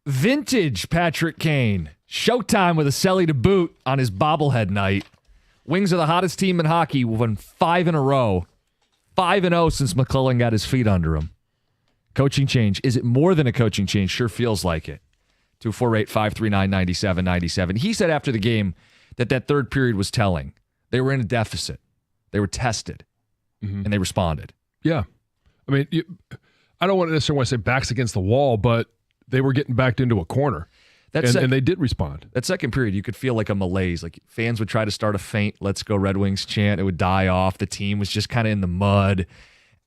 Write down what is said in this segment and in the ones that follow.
Vintage Patrick Kane. Showtime with a celly to boot on his bobblehead night. Wings are the hottest team in hockey. Won 5 in a row. 5-0 since McClellan got his feet under him. Coaching change. Is it more than a coaching change? Sure feels like it. 248-539-9797. He said after the game that third period was telling. They were in a deficit. They were tested. And they responded. Yeah. I mean, I don't necessarily want to say backs against the wall, but they were getting backed into a corner. And they did respond. That second period, you could feel like a malaise. Like fans would try to start a faint, let's go Red Wings chant. It would die off. The team was just kind of in the mud.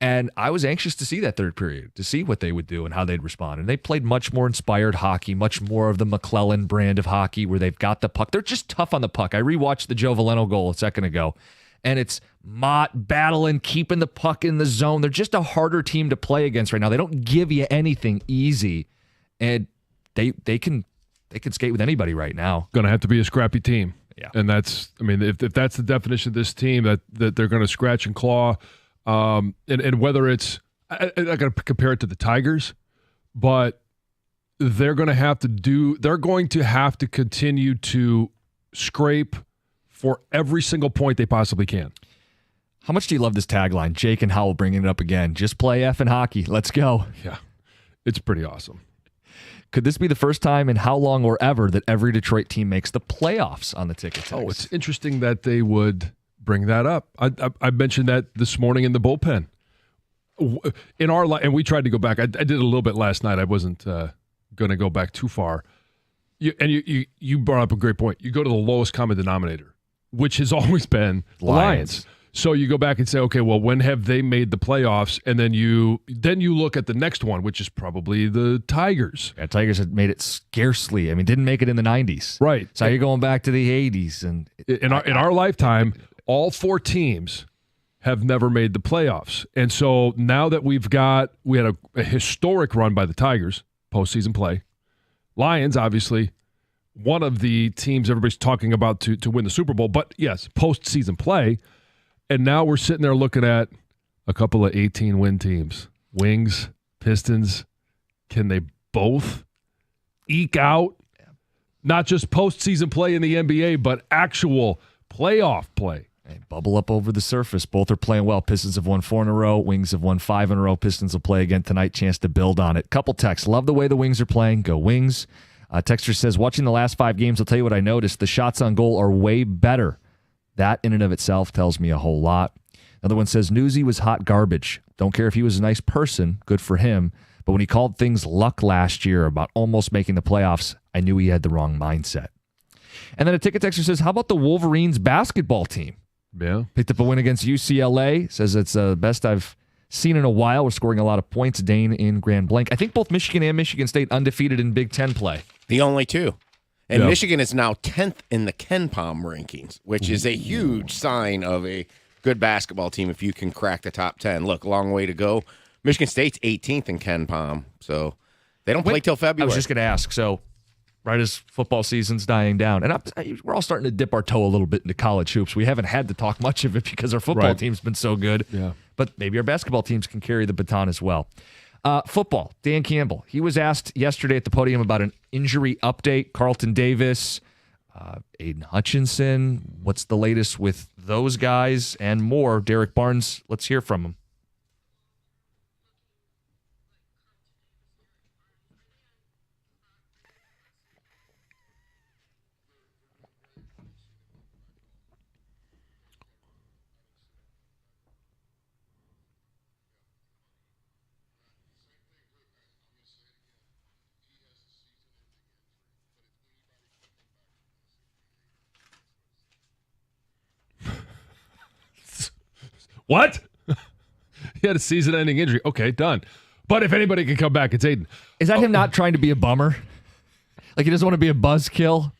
And I was anxious to see that third period, to see what they would do and how they'd respond. And they played much more inspired hockey, much more of the McClellan brand of hockey where they've got the puck. They're just tough on the puck. I rewatched the Joe Veleno goal a second ago, and it's Mott battling, keeping the puck in the zone. They're just a harder team to play against right now. They don't give you anything easy, and they can skate with anybody right now. Going to have to be a scrappy team. Yeah. And that's, I mean, if that's the definition of this team, that they're going to scratch and claw. And whether it's, I'm not going to compare it to the Tigers, but they're going to have to continue to scrape for every single point they possibly can. How much do you love this tagline? Jake and Howell bringing it up again. Just play effing hockey. Let's go. Yeah. It's pretty awesome. Could this be the first time in how long or ever that every Detroit team makes the playoffs on the ticket text? Oh, it's interesting that they would bring that up. I mentioned that this morning in the bullpen. And we tried to go back. I did a little bit last night. I wasn't going to go back too far. You brought up a great point. You go to the lowest common denominator, which has always been the Lions. So you go back and say, okay, well, when have they made the playoffs? And then you look at the next one, which is probably the Tigers. Yeah, Tigers had made it scarcely. I mean, didn't make it in the 90s. Right. So you're going back to the 80s. And in our lifetime, all 4 teams have never made the playoffs. And so now that we had a historic run by the Tigers, postseason play. Lions, obviously, one of the teams everybody's talking about to win the Super Bowl. But yes, postseason play. And now we're sitting there looking at a couple of 18-win teams. Wings, Pistons. Can they both eke out not just postseason play in the NBA, but actual playoff play? Hey, bubble up over the surface. Both are playing well. Pistons have won 4 in a row. Wings have won 5 in a row. Pistons will play again tonight. Chance to build on it. Couple texts. Love the way the Wings are playing. Go Wings. Texter says, watching the last 5 games, I'll tell you what I noticed. The shots on goal are way better. That in and of itself tells me a whole lot. Another one says, Newsy was hot garbage. Don't care if he was a nice person. Good for him. But when he called things luck last year about almost making the playoffs, I knew he had the wrong mindset. And then a ticket texter says, how about the Wolverines basketball team? Yeah. Picked up a win against UCLA. Says it's the best I've seen in a while. We're scoring a lot of points. Dane in Grand Blanc. I think both Michigan and Michigan State undefeated in Big Ten play. The only 2. And Yeah. Michigan is now 10th in the KenPom rankings, which is a huge sign of a good basketball team if you can crack the top 10. Look, long way to go. Michigan State's 18th in KenPom, so they don't play till February. I was just going to ask, so right as football season's dying down, and we're all starting to dip our toe a little bit into college hoops. We haven't had to talk much of it because our football team's been so good. Yeah. But maybe our basketball teams can carry the baton as well. Football, Dan Campbell. He was asked yesterday at the podium about an injury update. Carlton Davis, Aiden Hutchinson. What's the latest with those guys and more? Derek Barnes, let's hear from him. What? He had a season-ending injury. Okay, done. But if anybody can come back, it's Aiden. Is that him not trying to be a bummer? Like he doesn't want to be a buzzkill?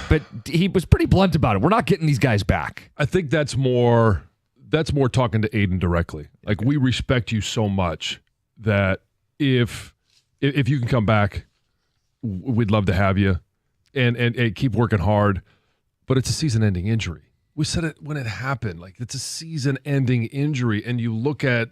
But he was pretty blunt about it. We're not getting these guys back. I think that's more talking to Aiden directly. Like, we respect you so much that if you can come back, we'd love to have you and keep working hard. But it's a season-ending injury. We said it when it happened. Like, it's a season-ending injury, and you look at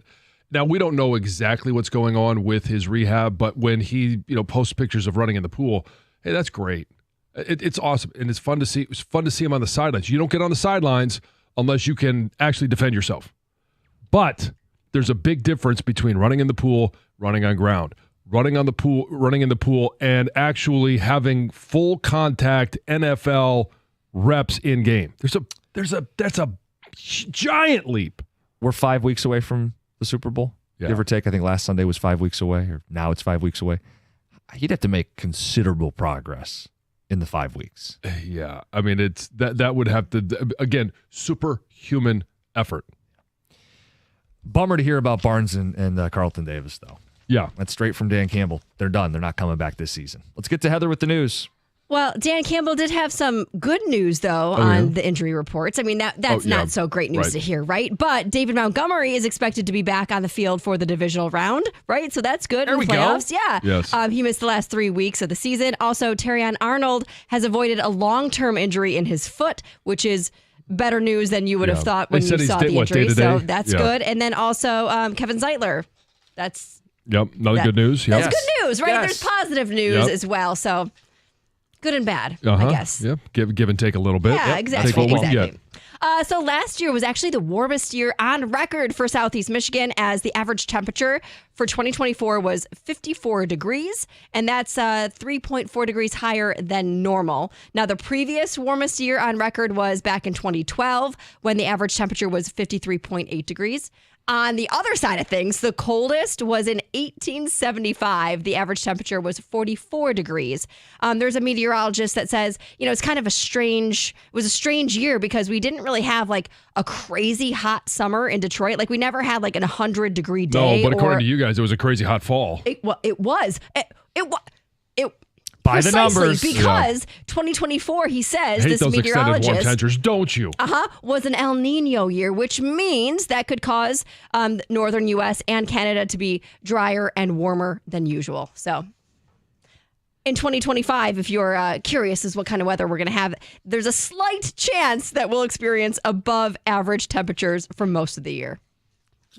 Now, we don't know exactly what's going on with his rehab, but when he, posts pictures of running in the pool, hey, that's great. It's awesome, and it's fun to see. It's fun to see him on the sidelines. You don't get on the sidelines unless you can actually defend yourself. But there's a big difference between running in the pool, running on ground, running in the pool, and actually having full contact NFL reps in game. That's a giant leap. We're 5 weeks away from the Super Bowl, give or take. I think last Sunday was 5 weeks away, or now it's 5 weeks away. He'd have to make considerable progress in the 5 weeks. Yeah, I mean, it's that would have to, again, superhuman effort. Bummer to hear about Barnes and Carlton Davis, though. Yeah. That's straight from Dan Campbell. They're done. They're not coming back this season. Let's get to Heather with the news. Well, Dan Campbell did have some good news, though, on the injury reports. I mean, that's not so great news to hear, right? But David Montgomery is expected to be back on the field for the divisional round, right? So that's good in the playoffs. Yeah. Yes. He missed the last 3 weeks of the season. Also, Terrion Arnold has avoided a long-term injury in his foot, which is better news than you would have thought when you saw the injury. So that's good. And then also Kevin Zeitler. That's another good news. Yep. That's good news, right? There's positive news as well. So good and bad, I guess. Yep. Give and take a little bit. Yeah, exactly. Take what we get. So last year was actually the warmest year on record for Southeast Michigan, as the average temperature for 2024 was 54 degrees, and that's 3.4 degrees higher than normal. Now, the previous warmest year on record was back in 2012, when the average temperature was 53.8 degrees. On the other side of things, the coldest was in 1875. The average temperature was 44 degrees. There's a meteorologist that says, it's kind of a strange year because we didn't really have like a crazy hot summer in Detroit. Like we never had like an 100-degree day. No, but according to you guys, it was a crazy hot fall. It was. By the numbers. Because 2024, he says, hate this those meteorologist, extended warm temperatures, don't you? was an El Nino year, which means that could cause northern U.S. and Canada to be drier and warmer than usual. So in 2025, if you're curious as what kind of weather we're going to have, there's a slight chance that we'll experience above average temperatures for most of the year.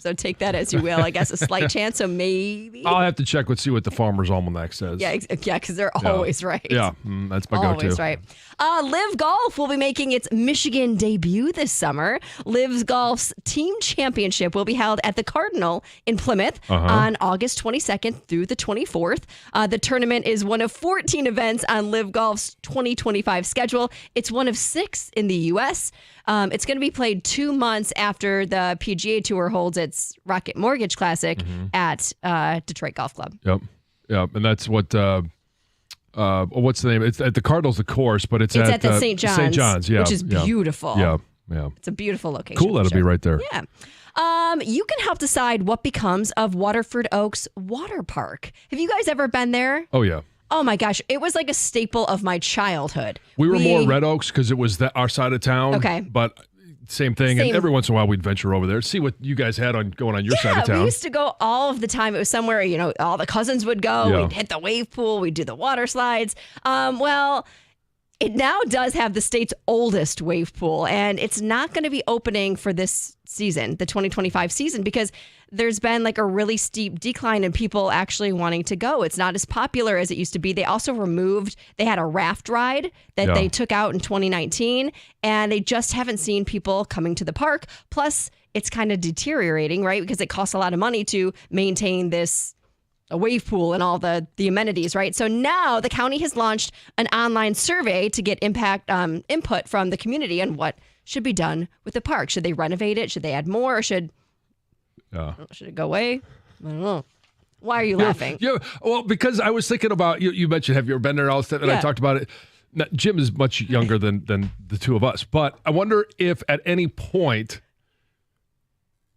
So take that as you will. I guess a slight chance. So maybe I'll have to check see what the Farmer's Almanac says. Yeah, because they're always right. Yeah, that's my go-to. Always right. Live Golf will be making its Michigan debut this summer. Live Golf's team championship will be held at the Cardinal in Plymouth on August 22nd through the 24th. The tournament is one of 14 events on Live Golf's 2025 schedule. It's one of 6 in the U.S. It's going to be played 2 months after the PGA Tour holds its Rocket Mortgage Classic at Detroit Golf Club. Yep, and that's what. What's the name? It's at the Cardinals, the course, but it's at the St. John's. St. John's, which is beautiful. Yeah. It's a beautiful location. Cool, that'll be right there. Yeah. You can help decide what becomes of Waterford Oaks Water Park. Have you guys ever been there? Oh yeah. Oh my gosh, it was like a staple of my childhood. We were more Red Oaks because it was our side of town. Okay. But same thing. And every once in a while we'd venture over there, see what you guys had going on your side of town. We used to go all of the time. It was somewhere, all the cousins would go. Yeah. We'd hit the wave pool. We'd do the water slides. Well, it now does have the state's oldest wave pool, and it's not going to be opening for this season, the 2025 season, because there's been like a really steep decline in people actually wanting to go. It's not as popular as it used to be. They also they had a raft ride that they took out in 2019, and they just haven't seen people coming to the park. Plus, it's kind of deteriorating, right? Because it costs a lot of money to maintain a wave pool and all the amenities, right? So now the county has launched an online survey to get input from the community on what should be done with the park. Should they renovate it? Should they add more? Or should it go away? I don't know. Why are you laughing? Yeah, well, because I was thinking about, you mentioned, have you ever been there? And I talked about it. Now, Jim is much younger than the two of us, but I wonder if at any point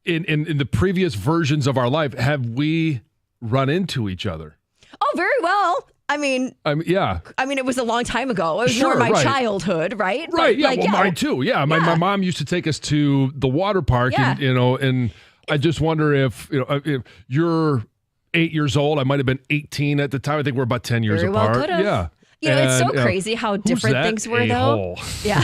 in the previous versions of our life, have we run into each other? Oh, very well. I mean, it was a long time ago. It was more my childhood, right? Right. Mine too. Yeah. My mom used to take us to the water park, and I just wonder if you're 8 years old. I might have been 18 at the time. I think we're about 10 years apart. Well could've. Yeah. It's so crazy how different things were, though. Yeah.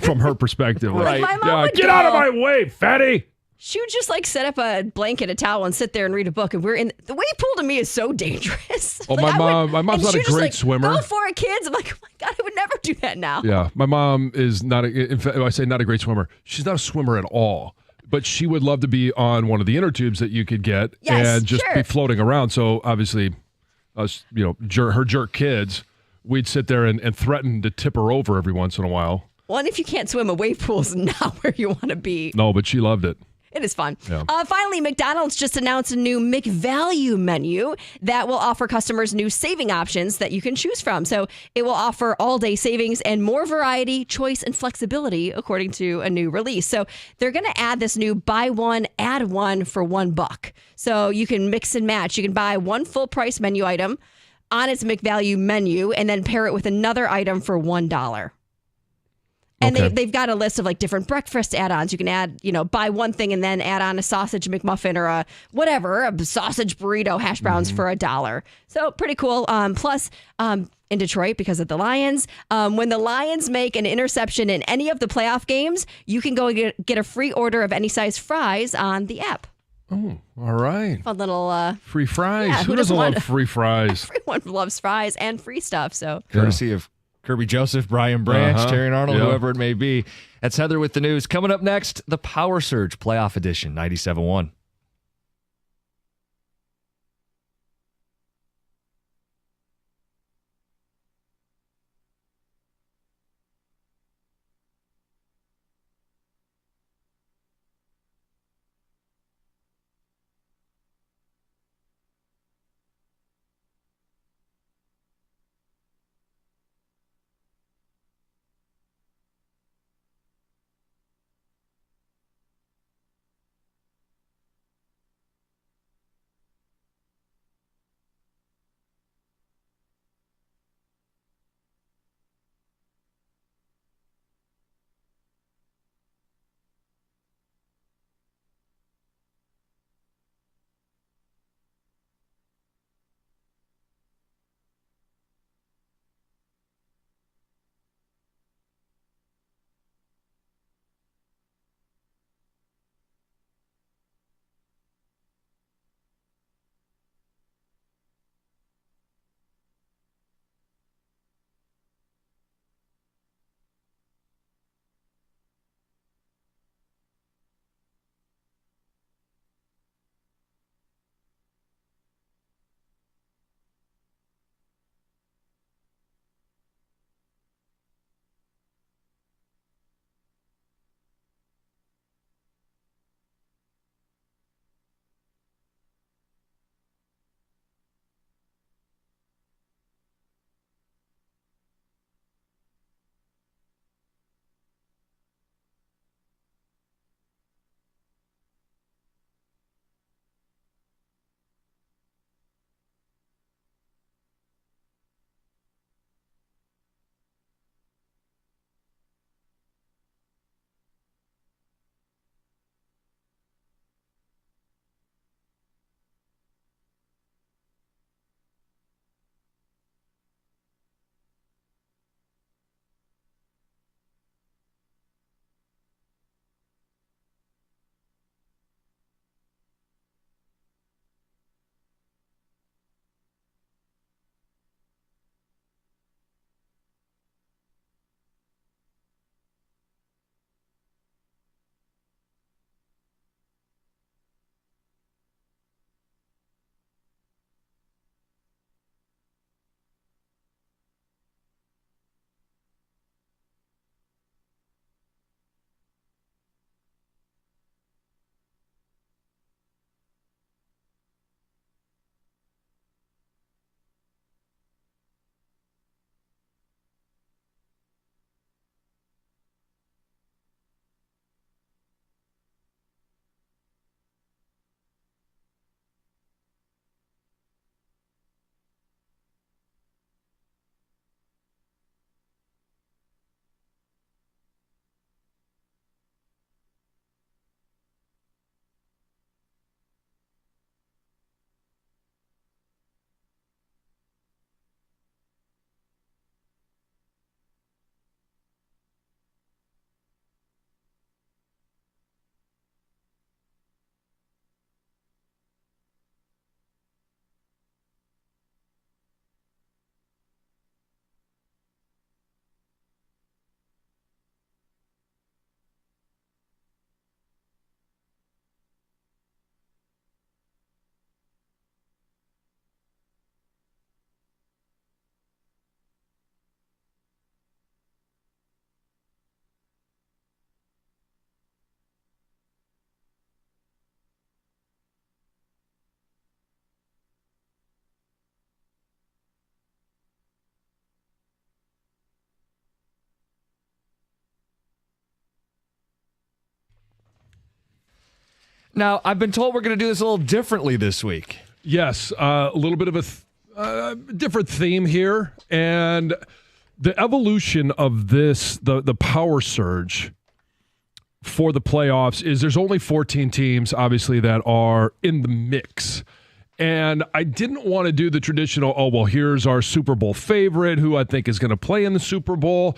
From her perspective. Right. My mom would get out of my way, fatty. she would just like set up a blanket, a towel, and sit there and read a book. And we're in the wave pool. To me is so dangerous. Oh, Like, my mom's not a great swimmer. Go for it, kids. I'm like, oh my God, I would never do that now. Yeah, my mom is not. In fact, I say not a great swimmer. She's not a swimmer at all. But she would love to be on one of the inner tubes that you could get and just be floating around. So obviously, us, her jerk kids, we'd sit there and threaten to tip her over every once in a while. Well, and if you can't swim, a wave pool is not where you want to be. No, but she loved it. It is fun. Yeah. Finally, McDonald's just announced a new McValue menu that will offer customers new saving options that you can choose from. So it will offer all-day savings and more variety, choice, and flexibility, according to a new release. So they're going to add this new buy one, add one for $1. So you can mix and match. You can buy one full-price menu item on its McValue menu and then pair it with another item for $1. And they've got a list of like different breakfast add-ons. You can add, buy one thing and then add on a sausage McMuffin or a sausage burrito, hash browns for $1. So pretty cool. Plus, in Detroit, because of the Lions, when the Lions make an interception in any of the playoff games, you can go get a free order of any size fries on the app. Oh, all right. Fun little free fries. Yeah, who doesn't love free fries? Everyone loves fries and free stuff. So Courtesy of Kirby Joseph, Brian Branch, Terry Arnold, whoever it may be. That's Heather with the news. Coming up next, the Power Surge Playoff Edition, 97.1. Now, I've been told we're going to do this a little differently this week. Yes, a little bit of a different theme here. And the evolution of this, the power surge for the playoffs is there's only 14 teams, obviously, that are in the mix. And I didn't want to do the traditional, here's our Super Bowl favorite, who I think is going to play in the Super Bowl.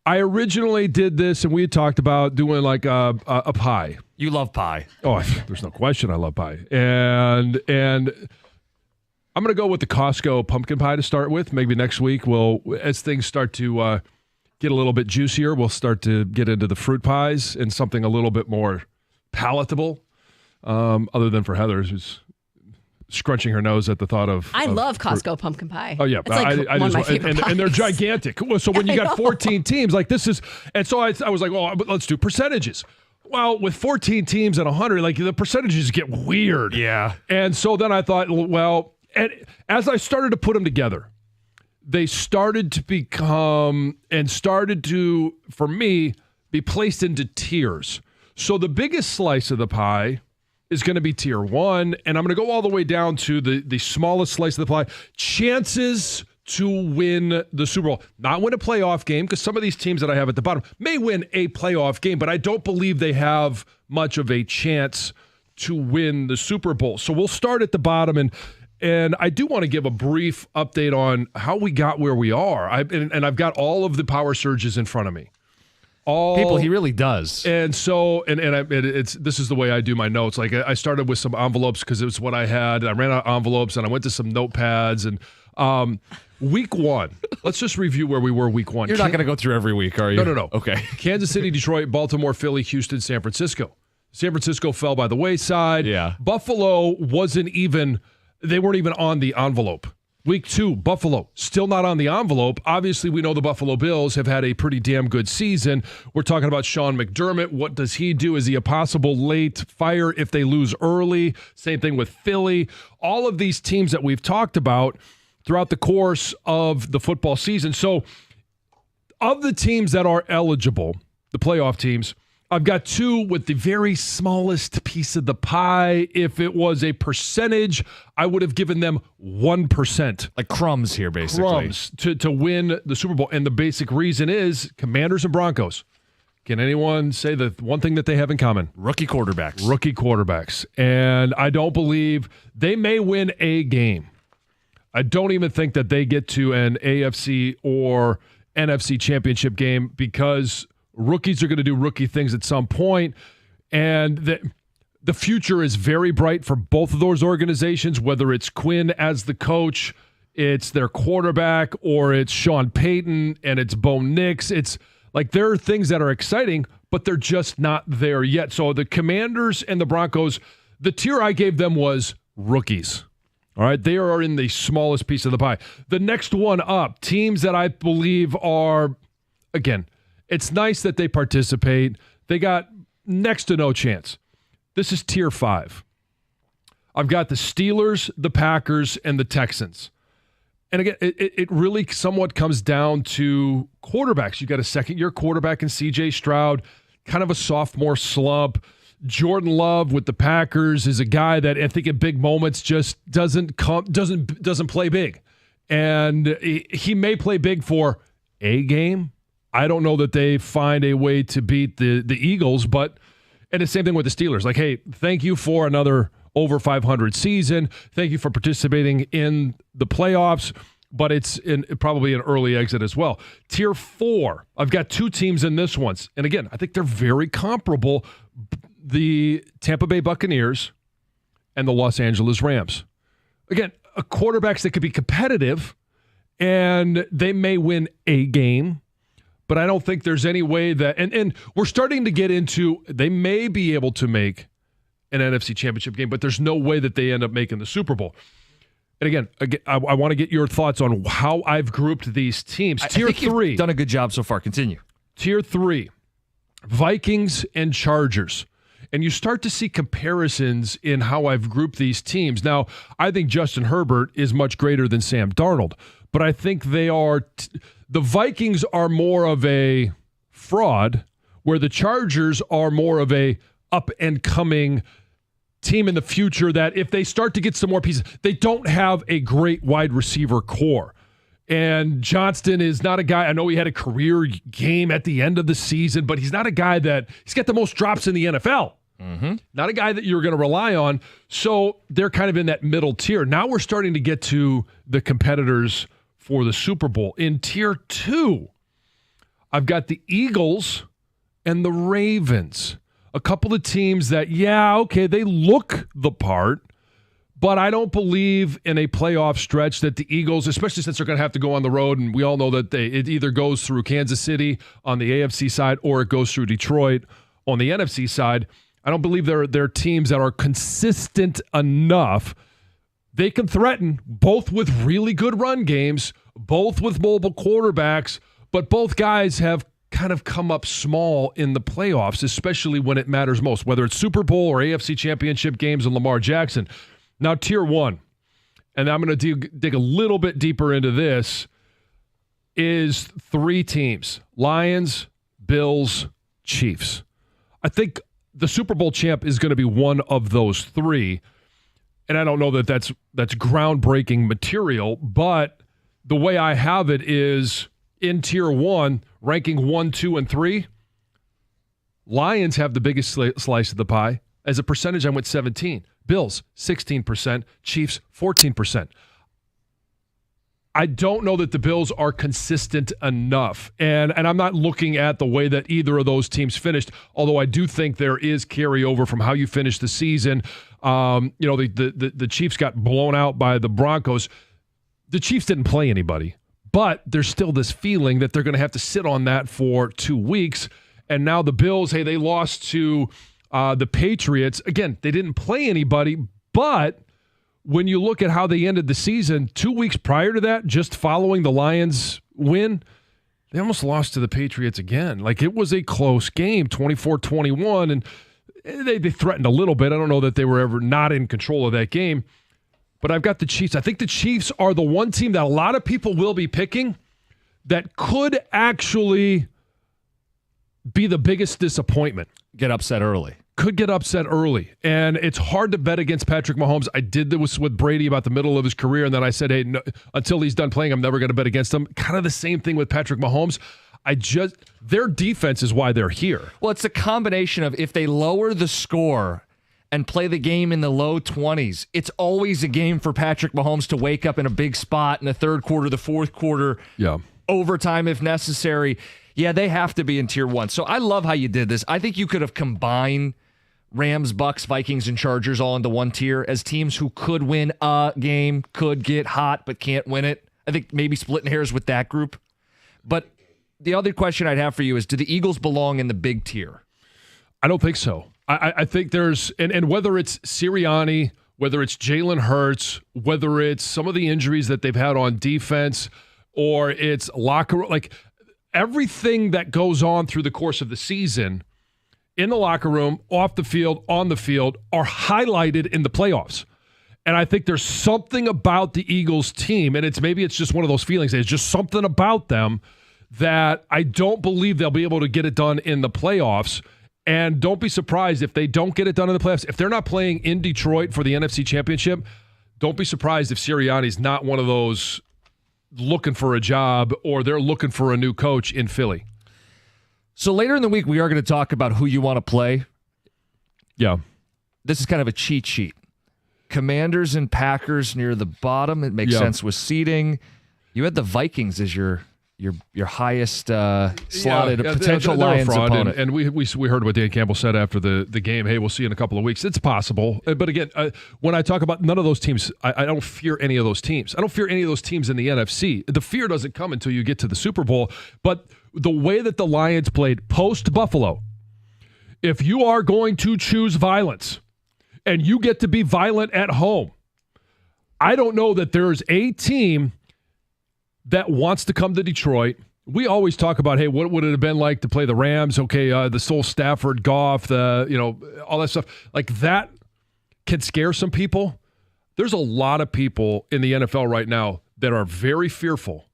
I originally did this, and we had talked about doing like a pie. You love pie. Oh, there's no question I love pie. And I'm going to go with the Costco pumpkin pie to start with. Maybe next week, as things start to get a little bit juicier, we'll start to get into the fruit pies and something a little bit more palatable, other than for Heather, who's scrunching her nose at the thought of. I love Costco pumpkin pie. Oh yeah, it's like one of my favorite pies. And they're gigantic. So when you got 14 teams, like this is, and so I was like, but let's do percentages. Well, with 14 teams and 100, like the percentages get weird. Yeah. And so then I thought, and as I started to put them together, they started to become and started to, for me, be placed into tiers. So the biggest slice of the pie is going to be tier 1, and I'm going to go all the way down to the smallest slice of the pie. Chances to win the Super Bowl. Not win a playoff game, because some of these teams that I have at the bottom may win a playoff game, but I don't believe they have much of a chance to win the Super Bowl. So we'll start at the bottom, and I do want to give a brief update on how we got where we are. And I've got all of the power surges in front of me. People, he really does. And so, this is the way I do my notes. Like I started with some envelopes because it was what I had. I ran out of envelopes, and I went to some notepads. And week 1, let's just review where we were week 1. You're not going to go through every week, are you? No. Okay. Kansas City, Detroit, Baltimore, Philly, Houston, San Francisco. San Francisco fell by the wayside. Yeah. Buffalo they weren't even on the envelope. Week 2, Buffalo, still not on the envelope. Obviously, we know the Buffalo Bills have had a pretty damn good season. We're talking about Sean McDermott. What does he do? Is he a possible late fire if they lose early? Same thing with Philly. All of these teams that we've talked about throughout the course of the football season. So, of the teams that are eligible, the playoff teams, I've got 2 with the very smallest piece of the pie. If it was a percentage, I would have given them 1%. Like crumbs here, basically. Crumbs to win the Super Bowl. And the basic reason is Commanders and Broncos. Can anyone say the one thing that they have in common? Rookie quarterbacks. Rookie quarterbacks. And I don't believe they may win a game. I don't even think that they get to an AFC or NFC championship game because rookies are going to do rookie things at some point, and the future is very bright for both of those organizations, whether it's Quinn as the coach, it's their quarterback, or it's Sean Payton and it's Bo Nix. It's like there are things that are exciting, but they're just not there yet. So the Commanders and the Broncos, the tier I gave them was rookies. All right, they are in the smallest piece of the pie. The next one up, teams that I believe are, again, it's nice that they participate. They got next to no chance. This is tier 5. I've got the Steelers, the Packers, and the Texans. And again, it really somewhat comes down to quarterbacks. You got a second-year quarterback in C.J. Stroud, kind of a sophomore slump. Jordan Love with the Packers is a guy that I think at big moments just doesn't play big. And he may play big for a game. I don't know that they find a way to beat the Eagles, and the same thing with the Steelers. Like, hey, thank you for another over 500 season. Thank you for participating in the playoffs, but it's probably an early exit as well. Tier 4, I've got 2 teams in this one. And again, I think they're very comparable. The Tampa Bay Buccaneers and the Los Angeles Rams. Again, quarterbacks that could be competitive, and they may win a game. But I don't think there's any way that, and we're starting to get into, they may be able to make an NFC championship game, but there's no way that they end up making the Super Bowl. And again, I want to get your thoughts on how I've grouped these teams. Tier 3. You've done a good job so far. Continue. Tier 3, Vikings and Chargers. And you start to see comparisons in how I've grouped these teams. Now, I think Justin Herbert is much greater than Sam Darnold, but I think they are... The Vikings are more of a fraud, where the Chargers are more of a up-and-coming team in the future that if they start to get some more pieces, they don't have a great wide receiver core. And Johnston is not a guy, I know he had a career game at the end of the season, but he's not a guy he's got the most drops in the NFL. Not a guy that you're going to rely on. So they're kind of in that middle tier. Now we're starting to get to the competitors for the Super Bowl. In tier 2, I've got the Eagles and the Ravens. A couple of teams that, they look the part, but I don't believe in a playoff stretch that the Eagles, especially since they're going to have to go on the road, and we all know that it either goes through Kansas City on the AFC side or it goes through Detroit on the NFC side. I don't believe they're teams that are consistent enough. They can threaten, both with really good run games, both with mobile quarterbacks, but both guys have kind of come up small in the playoffs, especially when it matters most, whether it's Super Bowl or AFC Championship games and Lamar Jackson. Now, tier 1, and I'm going to dig a little bit deeper into this, is 3 teams: Lions, Bills, Chiefs. I think the Super Bowl champ is going to be one of those 3. And I don't know that that's groundbreaking material, but the way I have it is in tier 1, ranking 1, 2, and 3, Lions have the biggest slice of the pie. As a percentage, I went 17. Bills, 16%. Chiefs, 14%. I don't know that the Bills are consistent enough. And I'm not looking at the way that either of those teams finished, although I do think there is carryover from how you finished the season. The Chiefs got blown out by the Broncos. The Chiefs didn't play anybody, but there's still this feeling that they're going to have to sit on that for 2 weeks. And now the Bills, they lost to the Patriots. Again, they didn't play anybody, but when you look at how they ended the season, 2 weeks prior to that, just following the Lions win, they almost lost to the Patriots again. Like, it was a close game, 24-21, and they threatened a little bit. I don't know that they were ever not in control of that game, but I've got the Chiefs. I think the Chiefs are the one team that a lot of people will be picking that could actually be the biggest disappointment. Get upset early. Could get upset early. And it's hard to bet against Patrick Mahomes. I did this with Brady about the middle of his career, and then I said, hey, no, until he's done playing, I'm never going to bet against him. Kind of the same thing with Patrick Mahomes. Their defense is why they're here. Well, it's a combination of if they lower the score and play the game in the low 20s, it's always a game for Patrick Mahomes to wake up in a big spot in the third quarter, the fourth quarter, overtime if necessary. Yeah, they have to be in tier 1. So I love how you did this. I think you could have combined Rams, Bucks, Vikings, and Chargers all into one tier as teams who could win a game, could get hot, but can't win it. I think maybe splitting hairs with that group. But the other question I'd have for you is, do the Eagles belong in the big tier? I don't think so. I think there's, and whether it's Sirianni, whether it's Jalen Hurts, whether it's some of the injuries that they've had on defense, or it's locker, like everything that goes on through the course of the season in the locker room, off the field, on the field, are highlighted in the playoffs. And I think there's something about the Eagles team, and maybe it's just one of those feelings. There's just something about them that I don't believe they'll be able to get it done in the playoffs. And don't be surprised if they don't get it done in the playoffs. If they're not playing in Detroit for the NFC Championship, don't be surprised if Sirianni's not one of those looking for a job or they're looking for a new coach in Philly. So later in the week, we are going to talk about who you want to play. Yeah. This is kind of a cheat sheet. Commanders and Packers near the bottom. It makes sense with seeding. You had the Vikings as your highest slotted potential Lions opponent. And we heard what Dan Campbell said after the game. Hey, we'll see you in a couple of weeks. It's possible. But again, when I talk about none of those teams, I don't fear any of those teams. I don't fear any of those teams in the NFC. The fear doesn't come until you get to the Super Bowl. But the way that the Lions played post-Buffalo, if you are going to choose violence and you get to be violent at home, I don't know that there's a team that wants to come to Detroit. We always talk about, hey, what would it have been like to play the Rams? Okay, the Soul Stafford, Goff, all that stuff. Like, that can scare some people. There's a lot of people in the NFL right now that are very fearful,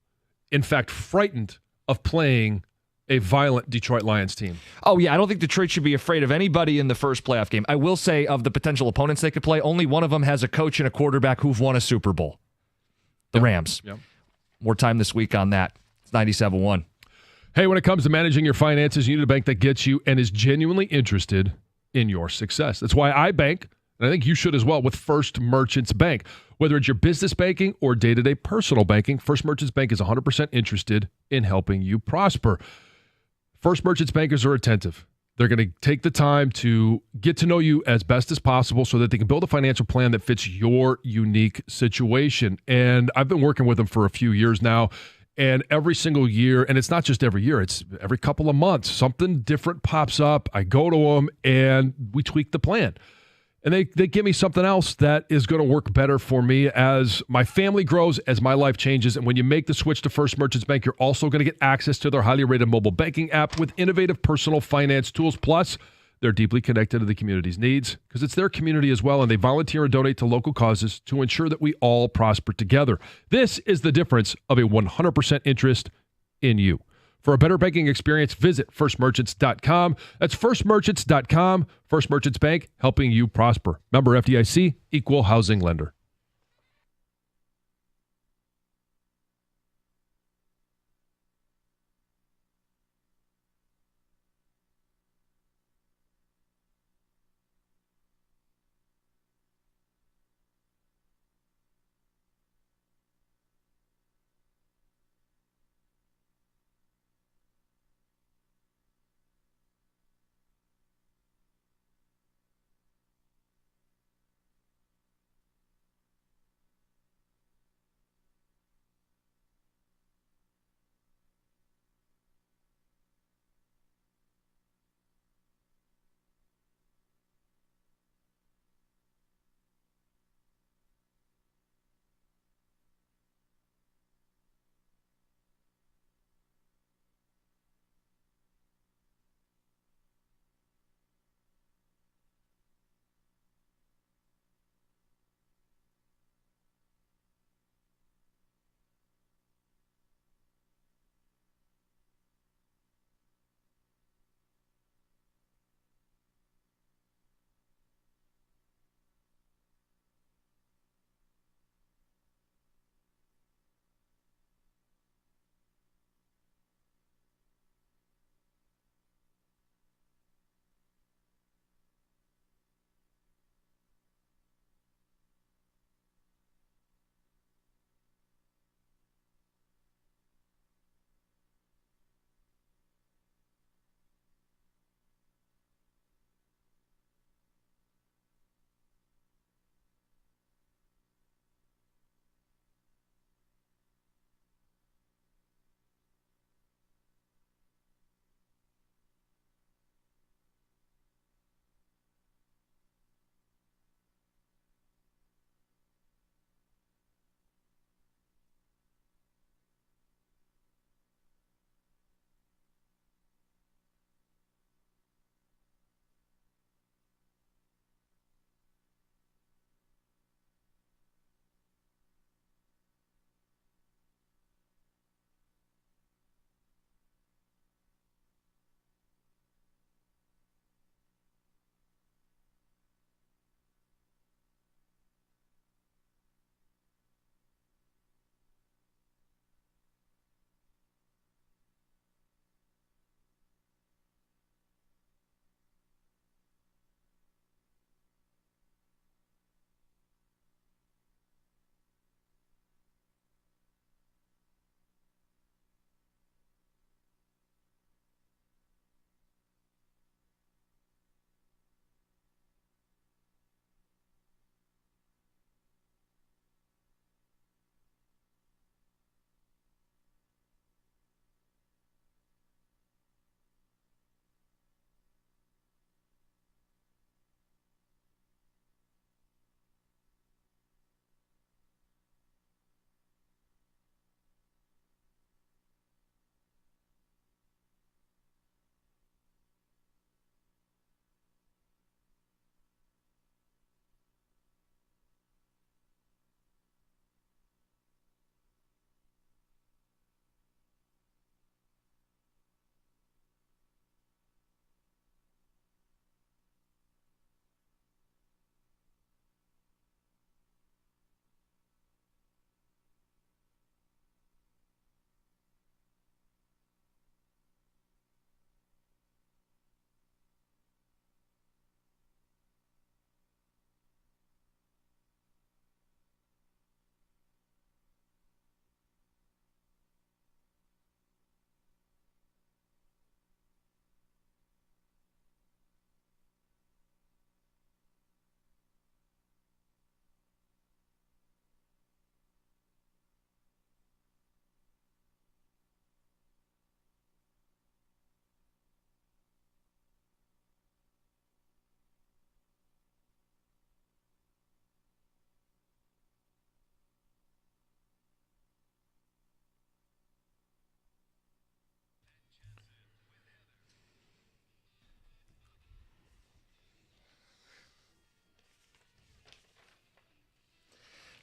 in fact, frightened of playing a violent Detroit Lions team. Oh, yeah. I don't think Detroit should be afraid of anybody in the first playoff game. I will say, of the potential opponents they could play, only one of them has a coach and a quarterback who've won a Super Bowl. The Rams. Yep. More time this week on that. It's 97-1. Hey, when it comes to managing your finances, you need a bank that gets you and is genuinely interested in your success. That's why I bank, and I think you should as well, with First Merchants Bank. Whether it's your business banking or day-to-day personal banking, First Merchants Bank is 100% interested in helping you prosper. First Merchants bankers are attentive. They're going to take the time to get to know you as best as possible so that they can build a financial plan that fits your unique situation. And I've been working with them for a few years now. And every single year, and it's not just every year, it's every couple of months, something different pops up. I go to them and we tweak the plan. And they give me something else that is going to work better for me as my family grows, as my life changes. And when you make the switch to First Merchants Bank, you're also going to get access to their highly rated mobile banking app with innovative personal finance tools. Plus, they're deeply connected to the community's needs because it's their community as well, and they volunteer and donate to local causes to ensure that we all prosper together. This is the difference of a 100% interest in you. For a better banking experience, visit firstmerchants.com. That's firstmerchants.com. First Merchants Bank, helping you prosper. Member FDIC, equal housing lender.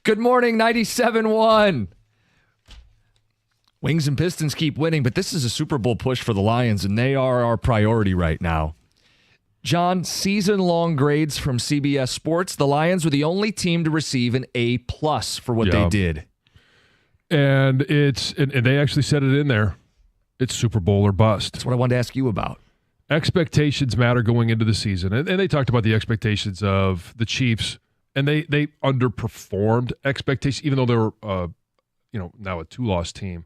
Good morning, 97.1. Wings and Pistons keep winning, but this is a Super Bowl push for the Lions, and they are our priority right now. John, season-long grades from CBS Sports. The Lions were the only team to receive an A+ for what they did. And and they actually said it in there. It's Super Bowl or bust. That's what I wanted to ask you about. Expectations matter going into the season. And they talked about the expectations of the Chiefs, and they underperformed expectations, even though they were now a 2-loss team,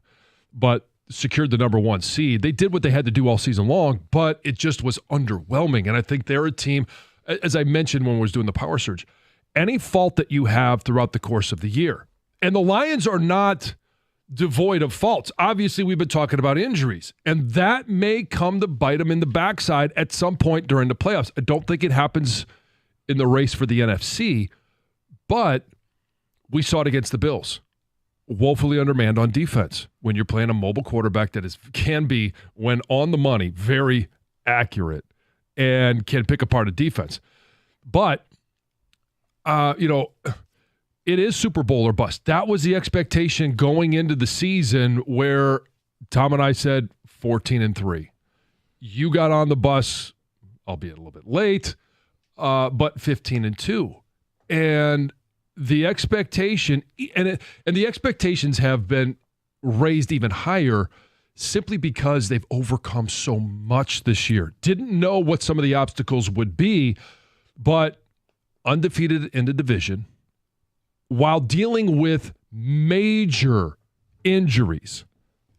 but secured the number 1 seed. They did what they had to do all season long, but it just was underwhelming. And I think they're a team, as I mentioned when we was doing the Power Surge, any fault that you have throughout the course of the year. And the Lions are not devoid of faults. Obviously, we've been talking about injuries, and that may come to bite them in the backside at some point during the playoffs. I don't think it happens in the race for the NFC, but we saw it against the Bills. Woefully undermanned on defense when you're playing a mobile quarterback that can be, when on the money, very accurate and can pick apart a defense. But, it is Super Bowl or bust. That was the expectation going into the season, where Tom and I said 14-3. You got on the bus, albeit a little bit late, but 15-2. And the expectation, and the expectations have been raised even higher simply because they've overcome so much this year. Didn't know what some of the obstacles would be, but undefeated in the division, while dealing with major injuries.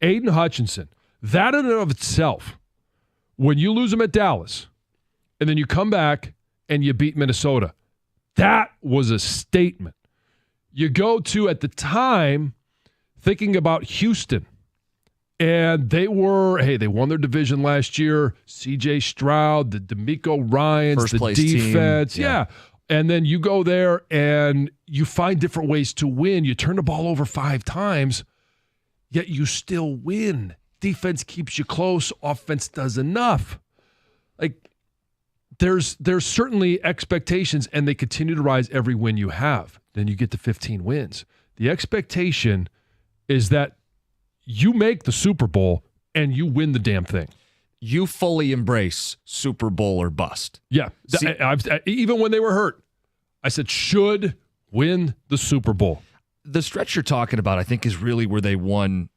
Aiden Hutchinson, that in and of itself, when you lose him at Dallas, and then you come back and you beat Minnesota, that was a statement. You go to, at the time, thinking about Houston, and they won their division last year. C.J. Stroud, the DeMeco Ryans, First the place defense. team. Yeah. And then you go there and you find different ways to win. You turn the ball over 5 times, yet you still win. Defense keeps you close. Offense does enough. Like, there's certainly expectations, and they continue to rise every win you have. Then you get to 15 wins. The expectation is that you make the Super Bowl and you win the damn thing. You fully embrace Super Bowl or bust. Yeah. Even when they were hurt, I said should win the Super Bowl. The stretch you're talking about, I think, is really where they won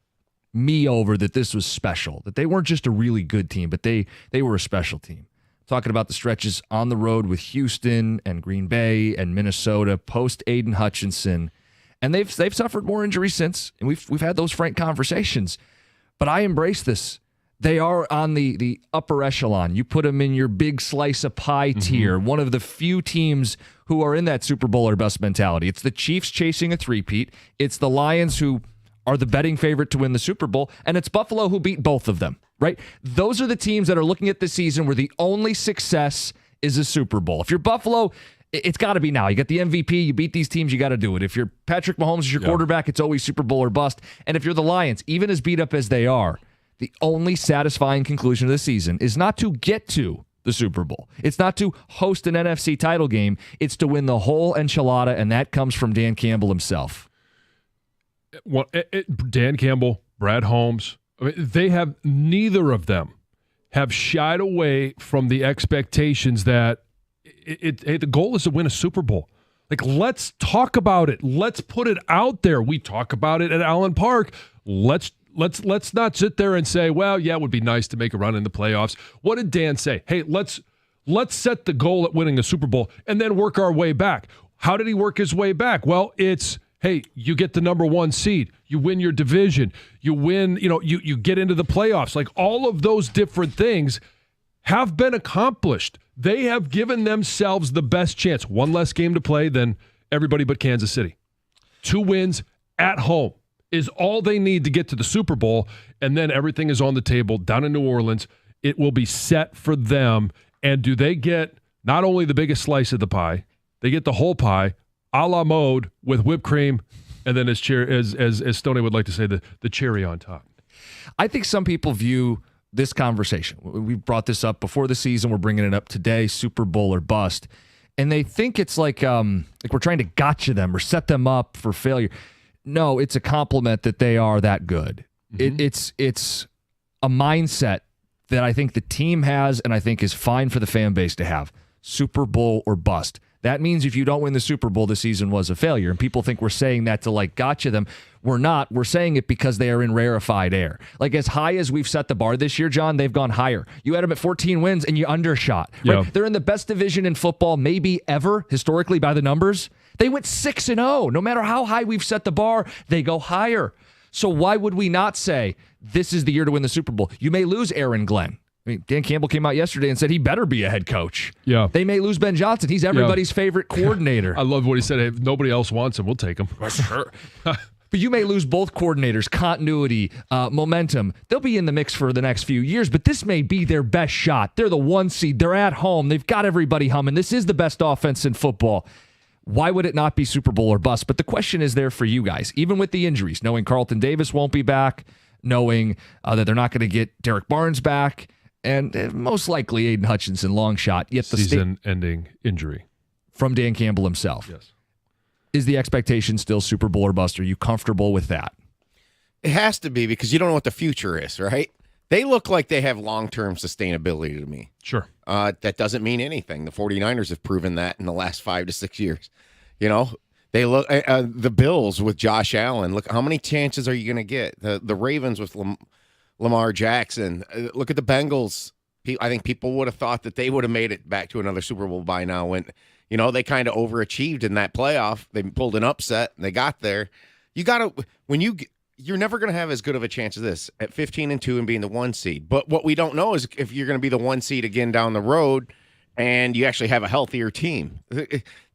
me over, that this was special, that they weren't just a really good team, but they were a special team. Talking about the stretches on the road with Houston and Green Bay and Minnesota post Aiden Hutchinson, and they've suffered more injuries since, and we've had those frank conversations. But I embrace this. They are on the upper echelon. You put them in your big slice of pie tier, one of the few teams who are in that Super Bowl or bust mentality. It's the Chiefs chasing a three-peat. It's the Lions who are the betting favorite to win the Super Bowl, and it's Buffalo who beat both of them, right? Those are the teams that are looking at this season where the only success is a Super Bowl. If you're Buffalo, it's got to be now. You got the MVP, you beat these teams, you got to do it. If you're Patrick Mahomes as your quarterback, it's always Super Bowl or bust. And if you're the Lions, even as beat up as they are, the only satisfying conclusion of the season is not to get to the Super Bowl. It's not to host an NFC title game. It's to win the whole enchilada, and that comes from Dan Campbell himself. Well, Dan Campbell, Brad Holmes, neither of them have shied away from the expectations that the goal is to win a Super Bowl. Like, let's talk about it. Let's put it out there. We talk about it at Allen Park. Let's not sit there and say, well, yeah, it would be nice to make a run in the playoffs. What did Dan say? Hey, let's set the goal at winning a Super Bowl and then work our way back. How did he work his way back? Well, it's, hey, you get the number 1 seed. You win your division. You win, you get into the playoffs. Like, all of those different things have been accomplished. They have given themselves the best chance. One less game to play than everybody but Kansas City. 2 wins at home is all they need to get to the Super Bowl, and then everything is on the table down in New Orleans. It will be set for them. And do they get not only the biggest slice of the pie, they get the whole pie, a la mode, with whipped cream, and then as Stoney would like to say, the cherry on top. I think some people view this conversation, we brought this up before the season, we're bringing it up today, Super Bowl or bust, and they think it's like we're trying to gotcha them or set them up for failure. No, it's a compliment that they are that good. It's a mindset that I think the team has and I think is fine for the fan base to have. Super Bowl or bust. That means if you don't win the Super Bowl, the season was a failure. And people think we're saying that to like gotcha them. We're not. We're saying it because they are in rarefied air. Like as high as we've set the bar this year, John, they've gone higher. You had them at 14 wins and you undershot. Right? Yeah. They're in the best division in football maybe ever, historically by the numbers. They went 6-0. No matter how high we've set the bar, they go higher. So why would we not say this is the year to win the Super Bowl? You may lose Aaron Glenn. I mean, Dan Campbell came out yesterday and said he better be a head coach. Yeah. They may lose Ben Johnson. He's everybody's favorite coordinator. I love what he said. Hey, if nobody else wants him, we'll take him. Sure. But you may lose both coordinators, continuity, momentum. They'll be in the mix for the next few years, but this may be their best shot. They're the 1 seed. They're at home. They've got everybody humming. This is the best offense in football. Why would it not be Super Bowl or bust? But the question is there for you guys, even with the injuries, knowing Carlton Davis won't be back, knowing that they're not going to get Derek Barnes back, and most likely Aiden Hutchinson, long shot. Yet the season-ending injury from Dan Campbell himself. Yes. Is the expectation still Super Bowl or bust? Are you comfortable with that? It has to be because you don't know what the future is, right? They look like they have long-term sustainability to me. Sure. That doesn't mean anything. The 49ers have proven that in the last 5 to 6 years. You know, they look the Bills with Josh Allen. Look, how many chances are you going to get? The Ravens with Lamar Jackson. Look at the Bengals. I think people would have thought that they would have made it back to another Super Bowl by now when, you know, they kind of overachieved in that playoff. They pulled an upset and they got there. You got to, you're never going to have as good of a chance as this at 15-2 and being the 1 seed. But what we don't know is if you're going to be the 1 seed again down the road and you actually have a healthier team.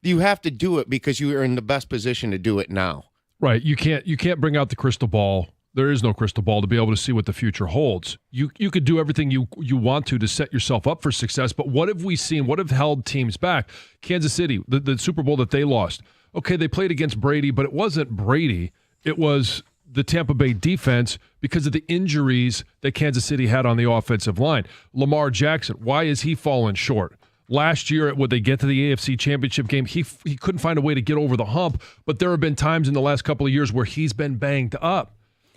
You have to do it because you are in the best position to do it now. Right. You can't bring out the crystal ball. There is no crystal ball to be able to see what the future holds. You could do everything you want to set yourself up for success, but what have we seen? What have held teams back? Kansas City, the Super Bowl that they lost. Okay, they played against Brady, but it wasn't Brady. It was the Tampa Bay defense because of the injuries that Kansas City had on the offensive line. Lamar Jackson, why is he falling short? Last year, would they get to the AFC Championship game? He couldn't find a way to get over the hump, but there have been times in the last couple of years where he's been banged up.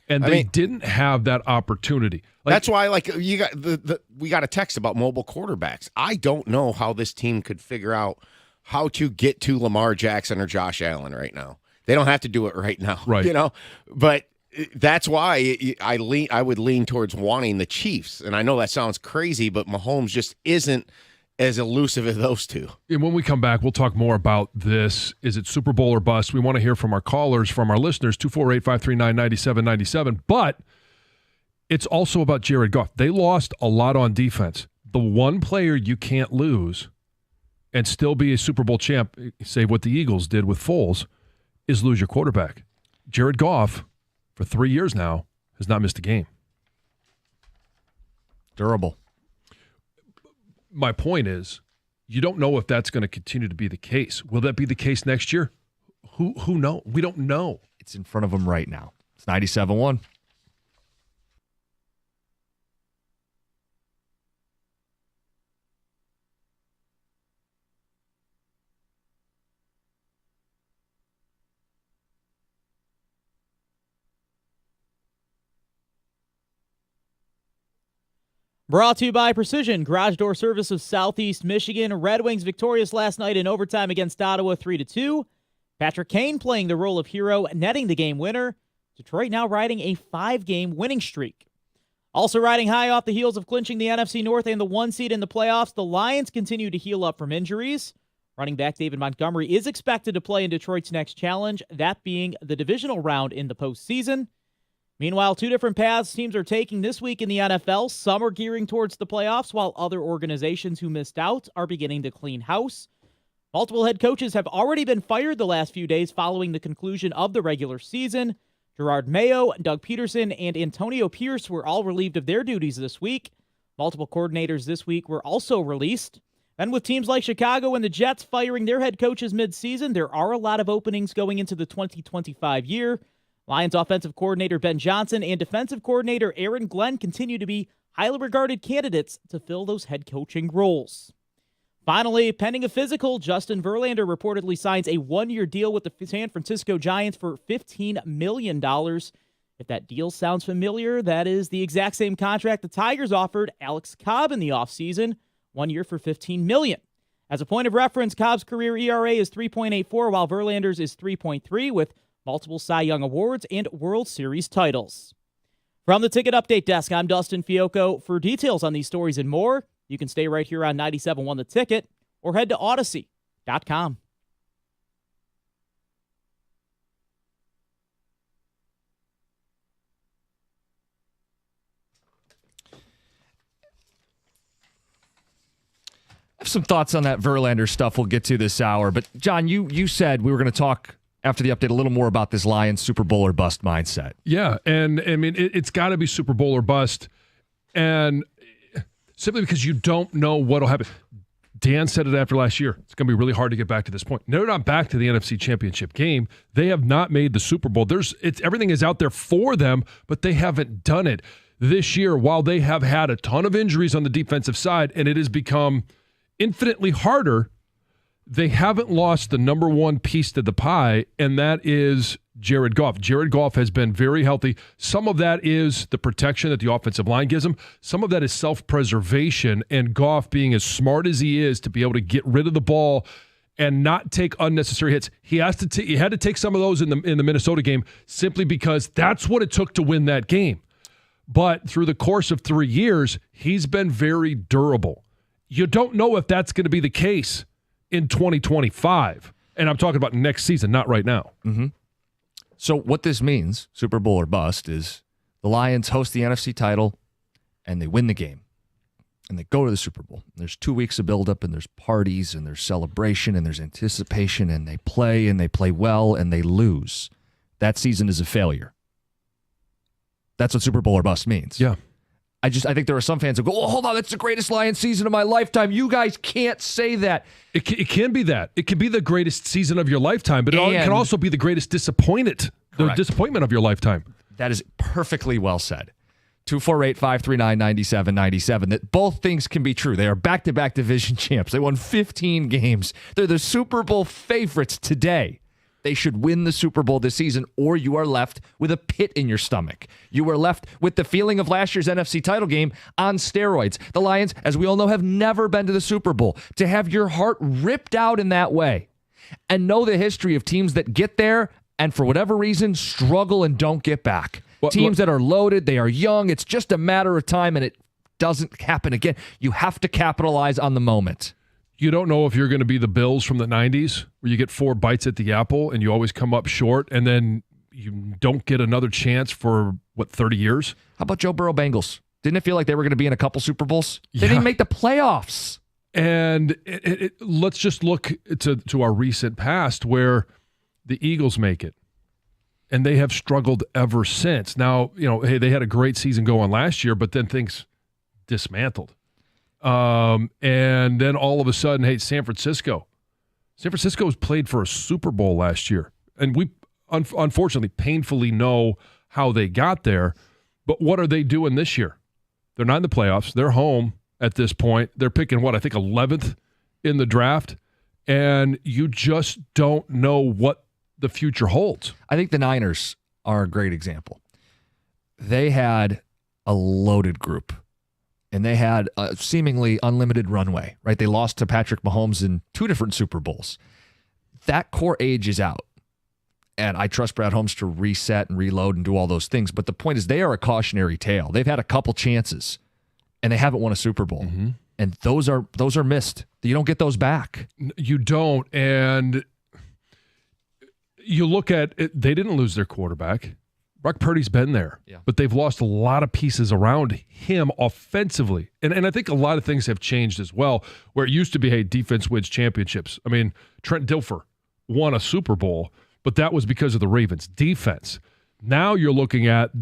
And they didn't have that opportunity. That's why, you got we got a text about mobile quarterbacks. I don't know how this team could figure out how to get to Lamar Jackson or Josh Allen right now. They don't have to do it right now, right? You know, but that's why I would lean towards wanting the Chiefs. And I know that sounds crazy, but Mahomes just isn't as elusive as those two. And when we come back, we'll talk more about this. Is it Super Bowl or bust? We want to hear from our callers, from our listeners, 248-539-9797. But it's also about Jared Goff. They lost a lot on defense. The one player you can't lose and still be a Super Bowl champ, say what the Eagles did with Foles, is lose your quarterback. Jared Goff, for 3 years now, has not missed a game. Durable. My point is, you don't know if that's going to continue to be the case. Will that be the case next year? Who knows? We don't know. It's in front of them right now. It's 97-1. Brought to you by Precision Garage Door Service of Southeast Michigan. Red Wings victorious last night in overtime against Ottawa 3-2. Patrick Kane playing the role of hero, netting the game winner. Detroit now riding a 5-game winning streak. Also riding high off the heels of clinching the NFC North and the 1 seed in the playoffs, the Lions continue to heal up from injuries. Running back David Montgomery is expected to play in Detroit's next challenge, that being the divisional round in the postseason. Meanwhile, 2 different paths teams are taking this week in the NFL. Some are gearing towards the playoffs, while other organizations who missed out are beginning to clean house. Multiple head coaches have already been fired the last few days following the conclusion of the regular season. Gerard Mayo, Doug Peterson, and Antonio Pierce were all relieved of their duties this week. Multiple coordinators this week were also released. And with teams like Chicago and the Jets firing their head coaches mid-season, there are a lot of openings going into the 2025 year. Lions offensive coordinator Ben Johnson and defensive coordinator Aaron Glenn continue to be highly regarded candidates to fill those head coaching roles. Finally, pending a physical, Justin Verlander reportedly signs a 1-year deal with the San Francisco Giants for $15 million. If that deal sounds familiar, that is the exact same contract the Tigers offered Alex Cobb in the offseason, 1 year for $15 million. As a point of reference, Cobb's career ERA is 3.84, while Verlander's is 3.3, with multiple Cy Young Awards and World Series titles. From the Ticket Update Desk, I'm Dustin Fiocco. For details on these stories and more, you can stay right here on 97.1 The Ticket or head to Odyssey.com. I have some thoughts on that Verlander stuff we'll get to this hour. But, John, you said we were going to talk after the update a little more about this Lions Super Bowl or bust mindset. Yeah, and I mean, it's got to be Super Bowl or bust. And simply because you don't know what will happen. Dan said it after last year. It's going to be really hard to get back to this point. They're not back to the NFC Championship game. They have not made the Super Bowl. Everything is out there for them, but they haven't done it this year. While they have had a ton of injuries on the defensive side, and it has become infinitely harder, they haven't lost the number one piece to the pie, and that is Jared Goff. Jared Goff has been very healthy. Some of that is the protection that the offensive line gives him. Some of that is self-preservation, and Goff being as smart as he is to be able to get rid of the ball and not take unnecessary hits. He had to take some of those in the Minnesota game simply because that's what it took to win that game. But through the course of 3 years, he's been very durable. You don't know if that's going to be the case in 2025. And I'm talking about next season, not right now. Mm-hmm. So what this means, Super Bowl or bust, is the Lions host the NFC title and they win the game. And they go to the Super Bowl. There's 2 weeks of buildup and there's parties and there's celebration and there's anticipation and they play well and they lose. That season is a failure. That's what Super Bowl or bust means. Yeah. I think there are some fans who go, oh, hold on, that's the greatest Lions season of my lifetime. You guys can't say that. It can be that. It can be the greatest season of your lifetime, but it can also be the greatest disappointment of your lifetime. That is perfectly well said. 248-539-9797. That both things can be true. They are back-to-back division champs. They won 15 games. They're the Super Bowl favorites today. They should win the Super Bowl this season, or you are left with a pit in your stomach. You are left with the feeling of last year's NFC title game on steroids. The Lions, as we all know, have never been to the Super Bowl. To have your heart ripped out in that way and know the history of teams that get there and for whatever reason struggle and don't get back. Teams that are loaded, they are young. It's just a matter of time, and it doesn't happen again. You have to capitalize on the moment. You don't know if you're going to be the Bills from the 90s where you get 4 bites at the apple and you always come up short and then you don't get another chance for, 30 years? How about Joe Burrow Bengals? Didn't it feel like they were going to be in a couple Super Bowls? They didn't make the playoffs. And let's just look to our recent past where the Eagles make it. And they have struggled ever since. Now, hey, they had a great season going last year, but then things dismantled. And then all of a sudden, hey, San Francisco was played for a Super Bowl last year. And we unfortunately painfully know how they got there. But what are they doing this year? They're not in the playoffs. They're home at this point. They're picking 11th in the draft. And you just don't know what the future holds. I think the Niners are a great example. They had a loaded group. And they had a seemingly unlimited runway, right? They lost to Patrick Mahomes in 2 different Super Bowls. That core age is out. And I trust Brad Holmes to reset and reload and do all those things. But the point is they are a cautionary tale. They've had a couple chances, and they haven't won a Super Bowl. Mm-hmm. And those are missed. You don't get those back. You don't. And you look at it, they didn't lose their quarterback. Brock Purdy's been there, but they've lost a lot of pieces around him offensively. And I think a lot of things have changed as well, where it used to be, hey, defense wins championships. I mean, Trent Dilfer won a Super Bowl, but that was because of the Ravens' defense. Now you're looking at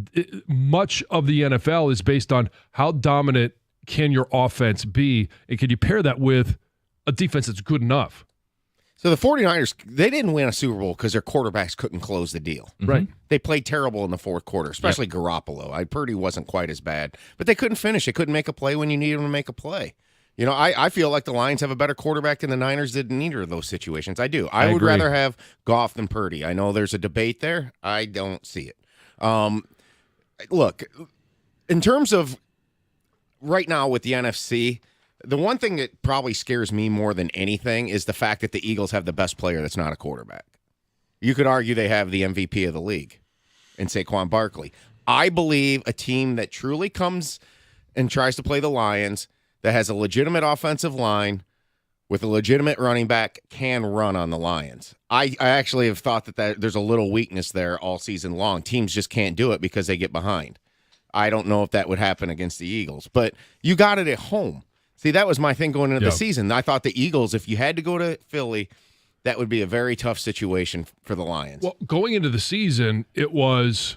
much of the NFL is based on how dominant can your offense be, and can you pair that with a defense that's good enough? So the 49ers, they didn't win a Super Bowl because their quarterbacks couldn't close the deal. Right. They played terrible in the fourth quarter, especially Garoppolo. Purdy wasn't quite as bad, but they couldn't finish. They couldn't make a play when you needed them to make a play. You know, I feel like the Lions have a better quarterback than the Niners did in either of those situations. I do. I would agree. rather have Goff than Purdy. I know there's a debate there. I don't see it. Look, in terms of right now with the NFC, the one thing that probably scares me more than anything is the fact that the Eagles have the best player that's not a quarterback. You could argue they have the MVP of the league in Saquon Barkley. I believe a team that truly comes and tries to play the Lions, that has a legitimate offensive line with a legitimate running back, can run on the Lions. I actually have thought that there's a little weakness there all season long. Teams just can't do it because they get behind. I don't know if that would happen against the Eagles, but you got it at home. See, that was my thing going into the season. I thought the Eagles, if you had to go to Philly, that would be a very tough situation for the Lions. Well, going into the season, it was,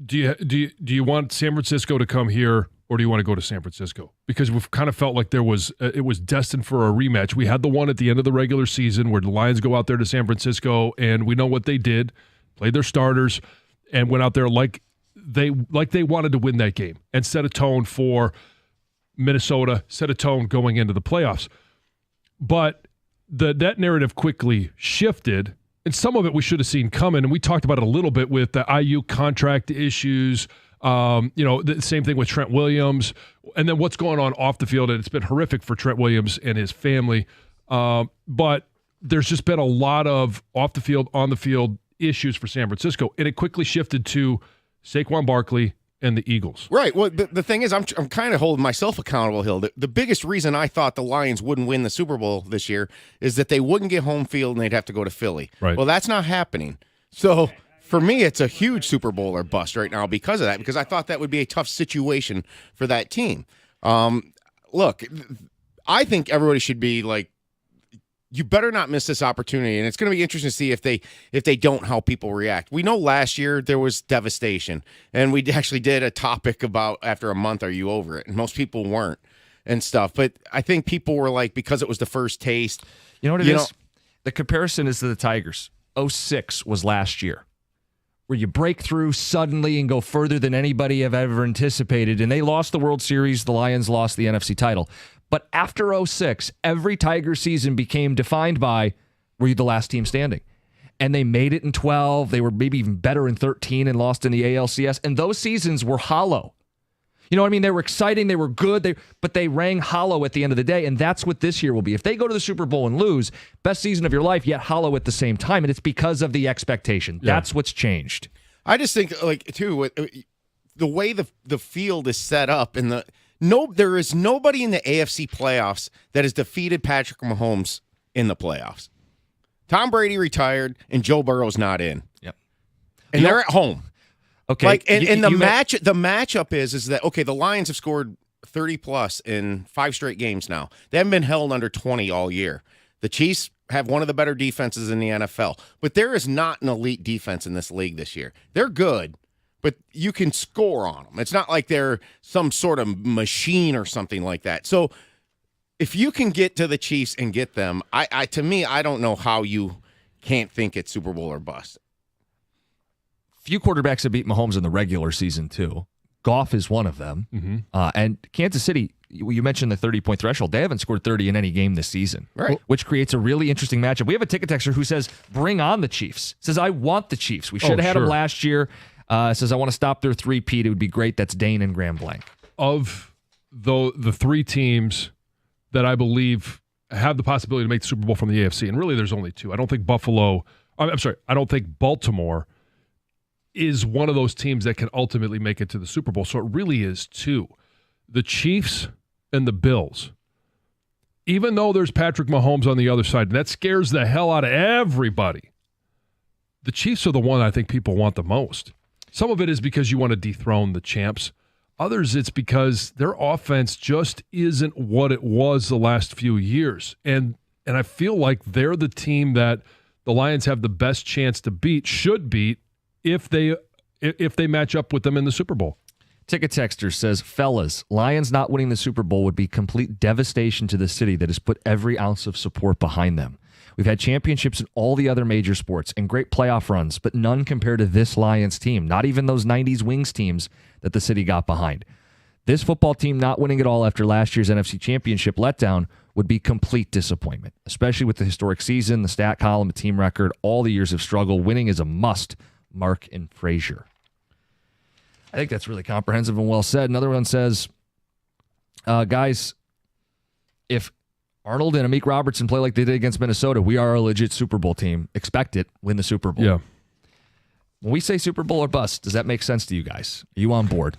do you want San Francisco to come here, or do you want to go to San Francisco? Because we've kind of felt like it was destined for a rematch. We had the one at the end of the regular season where the Lions go out there to San Francisco, and we know what they did, played their starters, and went out there like they wanted to win that game and set a tone for Minnesota, set a tone going into the playoffs. But that narrative quickly shifted, and some of it we should have seen coming, and we talked about it a little bit with the IU contract issues. The same thing with Trent Williams, and then what's going on off the field, and it's been horrific for Trent Williams and his family. But there's just been a lot of off the field, on the field issues for San Francisco, and it quickly shifted to Saquon Barkley and the Eagles. Right. Well, the thing is, I'm kind of holding myself accountable, Hill. The biggest reason I thought the Lions wouldn't win the Super Bowl this year is that they wouldn't get home field and they'd have to go to Philly. Right. Well, that's not happening. So for me, it's a huge Super Bowl or bust right now because of that, because I thought that would be a tough situation for that team. Look, I think everybody should be like, you better not miss this opportunity, and it's going to be interesting to see if they don't, how people react. We know last year there was devastation, and we actually did a topic about after a month, are you over it? And most people weren't and stuff. But I think people were like, because it was the first taste. You know what it is? The comparison is to the Tigers. 2006 was last year, where you break through suddenly and go further than anybody have ever anticipated, and they lost the World Series. The Lions lost the NFC title. But after 2006, every Tiger season became defined by, were you the last team standing? And they made it in 12. They were maybe even better in 13 and lost in the ALCS. And those seasons were hollow. You know what I mean? They were exciting. They were good. But they rang hollow at the end of the day. And that's what this year will be. If they go to the Super Bowl and lose, best season of your life, yet hollow at the same time. And it's because of the expectation. Yeah. That's what's changed. I just think, like, too, the way the field is set up and there is nobody in the AFC playoffs that has defeated Patrick Mahomes in the playoffs. Tom Brady retired, and Joe Burrow's not in. Yep. And they're at home. Okay. Like, and the matchup is that, okay, the Lions have scored 30-plus in 5 straight games now. They haven't been held under 20 all year. The Chiefs have one of the better defenses in the NFL. But there is not an elite defense in this league this year. They're good, but you can score on them. It's not like they're some sort of machine or something like that. So if you can get to the Chiefs and get them, to me, I don't know how you can't think it's Super Bowl or bust. Few quarterbacks have beat Mahomes in the regular season, too. Goff is one of them. Mm-hmm. And Kansas City, you mentioned the 30-point threshold. They haven't scored 30 in any game this season, right? Which creates a really interesting matchup. We have a ticket texter who says, bring on the Chiefs. Says, I want the Chiefs. We should have had them last year. Says, I want to stop their three-peat. It would be great. That's Dane and Graham Blank. Of the 3 teams that I believe have the possibility to make the Super Bowl from the AFC, and really there's only 2. I don't think I don't think Baltimore is one of those teams that can ultimately make it to the Super Bowl. So it really is 2. The Chiefs and the Bills. Even though there's Patrick Mahomes on the other side, and that scares the hell out of everybody, the Chiefs are the one I think people want the most. Some of it is because you want to dethrone the champs. Others, it's because their offense just isn't what it was the last few years. And I feel like they're the team that the Lions have the best chance to beat, should beat, if they match up with them in the Super Bowl. Ticket Texter says, fellas, Lions not winning the Super Bowl would be complete devastation to the city that has put every ounce of support behind them. We've had championships in all the other major sports and great playoff runs, but none compared to this Lions team, not even those 90s Wings teams that the city got behind. This football team not winning it all after last year's NFC Championship letdown would be complete disappointment, especially with the historic season, the stat column, the team record, all the years of struggle. Winning is a must. Mark and Frazier. I think that's really comprehensive and well said. Another one says, guys, if Arnold and Amik Robertson play like they did against Minnesota, we are a legit Super Bowl team. Expect it. Win the Super Bowl. Yeah. When we say Super Bowl or bust, does that make sense to you guys? Are you on board?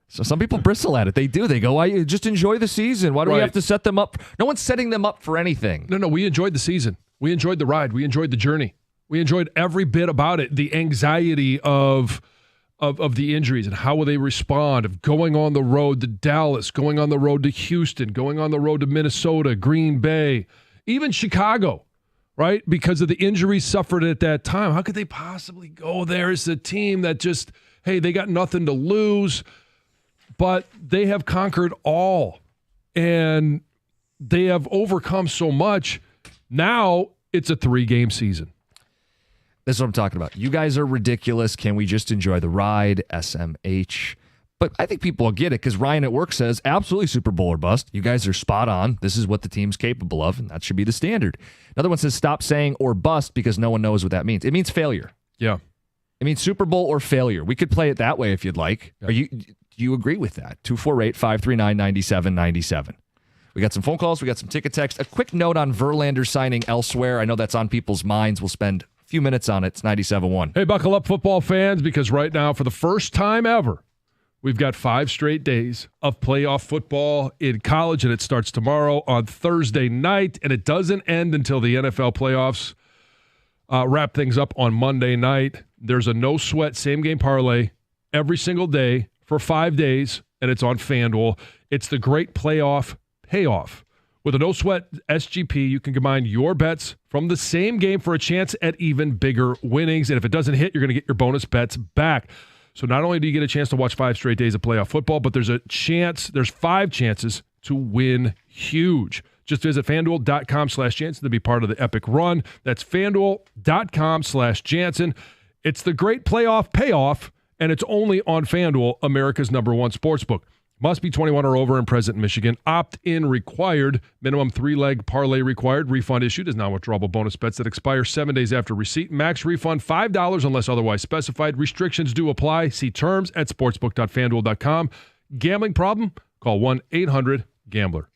So some people bristle at it. They do. They go, why just enjoy the season? Why do we have to set them up? No one's setting them up for anything. No, we enjoyed the season. We enjoyed the ride. We enjoyed the journey. We enjoyed every bit about it. The anxiety of the injuries and how will they respond, of going on the road to Dallas, going on the road to Houston, going on the road to Minnesota, Green Bay, even Chicago, right? Because of the injuries suffered at that time. How could they possibly go there as a team that just, hey, they got nothing to lose, but they have conquered all and they have overcome so much. Now it's a 3-game season. This is what I'm talking about. You guys are ridiculous. Can we just enjoy the ride? SMH. But I think people will get it because Ryan at work says, absolutely Super Bowl or bust. You guys are spot on. This is what the team's capable of, and that should be the standard. Another one says, stop saying or bust because no one knows what that means. It means failure. Yeah. It means Super Bowl or failure. We could play it that way if you'd like. Yeah. Do you agree with that? 248-539-9797. We got some phone calls. We got some ticket text. A quick note on Verlander signing elsewhere. I know that's on people's minds. We'll spend few minutes on it. It's 97.1. Hey, buckle up, football fans, because right now, for the first time ever, we've got 5 straight days of playoff football in college, and it starts tomorrow on Thursday night, and it doesn't end until the NFL playoffs wrap things up on Monday night. There's a no-sweat same-game parlay every single day for 5 days, and it's on FanDuel. It's the great playoff payoff. With a no-sweat SGP, you can combine your bets from the same game for a chance at even bigger winnings. And if it doesn't hit, you're going to get your bonus bets back. So not only do you get a chance to watch 5 straight days of playoff football, but there's 5 chances to win huge. Just visit FanDuel.com/Jansen to be part of the epic run. That's FanDuel.com/Jansen. It's the great playoff payoff, and it's only on FanDuel, America's #1 sportsbook. Must be 21 or over and present in Michigan. Opt-in required. Minimum 3-leg parlay required. Refund issued as non-withdrawable bonus bets that expire 7 days after receipt. Max refund $5 unless otherwise specified. Restrictions do apply. See terms at sportsbook.fanduel.com. Gambling problem? Call 1-800-GAMBLER.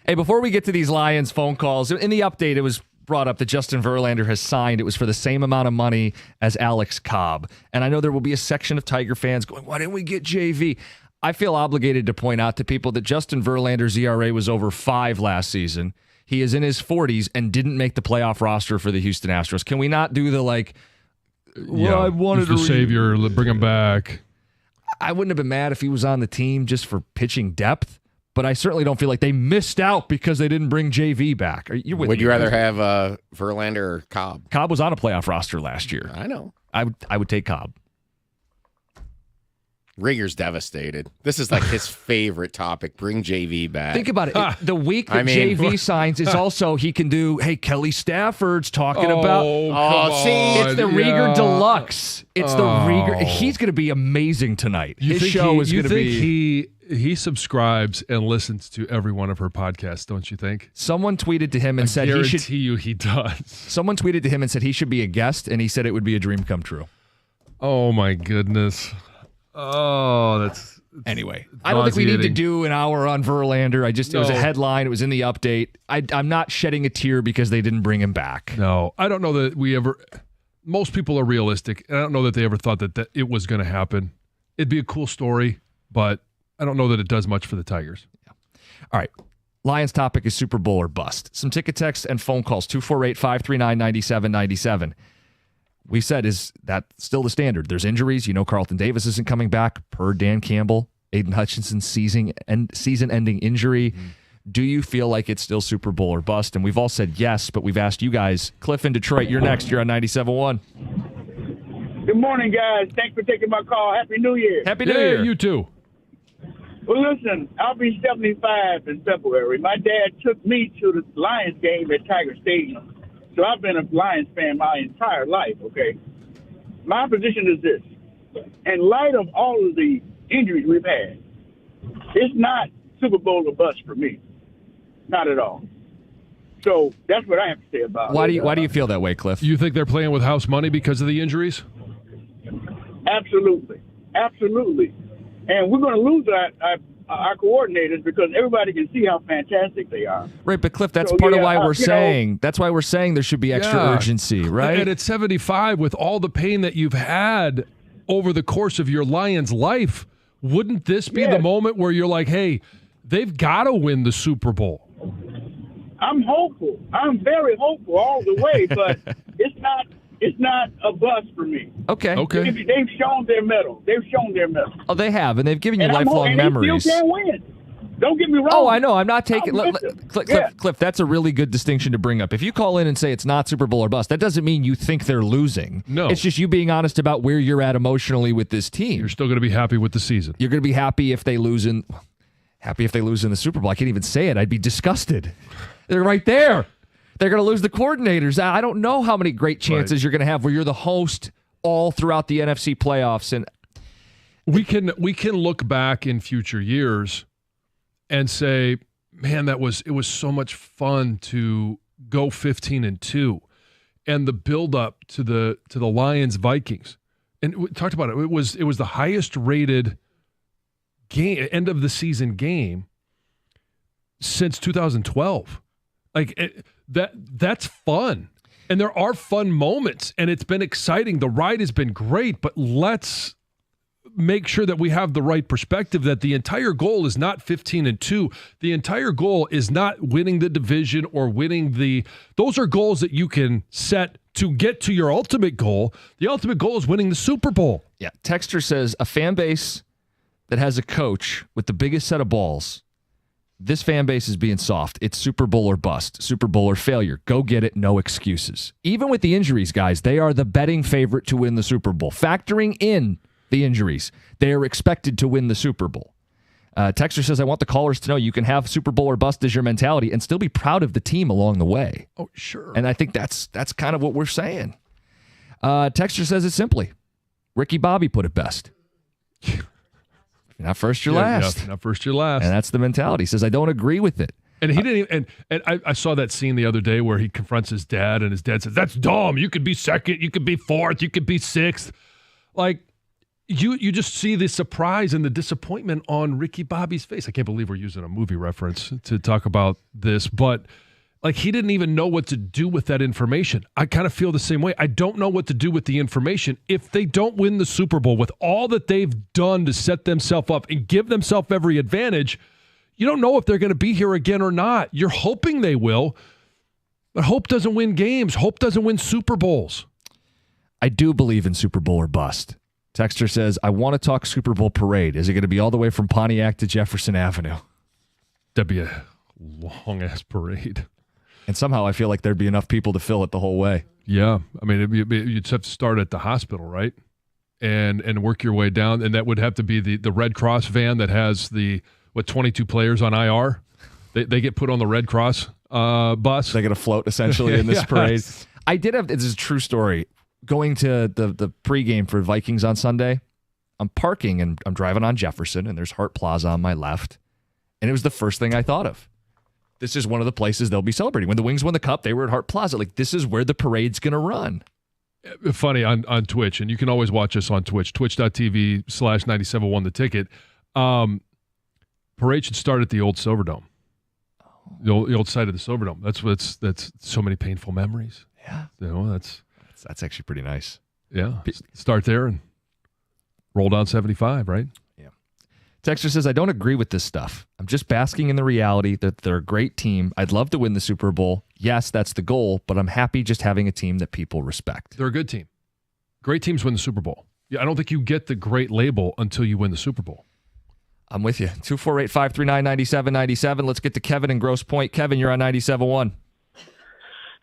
Hey, before we get to these Lions phone calls, in the update, it was brought up that Justin Verlander has signed. It was for the same amount of money as Alex Cobb. And I know there will be a section of Tiger fans going, why didn't we get JV? I feel obligated to point out to people that Justin Verlander's ERA was over 5 last season. He is in his 40s and didn't make the playoff roster for the Houston Astros. Can we not do the I wanted he's the savior, bring him back. I wouldn't have been mad if he was on the team just for pitching depth, but I certainly don't feel like they missed out because they didn't bring JV back. Would you rather have Verlander or Cobb? Cobb was on a playoff roster last year. I know. I would take Cobb. Rigger's devastated. This is like his favorite topic. Bring JV back. Think about it. The week that JV signs is also he can do, hey, Kelly Stafford's talking about. It's the Rieger Deluxe. It's the Rieger. He's going to be amazing tonight. His show is going to be. He subscribes and listens to every one of her podcasts, don't you think? Someone tweeted to him and said he should. He does. Someone tweeted to him and said he should be a guest, and he said it would be a dream come true. Oh my goodness. Oh, that's anyway. I don't think we need to do an hour on Verlander. It was a headline. It was in the update. I'm not shedding a tear because they didn't bring him back. No, I don't know that we ever. Most people are realistic, and I don't know that they ever thought that it was going to happen. It'd be a cool story, but I don't know that it does much for the Tigers. Yeah. All right. Lions topic is Super Bowl or bust. Some ticket texts and phone calls, 248-539-9797. We said, is that still the standard? There's injuries. Carlton Davis isn't coming back per Dan Campbell. Aiden Hutchinson's season-ending injury. Mm-hmm. Do you feel like it's still Super Bowl or bust? And we've all said yes, but we've asked you guys. Cliff in Detroit, you're next. You're on 97.1. Good morning, guys. Thanks for taking my call. Happy New Year. Happy New Year. You too. Well, listen, I'll be 75 in February. My dad took me to the Lions game at Tiger Stadium. So I've been a Lions fan my entire life, okay? My position is this. In light of all of the injuries we've had, it's not Super Bowl or bust for me. Not at all. So that's what I have to say about it. Why do you feel that way, Cliff? You think they're playing with house money because of the injuries? Absolutely. Absolutely. And we're going to lose our coordinators because everybody can see how fantastic they are. Right, but Cliff, that's part of why we're saying that's why we're saying there should be extra urgency, right? And at 75, with all the pain that you've had over the course of your Lions life, wouldn't this be the moment where you're like, hey, they've got to win the Super Bowl? I'm hopeful. I'm very hopeful all the way, but it's not a bust for me. Okay. They've shown their mettle. Oh, they have, and they've given you lifelong memories. They still can't win. Don't get me wrong. Oh, I know. I'm not taking Cliff, that's a really good distinction to bring up. If you call in and say it's not Super Bowl or bust, that doesn't mean you think they're losing. No. It's just you being honest about where you're at emotionally with this team. You're still going to be happy with the season. You're going to be happy if they lose in the Super Bowl. I can't even say it. I'd be disgusted. They're right there. They're going to lose the coordinators. I don't know how many great chances you're going to have where you're the host all throughout the NFC playoffs. And we can look back in future years and say, man, it was so much fun to go 15-2, and the build up to the Lions Vikings. And we talked about it. It was the highest rated game, end of the season game since 2012. That's fun. And there are fun moments, and it's been exciting. The ride has been great, but let's make sure that we have the right perspective, that the entire goal is not 15-2. The entire goal is not winning the division or winning those are goals that you can set to get to your ultimate goal. The ultimate goal is winning the Super Bowl. Yeah. Texter says, a fan base that has a coach with the biggest set of balls, this fan base is being soft. It's Super Bowl or bust, Super Bowl or failure. Go get it, no excuses. Even with the injuries, guys, they are the betting favorite to win the Super Bowl. Factoring in the injuries, they are expected to win the Super Bowl. Texter says, I want the callers to know you can have Super Bowl or bust as your mentality and still be proud of the team along the way. Oh, sure. And I think that's kind of what we're saying. Texter says it simply. Ricky Bobby put it best. Not first, you're last. Yeah, not first, you're last. And that's the mentality. He says, I don't agree with it. And he didn't even, and I saw that scene the other day where he confronts his dad, and his dad says, that's dumb. You could be second, you could be fourth, you could be sixth. Like, you just see the surprise and the disappointment on Ricky Bobby's face. I can't believe we're using a movie reference to talk about this, but like he didn't even know what to do with that information. I kind of feel the same way. I don't know what to do with the information. If they don't win the Super Bowl with all that they've done to set themselves up and give themselves every advantage, you don't know if they're going to be here again or not. You're hoping they will, but hope doesn't win games. Hope doesn't win Super Bowls. I do believe in Super Bowl or bust. Texter says, I want to talk Super Bowl parade. Is it going to be all the way from Pontiac to Jefferson Avenue? That'd be a long-ass parade. And somehow I feel like there'd be enough people to fill it the whole way. Yeah. I mean, you'd have to start at the hospital, right? And work your way down. And that would have to be the Red Cross van that has 22 players on IR? They get put on the Red Cross bus. They get a float, essentially, in this Yes. parade. I did have, this is a true story, going to the pregame for Vikings on Sunday. I'm parking and I'm driving on Jefferson, and there's Hart Plaza on my left. And it was the first thing I thought of. This is one of the places they'll be celebrating. When the Wings won the Cup, they were at Hart Plaza. Like, this is where the parade's going to run. Funny, on Twitch, and you can always watch us on Twitch, twitch.tv/971 The Ticket. Parade should start at the old Silverdome. The old site of the Silverdome. That's so many painful memories. Yeah. That's actually pretty nice. Yeah. Start there and roll down 75, right? Yeah. Texter says, I don't agree with this stuff. I'm just basking in the reality that they're a great team. I'd love to win the Super Bowl. Yes, that's the goal, but I'm happy just having a team that people respect. They're a good team. Great teams win the Super Bowl. Yeah, I don't think you get the great label until you win the Super Bowl. I'm with you. 248-539-9797. Let's get to Kevin in Grosse Pointe. Kevin, you're on 97.1.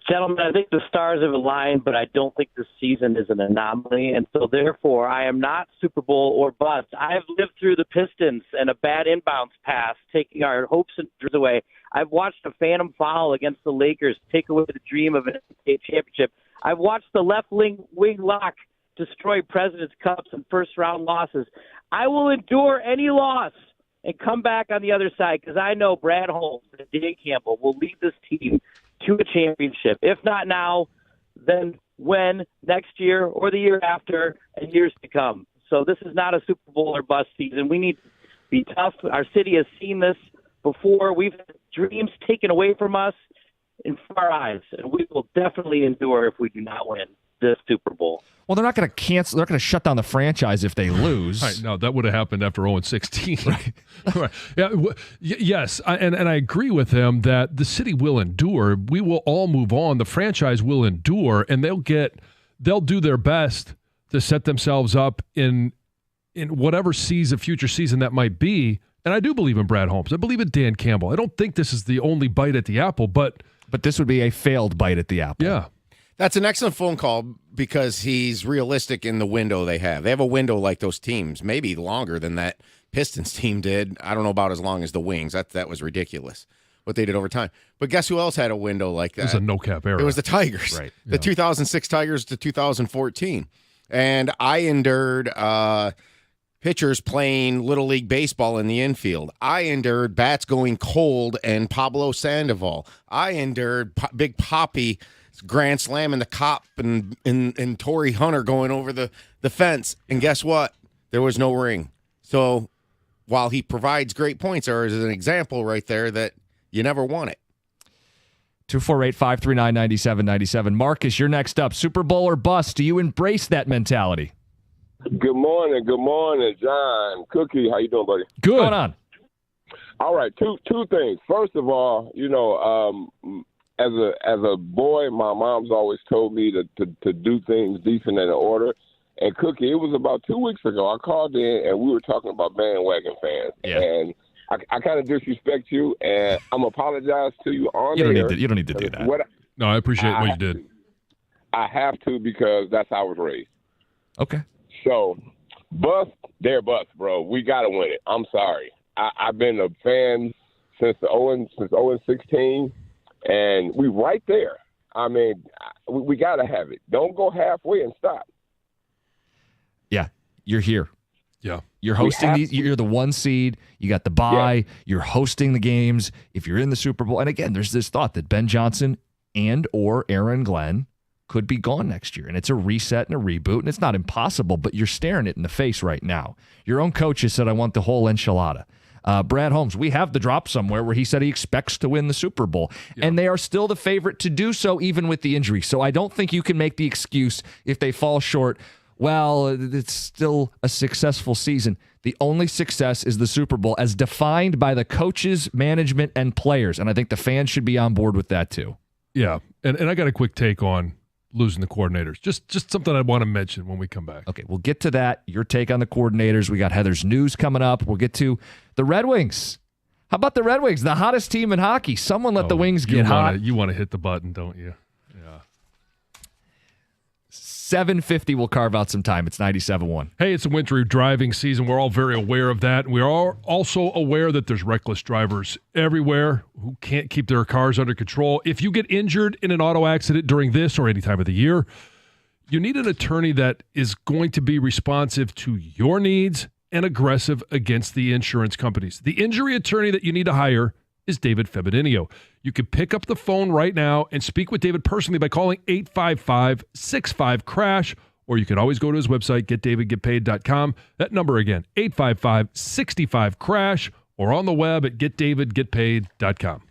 Gentlemen, I think the stars have aligned, but I don't think this season is an anomaly, and so therefore I am not Super Bowl or bust. I've lived through the Pistons and a bad inbounds pass, taking our hopes and dreams away. I've watched a phantom foul against the Lakers take away the dream of an NBA championship. I've watched the left wing lock destroy President's Cups and first-round losses. I will endure any loss and come back on the other side because I know Brad Holmes and Dan Campbell will lead this team to a championship. If not now, then when? Next year or the year after and years to come. So this is not a Super Bowl or bust season. We need to be tough. Our city has seen this before. We've had dreams taken away from us in our eyes, and we will definitely endure if we do not win this Super Bowl. Well, they're not going to cancel. They're not going to shut down the franchise if they lose. Right, no, that would have happened after 0-16. Right. Right. Yeah. Yes, and I agree with him that the city will endure. We will all move on. The franchise will endure, and they'll do their best to set themselves up in whatever future season that might be. And I do believe in Brad Holmes. I believe in Dan Campbell. I don't think this is the only bite at the apple, but this would be a failed bite at the apple. Yeah. That's an excellent phone call because he's realistic in the window they have. They have a window like those teams, maybe longer than that Pistons team did. I don't know about as long as the Wings. That was ridiculous what they did over time. But guess who else had a window like that? It was a no-cap era. It was the Tigers. Right. The 2006 Tigers to 2014. And I endured pitchers playing Little League Baseball in the infield. I endured bats going cold and Pablo Sandoval. I endured Big Papi grand slam in the cop and Torrey Hunter going over the fence. And guess what? There was no ring. So while he provides great points, there is an example right there that you never won it. 248-539-9797. Marcus, you're next up. Super Bowl or bust? Do you embrace that mentality? Good morning, John. Cookie, how you doing, buddy? Good. What's going on? All right, two things. First of all, as a boy, my mom's always told me to do things decent and in order. And Cookie, it was about 2 weeks ago. I called in and we were talking about bandwagon fans. Yeah. And I kind of disrespect you, and I'm apologize to you on You air. don't need to do that. No, I appreciate what you did. I have to because that's how I was raised. Okay. So, bust, they're bust, bro. We got to win it. I'm sorry. I've been a fan since 0-16. And we right there. I mean, we got to have it. Don't go halfway and stop. Yeah, you're here. Yeah. You're hosting these. You're the one seed. You got the bye. Yeah. You're hosting the games. If you're in the Super Bowl, and again, there's this thought that Ben Johnson and or Aaron Glenn could be gone next year. And it's a reset and a reboot, and it's not impossible, but you're staring it in the face right now. Your own coach has said, I want the whole enchilada. Brad Holmes, we have the drop somewhere where he said he expects to win the Super Bowl, and they are still the favorite to do so even with the injury. So I don't think you can make the excuse if they fall short, well, it's still a successful season. The only success is the Super Bowl as defined by the coaches, management, and players, and I think the fans should be on board with that too. Yeah, and I got a quick take on losing the coordinators. Just something I want to mention when we come back. Okay, we'll get to that. Your take on the coordinators. We got Heather's news coming up. We'll get to the Red Wings. How about the Red Wings, the hottest team in hockey? Someone let the Wings get hot. You want to hit the button, don't you? Yeah. 7:50 will carve out some time. It's 97.1. Hey, it's a winter driving season. We're all very aware of that. And we are also aware that there's reckless drivers everywhere who can't keep their cars under control. If you get injured in an auto accident during this or any time of the year, you need an attorney that is going to be responsive to your needs and aggressive against the insurance companies. The injury attorney that you need to hire is David Febedinho. You can pick up the phone right now and speak with David personally by calling 855-65-CRASH, or you can always go to his website, getdavidgetpaid.com. That number again, 855-65-CRASH, or on the web at getdavidgetpaid.com.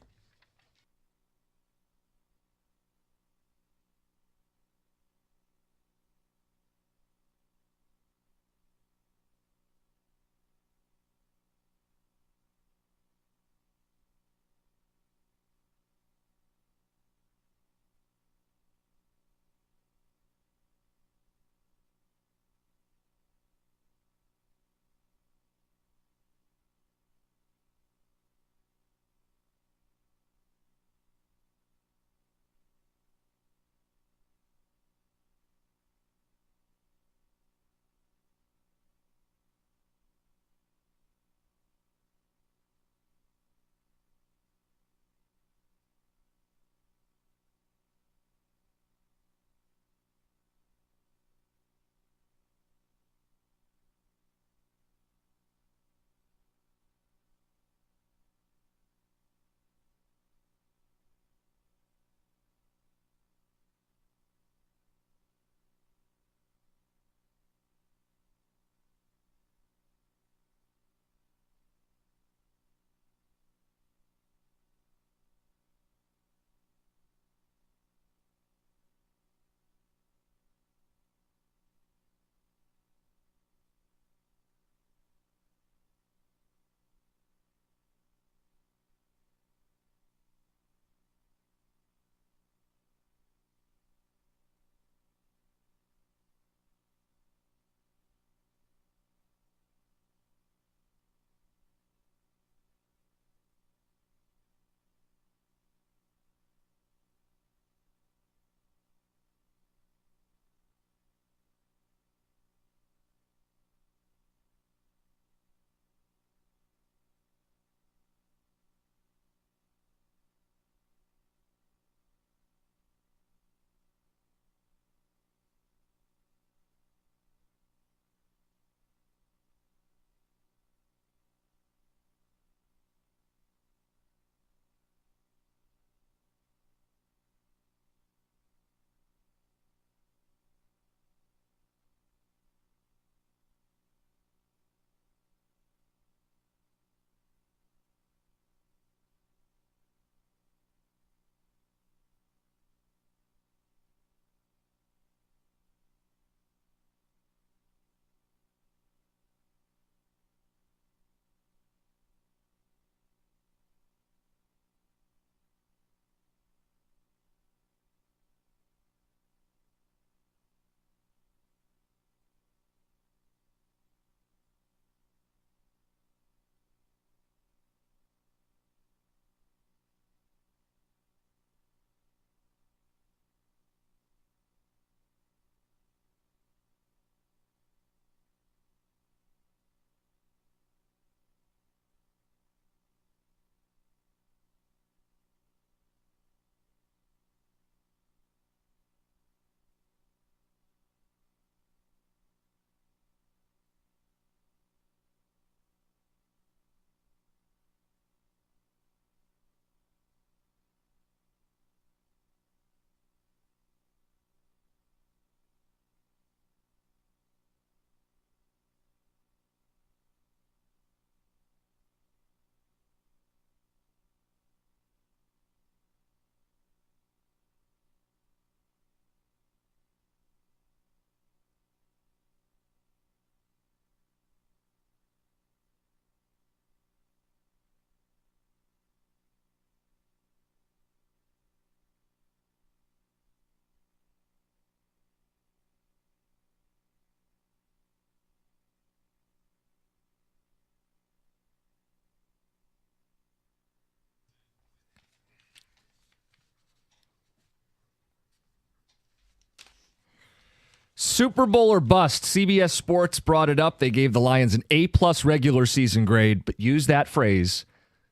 Super Bowl or bust. CBS Sports brought it up. They gave the Lions an A+ regular season grade, but use that phrase,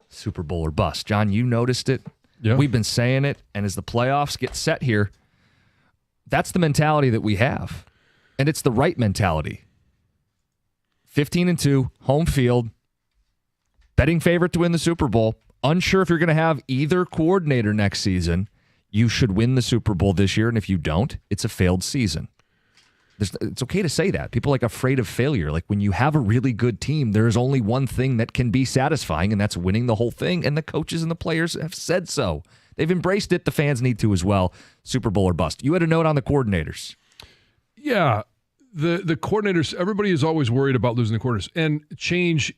Super Bowl or bust. John, you noticed it. Yeah. We've been saying it, and as the playoffs get set here, that's the mentality that we have, and it's the right mentality. 15-2, home field, betting favorite to win the Super Bowl. Unsure if you're going to have either coordinator next season. You should win the Super Bowl this year, and if you don't, it's a failed season. It's okay to say that. People are like afraid of failure. Like when you have a really good team, there is only one thing that can be satisfying, and that's winning the whole thing, and the coaches and the players have said so. They've embraced it. The fans need to as well. Super Bowl or bust. You had a note on the coordinators. Yeah. The coordinators, everybody is always worried about losing the coordinators, and change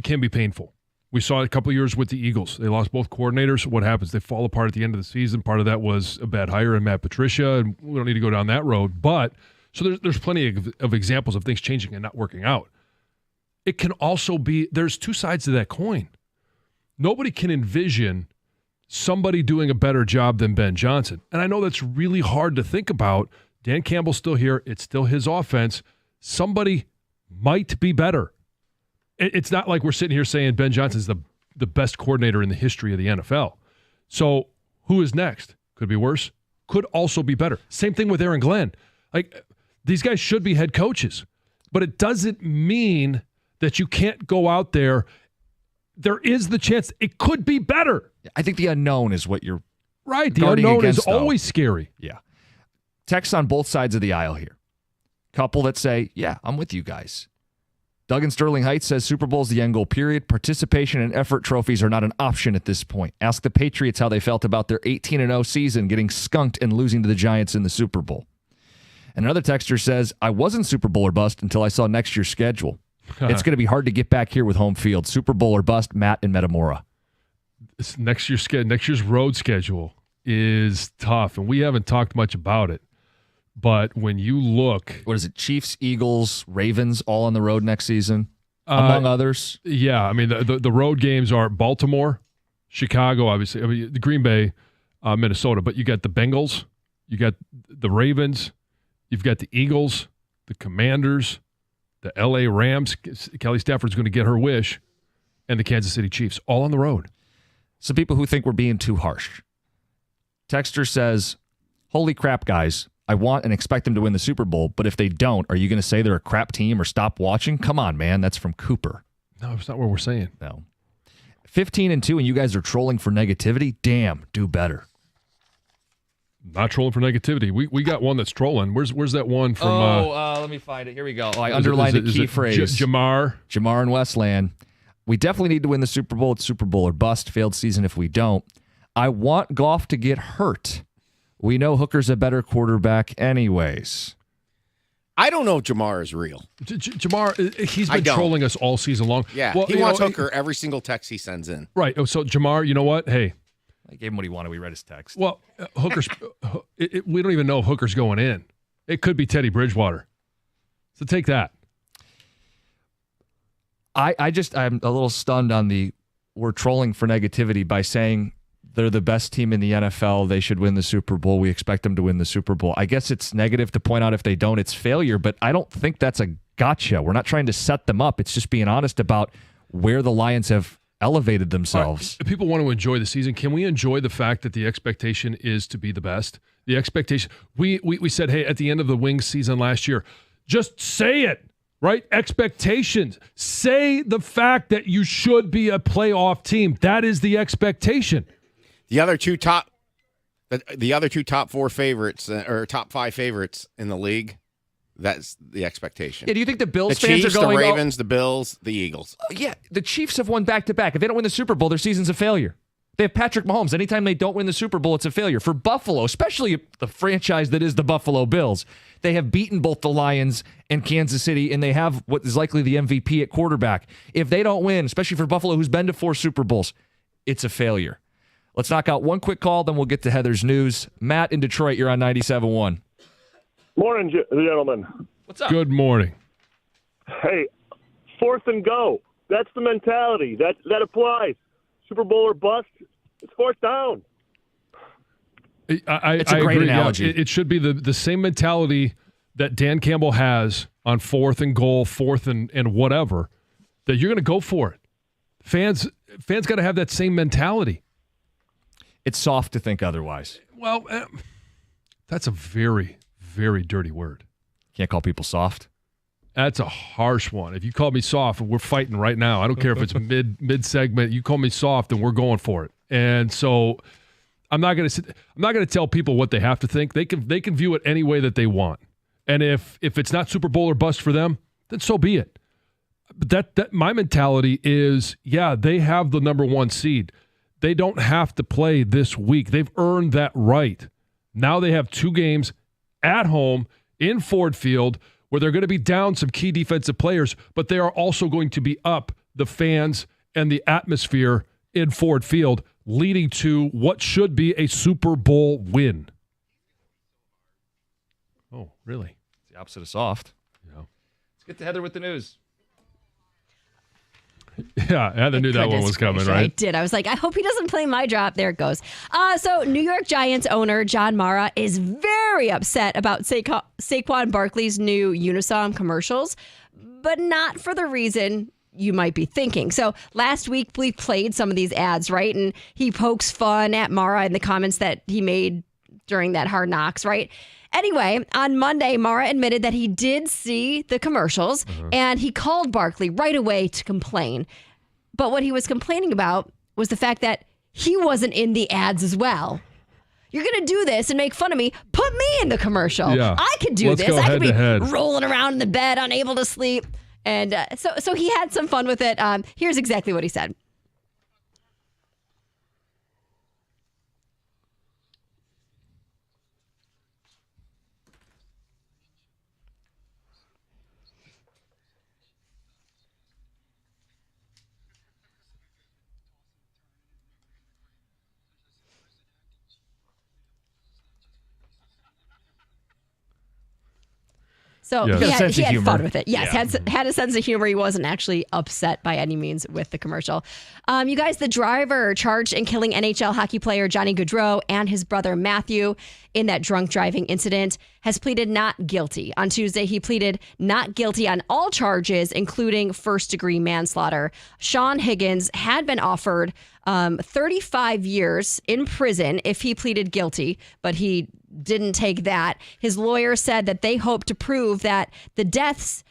can be painful. We saw it a couple of years with the Eagles. They lost both coordinators. What happens? They fall apart at the end of the season. Part of that was a bad hire in Matt Patricia, and we don't need to go down that road. But so there's plenty of examples of things changing and not working out. It can also be there's two sides to that coin. Nobody can envision somebody doing a better job than Ben Johnson. And I know that's really hard to think about. Dan Campbell's still here. It's still his offense. Somebody might be better. It's not like we're sitting here saying Ben Johnson's the best coordinator in the history of the NFL. So who is next? Could be worse. Could also be better. Same thing with Aaron Glenn. Like these guys should be head coaches, but it doesn't mean that you can't go out there. There is the chance it could be better. I think the unknown is what you're right. The guarding unknown is against, though. always scary. Yeah. Texts on both sides of the aisle here. Couple that say, yeah, I'm with you guys. Doug in Sterling Heights says Super Bowl is the end goal, period. Participation and effort trophies are not an option at this point. Ask the Patriots how they felt about their 18-0 season, getting skunked and losing to the Giants in the Super Bowl. And another texter says, I wasn't Super Bowl or bust until I saw next year's schedule. It's going to be hard to get back here with home field. Super Bowl or bust, Matt in Metamora. Next year's road schedule is tough, and we haven't talked much about it. But when you look... What is it? Chiefs, Eagles, Ravens, all on the road next season, among others? Yeah, I mean, the road games are Baltimore, Chicago, obviously. I mean, the Green Bay, Minnesota. But you got the Bengals, you got the Ravens, you've got the Eagles, the Commanders, the L.A. Rams. Kelly Stafford's going to get her wish, and the Kansas City Chiefs, all on the road. Some people who think we're being too harsh. Texter says, holy crap, guys. I want and expect them to win the Super Bowl, but if they don't, are you going to say they're a crap team or stop watching? Come on, man. That's from Cooper. No, it's not what we're saying. No. 15-2, and you guys are trolling for negativity? Damn, do better. Not trolling for negativity. We got one that's trolling. Where's that one from? Let me find it. Here we go. I underlined a key phrase. Jamar and Westland. We definitely need to win the Super Bowl. It's Super Bowl or bust. Failed season if we don't. I want Goff to get hurt. We know Hooker's a better quarterback anyways. I don't know if Jamar is real. Jamar, he's been trolling us all season long. Yeah, well, he wants Hooker every single text he sends in. Right. So, Jamar, you know what? Hey. I gave him what he wanted. We read his text. Well, Hooker's. We don't even know if Hooker's going in. It could be Teddy Bridgewater. So take that. I'm a little stunned on we're trolling for negativity by saying they're the best team in the NFL. They should win the Super Bowl. We expect them to win the Super Bowl. I guess it's negative to point out if they don't, it's failure, but I don't think that's a gotcha. We're not trying to set them up. It's just being honest about where the Lions have elevated themselves. Right. People want to enjoy the season. Can we enjoy the fact that the expectation is to be the best? The expectation. We said, hey, at the end of the Wings season last year, just say it, right? Expectations. Say the fact that you should be a playoff team. That is the expectation. The other two top four favorites or top five favorites in the league, that's the expectation. Yeah, do you think the Bills the fans Chiefs, are going the Ravens, the Bills, the Eagles? Yeah, the Chiefs have won back-to-back. If they don't win the Super Bowl, their season's a failure. They have Patrick Mahomes. Anytime they don't win the Super Bowl, it's a failure. For Buffalo, especially the franchise that is the Buffalo Bills, they have beaten both the Lions and Kansas City, and they have what is likely the MVP at quarterback. If they don't win, especially for Buffalo, who's been to 4 Super Bowls, it's a failure. Let's knock out one quick call, then we'll get to Heather's news. Matt in Detroit, you're on 97.1. Morning, gentlemen. What's up? Good morning. Hey, 4th and go. That's the mentality. That applies. Super Bowl or bust. It's 4th down. I it's a great agree. analogy. Yeah, it should be the same mentality that Dan Campbell has on 4th and goal, 4th and whatever, that you're going to go for it. Fans got to have that same mentality. It's soft to think otherwise. Well, that's a very, very dirty word. Can't call people soft. That's a harsh one. If you call me soft, we're fighting right now. I don't care if it's mid segment. You call me soft, and we're going for it. And so I'm not going to tell people what they have to think. They can view it any way that they want. And if it's not Super Bowl or bust for them, then so be it. But that my mentality is, yeah, they have the number 1 seed. They don't have to play this week. They've earned that right. Now they have 2 games at home in Ford Field where they're going to be down some key defensive players, but they are also going to be up the fans and the atmosphere in Ford Field, leading to what should be a Super Bowl win. Oh, really? It's the opposite of soft. Yeah. Let's get to Heather with the news. Yeah, Heather knew that one was coming, right? I did. I was like, I hope he doesn't play my drop. There it goes. So New York Giants owner John Mara is very upset about Saquon Barkley's new Unisom commercials, but not for the reason you might be thinking. So last week we played some of these ads, right? And he pokes fun at Mara in the comments that he made during that Hard Knocks, right? Anyway, on Monday, Mara admitted that he did see the commercials and he called Barkley right away to complain. But what he was complaining about was the fact that he wasn't in the ads as well. You're going to do this and make fun of me. Put me in the commercial. Yeah. I could do Let's this. go I could be head-to-head. rolling around in the bed, unable to sleep. And so he had some fun with it. Here's exactly what he said. So Yes. he Got a sense of had humor. fun with it. Yes, Yeah. had a sense of humor. He wasn't actually upset by any means with the commercial. You guys, the driver charged in killing NHL hockey player Johnny Gaudreau and his brother Matthew in that drunk driving incident has pleaded not guilty. On Tuesday, he pleaded not guilty on all charges, including first-degree manslaughter. Sean Higgins had been offered 35 years in prison if he pleaded guilty, but he didn't take that. His lawyer said that they hope to prove that the deaths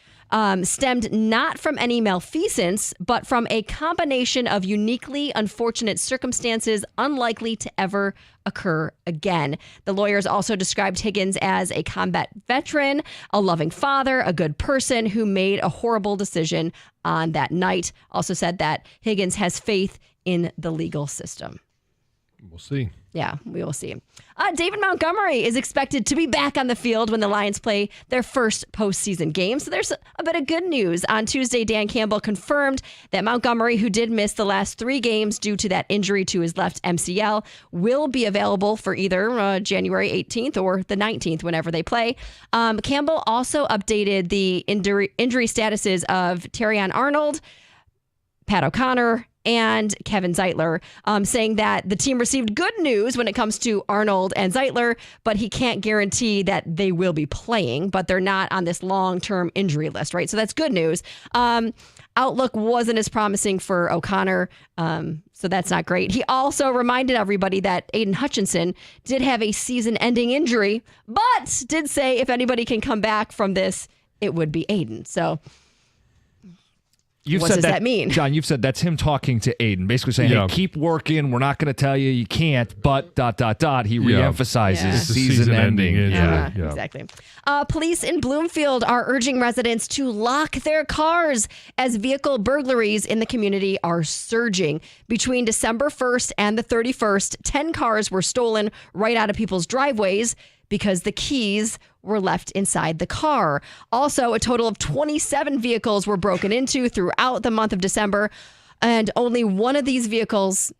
stemmed not from any malfeasance, but from a combination of uniquely unfortunate circumstances unlikely to ever occur again. The lawyers also described Higgins as a combat veteran, a loving father, a good person who made a horrible decision on that night. Also said that Higgins has faith in the legal system. We'll see. Yeah, we will see. David Montgomery is expected to be back on the field when the Lions play their first postseason game. So there's a bit of good news. On Tuesday, Dan Campbell confirmed that Montgomery, who did miss the last 3 games due to that injury to his left MCL, will be available for either January 18th or the 19th, whenever they play. Campbell also updated the injury statuses of Terrion Arnold, Pat O'Connor, and Kevin Zeitler, saying that the team received good news when it comes to Arnold and Zeitler, but he can't guarantee that they will be playing, but they're not on this long-term injury list, right? So that's good news. Outlook wasn't as promising for O'Connor, so that's not great. He also reminded everybody that Aiden Hutchinson did have a season-ending injury, but did say if anybody can come back from this, it would be Aiden. So What does that mean? John, you've said that's him talking to Aiden, basically saying, Yeah. hey, keep working. We're not going to tell you you can't, but ... He reemphasizes Yeah. It's a season ending. season-ending injury. Yeah. Yeah. Exactly. Police in Bloomfield are urging residents to lock their cars as vehicle burglaries in the community are surging. Between December 1st and the 31st, 10 cars were stolen right out of people's driveways because the keys were left inside the car. Also, a total of 27 vehicles were broken into throughout the month of December, and only one of these vehicles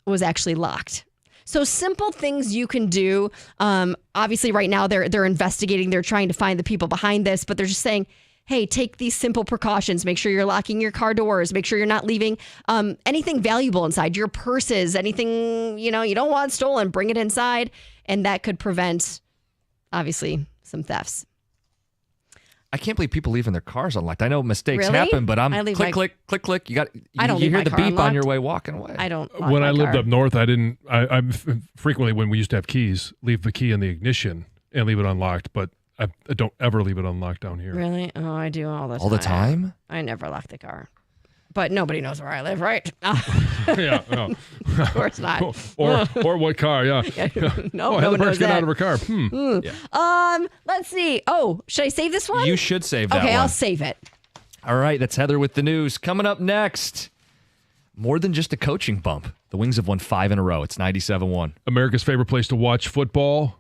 was actually locked. So simple things you can do. Obviously, right now they're investigating. They're trying to find the people behind this, but they're just saying, hey, take these simple precautions. Make sure you're locking your car doors. Make sure you're not leaving anything valuable inside, your purses, anything you don't want stolen. Bring it inside, and that could prevent, obviously, some thefts. I can't believe people leaving their cars unlocked. I know mistakes Really? happen, but I'm I leave click, my- click, click, click. You I don't you leave hear my the car beep on your unlocked. way walking away. I don't. lock When my I lived car. up north, I'm frequently, when we used to have keys, leave the key in the ignition and leave it unlocked, but I don't ever leave it unlocked down here. Really? Oh, I do all the time. All the time? I never lock the car. But nobody knows where I live, right? Yeah, no. Of course not. or what car? Yeah. No, Oh, no Heather one Parks knows get that. out of her car. Let's see. Oh, should I save this one? You should save that Okay, one. I'll save it. All right, that's Heather with the news. Coming up next, more than just a coaching bump. The Wings have won 5 in a row. It's 97-1. America's favorite place to watch football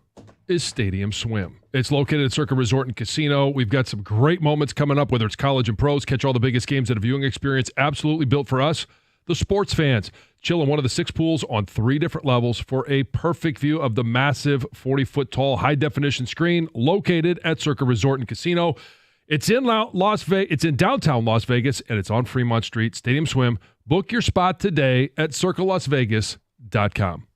is Stadium Swim. It's located at Circa Resort and Casino. We've got some great moments coming up, whether it's college and pros. Catch all the biggest games at a viewing experience absolutely built for us, the sports fans. Chill in one of the 6 pools on 3 different levels for a perfect view of the massive 40-foot tall high-definition screen located at Circa Resort and Casino. It's in It's in downtown Las Vegas, and it's on Fremont Street. Stadium Swim. Book your spot today at circalasvegas.com.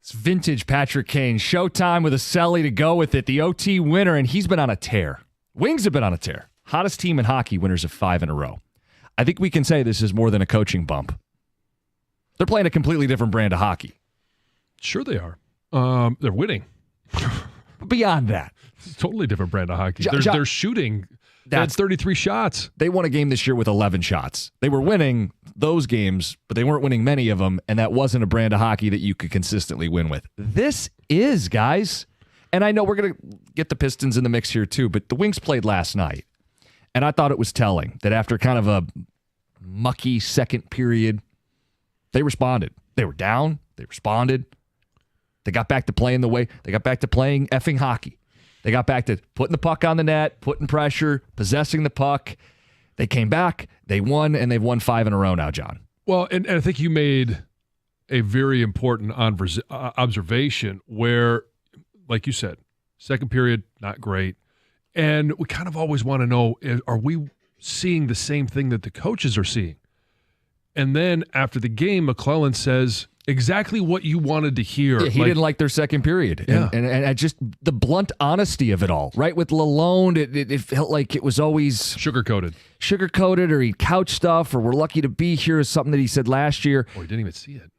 It's vintage Patrick Kane. Showtime with a celly to go with it. The OT winner, and he's been on a tear. Wings have been on a tear. Hottest team in hockey, winners of 5 in a row. I think we can say this is more than a coaching bump. They're playing a completely different brand of hockey. Sure they are. They're winning. Beyond that. It's a totally different brand of hockey. They're shooting. That's 33 shots. They won a game this year with 11 shots. They were winning those games, but they weren't winning many of them, and that wasn't a brand of hockey that you could consistently win with. This is, guys. And I know we're going to get the Pistons in the mix here too, but the Wings played last night, and I thought it was telling that after kind of a mucky second period, they responded. They were down. They responded. They got back to playing the way. They got back to playing effing hockey. They got back to putting the puck on the net, putting pressure, possessing the puck. They came back, they won, and they've won 5 in a row now, John. Well, and I think you made a very important observation where, like you said, second period, not great. And we kind of always want to know, are we seeing the same thing that the coaches are seeing? And then after the game, McClellan says exactly what you wanted to hear. Yeah, he didn't like their second period. Yeah. And I just the blunt honesty of it all, right? With Lalonde, it felt like it was always sugar-coated, or he'd couch stuff, or we're lucky to be here is something that he said last year. Or he didn't even see it.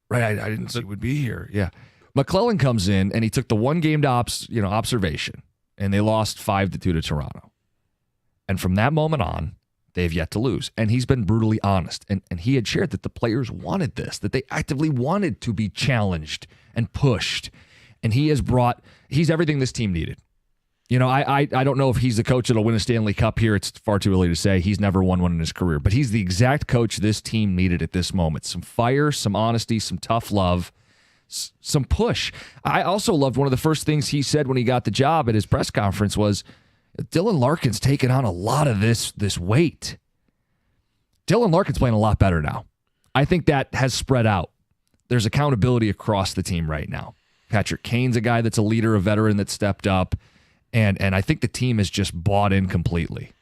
Right, I didn't see it would be here. Yeah. McClellan comes in, and he took the one game to observation, and they lost 5-2 to Toronto. And from that moment on, they've yet to lose. And he's been brutally honest. And he had shared that the players wanted this, that they actively wanted to be challenged and pushed. And he's everything this team needed. You know, I don't know if he's the coach that'll win a Stanley Cup here. It's far too early to say. He's never won one in his career. But he's the exact coach this team needed at this moment. Some fire, some honesty, some tough love, some push. I also loved one of the first things he said when he got the job at his press conference was, Dylan Larkin's taken on a lot of this weight. Dylan Larkin's playing a lot better now. I think that has spread out. There's accountability across the team right now. Patrick Kane's a guy that's a leader, a veteran that stepped up, and I think the team has just bought in completely.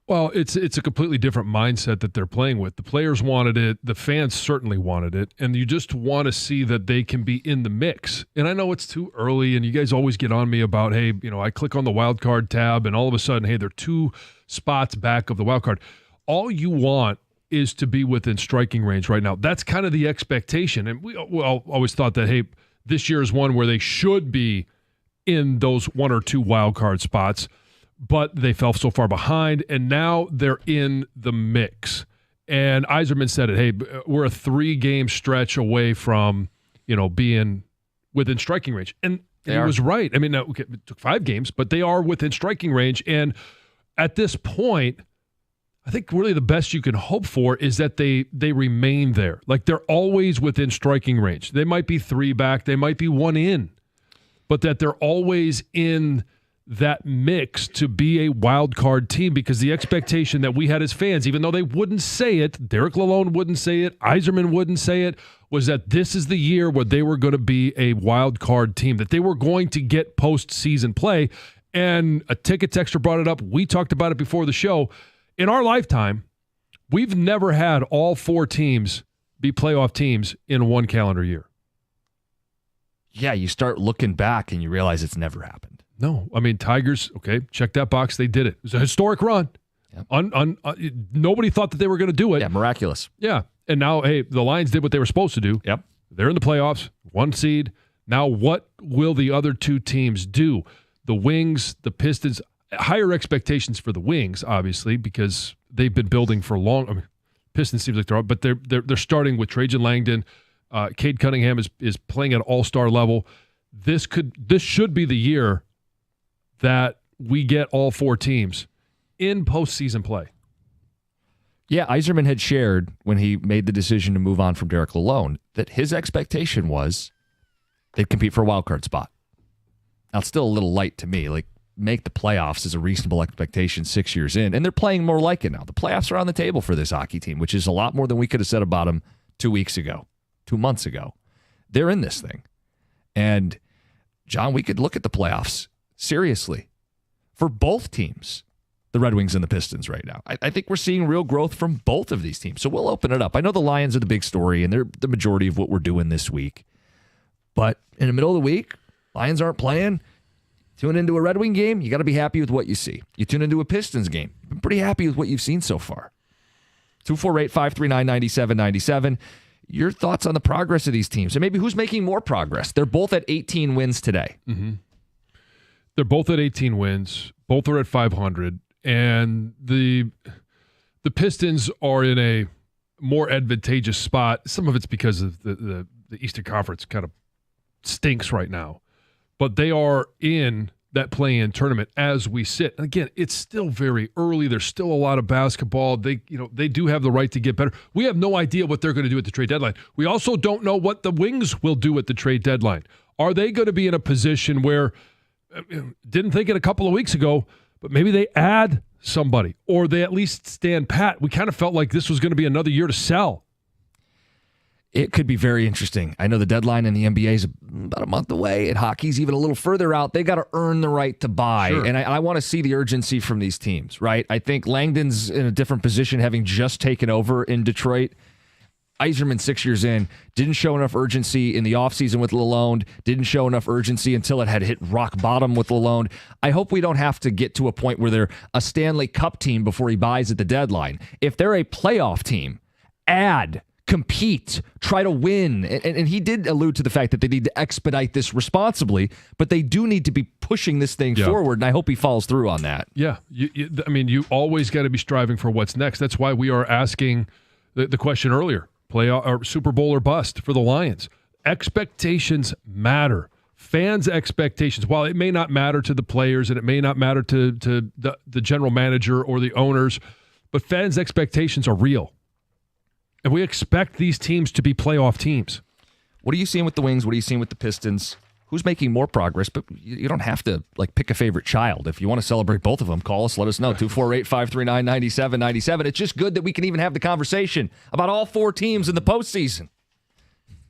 Well, it's a completely different mindset that they're playing with. The players wanted it. The fans certainly wanted it. And you just want to see that they can be in the mix. And I know it's too early, and you guys always get on me about, hey, I click on the wild card tab, and all of a sudden, hey, they're 2 spots back of the wild card. All you want is to be within striking range right now. That's kind of the expectation. And we always thought that, hey, this year is one where they should be in those 1 or 2 wild card spots. But they fell so far behind, and now they're in the mix. And Yzerman said it, hey, we're a 3-game stretch away from, being within striking range. And he was right. I mean, okay, it took 5 games, but they are within striking range. And at this point, I think really the best you can hope for is that they remain there. Like, they're always within striking range. They might be 3 back, they might be 1 in, but that they're always in that mix to be a wild card team, because the expectation that we had as fans, even though they wouldn't say it, Derek Lalonde wouldn't say it, Yzerman wouldn't say it, was that this is the year where they were going to be a wild card team, that they were going to get postseason play. And a ticket texter brought it up. We talked about it before the show. In our lifetime, we've never had all 4 teams be playoff teams in 1 calendar year. Yeah, you start looking back and you realize it's never happened. No, I mean, Tigers, okay, check that box. They did it. It was a historic run. Yep. Nobody thought that they were going to do it. Yeah, miraculous. Yeah, and now, hey, the Lions did what they were supposed to do. Yep. They're in the playoffs, 1 seed. Now, what will the other 2 teams do? The Wings, the Pistons, higher expectations for the Wings, obviously, because they've been building for long. I mean, Pistons seems like they're up, but they're starting with Trajan Langdon. Cade Cunningham is playing at all-star level. This should be the year that we get all 4 teams in postseason play. Yeah, Yzerman had shared when he made the decision to move on from Derek Lalonde that his expectation was they'd compete for a wild card spot. Now, it's still a little light to me. Like, make the playoffs is a reasonable expectation 6 years in, and they're playing more like it now. The playoffs are on the table for this hockey team, which is a lot more than we could have said about them 2 weeks ago, 2 months ago. They're in this thing. And, John, we could look at the playoffs seriously for both teams, the Red Wings and the Pistons right now. I think we're seeing real growth from both of these teams. So we'll open it up. I know the Lions are the big story, and they're the majority of what we're doing this week. But in the middle of the week, Lions aren't playing. Tune into a Red Wing game, you got to be happy with what you see. You tune into a Pistons game, you've been pretty happy with what you've seen so far. 248-539-9797. Your thoughts on the progress of these teams, and maybe who's making more progress? They're both at 18 wins today. Mm-hmm. They're both at 18 wins. Both are at 500, and the Pistons are in a more advantageous spot. Some of it's because of the Eastern Conference kind of stinks right now, but they are in that play-in tournament as we sit. And again, it's still very early. There's still a lot of basketball. They do have the right to get better. We have no idea what they're going to do at the trade deadline. We also don't know what the Wings will do at the trade deadline. Are they going to be in a position where, didn't think it a couple of weeks ago, but maybe they add somebody, or they at least stand pat? We kind of felt like this was going to be another year to sell. It could be very interesting. I know the deadline in the NBA is about a month away, and hockey's even a little further out. They got to earn the right to buy, Sure. and I want to see the urgency from these teams, right? I think Langdon's in a different position, having just taken over in Detroit. Yzerman, 6 years in, didn't show enough urgency in the offseason with Lalonde, didn't show enough urgency until it had hit rock bottom with Lalonde. I hope we don't have to get to a point where they're a Stanley Cup team before he buys at the deadline. If they're a playoff team, compete, try to win. And he did allude to the fact that they need to expedite this responsibly, but they do need to be pushing this thing forward, and I hope he follows through on that. Yeah. You always got to be striving for what's next. That's why we are asking the question earlier, playoff or Super Bowl or bust for the Lions. Expectations matter. Fans' expectations, while it may not matter to the players and it may not matter to the general manager or the owners, but fans' expectations are real. And we expect these teams to be playoff teams. What are you seeing with the Wings? What are you seeing with the Pistons? Who's making more progress? But you don't have to pick a favorite child. If you want to celebrate both of them, call us. Let us know. 248-539-9797. It's just good that we can even have the conversation about all four teams in the postseason.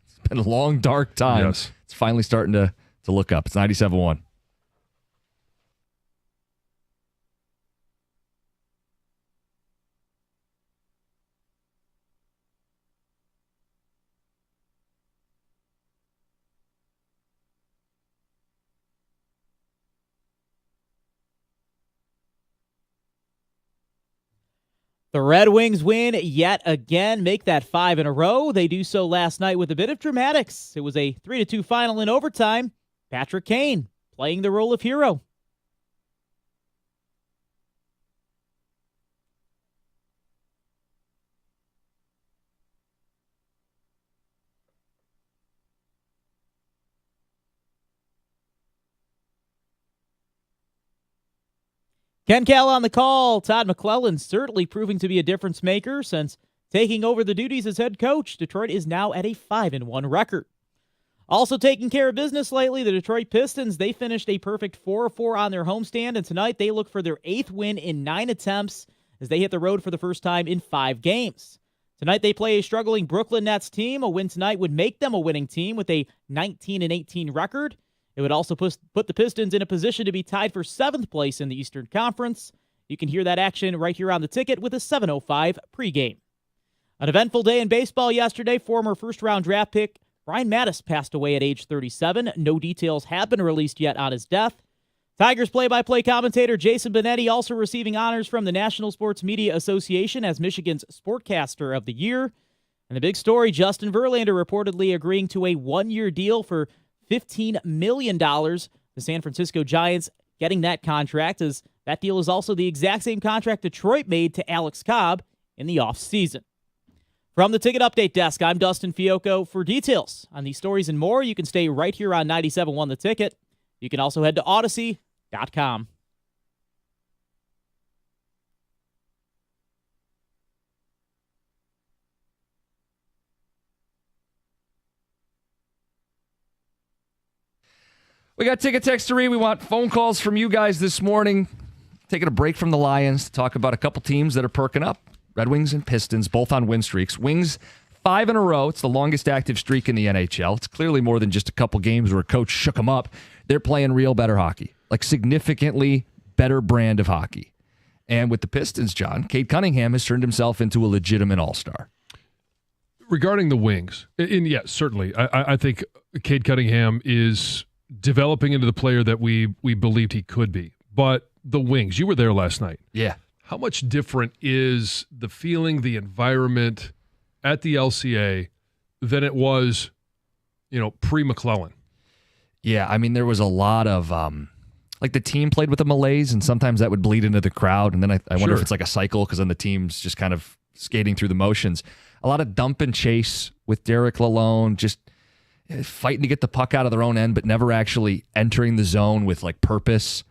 It's been a long, dark time. Yes. It's finally starting to look up. It's 97.1. The Red Wings win yet again, make that 5 in a row. They do so last night with a bit of dramatics. It was a 3-2 final in overtime. Patrick Kane playing the role of hero. Ken Call on the call. Todd McClellan certainly proving to be a difference maker since taking over the duties as head coach. Detroit is now at a 5-1 record. Also taking care of business lately, the Detroit Pistons, they finished a perfect 4-4 on their homestand, and tonight they look for their 8th win in 9 attempts as they hit the road for the first time in 5 games. Tonight they play a struggling Brooklyn Nets team. A win tonight would make them a winning team with a 19-18 record. It would also put the Pistons in a position to be tied for 7th place in the Eastern Conference. You can hear that action right here on the ticket with a 7:05 pregame. An eventful day in baseball yesterday. Former first-round draft pick Brian Mattis passed away at age 37. No details have been released yet on his death. Tigers play-by-play commentator Jason Benetti also receiving honors from the National Sports Media Association as Michigan's Sportcaster of the Year. And the big story, Justin Verlander reportedly agreeing to a 1-year deal for $15 million. The San Francisco Giants getting that contract, as that deal is also the exact same contract Detroit made to Alex Cobb in the offseason. From the Ticket Update Desk, I'm Dustin Fiocco. For details on these stories and more, you can stay right here on 97.1 The Ticket. You can also head to Odyssey.com. We got ticket textery. We want phone calls from you guys this morning. Taking a break from the Lions to talk about a couple teams that are perking up. Red Wings and Pistons, both on win streaks. Wings, 5 in a row. It's the longest active streak in the NHL. It's clearly more than just a couple games where a coach shook them up. They're playing real better hockey, like significantly better brand of hockey. And with the Pistons, John, Cade Cunningham has turned himself into a legitimate all-star. regarding the Wings, and yes, certainly, I think Cade Cunningham is developing into the player that we believed he could be. But the Wings, you were there last night. Yeah. How much different is the feeling, the environment at the LCA than it was, pre-McClellan? Yeah, I mean, there was a lot of like the team played with a malaise, and sometimes that would bleed into the crowd. And then I wonder if it's like a cycle because then the team's just kind of skating through the motions. A lot of dump and chase with Derek Lalonde, just fighting to get the puck out of their own end, but never actually entering the zone with like purpose.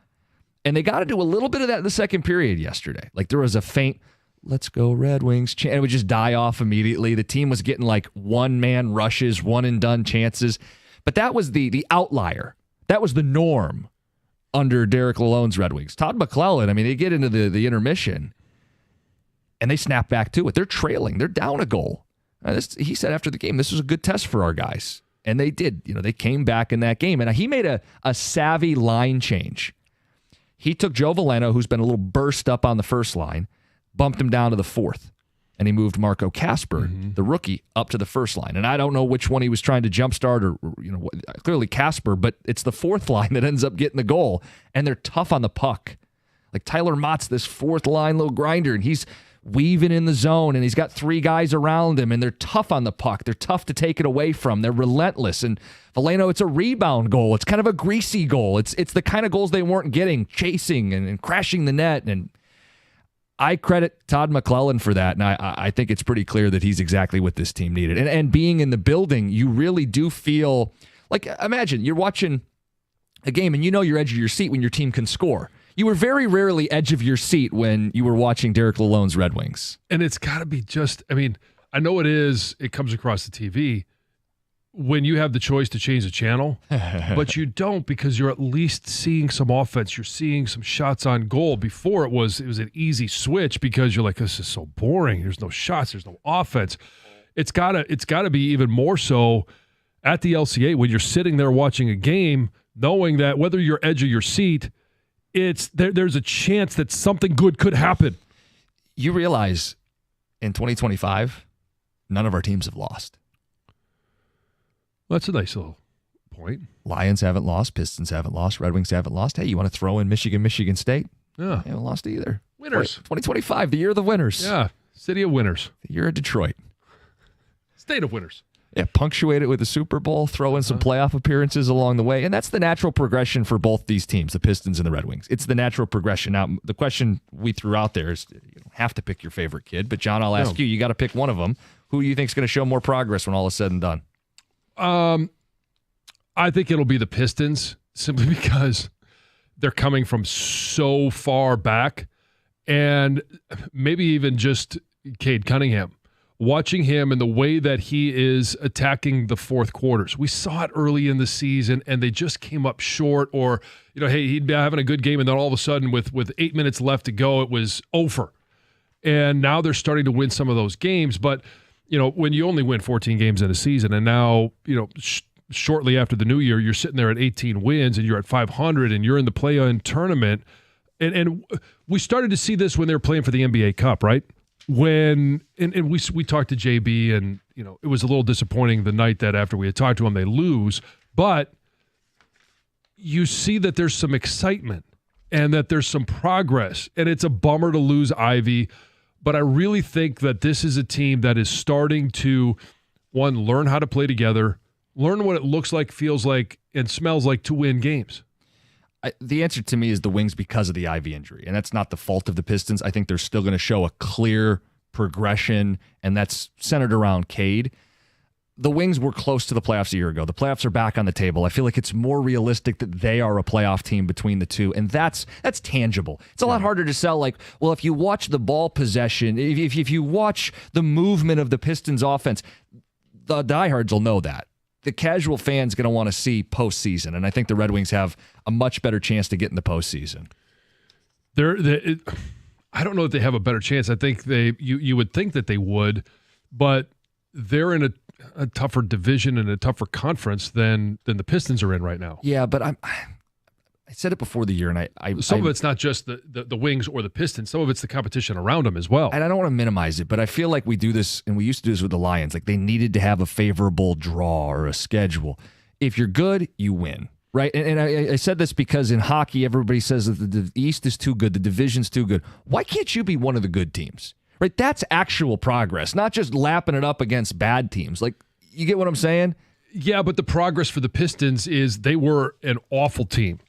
And they got to do a little bit of that in the second period yesterday. Like there was a faint, let's go Red Wings, and it would just die off immediately. The team was getting like one-man rushes, one-and-done chances. But that was the outlier. That was the norm under Derek Lalonde's Red Wings. Todd McClellan, I mean, they get into the intermission, and they snap back to it. They're trailing. They're down a goal. He said after the game, this was a good test for our guys. And they did. They came back in that game. And he made a savvy line change. He took Joe Veleno, who's been a little burst up on the first line, bumped him down to the fourth. And he moved Marco Kasper, the rookie, up to the first line. And I don't know which one he was trying to jumpstart or clearly Kasper, but it's the fourth line that ends up getting the goal. And they're tough on the puck. Like Tyler Mott's this fourth line little grinder, and he's weaving in the zone, and he's got three guys around him, and they're tough on the puck. They're tough to take it away from. They're relentless. And Veleno, it's a rebound goal. It's kind of a greasy goal. It's the kind of goals they weren't getting, chasing and crashing the net. And I credit Todd McClellan for that, and I think it's pretty clear that he's exactly what this team needed. And being in the building, you really do feel like, imagine you're watching a game and you're edge of your seat when your team can score. You were very rarely edge of your seat when you were watching Derek Lalonde's Red Wings. And it's got to be I know it comes across the TV when you have the choice to change the channel, but you don't because you're at least seeing some offense. You're seeing some shots on goal. Before it was an easy switch because you're like, this is so boring. There's no shots. There's no offense. It's gotta be even more so at the LCA when you're sitting there watching a game, knowing that whether you're edge of your seat, there's a chance that something good could happen. You realize in 2025, none of our teams have lost. Well, that's a nice little point. Lions haven't lost. Pistons haven't lost. Red Wings haven't lost. Hey, you want to throw in Michigan State? Yeah. They haven't lost either. Winners. 2025, the year of the winners. Yeah. City of winners. The year of Detroit. State of winners. Yeah, punctuate it with a Super Bowl, throw in some playoff appearances along the way. And that's the natural progression for both these teams, the Pistons and the Red Wings. It's the natural progression. Now, the question we threw out there is you don't have to pick your favorite kid. But, John, I'll ask you. You got to pick one of them. Who do you think is going to show more progress when all is said and done? I think it'll be the Pistons simply because they're coming from so far back. And maybe even just Cade Cunningham. Watching him and the way that he is attacking the fourth quarters. We saw it early in the season, and they just came up short. Or, hey, he'd be having a good game, and then all of a sudden, with 8 minutes left to go, it was over. And now they're starting to win some of those games. But, when you only win 14 games in a season, and now, shortly after the new year, you're sitting there at 18 wins, and you're at 500, and you're in the play-in tournament. And we started to see this when they were playing for the NBA Cup, right? When we talked to JB, and it was a little disappointing the night that after we had talked to him they lose, but you see that there's some excitement and that there's some progress, and it's a bummer to lose Ivy, but I really think that this is a team that is starting to learn how to play together, learn what it looks like, feels like, and smells like to win games. The answer to me is the Wings because of the Ivy injury, and that's not the fault of the Pistons. I think they're still going to show a clear progression, and that's centered around Cade. The Wings were close to the playoffs a year ago. The playoffs are back on the table. I feel like it's more realistic that they are a playoff team between the two, and that's tangible. It's a lot harder to sell like, well, if you watch the ball possession, if you watch the movement of the Pistons offense, the diehards will know that. The casual fan's going to want to see postseason, and I think the Red Wings have a much better chance to get in the postseason. I don't know if they have a better chance. I think you would think that they would, but they're in a tougher division and a tougher conference than the Pistons are in right now. Yeah, but I said it before the year, and Some of it's not just the Wings or the Pistons. Some of it's the competition around them as well. And I don't want to minimize it, but I feel like we do this, and we used to do this with the Lions. Like, they needed to have a favorable draw or a schedule. If you're good, you win, right? And I said this because in hockey, everybody says that the East is too good, the division's too good. Why can't you be one of the good teams, right? That's actual progress, not just lapping it up against bad teams. Like, you get what I'm saying? Yeah, but the progress for the Pistons is they were an awful team.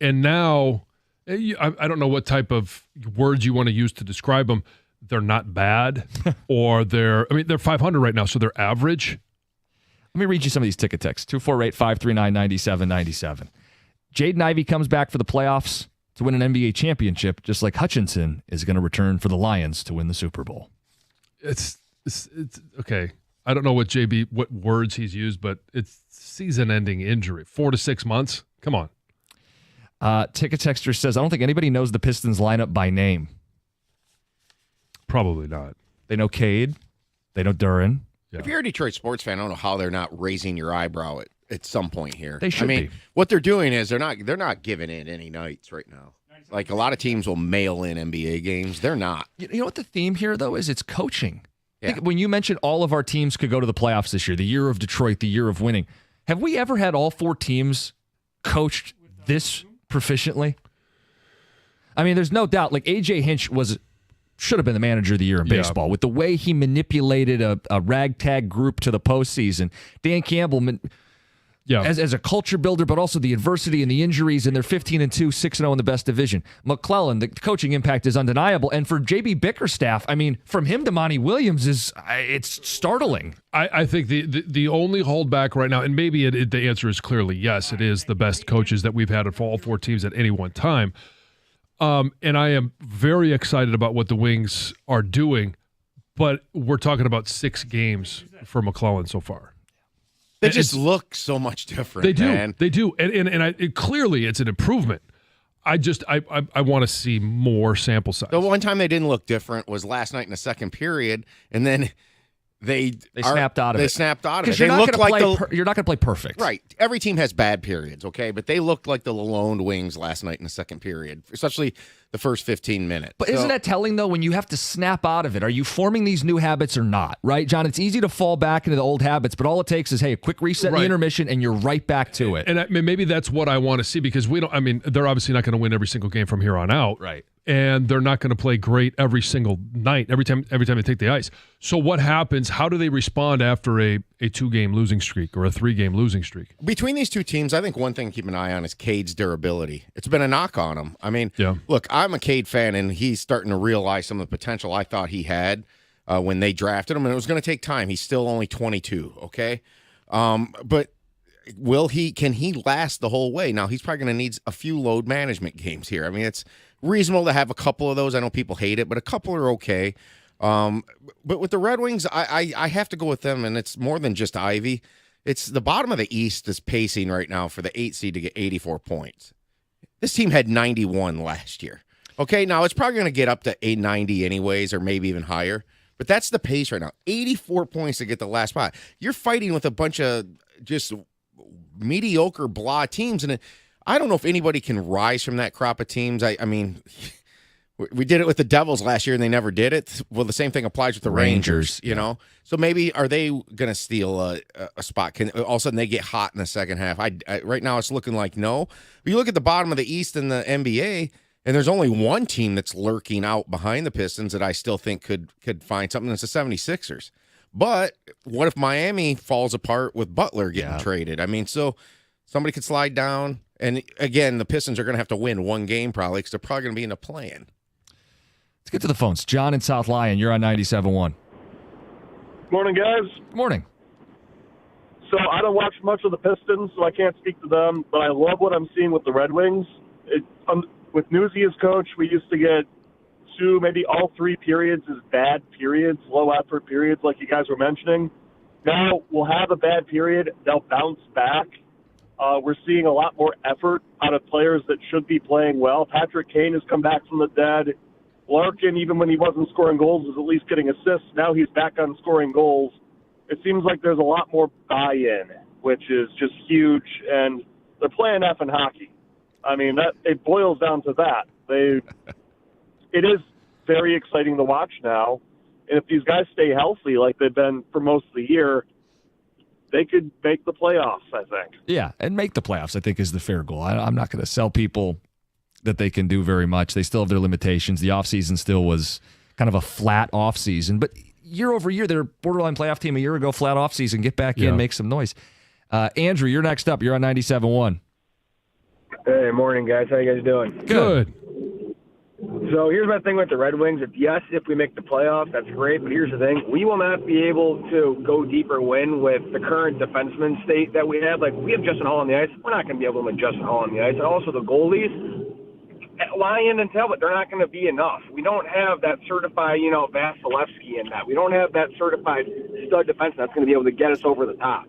And now, I don't know what type of words you want to use to describe them. They're not bad, or they're 500 right now, so they're average. Let me read you some of these ticket texts. 248-539-9797. Jaden Ivey comes back for the playoffs to win an NBA championship, just like Hutchinson is going to return for the Lions to win the Super Bowl. It's okay. I don't know what words he's used, but it's season-ending injury. 4 to 6 months? Come on. Ticket Texter says, I don't think anybody knows the Pistons lineup by name. Probably not. They know Cade. They know Duran. Yeah. If you're a Detroit sports fan, I don't know how they're not raising your eyebrow at some point here. They should be. What they're doing is they're not giving in any nights right now. Like, a lot of teams will mail in NBA games. They're not. You know what the theme here, though, is? It's coaching. Yeah. I think when you mentioned all of our teams could go to the playoffs this year, the year of Detroit, the year of winning, have we ever had all 4 teams coached this proficiently? I mean, there's no doubt. Like, A.J. Hinch should have been the manager of the year in baseball with the way he manipulated a ragtag group to the postseason. Dan Campbell, as a culture builder, but also the adversity and the injuries, and they're 15-2, 6-0 in the best division. McClellan, the coaching impact is undeniable. And for J.B. Bickerstaff, I mean, from him to Monty Williams it's startling. I think the only holdback right now, and maybe the answer is clearly yes, it is the best coaches that we've had for all 4 teams at any one time. And I am very excited about what the Wings are doing, but we're talking about 6 games for McClellan so far. They just look so much different. They do. Man. They do. And clearly it's an improvement. I want to see more sample size. The one time they didn't look different was last night in the second period, and then they snapped out of it. They snapped out of it. Because you're not going to play perfect. Right. Every team has bad periods, okay? But they looked like the Lalonde Wings last night in the second period, especially the first 15 minutes. But isn't that telling, though, when you have to snap out of it? Are you forming these new habits or not, right, John? It's easy to fall back into the old habits, but all it takes is, hey, a quick reset in the intermission, and you're right back to it. And maybe that's what I want to see, because they're obviously not going to win every single game from here on out. Right. And they're not going to play great every single night, every time they take the ice. So what happens? How do they respond after a 2-game losing streak or a 3-game losing streak? Between these 2 teams, I think one thing to keep an eye on is Cade's durability. It's been a knock on him. I mean, look, I'm a Cade fan, and he's starting to realize some of the potential I thought he had when they drafted him, and it was going to take time. He's still only 22, okay? But can he last the whole way? Now, he's probably going to need a few load management games here. I mean, it's reasonable to have a couple of those. I know people hate it, but a couple are okay. But with the Red Wings, I have to go with them, and it's more than just Ivy. It's the bottom of the East is pacing right now for the 8 seed to get 84 points. This team had 91 last year. Okay, now it's probably going to get up to 890 anyways, or maybe even higher. But that's the pace right now. 84 points to get the last spot. You're fighting with a bunch of just mediocre blah teams, and I don't know if anybody can rise from that crop of teams. I mean, we did it with the Devils last year, and they never did it. Well, the same thing applies with the Rangers, you know? So maybe are they going to steal a spot? Can all of a sudden they get hot in the second half? Right now it's looking like no. But you look at the bottom of the East in the NBA, and there's only one team that's lurking out behind the Pistons that I still think could find something. That's the 76ers. But what if Miami falls apart with Butler getting traded? I mean, so somebody could slide down. And again, the Pistons are going to have to win one game probably because they're probably going to be in the play-in. Let's get to the phones. John in South Lyon, you're on 97.1. Morning, guys. Morning. So I don't watch much of the Pistons, so I can't speak to them, but I love what I'm seeing with the Red Wings. With Newsy as coach, we used to get 2, maybe all 3 periods as bad periods, low-effort periods like you guys were mentioning. Now we'll have a bad period. They'll bounce back. We're seeing a lot more effort out of players that should be playing well. Patrick Kane has come back from the dead. Larkin, even when he wasn't scoring goals, was at least getting assists. Now he's back on scoring goals. It seems like there's a lot more buy-in, which is just huge, and they're playing effing hockey. I mean, that it boils down to that. It is very exciting to watch now, and if these guys stay healthy like they've been for most of the year, they could make the playoffs, I think. Yeah, and make the playoffs, I think, is the fair goal. I'm not going to sell people that they can do very much. They still have their limitations. The offseason still was kind of a flat offseason, but year over year, they're a borderline playoff team. A year ago, flat offseason. Get back in, make some noise. Andrew, you're next up. You're on 97.1. Hey, morning, guys. How you guys doing? Good. So here's my thing with the Red Wings. If we make the playoffs, that's great. But here's the thing. We will not be able to go deep or win with the current defenseman state that we have. Like, we have Justin Hall on the ice. We're not going to be able to win Justin Hall on the ice. And also the goalies, Lyon and Talbot, they're not going to be enough. We don't have that certified, Vasilevsky in that. We don't have that certified stud defenseman that's going to be able to get us over the top.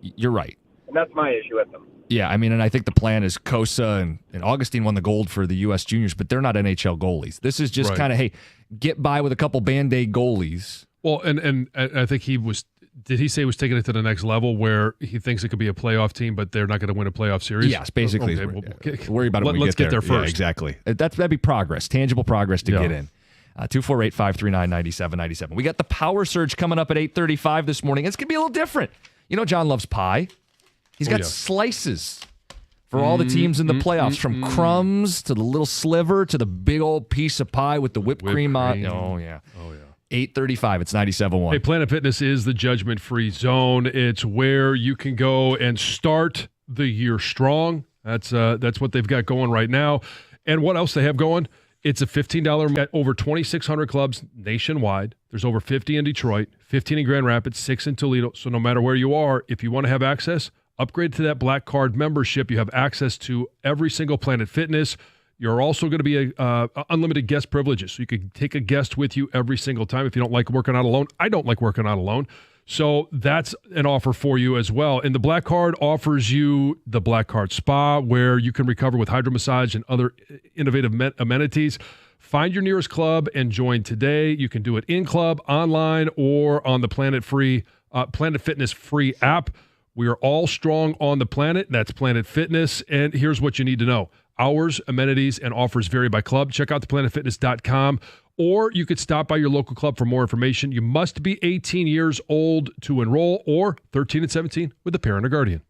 You're right. And that's my issue with them. Yeah, I mean, and I think the plan is Kosa and Augustine won the gold for the U.S. juniors, but they're not NHL goalies. This is just kind of, hey, get by with a couple Band-Aid goalies. Well, and I think did he say he was taking it to the next level where he thinks it could be a playoff team, but they're not going to win a playoff series? Yes, basically. Okay, worry about it when we let's get there first. Yeah, exactly. That'd be progress, tangible progress to get in. 248-539-9797. We got the Power Surge coming up at 8:35 this morning. It's going to be a little different. You know, John loves pie. He's got slices for all the teams in the playoffs, from crumbs to the little sliver to the big old piece of pie with the whipped cream on. Oh, yeah. 8:35. It's 97.1. Hey, Planet Fitness is the judgment-free zone. It's where you can go and start the year strong. That's what they've got going right now. And what else they have going? It's a $15 at over 2,600 clubs nationwide. There's over 50 in Detroit, 15 in Grand Rapids, 6 in Toledo. So no matter where you are, if you want to have access, upgrade to that Black Card membership. You have access to every single Planet Fitness. You're also going to be unlimited guest privileges. So you can take a guest with you every single time if you don't like working out alone. I don't like working out alone. So that's an offer for you as well. And the Black Card offers you the Black Card Spa, where you can recover with hydro massage and other innovative amenities. Find your nearest club and join today. You can do it in club, online, or on the Planet Fitness free app. We are all strong on the planet. That's Planet Fitness. And here's what you need to know. Hours, amenities, and offers vary by club. Check out theplanetfitness.com, or you could stop by your local club for more information. You must be 18 years old to enroll, or 13 and 17 with a parent or guardian.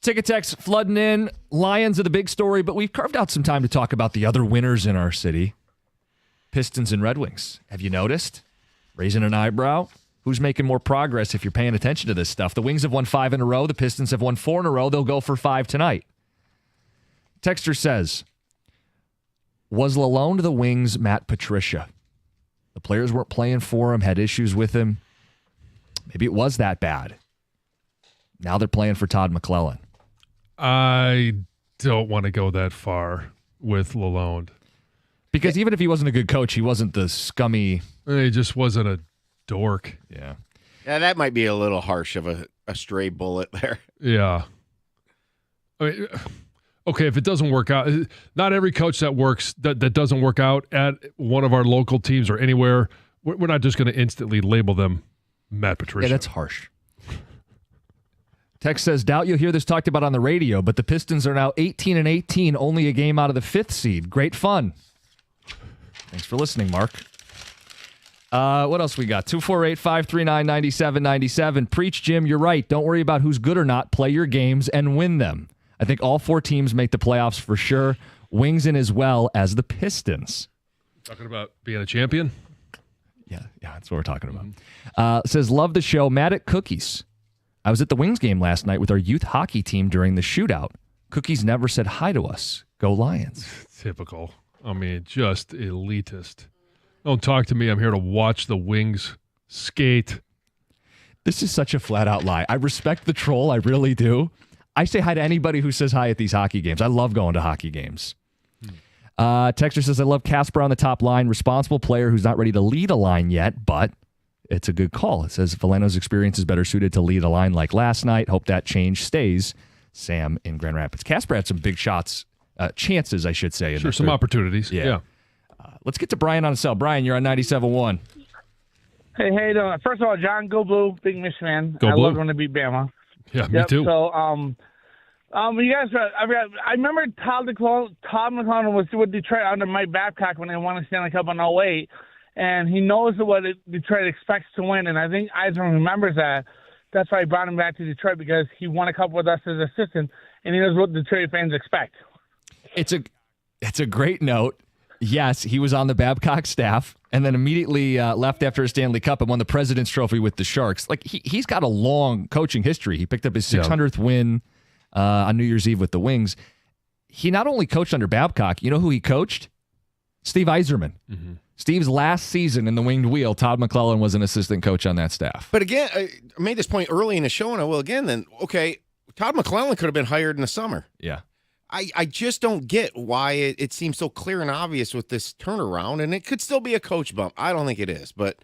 Ticket text flooding in. Lions are the big story, but we've carved out some time to talk about the other winners in our city. Pistons and Red Wings. Have you noticed? Raising an eyebrow? Who's making more progress if you're paying attention to this stuff? The Wings have won 5 in a row. The Pistons have won 4 in a row. They'll go for 5 tonight. Texter says, was Lalonde the Wings' Matt Patricia? The players weren't playing for him, had issues with him. Maybe it was that bad. Now they're playing for Todd McClellan. I don't want to go that far with Lalonde. Because even if he wasn't a good coach, he wasn't the scummy... He just wasn't a dork. Yeah. Yeah, that might be a little harsh of a stray bullet there. Yeah. I mean, okay, if it doesn't work out, not every coach that works that doesn't work out at one of our local teams or anywhere, we're not just going to instantly label them Matt Patricia. Yeah, that's harsh. Text says, doubt you'll hear this talked about on the radio, but the Pistons are now 18-18, only a game out of the 5th seed. Great fun. Thanks for listening, Mark. What else we got? 248-539-9797. Preach, Jim. You're right. Don't worry about who's good or not. Play your games and win them. I think all 4 teams make the playoffs for sure. Wings in as well as the Pistons. Talking about being a champion? Yeah, that's what we're talking about. Says, love the show. Mad at Cookies. I was at the Wings game last night with our youth hockey team during the shootout. Cookies never said hi to us. Go Lions. Typical. I mean, just elitist. Don't talk to me. I'm here to watch the Wings skate. This is such a flat-out lie. I respect the troll. I really do. I say hi to anybody who says hi at these hockey games. I love going to hockey games. Texter says, I love Casper on the top line. Responsible player who's not ready to lead a line yet, but it's a good call. It says Valeno's experience is better suited to lead a line like last night. Hope that change stays. Sam in Grand Rapids. Casper had some big shots, chances, I should say. Sure, some opportunities. Yeah. Let's get to Brian on the cell. Brian, you're on 97.1. Hey, how you doing? First of all, John, go Blue. Big Michigan fan. Go I Blue. love when they beat Bama. Yeah, me too. So, you guys, I remember Todd McClellan was with Detroit under Mike Babcock when they won the Stanley Cup in 2008, and he knows what Detroit expects to win, and I think Eisman remembers that. That's why he brought him back to Detroit, because he won a cup with us as assistant, and he knows what Detroit fans expect. It's a great note. Yes, he was on the Babcock staff and then immediately left after a Stanley Cup and won the President's Trophy with the Sharks. Like he's got a long coaching history. He picked up his 600th win on New Year's Eve with the Wings. He not only coached under Babcock, you know who he coached? Steve Yzerman. Mm-hmm. Steve's last season in the Winged Wheel, Todd McClellan was an assistant coach on that staff. But again, I made this point early in the show, and I will again then. Okay, Todd McClellan could have been hired in the summer. Yeah. I just don't get why it seems so clear and obvious with this turnaround, and it could still be a coach bump. I don't think it is, but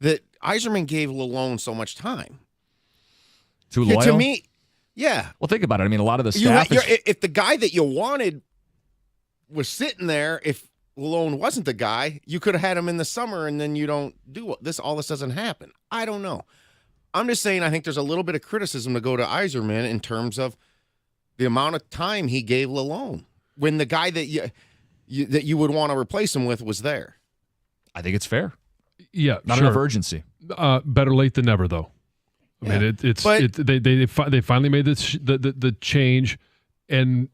that Yzerman gave Lalonde so much time. Too loyal? To me, yeah. Well, think about it. I mean, a lot of the staff if the guy that you wanted was sitting there, if Lalonde wasn't the guy, you could have had him in the summer, and then you don't do this. All this doesn't happen. I don't know. I'm just saying I think there's a little bit of criticism to go to Yzerman in terms of the amount of time he gave Lalonde when the guy that you would want to replace him with was there. I think it's fair. Yeah, not enough urgency. Better late than never, though. I mean, they finally made the change, and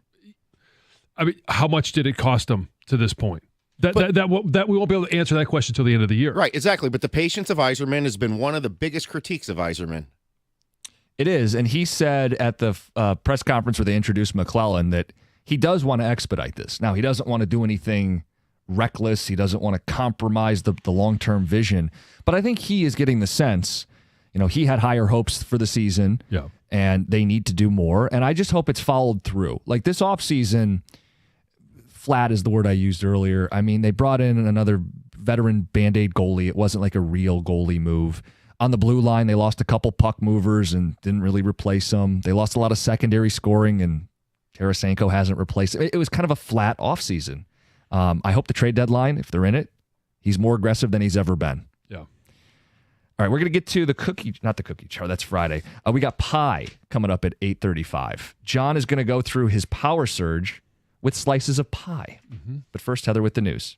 I mean, how much did it cost them to this point? That we won't be able to answer that question until the end of the year. Right, exactly. But the patience of Yzerman has been one of the biggest critiques of Yzerman. It is, and he said at the press conference where they introduced McClellan that he does want to expedite this. Now, he doesn't want to do anything reckless. He doesn't want to compromise the long-term vision. But I think he is getting the sense, he had higher hopes for the season, and they need to do more. And I just hope it's followed through. Like this offseason, flat is the word I used earlier. I mean, they brought in another veteran Band-Aid goalie. It wasn't like a real goalie move. On the blue line, they lost a couple puck movers and didn't really replace them. They lost a lot of secondary scoring, and Tarasenko hasn't replaced it. It was kind of a flat offseason. I hope the trade deadline, if they're in it, he's more aggressive than he's ever been. Yeah. All right, we're going to get to not the cookie jar. That's Friday. We got pie coming up at 8:35. John is going to go through his power surge with slices of pie. Mm-hmm. But first, Heather with the news.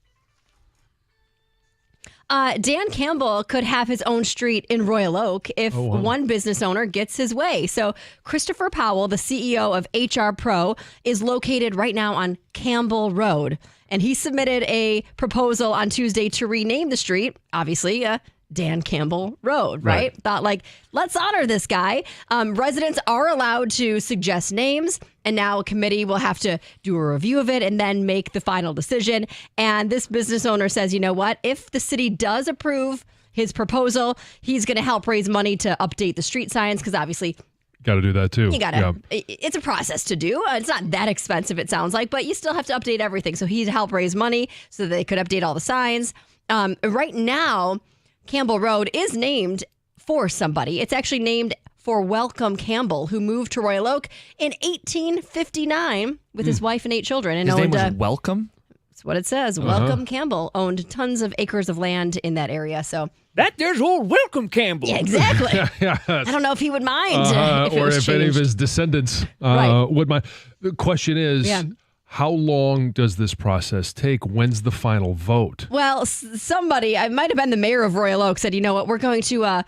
Dan Campbell could have his own street in Royal Oak if one business owner gets his way. So Christopher Powell, the CEO of HR Pro, is located right now on Campbell Road. And he submitted a proposal on Tuesday to rename the street, obviously, Dan Campbell Road, right? Thought let's honor this guy. Residents are allowed to suggest names, and now a committee will have to do a review of it and then make the final decision. And this business owner says, you know what? If the city does approve his proposal, he's going to help raise money to update the street signs because obviously got to do that too. you got to. It's a process to do. It's not that expensive, it sounds like, but you still have to update everything. So he'd help raise money so that they could update all the signs. Right now, Campbell Road is named for somebody. It's actually named for Welcome Campbell, who moved to Royal Oak in 1859 with his wife and 8 children. And His name owned, was Welcome? that's what it says. Welcome Campbell owned tons of acres of land in that area. So there's old Welcome Campbell. yeah, exactly. I don't know if he would mind if it or was if any of changed. his descendants would mind. The question is, how long does this process take? When's the final vote? Well, somebody, I might have been the mayor of Royal Oak, said, you know what, we're going to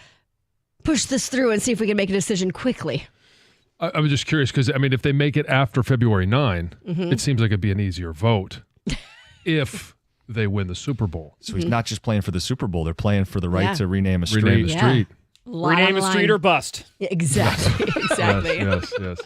push this through and see if we can make a decision quickly. I was just curious because, I mean, if they make it after February 9, it seems like it'd be an easier vote if they win the Super Bowl. So he's not just playing for the Super Bowl. They're playing for the right to rename a street. Rename a street. Rename a street or bust. Yeah, exactly. Exactly. Yes.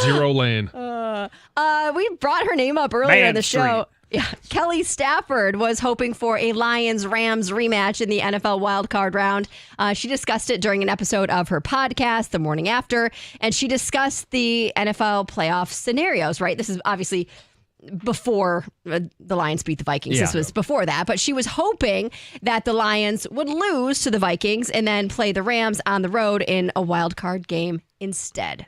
Zero Lane. We brought her name up earlier in the show. Yeah, Kelly Stafford was hoping for a Lions-Rams rematch in the NFL wildcard round. She discussed it during an episode of her podcast, The Morning After, and she discussed the NFL playoff scenarios, right? This is obviously before the Lions beat the Vikings. This was before that, but she was hoping that the Lions would lose to the Vikings and then play the Rams on the road in a wildcard game instead.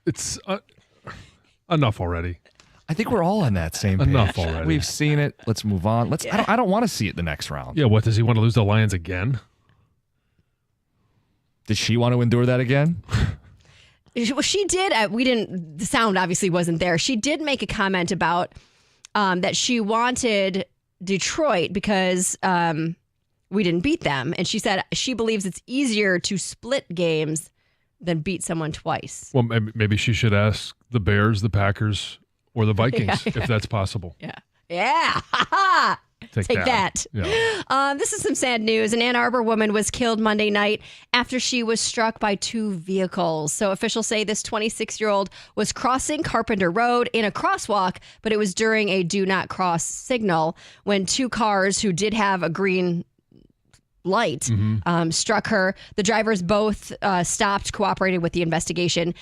It's enough already. I think we're all on that same page. Enough already. We've seen it. Let's move on. I don't want to see it the next round. Yeah, what, does he want to lose the Lions again? Does she want to endure that again? Well, she did. The sound obviously wasn't there. She did make a comment about that she wanted Detroit because we didn't beat them. And she said she believes it's easier to split games than beat someone twice. Well, maybe she should ask the Bears, the Packers, or the Vikings if that's possible. Yeah. Take that. Yeah. This is some sad news. An Ann Arbor woman was killed Monday night after she was struck by 2 vehicles. So officials say this 26-year-old was crossing Carpenter Road in a crosswalk, but it was during a do not cross signal when 2 cars who did have a green light struck her. The drivers both stopped, cooperated with the investigation.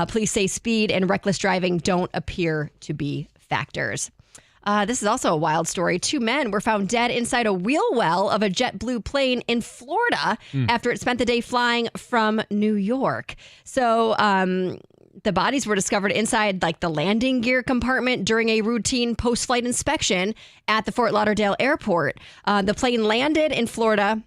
Police say speed and reckless driving don't appear to be factors. This is also a wild story. 2 men were found dead inside a wheel well of a JetBlue plane in Florida after it spent the day flying from New York. So the bodies were discovered inside the landing gear compartment during a routine post-flight inspection at the Fort Lauderdale airport. The plane landed in Florida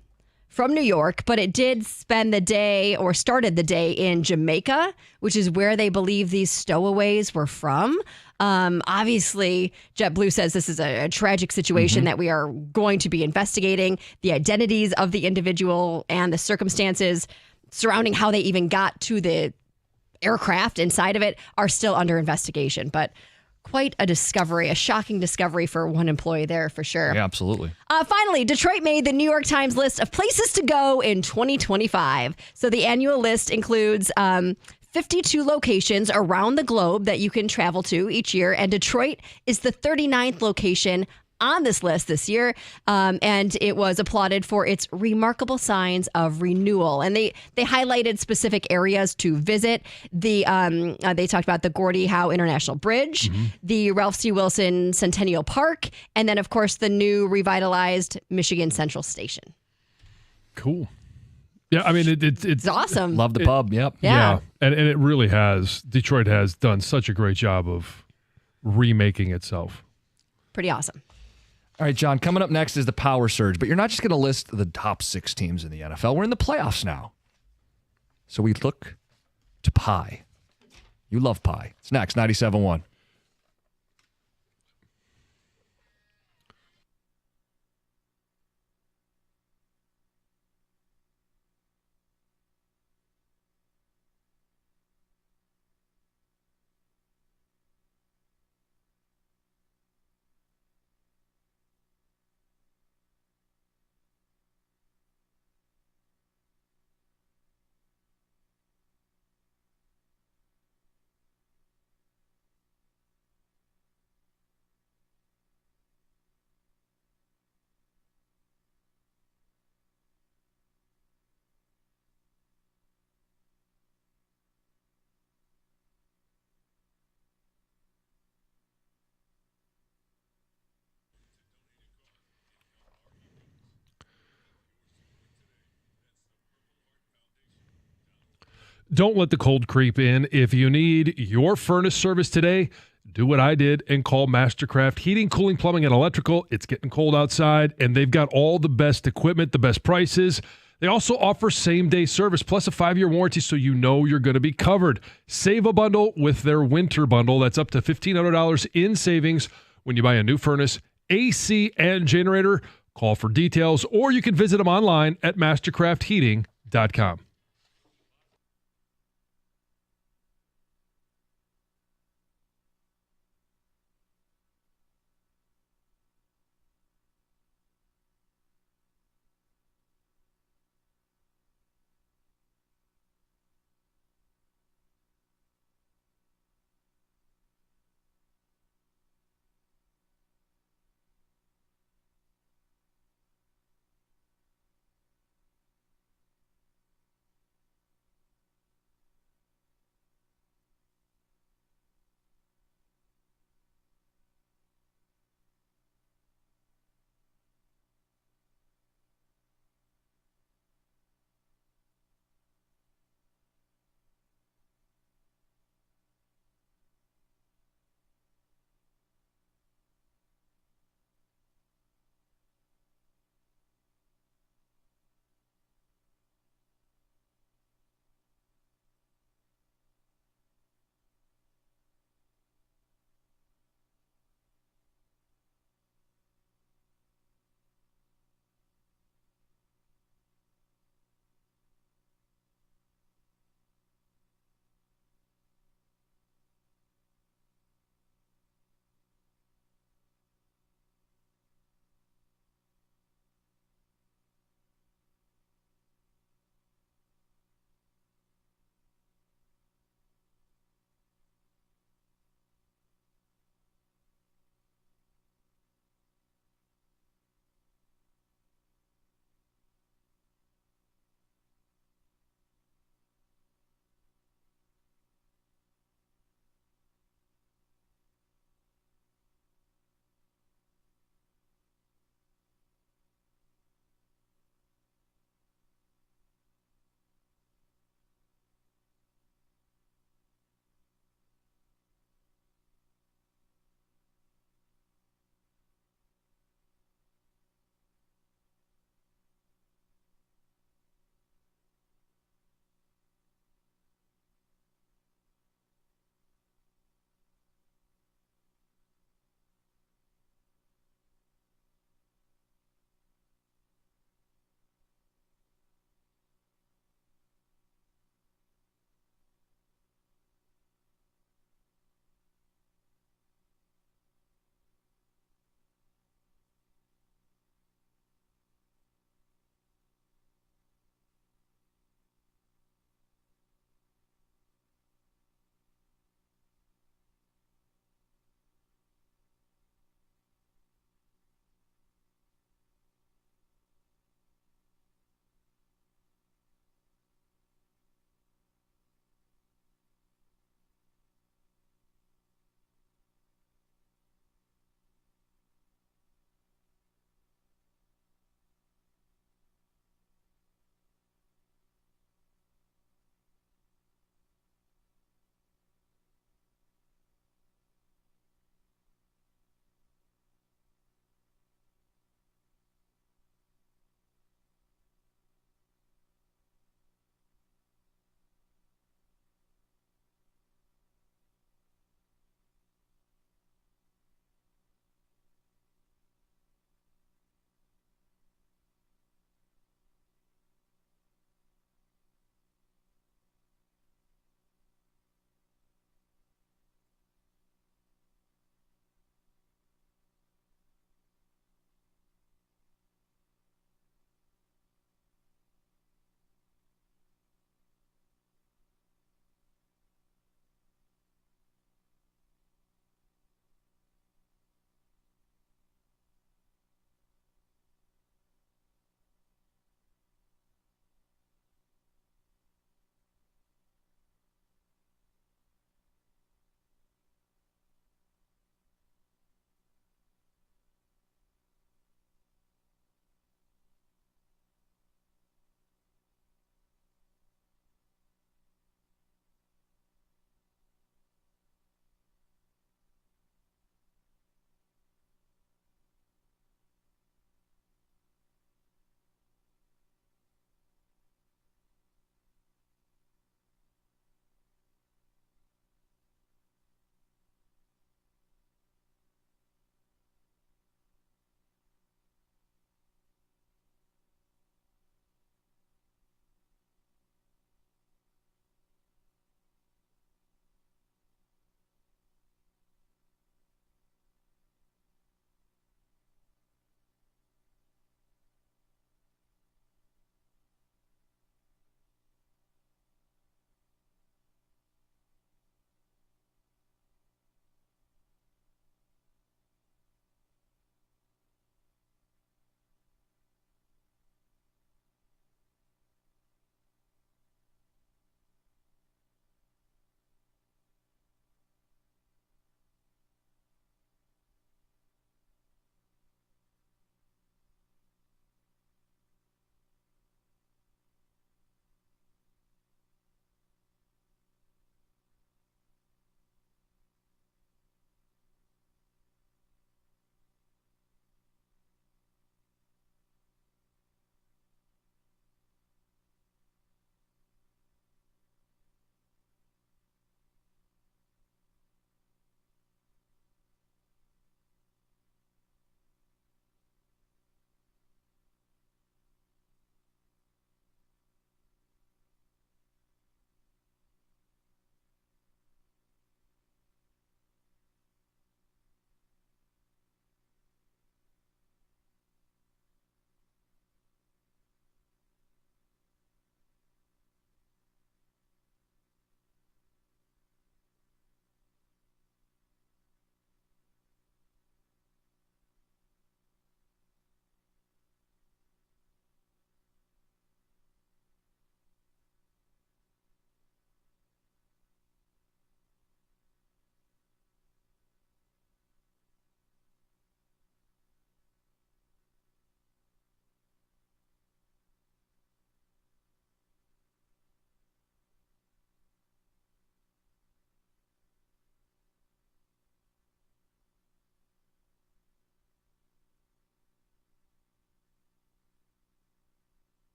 from New York, but it did spend the day or started the day in Jamaica, which is where they believe these stowaways were from. Obviously, JetBlue says this is a tragic situation that we are going to be investigating. The identities of the individual and the circumstances surrounding how they even got to the aircraft inside of it are still under investigation. But quite a discovery, a shocking discovery for one employee there for sure. Yeah, absolutely. Finally, Detroit made the New York Times list of places to go in 2025. So the annual list includes 52 locations around the globe that you can travel to each year. And Detroit is the 39th location on this list this year. And it was applauded for its remarkable signs of renewal. And they highlighted specific areas to visit. They talked about the Gordie Howe International Bridge, the Ralph C. Wilson Centennial Park, and then, of course, the new revitalized Michigan Central Station. Cool. Yeah, I mean, It's awesome. Love the pub. Yep. Yeah. And it really has. Detroit has done such a great job of remaking itself. Pretty awesome. All right, John, coming up next is the power surge, but you're not just going to list the top 6 teams in the NFL. We're in the playoffs now. So we look to pie. You love pie. It's next, 97.1. Don't let the cold creep in. If you need your furnace service today, do what I did and call Mastercraft Heating, Cooling, Plumbing, and Electrical. It's getting cold outside, and they've got all the best equipment, the best prices. They also offer same-day service plus a 5-year warranty, so you know you're going to be covered. Save a bundle with their winter bundle. That's up to $1,500 in savings when you buy a new furnace, AC, and generator. Call for details, or you can visit them online at mastercraftheating.com.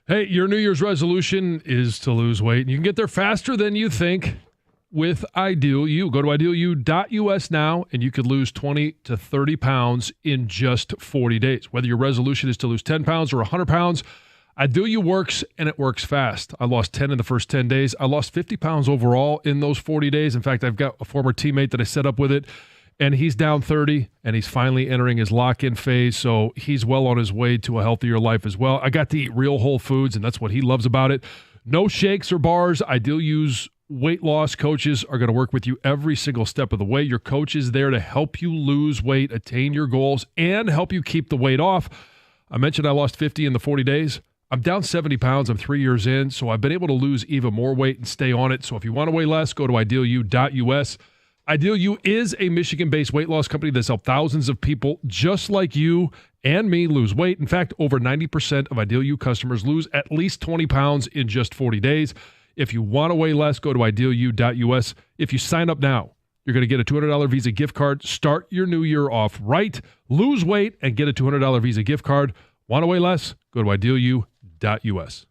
Hey, your New Year's resolution is to lose weight. You can get there faster than you think with Ideal You. Go to idealu.us now, and you could lose 20 to 30 pounds in just 40 days. Whether your resolution is to lose 10 pounds or 100 pounds, Ideal You works, and it works fast. I lost 10 in the first 10 days. I lost 50 pounds overall in those 40 days. In fact, I've got a former teammate that I set up with it, and he's down 30, and he's finally entering his lock-in phase, so he's well on his way to a healthier life as well. I got to eat real whole foods, and that's what he loves about it. No shakes or bars. Ideal You's weight loss coaches are going to work with you every single step of the way. Your coach is there to help you lose weight, attain your goals, and help you keep the weight off. I mentioned I lost 50 in the 40 days. I'm down 70 pounds. I'm 3 years in, so I've been able to lose even more weight and stay on it. So if you want to weigh less, go to idealu.us. Ideal You is a Michigan-based weight loss company that's helped thousands of people just like you and me lose weight. In fact, over 90% of Ideal You customers lose at least 20 pounds in just 40 days. If you want to weigh less, go to idealu.us. If you sign up now, you're going to get a $200 Visa gift card. Start your new year off right. Lose weight and get a $200 Visa gift card. Want to weigh less? Go to idealu.us.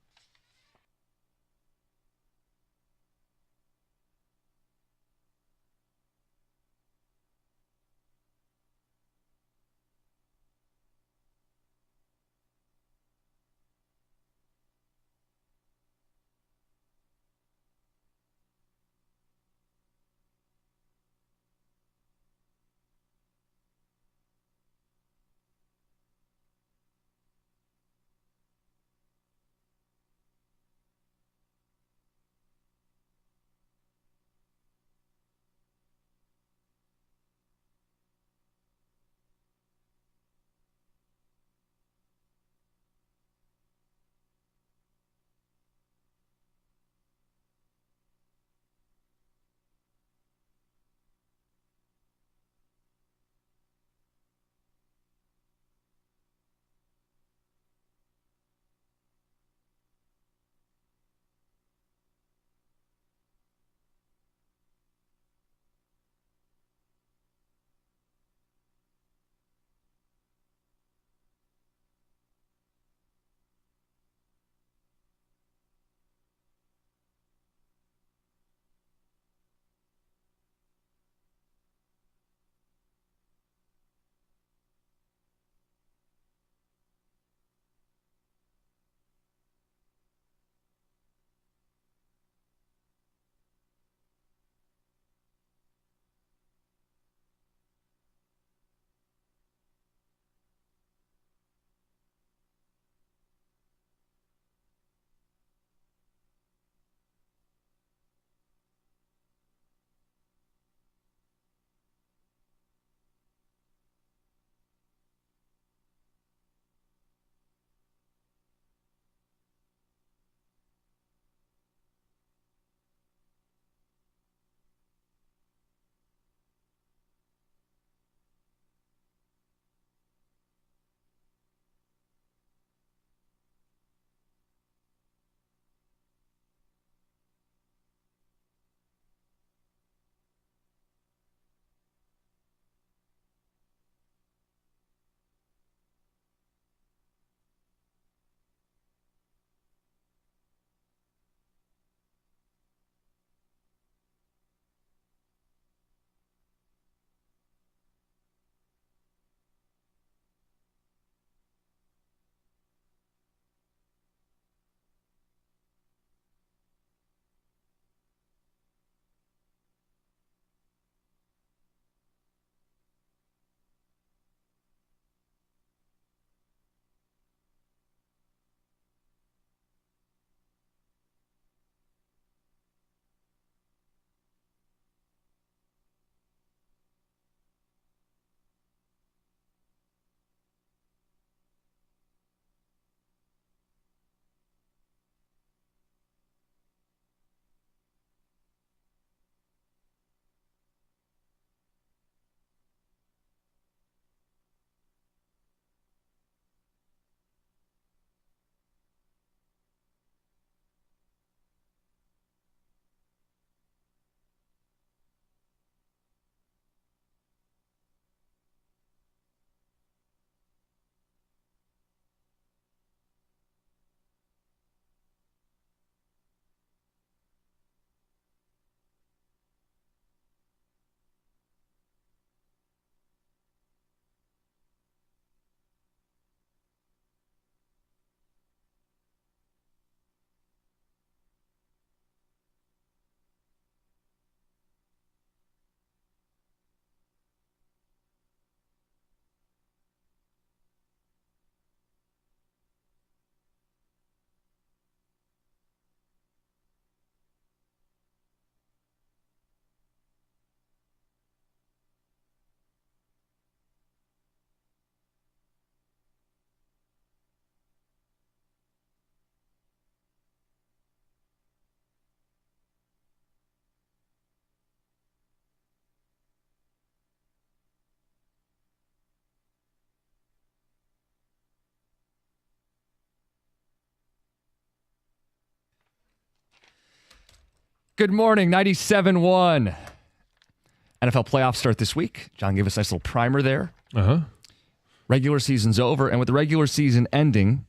Good morning, 97.1. NFL playoffs start this week. John gave us a nice little primer there. Uh-huh. Regular season's over, and with the regular season ending,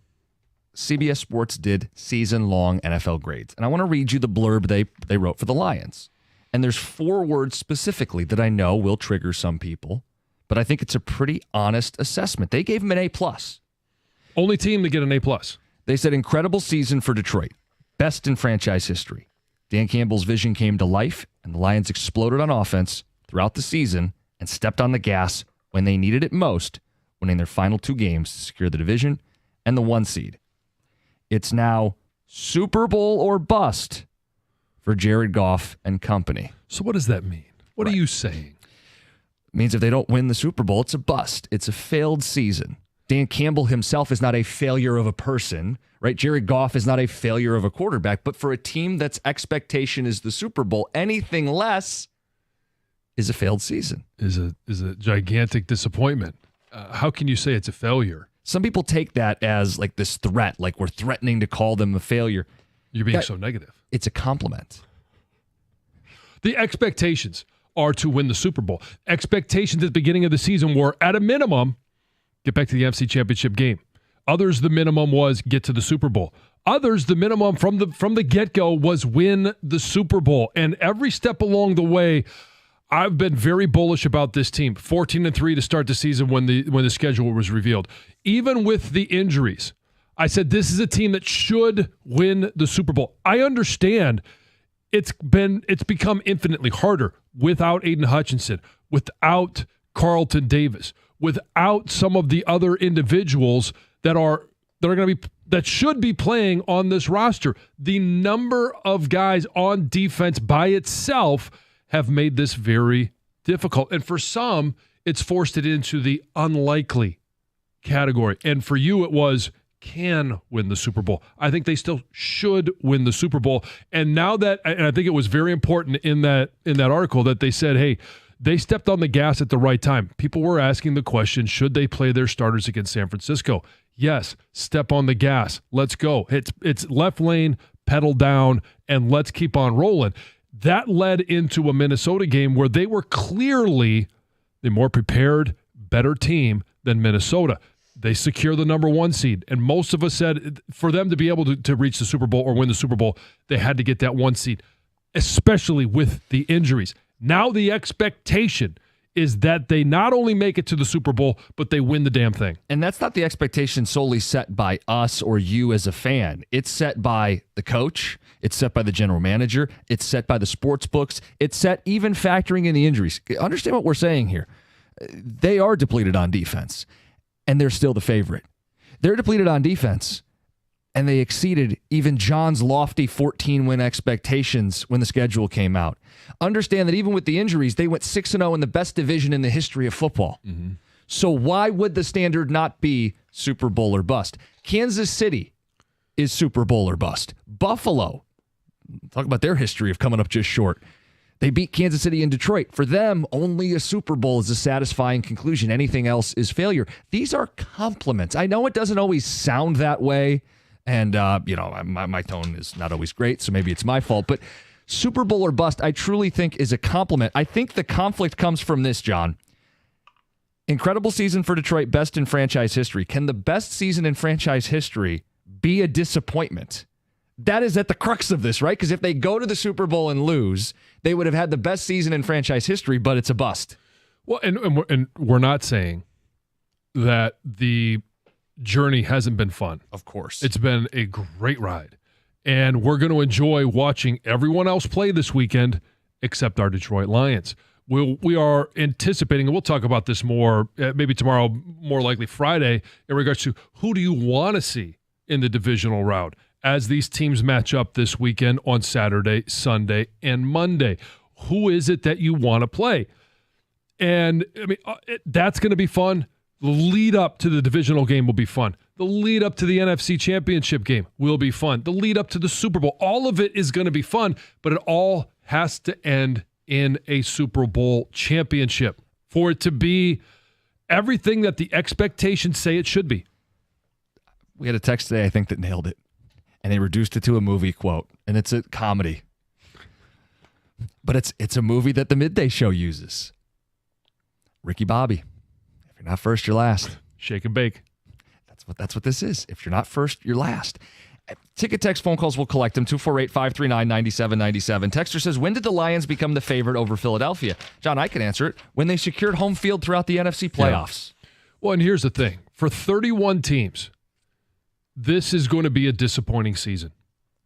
CBS Sports did season-long NFL grades. And I want to read you the blurb they wrote for the Lions. And there's 4 words specifically that I know will trigger some people, but I think it's a pretty honest assessment. They gave them an A+. Only team to get an A+. They said, incredible season for Detroit. Best in franchise history. Dan Campbell's vision came to life, and the Lions exploded on offense throughout the season and stepped on the gas when they needed it most, winning their final 2 games to secure the division and the 1 seed. It's now Super Bowl or bust for Jared Goff and company. So what does that mean? What are you saying? It means if they don't win the Super Bowl, it's a bust. It's a failed season. Dan Campbell himself is not a failure of a person, right? Jared Goff is not a failure of a quarterback, but for a team that's expectation is the Super Bowl, anything less is a failed season. Is a gigantic disappointment. How can you say it's a failure? Some people take that as like this threat, like we're threatening to call them a failure. You're being so negative. It's a compliment. The expectations are to win the Super Bowl. Expectations at the beginning of the season were, at a minimum, get back to the NFC Championship game. Others, the minimum was get to the Super Bowl. Others, the minimum from the get-go was win the Super Bowl. And every step along the way, I've been very bullish about this team. 14-3 to start the season when the schedule was revealed. Even with the injuries, I said this is a team that should win the Super Bowl. I understand it's become infinitely harder without Aiden Hutchinson, without Carlton Davis, without some of the other individuals that should be playing on this roster. The number of guys on defense by itself have made this very difficult. And for some, it's forced it into the unlikely category. And for you, it was can win the Super Bowl. I think they still should win the Super Bowl. And now that, and I think it was very important in that article that they said, hey, they stepped on the gas at the right time. People were asking the question, should they play their starters against San Francisco? Yes, step on the gas. Let's go. It's left lane, pedal down, and let's keep on rolling. That led into a Minnesota game where they were clearly the more prepared, better team than Minnesota. They secure the number 1 seed. And most of us said for them to be able to reach the Super Bowl or win the Super Bowl, they had to get that 1 seed, especially with the injuries. Now the expectation is that they not only make it to the Super Bowl, but they win the damn thing. And that's not the expectation solely set by us or you as a fan. It's set by the coach. It's set by the general manager. It's set by the sports books. It's set even factoring in the injuries. Understand what we're saying here. They are depleted on defense, and they're still the favorite. They're depleted on defense, and they exceeded even John's lofty 14-win expectations when the schedule came out. Understand that even with the injuries, they went 6-0 in the best division in the history of football. Mm-hmm. So why would the standard not be Super Bowl or bust? Kansas City is Super Bowl or bust. Buffalo, talk about their history of coming up just short. They beat Kansas City and Detroit. For them, only a Super Bowl is a satisfying conclusion. Anything else is failure. These are compliments. I know it doesn't always sound that way, and my tone is not always great, so maybe it's my fault. But Super Bowl or bust, I truly think is a compliment. I think the conflict comes from this, John. Incredible season for Detroit, best in franchise history. Can the best season in franchise history be a disappointment? That is at the crux of this, right? Because if they go to the Super Bowl and lose, they would have had the best season in franchise history, but it's a bust. Well, and we're not saying that the journey hasn't been fun. Of course. It's been a great ride. And we're going to enjoy watching everyone else play this weekend except our Detroit Lions. We are anticipating, and we'll talk about this more, maybe tomorrow, more likely Friday, in regards to who do you want to see in the divisional round as these teams match up this weekend on Saturday, Sunday, and Monday. Who is it that you want to play? And, I mean, that's going to be fun. The lead up to the divisional game will be fun. The lead up to the NFC Championship game will be fun. The lead up to the Super Bowl, all of it is going to be fun, but it all has to end in a Super Bowl championship for it to be everything that the expectations say it should be. We had a text today, I think, that nailed it, and they reduced it to a movie quote, and it's a comedy. But it's a movie that the Midday Show uses. Ricky Bobby. If you're not first, you're last. Shake and bake. That's what this is. If you're not first, you're last. Ticket text phone calls, we'll collect them. 248-539-9797. Texter says, when did the Lions become the favorite over Philadelphia? John, I can answer it. When they secured home field throughout the NFC playoffs. Yeah. Well, and here's the thing. For 31 teams, this is going to be a disappointing season.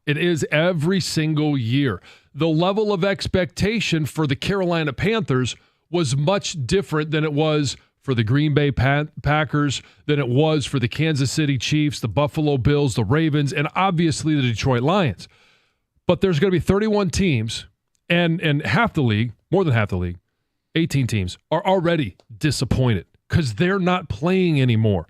It is every single year. The level of expectation for the Carolina Panthers was much different than it was for the Green Bay Packers, than it was for the Kansas City Chiefs, the Buffalo Bills, the Ravens, and obviously the Detroit Lions. But there's going to be 31 teams, and half the league, more than half the league, 18 teams, are already disappointed because they're not playing anymore.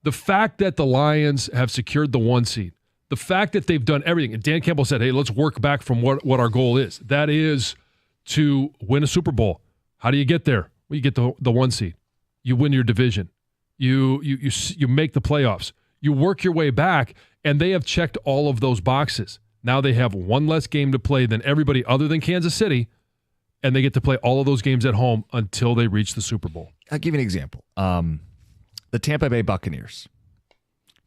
The fact that the Lions have secured the 1 seed, the fact that they've done everything, and Dan Campbell said, hey, let's work back from what our goal is. That is to win a Super Bowl. How do you get there? Well, you get the 1 seed. You win your division. You make the playoffs. You work your way back, and they have checked all of those boxes. Now they have 1 less game to play than everybody other than Kansas City, and they get to play all of those games at home until they reach the Super Bowl. I'll give you an example. The Tampa Bay Buccaneers.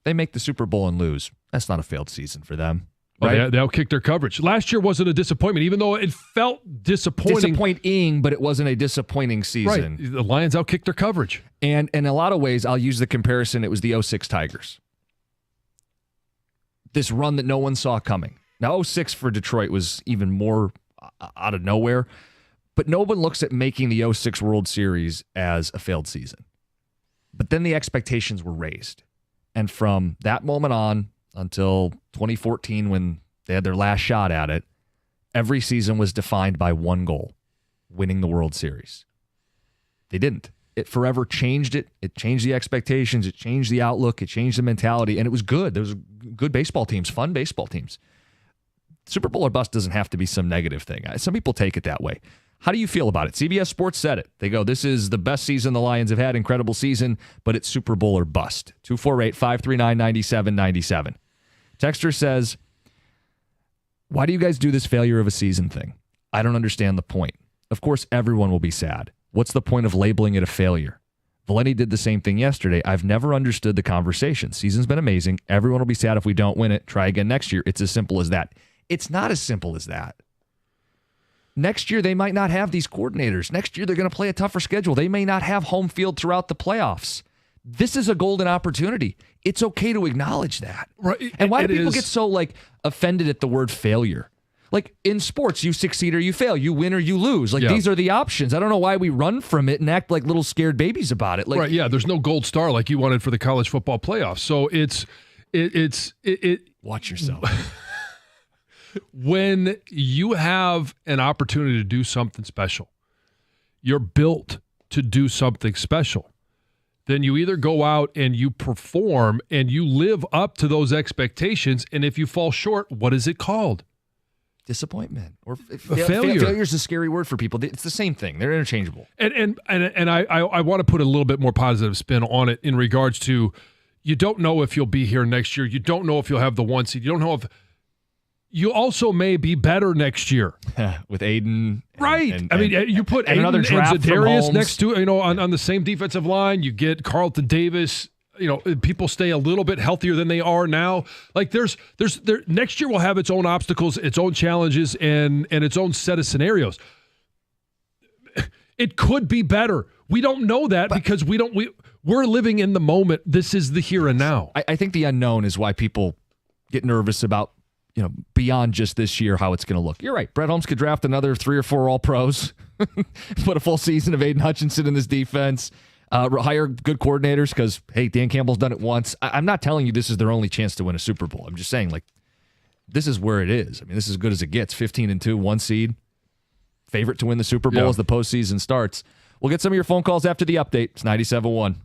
They make the Super Bowl and lose. That's not a failed season for them. Right? Oh, they outkicked their coverage. Last year wasn't a disappointment, even though it felt disappointing. Disappointing, but it wasn't a disappointing season. Right. The Lions outkicked their coverage. And in a lot of ways, I'll use the comparison. It was the 06 Tigers. This run that no one saw coming. Now, 06 for Detroit was even more out of nowhere, but no one looks at making the 06 World Series as a failed season. But then the expectations were raised. And from that moment on, until 2014 when they had their last shot at it, every season was defined by one goal, winning the World Series. They didn't. It forever changed it. It changed the expectations. It changed the outlook. It changed the mentality, and it was good. There was good baseball teams, fun baseball teams. Super Bowl or bust doesn't have to be some negative thing. Some people take it that way. How do you feel about it? CBS Sports said it. They go, this is the best season the Lions have had, incredible season, but it's Super Bowl or bust. 248-539-9797. Texter says, why do you guys do this failure of a season thing? I don't understand the point. Of course, everyone will be sad. What's the point of labeling it a failure? Valenti did the same thing yesterday. I've never understood the conversation. Season's been amazing. Everyone will be sad if we don't win it. Try again next year. It's as simple as that. It's not as simple as that. Next year, they might not have these coordinators. Next year, they're going to play a tougher schedule. They may not have home field throughout the playoffs. This is a golden opportunity. It's okay to acknowledge that. Right. And why do people get so offended at the word failure? Like in sports, you succeed or you fail. You win or you lose. These are the options. I don't know why we run from it and act like little scared babies about it. Right, yeah. There's no gold star like you wanted for the college football playoffs. So it's watch yourself. When you have an opportunity to do something special, you're built to do something special. Then you either go out and you perform and you live up to those expectations. And if you fall short, what is it called? Disappointment or failure. Failure is a scary word for people. It's the same thing. They're interchangeable. And I want to put a little bit more positive spin on it in regards to you don't know if you'll be here next year. You don't know if you'll have the 1 seed. You don't know if you also may be better next year with Aiden. Right. You put Aiden another draft and Zadarius from next to on the same defensive line. You get Carlton Davis. People stay a little bit healthier than they are now. Like there's next year will have its own obstacles, its own challenges, and its own set of scenarios. It could be better. We don't know that because we're living in the moment. This is the here and now. I think the unknown is why people get nervous about, beyond just this year, how it's going to look. You're right. Brett Holmes could draft another 3 or 4 All-Pros, put a full season of Aiden Hutchinson in this defense, hire good coordinators because, hey, Dan Campbell's done it once. I'm not telling you this is their only chance to win a Super Bowl. I'm just saying, this is where it is. I mean, this is as good as it gets. 15-2, 1 seed, favorite to win the Super Bowl as the postseason starts. We'll get some of your phone calls after the update. It's 97.1.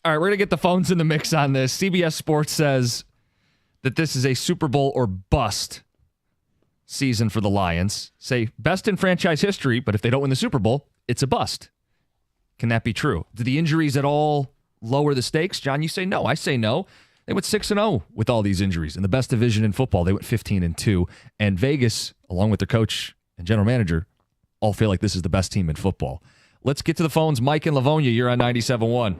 All right, we're going to get the phones in the mix on this. CBS Sports says that this is a Super Bowl or bust season for the Lions. Say best in franchise history, but if they don't win the Super Bowl, it's a bust. Can that be true? Do the injuries at all lower the stakes? John, you say no. I say no. They went 6-0 with all these injuries. In the best division in football, they went 15-2. And Vegas, along with their coach and general manager, all feel like this is the best team in football. Let's get to the phones. Mike in Livonia, you're on 97.1.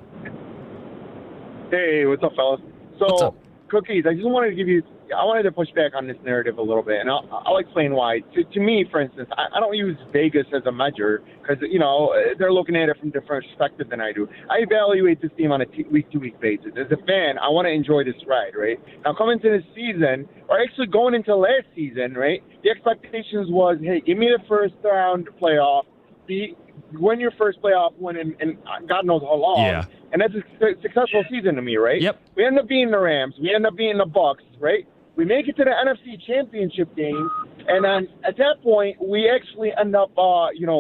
Hey, what's up, fellas? So, What's up? Cookies, I wanted to push back on this narrative a little bit, and I'll explain why. To me, for instance, I don't use Vegas as a measure because, they're looking at it from a different perspective than I do. I evaluate this team on a week-to-week basis. As a fan, I want to enjoy this ride, right? Now, coming into this season, or actually going into last season, right, the expectations was, hey, give me the first-round playoff, win your first playoff win in God knows how long. Yeah. And that's a successful season to me, right? Yep. We end up beating the Rams. We end up beating the Bucks, right? We make it to the NFC Championship game, and then at that point, we actually end up,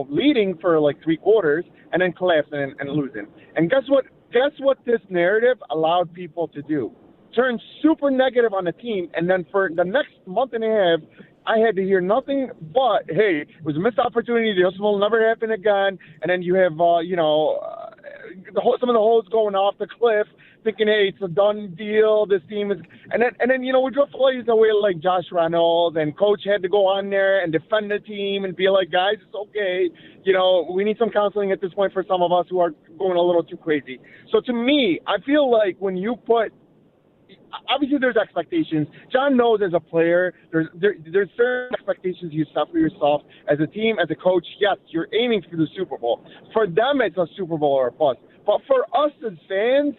leading for like 3 quarters, and then collapsing and losing. And guess what? Guess what this narrative allowed people to do? Turn super negative on the team, and then for the next month and a half, I had to hear nothing but, hey, it was a missed opportunity. This will never happen again. And then you have, some of the holes going off the cliff, thinking, hey, it's a done deal. This team is, and then we draw plays away like Josh Reynolds, and coach had to go on there and defend the team and be like, guys, it's okay. We need some counseling at this point for some of us who are going a little too crazy. So to me, I feel like when you put, obviously there's expectations. John knows as a player, there's certain expectations you set for yourself as a team, as a coach. Yes, you're aiming for the Super Bowl. For them, it's a Super Bowl or a bust. But for us as fans,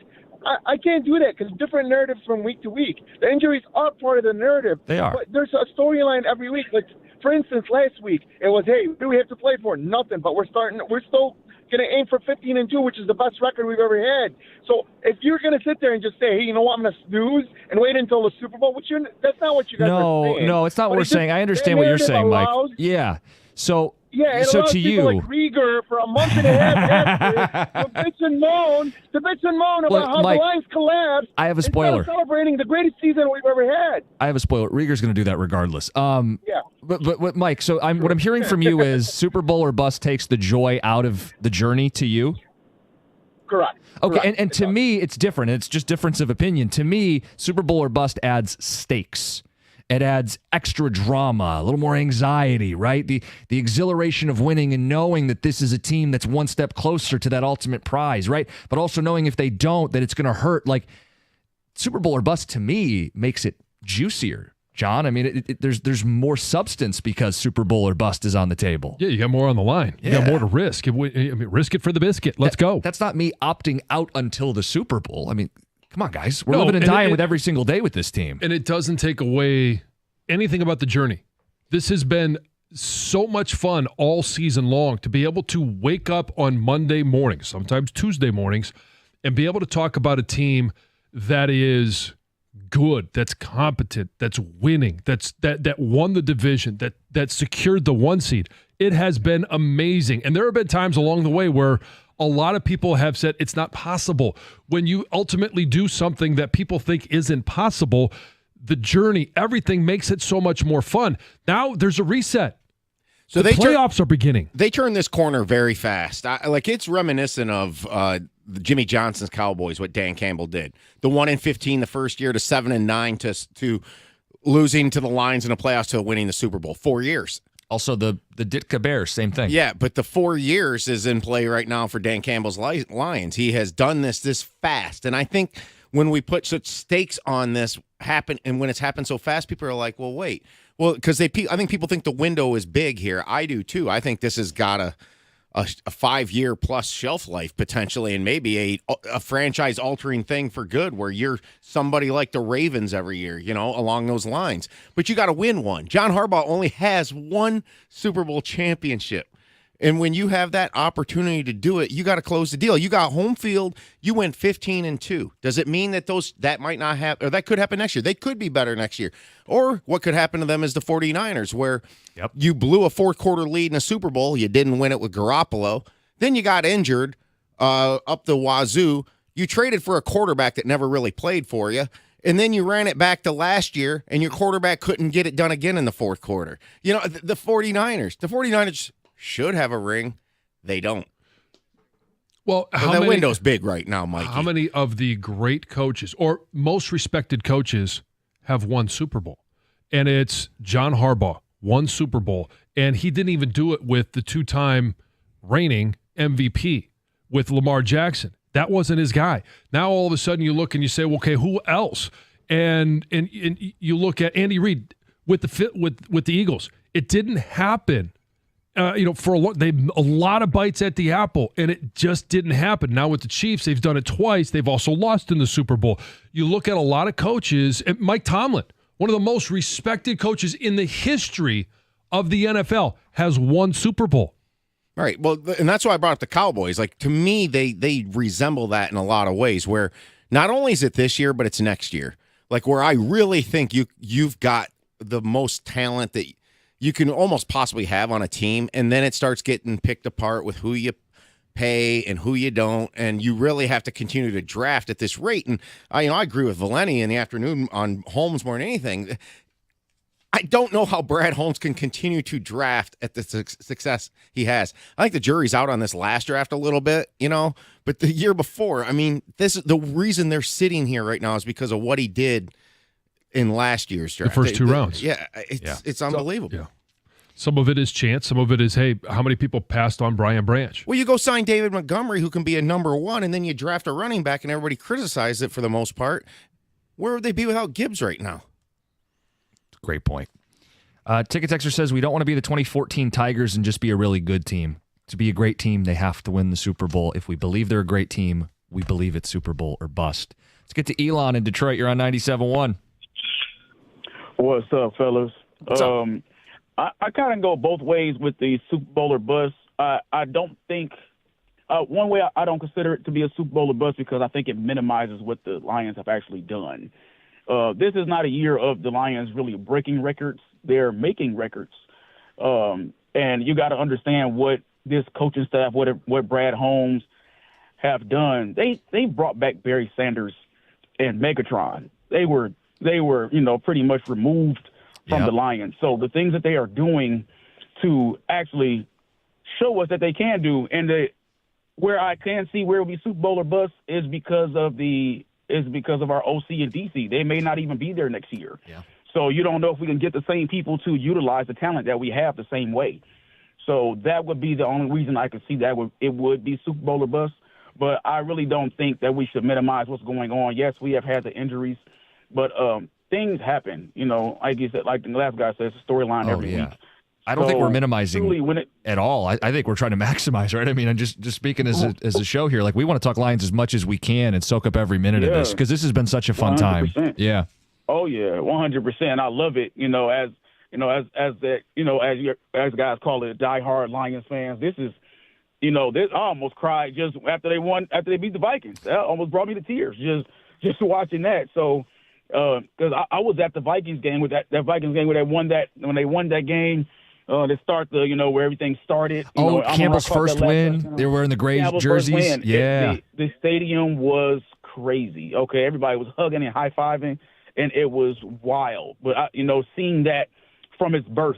I can't do that because different narratives from week to week. The injuries are part of the narrative. They are. But there's a storyline every week. Like, for instance, last week, it was, hey, what do we have to play for? Nothing. But we're still going to aim for 15-2, which is the best record we've ever had. So if you're going to sit there and just say, hey, you know what, I'm going to snooze and wait until the Super Bowl, that's not what you guys are saying. No, it's not what we're saying. I understand what you're saying, Mike. Yeah. So it so allows to people you, like Rieger for a month and a half after to bitch and moan about Look, how Mike, the Lions collapsed. I have a spoiler. Instead of celebrating the greatest season we've ever had. I have a spoiler. Rieger's going to do that regardless. Yeah. But Mike, so what I'm hearing from you is Super Bowl or bust takes the joy out of the journey to you? Correct. Okay, Correct. and to me, it's different. It's just difference of opinion. To me, Super Bowl or bust adds stakes. It adds extra drama, a little more anxiety, right? The exhilaration of winning and knowing that this is a team that's one step closer to that ultimate prize, right? But also knowing if they don't, that it's going to hurt. Like, Super Bowl or bust, to me, makes it juicier, John. I mean, there's more substance because Super Bowl or bust is on the table. Yeah, you got more on the line. You got more to risk. Risk it for the biscuit. Let's go. That's not me opting out until the Super Bowl. I mean, come on, guys. We're living and dying with every single day with this team. And it doesn't take away anything about the journey. This has been so much fun all season long to be able to wake up on Monday mornings, sometimes Tuesday mornings, and be able to talk about a team that is good, that's competent, that's winning, that won the division, that secured the 1 seed. It has been amazing. And there have been times along the way where a lot of people have said it's not possible. When you ultimately do something that people think isn't possible, the journey, everything makes it so much more fun. Now there's a reset. So the playoffs are beginning. They turn this corner very fast. It's reminiscent of Jimmy Johnson's Cowboys, what Dan Campbell did. The 1-15 the first year to 7-9 to losing to the Lions in the playoffs to winning the Super Bowl. 4 years. Also, the Ditka Bears, same thing. Yeah, but the 4 years is in play right now for Dan Campbell's Lions. He has done this fast. And I think when we put such stakes on this and when it's happened so fast, people are like, well, wait. Well, because I think people think the window is big here. I do, too. I think this has got a 5-year plus shelf life potentially, and maybe a franchise-altering thing for good where you're somebody like the Ravens every year, along those lines. But you got to win one. John Harbaugh only has 1 Super Bowl championship. And when you have that opportunity to do it, you got to close the deal. You got home field. You went 15-2. Does it mean that that might not happen, or that could happen next year? They could be better next year. Or what could happen to them is the 49ers, where you blew a 4-quarter lead in a Super Bowl. You didn't win it with Garoppolo. Then you got injured up the wazoo. You traded for a quarterback that never really played for you, and then you ran it back to last year, and your quarterback couldn't get it done again in the fourth quarter. You know, the 49ers should have a ring. They don't. Well, so that window's big right now, Mikey. How many of the great coaches or most respected coaches have won Super Bowl? And it's John Harbaugh, won Super Bowl, and he didn't even do it with the 2-time reigning MVP with Lamar Jackson. That wasn't his guy. Now all of a sudden you look and you say, well, okay, who else? And you look at Andy Reid with the Eagles. It didn't happen. For a lot of bites at the apple, and it just didn't happen. Now with the Chiefs, they've done it twice. They've also lost in the Super Bowl. You look at a lot of coaches, and Mike Tomlin, one of the most respected coaches in the history of the NFL, has won Super Bowl. Right. Well, and that's why I brought up the Cowboys. Like, to me, they resemble that in a lot of ways, where not only is it this year, but it's next year. Like, where I really think you've got the most talent that you can almost possibly have on a team, and then it starts getting picked apart with who you pay and who you don't, and you really have to continue to draft at this rate. And I agree with Valenti in the afternoon on Holmes more than anything. I don't know how Brad Holmes can continue to draft at the success he has. I think the jury's out on this last draft a little bit, but the year before, the reason they're sitting here right now is because of what he did in last year's draft. The first 2 rounds. Yeah, it's unbelievable. So, yeah. Some of it is chance. Some of it is, hey, how many people passed on Brian Branch? Well, you go sign David Montgomery, who can be a number 1, and then you draft a running back, and everybody criticizes it for the most part. Where would they be without Gibbs right now? Great point. Ticket Texter says we don't want to be the 2014 Tigers and just be a really good team. To be a great team, they have to win the Super Bowl. If we believe they're a great team, we believe it's Super Bowl or bust. Let's get to Elon in Detroit. You're on 97.1. What's up, fellas? What's up? I kind of go both ways with the Super Bowl or bust. I don't think one way I don't consider it to be a Super Bowl or bust because I think it minimizes what the Lions have actually done. This is not a year of the Lions really breaking records. They're making records. And you got to understand what this coaching staff, what Brad Holmes have done. They brought back Barry Sanders and Megatron. They were pretty much removed from the Lions. So the things that they are doing to actually show us that they can do, and where I can see where it'll be Super Bowl or bust is because of our OC and DC. They may not even be there next year. Yeah. So you don't know if we can get the same people to utilize the talent that we have the same way. So that would be the only reason I could see that it would be Super Bowl or bust. But I really don't think that we should minimize what's going on. Yes, we have had the injuries, but things happen. Like you said, like the last guy says, a storyline every week. I don't think we're minimizing at all. I think we're trying to maximize, right? I mean, I'm just speaking as a show here. Like, we want to talk Lions as much as we can and soak up every minute of this because this has been such a fun 100%. Time. Yeah. Oh yeah, 100%. I love it. As guys call it, diehard Lions fans. This is, this I almost cried just after they beat the Vikings. That almost brought me to tears just watching that. So, because I was at the Vikings game with that Vikings game when they won that game. To start where everything started. Campbell's first win. They were wearing the gray jerseys. Yeah. The stadium was crazy. Okay, everybody was hugging and high-fiving, and it was wild. But seeing that from its birth,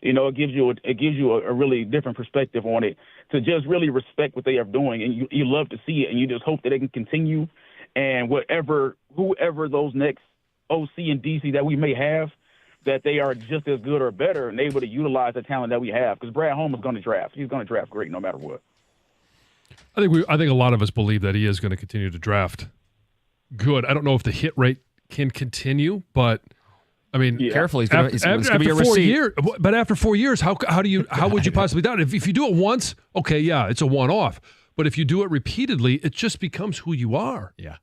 it gives you a really different perspective on it. To just really respect what they are doing, and you love to see it, and you just hope that they can continue. And whoever those next OC and DC that we may have, that they are just as good or better and able to utilize the talent that we have. Because Brad Holmes is going to draft. He's going to draft great no matter what. I think a lot of us believe that he is going to continue to draft good. I don't know if the hit rate can continue, but I mean, careful. He's going to be a receipt. But after 4 years, how would you possibly doubt it? If you do it once, okay, yeah, it's a one-off. But if you do it repeatedly, it just becomes who you are. Yeah.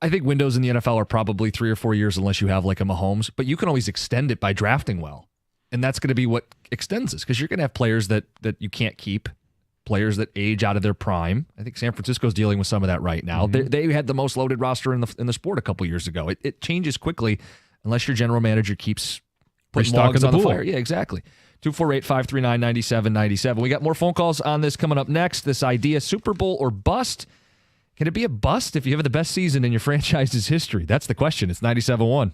I think windows in the NFL are probably 3 or 4 years unless you have like a Mahomes, but you can always extend it by drafting well. And that's going to be what extends this because you're going to have players that you can't keep, players that age out of their prime. I think San Francisco's dealing with some of that right now. Mm-hmm. They had the most loaded roster in the sport a couple years ago. It changes quickly unless your general manager keeps putting logs on the fire. Yeah, exactly. 248-539-9797. We got more phone calls on this coming up next. This idea, Super Bowl or bust. Can it be a bust if you have the best season in your franchise's history? That's the question. It's 97-1.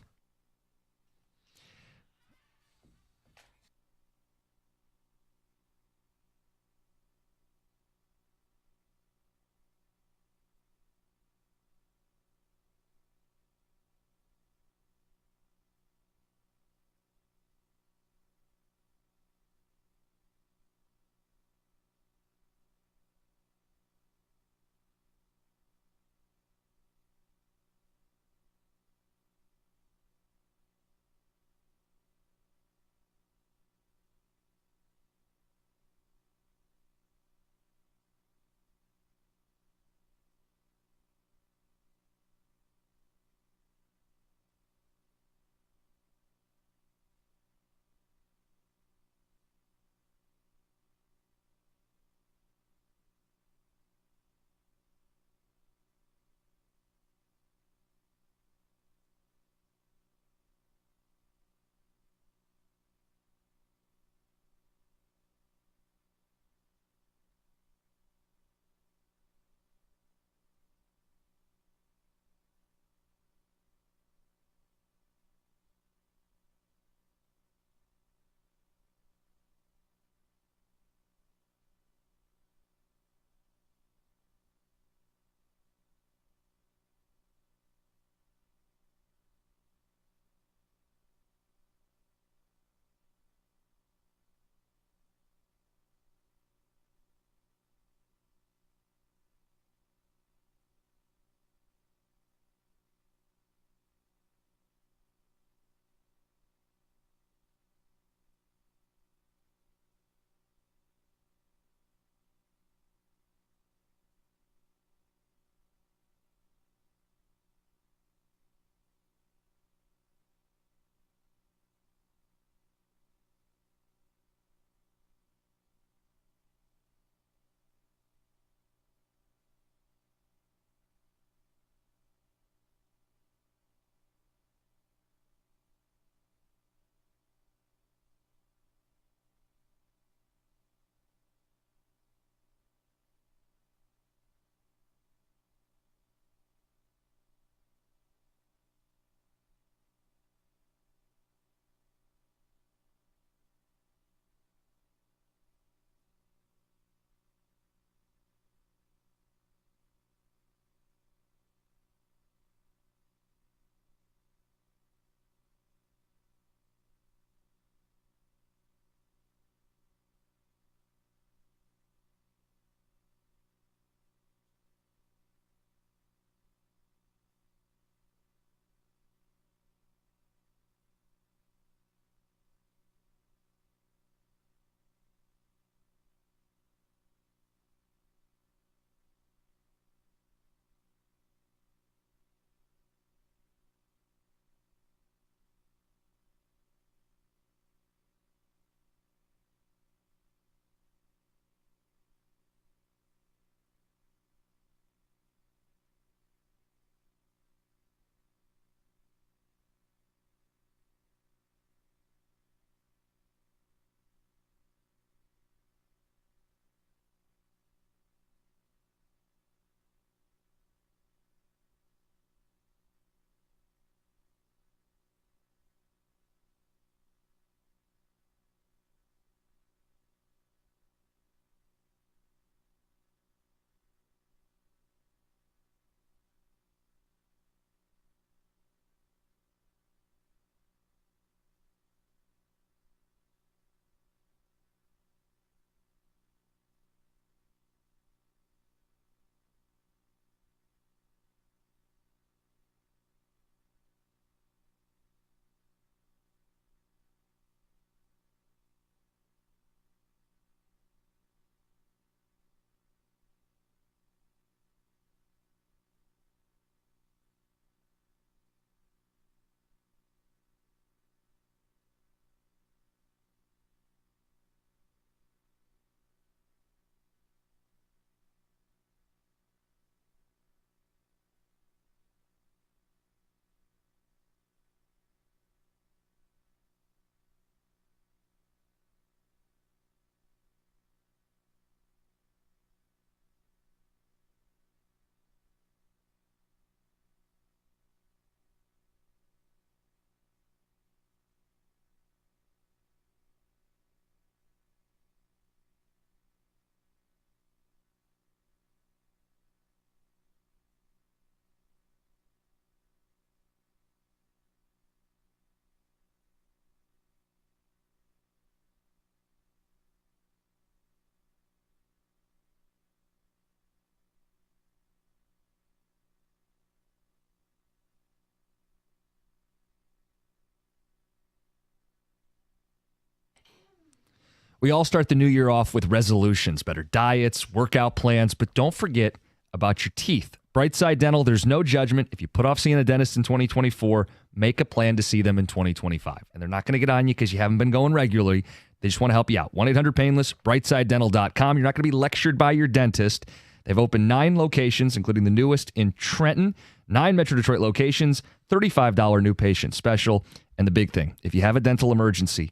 We all start the new year off with resolutions, better diets, workout plans, but don't forget about your teeth. Brightside Dental, there's no judgment. If you put off seeing a dentist in 2024, make a plan to see them in 2025. And they're not going to get on you because you haven't been going regularly. They just want to help you out. 1-800-PAINLESS, brightsidedental.com. You're not going to be lectured by your dentist. They've opened 9 locations, including the newest in Trenton, 9 Metro Detroit locations, $35 new patient special. And the big thing, if you have a dental emergency,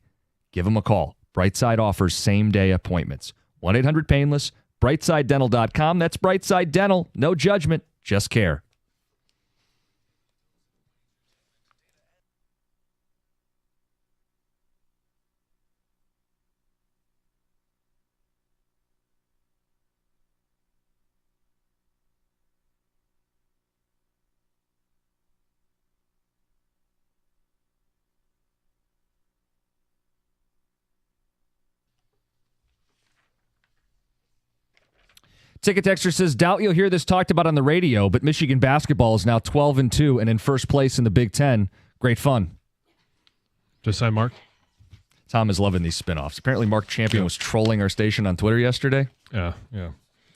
give them a call. Brightside offers same-day appointments. 1-800-PAINLESS, brightsidedental.com. That's Brightside Dental. No judgment, just care. Ticket Texter says, doubt you'll hear this talked about on the radio, but Michigan basketball is now 12-2 and in first place in the Big Ten. Great fun. Just sign Mark. Tom is loving these spinoffs. Apparently Mark Champion was trolling our station on Twitter yesterday. Yeah.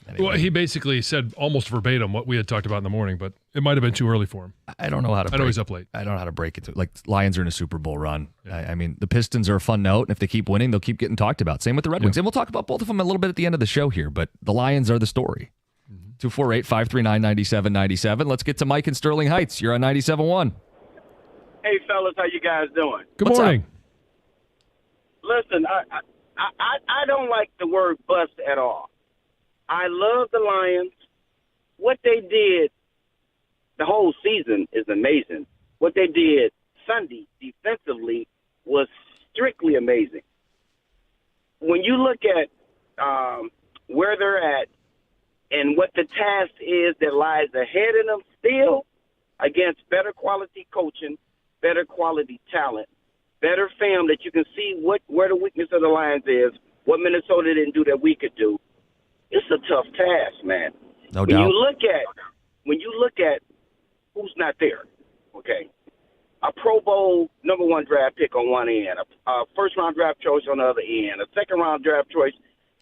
Anyway. Well, he basically said almost verbatim what we had talked about in the morning, but it might have been too early for him. I don't know how to. I know he's up late. I don't know how to break it to. Like, Lions are in a Super Bowl run. Yeah. I mean, the Pistons are a fun note, and if they keep winning, they'll keep getting talked about. Same with the Red Wings. And we'll talk about both of them a little bit at the end of the show here, but the Lions are the story. 248-539-9797. Let's get to Mike in Sterling Heights. You're on 97.1. Hey, fellas, how you guys doing? Good morning. Listen, I don't like the word bust at all. I love the Lions. What they did the whole season is amazing. What they did Sunday defensively was strictly amazing. When you look at where they're at and what the task is that lies ahead of them still against better quality coaching, better quality talent, better film that you can see where the weakness of the Lions is, what Minnesota didn't do that we could do. It's a tough task, man. No doubt. When you look at who's not there, okay, a Pro Bowl number 1 draft pick on one end, a first-round draft choice on the other end, a second-round draft choice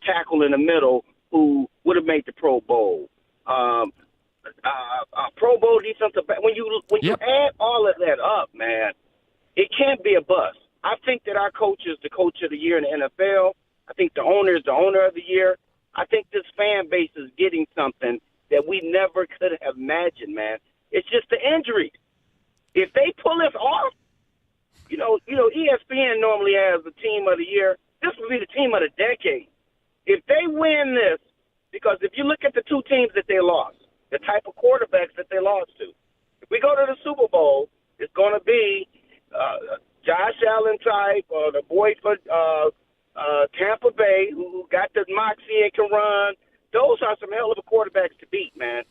tackle in the middle who would have made the Pro Bowl, a Pro Bowl defensive back. When you add all of that up, man, it can't be a bust. I think that our coach is the coach of the year in the NFL. I think the owner is the owner of the year. I think this fan base is getting something that we never could have imagined, man. It's just the injuries. If they pull this off, you know, ESPN normally has the team of the year. This would be the team of the decade. If they win this, because if you look at the 2 teams that they lost, the type of quarterbacks that they lost to, if we go to the Super Bowl, it's going to be Josh Allen type or the boy for Tampa Bay who got the moxie and can run. Those are some hell of a quarterbacks to beat, man.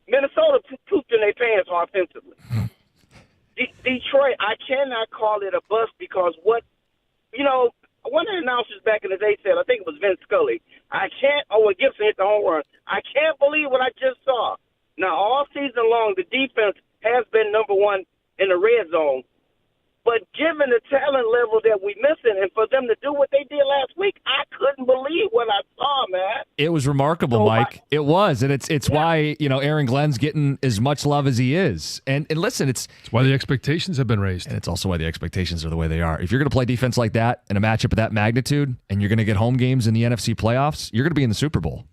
Minnesota pooped in their pants offensively. Detroit, I cannot call it a bust because one of the announcers back in the day said, I think it was Vince Scully, when Gibson hit the home run, I can't believe what I just saw. Now, all season long, the defense has been number 1 in the red zone. But given the talent level that we're missing and for them to do what they did last week, I couldn't believe what I saw, man. It was remarkable, Mike. It was. And it's why, Aaron Glenn's getting as much love as he is. And listen, it's why the expectations have been raised. And it's also why the expectations are the way they are. If you're going to play defense like that in a matchup of that magnitude and you're going to get home games in the NFC playoffs, you're going to be in the Super Bowl.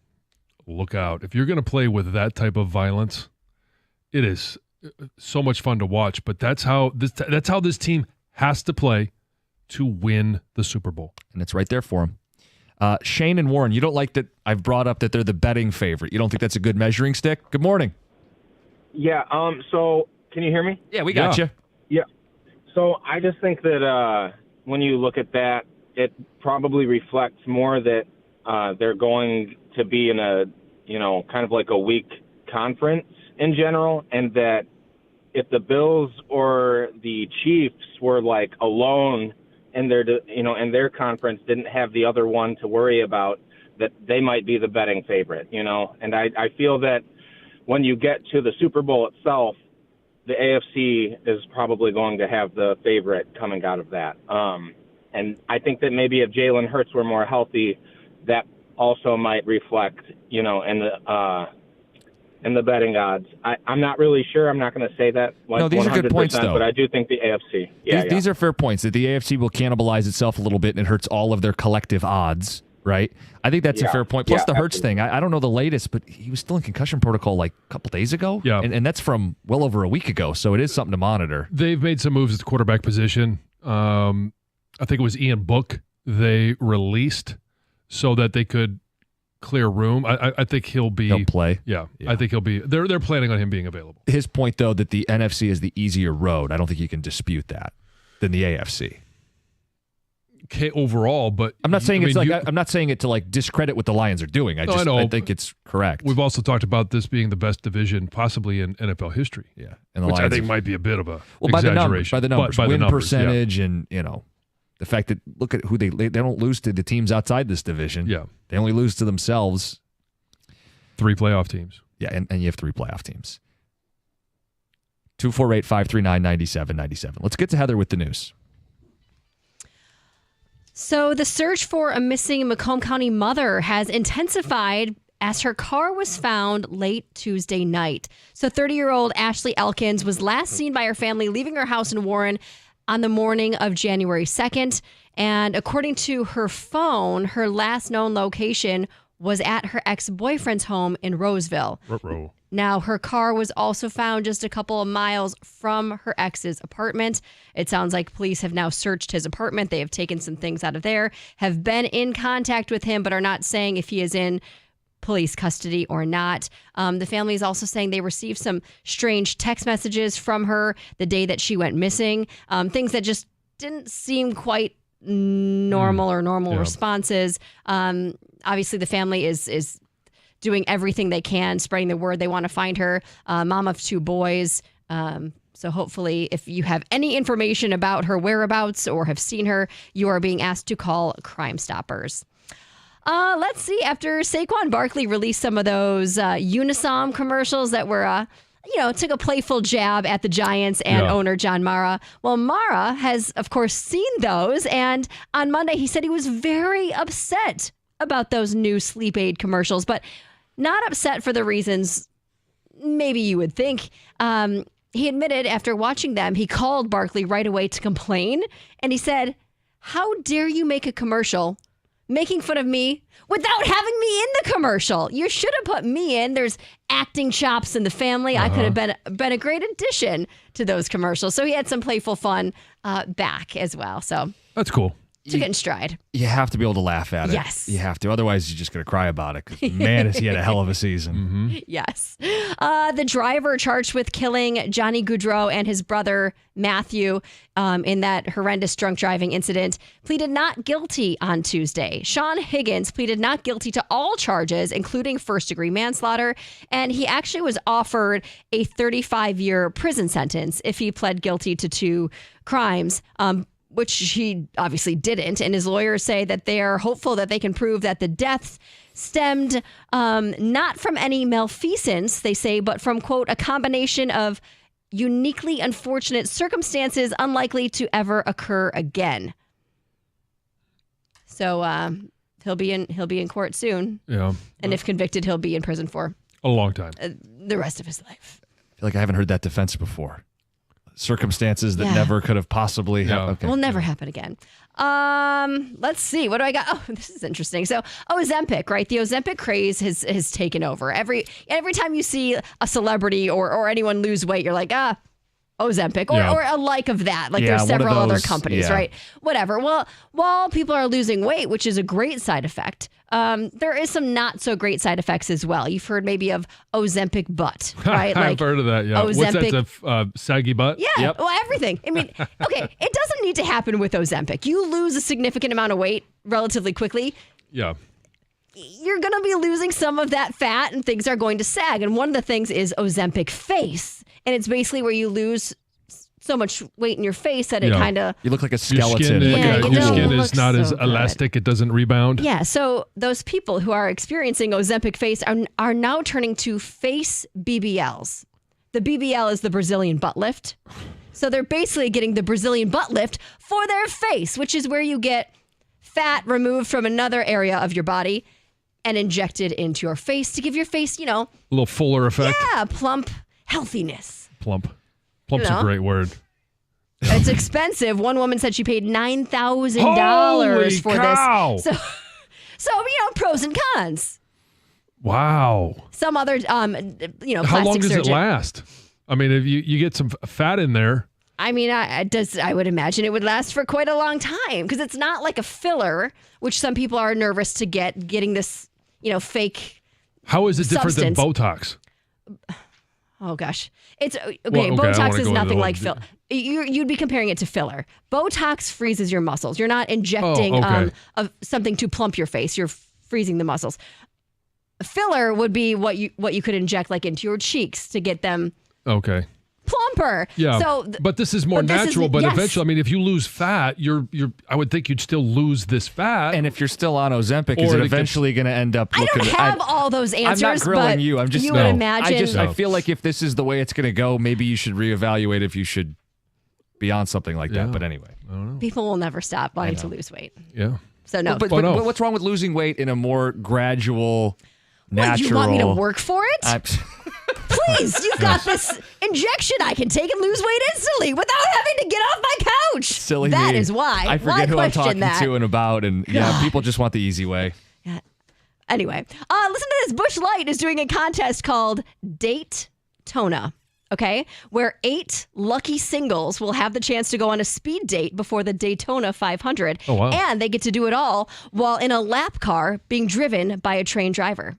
Look out. If you're going to play with that type of violence, it is so much fun to watch, but that's how this team has to play to win the Super Bowl. And it's right there for them. Shane and Warren, you don't like that I've brought up that they're the betting favorite. You don't think that's a good measuring stick? Good morning. Yeah, so can you hear me? Yeah, we got you. Yeah. So I just think that when you look at that, it probably reflects more that they're going to be in a, kind of like a weak conference in general, and that if the Bills or the Chiefs were like alone in their conference, didn't have the other one to worry about, that they might be the betting favorite, And I feel that when you get to the Super Bowl itself, the AFC is probably going to have the favorite coming out of that. And I think that maybe if Jalen Hurts were more healthy, that also might reflect, in the betting odds. I'm not really sure. I'm not going to say that. No, these are good points, though. But I do think the AFC. These are fair points, that the AFC will cannibalize itself a little bit and it hurts all of their collective odds, right? I think that's a fair point. Plus the Hurts thing. I don't know the latest, but he was still in concussion protocol like a couple days ago. Yeah. And that's from well over a week ago, so it is something to monitor. They've made some moves at the quarterback position. I think it was Ian Book they released so that they could clear room. I think he'll play. Yeah, I think he'll be. They're planning on him being available. His point, though, that the NFC is the easier road. I don't think you can dispute that than the AFC. Okay, overall, but I'm not saying I'm not saying it to like discredit what the Lions are doing. I think it's correct. We've also talked about this being the best division possibly in NFL history. Yeah, and the which Lions I think might be a bit of a exaggeration. By the numbers, win percentage, and the fact that look at who they don't lose to the teams outside this division. Yeah, they only lose to themselves. 3 playoff teams. Yeah, and you have 3 playoff teams. 248-539-9797. Let's get to Heather with the news. So the search for a missing Macomb County mother has intensified as her car was found late Tuesday night. So 30-year-old Ashley Elkins was last seen by her family leaving her house in Warren on the morning of January 2nd. And according to her phone, her last known location was at her ex-boyfriend's home in Roseville. Ruh-roh. Now, her car was also found just a couple of miles from her ex's apartment. It sounds like police have now searched his apartment. They have taken some things out of there, have been in contact with him, but are not saying if he is in police custody or not. The family is also saying they received some strange text messages from her the day that she went missing, things that just didn't seem quite normal responses. Obviously, the family is doing everything they can, spreading the word. They want to find her. Mom of 2 boys. So hopefully, if you have any information about her whereabouts or have seen her, you are being asked to call Crime Stoppers. Let's see. After Saquon Barkley released some of those Unisom commercials that were, took a playful jab at the Giants and owner John Mara. Well, Mara has, of course, seen those. And on Monday, he said he was very upset about those new sleep aid commercials, but not upset for the reasons maybe you would think. He admitted after watching them, he called Barkley right away to complain. And he said, "How dare you make a commercial making fun of me without having me in the commercial? You should have put me in. There's acting chops in the family. I could have been a great addition to those commercials." So he had some playful fun back as well. So that's cool. Took it in stride. You have to be able to laugh at it. Yes. You have to. Otherwise, you're just going to cry about it. 'Cause man, has he had a hell of a season. Mm-hmm. Yes. The driver charged with killing Johnny Goudreau and his brother Matthew in that horrendous drunk driving incident pleaded not guilty on Tuesday. Sean Higgins pleaded not guilty to all charges, including first-degree manslaughter, and he actually was offered a 35-year prison sentence if he pled guilty to 2 crimes. Which he obviously didn't. And his lawyers say that they are hopeful that they can prove that the deaths stemmed not from any malfeasance, they say, but from, quote, a combination of uniquely unfortunate circumstances unlikely to ever occur again. So he'll be in court soon. Yeah. And if convicted, he'll be in prison for a long time. The rest of his life. I feel like I haven't heard that defense before. Circumstances that never could have possibly happened. Okay. Will never happen again. Let's see. What do I got? Oh, this is interesting. So Ozempic, right? The Ozempic craze has taken over. Every time you see a celebrity or anyone lose weight, you're like, Ozempic or a like of that. Like there's several other companies, right? Whatever. Well, while people are losing weight, which is a great side effect, there is some not so great side effects as well. You've heard maybe of Ozempic butt, right? I've heard of that, yeah. Ozempic, what's that, saggy butt? Yeah, well, everything. I mean, okay, it doesn't need to happen with Ozempic. You lose a significant amount of weight relatively quickly. Yeah. You're going to be losing some of that fat and things are going to sag. And one of the things is Ozempic face. And it's basically where you lose so much weight in your face that it kind of... You look like a skeleton. Your skin is not as elastic. It doesn't rebound. Yeah, so those people who are experiencing Ozempic face are now turning to face BBLs. The BBL is the Brazilian butt lift. So they're basically getting the Brazilian butt lift for their face, which is where you get fat removed from another area of your body and injected into your face to give your face, A little fuller effect. yeah, plump healthiness. Plump. Plump's You know? a great word. It's expensive. One woman said she paid $9,000 Holy for cow. this. So pros and cons. Wow. Some other, plastic How long does surgeon. it last? I mean, if you get some fat in there. I mean, I would imagine it would last for quite a long time because it's not like a filler, which some people are nervous to getting this, fake. How is it different substance. than Botox? Oh gosh, it's okay. Well, okay, I don't Botox wanna is go into nothing the like whole- filler. You'd be comparing it to filler. Botox freezes your muscles. You're not injecting okay. something to plump your face. You're freezing the muscles. Filler would be what you could inject like into your cheeks to get them Okay. plumper. Yeah. So, but this is more but this is- natural. But yes. eventually, I mean, if you lose fat, I would think you'd still lose this fat. And if you're still on Ozempic, is Or it it eventually going to end up I looking... don't have all those I'm answers. not grilling but you. I'm just... you would imagine. I feel like if this is the way it's going to go, maybe you should reevaluate if you should be on something like that. But anyway. People will never stop wanting to lose weight. Yeah. So no. But what's wrong with losing weight in a more gradual, What, natural... you want me to work for it? Please, you've got Yes. this injection I can take and lose weight instantly without having to get off my couch. Silly That me. is why. I forget who Why I'm question talking that? to and about, and people just want the easy way. Anyway, listen to this. Busch Light is doing a contest called Date-tona, okay? Where 8 lucky singles will have the chance to go on a speed date before the Daytona 500. Oh, wow. And they get to do it all while in a lap car being driven by a trained driver.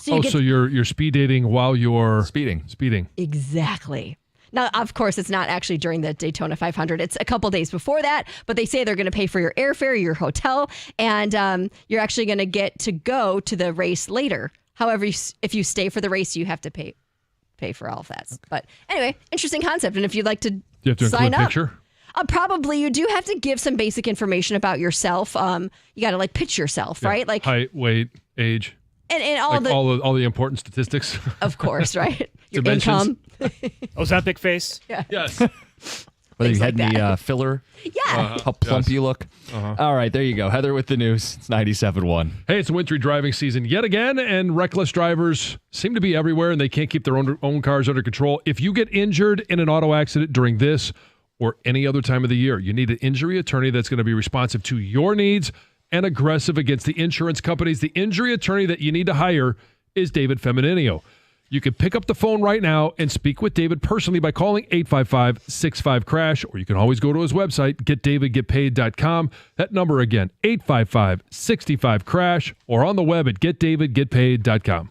So So you're speed dating while you're speeding. Exactly. Now, of course, it's not actually during the Daytona 500. It's a couple days before that, but they say they're going to pay for your airfare, your hotel, and you're actually going to get to go to the race later. However, if you stay for the race, you have to pay for all of that. But anyway, interesting concept. And if you'd like to You have to sign include a up, picture? probably you do have to give some basic information about yourself. You got to pitch yourself, right? Like height, weight, age. and all Like the all the important statistics. of course, right? Your Dimensions. income. Ozempic face. Yeah. Yes. Whether you Things had like any that. filler, Yeah. how plump you look. All right, there you go. Heather with the news. It's 97.1. Hey, it's wintry driving season yet again, and reckless drivers seem to be everywhere, and they can't keep their own cars under control. If you get injured in an auto accident during this or any other time of the year, you need an injury attorney that's going to be responsive to your needs and aggressive against the insurance companies. The injury attorney that you need to hire is David Femininio. You can pick up the phone right now and speak with David personally by calling 855-65-CRASH, or you can always go to his website, getdavidgetpaid.com. That number again, 855-65-CRASH, or on the web at getdavidgetpaid.com.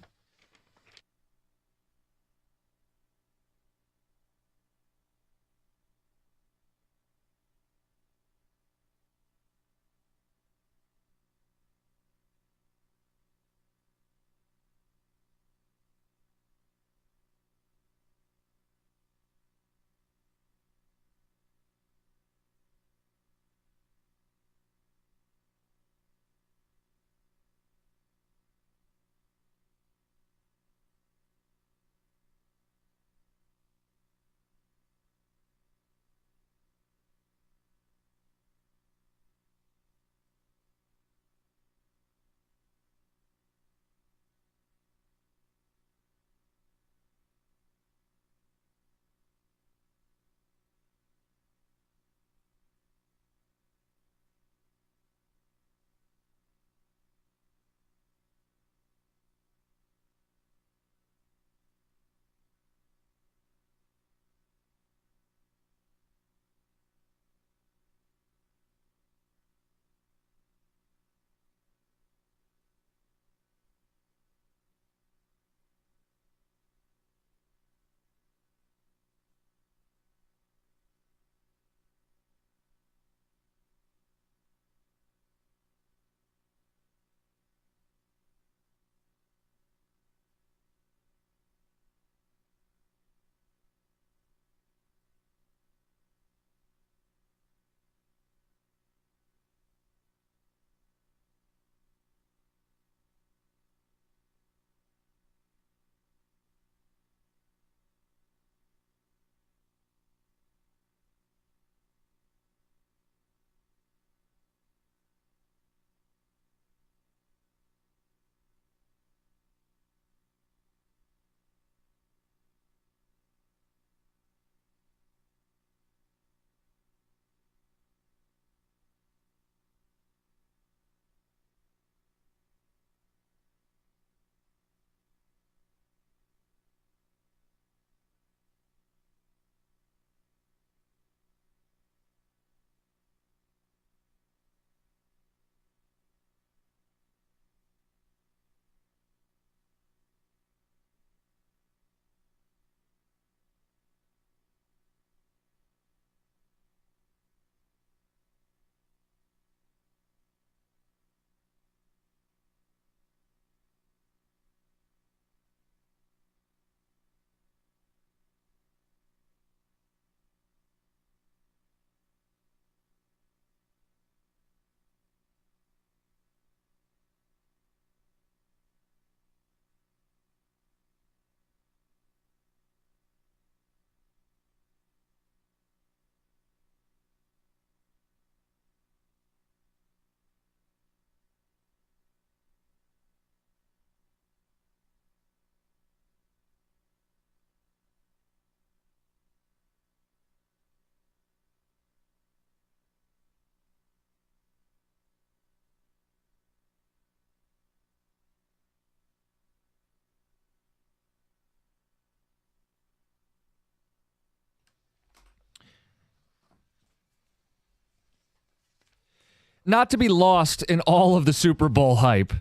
not to be lost in all of the Super Bowl hype,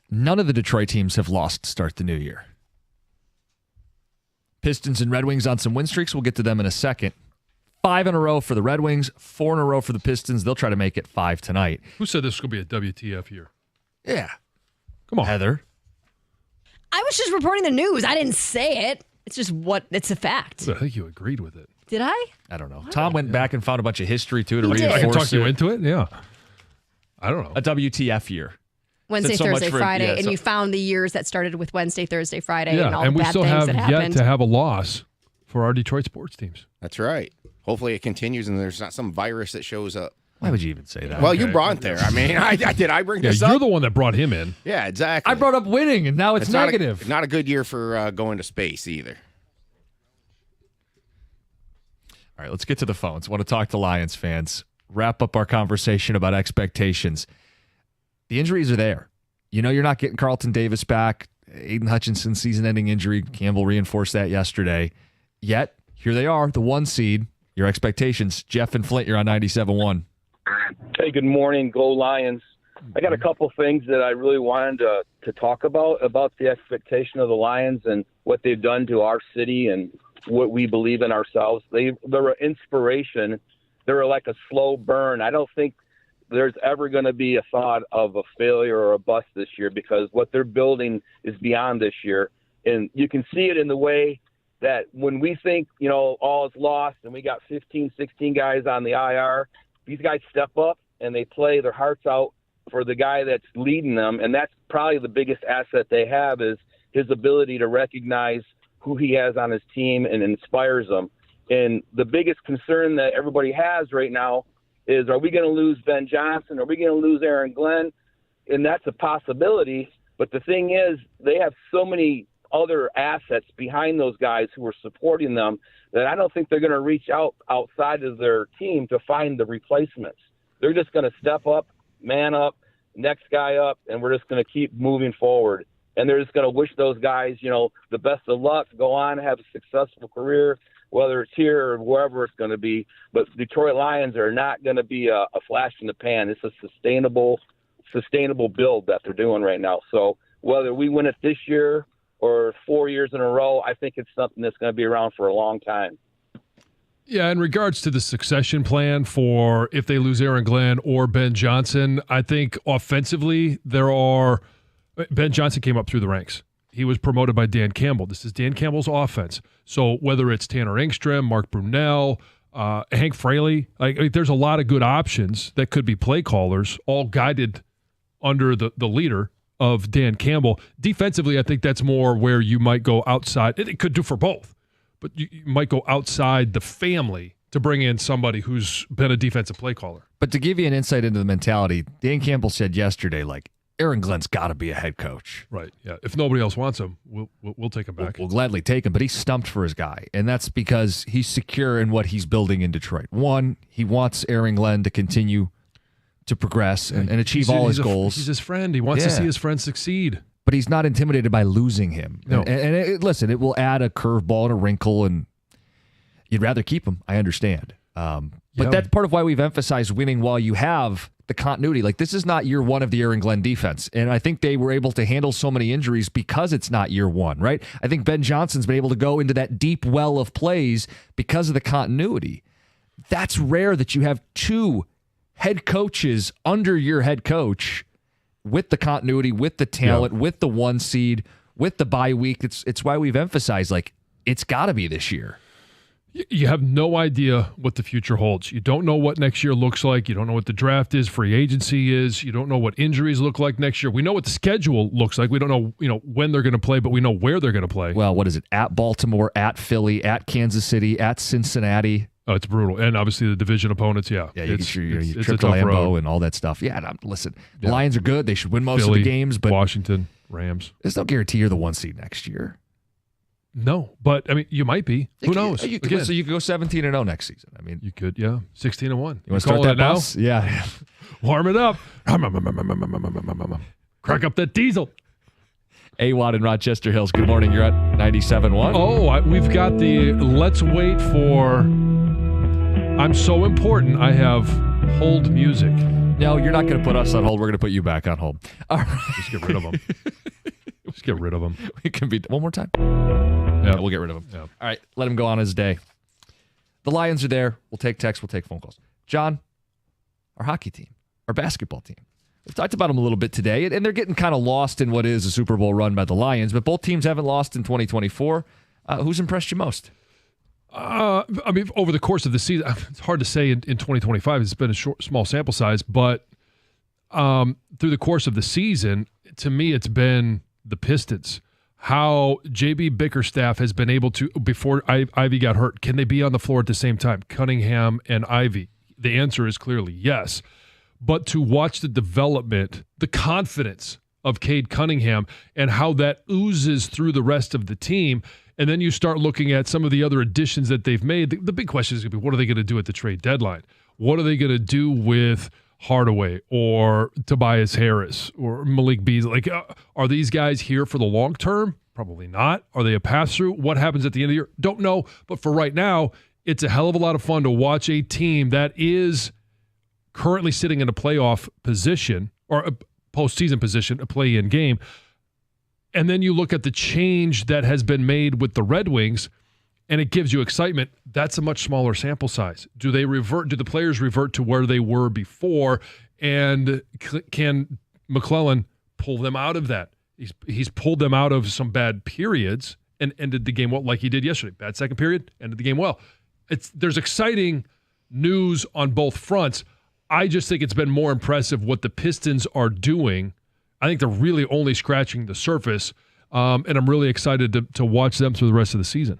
none of the Detroit teams have lost to start the new year. Pistons and Red Wings on some win streaks. We'll get to them in a second. 5 in a row for the Red Wings, 4 in a row for the Pistons. They'll try to make it 5 tonight. Who said this was going to be a WTF year? Yeah. Come on. Heather. I was just reporting the news. I didn't say it. It's just it's a fact. I think you agreed with it. Did I? I don't know. Tom went back and found a bunch of history too to He did. reinforce I can talk it. you into it? Yeah. I don't know. A WTF year. Wednesday, so much Thursday, for- Friday, yeah, and so- you found the years that started with Wednesday, Thursday, Friday, Yeah, and all and the we bad still things have that yet happened. to have a loss for our Detroit sports teams. That's right. Hopefully it continues and there's not some virus that shows up. Why would you even say that? Well, you brought it there. I mean, did I bring this you're up? the one that brought him in. Yeah, exactly. I brought up winning, and now it's negative. Not a good year for going to space either. All right, let's get to the phones. Want to talk to Lions fans. Wrap up our conversation about expectations. The injuries are there. You know you're not getting Carlton Davis back. Aiden Hutchinson, season-ending injury. Campbell reinforced that yesterday. Yet, here they are, the 1 seed. Your expectations. Jeff and Flint, you're on 97.1. Hey, good morning. Go Lions. I got a couple things that I really wanted to talk about the expectation of the Lions and what they've done to our city and what we believe in ourselves. They're an inspiration. They're like a slow burn. I don't think there's ever going to be a thought of a failure or a bust this year because what they're building is beyond this year. And you can see it in the way that when we think, all is lost and we got 15, 16 guys on the IR, these guys step up and they play their hearts out for the guy that's leading them. And that's probably the biggest asset they have is his ability to recognize who he has on his team and inspires them. And the biggest concern that everybody has right now is, are we going to lose Ben Johnson? Are we going to lose Aaron Glenn? And that's a possibility. But the thing is, they have so many other assets behind those guys who are supporting them that I don't think they're going to reach outside of their team to find the replacements. They're just going to step up, man up, next guy up, and we're just going to keep moving forward. And they're just going to wish those guys, the best of luck, go on, have a successful career, whether it's here or wherever it's going to be. But Detroit Lions are not going to be a flash in the pan. It's a sustainable build that they're doing right now. So whether we win it this year or 4 years in a row, I think it's something that's going to be around for a long time. Yeah, in regards to the succession plan for if they lose Aaron Glenn or Ben Johnson, I think offensively Ben Johnson came up through the ranks. He was promoted by Dan Campbell. This is Dan Campbell's offense. So whether it's Tanner Engstrom, Mark Brunell, Hank Fraley, there's a lot of good options that could be play callers, all guided under the leader of Dan Campbell. Defensively, I think that's more where you might go outside. It could do for both, but you might go outside the family to bring in somebody who's been a defensive play caller. But to give you an insight into the mentality, Dan Campbell said yesterday, Aaron Glenn's got to be a head coach. Right, yeah. If nobody else wants him, we'll take him back. We'll gladly take him, but he's stumped for his guy, and that's because he's secure in what he's building in Detroit. One, he wants Aaron Glenn to continue to progress and achieve all his goals. He's his friend. He wants to see his friend succeed. But he's not intimidated by losing him. No. Listen, it will add a curveball and a wrinkle, and you'd rather keep him. I understand. But that's part of why we've emphasized winning while you have the continuity. This is not year one of the Aaron Glenn defense. And I think they were able to handle so many injuries because it's not year one, right? I think Ben Johnson's been able to go into that deep well of plays because of the continuity. That's rare that you have two head coaches under your head coach with the continuity, with the talent, with the 1 seed, with the bye week. It's why we've emphasized, it's got to be this year. You have no idea what the future holds. You don't know what next year looks like. You don't know what the draft is, free agency is. You don't know what injuries look like next year. We know what the schedule looks like. We don't know, when they're going to play, but we know where they're going to play. Well, what is it? At Baltimore, at Philly, at Kansas City, at Cincinnati. Oh, it's brutal. And obviously the division opponents, yeah. Yeah, you it's trip a to tough Lambeau road. and all that stuff. Yeah, listen, the Lions are good. They should win most Philly, of the games, but Washington, Rams. There's no guarantee you're the 1 seed next year. No, but you might be. Who knows? So you could go 17-0 next season. You could, 16-1. You want to start that now? bus? Yeah. Warm it up. Crack up that diesel. A-Watt in Rochester Hills. Good morning. You're at 97.1. Oh, we've got the let's wait for I'm so important. I have hold music. No, you're not going to put us on hold. We're going to put you back on hold. All right. Just get rid of them. Just get rid of them. It can be one more time. Yeah, we'll get rid of him. Yeah. All right, let him go on his day. The Lions are there. We'll take texts. We'll take phone calls. John, our hockey team, our basketball team. We've talked about them a little bit today, and they're getting kind of lost in what is a Super Bowl run by the Lions, but both teams haven't lost in 2024. Who's impressed you most? I mean, over the course of the season, it's hard to say in 2025. It's been a small sample size, but through the course of the season, to me, it's been the Pistons. How JB Bickerstaff has been able to, before Ivy got hurt, can they be on the floor at the same time? Cunningham and Ivy. The answer is clearly yes. But to watch the development, the confidence of Cade Cunningham and how that oozes through the rest of the team, and then you start looking at some of the other additions that they've made, the big question is going to be, what are they going to do at the trade deadline? What are they going to do with Hardaway or Tobias Harris or Malik Beasley? Like, are these guys here for the long term? Probably not. Are they a pass-through? What happens at the end of the year? Don't know. But for right now, it's a hell of a lot of fun to watch a team that is currently sitting in a playoff position or a postseason position, a play-in game. And then you look at the change that has been made with the Red Wings, and it gives you excitement. That's a much smaller sample size. Do the players revert to where they were before? And can McClellan pull them out of that? He's pulled them out of some bad periods and ended the game well, like he did yesterday. Bad second period, ended the game well. There's exciting news on both fronts. I just think it's been more impressive what the Pistons are doing. I think they're really only scratching the surface, and I'm really excited to watch them through the rest of the season.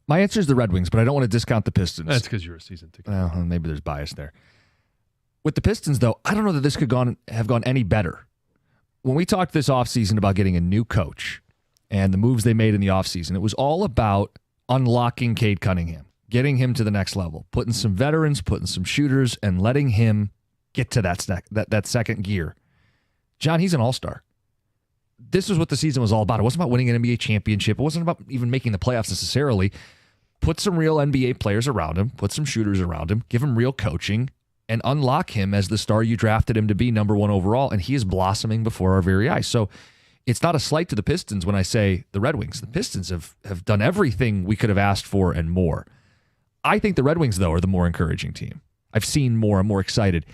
My answer is the Red Wings, but I don't want to discount the Pistons. That's because you're a season ticket. Well, maybe there's bias there. With the Pistons, though, I don't know that this could have gone any better. When we talked this offseason about getting a new coach and the moves they made in the offseason, it was all about unlocking Cade Cunningham, getting him to the next level, putting some veterans, putting some shooters, and letting him get to that second gear. John, he's an all-star. This is what the season was all about. It wasn't about winning an NBA championship. It wasn't about even making the playoffs necessarily. Put some real NBA players around him, put some shooters around him, give him real coaching, and unlock him as the star you drafted him to be, number one overall, and he is blossoming before our very eyes. So it's not a slight to the Pistons when I say the Red Wings. The Pistons have done everything we could have asked for and more. I think the Red Wings, though, are the more encouraging team. I've seen more. I'm more excited.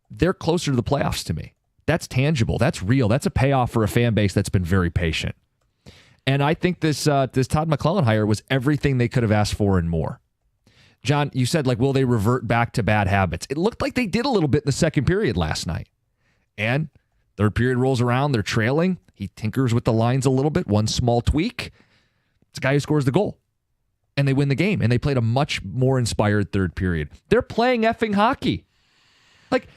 They're closer to the playoffs to me. That's tangible. That's real. That's a payoff for a fan base that's been very patient. And I think this Todd McClellan hire was everything they could have asked for and more. John, you said, will they revert back to bad habits? It looked like they did a little bit in the second period last night. And third period rolls around. They're trailing. He tinkers with the lines a little bit. One small tweak. It's a guy who scores the goal. And they win the game. And they played a much more inspired third period. They're playing effing hockey. Like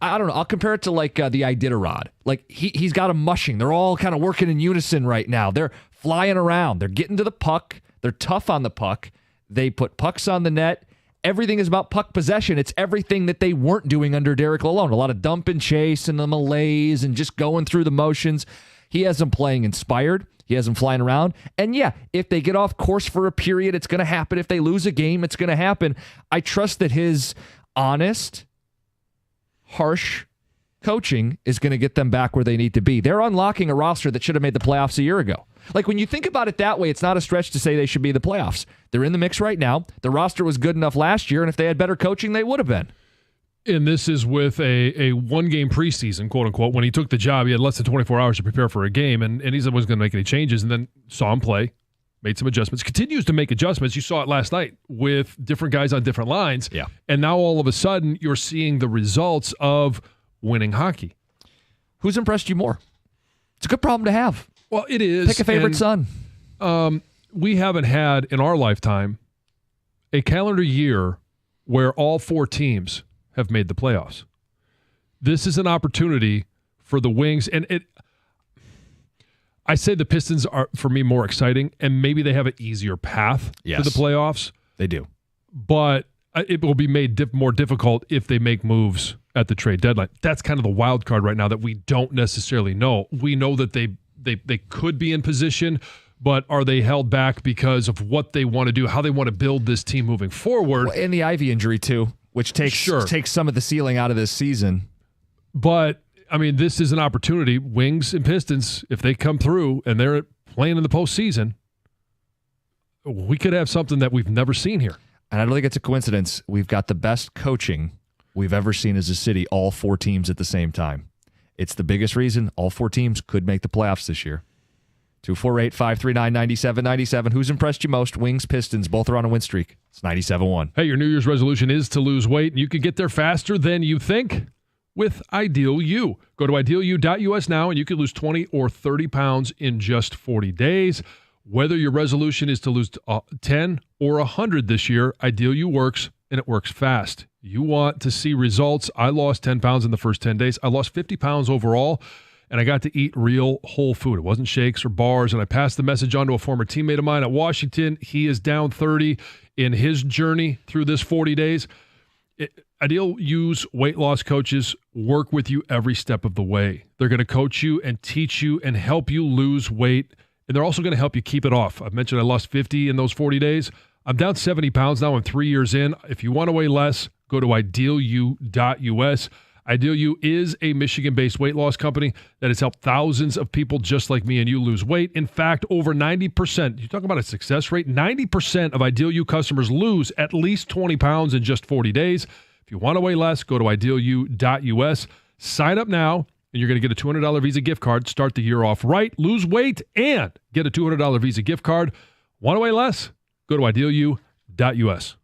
I don't know. I'll compare it to the Iditarod. He's got them mushing. They're all kind of working in unison right now. They're flying around. They're getting to the puck. They're tough on the puck. They put pucks on the net. Everything is about puck possession. It's everything that they weren't doing under Derek Lalonde. A lot of dump and chase and the malaise and just going through the motions. He has them playing inspired. He has them flying around. And yeah, if they get off course for a period, it's going to happen. If they lose a game, it's going to happen. I trust that his honest, harsh coaching is going to get them back where they need to be. They're unlocking a roster that should have made the playoffs a year ago. When you think about it that way, it's not a stretch to say they should be in the playoffs. They're in the mix right now. The roster was good enough last year, and if they had better coaching, they would have been. And this is with a one-game preseason, quote-unquote. When he took the job, he had less than 24 hours to prepare for a game, and he wasn't going to make any changes, and then saw him play, made some adjustments, continues to make adjustments. You saw it last night with different guys on different lines. Yeah. And now all of a sudden, you're seeing the results of winning hockey. Who's impressed you more? It's a good problem to have. Well, it is. Pick a favorite son. We haven't had, in our lifetime, a calendar year where all four teams have made the playoffs. This is an opportunity for the Wings, and I say the Pistons are, for me, more exciting, and maybe they have an easier path to the playoffs. They do. But it will be made more difficult if they make moves at the trade deadline. That's kind of the wild card right now that we don't necessarily know. We know that they could be in position, but are they held back because of what they want to do, how they want to build this team moving forward? And the Ivy injury, too, which takes some of the ceiling out of this season. But, I mean, this is an opportunity. Wings and Pistons, if they come through and they're playing in the postseason, we could have something that we've never seen here. And I don't think it's a coincidence. We've got the best coaching we've ever seen as a city, all 4 teams at the same time. It's the biggest reason all 4 teams could make the playoffs this year. 248-539-9797. Who's impressed you most? Wings, Pistons, both are on a win streak. It's 97-1. Hey, your New Year's resolution is to lose weight, and you can get there faster than you think with Ideal U. Go to idealu.us now, and you can lose 20 or 30 pounds in just 40 days. Whether your resolution is to lose 10 or 100 this year, Ideal U works, and it works fast. You want to see results. I lost 10 pounds in the first 10 days. I lost 50 pounds overall, and I got to eat real whole food. It wasn't shakes or bars, and I passed the message on to a former teammate of mine at Washington. He is down 30 in his journey through this 40 days. Ideal U's weight loss coaches work with you every step of the way. They're going to coach you and teach you and help you lose weight, and they're also going to help you keep it off. I've mentioned I lost 50 in those 40 days. I'm down 70 pounds now. I'm 3 years in. If you want to weigh less, go to idealu.us. Ideal U is a Michigan-based weight loss company that has helped thousands of people just like me and you lose weight. In fact, over 90%, you talk about a success rate, 90% of Ideal U customers lose at least 20 pounds in just 40 days. If you want to weigh less, go to idealu.us. Sign up now, and you're going to get a $200 Visa gift card. Start the year off right, lose weight, and get a $200 Visa gift card. Want to weigh less? Go to idealu.us.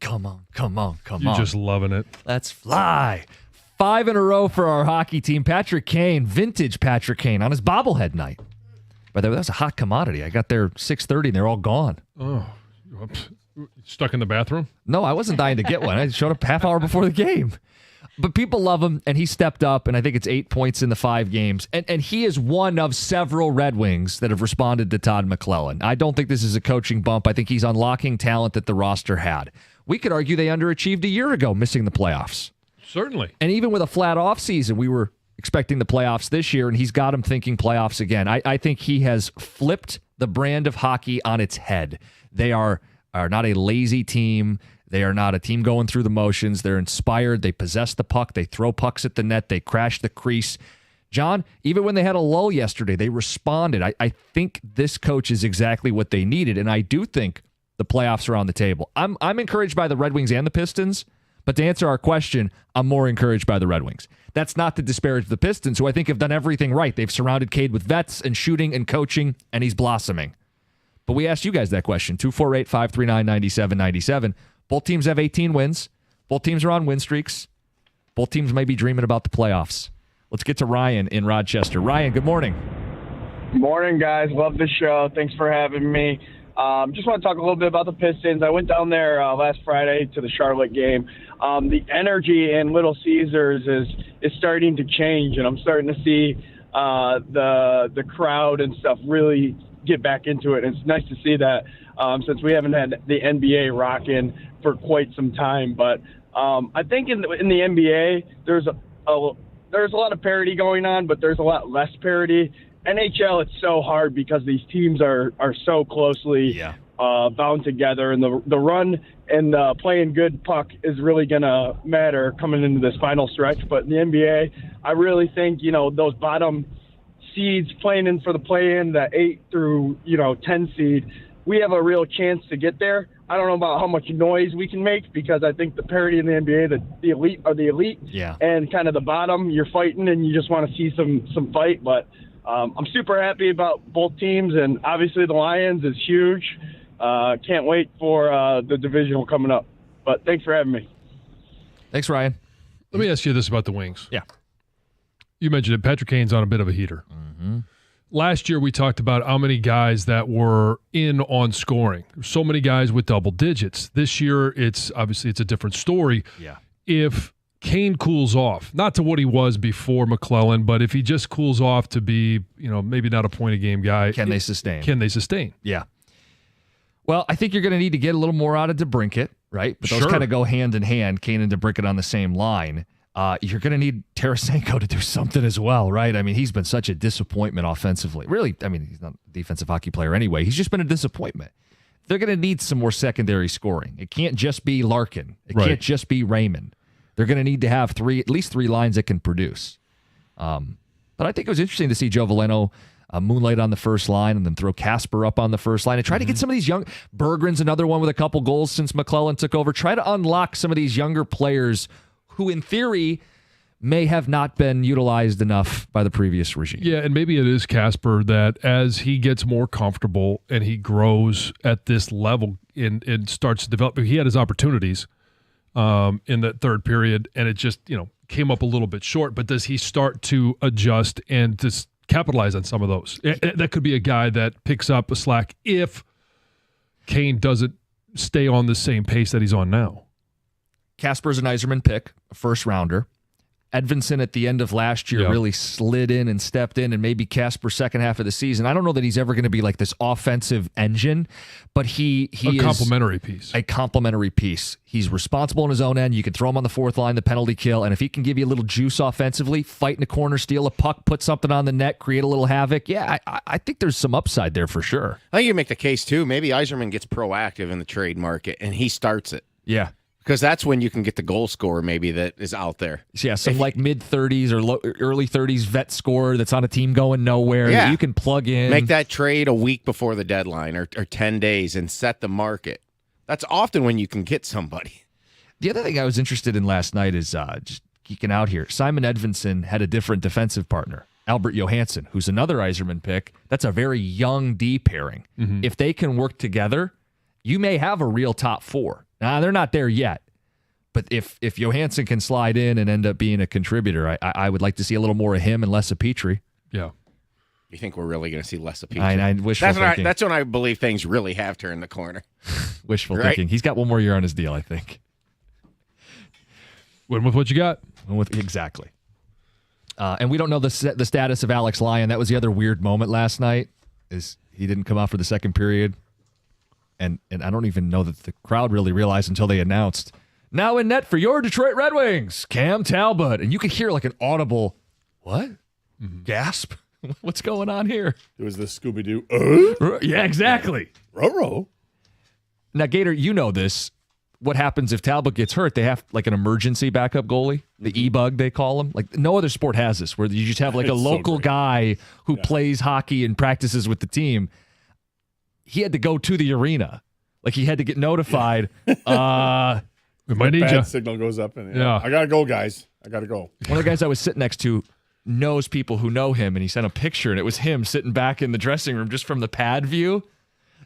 Come on. You're just loving it. Let's fly. 5 in a row for our hockey team. Patrick Kane, vintage Patrick Kane, on his bobblehead night. By the way, that was a hot commodity. I got there 6:30 and they're all gone. Oh, stuck in the bathroom? No, I wasn't dying to get one. I showed up half hour before the game. But people love him, and he stepped up, and I think it's 8 points in the 5 games. And he is one of several Red Wings that have responded to Todd McClellan. I don't think this is a coaching bump. I think he's unlocking talent that the roster had. We could argue they underachieved a year ago, missing the playoffs. Certainly. And even with a flat offseason, we were expecting the playoffs this year, and he's got him thinking playoffs again. I think he has flipped the brand of hockey on its head. They are not a lazy team. They are not a team going through the motions. They're inspired. They possess the puck. They throw pucks at the net. They crash the crease. John, even when they had a lull yesterday, they responded. I think this coach is exactly what they needed, and I do think the playoffs are on the table. I'm encouraged by the Red Wings and the Pistons, but to answer our question, I'm more encouraged by the Red Wings. That's not to disparage the Pistons, who I think have done everything right. They've surrounded Cade with vets and shooting and coaching, and he's blossoming. But we asked you guys that question, 248-539-9797. Both teams have 18 wins. Both teams are on win streaks. Both teams may be dreaming about the playoffs. Let's get to Ryan in Rochester. Ryan, good morning. Morning, guys. Love the show. Thanks for having me. Just want to talk a little bit about the Pistons. I went down there last Friday to the Charlotte game. The energy in Little Caesars is starting to change, and I'm starting to see the crowd and stuff really get back into it. And it's nice to see that since we haven't had the NBA rocking for quite some time. But I think in the NBA, there's a lot of parity going on, but there's a lot less parity. NHL, it's so hard because these teams are so closely bound together, and the run and playing good puck is really going to matter coming into this final stretch. But in the NBA, I really think, those bottom seeds playing in for the play-in, the 8 through 10 seed, we have a real chance to get there. I don't know about how much noise we can make because I think the parity in the NBA, the elite are the elite, and kind of the bottom, you're fighting and you just want to see some fight. But I'm super happy about both teams, and obviously the Lions is huge. Can't wait for the divisional coming up. But thanks for having me. Thanks, Ryan. Let me ask you this about the Wings. Yeah. You mentioned it. Patrick Kane's on a bit of a heater. Mm-hmm. Last year, we talked about how many guys that were in on scoring. So many guys with double digits. This year, it's a different story. Yeah. If Kane cools off, not to what he was before McClellan, but if he just cools off to be, maybe not a point-a-game guy. Can they sustain? Yeah. Well, I think you're going to need to get a little more out of DeBrincat, right? But those kind of go hand in hand, Kane and DeBrincat on the same line. You're going to need Tarasenko to do something as well, right? I mean, he's been such a disappointment offensively. Really, I mean, he's not a defensive hockey player anyway. He's just been a disappointment. They're going to need some more secondary scoring. It can't just be Larkin. It can't just be Raymond. They're going to need to have at least three lines that can produce. But I think it was interesting to see Joe Veleno moonlight on the first line and then throw Casper up on the first line and try to get some of these young. Berggren's another one with a couple goals since McClellan took over. Try to unlock some of these younger players who, in theory, may have not been utilized enough by the previous regime. Yeah, and maybe it is Casper that as he gets more comfortable and he grows at this level and starts to develop, he had his opportunities in that third period, and it just came up a little bit short. But does he start to adjust and just capitalize on some of those? That could be a guy that picks up a slack if Kane doesn't stay on the same pace that he's on now. Casper's an Yzerman pick, a first-rounder. Edvinson at the end of last year really slid in and stepped in, and maybe Casper second half of the season. I don't know that he's ever going to be like this offensive engine, but he is a complementary piece. A complementary piece. He's responsible in his own end. You can throw him on the fourth line, the penalty kill, and if he can give you a little juice offensively, fight in a corner, steal a puck, put something on the net, create a little havoc, I think there's some upside there for sure. I think you make the case, too. Maybe Yzerman gets proactive in the trade market, and he starts it. Yeah. Because that's when you can get the goal scorer maybe that is out there. Yeah, some mid-30s or early 30s vet scorer that's on a team going nowhere that you can plug in. Make that trade a week before the deadline or 10 days and set the market. That's often when you can get somebody. The other thing I was interested in last night is just geeking out here. Simon Edvinson had a different defensive partner, Albert Johansson, who's another Yzerman pick. That's a very young D pairing. Mm-hmm. If they can work together, you may have a real top four. Nah, they're not there yet. But if Johansson can slide in and end up being a contributor, I would like to see a little more of him and less of Petrie. Yeah. You think we're really going to see less of Petrie? I wishful thinking. That's when I believe things really have turned the corner. Wishful thinking. He's got one more year on his deal, I think. Win with what you got. Exactly. And we don't know the status of Alex Lyon. That was the other weird moment last night, is he didn't come out for the second period. And I don't even know that the crowd really realized until they announced, now in net for your Detroit Red Wings, Cam Talbot. And you could hear like an audible, what? Gasp. What's going on here? It was the Scooby-Doo. Yeah, exactly. Ruh-roh. Now, Gator, you know this. What happens if Talbot gets hurt? They have like an emergency backup goalie, the E-bug they call him. Like no other sport has this, where you just have like a local guy who plays hockey and practices with the team. He had to go to the arena. Like he had to get notified. We might need you. Signal goes up and Yeah. I gotta go, guys. I gotta go. One of the guys I was sitting next to knows people who know him, and he sent a picture, and it was him sitting back in the dressing room just from the pad view.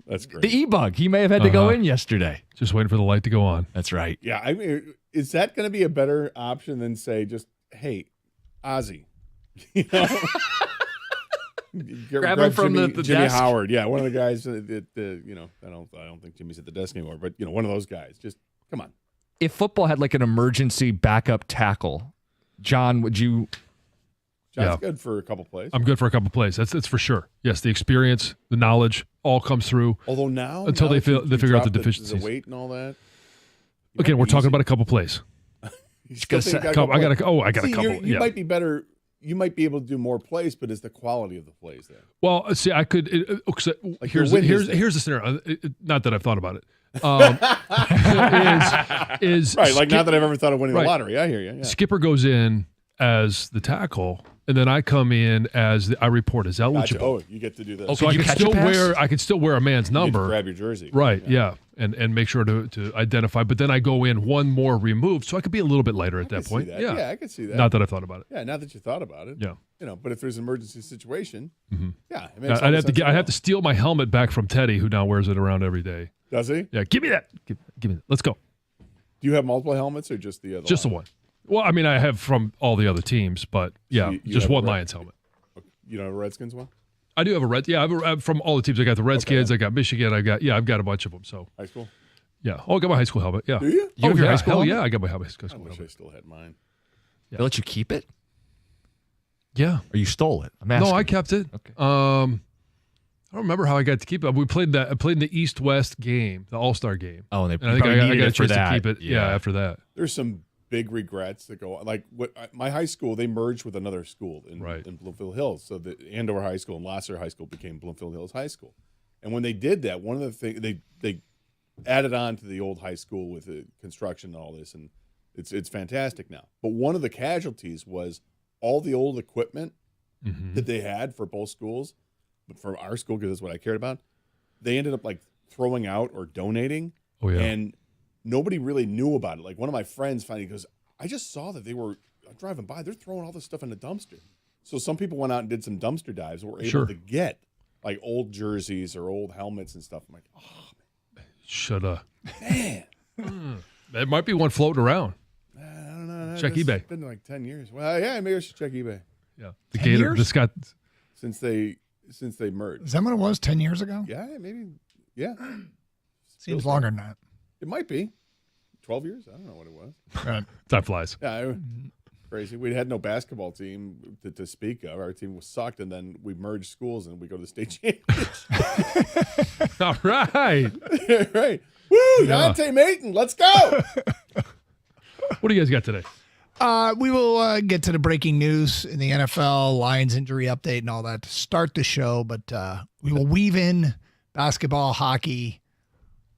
That's great. The E-bug. He may have had to go in yesterday. Just waiting for the light to go on. That's right. Yeah, I mean, is that going to be a better option than say just, hey, Ozzy, you know? Grab him from Jimmy, the Jimmy desk. Howard. Yeah, one of the guys that you know, I don't think Jimmy's at the desk anymore, but you know, one of those guys. Just come on. If football had like an emergency backup tackle, John, would you? John's good for a couple plays. I'm good for a couple plays. That's for sure. Yes, the experience, the knowledge, all comes through. Although now until they figure out the deficiencies. The weight and all that. Again, we're talking about a couple plays. I got a couple. Yeah. You might be better. You might be able to do more plays, but is the quality of the plays there? Well, see, I could. Like here's your wind is the scenario. Not that I've thought about it. Is right? Like not that I've ever thought of winning right. the lottery. I hear you. Yeah. Skipper goes in as the tackle, and then I come in as I report as eligible. Gotcha. Oh, you get to do that. Oh, so I can still wear a man's number. Grab your jersey. Right. Yeah. And make sure to identify. But then I go in one more removed, so I could be a little bit lighter at that point. Yeah, I could see that. Not that I thought about it. Yeah, not that you thought about it. Yeah. You know, but if there's an emergency situation, yeah, it makes I'd have to steal my helmet back from Teddy, who now wears it around every day. Does he? Yeah. Give me that. Give me that. Let's go. Do you have multiple helmets or just the other? Just the one. Well, I mean, I have from all the other teams, but yeah, you just have one a Lions helmet. You don't have a Redskins one? I do have a Red. Yeah, I've from all the teams. I got the Redskins. I got Michigan. I've got a bunch of them. So high school. Yeah. Oh, I got my high school helmet. Yeah. Do you? You have your high school Hell helmet? yeah, I got my high school I wish helmet. I still had mine. They let you keep it? Yeah. Or you stole it? I'm asking. No, I kept it. Okay. I don't remember how I got to keep it. I played in the East-West game, the All-Star game. Oh, and I they think probably I needed got a it for chance that. to keep it. Yeah, after that. There's some big regrets that go like my high school. They merged with another school in Bloomfield Hills, so the Andover High School and Lasser High School became Bloomfield Hills High School. And when they did that, one of the things they added on to the old high school with the construction and all this, and it's fantastic now. But one of the casualties was all the old equipment that they had for both schools, but for our school, because that's what I cared about, they ended up like throwing out or donating. Oh yeah. And nobody really knew about it. Like one of my friends finally goes, I just saw that they were driving by. They're throwing all this stuff in a dumpster. So some people went out and did some dumpster dives and were able to get like old jerseys or old helmets and stuff. I'm like, oh, Shoulda. man. There might be one floating around. I don't know. Check eBay. It's been like 10 years. Well, yeah, maybe I should check eBay. Yeah. The Gator, this got since they merged. Is that what it was 10 years ago? Yeah, maybe. Yeah. Seems longer than that. It might be 12 years. I don't know what it was. Right. Time flies. Yeah, crazy. We had no basketball team to speak of. Our team was sucked, and then we merged schools, and we go to the state championship. All right. Right. Woo, Dante Mayton, let's go. What do you guys got today? We will get to the breaking news in the NFL, Lions injury update, and all that to start the show. But we will weave in basketball, hockey,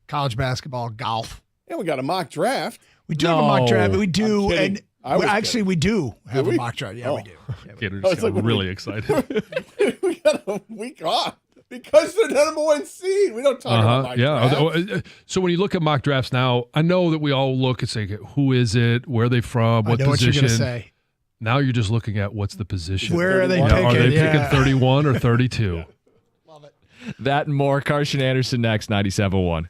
college basketball, golf. Yeah, we got a mock draft. We do have a mock draft. We I'm do, kidding. and we do have we? a mock draft. Yeah, Oh. we do. Yeah, Gator Oh, just it's got like really excited. We got a week off because they're the number one seed. We don't talk about mock drafts. So when you look at mock drafts now, I know that we all look and say, who is it? Where are they from? What I know position? what you're going to say. Now you're just looking at what's the position. Where are they Are picking? they picking 31 or 32? That and more. Carson Anderson next, 97.1.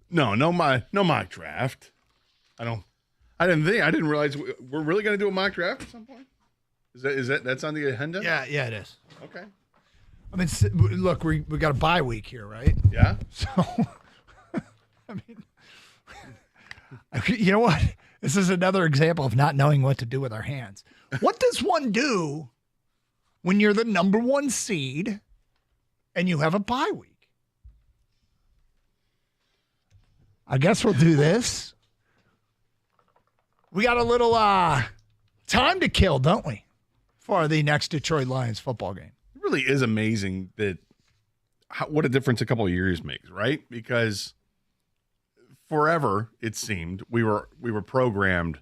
No mock draft. I didn't realize we're really going to do a mock draft at some point. Is that that's on the agenda? Yeah, it is. Okay. I mean, look, we got a bye week here, right? Yeah. So, I mean, you know what? This is another example of not knowing what to do with our hands. What does one do when you're the number 1 seed and you have a bye week? I guess we'll do this. We got a little time to kill, don't we, for the next Detroit Lions football game? It really is amazing that what a difference a couple of years makes, right? Because forever it seemed we were programmed.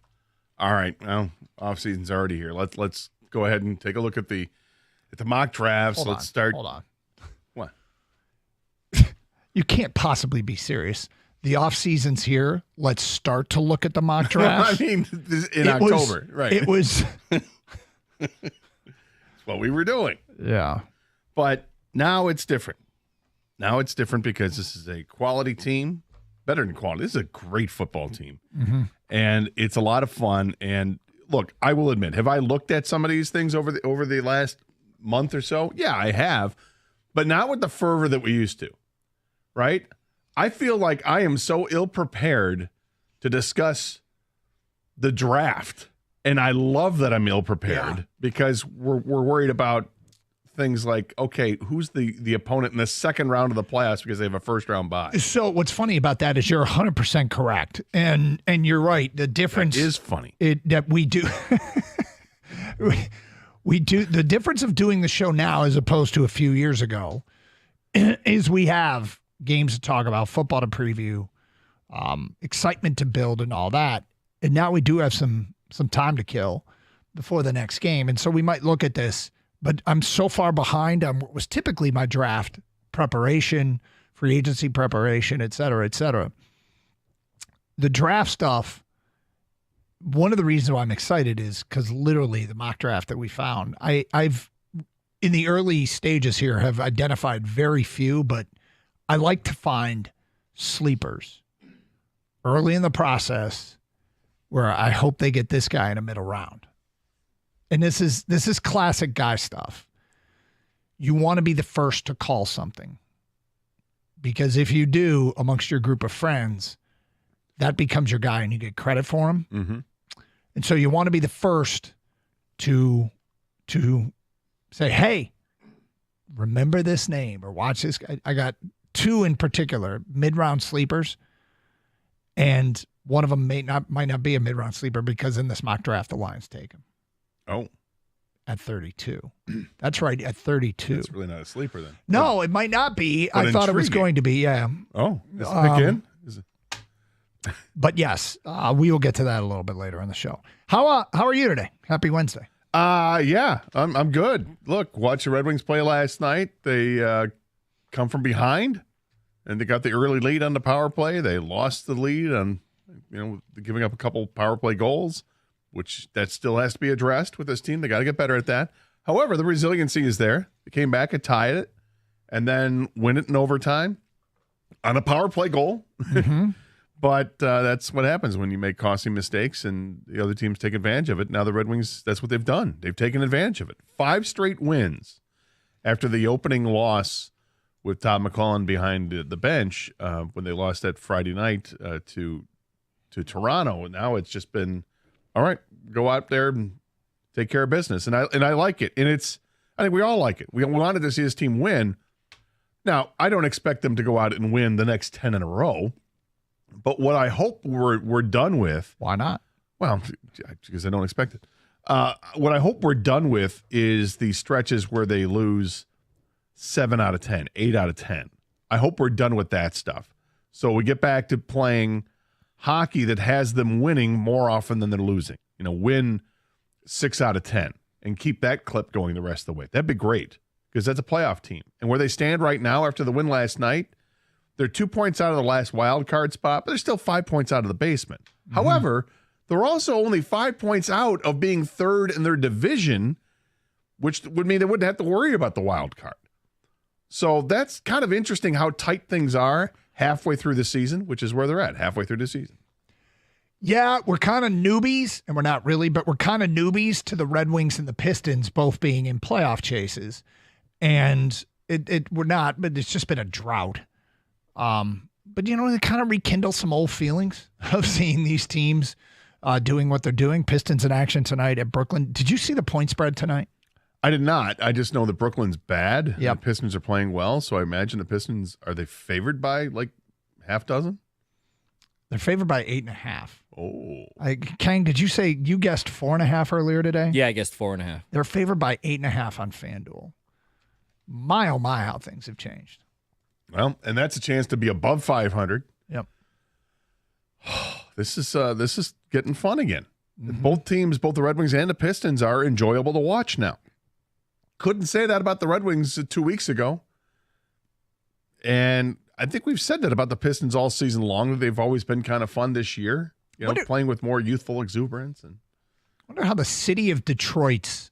All right, well, off season's already here. Let's go ahead and take a look at the mock drafts. Hold on. What? You can't possibly be serious. The off season's here. Let's start to look at the mock draft. I mean, in October, right? It was. That's what we were doing. Yeah. But now it's different. Now it's different because this is a quality team. Better than quality. This is a great football team. Mm-hmm. And it's a lot of fun. And look, I will admit, have I looked at some of these things over the last month or so? Yeah, I have. But not with the fervor that we used to. Right? I feel like I am so ill-prepared to discuss the draft. And I love that I'm ill-prepared because we're worried about things like, okay, who's the opponent in the second round of the playoffs because they have a first-round bye. So what's funny about that is you're 100% correct. And you're right. The difference is funny. That we do. we do. The difference of doing the show now as opposed to a few years ago is we have games to talk about, football to preview, excitement to build and all that. And now we do have some time to kill before the next game. And so we might look at this, but I'm so far behind on what was typically my draft preparation, free agency preparation, et cetera, et cetera. The draft stuff, one of the reasons why I'm excited is because literally the mock draft that we found, I've in the early stages here have identified very few, but I like to find sleepers early in the process where I hope they get this guy in a middle round. And this is classic guy stuff. You want to be the first to call something. Because if you do amongst your group of friends, that becomes your guy and you get credit for him. Mm-hmm. And so you want to be the first to say, hey, remember this name or watch this guy. I got 2 in particular, mid-round sleepers, and one of them might not be a mid-round sleeper because in this mock draft, the Lions take him. Oh. At 32. That's right, at 32. That's really not a sleeper then. No, it might not be. But I thought it was intriguing. going to be, yeah. Oh, is it pick in? But yes, we will get to that a little bit later on the show. How are you today? Happy Wednesday. Yeah, I'm good. Look, watched the Red Wings play last night. They come from behind, and they got the early lead on the power play. They lost the lead on, giving up a couple power play goals, which that still has to be addressed with this team. They got to get better at that. However, the resiliency is there. They came back and tied it, and then win it in overtime on a power play goal. Mm-hmm. But that's what happens when you make costly mistakes and the other teams take advantage of it. Now the Red Wings, that's what they've done. They've taken advantage of it. 5 straight wins after the opening loss with Todd McClellan behind the bench when they lost that Friday night to Toronto. And now it's just been, all right, go out there and take care of business. And I like it. And I think we all like it. We wanted to see this team win. Now, I don't expect them to go out and win the next 10 in a row. But what I hope we're done with. Why not? Well, because I don't expect it. What I hope we're done with is the stretches where they lose 7 out of 10, 8 out of 10. I hope we're done with that stuff. So we get back to playing hockey that has them winning more often than they're losing. Win 6 out of 10 and keep that clip going the rest of the way. That'd be great because that's a playoff team. And where they stand right now after the win last night, they're 2 points out of the last wild card spot, but they're still 5 points out of the basement. Mm-hmm. However, they're also only 5 points out of being third in their division, which would mean they wouldn't have to worry about the wild card. So that's kind of interesting how tight things are. halfway through the season, which is where they're at, halfway through the season. Yeah, we're kind of newbies, and we're not really, but we're kind of newbies to the Red Wings and the Pistons both being in playoff chases. And we're not, but it's just been a drought. But, it kind of rekindles some old feelings of seeing these teams doing what they're doing. Pistons in action tonight at Brooklyn. Did you see the point spread tonight? I did not. I just know that Brooklyn's bad. Yep. The Pistons are playing well, so I imagine the Pistons, are they favored by like half dozen? They're favored by 8.5. Oh. Kang, did you say you guessed 4.5 earlier today? Yeah, I guessed 4.5. They're favored by 8.5 on FanDuel. My, oh my, how things have changed. Well, and that's a chance to be above 500. Yep. This is getting fun again. Both teams, both the Red Wings and the Pistons, are enjoyable to watch now. Couldn't say that about the Red Wings 2 weeks ago. And I think we've said that about the Pistons all season long, that they've always been kind of fun this year, playing with more youthful exuberance. And I wonder how the city of Detroit's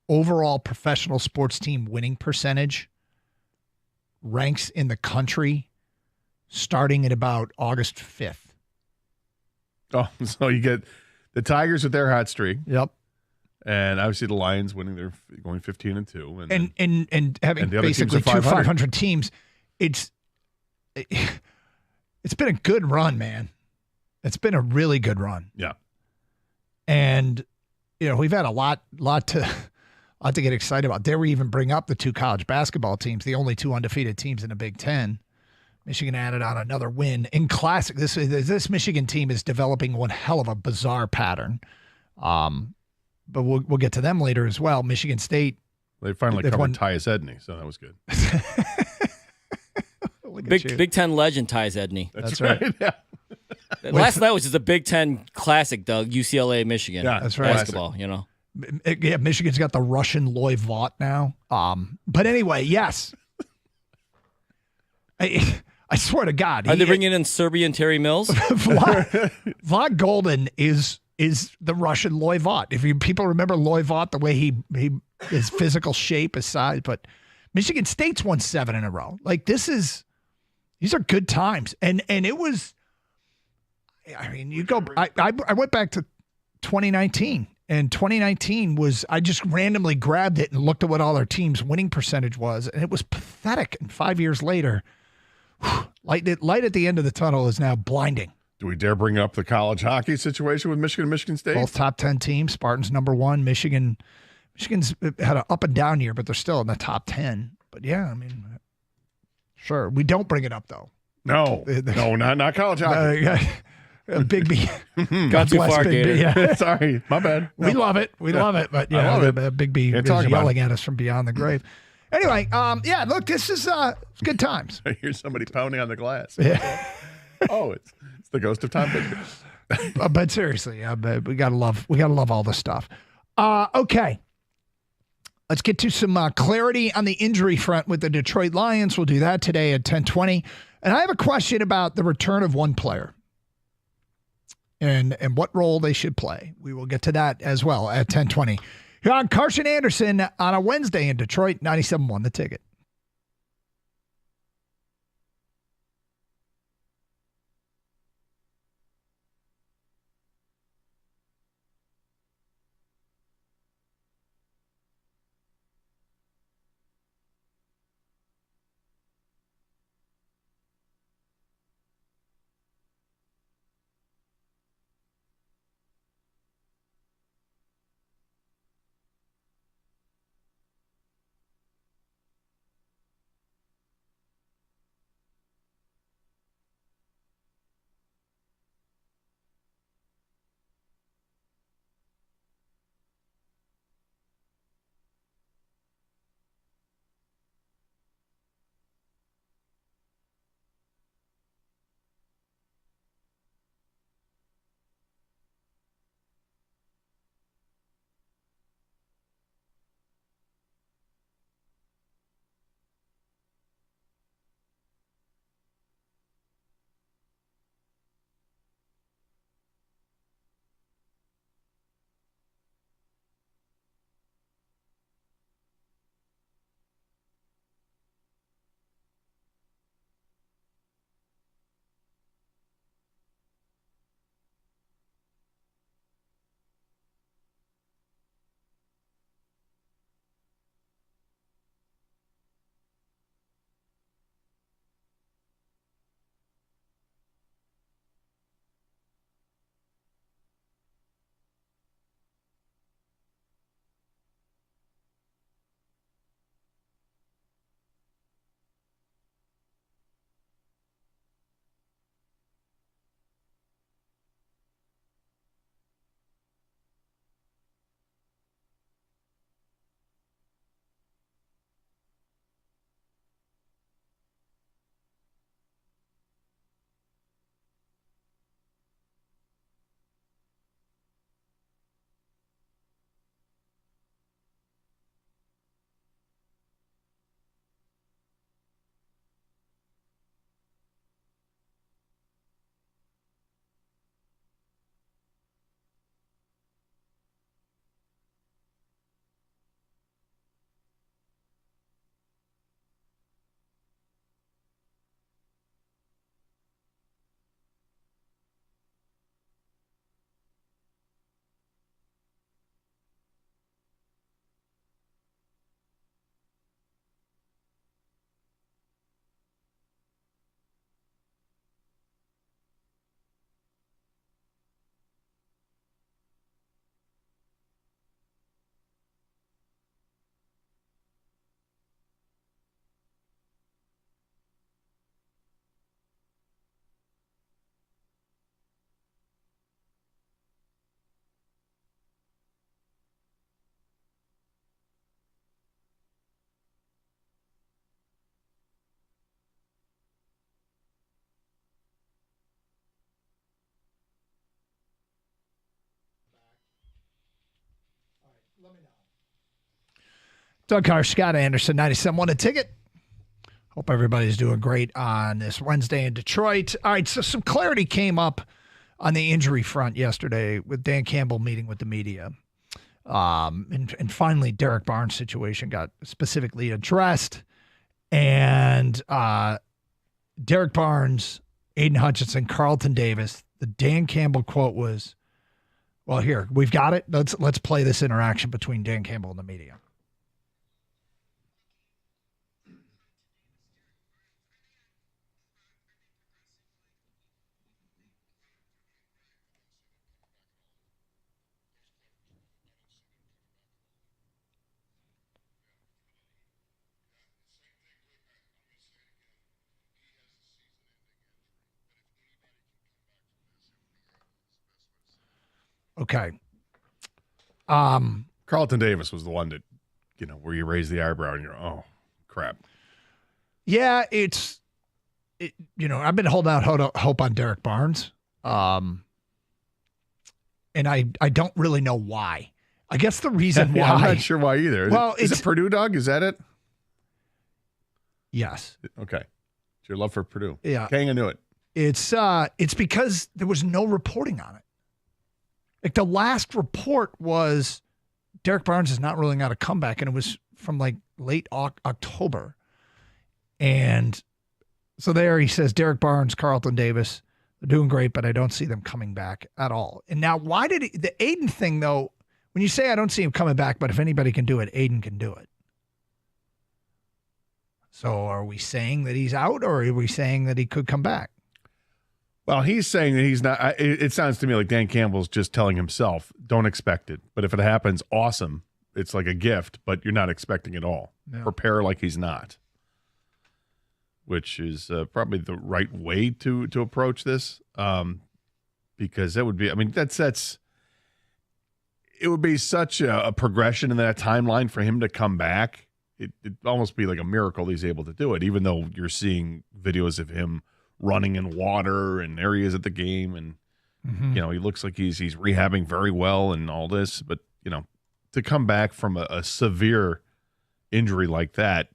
overall professional sports team winning percentage ranks in the country starting at about August 5th. Oh, so you get the Tigers with their hot streak. Yep. And obviously the Lions winning, they're going 15-2. And having and the other basically teams are two 500. 500 teams, it's been a good run, man. It's been a really good run. Yeah. And, we've had a lot to get excited about. Dare we even bring up the two college basketball teams, the only two undefeated teams in the Big Ten. Michigan added on another win in Classic. This Michigan team is developing one hell of a bizarre pattern. But we'll get to them later as well. Michigan State. They finally they've covered won- Tyus Edney, so that was good. Big Ten legend Tyus Edney. That's right. Yeah. Last night was just a Big Ten classic, Doug. UCLA, Michigan. Yeah, that's right. Basketball, Yeah, Michigan's got the Russian Loy Vaught now. But anyway, yes. I swear to God. Are they bringing in Serbian Terry Mills? Vlad Golden is the Russian Loy Vaught. If people remember Loy Vaught, the way he his physical shape, his size, but Michigan State's won 7 in a row. Like these are good times. And it was, you go, I went back to 2019, and 2019 was, I just randomly grabbed it and looked at what all their teams' winning percentage was, and it was pathetic. And 5 years later, light at the end of the tunnel is now blinding. Do we dare bring up the college hockey situation with Michigan and Michigan State? Both top 10 teams. Spartans number 1. Michigan's had an up and down year, but they're still in the top 10. But yeah, sure. We don't bring it up though. No, not college hockey. Big B. Got too far, Big B. Gator. Yeah. Sorry, my bad. We love it. We love it. But I love it. Big B Can't is talk about yelling it. at us from beyond the grave. Anyway, look, this is it's good times. I hear somebody pounding on the glass. Yeah. Oh, it's the ghost of Tom Baker. But seriously, we gotta love all this stuff. Okay. Let's get to some clarity on the injury front with the Detroit Lions. We'll do that today at 10:20. And I have a question about the return of one player and what role they should play. We will get to that as well at 10:20. Here on Carson Anderson on a Wednesday in Detroit, 97.1 The Ticket. Doug Carr, Scott Anderson, 97.1 A Ticket. Hope everybody's doing great on this Wednesday in Detroit. All right, so some clarity came up on the injury front yesterday with Dan Campbell meeting with the media. And finally, Derek Barnes' situation got specifically addressed. And Derek Barnes, Aiden Hutchinson, Carlton Davis, the Dan Campbell quote was, well, here, we've got it. Let's play this interaction between Dan Campbell and the media. Okay. Carlton Davis was the one that, where you raise the eyebrow and you're, oh, crap. Yeah, I've been holding out hope on Derek Barnes. And I don't really know why. I guess the reason why. I'm not sure why either. Well, is it Purdue, Doug? Is that it? Yes. Okay. It's your love for Purdue. Yeah. Kang, I knew it. It's because there was no reporting on it. Like the last report was Derek Barnes is not ruling out a comeback, and it was from like late October. And so there he says, Derek Barnes, Carlton Davis, they're doing great, but I don't see them coming back at all. And now why did the Aiden thing, though, when you say I don't see him coming back, but if anybody can do it, Aiden can do it. So are we saying that he's out, or are we saying that he could come back? Well, he's saying that he's not. It sounds to me like Dan Campbell's just telling himself, don't expect it. But if it happens, awesome. It's like a gift, but you're not expecting it all. Yeah. Prepare like he's not, which is probably the right way to approach this, because that would be, that's it would be such a progression in that timeline for him to come back. It'd almost be like a miracle he's able to do it, even though you're seeing videos of him running in water and areas at the game, and he looks like he's rehabbing very well and all this, but to come back from a severe injury like that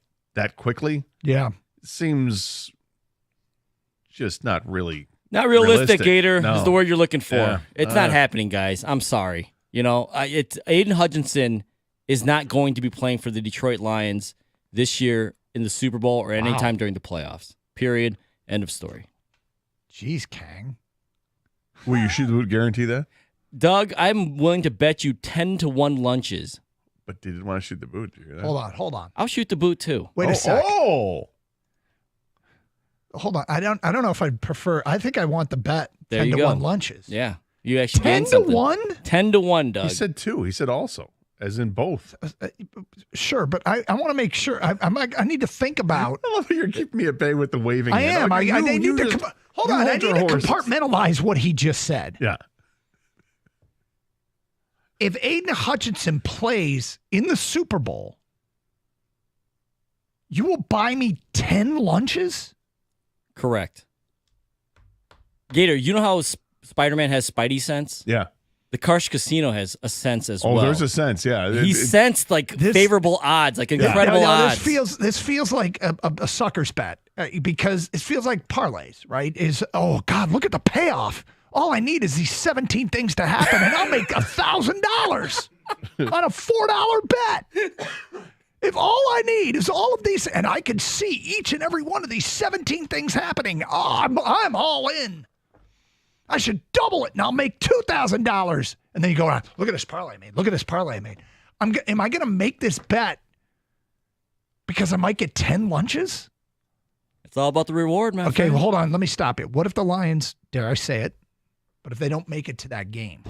quickly, seems just not realistic. Gator, no. is the word you're looking for. Yeah. It's not happening, guys. I'm sorry. It's Aiden Hutchinson is not going to be playing for the Detroit Lions this year in the Super Bowl or anytime during the playoffs. Period. End of story. Jeez, Kang. Will you would guarantee that? Doug, I'm willing to bet you 10-1 lunches. But you didn't want to shoot the boot. Did you hear that? Hold on. I'll shoot the boot too. Wait a sec. Oh. Hold on. I don't know if I'd prefer. I think I want the bet. There 10-1 lunches. Yeah. You actually gained something. 10-1? 10-1, Doug. He said 2. He said also. As in both. Sure, but I want to make sure. I need to think about. I love how you're keeping me at bay with the waving. I am. Like, I need to. Hold on. I need to compartmentalize what he just said. Yeah. If Aiden Hutchinson plays in the Super Bowl, you will buy me 10 lunches? Correct. Gator, you know how Spider-Man has Spidey sense? Yeah. The Karsh Casino has a sense as well. Oh, there's a sense, yeah. He sensed favorable odds, like incredible odds. This feels like a sucker's bet because it feels like parlays, right? Oh God, look at the payoff. All I need is these 17 things to happen, and I'll make $1,000 on a $4 bet. If all I need is all of these, and I can see each and every one of these 17 things happening, I'm all in. I should double it, and I'll make $2,000. And then you go, look at this parlay I made. Look at this parlay I made. Am I going to make this bet because I might get 10 lunches? It's all about the reward, man. Okay, well, hold on. Let me stop you. What if the Lions, dare I say it, but if they don't make it to that game,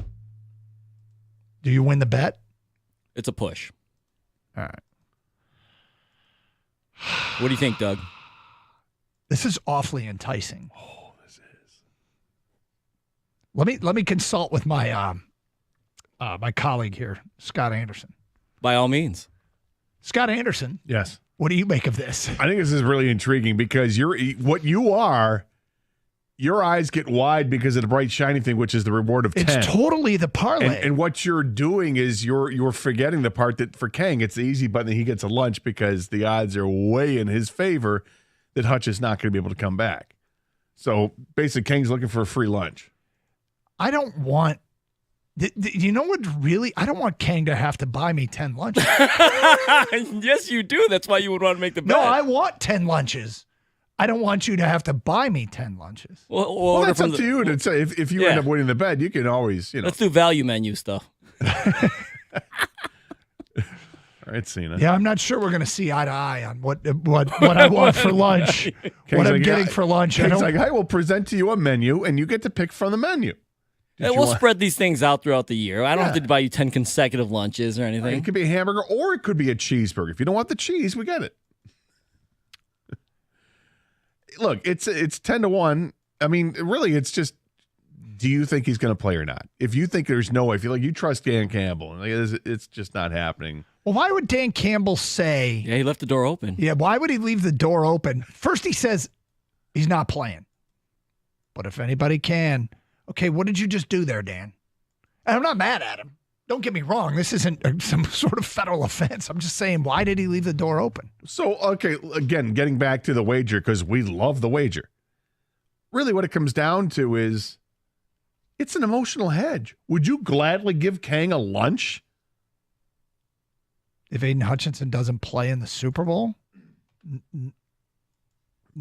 do you win the bet? It's a push. All right. What do you think, Doug? This is awfully enticing. Oh, this is. Let me consult with my my colleague here, Scott Anderson. By all means. Scott Anderson. Yes. What do you make of this? I think this is really intriguing because what you are your eyes get wide because of the bright shiny thing, which is the reward of 10. It's totally the parlay. And what you're doing is you're forgetting the part that for Kang, it's the easy button that he gets a lunch because the odds are way in his favor that Hutch is not going to be able to come back. So basically, Kang's looking for a free lunch. I don't want. You know what? Really, I don't want Kang to have to buy me 10 lunches. Yes, you do. That's why you would want to make the bet. No, I want 10 lunches. I don't want you to have to buy me 10 lunches. Well, that's up to you. If you end up winning the bet, you can always, Let's do value menu stuff. All right, Cena. Yeah, I'm not sure we're going to see eye to eye on what I want for lunch, what I'm getting for lunch. Kang's like, I will present to you a menu, and you get to pick from the menu. We'll spread these things out throughout the year. I don't have to buy you 10 consecutive lunches or anything. It could be a hamburger or it could be a cheeseburger. If you don't want the cheese, we get it. Look, it's 10-1. I mean, really, it's just, do you think he's going to play or not? If you think there's no way, if you like, you trust Dan Campbell, and it's just not happening. Well, why would Dan Campbell say? Yeah, he left the door open. Yeah, why would he leave the door open? First, he says he's not playing. But if anybody can, okay, what did you just do there, Dan? And I'm not mad at him. Don't get me wrong. This isn't some sort of federal offense. I'm just saying, why did he leave the door open? So, okay, again, getting back to the wager, because we love the wager. Really what it comes down to is it's an emotional hedge. Would you gladly give Kang a lunch? If Aiden Hutchinson doesn't play in the Super Bowl?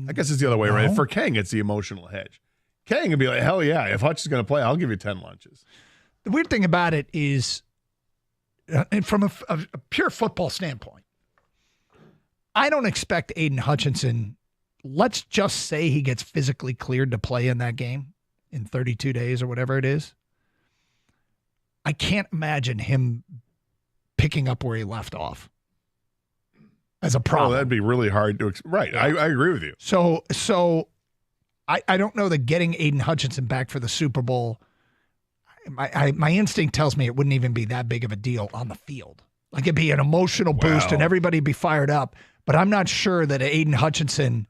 I guess it's the other way, right? For Kang, it's the emotional hedge. Kang would be like, hell yeah, if Hutch is going to play, I'll give you 10 lunches. The weird thing about it is, and from a pure football standpoint, I don't expect Aiden Hutchinson, let's just say he gets physically cleared to play in that game in 32 days or whatever it is. I can't imagine him picking up where he left off as a problem. Oh, that'd be really hard to right. Yeah. I agree with you. So I don't know that getting Aiden Hutchinson back for the Super Bowl, my instinct tells me it wouldn't even be that big of a deal on the field. Like it'd be an emotional boost and everybody'd be fired up. But I'm not sure that Aiden Hutchinson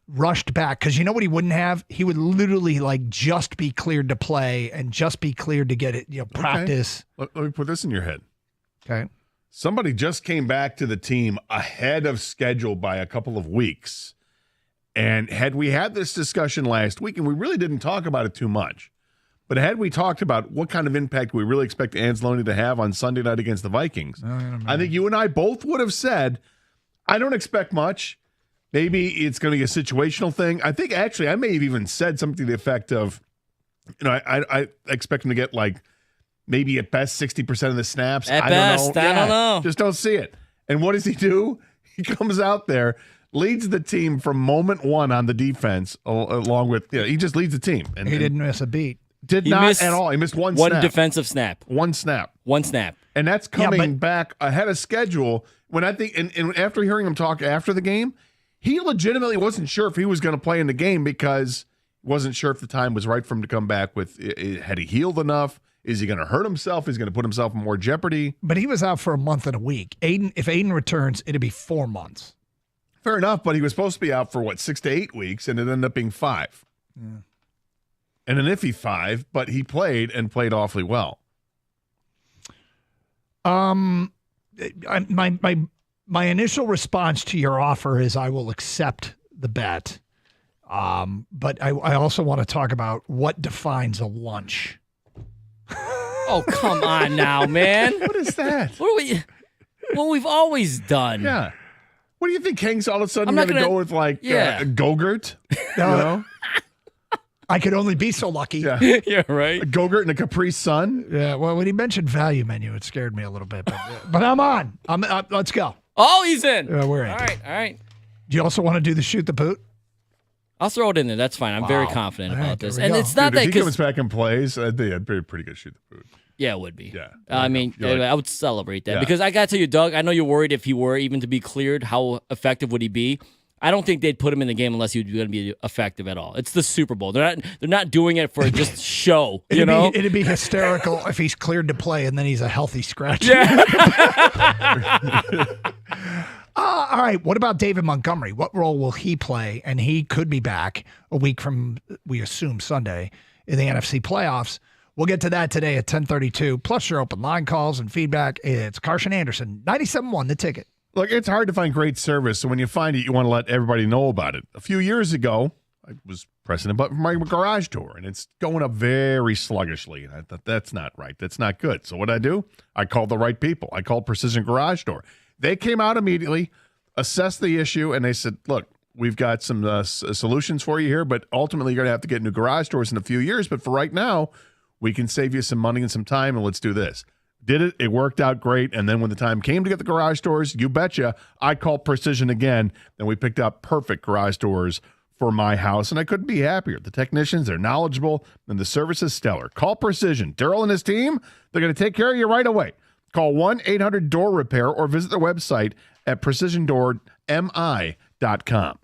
rushed back, because you know what he wouldn't have? He would literally like just be cleared to play and just be cleared to get it, practice. Okay. Let me put this in your head. Okay. Somebody just came back to the team ahead of schedule by a couple of weeks. And had we had this discussion last week, and we really didn't talk about it too much, but had we talked about what kind of impact we really expect Anzalone to have on Sunday night against the Vikings, I think you and I both would have said, I don't expect much. Maybe it's going to be a situational thing. I think actually I may have even said something to the effect of, I expect him to get like maybe at best 60% of the snaps. At best, I don't know. Just don't see it. And what does he do? He comes out there, leads the team from moment one on the defense, along with, he just leads the team. And he didn't miss a beat. Did not at all. He missed one snap. One defensive snap. One snap. And that's coming back ahead of schedule. When I think, and after hearing him talk after the game, he legitimately wasn't sure if he was going to play in the game because he wasn't sure if the time was right for him to come back with, had he healed enough? Is he going to hurt himself? Is he going to put himself in more jeopardy? But he was out for a month and a week. If Aiden returns, it'll be 4 months. Fair enough, but he was supposed to be out for 6 to 8 weeks, and it ended up being 5. Yeah. And an iffy 5, but he played and played awfully well. My initial response to your offer is I will accept the bet. But I also want to talk about what defines a lunch. Oh, come on now, man. What is that? What we've always done. Yeah. What do you think Kang's all of a sudden going to go with Go-Gurt? No. I could only be so lucky. Yeah, yeah, right. A Go-Gurt and a Capri Sun. Yeah, well, when he mentioned value menu, it scared me a little bit. But I'm on. Let's go. Oh, he's in. We're in. All right. Do you also want to do the shoot the boot? I'll throw it in there. That's fine. I'm very confident about this. And it's not that if he comes back and plays, I think I'd be pretty good shoot the boot. Yeah, it would be. Yeah. I mean, I would celebrate that because I got to tell you, Doug, I know you're worried if he were even to be cleared, how effective would he be? I don't think they'd put him in the game unless he was going to be effective at all. It's the Super Bowl. They're not doing it for just show. It'd be hysterical if he's cleared to play and then he's a healthy scratch. Yeah. All right. What about David Montgomery? What role will he play? And he could be back a week from, we assume, Sunday in the NFC playoffs. We'll get to that today at 10:32. Plus your open line calls and feedback. It's Carson Anderson, 97.1 The Ticket. Look, it's hard to find great service, so when you find it, you want to let everybody know about it. A few years ago, I was pressing a button for my garage door, and it's going up very sluggishly. And I thought, that's not right. That's not good. So what did I do? I called the right people. I called Precision Garage Door. They came out immediately, assessed the issue, and they said, look, we've got some solutions for you here, but ultimately you're going to have to get new garage doors in a few years. But for right now, we can save you some money and some time, and let's do this. Did it. It worked out great. And then when the time came to get the garage doors, you betcha, I called Precision again, and we picked up perfect garage doors for my house, and I couldn't be happier. The technicians, they're knowledgeable, and the service is stellar. Call Precision. Daryl and his team, they're going to take care of you right away. Call 1-800-DOOR-REPAIR or visit their website at precisiondoormi.com.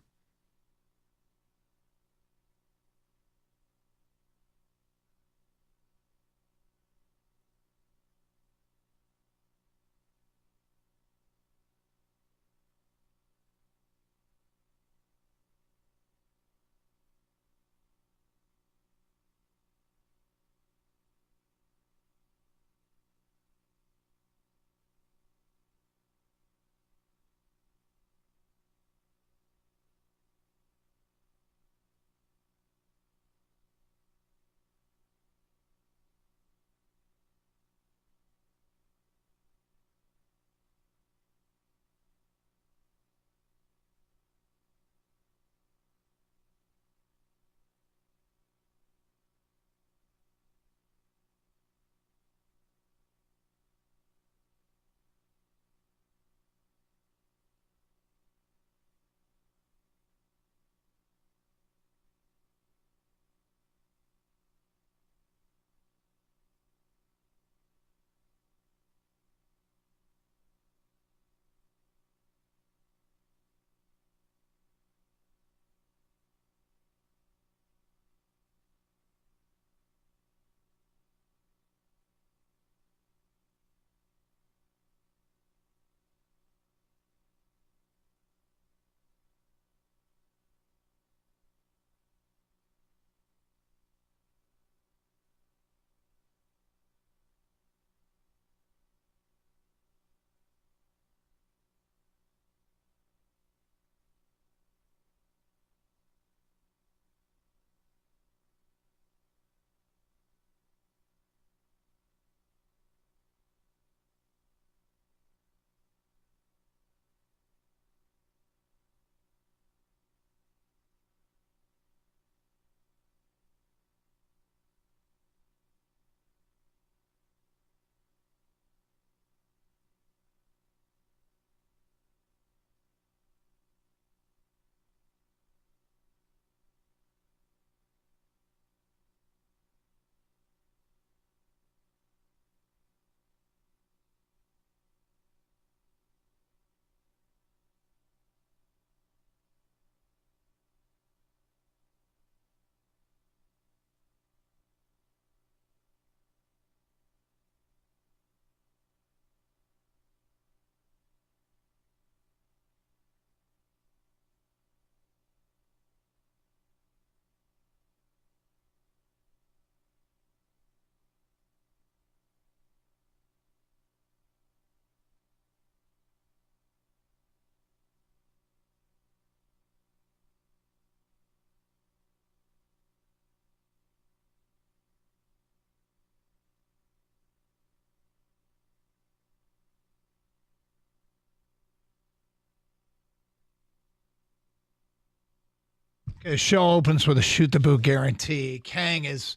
Okay, show opens with a shoot the boot guarantee. Kang is,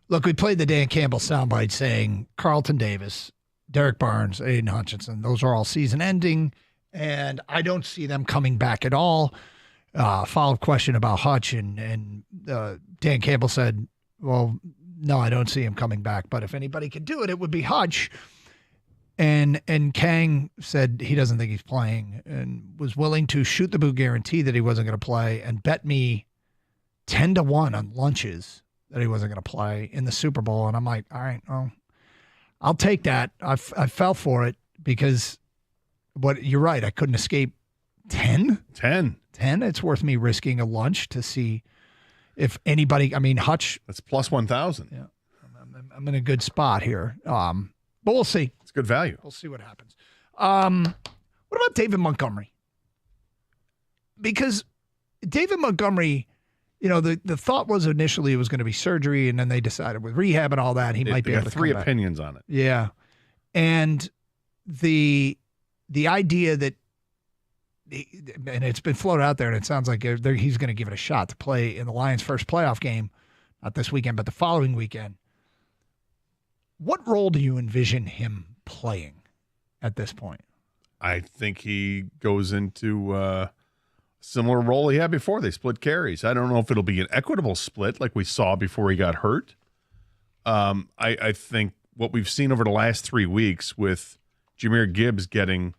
look, we played the Dan Campbell soundbite saying Carlton Davis, Derek Barnes, Aiden Hutchinson, those are all season ending, and I don't see them coming back at all. Follow-up question about Hutch, and Dan Campbell said, well, no, I don't see him coming back, but if anybody could do it, it would be Hutch. And Kang said he doesn't think he's playing and was willing to shoot the boot guarantee that he wasn't going to play and bet me 10-1 on lunches that he wasn't going to play in the Super Bowl. And I'm like, all right, well, I'll take that. I fell for it because you're right. I couldn't escape 10? 10. 10? It's worth me risking a lunch to see if anybody, I mean, Hutch. That's plus 1,000. Yeah. I'm in a good spot here. But we'll see. It's good value. We'll see what happens. What about David Montgomery? Because David Montgomery, you know, the thought was initially it was going to be surgery, and then they decided with rehab and all that, he might be able to three come back. opinions on it. Yeah. And the idea that, and it's been floated out there, and it sounds like he's going to give it a shot to play in the Lions' first playoff game, not this weekend, but the following weekend. What role do you envision him playing at this point? I think he goes into a similar role he had before. They split carries. I don't know if it'll be an equitable split like we saw before he got hurt. I think what we've seen over the last 3 weeks with Jahmyr Gibbs getting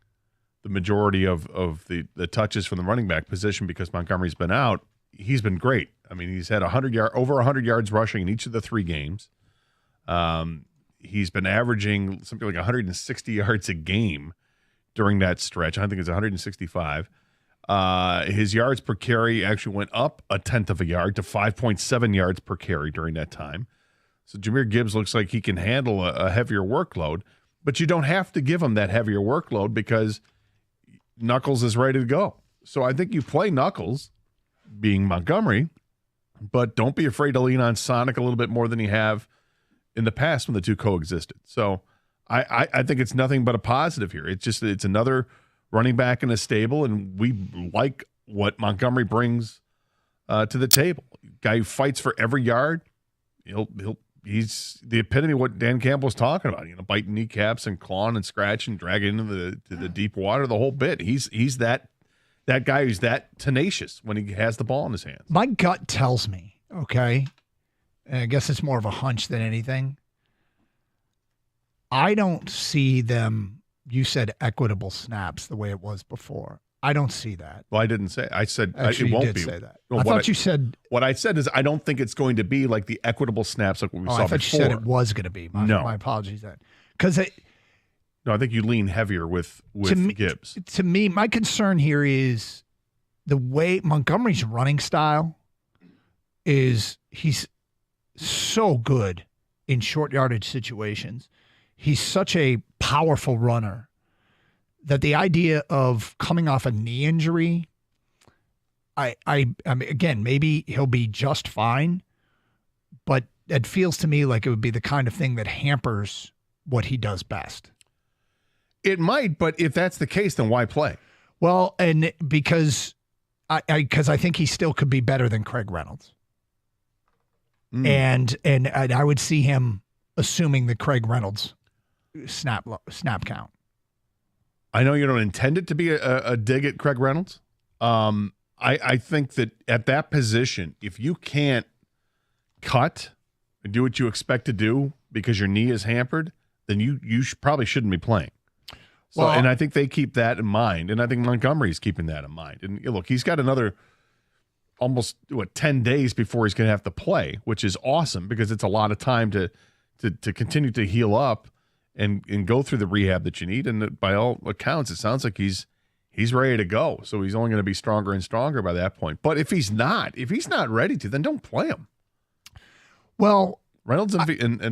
the majority of the touches from the running back position because Montgomery's been out, he's been great. I mean, he's had over 100 yards rushing in each of the 3 games. He's been averaging something like 160 yards a game during that stretch. I think it's 165. His yards per carry actually went up 1/10 of a yard to 5.7 yards per carry during that time. So Jahmyr Gibbs looks like he can handle a heavier workload, but you don't have to give him that heavier workload because Knuckles is ready to go. So I think you play Knuckles, being Montgomery, but don't be afraid to lean on Sonic a little bit more than you have in the past when the two coexisted. So I think it's nothing but a positive here. It's another running back in a stable, and we like what Montgomery brings to the table. Guy who fights for every yard. He's the epitome of what Dan Campbell was talking about. You know, biting kneecaps and clawing and scratching, dragging into the deep water, the whole bit. He's that guy who's that tenacious when he has the ball in his hands. My gut tells me, okay, and I guess it's more of a hunch than anything. I don't see them, you said equitable snaps the way it was before. I don't see that. Well, I didn't say. I said Actually, it won't you did be. say that. Well, I thought you said. What I said is I don't think it's going to be like the equitable snaps like what we saw I thought before. you said it was going to be. My apologies then. Because no, I think you lean heavier with Gibbs. To me, my concern here is the way Montgomery's running style is he's so good in short yardage situations. He's such a powerful runner that the idea of coming off a knee injury, I mean, again, maybe he'll be just fine, but it feels to me like it would be the kind of thing that hampers what he does best. It might, but if that's the case, then why play? Well, and because I think he still could be better than Craig Reynolds. And I would see him assuming the Craig Reynolds snap count. I know you don't intend it to be a dig at Craig Reynolds. I think that at that position, if you can't cut and do what you expect to do because your knee is hampered, then you probably shouldn't be playing. So, and I think they keep that in mind, and I think Montgomery's keeping that in mind. And look, he's got another almost 10 days before he's going to have to play, which is awesome because it's a lot of time to continue to heal up and go through the rehab that you need. And by all accounts, it sounds like he's ready to go. So he's only going to be stronger and stronger by that point. But if he's not ready to, then don't play him. Well, Reynolds and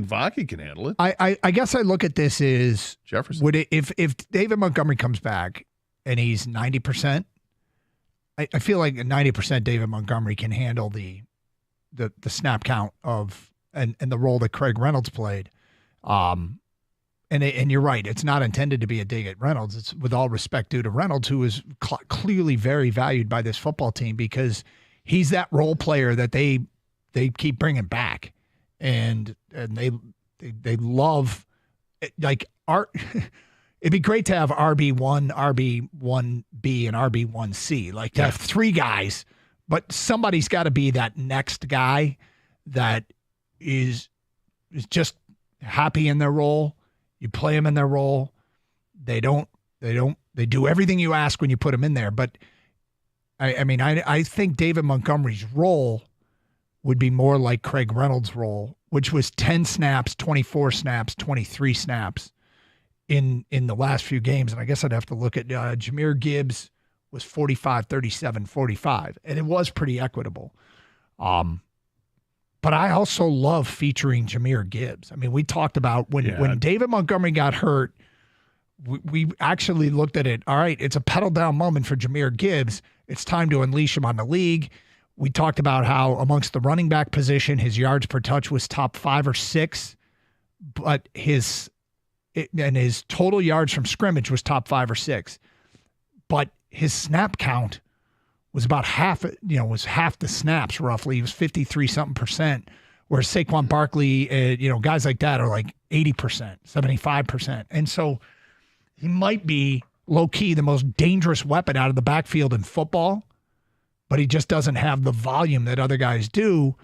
Vaki can handle it. I guess I look at this as Jefferson. If David Montgomery comes back and he's 90%, I feel like 90% David Montgomery can handle the snap count of and the role that Craig Reynolds played. And you're right, it's not intended to be a dig at Reynolds. It's with all respect due to Reynolds, who is clearly very valued by this football team because he's that role player that they keep bringing back, and they love like art. It'd be great to have RB1, RB1B, and RB1C, like to have 3 guys, but somebody's got to be that next guy that is just happy in their role. You play them in their role. They do everything you ask when you put them in there. But I think David Montgomery's role would be more like Craig Reynolds' role, which was 10 snaps, 24 snaps, 23 snaps in the last few games. And I guess I'd have to look at Jahmyr Gibbs was 45, 37, 45, and it was pretty equitable. But I also love featuring Jahmyr Gibbs. I mean, we talked about when David Montgomery got hurt, we actually looked at it. All right, it's a pedal down moment for Jahmyr Gibbs. It's time to unleash him on the league. We talked about how amongst the running back position, his yards per touch was top 5 or 6, but his total yards from scrimmage was top 5 or 6. But his snap count was about half, was half the snaps roughly. He was 53-something%, whereas Saquon Barkley, guys like that are like 80%, 75%. And so he might be low-key the most dangerous weapon out of the backfield in football, but he just doesn't have the volume that other guys do.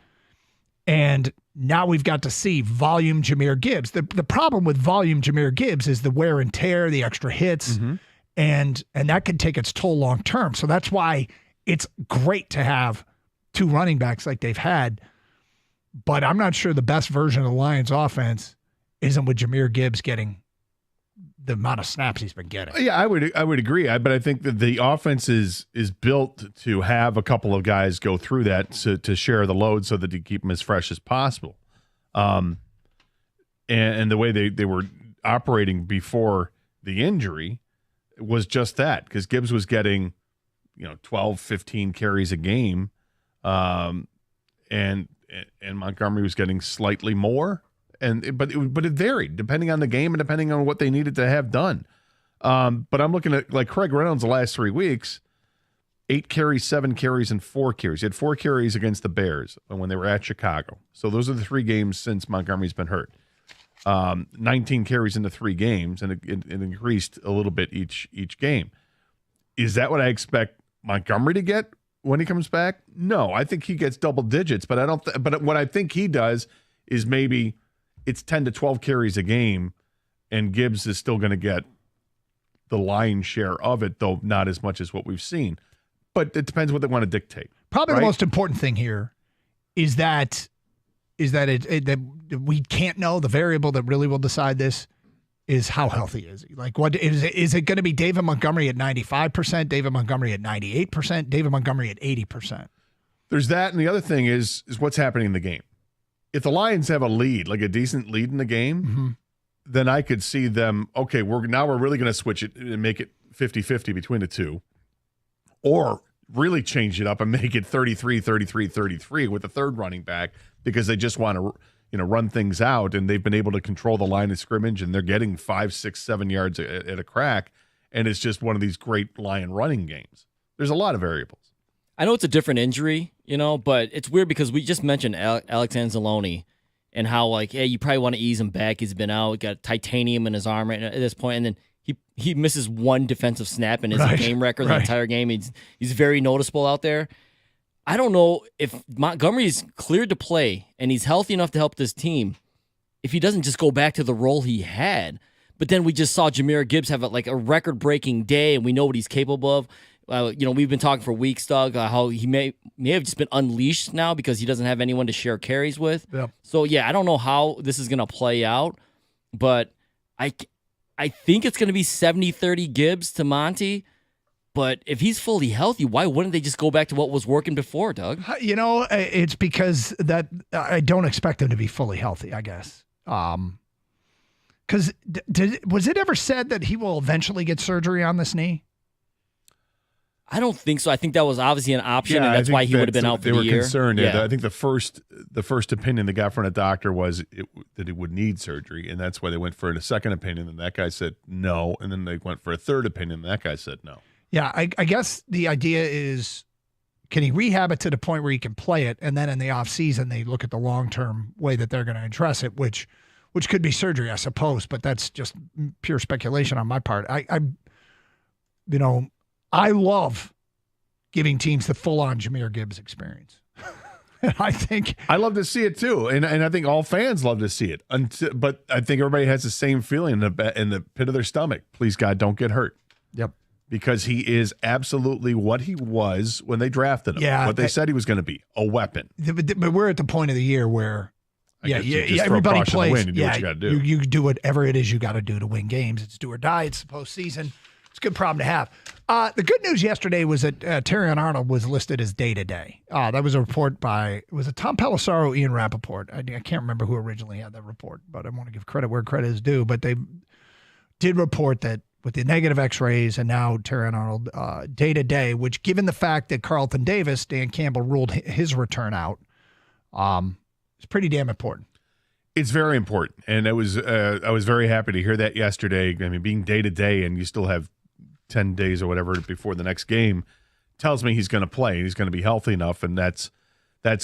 And now we've got to see volume Jahmyr Gibbs. The problem with volume Jahmyr Gibbs is the wear and tear, the extra hits, and that can take its toll long term. So that's why it's great to have two running backs like they've had. But I'm not sure the best version of the Lions offense isn't with Jahmyr Gibbs getting the amount of snaps he's been getting. Yeah, I would agree. But I think that the offense is built to have a couple of guys go through that to share the load so that you keep them as fresh as possible. And the way they were operating before the injury was just that, because Gibbs was getting 12, 15 carries a game, and Montgomery was getting slightly more. But it varied depending on the game and depending on what they needed to have done. But I'm looking at like Craig Reynolds the last 3 weeks, 8 carries, 7 carries, and 4 carries. He had 4 carries against the Bears when they were at Chicago. So those are the 3 games since Montgomery's been hurt. 19 carries into 3 games, and it increased a little bit each game. Is that what I expect Montgomery to get when he comes back? No, I think he gets double digits, but I don't. But what I think he does is maybe it's 10 to 12 carries a game, and Gibbs is still going to get the lion's share of it, though not as much as what we've seen. But it depends what they want to dictate. Probably the most important thing here is that that we can't know. The variable that really will decide this is how healthy is he? Like, what is it going to be? David Montgomery at 95%, David Montgomery at 98%, David Montgomery at 80%. There's that, and the other thing is what's happening in the game. If the Lions have a lead, like a decent lead in the game, then I could see them, okay, we're really going to switch it and make it 50-50 between the two, or really change it up and make it 33-33-33 with the third running back, because they just want to run things out, and they've been able to control the line of scrimmage, and they're getting 5, 6, 7 yards at a crack, and it's just one of these great Lion running games. There's a lot of variables. I know it's a different injury, but it's weird because we just mentioned Alex Anzalone and how, you probably want to ease him back. He's been out, got titanium in his arm right now at this point, and then he misses one defensive snap and is a game record the entire game. He's very noticeable out there. I don't know if Montgomery's cleared to play and he's healthy enough to help this team, if he doesn't just go back to the role he had. But then we just saw Jahmyr Gibbs have a record-breaking day, and we know what he's capable of. We've been talking for weeks, Doug, how he may have just been unleashed now because he doesn't have anyone to share carries with. Yep. So, I don't know how this is going to play out, but I think it's going to be 70-30 Gibbs to Monty. But if he's fully healthy, why wouldn't they just go back to what was working before, Doug? It's because that I don't expect him to be fully healthy, I guess. Because was it ever said that he will eventually get surgery on this knee? I don't think so. I think that was obviously an option, and that's why he would have been out for the year. They were concerned. I think the first opinion they got from a doctor was that he would need surgery, and that's why they went for a second opinion, and that guy said no, and then they went for a third opinion, and that guy said no. Yeah, I guess the idea is, can he rehab it to the point where he can play it, and then in the offseason they look at the long-term way that they're going to address it, which could be surgery, I suppose, but that's just pure speculation on my part. I love giving teams the full-on Jahmyr Gibbs experience. And I love to see it too, and I think all fans love to see it. But I think everybody has the same feeling in the pit of their stomach. Please, God, don't get hurt. Yep. Because he is absolutely what he was when they drafted him. Yeah, what they said he was going to be, a weapon. But we're at the point of the year where everybody plays. You do whatever it is you got to do to win games. It's do or die. It's the postseason. It's a good problem to have. The good news yesterday was that Terrion Arnold was listed as day-to-day. That was a report by, was it Tom Pelissaro, Ian Rappaport? I can't remember who originally had that report, but I want to give credit where credit is due. But they did report that with the negative x-rays and now Terrion Arnold day-to-day, which given the fact that Carlton Davis, Dan Campbell, ruled his return out, it's pretty damn important. It's very important. And I was very happy to hear that yesterday. I mean, being day-to-day and you still have 10 days or whatever before the next game tells me he's going to play and he's going to be healthy enough, and that's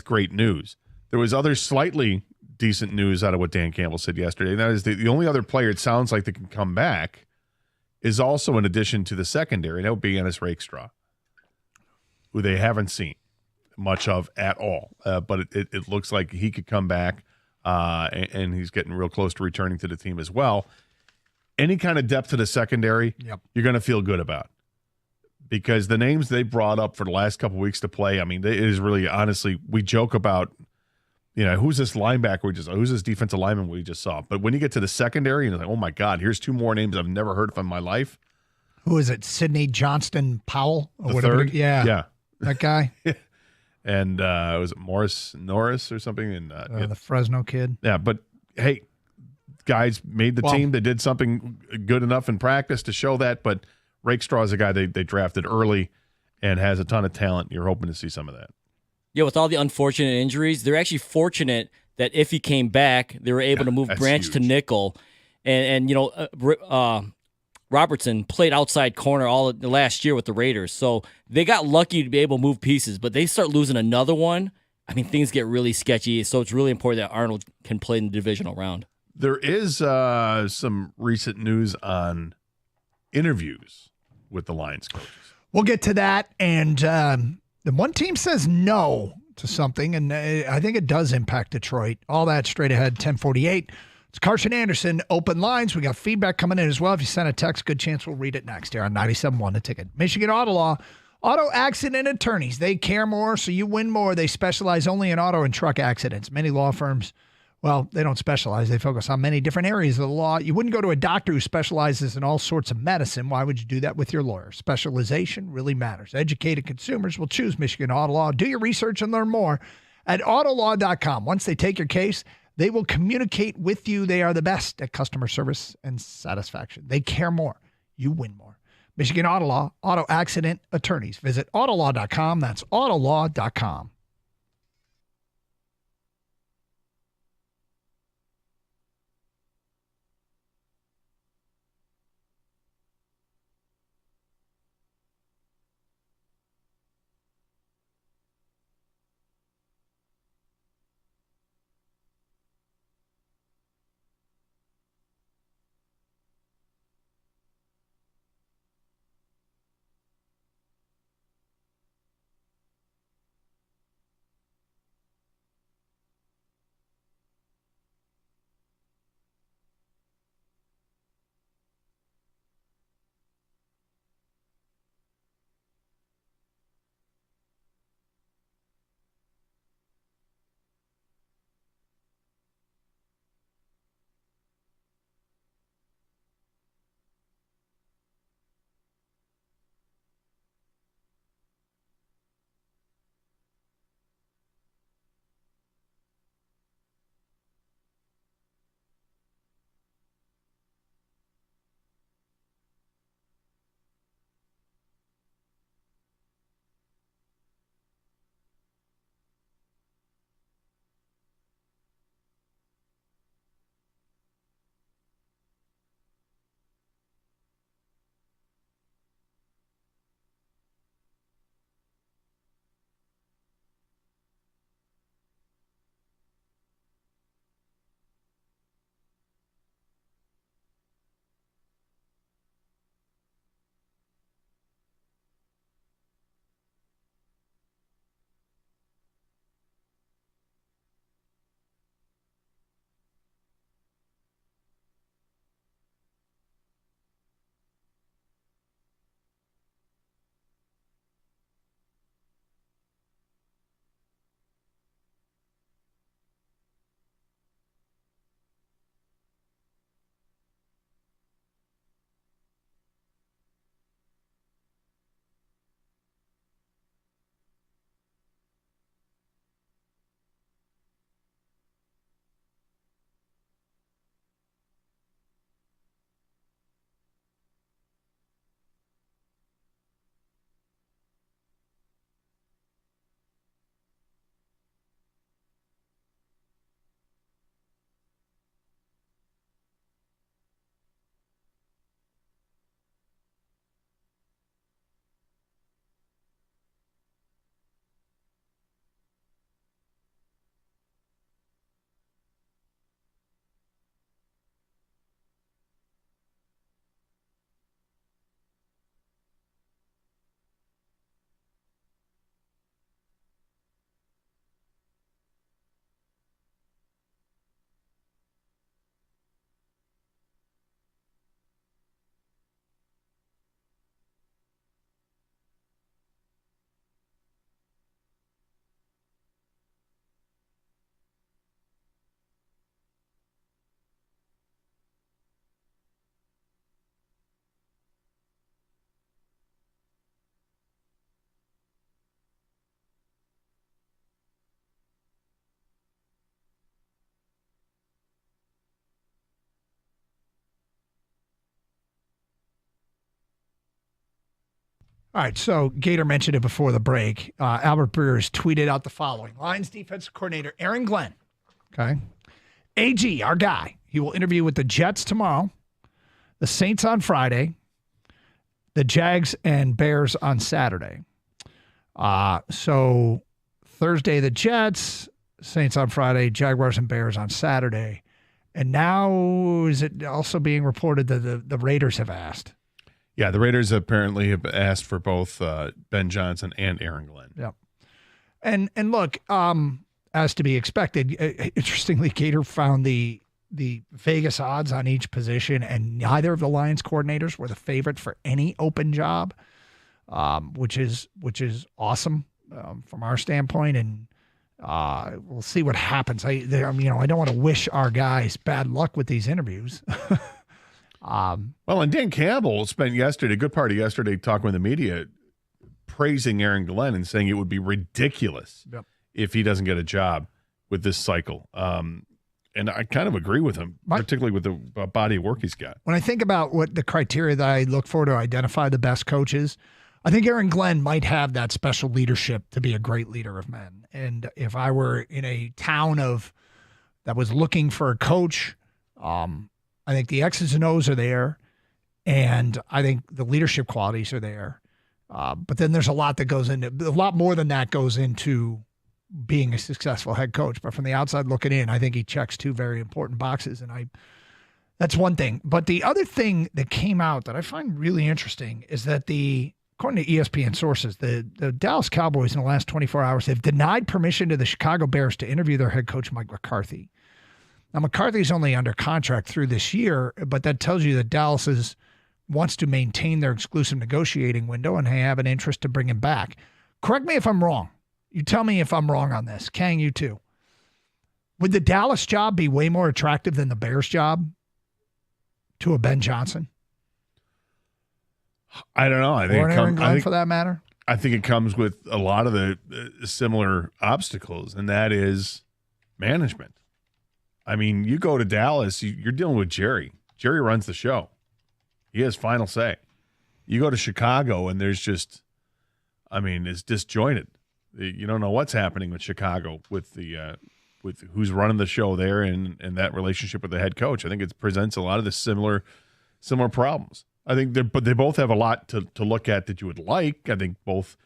great news. There was other slightly decent news out of what Dan Campbell said yesterday, and that is the only other player it sounds like that can come back is also in addition to the secondary, and that would be Ennis Rakestraw, who they haven't seen much of at all. But it looks like he could come back, and he's getting real close to returning to the team as well. Any kind of depth to the secondary, you're going to feel good about. Because the names they brought up for the last couple of weeks to play, I mean, it is really, honestly, we joke about, who's this linebacker who's this defensive lineman we just saw. But when you get to the secondary, you're like, oh my God, here's two more names I've never heard of in my life. Who is it? Sidney Johnston Powell? Or The whatever. third? Yeah. That guy? And was it Morris Norris or something? And The Fresno kid. Yeah, but hey, guys made the team. They did something good enough in practice to show that, but Rakestraw is a guy they drafted early and has a ton of talent. You're hoping to see some of that. Yeah, with all the unfortunate injuries, they're actually fortunate that if he came back, they were able to move Branch to nickel. And Robertson played outside corner all of the last year with the Raiders. So they got lucky to be able to move pieces, but they start losing another one. I mean, things get really sketchy. So it's really important that Arnold can play in the divisional round. There is some recent news on interviews with the Lions coaches. We'll get to that. And the one team says no to something, and I think it does impact Detroit. All that straight ahead, 1048. It's Carson Anderson, Open Lines. We got feedback coming in as well. If you send a text, good chance we'll read it next here on 97.1 The Ticket. Michigan Auto Law, auto accident attorneys. They care more, so you win more. They specialize only in auto and truck accidents. Many law firms, well, they don't specialize. They focus on many different areas of the law. You wouldn't go to a doctor who specializes in all sorts of medicine. Why would you do that with your lawyer? Specialization really matters. Educated consumers will choose Michigan Auto Law. Do your research and learn more at autolaw.com. Once they take your case, they will communicate with you. They are the best at customer service and satisfaction. They care more. You win more. Michigan Auto Law, auto accident attorneys. Visit autolaw.com. That's autolaw.com. All right, so Gator mentioned it before the break. Albert Breers tweeted out the following. Lions defensive coordinator Aaron Glenn, okay? AG, our guy, he will interview with the Jets tomorrow, the Saints on Friday, the Jags and Bears on Saturday. So Thursday, the Jets, Saints on Friday, Jaguars and Bears on Saturday. And now is it also being reported that the Raiders have asked? Yeah, the Raiders apparently have asked for both Ben Johnson and Aaron Glenn. Yep. And look, as to be expected, interestingly, Gator found the Vegas odds on each position, and neither of the Lions coordinators were the favorite for any open job, which is awesome from our standpoint. And we'll see what happens. I don't want to wish our guys bad luck with these interviews. Well, and Dan Campbell spent a good part of yesterday talking with the media, praising Aaron Glenn and saying it would be ridiculous if he doesn't get a job with this cycle. And I kind of agree with him, particularly with the body of work he's got. When I think about what the criteria that I look for to identify the best coaches, I think Aaron Glenn might have that special leadership to be a great leader of men. And if I were in a town that was looking for a coach, I think the X's and O's are there, and I think the leadership qualities are there. But then there's a lot more than that goes into being a successful head coach. But from the outside looking in, I think he checks two very important boxes, and that's one thing. But the other thing that came out that I find really interesting is that according to ESPN sources, the Dallas Cowboys in the last 24 hours have denied permission to the Chicago Bears to interview their head coach, Mike McCarthy. Now, McCarthy's only under contract through this year, but that tells you that Dallas wants to maintain their exclusive negotiating window and have an interest to bring him back. Correct me if I'm wrong. You tell me if I'm wrong on this. Kang, you too. Would the Dallas job be way more attractive than the Bears job to a Ben Johnson? I don't know. Or an Aaron Glenn, for that matter? I think it comes with a lot of the similar obstacles, and that is management. I mean, you go to Dallas, you're dealing with Jerry. Jerry runs the show. He has final say. You go to Chicago, and there's just, it's disjointed. You don't know what's happening with Chicago with who's running the show there and that relationship with the head coach. I think it presents a lot of the similar problems. I think they both have a lot to look at that you would like. I think both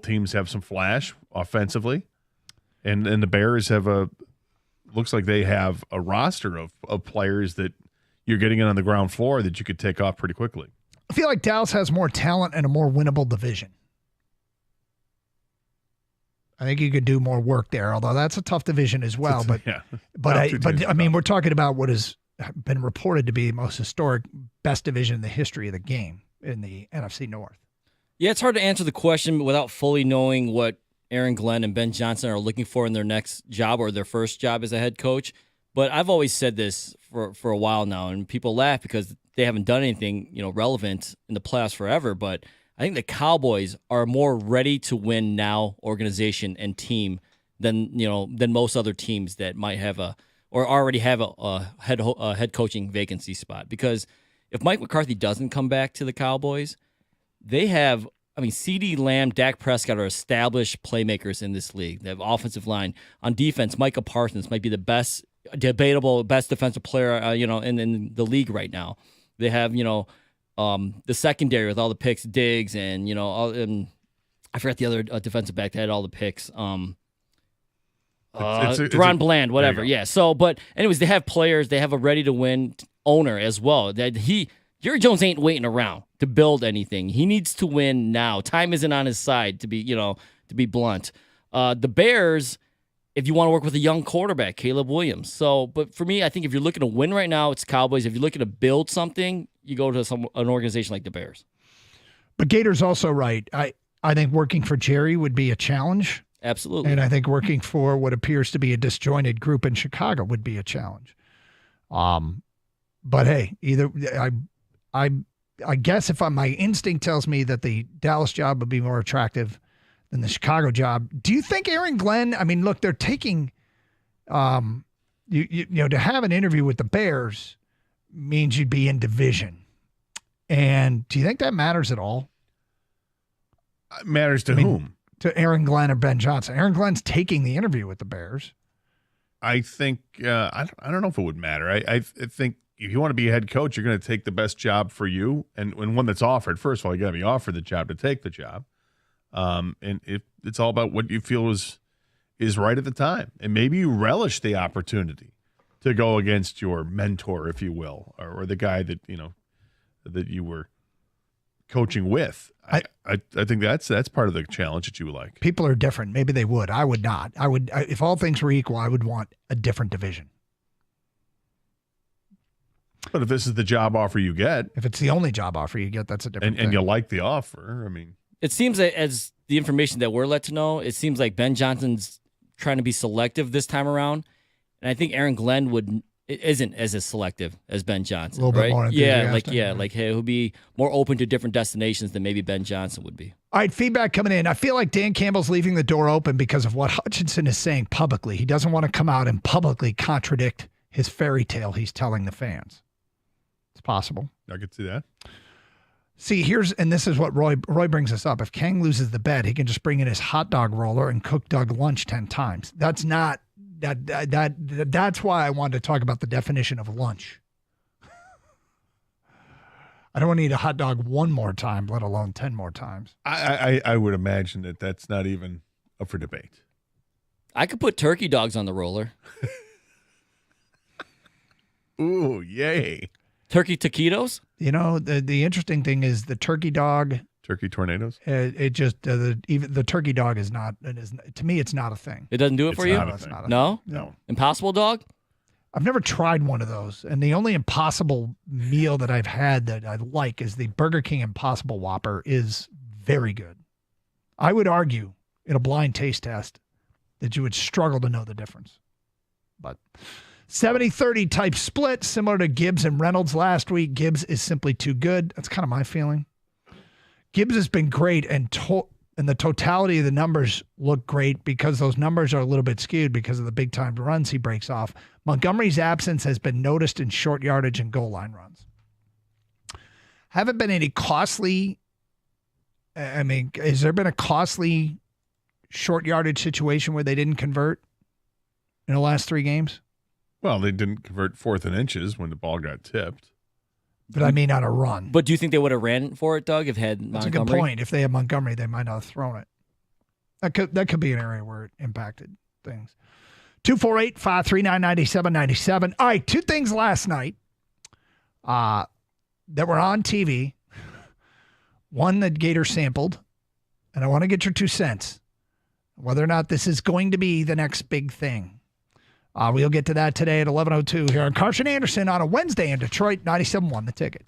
teams have some flash offensively, and the Bears looks like they have a roster of players that you're getting in on the ground floor that you could take off pretty quickly. I feel like Dallas has more talent and a more winnable division. I think you could do more work there, although that's a tough division as well. But we're talking about what has been reported to be the most historic, best division in the history of the game in the NFC North. Yeah, it's hard to answer the question without fully knowing what Aaron Glenn and Ben Johnson are looking for in their next job or their first job as a head coach. But I've always said this for a while now, and people laugh because they haven't done anything relevant in the playoffs forever. But I think the Cowboys are a more ready to win now organization and team than most other teams that might have or already have a head coaching vacancy spot. Because if Mike McCarthy doesn't come back to the Cowboys, they have. CeeDee Lamb, Dak Prescott are established playmakers in this league. They have offensive line. On defense, Micah Parsons might be the debatable best defensive player, in the league right now. They have, the secondary with all the picks, Diggs, and I forgot the other defensive back that had all the picks. Deron Bland, whatever. Yeah. So, but anyways, they have players. They have a ready-to-win owner as well. Jerry Jones ain't waiting around to build anything. He needs to win now. Time isn't on his side, to be blunt. The Bears, if you want to work with a young quarterback, Caleb Williams. So, but for me, I think if you're looking to win right now, it's Cowboys. If you're looking to build something, you go to an organization like the Bears. But Gator's also right. I think working for Jerry would be a challenge. Absolutely. And I think working for what appears to be a disjointed group in Chicago would be a challenge. But hey, I guess if my instinct tells me that the Dallas job would be more attractive than the Chicago job, do you think Aaron Glenn? Look, they're taking, to have an interview with the Bears means you'd be in division, and do you think that matters at all? Matters to whom? To Aaron Glenn or Ben Johnson. Aaron Glenn's taking the interview with the Bears. I think I don't know if it would matter. I think if you want to be a head coach, you're going to take the best job for you and one that's offered. First of all, you got to be offered the job to take the job, and it's all about what you feel is right at the time, and maybe you relish the opportunity to go against your mentor, if you will, or the guy that that you were coaching with. I think that's part of the challenge that you would like. People are different. Maybe they would. I would not. If all things were equal, I would want a different division. But if this is the job offer you get, if it's the only job offer you get, that's a different thing. And you like the offer, I mean, it seems that as the information that we're led to know, it seems like Ben Johnson's trying to be selective this time around, and I think Aaron Glenn isn't as selective as Ben Johnson. A little right? bit more enthusiastic. Like he'll be more open to different destinations than maybe Ben Johnson would be. All right, feedback coming in. I feel like Dan Campbell's leaving the door open because of what Hutchinson is saying publicly. He doesn't want to come out and publicly contradict his fairy tale he's telling the fans. It's possible. I could see that. See, this is what Roy brings us up. If Kang loses the bet, he can just bring in his hot dog roller and cook Doug lunch 10 times. That's not that's why I wanted to talk about the definition of lunch. I don't want to eat a hot dog one more time, let alone 10 more times. I would imagine that that's not even up for debate. I could put turkey dogs on the roller. Ooh, yay. Turkey taquitos? You know, the interesting thing is the turkey dog. Turkey tornadoes? It just, even the turkey dog is not, to me, it's not a thing. It doesn't do it for you? No? No. Impossible dog? I've never tried one of those. And the only Impossible meal that I've had that I like is the Burger King Impossible Whopper is very good. I would argue in a blind taste test that you would struggle to know the difference. But 70-30 type split, similar to Gibbs and Reynolds last week. Gibbs is simply too good. That's kind of my feeling. Gibbs has been great, and the totality of the numbers look great because those numbers are a little bit skewed because of the big-time runs he breaks off. Montgomery's absence has been noticed in short yardage and goal line runs. Haven't been any costly – has there been a costly short yardage situation where they didn't convert in the last 3 games? Well, they didn't convert 4th and inches when the ball got tipped. But I mean on a run. But do you think they would have ran for it, Doug, if had Montgomery? That's a good point. If they had Montgomery, they might not have thrown it. That could be an area where it impacted things. 248-539-9797. All right, 2 things last night that were on TV. One that Gator sampled, and I want to get your 2 cents. Whether or not this is going to be the next big thing. We'll get to that today at 11:02 here on Carson Anderson on a Wednesday in Detroit, 97.1 The Ticket.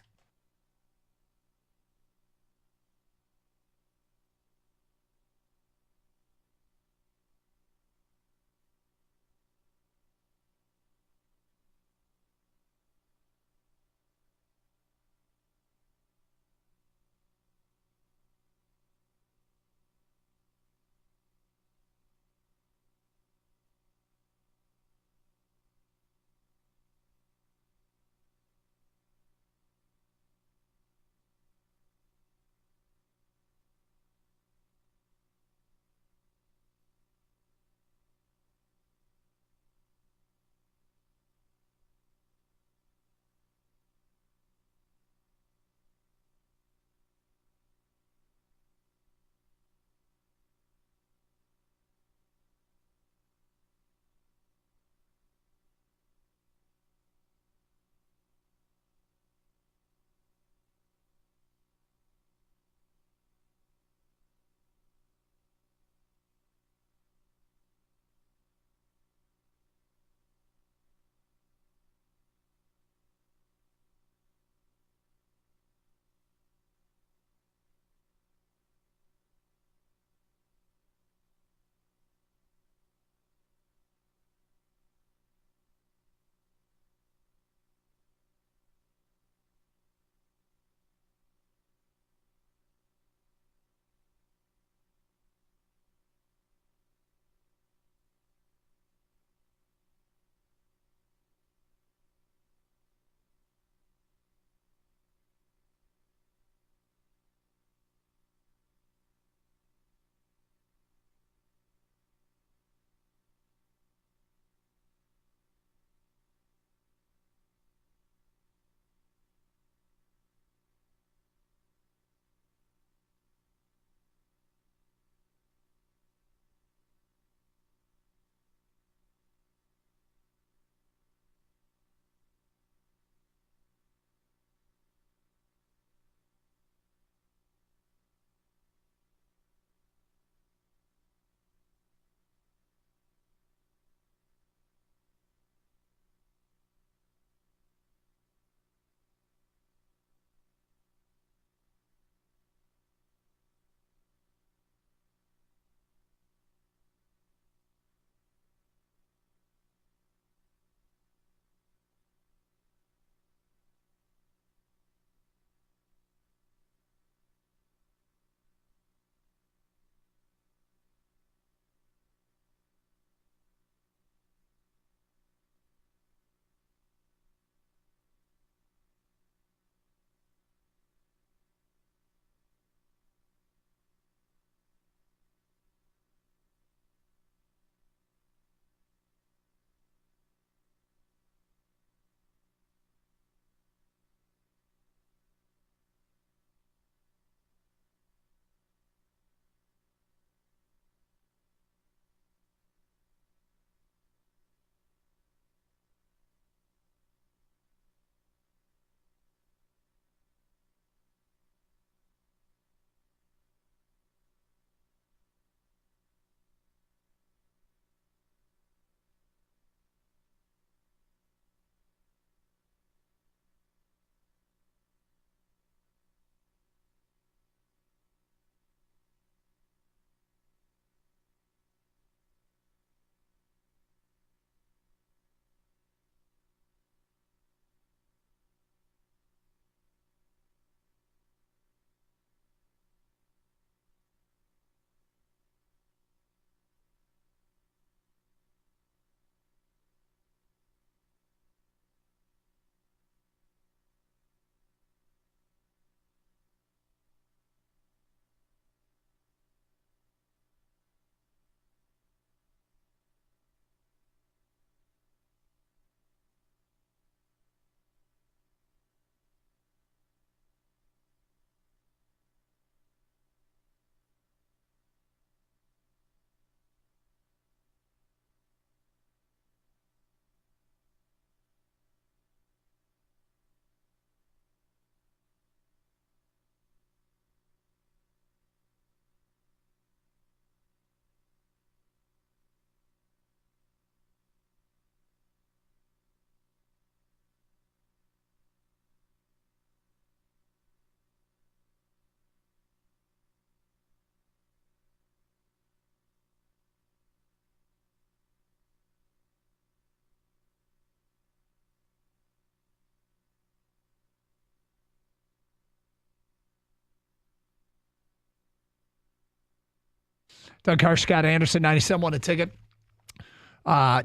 Doug Carr, Scott Anderson, 97 a ticket.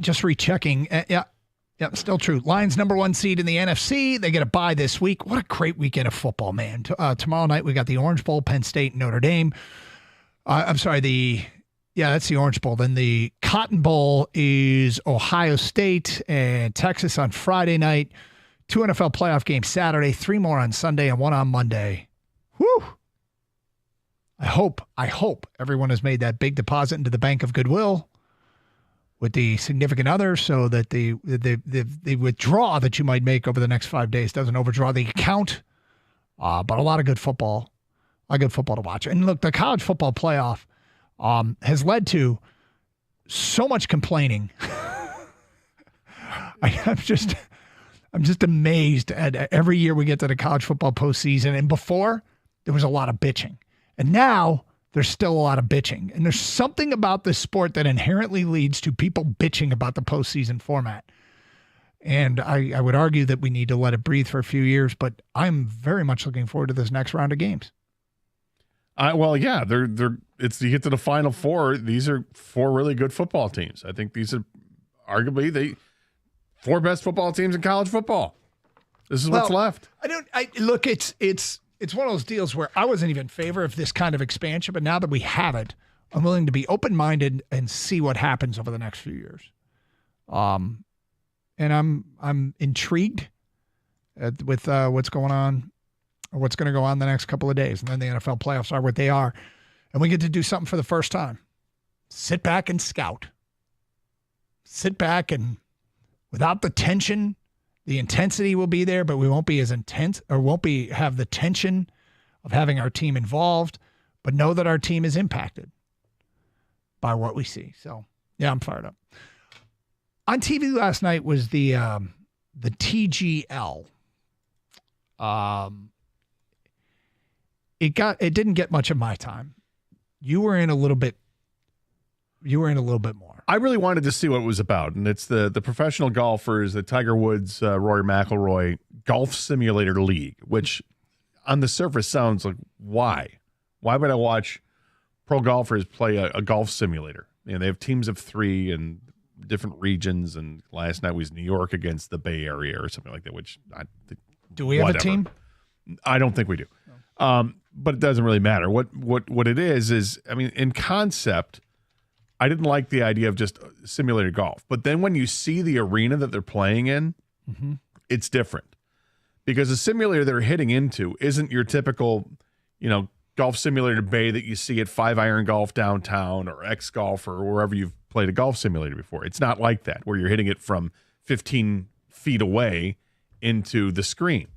Just rechecking. Yeah, still true. Lions -- 1 seed in the NFC. They get a bye this week. What a great weekend of football, man. Tomorrow night we got the Orange Bowl, Penn State, Notre Dame. I'm sorry, that's the Orange Bowl. Then the Cotton Bowl is Ohio State and Texas on Friday night. 2 NFL playoff games Saturday, 3 more on Sunday, and 1 on Monday. Whew. I hope everyone has made that big deposit into the Bank of Goodwill with the significant other, so that the withdrawal that you might make over the next 5 days doesn't overdraw the account. But a lot of good football. A good football to watch. And look, the college football playoff has led to so much complaining. I'm just amazed at every year we get to the college football postseason. And before, there was a lot of bitching. And now there's still a lot of bitching. And there's something about this sport that inherently leads to people bitching about the postseason format. And I would argue that we need to let it breathe for a few years, but I'm very much looking forward to this next round of games. You get to the Final Four. These are 4 really good football teams. I think these are arguably the 4 best football teams in college football. This is what's left. Look, it's one of those deals where I wasn't even in favor of this kind of expansion, but now that we have it, I'm willing to be open-minded and see what happens over the next few years. And I'm intrigued with what's going on, or what's going to go on the next couple of days. And then the NFL playoffs are what they are. And we get to do something for the first time. Sit back and scout. Sit back, and without the tension, the intensity will be there, but we won't be as intense, or have the tension of having our team involved, but know that our team is impacted by what we see. So, yeah, I'm fired up. On TV last night was the TGL. It didn't get much of my time. You were in a little bit more. I really wanted to see what it was about, and it's the professional golfers, the Tiger Woods, Rory McIlroy Golf Simulator League, which on the surface sounds like, why? Why would I watch pro golfers play a golf simulator? They have teams of 3 in different regions, and last night was New York against the Bay Area or something like that, which I think, do we have a team? I don't think we do. But it doesn't really matter. What it is, I mean, in concept, I didn't like the idea of just simulated golf. But then when you see the arena that they're playing in, it's different. Because the simulator they're hitting into isn't your typical, golf simulator bay that you see at 5-Iron Golf downtown or X Golf or wherever you've played a golf simulator before. It's not like that, where you're hitting it from 15 feet away into the screen.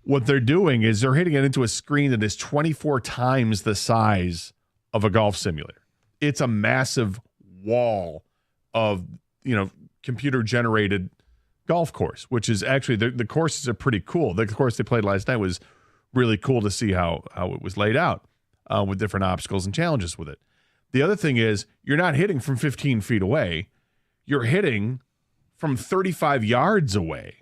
What they're doing is they're hitting it into a screen that is 24 times the size of a golf simulator. It's a massive wall of, computer-generated golf course, which is actually, the courses are pretty cool. The course they played last night was really cool to see how it was laid out with different obstacles and challenges with it. The other thing is, you're not hitting from 15 feet away. You're hitting from 35 yards away.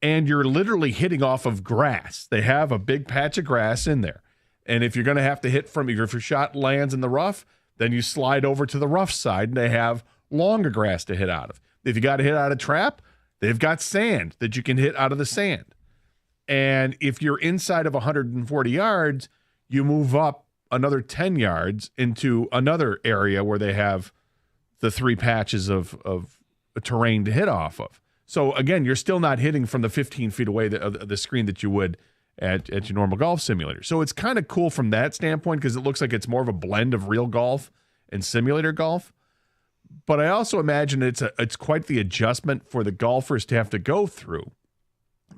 And you're literally hitting off of grass. They have a big patch of grass in there. And if you're going to have to hit if your shot lands in the rough, then you slide over to the rough side, and they have longer grass to hit out of. If you got to hit out of trap, they've got sand that you can hit out of the sand. And if you're inside of 140 yards, you move up another 10 yards into another area where they have the 3 patches of terrain to hit off of. So, again, you're still not hitting from the 15 feet away of the screen that you would at your normal golf simulator. So it's kind of cool from that standpoint, because it looks like it's more of a blend of real golf and simulator golf. But I also imagine it's quite the adjustment for the golfers to have to go through,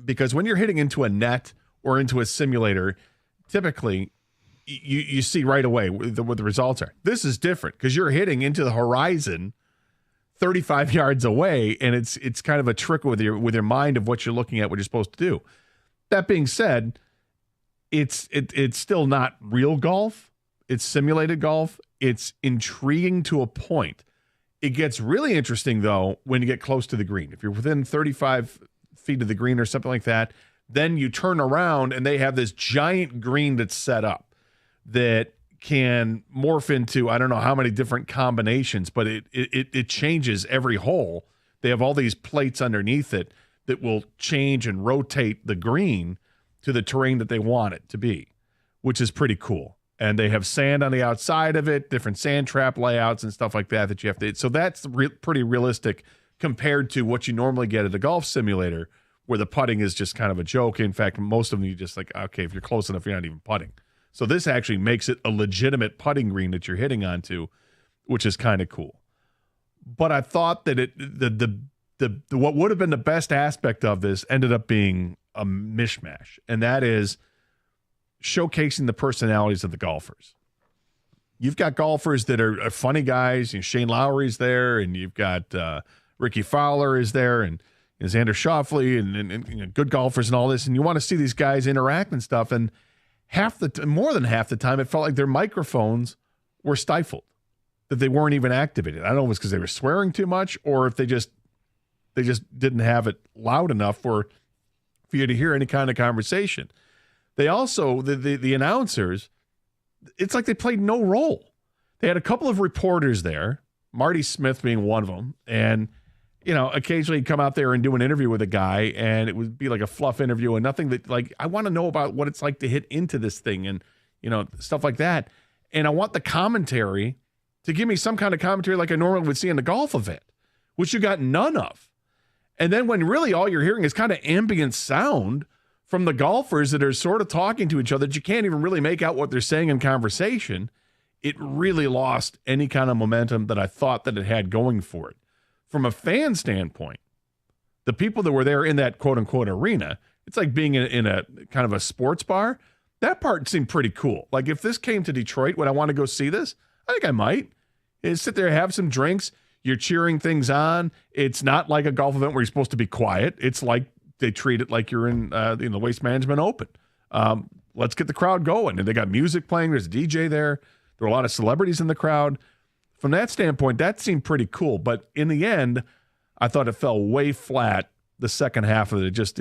because when you're hitting into a net or into a simulator, typically you see right away what the results are. This is different because you're hitting into the horizon 35 yards away, and it's kind of a trick with your mind of what you're looking at, what you're supposed to do. That being said, it's still not real golf. It's simulated golf. It's intriguing to a point. It gets really interesting, though, when you get close to the green. If you're within 35 feet of the green or something like that, then you turn around and they have this giant green that's set up that can morph into I don't know how many different combinations, but it changes every hole. They have all these plates underneath it that will change and rotate the green to the terrain that they want it to be, which is pretty cool. And they have sand on the outside of it, different sand trap layouts and stuff like that you have to. So that's pretty realistic compared to what you normally get at a golf simulator, where the putting is just kind of a joke. In fact, most of them you just like, okay, if you're close enough, you're not even putting. So this actually makes it a legitimate putting green that you're hitting onto, which is kind of cool. But I thought that the what would have been the best aspect of this ended up being a mishmash, and that is showcasing the personalities of the golfers. You've got golfers that are funny guys. Shane Lowry's there, and you've got Ricky Fowler is there, and Xander Schauffele, and good golfers and all this. And you want to see these guys interact and stuff. And more than half the time, it felt like their microphones were stifled, that they weren't even activated. I don't know if it was because they were swearing too much, or if they just didn't have it loud enough for you to hear any kind of conversation. They also, the announcers, it's like they played no role. They had a couple of reporters there, Marty Smith being one of them, and occasionally he'd come out there and do an interview with a guy, and it would be like a fluff interview and nothing that, like, I want to know about what it's like to hit into this thing and, stuff like that. And I want the commentary to give me some kind of commentary like I normally would see in the golf event, which you got none of. And then when really all you're hearing is kind of ambient sound from the golfers that are sort of talking to each other that you can't even really make out what they're saying in conversation, it really lost any kind of momentum that I thought that it had going for it. From a fan standpoint, the people that were there in that quote-unquote arena, it's like being in a kind of a sports bar. That part seemed pretty cool. Like, if this came to Detroit, would I want to go see this? I think I might. And sit there, have some drinks. You're cheering things on. It's not like a golf event where you're supposed to be quiet. It's like they treat it like you're in the Waste Management Open. Let's get the crowd going. And they got music playing. There's a DJ there. There are a lot of celebrities in the crowd. From that standpoint, that seemed pretty cool. But in the end, I thought it fell way flat. The second half of it just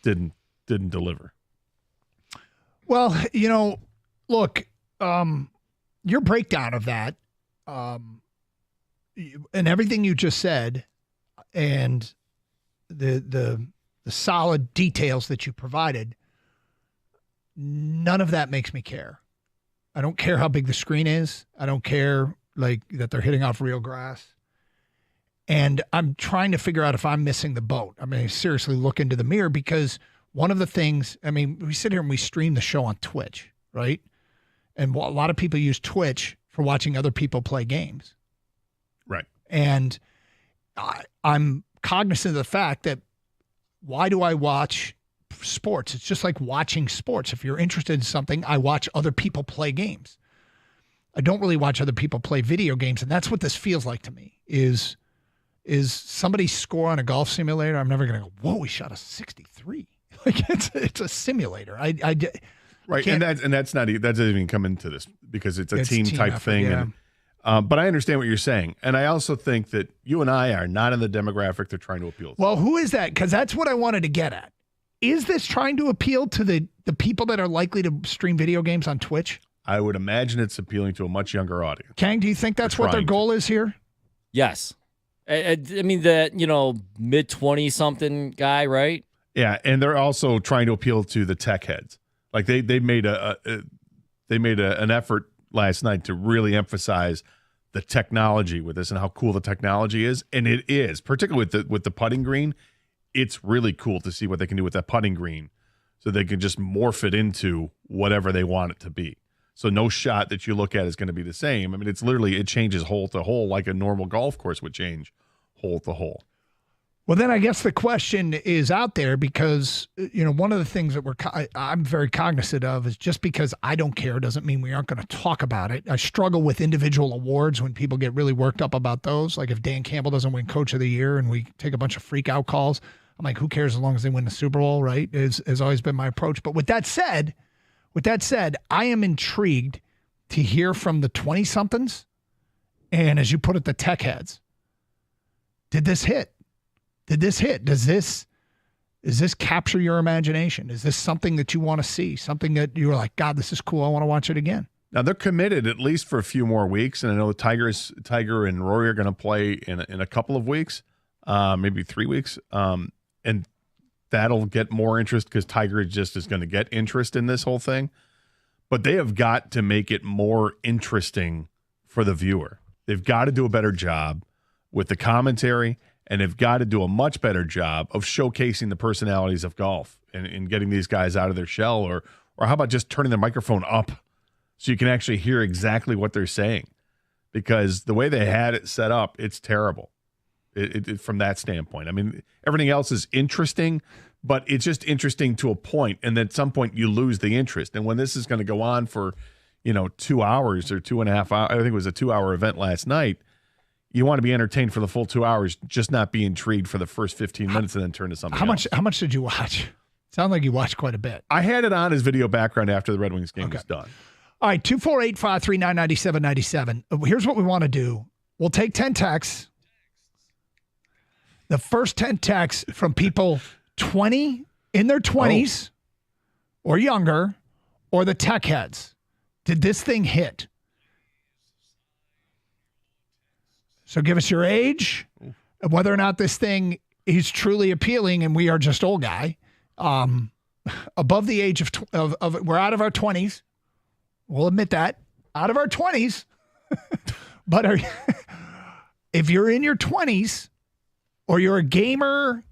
didn't deliver. Well, look, your breakdown of that, and everything you just said, and the solid details that you provided, none of that makes me care. I don't care how big the screen is. I don't care that they're hitting off real grass. And I'm trying to figure out if I'm missing the boat. I mean, seriously look into the mirror, because one of the things, we sit here and we stream the show on Twitch, right? And a lot of people use Twitch for watching other people play games. Right. And I'm cognizant of the fact that, why do I watch sports? It's just like watching sports. If you're interested in something, I watch other people play games. I don't really watch other people play video games. And that's what this feels like to me, is somebody's score on a golf simulator. I'm never going to go, whoa, we shot a 63. Like, it's a simulator. Right. And that doesn't even come into this, because it's a team type effort, thing. Yeah. And, but I understand what you're saying. And I also think that you and I are not in the demographic they're trying to appeal to. Well, who is that? Because that's what I wanted to get at. Is this trying to appeal to the people that are likely to stream video games on Twitch? I would imagine it's appealing to a much younger audience. Kang, do you think that's what their goal is here? Yes. I mean, the mid-20 something guy, right? Yeah, and they're also trying to appeal to the tech heads. Like they made an effort last night to really emphasize the technology with this and how cool the technology is, and it is, particularly with the putting green. It's really cool to see what they can do with that putting green, so they can just morph it into whatever they want it to be. So no shot that you look at is going to be the same. I mean, it's literally, it changes hole to hole like a normal golf course would change hole to hole. Well, then I guess the question is out there, because, one of the things that I'm very cognizant of is, just because I don't care doesn't mean we aren't going to talk about it. I struggle with individual awards when people get really worked up about those. Like, if Dan Campbell doesn't win Coach of the Year and we take a bunch of freak out calls, I'm like, who cares as long as they win the Super Bowl, right? Has always been my approach. But with that said, I am intrigued to hear from the 20-somethings and, as you put it, the tech heads. Did this hit? Is this capture your imagination? Is this something that you want to see? Something that you're like, God, this is cool. I want to watch it again. Now they're committed at least for a few more weeks, and I know Tiger and Rory are going to play in a couple of weeks, maybe 3 weeks, and that'll get more interest because Tiger just is going to get interest in this whole thing. But they have got to make it more interesting for the viewer. They've got to do a better job with the commentary, and they've got to do a much better job of showcasing the personalities of golf and getting these guys out of their shell, or how about just turning their microphone up so you can actually hear exactly what they're saying, because the way they had it set up, it's terrible from that standpoint. I mean, everything else is interesting, but it's just interesting to a point, and then at some point you lose the interest. And when this is going to go on for, 2 hours or 2.5 hours, I think it was a 2-hour event last night, you want to be entertained for the full 2 hours, just not be intrigued for the first 15 minutes and then turn to something else. How much did you watch? Sound like you watched quite a bit. I had it on as video background after the Red Wings game was done. All right, 248-539-9797. Here's what we want to do. We'll take 10 texts. The first 10 texts from people 20 in their 20s or younger, or the tech heads. Did this thing hit? So give us your age, whether or not this thing is truly appealing, and we are just old guy. Above the age of we're out of our 20s. We'll admit that. Out of our 20s. But if you're in your 20s, or you're a gamer,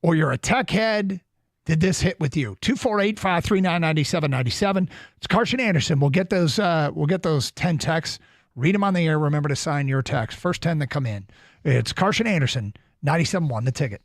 or you're a tech head, did this hit with you? 248-539-9797. It's Karsch and Anderson. We'll get those 10 texts. Read them on the air. Remember to sign your text. First 10 that come in. It's Karsch and Anderson, 97.1 The Ticket.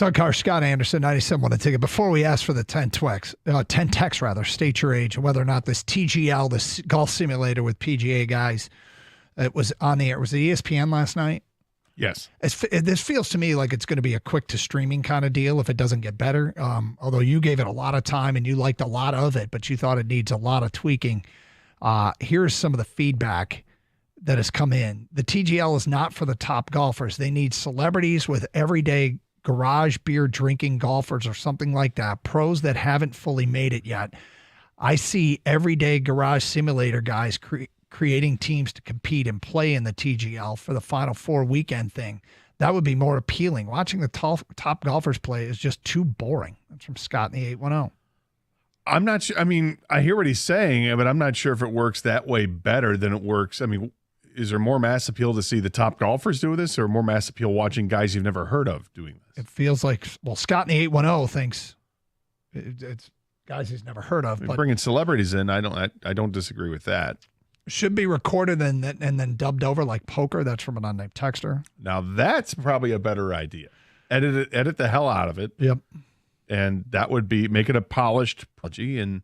Doug Carr, Scott Anderson, 97 won a ticket. Before we ask for the 10 texts, state your age and whether or not this TGL, this golf simulator with PGA guys, it was on the air. Was it ESPN last night? Yes. This feels to me like it's going to be a quick to streaming kind of deal if it doesn't get better. Although you gave it a lot of time and you liked a lot of it, but you thought it needs a lot of tweaking. Here's some of the feedback that has come in. The TGL is not for the top golfers. They need celebrities with everyday garage beer drinking golfers or something like that. Pros that haven't fully made it yet. I see everyday garage simulator guys creating teams to compete and play in the TGL for the Final Four weekend thing. That would be more appealing. Watching the top golfers play is just too boring. That's from Scott in the 810. I'm not sure. I mean, I hear what he's saying, but I'm not sure if it works that way better than it works. I mean, is there more mass appeal to see the top golfers do this or more mass appeal watching guys you've never heard of doing this? It feels like, well, Scott in the 810 thinks it's guys he's never heard of. But bringing celebrities in, I don't disagree with that. Should be recorded and then dubbed over like poker. That's from an unnamed texter. Now that's probably a better idea. Edit the hell out of it. Yep. And that would make it a polished apology, and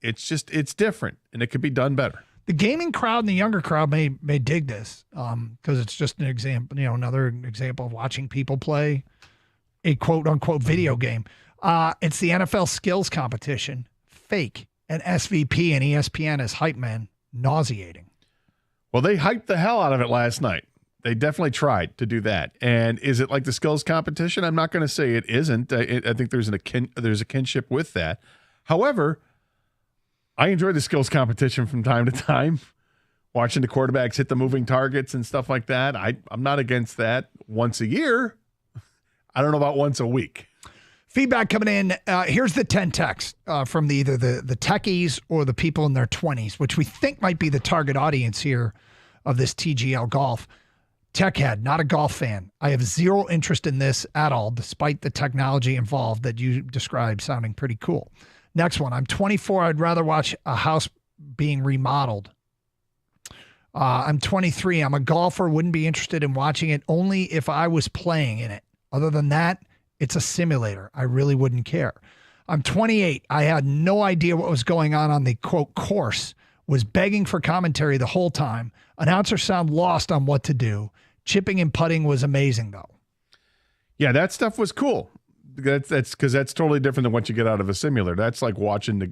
it's different, and it could be done better. The gaming crowd and the younger crowd may dig this because it's just an example, another example of watching people play a quote unquote video game. It's the NFL skills competition, fake, and SVP and ESPN as hype man, nauseating. Well, they hyped the hell out of it last night. They definitely tried to do that. And is it like the skills competition? I'm not going to say it isn't. I think there's a kinship with that. However, I enjoy the skills competition from time to time, watching the quarterbacks hit the moving targets and stuff like that. I'm not against that once a year. I don't know about once a week. Feedback coming in. Here's the 10 text from either the techies or the people in their 20s, which we think might be the target audience here of this TGL golf. Techhead, not a golf fan. I have zero interest in this at all, despite the technology involved that you described sounding pretty cool. Next one. I'm 24. I'd rather watch a house being remodeled. I'm 23. I'm a golfer. Wouldn't be interested in watching it only if I was playing in it. Other than that, it's a simulator. I really wouldn't care. I'm 28. I had no idea what was going on the quote course. Was begging for commentary the whole time. Announcers sound lost on what to do. Chipping and putting was amazing, though. Yeah, that stuff was cool. That's because that's totally different than what you get out of a simulator. That's like watching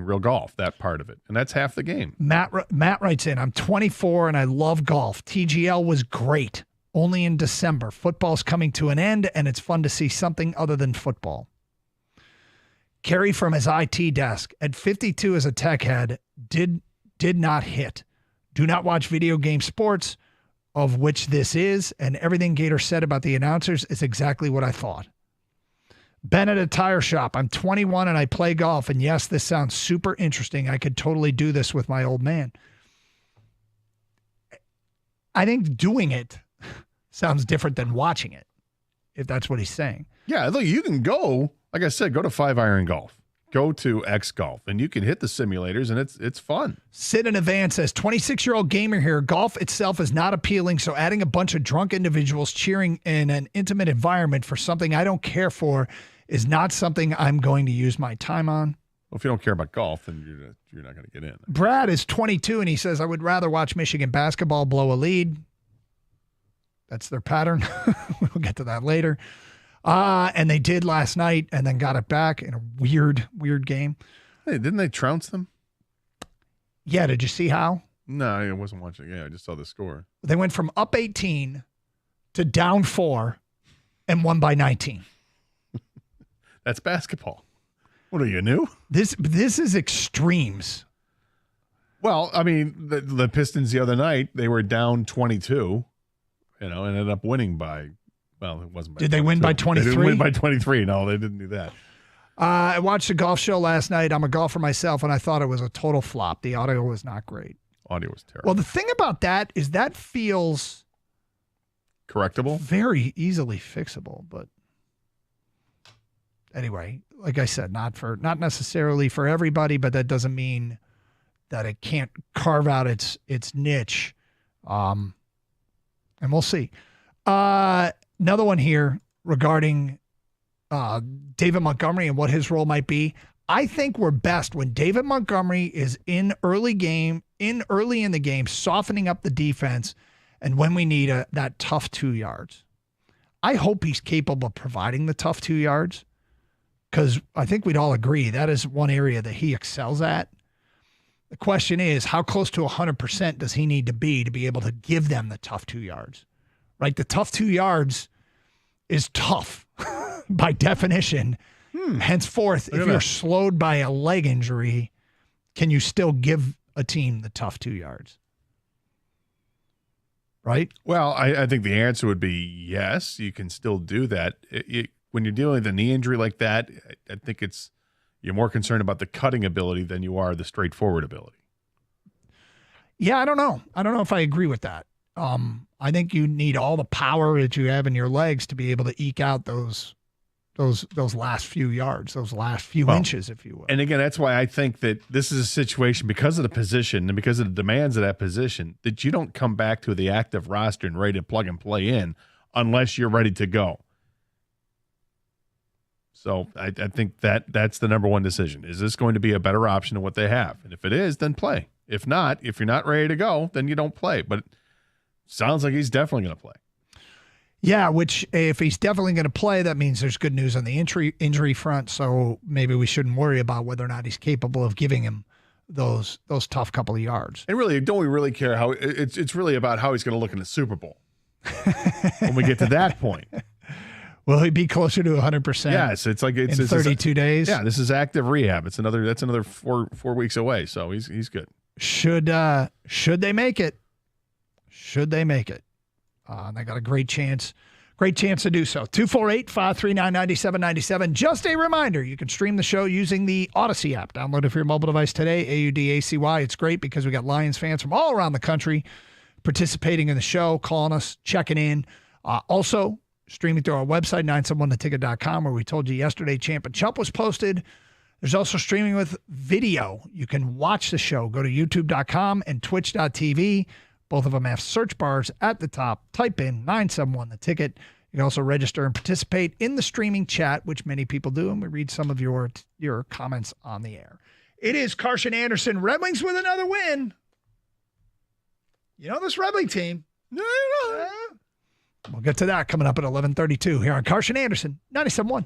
real golf, that part of it. And that's half the game. Matt writes in, I'm 24 and I love golf. TGL was great. Only in December. Football's coming to an end and it's fun to see something other than football. Kerry from his IT desk at 52 as a tech head did not hit. Do not watch video game sports, of which this is, and everything Gator said about the announcers is exactly what I thought. Ben at a tire shop. I'm 21 and I play golf. And yes, this sounds super interesting. I could totally do this with my old man. I think doing it sounds different than watching it, if that's what he's saying. Yeah, look, you can go, like I said, go to 5-Iron Golf. Go to X Golf, and you can hit the simulators, and it's fun. Sid in Advance says, 26-year-old gamer here. Golf itself is not appealing, so adding a bunch of drunk individuals cheering in an intimate environment for something I don't care for is not something I'm going to use my time on. Well, if you don't care about golf, then you're not going to get in. Brad is 22, and he says, I would rather watch Michigan basketball blow a lead. That's their pattern. We'll get to that later. And they did last night and then got it back in a weird game. Hey, didn't they trounce them? Yeah, did you see how? No, I wasn't watching. Yeah, I just saw the score. They went from up 18 to down 4 and won by 19. That's basketball. What are you, new? This is extremes. Well, I mean, the Pistons the other night, they were down 22, ended up winning by, well, it wasn't by Did they win by 23? They didn't win by 23. No, they didn't do that. I watched a golf show last night. I'm a golfer myself, and I thought it was a total flop. The audio was not great. Audio was terrible. Well, the thing about that is that feels correctable, very easily fixable, but anyway, like I said, not necessarily for everybody, but that doesn't mean that it can't carve out its niche. And we'll see. Another one here. regarding David Montgomery and what his role might be. I think we're best when David Montgomery is in early in the game, softening up the defense, and when we need that tough 2 yards. I hope he's capable of providing the tough 2 yards, because I think we'd all agree that is one area that he excels at. The question is, how close to 100% does he need to be able to give them the tough 2 yards? Right? The tough 2 yards is tough by definition. Henceforth, if you're slowed by a leg injury, can you still give a team the tough 2 yards? Right? Well, I think the answer would be yes, you can still do that. When you're dealing with a knee injury like that, I think you're more concerned about the cutting ability than you are the straightforward ability. Yeah, I don't know. I don't know if I agree with that. I think you need all the power that you have in your legs to be able to eke out those last few yards, those last few inches, if you will. And again, that's why I think that this is a situation, because of the position and because of the demands of that position, that you don't come back to the active roster and ready to plug and play in unless you're ready to go. So I think that's the number one decision. Is this going to be a better option than what they have? And if it is, then play. If not, if you're not ready to go, then you don't play. But it sounds like he's definitely going to play. Yeah, which if he's definitely going to play, that means there's good news on the injury front. So maybe we shouldn't worry about whether or not he's capable of giving him those tough couple of yards. And really, don't we really care how it's really about how he's going to look in the Super Bowl when we get to that point. Will he be closer to 100%? Yes, it's like it's 32 days. Yeah, this is active rehab. That's another 4 weeks away. So he's good. Should they make it? Should they make it? They got a great chance to do so. 248-539-9797. Just a reminder, you can stream the show using the Odyssey app. Download it for your mobile device today, AUDACY. It's great because we got Lions fans from all around the country participating in the show, calling us, checking in. Also, streaming through our website, 971theticket.com, where we told you yesterday Champ and Chump was posted. There's also streaming with video. You can watch the show. Go to youtube.com and twitch.tv. Both of them have search bars at the top. Type in 971 The Ticket. You can also register and participate in the streaming chat, which many people do, and we read some of your comments on the air. It is Carson Anderson. Red Wings with another win. You know this Red Wing team. We'll get to that coming up at 11:32 here on Carson Anderson, 97.1.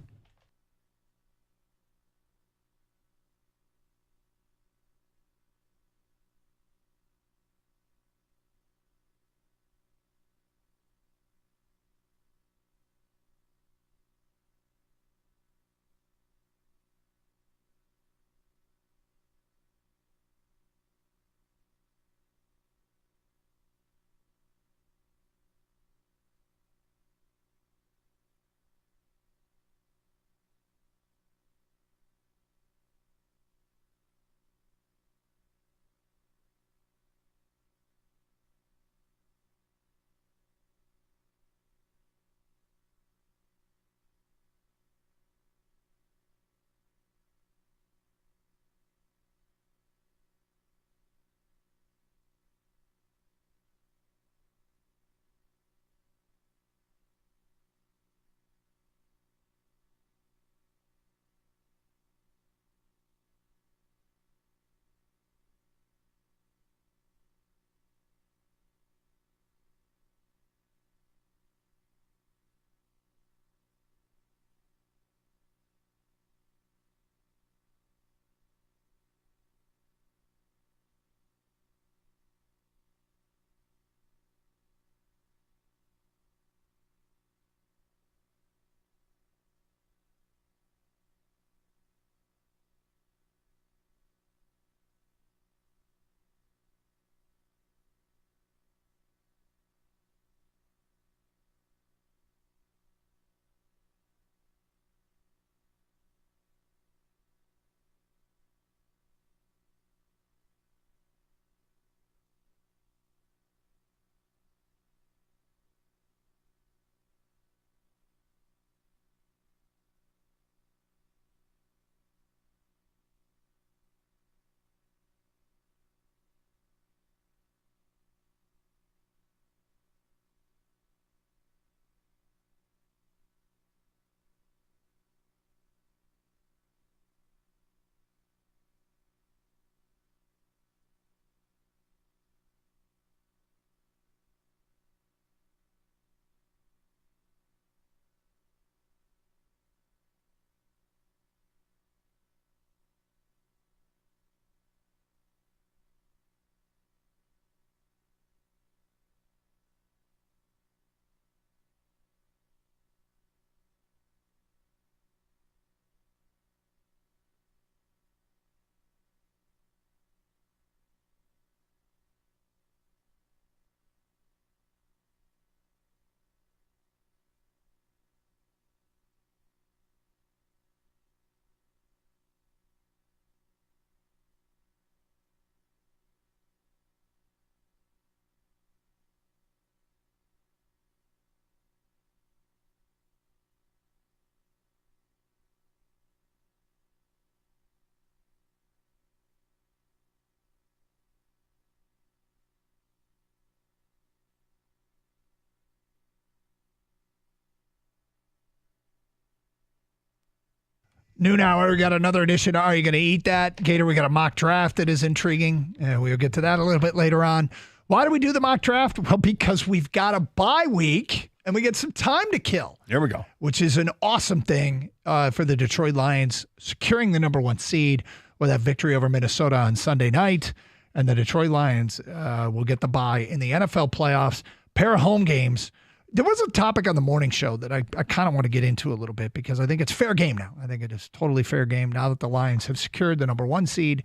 Noon hour, we got another edition. Are you going to eat that? Gator, we got a mock draft that is intriguing, and we'll get to that a little bit later on. Why do we do the mock draft? Well, because we've got a bye week, and we get some time to kill. There we go. Which is an awesome thing for the Detroit Lions, securing the number 1 seed with that victory over Minnesota on Sunday night. And the Detroit Lions will get the bye in the NFL playoffs. Pair of home games. There was a topic on the morning show that I kind of want to get into a little bit because I think it's fair game now. I think it is totally fair game now that the Lions have secured the number 1 seed.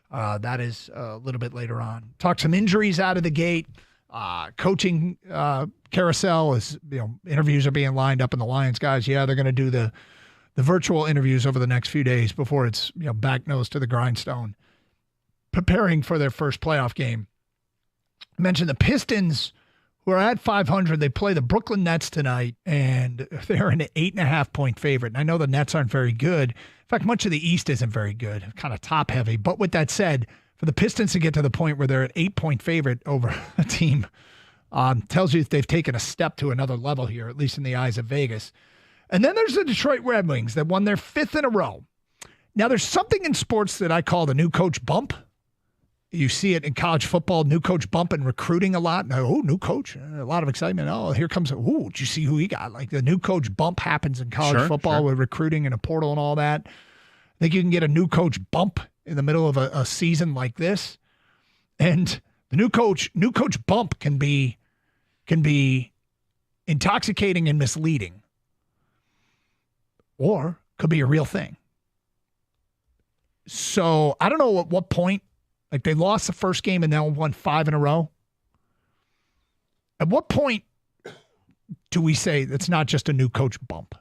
That is a little bit later on. Talk some injuries out of the gate. Coaching carousel is, interviews are being lined up in the Lions guys. Yeah, they're going to do the virtual interviews over the next few days before it's, back nose to the grindstone, preparing for their first playoff game. I mentioned the Pistons, who are at 500. They play the Brooklyn Nets tonight, and they're an 8.5-point favorite. And I know the Nets aren't very good. In fact, much of the East isn't very good, kind of top heavy. But with that said, for the Pistons to get to the point where they're an 8-point favorite over a team tells you that they've taken a step to another level here, at least in the eyes of Vegas. And then there's the Detroit Red Wings that won their 5th in a row. Now, there's something in sports that I call the new coach bump. You see it in college football, new coach bump and recruiting a lot. Oh, new coach, a lot of excitement. Oh, here comes, did you see who he got? Like the new coach bump happens in college football with recruiting and a portal and all that. I think you can get a new coach bump in the middle of a season like this. And the new coach bump can be intoxicating and misleading, or could be a real thing. So I don't know at what point. Like they lost the first game and now won 5 in a row. At what point do we say that's not just a new coach bump?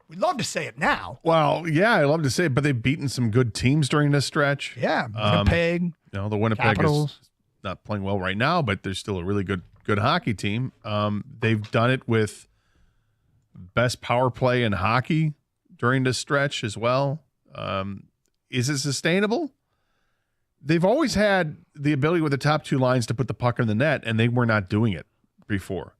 We'd love to say it now. Well, yeah, I love to say it, but they've beaten some good teams during this stretch. Yeah, Winnipeg. The Winnipeg Capitals. is not playing well right now, but they're still a really good hockey team. They've done it with best power play in hockey during this stretch as well. Is it sustainable? They've always had the ability with the top 2 lines to put the puck in the net, and they were not doing it before.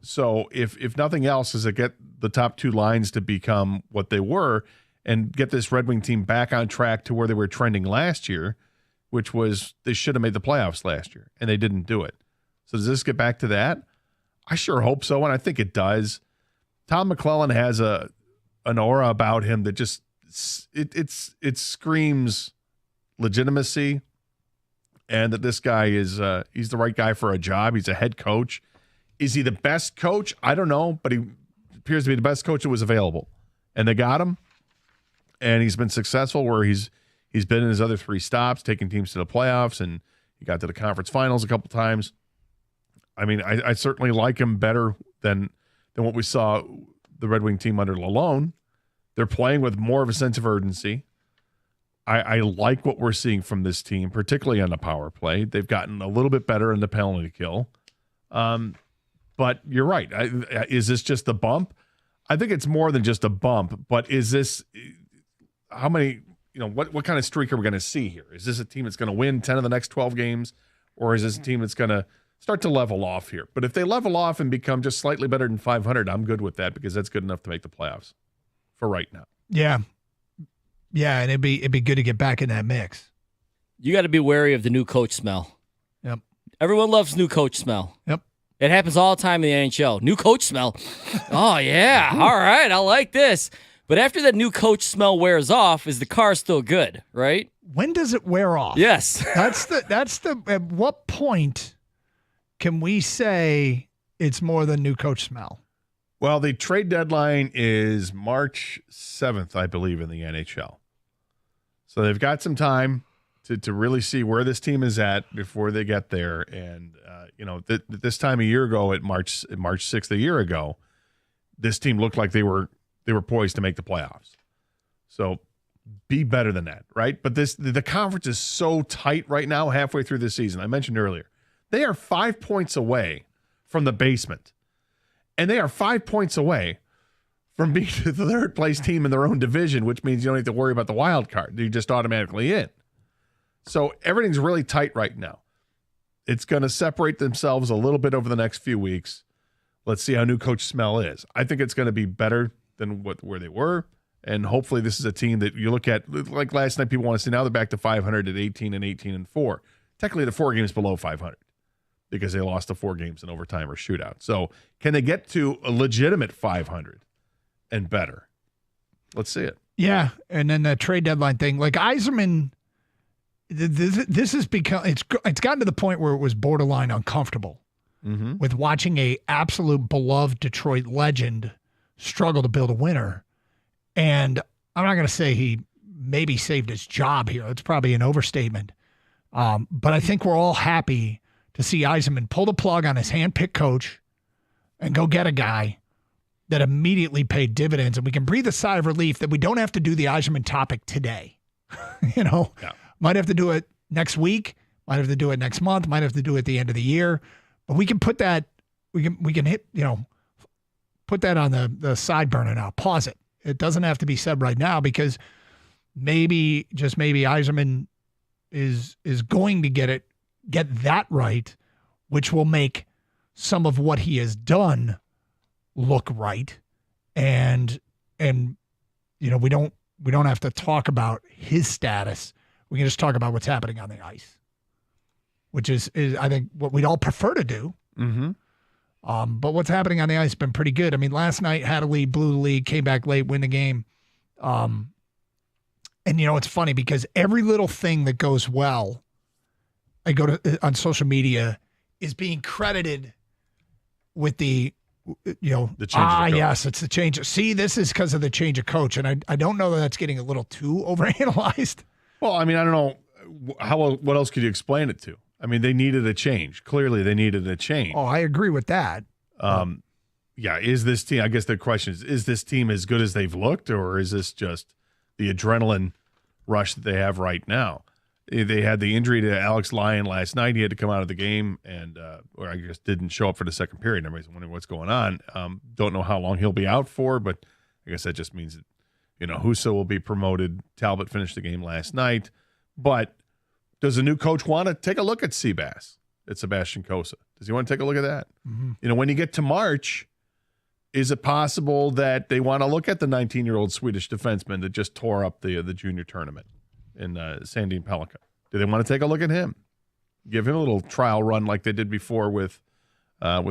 So if nothing else, is to get the top 2 lines to become what they were and get this Red Wing team back on track to where they were trending last year, which was they should have made the playoffs last year, and they didn't do it. So does this get back to that? I sure hope so, and I think it does. Tom McClellan has an aura about him that just it screams legitimacy, and that this guy is he's the right guy for a job. He's a head coach. Is he the best coach? I don't know, but he appears to be the best coach that was available, and they got him, and he's been successful where he's been in his other 3 stops, taking teams to the playoffs, and he got to the conference finals a couple times. I mean, I certainly like him better than what we saw the Red Wing team under Lalonde. They're playing with more of a sense of urgency. I like what we're seeing from this team, particularly on the power play. They've gotten a little bit better in the penalty kill. But you're right. Is this just a bump? I think it's more than just a bump. But is this how many? What kind of streak are we going to see here? Is this a team that's going to win 10 of the next 12 games, or is this a team that's going to start to level off here? But if they level off and become just slightly better than 500, I'm good with that because that's good enough to make the playoffs for right now. Yeah. Yeah, and it'd be good to get back in that mix. You got to be wary of the new coach smell. Yep. Everyone loves new coach smell. Yep. It happens all the time in the NHL. New coach smell. Oh, yeah. All right. I like this. But after that new coach smell wears off, is the car still good, right? When does it wear off? Yes. That's the at what point can we say it's more than new coach smell? Well, the trade deadline is March 7th, I believe, in the NHL. So they've got some time to really see where this team is at before they get there. And, this time a year ago at March 6th, a year ago, this team looked like they were poised to make the playoffs. So be better than that, right? But the conference is so tight right now, halfway through the season. I mentioned earlier, they are 5 points away from the basement. And they are 5 points away from being the third place team in their own division, which means you don't have to worry about the wild card. You're just automatically in. So everything's really tight right now. It's going to separate themselves a little bit over the next few weeks. Let's see how new coach smell is. I think it's going to be better than where they were. And hopefully this is a team that you look at, like last night, people want to say now they're back to 500 at 18 and 18-4. Technically, the 4 games below 500 because they lost the 4 games in overtime or shootout. So can they get to a legitimate 500 and better? Let's see it. Yeah, and then the trade deadline thing, like Yzerman, this has become it's gotten to the point where it was borderline uncomfortable with watching a absolute beloved Detroit legend struggle to build a winner. And I'm not going to say he maybe saved his job here. It's probably an overstatement. But I think we're all happy to see Yzerman pull the plug on his hand-picked coach and go get a guy that immediately paid dividends. And we can breathe a sigh of relief that we don't have to do the Yzerman topic today. Might have to do it next week, might have to do it next month, might have to do it at the end of the year. But we can put that, we can hit, put that on the side burner now. Pause it. It doesn't have to be said right now because maybe, just maybe, Yzerman is going to get that right, which will make some of what he has done look right. And we don't have to talk about his status. We can just talk about what's happening on the ice, which is I think what we'd all prefer to do. But what's happening on the ice has been pretty good. I mean, last night had a lead, blew the lead, came back late, win the game. And it's funny because every little thing that goes well, I go to on social media, is being credited with the change of coach. Yes, it's the change. See, this is because of the change of coach. And I don't know that that's getting a little too overanalyzed. Well, I mean, I don't know what else could you explain it to? I mean, they needed a change. Clearly, they needed a change. Oh, I agree with that. Is this team, I guess the question is this team as good as they've looked, or is this just the adrenaline rush that they have right now? They had the injury to Alex Lyon last night. He had to come out of the game and, or I guess didn't show up for the second period. Everybody's wondering what's going on. Don't know how long he'll be out for, but I guess that just means that, Husso will be promoted. Talbot finished the game last night. But does the new coach want to take a look at Seabass, at Sebastian Cossa? Does he want to take a look at that? When you get to March, is it possible that they want to look at the 19-year-old Swedish defenseman that just tore up the junior tournament in Sandin Pellikka? Do they want to take a look at him? Give him a little trial run like they did before with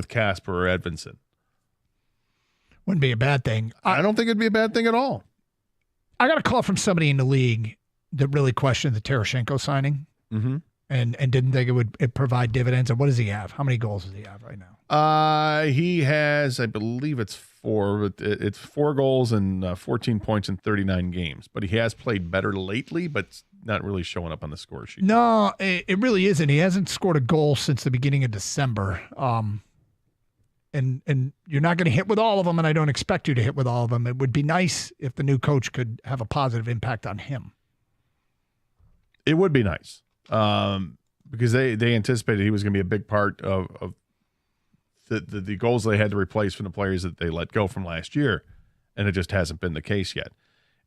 Casper or Edvinsson? Wouldn't be a bad thing. I don't think it'd be a bad thing at all. I got a call from somebody in the league that really questioned the Tarasenko signing and didn't think it would provide dividends. And what does he have? How many goals does he have right now? He has, I believe it's 4. But it's 4 goals and 14 points in 39 games. But he has played better lately, but not really showing up on the score sheet. No, it really isn't. He hasn't scored a goal since the beginning of December. And you're not going to hit with all of them, and I don't expect you to hit with all of them. It would be nice if the new coach could have a positive impact on him. It would be nice because they anticipated he was going to be a big part of the goals they had to replace from the players that they let go from last year, and it just hasn't been the case yet.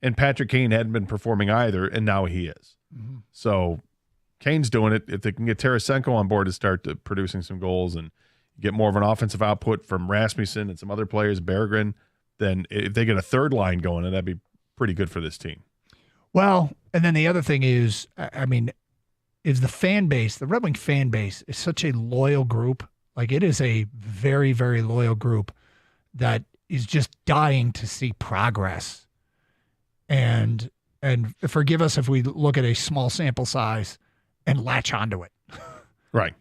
And Patrick Kane hadn't been performing either, and now he is. So Kane's doing it. If they can get Tarasenko on board to start producing some goals and get more of an offensive output from Rasmussen and some other players, Berggren, then if they get a third line going, that'd be pretty good for this team. Well, and then the other thing is, is the fan base, the Red Wing fan base is such a loyal group. Like, it is a very, very loyal group that is just dying to see progress. And forgive us if we look at a small sample size and latch onto it. Right.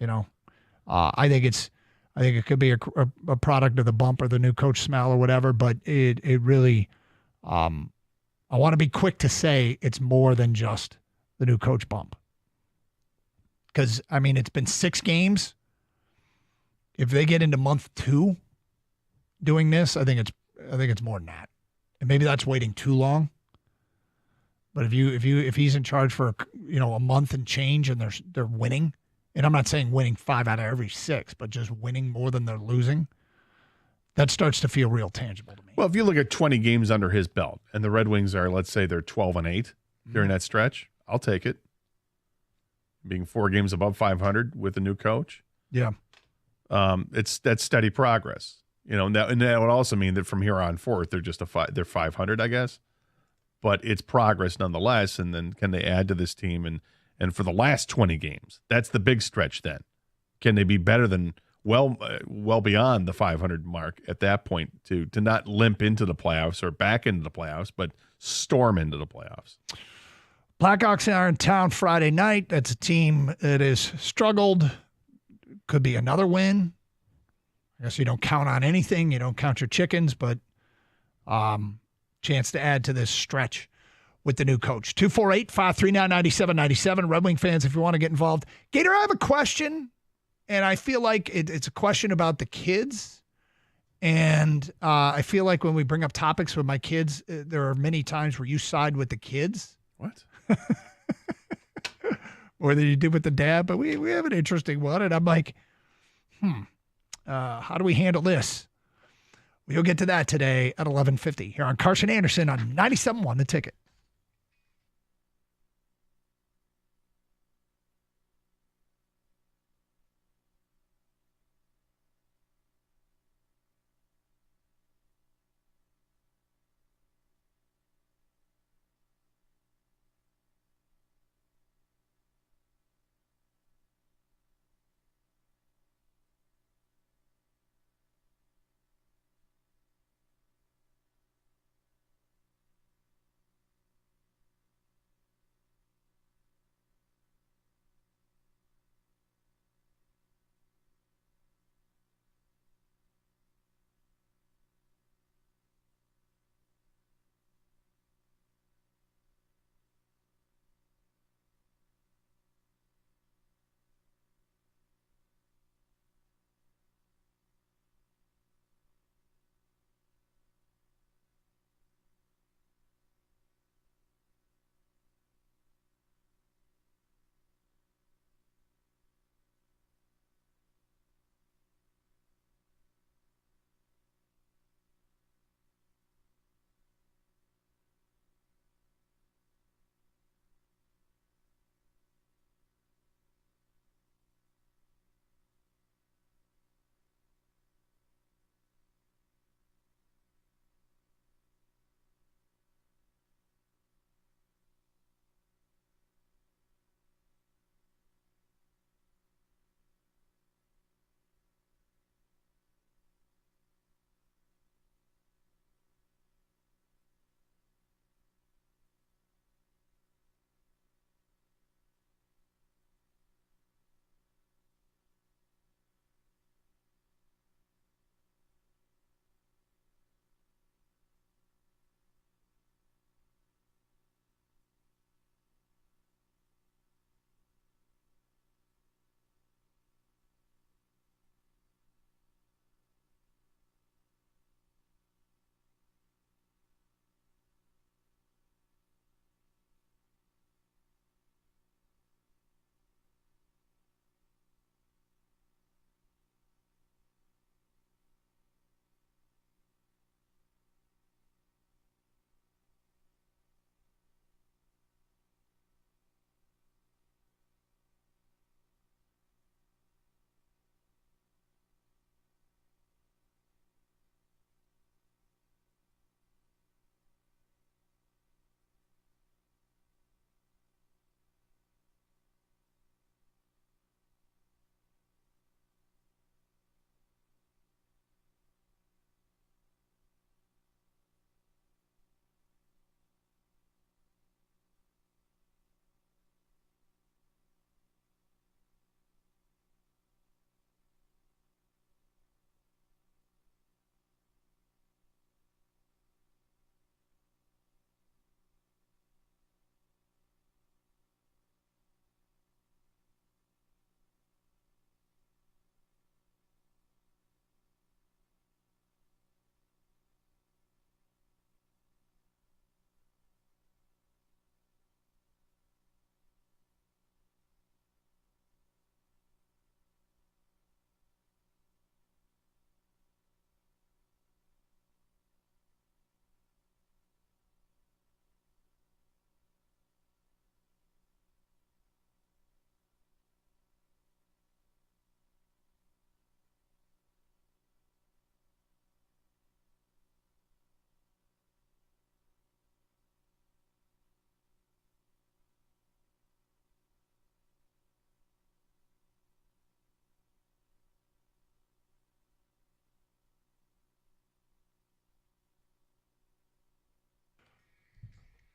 I think it could be a product of the bump or the new coach smell or whatever, but it really, I want to be quick to say it's more than just the new coach bump. Because, it's been 6 games. If they get into month 2 doing this, I think it's more than that. And maybe that's waiting too long. But if he's in charge for a month and change and they're winning, and I'm not saying winning 5 out of every 6, but just winning more than they're losing, that starts to feel real tangible to me. Well, if you look at 20 games under his belt and the Red Wings are, let's say they're 12-8 during that stretch, I'll take it. Being 4 games above 500 with a new coach. Yeah. That's steady progress. And that would also mean that from here on forth, they're just they're 500, I guess. But it's progress nonetheless. And then can they add to this team? And for the last 20 games, that's the big stretch then. Can they be better than well beyond the 500 mark at that point to not limp into the playoffs or back into the playoffs, but storm into the playoffs? Blackhawks are in town Friday night. That's a team that has struggled. Could be another win. I guess you don't count on anything. You don't count your chickens, but chance to add to this stretch with the new coach. 248-539-9797. Red Wing fans, if you want to get involved. Gator, I have a question, and I feel like it's a question about the kids. And I feel like when we bring up topics with my kids, there are many times where you side with the kids. What? Or than you do with the dad. But we have an interesting one, and I'm like, how do we handle this? We'll get to that today at 11:50 here on Carson Anderson on 97.1 The Ticket.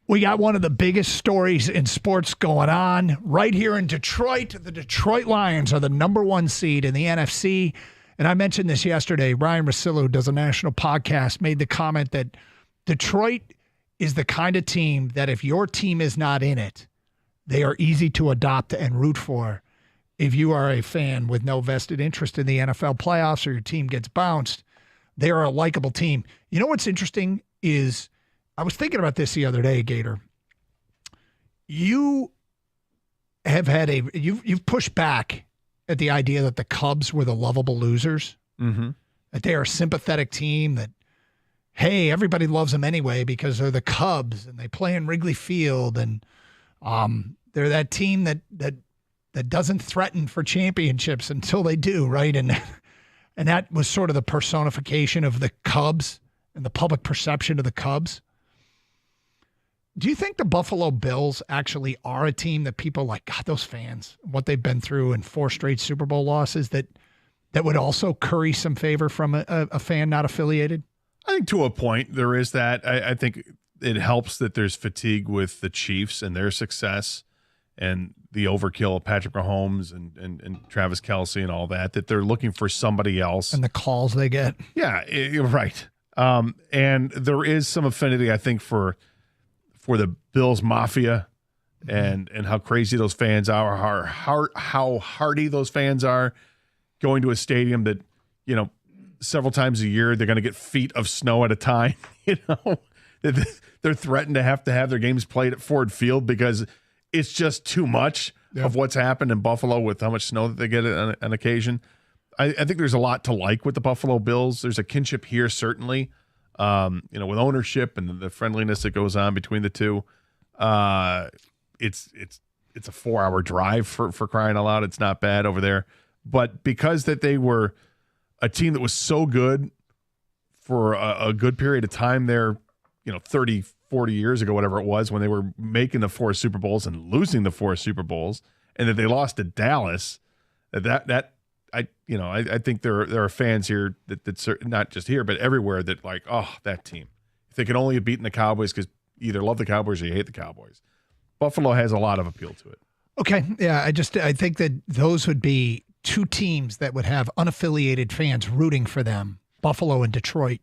We got one of the biggest stories in sports going on right here in Detroit. The Detroit Lions are the number 1 seed in the NFC. And I mentioned this yesterday. Ryan Russillo, who does a national podcast, made the comment that Detroit is the kind of team that if your team is not in it, they are easy to adopt and root for. If you are a fan with no vested interest in the NFL playoffs or your team gets bounced, they are a likable team. You know what's interesting is I was thinking about this the other day, Gator. You have had you've pushed back at the idea that the Cubs were the lovable losers, that they are a sympathetic team, that, hey, everybody loves them anyway because they're the Cubs and they play in Wrigley Field, and they're that team that doesn't threaten for championships until they do, right? And that was sort of the personification of the Cubs and the public perception of the Cubs. Do you think the Buffalo Bills actually are a team that people like, God, those fans, what they've been through in 4 straight Super Bowl losses, that would also curry some favor from a fan not affiliated? I think to a point there is that. I think it helps that there's fatigue with the Chiefs and their success and the overkill of Patrick Mahomes and Travis Kelce and all that they're looking for somebody else. And the calls they get. Yeah, you're right. And there is some affinity, I think, for the Bills Mafia and how crazy those fans are, how hardy those fans are, going to a stadium that, several times a year they're going to get feet of snow at a time. They're threatened to have their games played at Ford Field because it's just too much of what's happened in Buffalo with how much snow that they get on occasion. I think there's a lot to like with the Buffalo Bills. There's a kinship here, certainly. With ownership and the friendliness that goes on between the two. It's a 4-hour drive for crying out loud. It's not bad over there. But because that they were a team that was so good for a good period of time there, 30, 40 years ago, whatever it was, when they were making the 4 Super Bowls and losing the 4 Super Bowls, and that they lost to Dallas, I think there are fans here that's not just here, but everywhere that like, oh, that team. If they could only have beaten the Cowboys because you either love the Cowboys or you hate the Cowboys. Buffalo has a lot of appeal to it. Okay. Yeah. I think that those would be 2 teams that would have unaffiliated fans rooting for them, Buffalo and Detroit.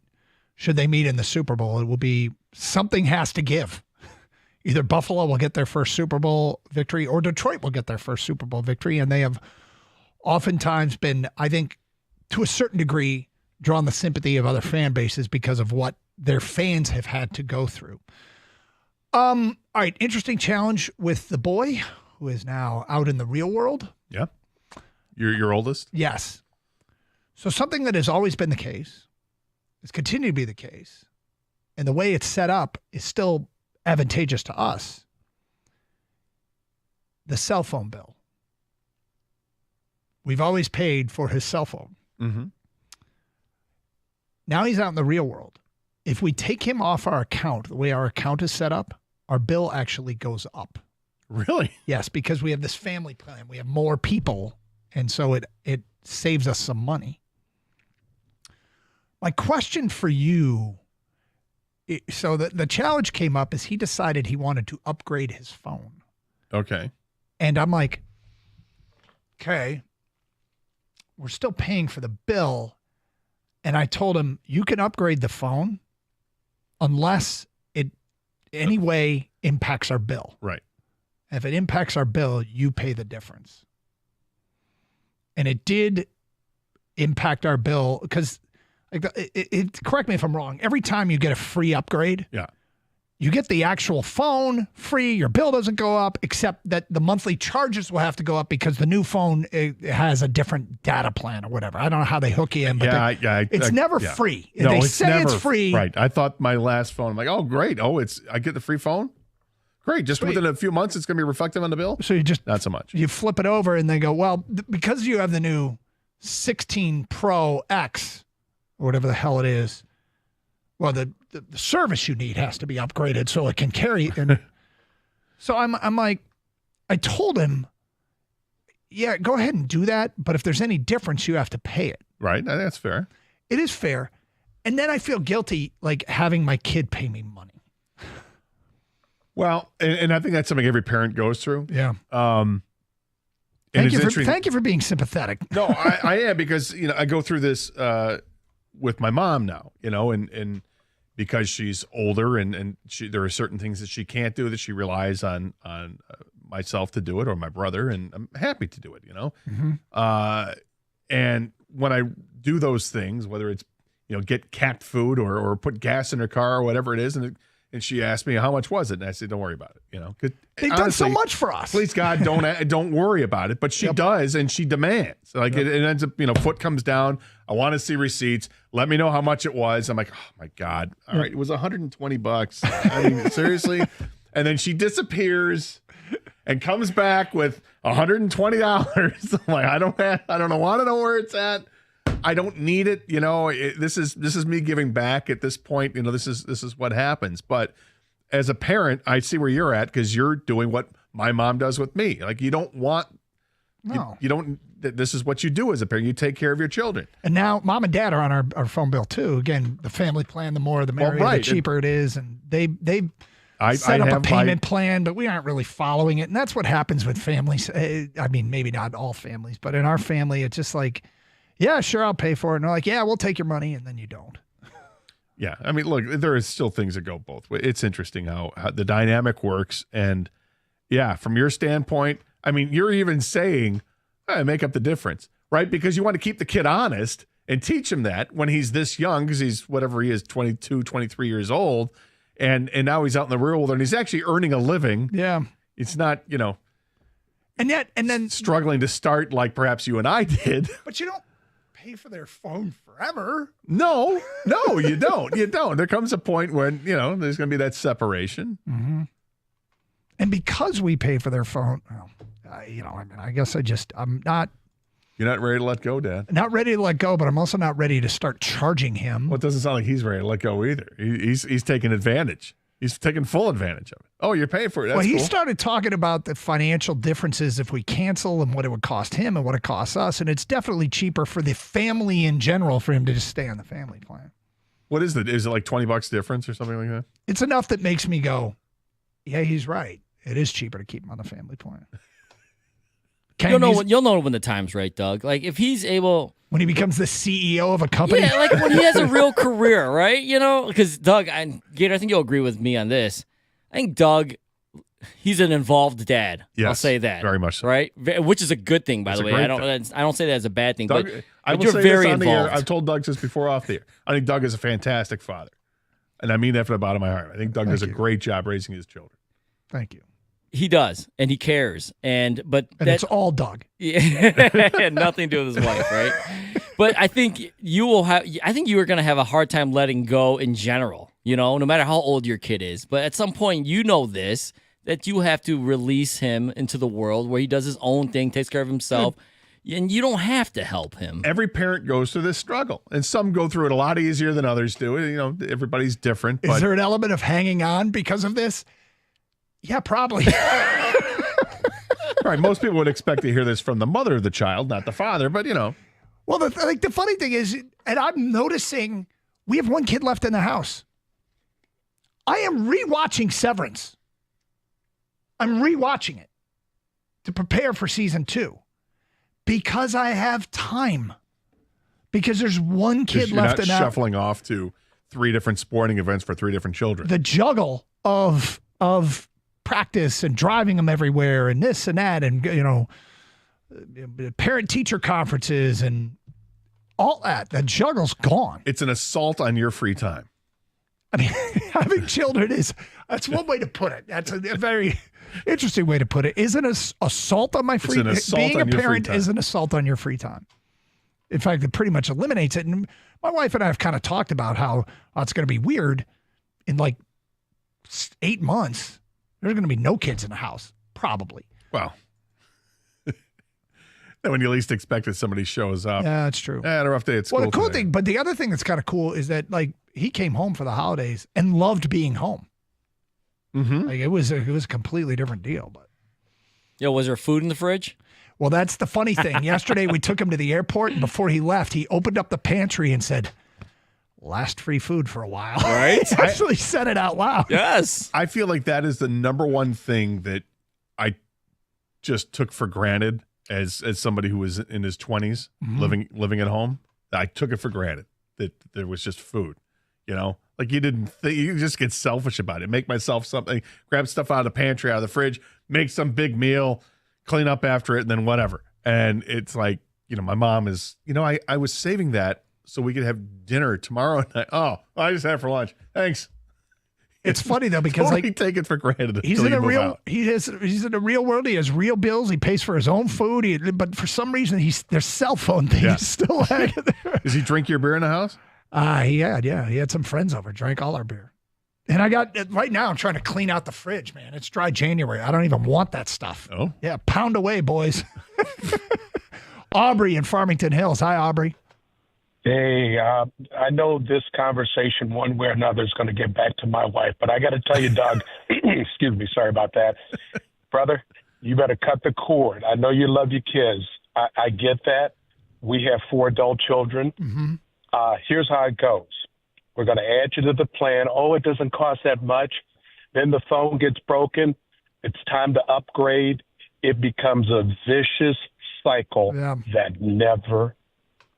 Should they meet in the Super Bowl, it will be something has to give. Either Buffalo will get their first Super Bowl victory or Detroit will get their first Super Bowl victory. And they have oftentimes been, I think, to a certain degree, drawn the sympathy of other fan bases because of what their fans have had to go through. All right, interesting challenge with the boy who is now out in the real world. Yeah. Your oldest? Yes. So something that has always been the case, has continued to be the case, and the way it's set up is still advantageous to us. The cell phone bill. We've always paid for his cell phone. Mm-hmm. Now he's out in the real world. If we take him off our account, the way our account is set up, our bill actually goes up. Really? Yes, because we have this family plan. We have more people, and so it saves us some money. My question for you, so the challenge came up is he decided he wanted to upgrade his phone. Okay. And I'm like, okay, we're still paying for the bill. And I told him, you can upgrade the phone unless it any way impacts our bill. Right. If it impacts our bill, you pay the difference. And it did impact our bill because, correct me if I'm wrong, every time you get a free upgrade, you get the actual phone free, your bill doesn't go up, except that the monthly charges will have to go up because the new phone has a different data plan or whatever. I don't know how they hook you in, but it's never free. No, they it's say never it's free. Right. I thought my last phone, I'm like, oh, great. Oh, I get the free phone? Great. Just within a few months, it's going to be reflective on the bill? So you just... Not so much. You flip it over and they go, well, because you have the new 16 Pro X or whatever the hell it is, well, the service you need has to be upgraded so it can carry. And so I'm like, I told him, yeah, go ahead and do that. But if there's any difference, you have to pay it. Right. That's fair. It is fair. And then I feel guilty, like having my kid pay me money. Well, and I think that's something every parent goes through. Yeah. And Thank you for being sympathetic. No, I am, because I go through this with my mom now, and because she's older and there are certain things that she can't do, that she relies on myself to do it, or my brother, and I'm happy to do it, Mm-hmm. And when I do those things, whether it's get cat food or put gas in her car or whatever it is, and she asked me how much was it, and I said, don't worry about it. 'Cause They've done so much for us. Please God, don't worry about it. But she does, and she demands. Like it ends up, foot comes down. I want to see receipts. Let me know how much it was. I'm like, oh my God. All right, it was $120. I mean, seriously. And then she disappears and comes back with $120. I'm like, I don't want to know where it's at. I don't need it. This is me giving back at this point. This is what happens. But as a parent, I see where you're at, because you're doing what my mom does with me. Like, you don't want, you don't, this is what you do as a parent. You take care of your children. And now mom and dad are on our phone bill too. Again, the family plan, the more, the merrier, the cheaper it is. And they set up a payment plan, but we aren't really following it. And that's what happens with families. I mean, maybe not all families, but in our family, it's just like, yeah, sure, I'll pay for it. And they're like, yeah, we'll take your money. And then you don't. Yeah. I mean, look, there is still things that go both ways. It's interesting how the dynamic works. And yeah, from your standpoint, I mean, you're even saying, make up the difference, right? Because you want to keep the kid honest and teach him that when he's this young, because he's whatever he is, 22, 23 years old. And now he's out in the real world and he's actually earning a living. Yeah. It's not, and then struggling to start like perhaps you and I did. But you don't pay for their phone forever. No, you don't. You don't. There comes a point when, there's going to be that separation. Mm-hmm. And because we pay for their phone, I guess I'm not. You're not ready to let go, Dad. Not ready to let go, but I'm also not ready to start charging him. Well, it doesn't sound like he's ready to let go either. He's taking advantage. He's taking full advantage of it. Oh, you're paying for it. That's he cool. started talking about the financial differences if we cancel and what it would cost him and what it costs us. And it's definitely cheaper for the family in general for him to just stay on the family plan. What is it? Is it like $20 difference or something like that? It's enough that makes me go, yeah, he's right. It is cheaper to keep him on the family plan. You'll know when the time's right, Doug. Like, if he's able... When he becomes the CEO of a company? Yeah, like when he has a real career, right? Because Doug, and Gator, I think you'll agree with me on this. I think Doug, he's an involved dad. Yes, I'll say that. Very much so. Right? Which is a good thing, by the way. I don't say that as a bad thing, Doug, but you're very involved. I've told Doug this before off the air. I think Doug is a fantastic father. And I mean that from the bottom of my heart. I think Doug does a great job raising his children. Thank you. He does, and he cares, and it's all Doug. Yeah, nothing to do with his wife, right? But I think you are going to have a hard time letting go in general. No matter how old your kid is. But at some point, that you have to release him into the world where he does his own thing, takes care of himself, and you don't have to help him. Every parent goes through this struggle, and some go through it a lot easier than others do. Everybody's different. Is there an element of hanging on because of this? Yeah, probably. Right. Most people would expect to hear this from the mother of the child, not the father, but Well, the funny thing is, and I'm noticing we have one kid left in the house. I am rewatching Severance. I'm rewatching it to prepare for season 2 because I have time. Because there's one kid left in the house. Shuffling off to 3 different sporting events for 3 different children. The juggle of practice and driving them everywhere and this and that and parent-teacher conferences and all that. The juggle's gone. It's an assault on your free time. I mean, having children that's one way to put it. That's a very interesting way to put it. Is an assault on my free time. Being a parent is an assault on your free time. In fact, it pretty much eliminates it. And my wife and I have kind of talked about how it's going to be weird in like 8 months. There's going to be no kids in the house, probably. Well, then when you least expect it, somebody shows up. Yeah, that's true. Had a rough day at school. Well, the cool thing, but the other thing that's kind of cool is that like he came home for the holidays and loved being home. Mm-hmm. Like it was a completely different deal. But was there food in the fridge? Well, that's the funny thing. Yesterday we took him to the airport, and before he left, he opened up the pantry and said, last free food for a while. Right? He actually said it out loud. Yes. I feel like that is the number one thing that I just took for granted as somebody who was in his 20s living at home. I took it for granted that there was just food, like you didn't think, you just get selfish about it. Make myself something, grab stuff out of the pantry, out of the fridge, make some big meal, clean up after it, and then whatever. And it's like, my mom is, I was saving that so we could have dinner tomorrow night. Oh, I just had it for lunch. Thanks. It's funny though because totally take it for granted. He's in a real he's in the real world. He has real bills. He pays for his own food. But for some reason, their cell phone thing is still hanging there. Does he drink your beer in the house? He had some friends over, drank all our beer. And I got right now. I'm trying to clean out the fridge, man. It's dry January. I don't even want that stuff. Oh, yeah, pound away, boys. Aubrey in Farmington Hills. Hi, Aubrey. Hey, I know this conversation one way or another is going to get back to my wife, but I got to tell you, Doug, excuse me, sorry about that. Brother, you better cut the cord. I know you love your kids. I get that. We have 4 adult children. Mm-hmm. Here's how it goes. We're going to add you to the plan. Oh, it doesn't cost that much. Then the phone gets broken. It's time to upgrade. It becomes a vicious cycle that never,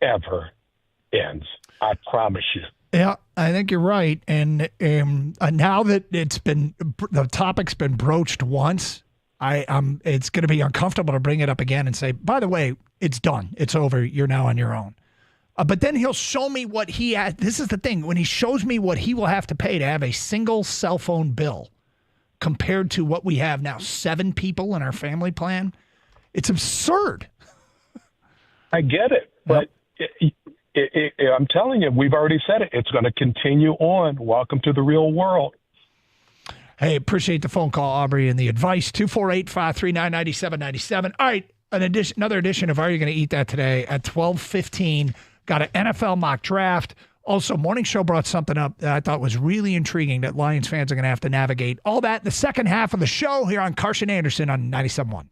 ever ends. I promise you. Yeah, I think you're right. And now that the topic's been broached once, it's going to be uncomfortable to bring it up again and say, by the way, it's done. It's over. You're now on your own. But then he'll show me what he has. This is the thing. When he shows me what he will have to pay to have a single cell phone bill compared to what we have now, 7 people in our family plan, it's absurd. I get it. But I'm telling you, we've already said it. It's going to continue on. Welcome to the real world. Hey, appreciate the phone call, Aubrey, and the advice. 248-539-9797. All right, another edition of Are You Going to Eat That today at 12:15. Got an NFL mock draft. Also, Morning Show brought something up that I thought was really intriguing that Lions fans are going to have to navigate. All that in the second half of the show here on Carson Anderson on 97.1.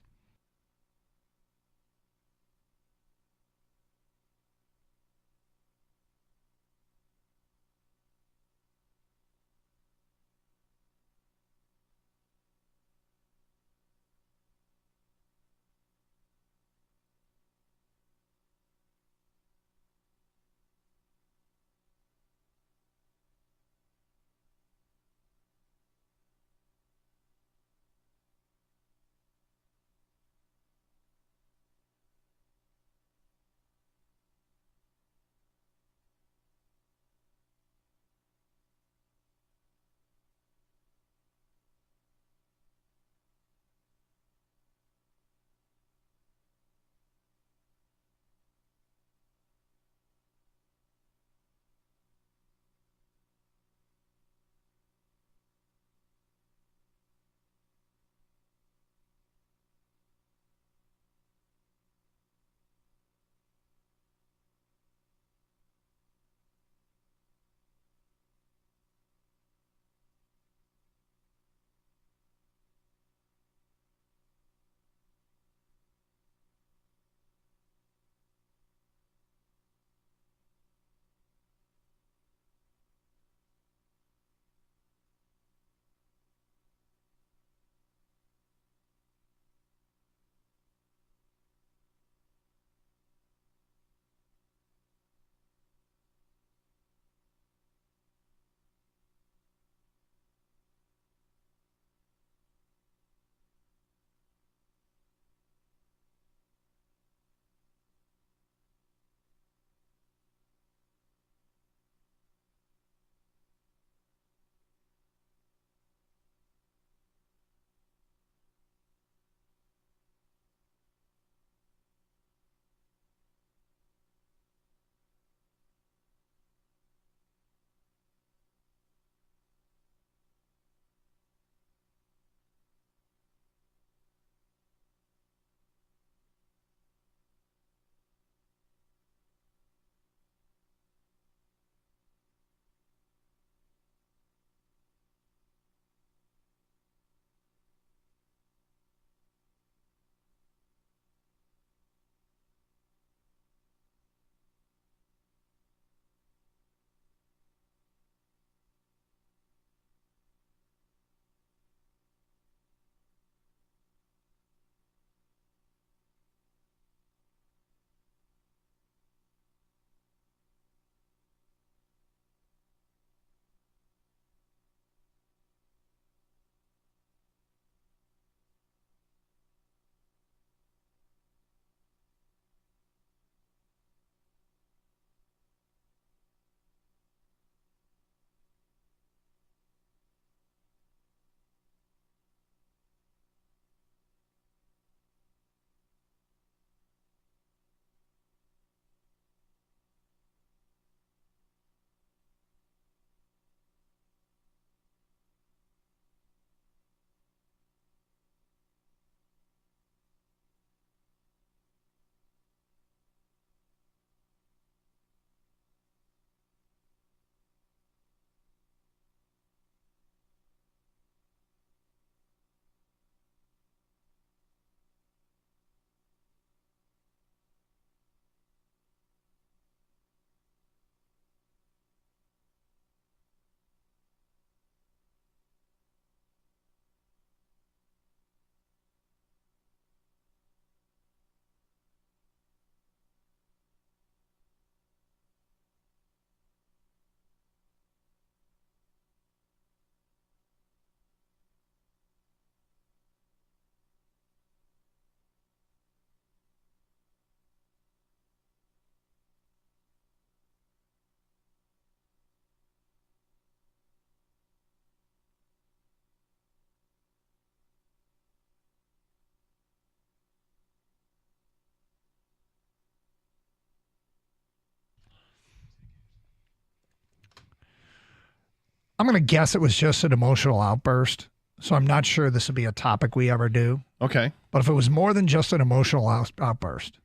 I'm going to guess it was just an emotional outburst. So I'm not sure this would be a topic we ever do. Okay. But if it was more than just an emotional outburst,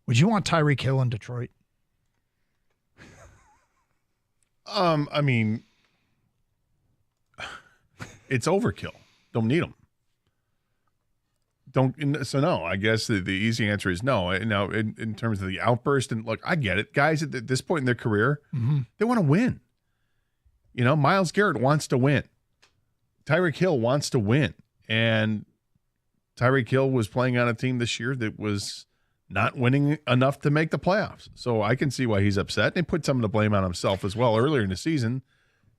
would you want Tyreek Hill in Detroit? I mean, it's overkill. Don't need him. So no, I guess the easy answer is no. Now, in terms of the outburst, and look, I get it. Guys at this point in their career, they want to win. Myles Garrett wants to win. Tyreek Hill wants to win. And Tyreek Hill was playing on a team this year that was not winning enough to make the playoffs. So I can see why he's upset. And he put some of the blame on himself as well earlier in the season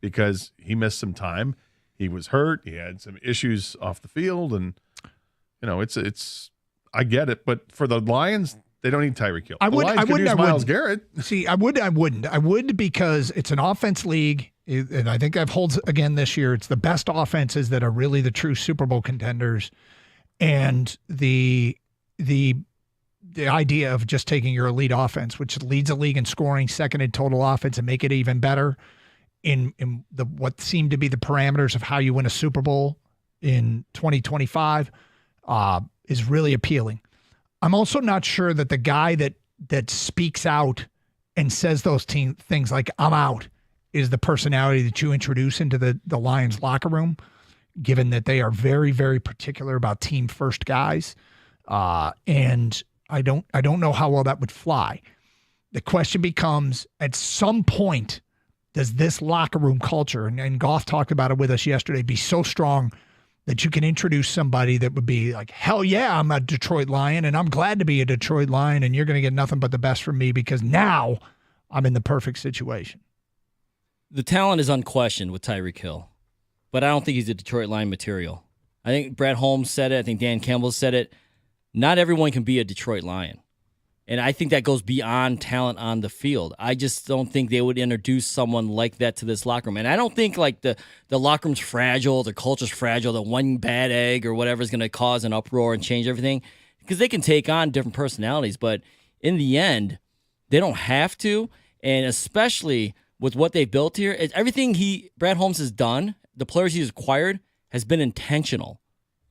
because he missed some time. He was hurt. He had some issues off the field. And, it's I get it. But for the Lions, they don't need Tyreek Hill. I wouldn't use Myles Garrett. See, I wouldn't. I would because it's an offense league. And I think I've holds again this year. It's the best offenses that are really the true Super Bowl contenders. And the idea of just taking your elite offense, which leads the league in scoring, second in total offense, and make it even better in what seemed to be the parameters of how you win a Super Bowl in 2025 is really appealing. I'm also not sure that the guy that speaks out and says those things like "I'm out" is the personality that you introduce into the Lions locker room, given that they are very, very particular about team first guys. And I don't know how well that would fly. The question becomes, at some point, does this locker room culture, and Goff talked about it with us yesterday, be so strong that you can introduce somebody that would be like, hell yeah, I'm a Detroit Lion, and I'm glad to be a Detroit Lion, and you're going to get nothing but the best from me because now I'm in the perfect situation. The talent is unquestioned with Tyreek Hill, but I don't think he's a Detroit Lion material. I think Brad Holmes said it. I think Dan Campbell said it. Not everyone can be a Detroit Lion. And I think that goes beyond talent on the field. I just don't think they would introduce someone like that to this locker room. And I don't think like the locker room's fragile, the culture's fragile, the one bad egg or whatever is going to cause an uproar and change everything. Because they can take on different personalities. But in the end, they don't have to. And especially with what they've built here, everything Brad Holmes has done, the players he's acquired, has been intentional.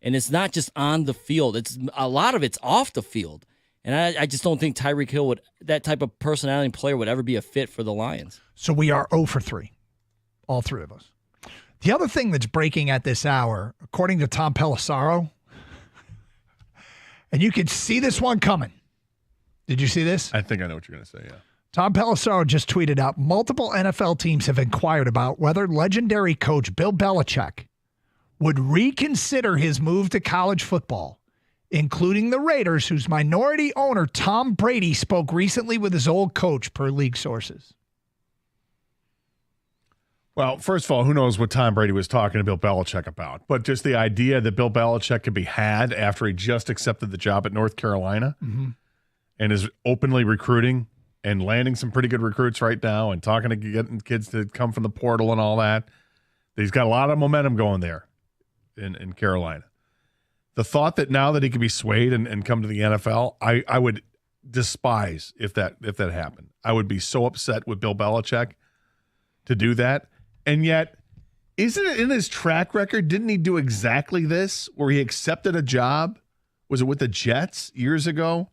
And it's not just on the field. It's a lot of it's off the field. And I just don't think Tyreek Hill that type of personality and player would ever be a fit for the Lions. So we are 0 for 3, all three of us. The other thing that's breaking at this hour, according to Tom Pelissero, and you could see this one coming. Did you see this? I think I know what you're going to say, yeah. Tom Pelissero just tweeted out, multiple NFL teams have inquired about whether legendary coach Bill Belichick would reconsider his move to college football, including the Raiders, whose minority owner Tom Brady spoke recently with his old coach, per league sources. Well, first of all, who knows what Tom Brady was talking to Bill Belichick about, but just the idea that Bill Belichick could be had after he just accepted the job at North Carolina and is openly recruiting and landing some pretty good recruits right now and talking to getting kids to come from the portal and all that. He's got a lot of momentum going there in Carolina. The thought that now that he could be swayed and come to the NFL, I would despise if that happened. I would be so upset with Bill Belichick to do that. And yet, isn't it in his track record? Didn't he do exactly this where he accepted a job? Was it with the Jets years ago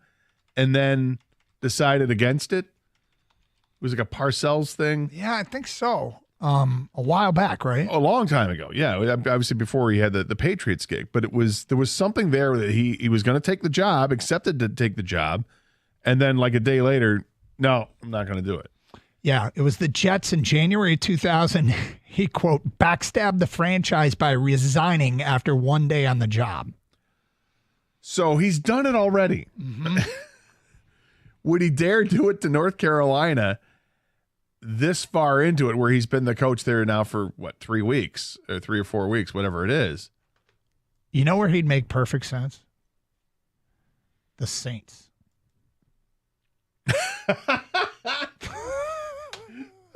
and then decided against it? It was like a Parcells thing. Yeah, I think so. A while back, right? A long time ago. Yeah, obviously before he had the Patriots gig. But there was something there that he was going to take the job, accepted to take the job, and then like a day later, no, I'm not going to do it. Yeah, it was the Jets in January 2000. He, quote, backstabbed the franchise by resigning after one day on the job. So he's done it already. Would he dare do it to North Carolina this far into it, where he's been the coach there now for, 3 weeks or 3 or 4 weeks, whatever it is? You know where he'd make perfect sense? The Saints.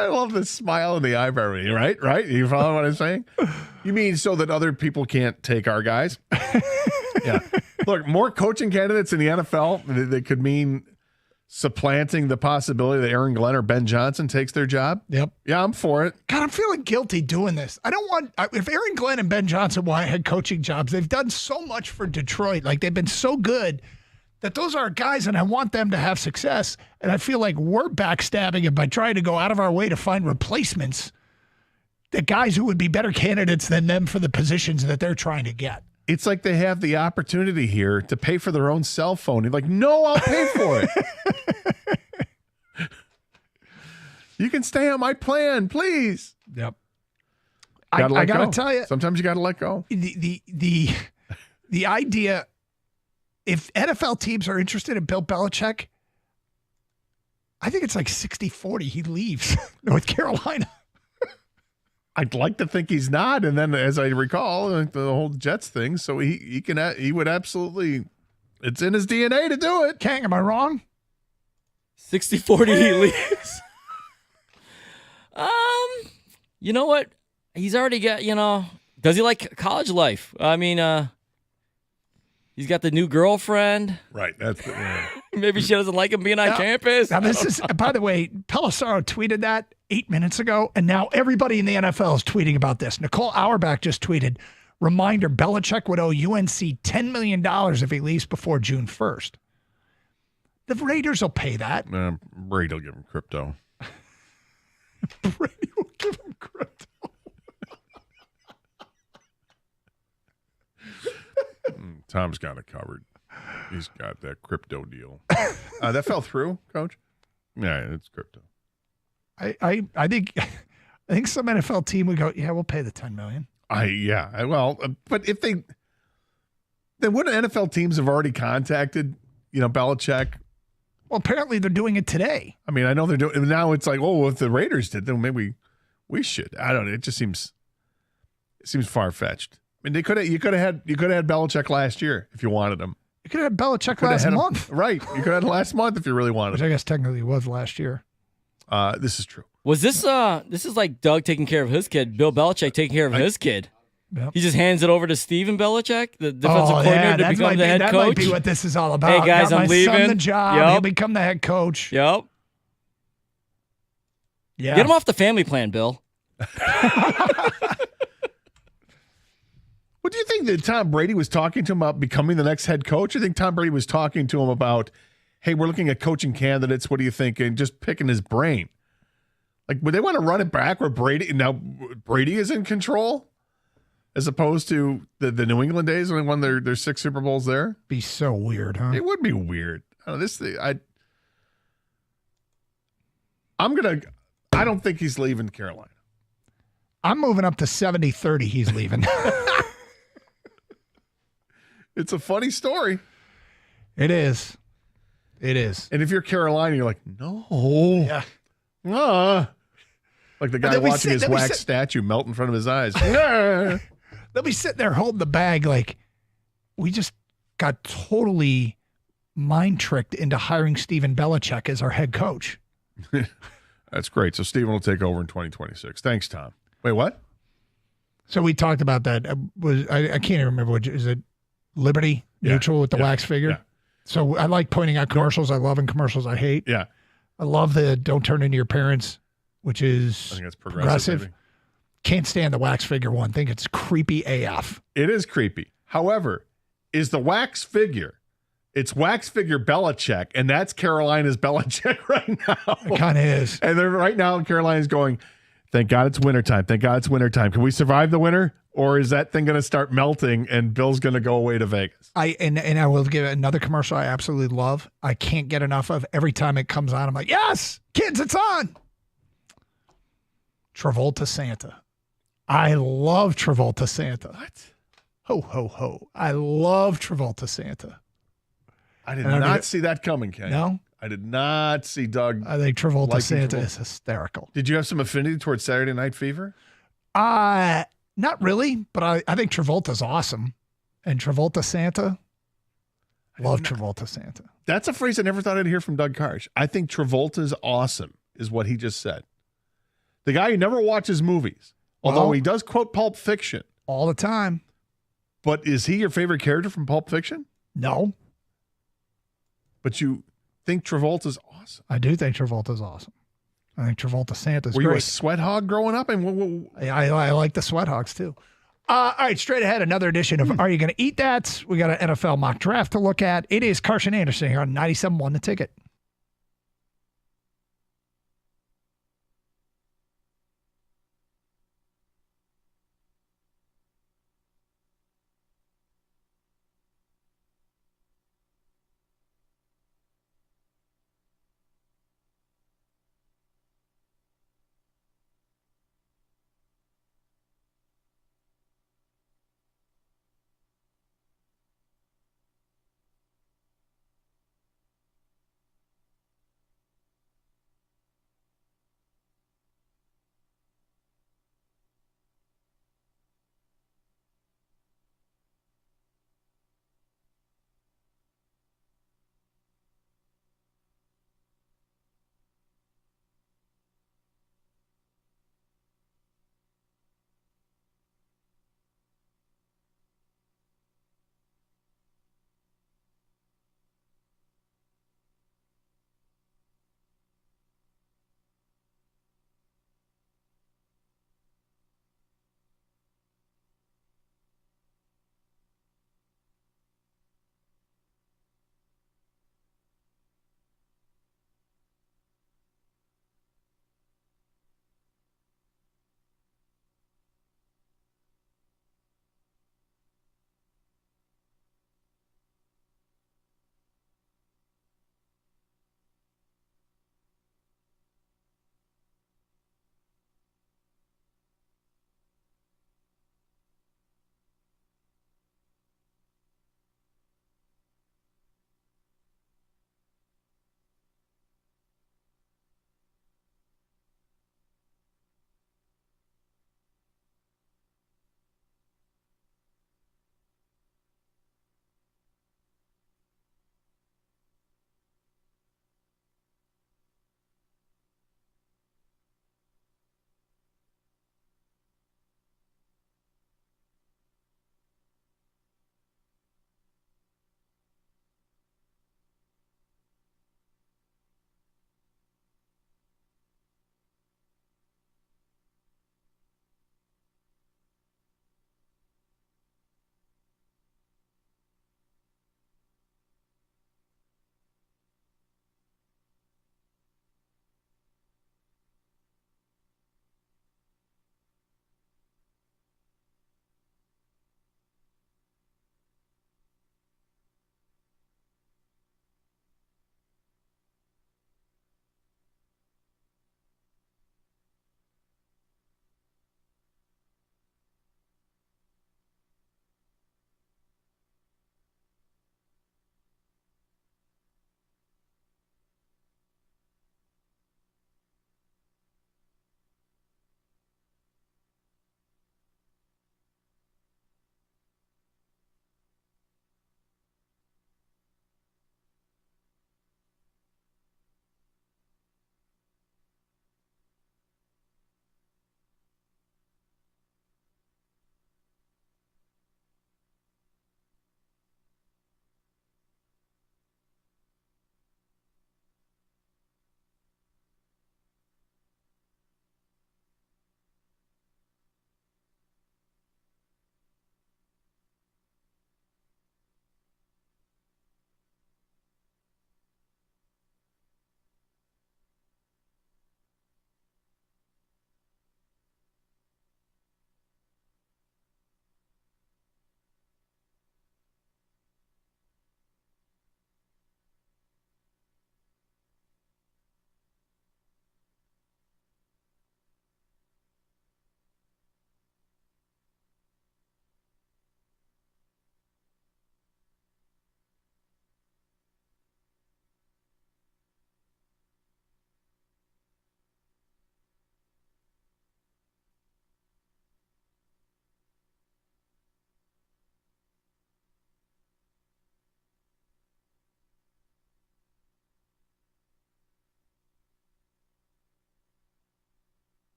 I love the smile in the eyebrow, right? You follow what I'm saying? You mean so that other people can't take our guys? Yeah. Look, more coaching candidates in the NFL that could mean supplanting the possibility that Aaron Glenn or Ben Johnson takes their job? Yep. Yeah, I'm for it. God, I'm feeling guilty doing this. I don't want, if Aaron Glenn and Ben Johnson want head coaching jobs, they've done so much for Detroit. Like, they've been so good that those are guys, and I want them to have success. And I feel like we're backstabbing it by trying to go out of our way to find replacements, the guys who would be better candidates than them for the positions that they're trying to get. It's like they have the opportunity here to pay for their own cell phone. You're like, no, I'll pay for it. You can stay on my plan, please. Yep. I I gotta tell you, sometimes you gotta let go. The idea, if NFL teams are interested in Bill Belichick, I think it's like 60-40. He leaves North Carolina. I'd like to think he's not, and then as I recall, the whole Jets thing. So he would absolutely. It's in his DNA to do it. Kang, am I wrong? 60-40 he leaves. You know what? He's already got, does he like college life? I mean, he's got the new girlfriend. Right. That's Maybe she doesn't like him being on campus. Now, this is, by the way, Pelissaro tweeted that 8 minutes ago, and now everybody in the NFL is tweeting about this. Nicole Auerbach just tweeted, reminder, Belichick would owe UNC $10 million if he leaves before June 1st. The Raiders will pay that. Brady will give him crypto. Brady will give him crypto. Tom's got it covered. He's got that crypto deal. That fell through, Coach? Yeah, it's crypto. I think some NFL team would go, yeah, we'll pay the $10 million. But if then wouldn't NFL teams have already contacted, Belichick? Well, apparently they're doing it today. I mean, I know they're doing. Now it's like, oh, if the Raiders did, then maybe we should. I don't know. It just seems far fetched. I mean, you could have had Belichick last year if you wanted him. You could have had Belichick last month. Right. You could have had last month if you really wanted. Which I guess technically was last year. This is true. Was this is like Doug taking care of his kid, Bill Belichick taking care of his kid. Yep. He just hands it over to Steven Belichick, the defensive coordinator, to become the head coach. That might be what this is all about. Hey guys, I'm leaving. Son the job. Yep. He'll become the head coach. Yep. Yeah. Get him off the family plan, Bill. What do you think that Tom Brady was talking to him about becoming the next head coach? I think Tom Brady was talking to him about, hey, we're looking at coaching candidates. What do you think? And just picking his brain. Like, would they want to run it back where Brady is in control? As opposed to the New England days when they won their 6 Super Bowls there? Be so weird, huh? It would be weird. I don't think he's leaving Carolina. I'm moving up to 70-30 he's leaving. It's a funny story. It is. And if you're Carolina, you're like, no. Yeah. Like the guy watching his wax statue melt in front of his eyes. They'll be sitting there holding the bag like, we just got totally mind-tricked into hiring Steven Belichick as our head coach. That's great. So Steven will take over in 2026. Thanks, Tom. Wait, what? So we talked about that. I can't even remember is it Liberty Mutual with the wax figure? Yeah. So I like pointing out commercials I love and commercials I hate. Yeah. I love the Don't Turn Into Your Parents, which is I think it's progressive. Can't stand the wax figure one. Think it's creepy AF. It is creepy. However, is the wax figure, it's wax figure Belichick, and that's Carolina's Belichick right now. It kind of is. And they're right now, Carolina's going, thank God it's wintertime. Thank God it's wintertime. Can we survive the winter? Or is that thing going to start melting and Bill's going to go away to Vegas? And I will give another commercial I absolutely love. I can't get enough of. Every time it comes on, I'm like, yes, kids, it's on. Travolta Santa. I love Travolta Santa. What? Ho, ho, ho. I love Travolta Santa. I did not see that coming, Ken. No? I did not see Doug. I think Travolta Santa is hysterical. Did you have some affinity towards Saturday Night Fever? Not really, but I think Travolta's awesome. And Travolta Santa, love Travolta Santa. That's a phrase I never thought I'd hear from Doug Karsh. I think Travolta's awesome, is what he just said. The guy who never watches movies, although he does quote Pulp Fiction. All the time. But is he your favorite character from Pulp Fiction? No. But you think Travolta's awesome. I do think Travolta's awesome. I think Travolta Santa's Were great. you a sweat hog growing up? And I like the Sweat Hogs too. All right, straight ahead, another edition of Are You Going to Eat That? We got an NFL mock draft to look at. It is Carson Anderson here on 97.1 The Ticket.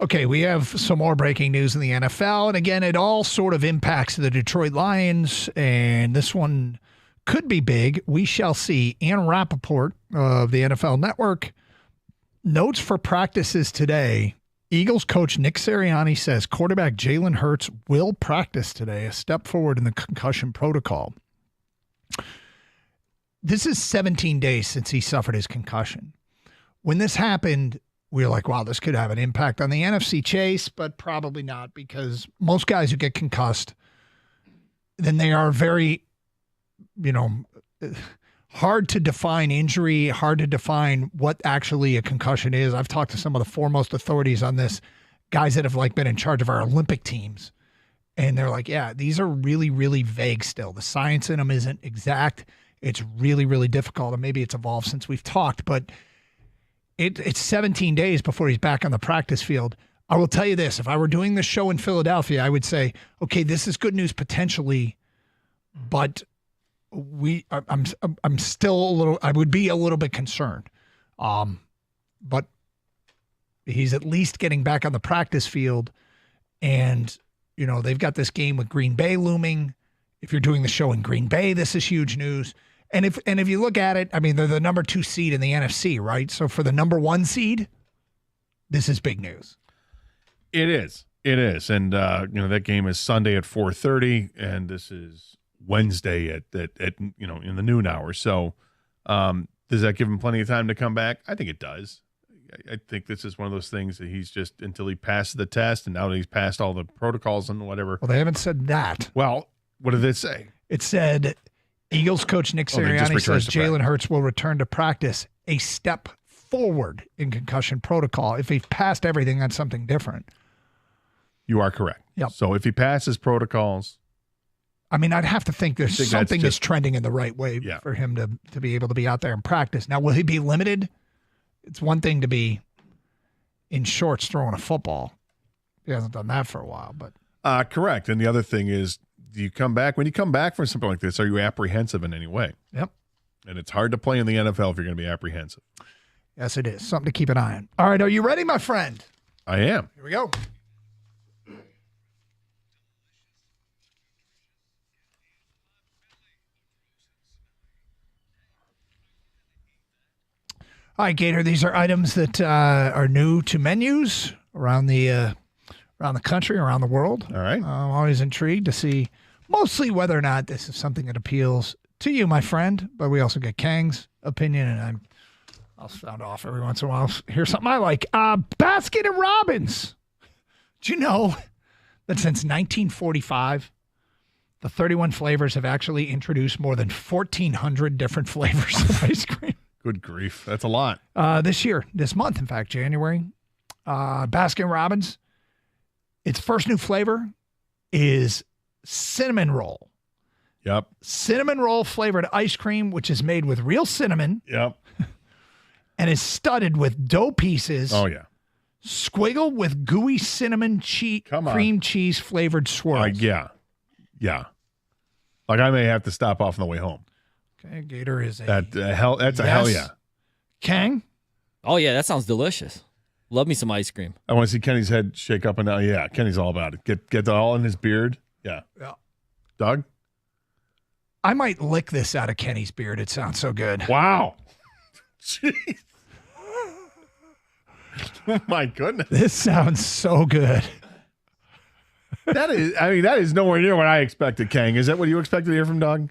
Okay, we have some more breaking news in the NFL. And again, it all sort of impacts the Detroit Lions. And this one could be big. We shall see. Ann Rappaport of the NFL Network notes for practices today. Eagles coach Nick Sirianni says quarterback Jalen Hurts will practice today, a step forward in the concussion protocol. This is 17 days since he suffered his concussion. When this happened, we were like, wow, this could have an impact on the NFC chase, but probably not, because most guys who get concussed, then they are very, hard to define injury, hard to define what actually a concussion is. I've talked to some of the foremost authorities on this, guys that have been in charge of our Olympic teams. And they're like, yeah, these are really, really vague still. The science in them isn't exact. It's really, really difficult. And maybe it's evolved since we've talked, but it's 17 days before he's back on the practice field. I will tell you this. If I were doing this show in Philadelphia, I would say, okay, this is good news potentially, but I'm still I would be a little bit concerned. But he's at least getting back on the practice field, and they've got this game with Green Bay looming. If you're doing the show in Green Bay, this is huge news. And if you look at it, I mean, they're the number 2 seed in the NFC, right? So for the number 1 seed, this is big news. It is. And that game is Sunday at 4:30, and this is Wednesday at in the noon hour. So does that give him plenty of time to come back? I think it does. I think this is one of those things that he's just, until he passes the test, and now that he's passed all the protocols and whatever. Well, they haven't said that. Well, what did it say? It said Eagles coach Nick Sirianni says Jalen Hurts will return to practice, a step forward in concussion protocol. If he passed everything, that's something different. You are correct. Yep. So if he passes protocols, I mean, I'd have to think there's something that's trending in the right way for him to be able to be out there and practice. Now, will he be limited? It's one thing to be in shorts throwing a football. He hasn't done that for a while, but correct. And the other thing is, when you come back from something like this, are you apprehensive in any way? Yep. And it's hard to play in the NFL if you're going to be apprehensive. Yes, it is. Something to keep an eye on. All right, are you ready, my friend? I am. Here we go. All right, Gator, these are items that are new to menus around the country, around the world. All right. I'm always intrigued to see mostly whether or not this is something that appeals to you, my friend, but we also get Kang's opinion, and I'll sound off every once in a while. Here's something I like. Baskin and Robbins. Do you know that since 1945, the 31 flavors have actually introduced more than 1,400 different flavors of ice cream? Good grief. That's a lot. This month, in fact, January, Baskin Robbins, its first new flavor is cinnamon roll. Yep. Cinnamon roll flavored ice cream, which is made with real cinnamon. Yep. And is studded with dough pieces. Oh, yeah. Squiggled with gooey cinnamon cream cheese flavored swirls. Yeah. Like I may have to stop off on the way home. Okay, Gator is that's a hell yeah. Kang? Oh, yeah, that sounds delicious. Love me some ice cream. I want to see Kenny's head shake up and down. Yeah, Kenny's all about it. Get that all in his beard. Yeah. Doug? I might lick this out of Kenny's beard. It sounds so good. Wow. Jeez. Oh, my goodness. This sounds so good. That is nowhere near what I expected, Kang. Is that what you expected to hear from Doug?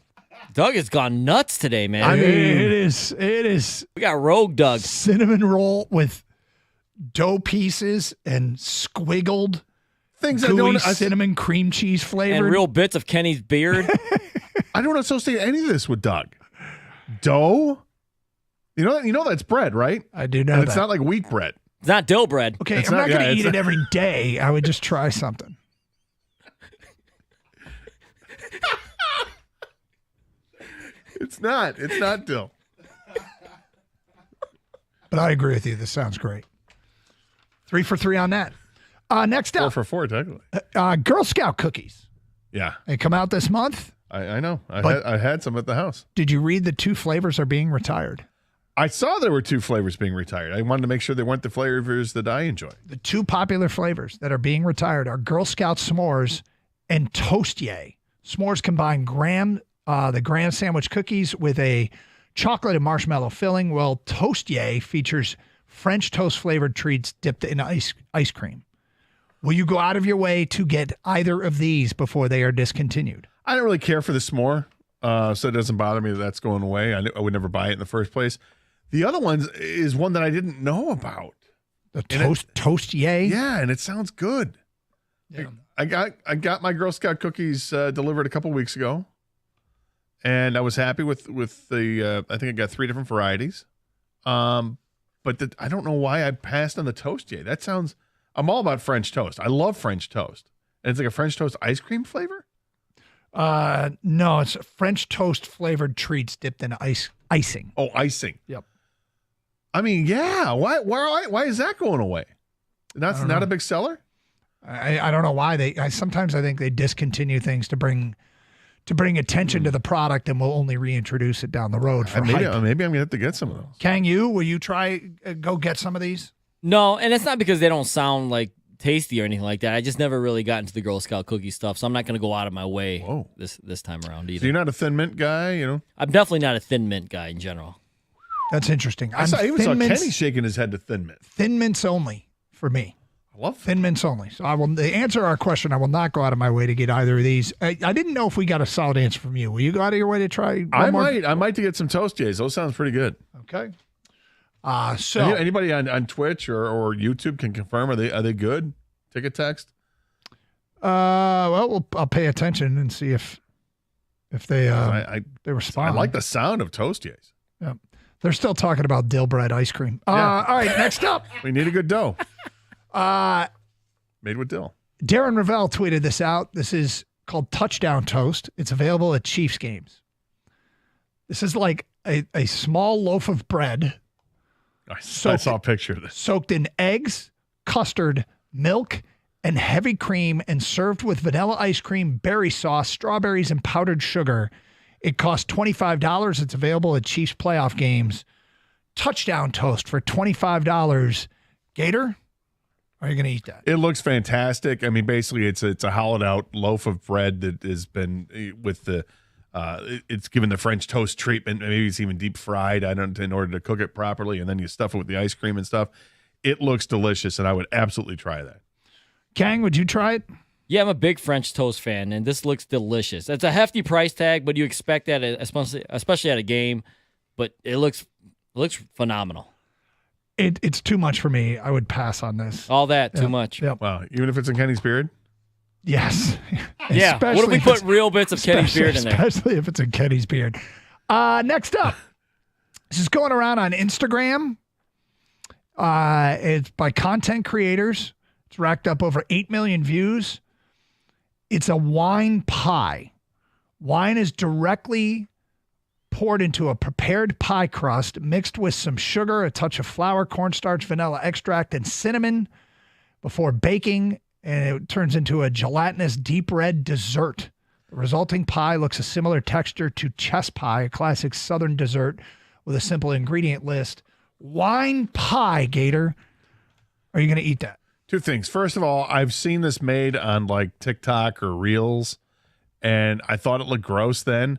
Doug has gone nuts today, man. I mean, it is. We got rogue Doug. Cinnamon roll with dough pieces and squiggled things gooey cinnamon cream cheese flavored. And real bits of Kenny's beard. I don't associate any of this with Doug. Dough? You know that's bread, right? I do know and that. It's not like wheat bread. It's not dough bread. Okay, I'm not going to eat it every day. I would just try something. It's not dough. But I agree with you. This sounds great. 3 for 3 on that. Next up. 4 for 4, technically. Girl Scout cookies. Yeah. They come out this month. I know. I had some at the house. Did you read the 2 flavors are being retired? I saw there were 2 flavors being retired. I wanted to make sure they weren't the flavors that I enjoy. The 2 popular flavors that are being retired are Girl Scout S'mores and Toast Yay. S'mores combine graham the graham sandwich cookies with a chocolate and marshmallow filling. Well, Toastier features French toast flavored treats dipped in ice cream. Will you go out of your way to get either of these before they are discontinued? I don't really care for the s'more, so it doesn't bother me that that's going away. I would never buy it in the first place. The other one is one that I didn't know about. The Toastier? Yeah, and it sounds good. Yeah. I got my Girl Scout cookies delivered a couple weeks ago, and I was happy with the. I think I got 3 different varieties, but I don't know why I passed on the Toastier. That sounds. I'm all about French toast. I love French toast, and it's like a French toast ice cream flavor. No, it's French toast flavored treats dipped in icing. Oh, icing. Yep. I mean, yeah. Why is that going away? That's not a big seller. I don't know why sometimes I think they discontinue things to bring attention to the product, and we'll only reintroduce it down the road for maybe hype. I'm gonna have to get some of those. Kang, will you try go get some of these? No, and it's not because they don't sound like tasty or anything like that. I just never really got into the Girl Scout cookie stuff, so I'm not going to go out of my way this time around either. So you're not a Thin Mint guy, you know? I'm definitely not a Thin Mint guy in general. That's interesting. I even saw Kenny shaking his head to Thin Mint. Thin Mints only for me. I love Thin Mints only. So to answer our question, I will not go out of my way to get either of these. I didn't know if we got a solid answer from you. Will you go out of your way to try? I might to get some Toastiers. Those sounds pretty good. Okay. So anybody on Twitch or YouTube can confirm are they good? Take a text. Well, I'll pay attention and see if they they respond. I like the sound of Toastiers. Yeah. They're still talking about dill bread ice cream. Yeah. All right, next up. We need a good dough. Made with dill. Darren Ravel tweeted this out. This is called Touchdown Toast. It's available at Chiefs games. This is like a small loaf of bread. I saw a picture of this. Soaked in eggs, custard, milk, and heavy cream, and served with vanilla ice cream, berry sauce, strawberries, and powdered sugar. It costs $25. It's available at Chiefs playoff games. Touchdown Toast for $25. Gator, are you going to eat that? It looks fantastic. I mean, basically, it's a hollowed out loaf of bread that has been with the. It's given the French toast treatment. Maybe it's even deep fried. In order to cook it properly, and then you stuff it with the ice cream and stuff. It looks delicious, and I would absolutely try that. Kang, would you try it? Yeah, I'm a big French toast fan, and this looks delicious. It's a hefty price tag, but you expect that, especially at a game. But it looks phenomenal. It's too much for me. I would pass on this. All that too much. Yep. Wow, even if it's in Kenny's beard. Yes. Yeah. What if we put real bits of Kenny's beard in there? Especially if it's in Kenny's beard. Next up, this is going around on Instagram. It's by content creators. It's racked up over 8 million views. It's a wine pie. Wine is directly poured into a prepared pie crust mixed with some sugar, a touch of flour, cornstarch, vanilla extract, and cinnamon before baking, and it turns into a gelatinous deep red dessert. The resulting pie looks a similar texture to chess pie, a classic southern dessert with a simple ingredient list. Wine pie, Gator. Are you going to eat that? Two things. First of all, I've seen this made on like TikTok or Reels, and I thought it looked gross then,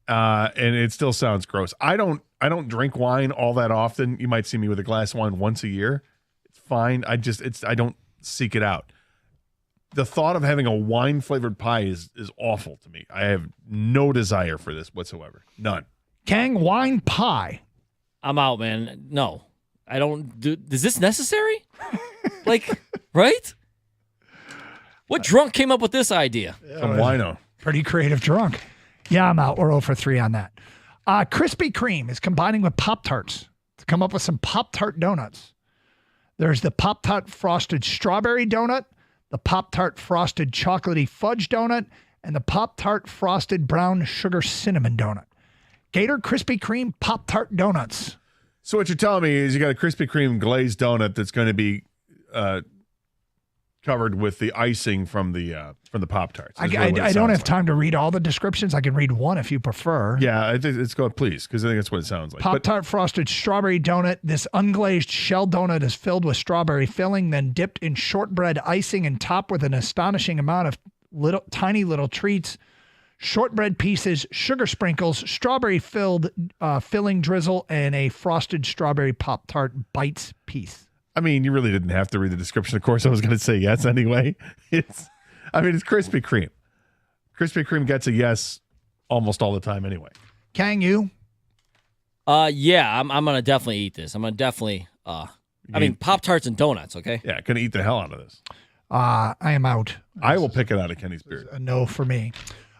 and it still sounds gross. I don't drink wine all that often. You might see me with a glass of wine once a year. It's fine. I don't seek it out. The thought of having a wine flavored pie is awful to me. I have no desire for this whatsoever. None. Kang, wine pie. I'm out, man. No, I don't do. Is this necessary? Like, right? What drunk came up with this idea? Some wino. Pretty creative drunk. Yeah, I'm out. We're 0 for 3 on that. Krispy Kreme is combining with Pop-Tarts to come up with some Pop-Tart donuts. There's the Pop-Tart frosted strawberry donut, the Pop-Tart frosted chocolatey fudge donut, and the Pop-Tart frosted brown sugar cinnamon donut. Gator Krispy Kreme Pop-Tart donuts. So what you're telling me is you got a Krispy Kreme glazed donut that's going to be covered with the icing from the Pop-Tarts. I don't have time to read all the descriptions. I can read one if you prefer. Yeah, it's go please, because I think that's what it sounds like. Pop-Tart frosted strawberry donut. This unglazed shell donut is filled with strawberry filling, then dipped in shortbread icing and topped with an astonishing amount of tiny little treats. shortbread pieces, sugar sprinkles, strawberry filled filling drizzle, and a frosted strawberry Pop-Tart Bites piece. I mean, you really didn't have to read the description. Of course, I was going to say yes anyway. It's Krispy Kreme. Krispy Kreme gets a yes almost all the time anyway. Kang, you? Yeah, I'm gonna definitely eat this. I'm gonna definitely. Pop-Tarts and donuts. Okay. Yeah, gonna eat the hell out of this. I am out. I will pick it out of Kenny's beard. A no for me.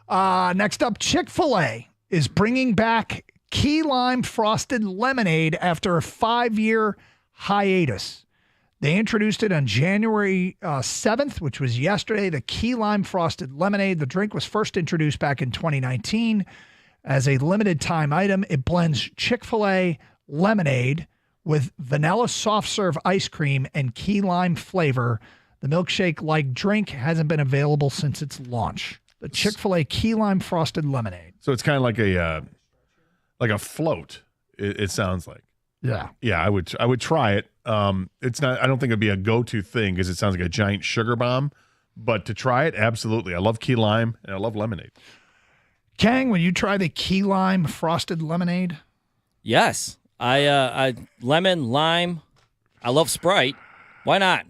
Next up, Chick-fil-A is bringing back key lime frosted lemonade after a 5-year hiatus. They introduced it on January 7th, which was yesterday, the key lime frosted lemonade. The drink was first introduced back in 2019 as a limited time item. It blends Chick-fil-A lemonade with vanilla soft serve ice cream and key lime flavor. The milkshake-like drink hasn't been available since its launch. The Chick-fil-A key lime frosted lemonade. So it's kind of like a float. It sounds like. Yeah. Yeah, I would try it. It's not. I don't think it'd be a go-to thing because it sounds like a giant sugar bomb. But to try it, absolutely. I love key lime and I love lemonade. Kang, will you try the key lime frosted lemonade? Yes. I lemon, lime. I love Sprite. Why not?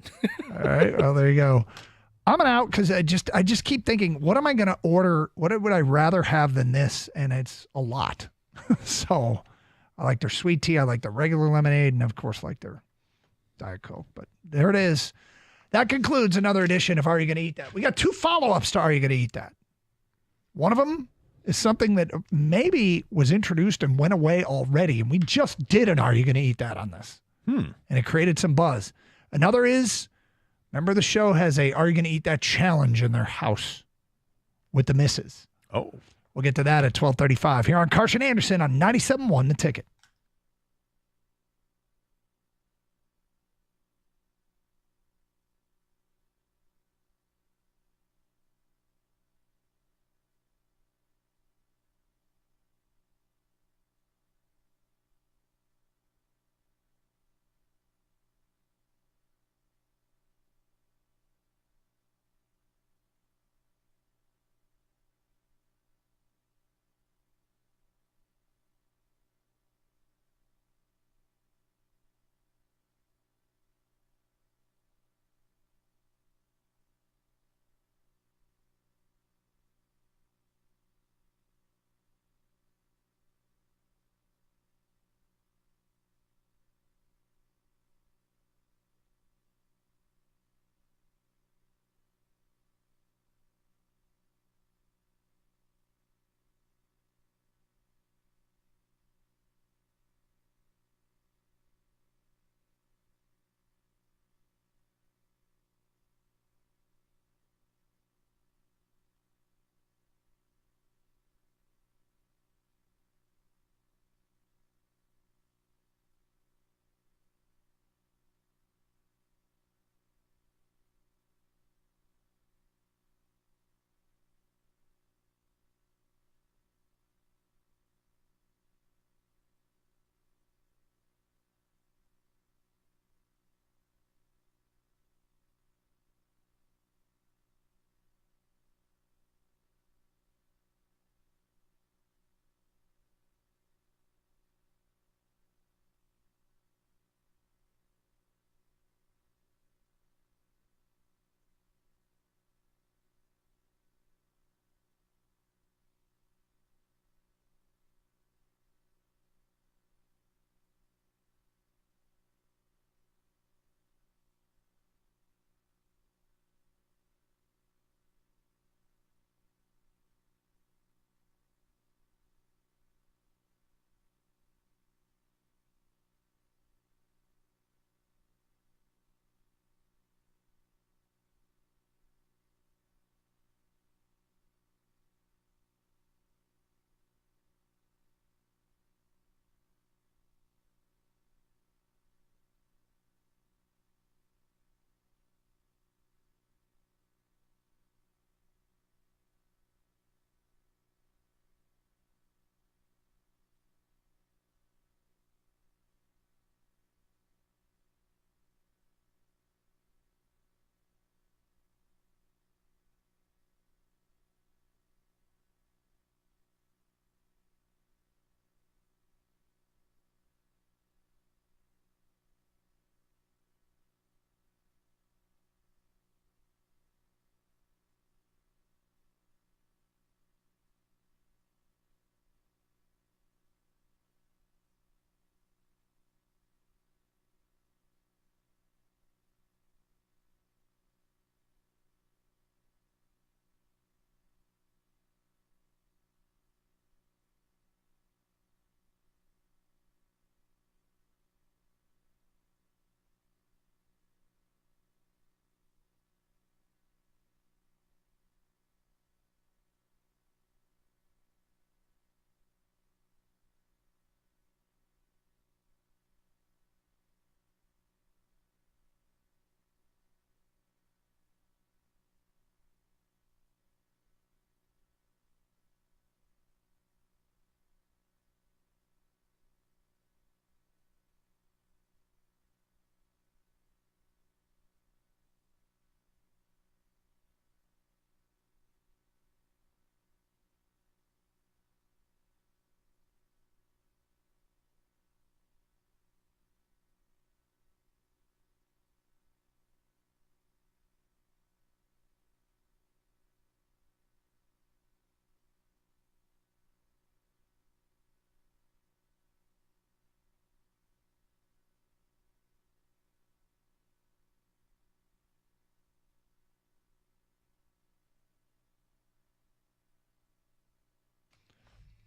All right. Well, there you go. I'm out because I just keep thinking, what am I going to order? What would I rather have than this? And it's a lot. So I like their sweet tea. I like the regular lemonade. And of course, like their Diet Coke. But there it is. That concludes another edition of Are You Going to Eat That? We got 2 follow-ups to Are You Going to Eat That? One of them is something that maybe was introduced and went away already. And we just did an Are You Going to Eat That on this. And it created some buzz. Another is, remember the show has a Are You Going to Eat That challenge in their house with the missus. Oh. We'll get to that at 12:35 here on Carson Anderson on 97.1 The Ticket.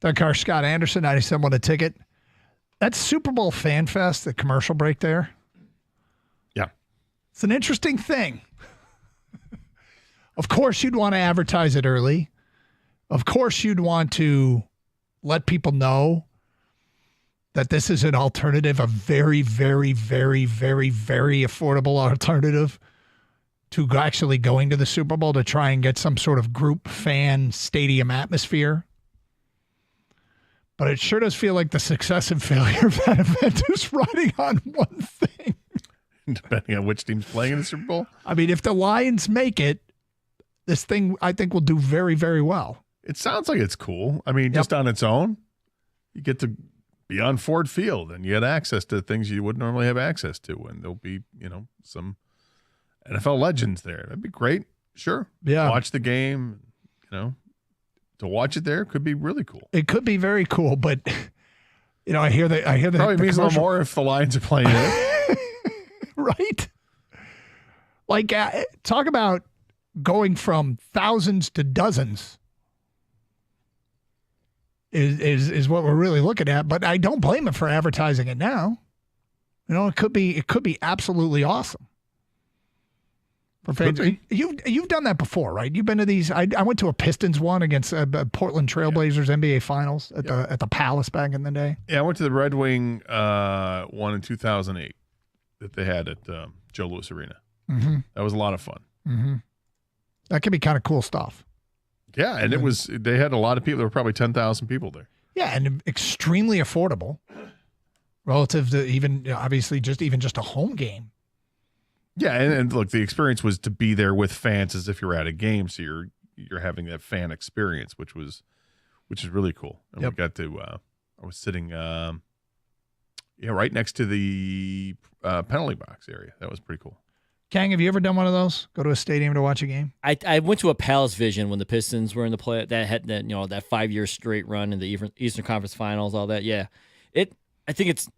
That car, Scott Anderson, 97 won a ticket. That Super Bowl Fan Fest, the commercial break there. Yeah. It's an interesting thing. Of course, you'd want to advertise it early. Of course, you'd want to let people know that this is an alternative, a very, very, very, very, very affordable alternative to actually going to the Super Bowl to try and get some sort of group fan stadium atmosphere. But it sure does feel like the success and failure of that event is riding on one thing. Depending on which team's playing in the Super Bowl. I mean, if the Lions make it, this thing, I think, will do very, very well. It sounds like it's cool. I mean, just on its own, you get to be on Ford Field and you get access to things you wouldn't normally have access to. And there'll be, some NFL legends there. That'd be great. Sure. Yeah. Watch the game, to watch it there could be really cool. It could be very cool, but I hear that probably the means a little more if the Lions are playing it. Right? Like, talk about going from thousands to dozens is what we're really looking at. But I don't blame it for advertising it now. It could be absolutely awesome. For fans. You've done that before, right? You've been to these. I went to a Pistons one against Portland Trailblazers NBA Finals at the Palace back in the day. Yeah, I went to the Red Wing one in 2008 that they had at Joe Louis Arena. Mm-hmm. That was a lot of fun. Mm-hmm. That could be kind of cool stuff. Yeah, and they had a lot of people. There were probably 10,000 people there. Yeah, and extremely affordable relative to even obviously just a home game. Yeah, and look, the experience was to be there with fans as if you're at a game, so you're having that fan experience, which is really cool. And we got to I was sitting right next to the penalty box area. That was pretty cool. Kang, have you ever done one of those? Go to a stadium to watch a game? I went to a Palace Vision when the Pistons were in the play that had that 5-year straight run in the Eastern Conference Finals, all that. Yeah, I think it's.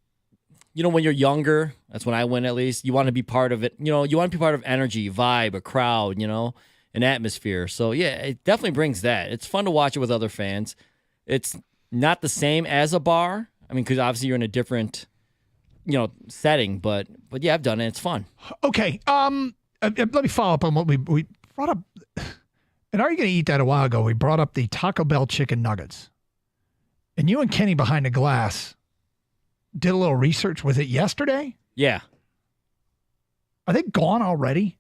When you're younger, that's when I went at least, you want to be part of it. You want to be part of energy, vibe, a crowd, an atmosphere. So, yeah, it definitely brings that. It's fun to watch it with other fans. It's not the same as a bar. I mean, because obviously you're in a different, setting. But yeah, I've done it. It's fun. Okay. Let me follow up on what we brought up. And Are You Going to Eat That a while ago? We brought up the Taco Bell chicken nuggets. And you and Kenny behind the glass did a little research. Was it yesterday? Yeah. Are they gone already?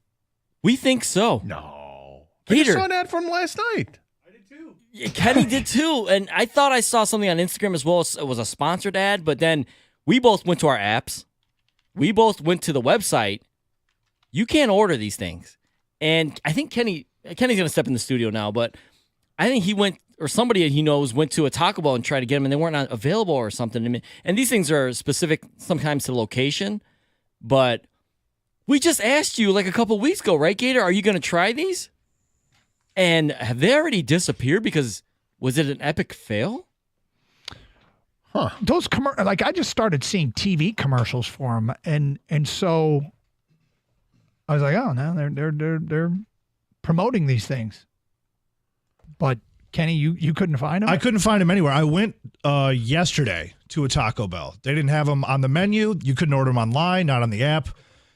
We think so. No. Peter. I saw that from last night. I did too. Yeah, Kenny did too. And I thought I saw something on Instagram as well. It was a sponsored ad, but then we both went to our apps. We both went to the website. You can't order these things. And I think Kenny's going to step in the studio now, but I think he went, or somebody he knows went to a Taco Bell and tried to get them, and they weren't available or something. And these things are specific sometimes to location. But we just asked you like a couple weeks ago, right, Gator? Are you going to try these? And have they already disappeared? Because was it an epic fail? Huh? Those I just started seeing TV commercials for them, and so I was like, oh, no, they're promoting these things, but. Kenny, you couldn't find them? I couldn't find them anywhere. I went yesterday to a Taco Bell. They didn't have them on the menu. You couldn't order them online, not on the app.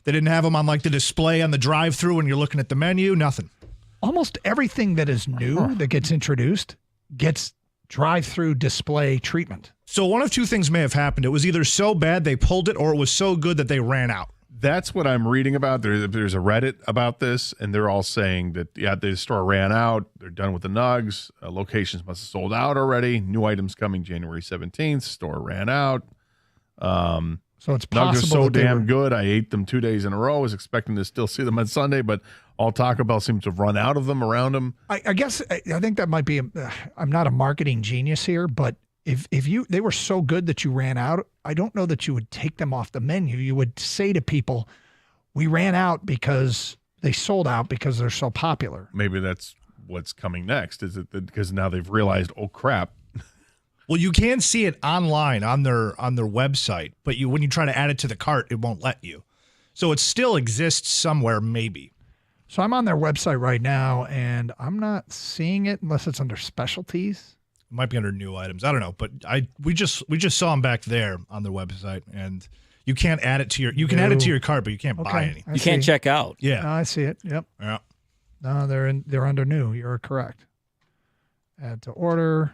They didn't have them on the display on the drive-thru when you're looking at the menu. Nothing. Almost everything that is new that gets introduced gets drive-thru display treatment. So one of two things may have happened. It was either so bad they pulled it, or it was so good that they ran out. That's what I'm reading about. There's a Reddit about this, and they're all saying that, the store ran out. They're done with the nugs. Locations must have sold out already. New items coming January 17th. Store ran out. So it's possible nugs are so damn were... good. I ate them 2 days in a row. I was expecting to still see them on Sunday, but all Taco Bell seems to have run out of them around them. I guess I think that might be I'm not a marketing genius here, but if they were so good that you ran out, I don't know that you would take them off the menu. You would say to people, we ran out because they sold out because they're so popular. Maybe that's what's coming next. Is it because now they've realized, oh crap. Well, you can see it online on their website, but when you try to add it to the cart, it won't let you. So it still exists somewhere, maybe. So I'm on their website right now, and I'm not seeing it unless it's under specialties. might be under new items. I don't know, but we just saw them back there on their website, and you can't add it to your. You can add it to your cart, but you can't buy any. You can't check out. Yeah, No, I see it. Yep. yeah. No, they're under new. You're correct. Add to order.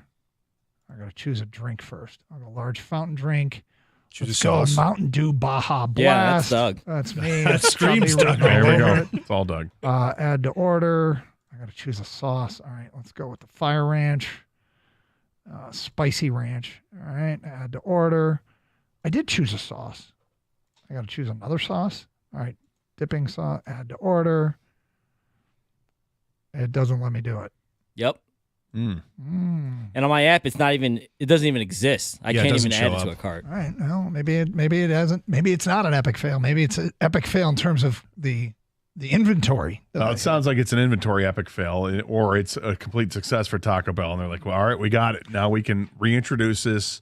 I got to choose a drink first. I'll go large fountain drink. Choose Let's a go sauce. Mountain Dew Baja Blast. Yeah, that's Doug. That's me. That screams Tommy Doug. written all There we over go. it. It's all Doug. Add to order. I got to choose a sauce. All right, let's go with the Fire Ranch. Spicy Ranch. All right, add to order. I did choose a sauce. I got to choose another sauce. All right, dipping sauce. Add to order. It doesn't let me do it. Yep. Mm. And on my app, it doesn't even exist. I Yeah, it can't doesn't even add show it to up. a cart. All right, well, maybe it hasn't. Maybe it's not an epic fail. Maybe it's an epic fail in terms of the inventory. It sounds like it's an inventory epic fail, or it's a complete success for Taco Bell, and they're like, "Well, all right, we got it. Now we can reintroduce this,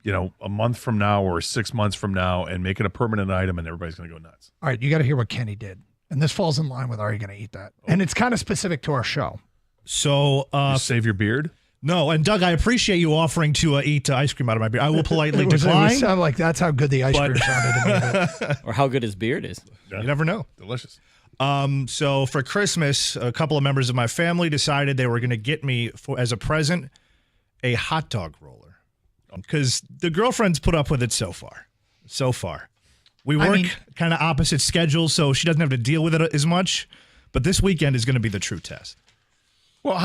a month from now or 6 months from now, and make it a permanent item, and everybody's going to go nuts." All right, you got to hear what Kenny did, and this falls in line with "Are you going to eat that?" And it's kind of specific to our show. So, You save your beard. no, and Doug, I appreciate you offering to eat ice cream out of my beer. I will politely It decline. sounded like that's how good the ice cream sounded to me. Or how good his beard is. You never know. Delicious. So for Christmas, a couple of members of my family decided they were going to get me as a present a hot dog roller, because the girlfriend's put up with it so far. We work kind of opposite schedules, so she doesn't have to deal with it as much. But this weekend is going to be the true test. Well,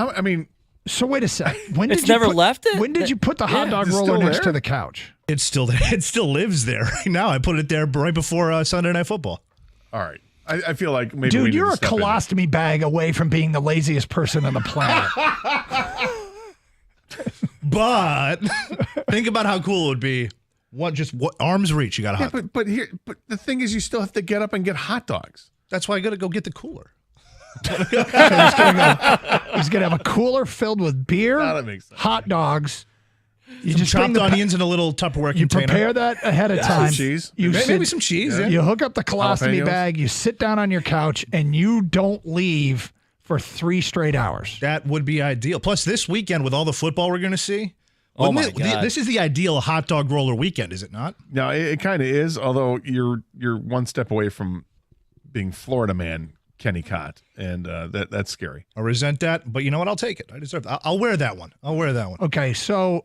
So wait a sec. When It's did you never put- left it? When did you put the hot dog it's roller still next there? to the couch? It still lives there right now. I put it there right before Sunday Night Football. all right. I feel like maybe we Dude, need you're to a step in. colostomy bag away from being the laziest person on the planet. But think about how cool it would be. What arm's reach? You got a Yeah, hot. but the thing is, you still have to get up and get hot dogs. That's why I got to go get the cooler. He's gonna have a cooler filled with beer, Now that makes sense. hot dogs. You Some just bring chopped the onions in a little Tupperware You container. prepare that ahead of time. cheese. You Maybe some cheese. Yeah. You hook up the colostomy Jalapenos. bag. You sit down on your couch, and you don't leave for 3 straight hours. That would be ideal. Plus, this weekend with all the football we're going to see, Oh wouldn't my God. this is the ideal hot dog roller weekend, is it not? No, it kind of is. Although you're one step away from being Florida man Kenny Cott, and that's scary. I resent that, but you know what? I'll take it. I deserve it. I'll wear that one. Okay, so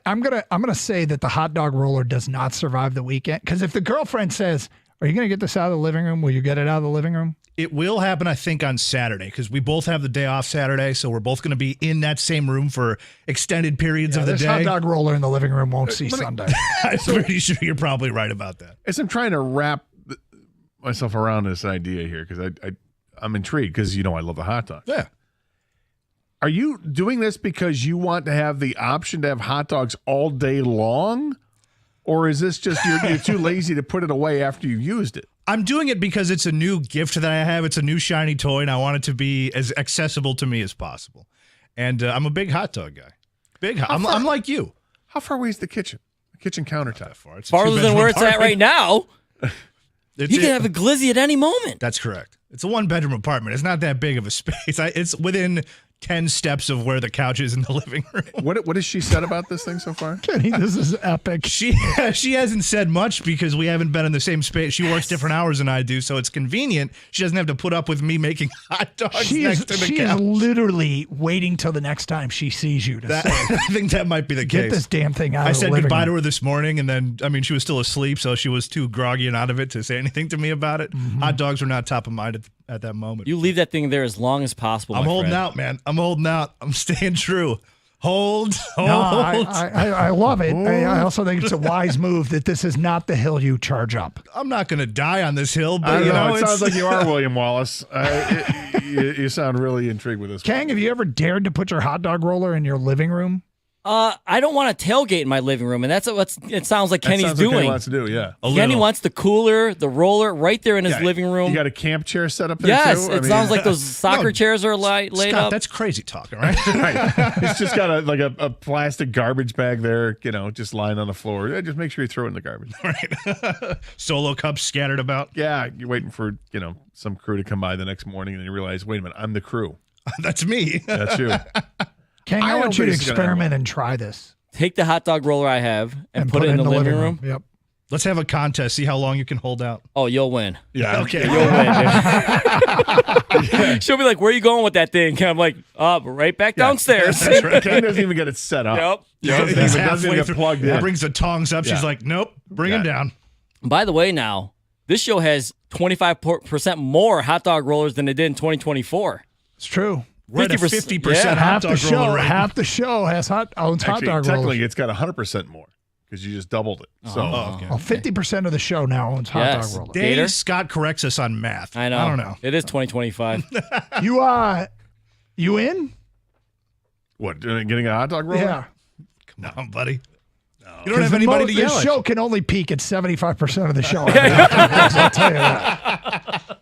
I'm gonna say that the hot dog roller does not survive the weekend, because if the girlfriend says, "Are you gonna get this out of the living room?" Will you get it out of the living room? It will happen, I think, on Saturday, because we both have the day off Saturday, so we're both going to be in that same room for extended periods of the this day. hot dog roller in the living room won't see Sunday. I'm pretty sure you're probably right about that. As I'm trying to wrap myself around this idea here, because I'm intrigued, because I love the hot dogs. Yeah. Are you doing this because you want to have the option to have hot dogs all day long? Or is this just you're too lazy to put it away after you've used it? I'm doing it because it's a new gift that I have. It's a new shiny toy, and I want it to be as accessible to me as possible. And I'm a big hot dog guy. I'm like you. How far away is the kitchen? The kitchen countertop? Far. It's a Farther than two-bedroom where it's at apartment. right now. It's You can have a glizzy at any moment. That's correct. It's a 1-bedroom apartment. It's not that big of a space. It's within 10 steps of where the couch is in the living room. What has she said about this thing so far? Kenny, this is epic. She hasn't said much because we haven't been in the same space. She works different hours than I do, so it's convenient. She doesn't have to put up with me making hot dogs next to the She couch. is literally waiting till the next time she sees you to say, I think that might be the "Get case. this damn thing out I of the said living goodbye room." to her this morning, and then, she was still asleep, so she was too groggy and out of it to say anything to me about it. Mm-hmm. Hot dogs were not top of mind at that moment. You leave that thing there as long as possible. I'm my holding friend. out, man. I'm holding out. I'm staying true. Hold. No, I love it. I also think it's a wise move that this is not the hill you charge up. I'm not going to die on this hill, I but don't know. It it's- sounds like you are William Wallace. You sound really intrigued with this. Kang, have you ever dared to put your hot dog roller in your living room? I don't want to tailgate in my living room, and that's what it sounds like That Kenny's sounds like doing. Kenny wants to do, yeah. Kenny wants the cooler, the roller, right there in his living room. You got a camp chair set up there Yes, too? it sounds like those soccer chairs are laid Scott, up. that's crazy talk, all right? Right. He's just got a plastic garbage bag there, just lying on the floor. Yeah, just make sure you throw it in the garbage. Right. Solo cups scattered about. Yeah, you're waiting for, some crew to come by the next morning and you realize, wait a minute, I'm the crew. That's me. That's you. King, I want you to think it's gonna experiment and try this. Take the hot dog roller I have and put it in the living room. Yep. Let's have a contest. See how long you can hold out. Oh, you'll win. Yeah. Okay. You'll win. She'll be like, "Where are you going with that thing?" And I'm like, right back downstairs." That's right. Ken doesn't even get it set up. Yep. He doesn't even get plugged in. Brings the tongs up. Yeah. She's like, "Nope, bring him down." By the way, now this show has 25% more hot dog rollers than it did in 2024. It's true. We're at a 50% half hot the dog show. roller rate. Half the show owns hot Actually, dog technically, rollers. it's got 100% more because you just doubled it. So, okay. 50% of the show now owns hot Yes. dog rollers. Dave Scott corrects us on math. I know. I don't know. It is 2025. You in? what? Getting a hot dog roller? Yeah. Come on, buddy. You don't have anybody to yell This at. show can only peak at 75% of the show. I'll tell you that.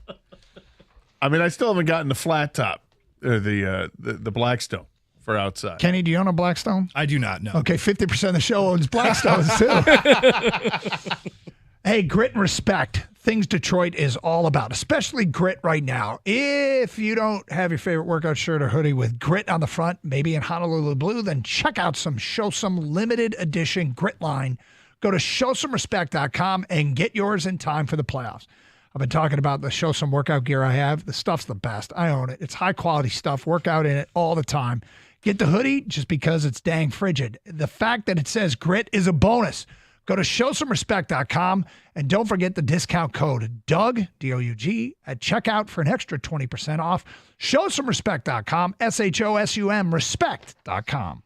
I mean, I still haven't gotten the flat top, the Blackstone for outside. Kenny, do you own a Blackstone? I do not know. Okay, 50% of the show owns Blackstones too. Hey, grit and respect. Things Detroit is all about, especially grit right now. If you don't have your favorite workout shirt or hoodie with grit on the front, maybe in Honolulu blue, then check out some Show Some limited edition grit line. Go to showsomerespect.com and get yours in time for the playoffs. I've been talking about the Show Some workout gear I have. The stuff's the best. I own it. It's high quality stuff. Work out in it all the time. Get the hoodie just because it's dang frigid. The fact that it says grit is a bonus. Go to showsomerespect.com and don't forget the discount code Doug, D-O-U-G, at checkout for an extra 20% off. Showsomerespect.com, S-H-O-S-U-M, respect.com.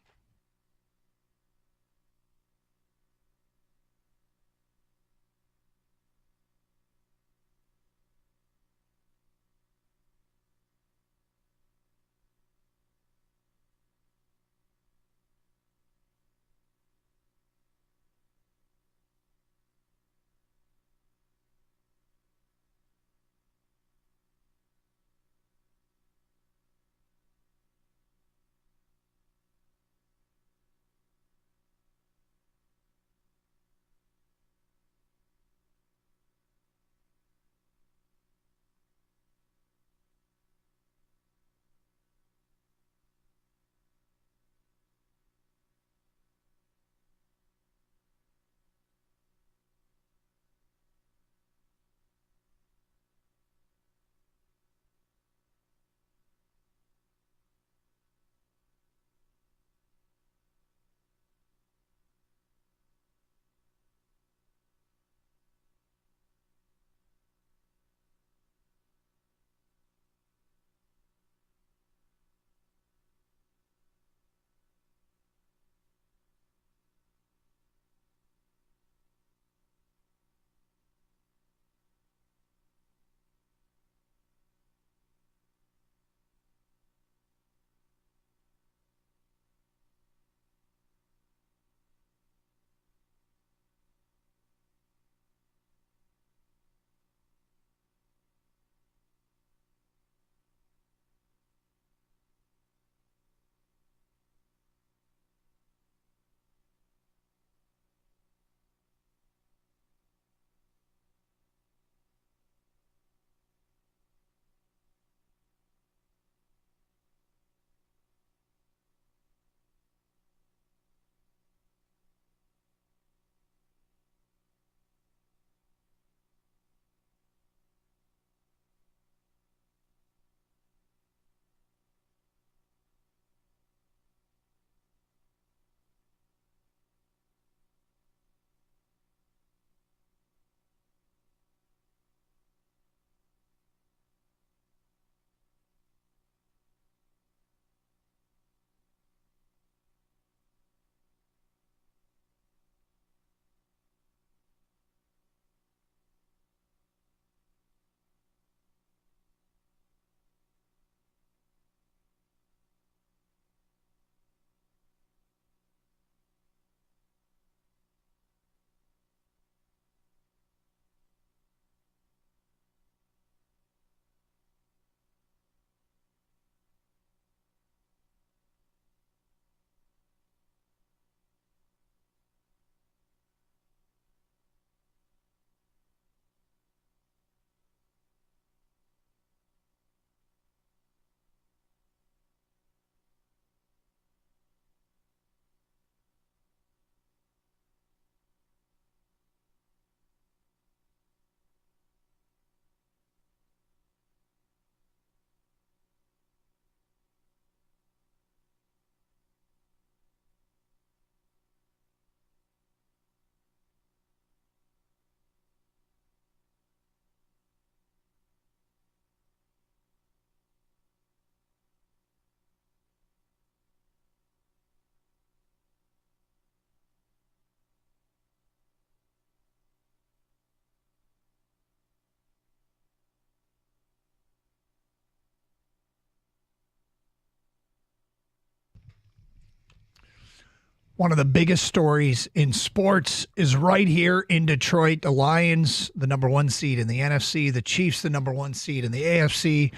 One of the biggest stories in sports is right here in Detroit. The Lions, the number 1 seed in the NFC. The Chiefs, the number 1 seed in the AFC.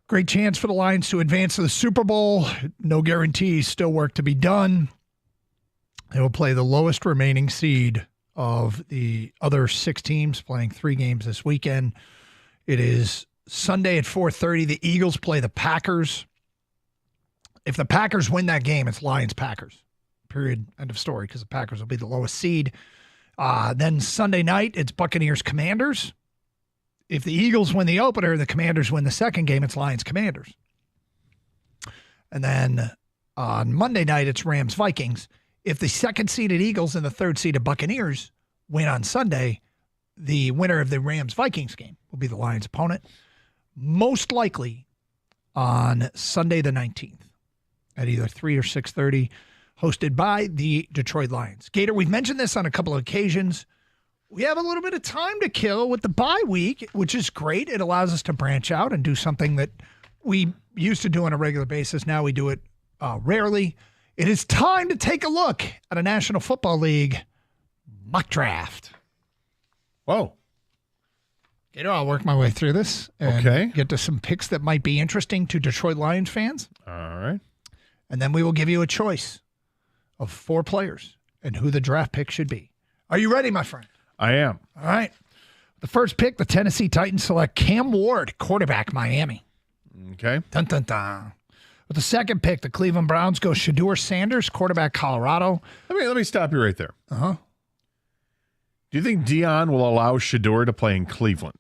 Great chance for the Lions to advance to the Super Bowl. No guarantees. Still work to be done. They will play the lowest remaining seed of the other 6 teams, playing 3 games this weekend. It is Sunday at 4:30. The Eagles play the Packers. If the Packers win that game, it's Lions-Packers. Period. End of story, because the Packers will be the lowest seed. Then Sunday night, it's Buccaneers-Commanders. If the Eagles win the opener, the Commanders win the second game, it's Lions-Commanders. And then on Monday night, it's Rams-Vikings. If the second-seeded Eagles and the third-seeded Buccaneers win on Sunday, the winner of the Rams-Vikings game will be the Lions' opponent. Most likely on Sunday the 19th at either 3 or 6:30. Hosted by the Detroit Lions. Gator, we've mentioned this on a couple of occasions. We have a little bit of time to kill with the bye week, which is great. It allows us to branch out and do something that we used to do on a regular basis. Now we do it rarely. It is time to take a look at a National Football League mock draft. Whoa. Gator, I'll work my way through this and get to some picks that might be interesting to Detroit Lions fans. All right. And then we will give you a choice of 4 players and who the draft pick should be. Are you ready, my friend? I am. All right. The first pick, the Tennessee Titans select Cam Ward, quarterback, Miami. Okay. Dun, dun, dun. With the second pick, the Cleveland Browns go Shedeur Sanders, quarterback, Colorado. Let me stop you right there. Uh-huh. Do you think Dion will allow Shedeur to play in Cleveland?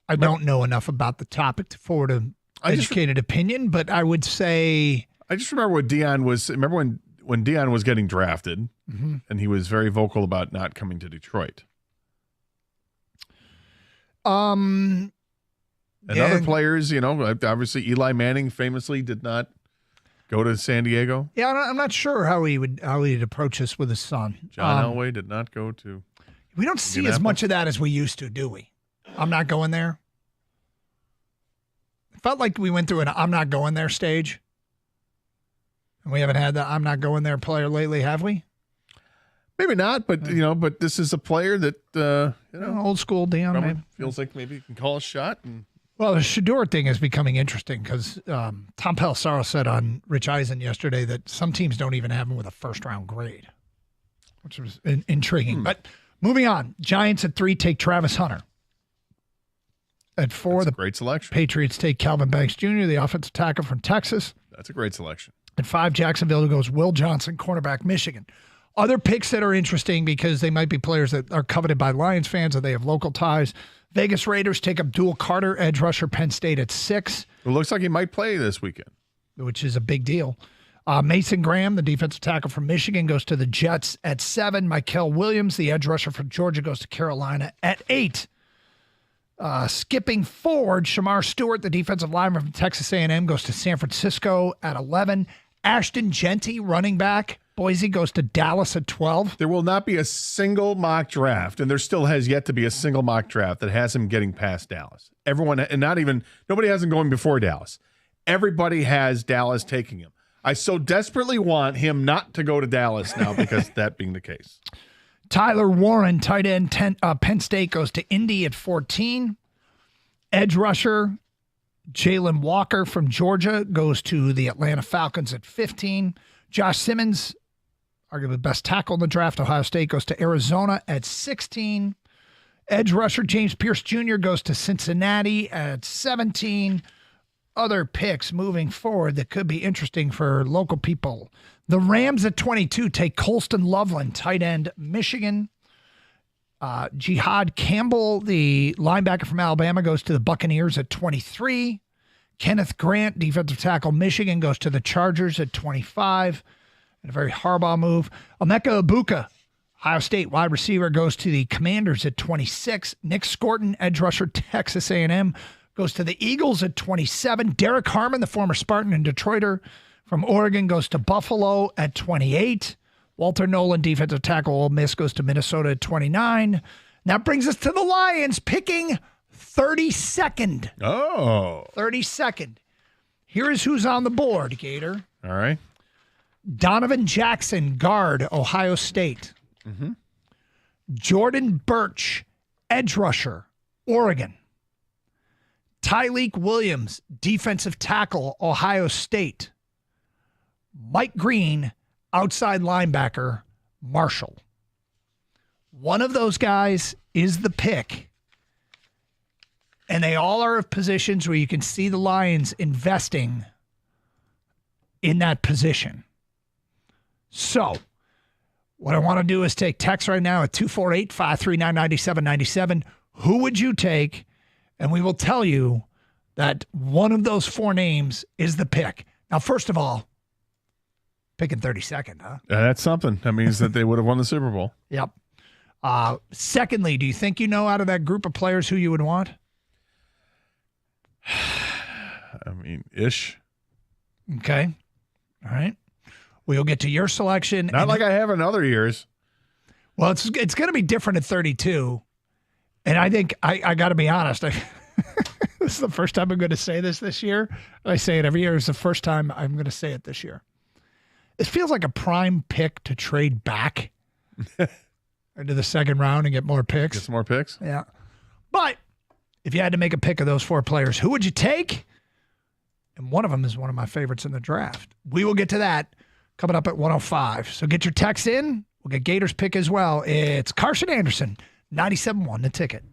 I don't know enough about the topic to forward an educated opinion, but I would say... I just remember what Dion was... Remember when Dion was getting drafted, and he was very vocal about not coming to Detroit. And other players, obviously Eli Manning famously did not go to San Diego. Yeah, I'm not sure how he'd approach this with his son. John Elway did not go to... We don't see as much of that as we used to, do we? I'm not going there. It felt like we went through an I'm not going there stage. And we haven't had the I'm not going there player lately, have we? Maybe not, but but this is a player that old school Dion maybe feels like maybe he can call a shot. Well, the Shedeur thing is becoming interesting because Tom Pelissero said on Rich Eisen yesterday that some teams don't even have him with a first-round grade, which was intriguing. But moving on, Giants at 3 take Travis Hunter. At 4, That's a great selection. Patriots take Calvin Banks Jr., the offensive tackle from Texas. That's a great selection. At 5, Jacksonville goes Will Johnson, cornerback, Michigan. Other picks that are interesting because they might be players that are coveted by Lions fans or they have local ties. Vegas Raiders take Abdul Carter, edge rusher, Penn State at 6. It looks like he might play this weekend, which is a big deal. Mason Graham, the defensive tackle from Michigan, goes to the Jets at 7. Michael Williams, the edge rusher from Georgia, goes to Carolina at 8. Skipping forward, Shamar Stewart, the defensive lineman from Texas A&M, goes to San Francisco at 11. Ashton Genty, running back, Boise, goes to Dallas at 12. There will not be a single mock draft, and there still has yet to be a single mock draft that has him getting past Dallas. Everyone, and nobody has him going before Dallas. Everybody has Dallas taking him. I so desperately want him not to go to Dallas now because that being the case. Tyler Warren, tight end, Penn State, goes to Indy at 14. Edge rusher, Jalen Walker from Georgia, goes to the Atlanta Falcons at 15. Josh Simmons, arguably the best tackle in the draft, Ohio State, goes to Arizona at 16. Edge rusher James Pierce Jr. goes to Cincinnati at 17. Other picks moving forward that could be interesting for local people. The Rams at 22 take Colston Loveland, tight end, Michigan. Jihad Campbell, the linebacker from Alabama, goes to the Buccaneers at 23. Kenneth Grant, defensive tackle, Michigan, goes to the Chargers at 25. And a very Harbaugh move. Emeka Egbuka, Ohio State wide receiver, goes to the Commanders at 26. Nick Scorton, edge rusher, Texas A&M, goes to the Eagles at 27. Derek Harmon, the former Spartan and Detroiter from Oregon, goes to Buffalo at 28. Walter Nolan, defensive tackle, Ole Miss, goes to Minnesota at 29. That brings us to the Lions, picking 32nd. Oh. 32nd. Here is who's on the board, Gator. All right. Donovan Jackson, guard, Ohio State. Mm-hmm. Jordan Birch, edge rusher, Oregon. Tyleik Williams, defensive tackle, Ohio State. Mike Green, outside linebacker, Marshall. One of those guys is the pick. And they all are of positions where you can see the Lions investing in that position. So, what I want to do is take text right now at 248-539-9797. Who would you take? And we will tell you that one of those four names is the pick. Now, first of all, picking 32nd, huh? That's something. That means that they would have won the Super Bowl. Yep. Secondly, do you think you know out of that group of players who you would want? I mean, ish. Okay. All right. We'll get to your selection. Not like I have in other years. Well, it's going to be different at 32. And I think I got to be honest. This is the first time I'm going to say this year. I say it every year. It's the first time I'm going to say it this year. It feels like a prime pick to trade back into the second round and get more picks. Get some more picks? Yeah. But if you had to make a pick of those four players, who would you take? And one of them is one of my favorites in the draft. We will get to that coming up at 105. So get your text in. We'll get Gators' pick as well. It's Carson Anderson, 97.1 The Ticket.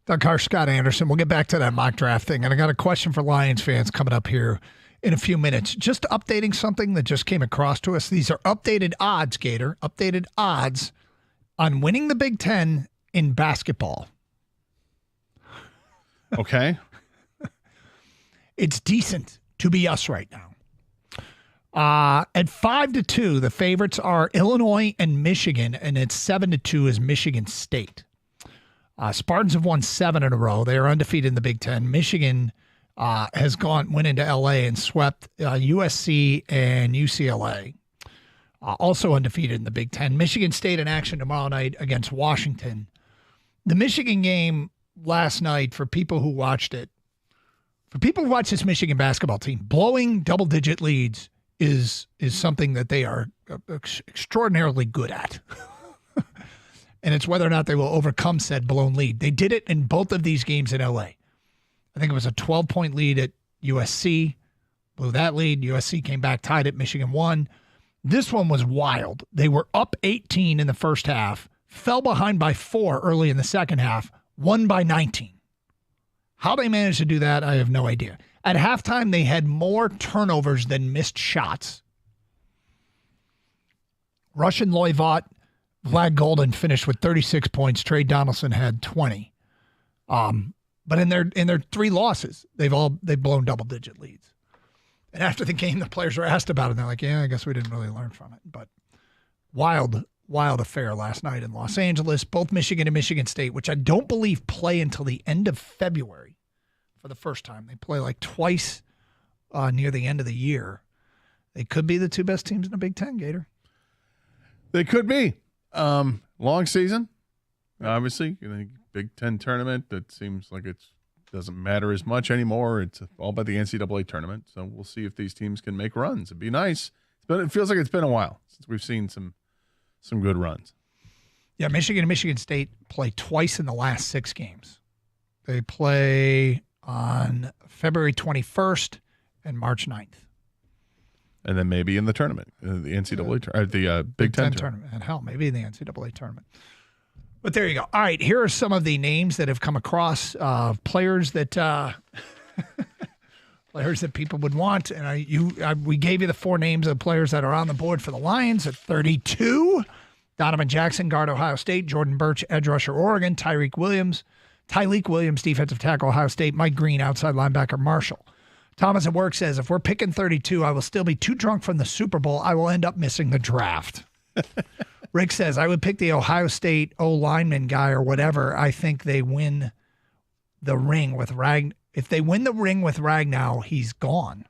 Doug Harsh, Scott Anderson. We'll get back to that mock draft thing. And I got a question for Lions fans coming up here in a few minutes. Just updating something that just came across to us. These are updated odds, Gator. Updated odds on winning the Big Ten in basketball. Okay. It's decent to be us right now. At 5-2, the favorites are Illinois and Michigan, and at 7-2 is Michigan State. Spartans have won 7 in a row. They are undefeated in the Big Ten. Michigan went into LA and swept USC and UCLA. Also undefeated in the Big Ten. Michigan State in action tomorrow night against Washington. The Michigan game last night, for people who watched it, for people who watch this Michigan basketball team, blowing double-digit leads is something that they are extraordinarily good at. And it's whether or not they will overcome said blown lead. They did it in both of these games in LA. I think it was a 12-point lead at USC. Blew that lead. USC came back, tied it. Michigan won. This one was wild. They were up 18 in the first half, fell behind by 4 early in the second half, won by 19. How they managed to do that, I have no idea. At halftime, they had more turnovers than missed shots. Russian Loivot, Vlad Golden finished with 36 points. Trey Donaldson had 20. But in their 3 losses, they've blown double-digit leads. And after the game, the players were asked about it, and they're like, yeah, I guess we didn't really learn from it. But wild affair last night in Los Angeles. Both Michigan and Michigan State, which I don't believe play until the end of February for the first time. They play like twice near the end of the year. They could be the 2 best teams in the Big Ten, Gator. They could be. Long season, obviously. Big Ten tournament, that seems like it doesn't matter as much anymore. It's all about the NCAA tournament. So we'll see if these teams can make runs. It'd be nice. But it feels like it's been a while since we've seen some good runs. Yeah, Michigan and Michigan State play twice in the last 6 games. They play on February 21st and March 9th. And then maybe in the tournament, the NCAA, the Big Ten tournament. And hell, maybe in the NCAA tournament. But there you go. All right, here are some of the names that have come across, players that people would want. And we gave you the 4 names of players that are on the board for the Lions at 32. Donovan Jackson, guard, Ohio State. Jordan Birch, edge rusher, Oregon. Tyleik Williams, defensive tackle, Ohio State. Mike Green, outside linebacker, Marshall. Thomas at work says, if we're picking 32, I will still be too drunk from the Super Bowl. I will end up missing the draft. Rick says, I would pick the Ohio State O-lineman guy or whatever. I think they win the ring with Ragnow. If they win the ring with Ragnow, he's gone.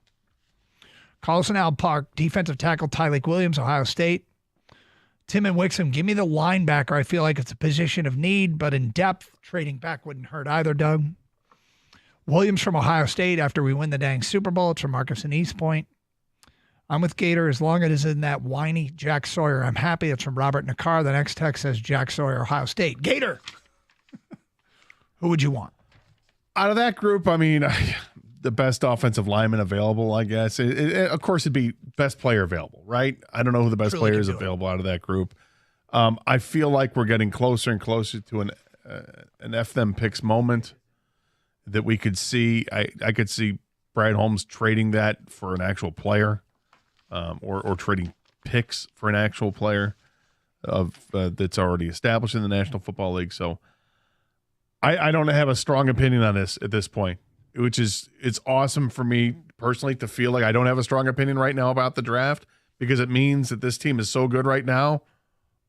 Carlson Al Park, defensive tackle, Tyleik Williams, Ohio State. Tim and Wixom, give me the linebacker. I feel like it's a position of need, but in depth, trading back wouldn't hurt either, Doug. Williams from Ohio State after we win the dang Super Bowl. It's from Marcus in East Point. I'm with Gator as long as it is in that whiny Jack Sawyer. I'm happy. It's from Robert Nakar. The next text says Jack Sawyer, Ohio State. Gator, who would you want? Out of that group, I mean, the best offensive lineman available, I guess. Of course, it'd be best player available, right? I don't know who the best player is available out of that group. I feel like we're getting closer and closer to an F them picks moment that we could see. I could see Brad Holmes trading that for an actual player, or trading picks for an actual player that's already established in the National Football League. So I don't have a strong opinion on this at this point, which is, it's awesome for me personally to feel like I don't have a strong opinion right now about the draft, because it means that this team is so good right now.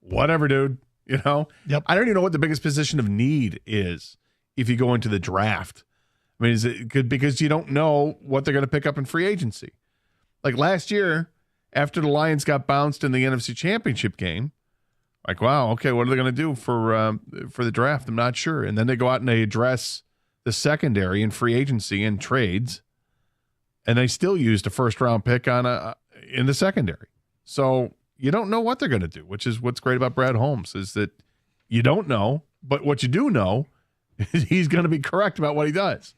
Whatever, dude. You know? Yep. I don't even know what the biggest position of need is if you go into the draft. I mean, is it good because you don't know what they're going to pick up in free agency? Like last year, after the Lions got bounced in the NFC Championship game, like, wow, okay, what are they going to do for the draft? I'm not sure. And then they go out and they address the secondary in free agency and trades, and they still used a first-round pick on in the secondary. So you don't know what they're going to do, which is what's great about Brad Holmes, is that you don't know, but what you do know is he's going to be correct about what he does.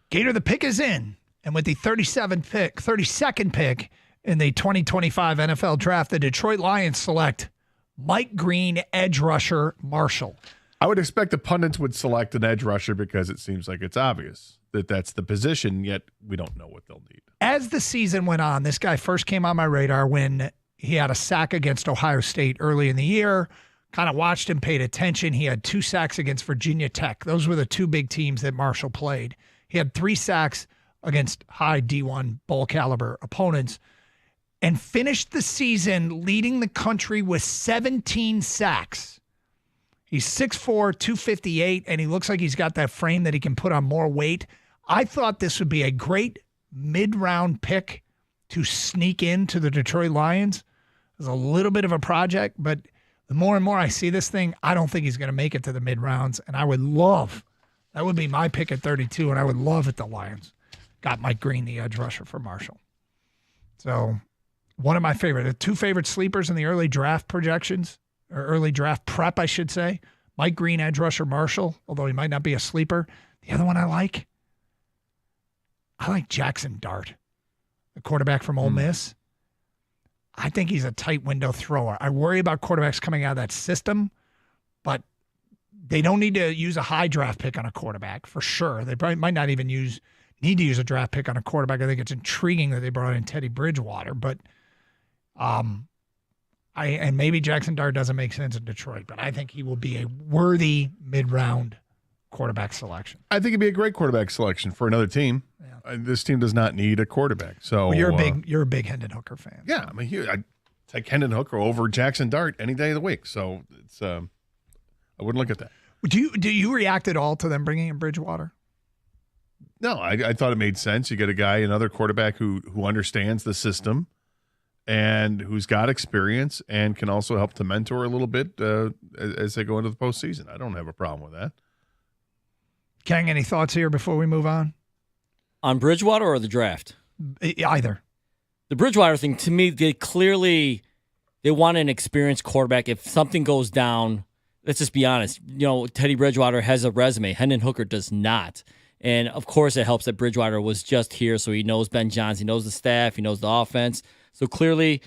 Gator, the pick is in. And with the 32nd pick in the 2025 NFL Draft, the Detroit Lions select Mike Green, edge rusher, Marshall. I would expect the pundits would select an edge rusher because it seems like it's obvious that that's the position, yet we don't know what they'll need. As the season went on, this guy first came on my radar when he had a sack against Ohio State early in the year. Kind of watched him, paid attention. He had 2 sacks against Virginia Tech. Those were the 2 big teams that Marshall played. He had 3 sacks against high D1 bowl caliber opponents and finished the season leading the country with 17 sacks. He's 6'4", 258, and he looks like he's got that frame that he can put on more weight. I thought this would be a great mid-round pick to sneak into the Detroit Lions. It was a little bit of a project, but the more and more I see this thing, I don't think he's going to make it to the mid-rounds, and I would love, that would be my pick at 32, and I would love if the Lions got Mike Green, the edge rusher for Marshall. So one of my favorite, the 2 favorite sleepers in the early draft projections, or early draft prep, I should say. Mike Green, edge rusher, Marshall, although he might not be a sleeper. The other one I like Jackson Dart, the quarterback from Ole Miss. I think he's a tight window thrower. I worry about quarterbacks coming out of that system, but they don't need to use a high draft pick on a quarterback for sure. They probably might not even need to use a draft pick on a quarterback. I think it's intriguing that they brought in Teddy Bridgewater, but and maybe Jackson Dart doesn't make sense in Detroit, but I think he will be a worthy mid-round quarterback selection. I think it'd be a great quarterback selection for another team. Yeah. This team does not need a quarterback. So well, you're a big Hendon Hooker fan. Yeah, I mean, I take Hendon Hooker over Jackson Dart any day of the week. So it's I wouldn't look at that. Do you react at all to them bringing in Bridgewater? No, I thought it made sense. You get a guy, another quarterback who understands the system and who's got experience and can also help to mentor a little bit as they go into the postseason. I don't have a problem with that. Kang, any thoughts here before we move on? On Bridgewater or the draft? Either. The Bridgewater thing, to me, they want an experienced quarterback. If something goes down, let's just be honest. Teddy Bridgewater has a resume. Hendon Hooker does not. And, of course, it helps that Bridgewater was just here, so he knows Ben Johnson. He knows the staff. He knows the offense. So, clearly,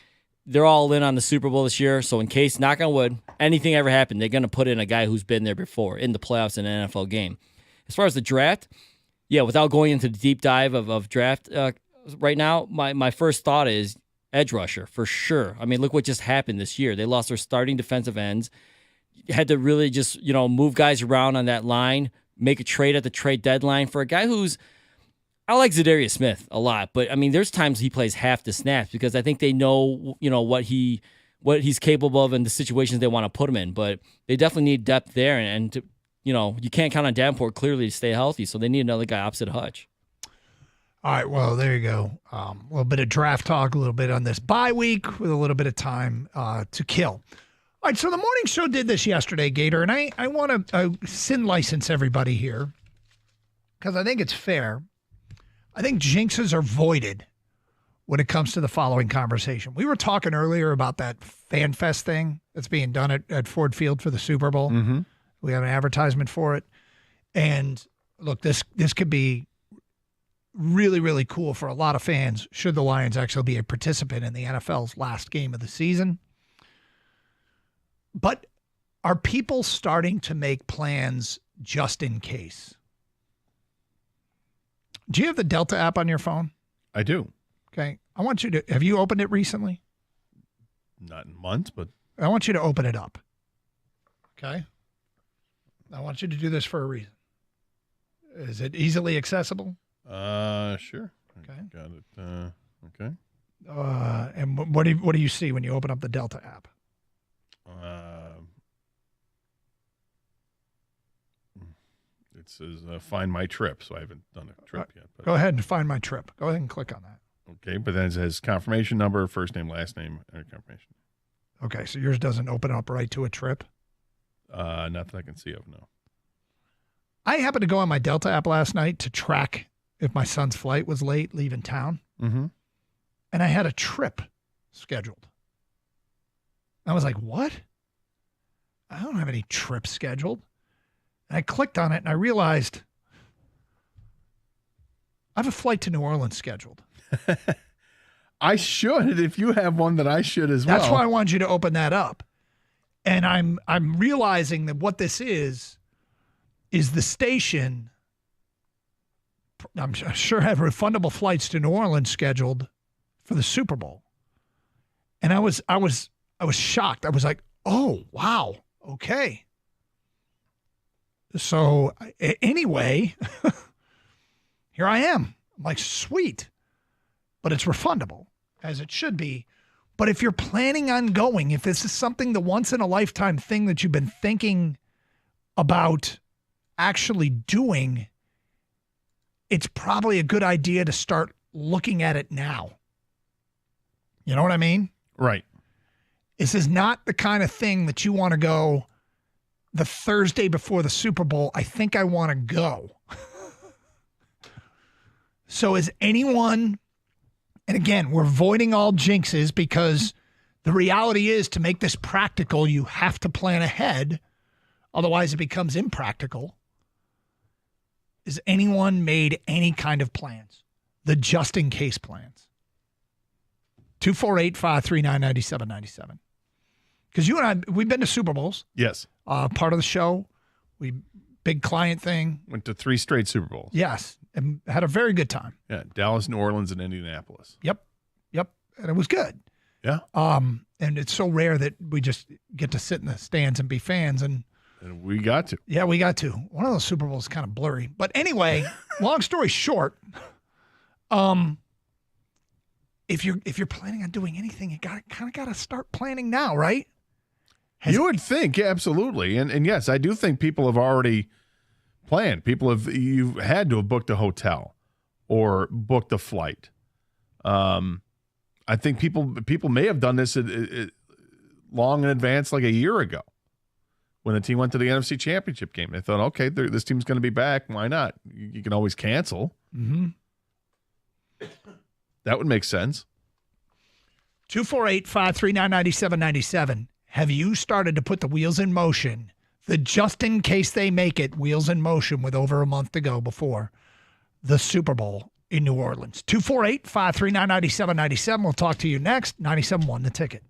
they're all in on the Super Bowl this year. So, in case, knock on wood, anything ever happened, they're going to put in a guy who's been there before in the playoffs in an NFL game. As far as the draft, yeah, without going into the deep dive of draft right now, my first thought is edge rusher for sure. I mean, look what just happened this year. They lost their starting defensive ends, had to really just move guys around on that line, make a trade at the trade deadline for a guy who's, I like Zadarius Smith a lot, but I mean, there's times he plays half the snaps because I think they know what he's capable of and the situations they want to put him in. But they definitely need depth there, and to, you can't count on Davenport clearly to stay healthy, so they need another guy opposite Hutch. All right, well, there you go. A little bit of draft talk, a little bit on this bye week with a little bit of time to kill. All right, so the morning show did this yesterday, Gator, and I want to sin license everybody here because I think it's fair. I think jinxes are voided when it comes to the following conversation. We were talking earlier about that Fan Fest thing that's being done at Ford Field for the Super Bowl. Mm-hmm. We have an advertisement for it. And look, this could be really, really cool for a lot of fans should the Lions actually be a participant in the NFL's last game of the season. But are people starting to make plans just in case? Do you have the Delta app on your phone? I do. Okay. I want you to, have you opened it recently? Not in months, but. I want you to open it up. Okay. I want you to do this for a reason. Is it easily accessible? Sure. Okay. Got it. Okay. And what do you see when you open up the Delta app? It says find my trip, so I haven't done a trip yet. But. Go ahead and find my trip. Go ahead and click on that. Okay, but then it says confirmation number, first name, last name, and confirmation. Okay, so yours doesn't open up right to a trip? Not that I can see of, no. I happened to go on my Delta app last night to track if my son's flight was late leaving town. Mm-hmm. And I had a trip scheduled. I was like, what? I don't have any trips scheduled. And I clicked on it and I realized I have a flight to New Orleans scheduled. I should, if you have one that I should as well. That's why I wanted you to open that up. And I'm realizing that what this is the station. I'm sure have refundable flights to New Orleans scheduled for the Super Bowl. And I was shocked. I was like, "Oh, wow. Okay." So anyway, here I am. I'm like, "Sweet." But it's refundable, as it should be. But if you're planning on going, if this is something, the once in a lifetime thing that you've been thinking about actually doing, it's probably a good idea to start looking at it now. You know what I mean? Right. This is not the kind of thing that you want to go the Thursday before the Super Bowl. I think I want to go. So is anyone, and again, we're avoiding all jinxes because the reality is, to make this practical, you have to plan ahead. Otherwise, it becomes impractical. Has anyone made any kind of plans? The just-in-case plans. 248-539-9797. Because you and I, we've been to Super Bowls. Yes. Part of the show. Big client thing. Went to 3 straight Super Bowls. Yes. And had a very good time. Yeah. Dallas, New Orleans, and Indianapolis. Yep. And it was good. Yeah. And it's so rare that we just get to sit in the stands and be fans. And we got to. Yeah, we got to. One of those Super Bowls is kind of blurry. But anyway, long story short, if you're planning on doing anything, you kind of got to start planning now, right? You would think, yeah, absolutely. And yes, I do think people have already planned. You've had to have booked a hotel or booked a flight. I think people may have done this long in advance, like a year ago, when the team went to the NFC Championship game. They thought, okay, this team's going to be back. Why not? You can always cancel. Mm-hmm. That would make sense. 248-539-9797. Have you started to put the wheels in motion? The just in case they make it, wheels in motion with over a month to go before the Super Bowl in New Orleans. 248-539-9797. We'll talk to you next. 97.1 The Ticket.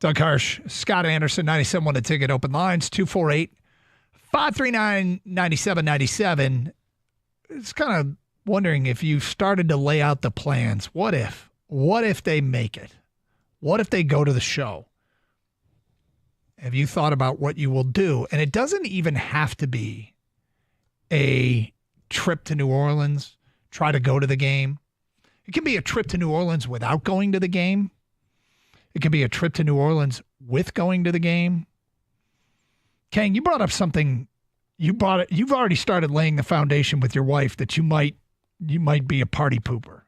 Doug Harsh, Scott Anderson, 97.1 The Ticket, open lines, 248-539-9797. It's kind of wondering if you started to lay out the plans. What if they make it? What if they go to the show? Have you thought about what you will do? And it doesn't even have to be a trip to New Orleans, try to go to the game. It can be a trip to New Orleans without going to the game. It can be a trip to New Orleans with going to the game. Kang, you brought up something. You've already started laying the foundation with your wife that you might be a party pooper.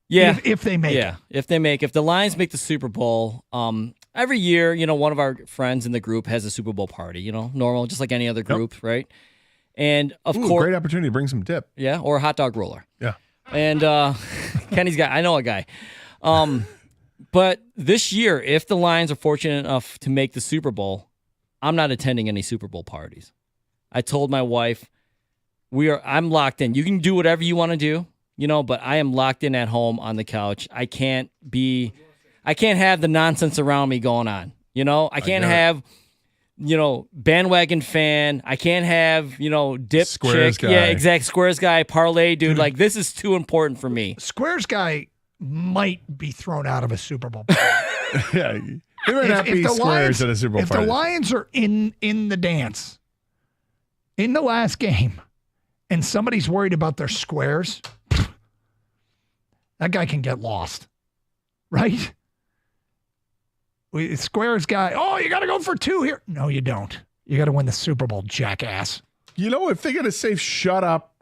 Yeah. If they make it. If the Lions make the Super Bowl, every year, one of our friends in the group has a Super Bowl party, normal, just like any other group, right? And of course, great opportunity to bring some dip. Yeah, or a hot dog roller. Yeah. And I know a guy. But this year, if the Lions are fortunate enough to make the Super Bowl, I'm not attending any Super Bowl parties. I told my wife, I'm locked in. You can do whatever you want to do, but I am locked in at home on the couch. I can't have the nonsense around me going on. I can't have, bandwagon fan. I can't have, dip Squares chick. guy. Yeah, exact. Squares guy, parlay dude. Like, this is too important for me. Squares guy might be thrown out of a Super Bowl. Yeah, he might not be Squares at a Super Bowl If party. the Lions are in the dance in the last game and somebody's worried about their squares, that guy can get lost, right? Squares guy, you got to go for 2 here. No, you don't. You got to win the Super Bowl, jackass. If they get a safe, shut up.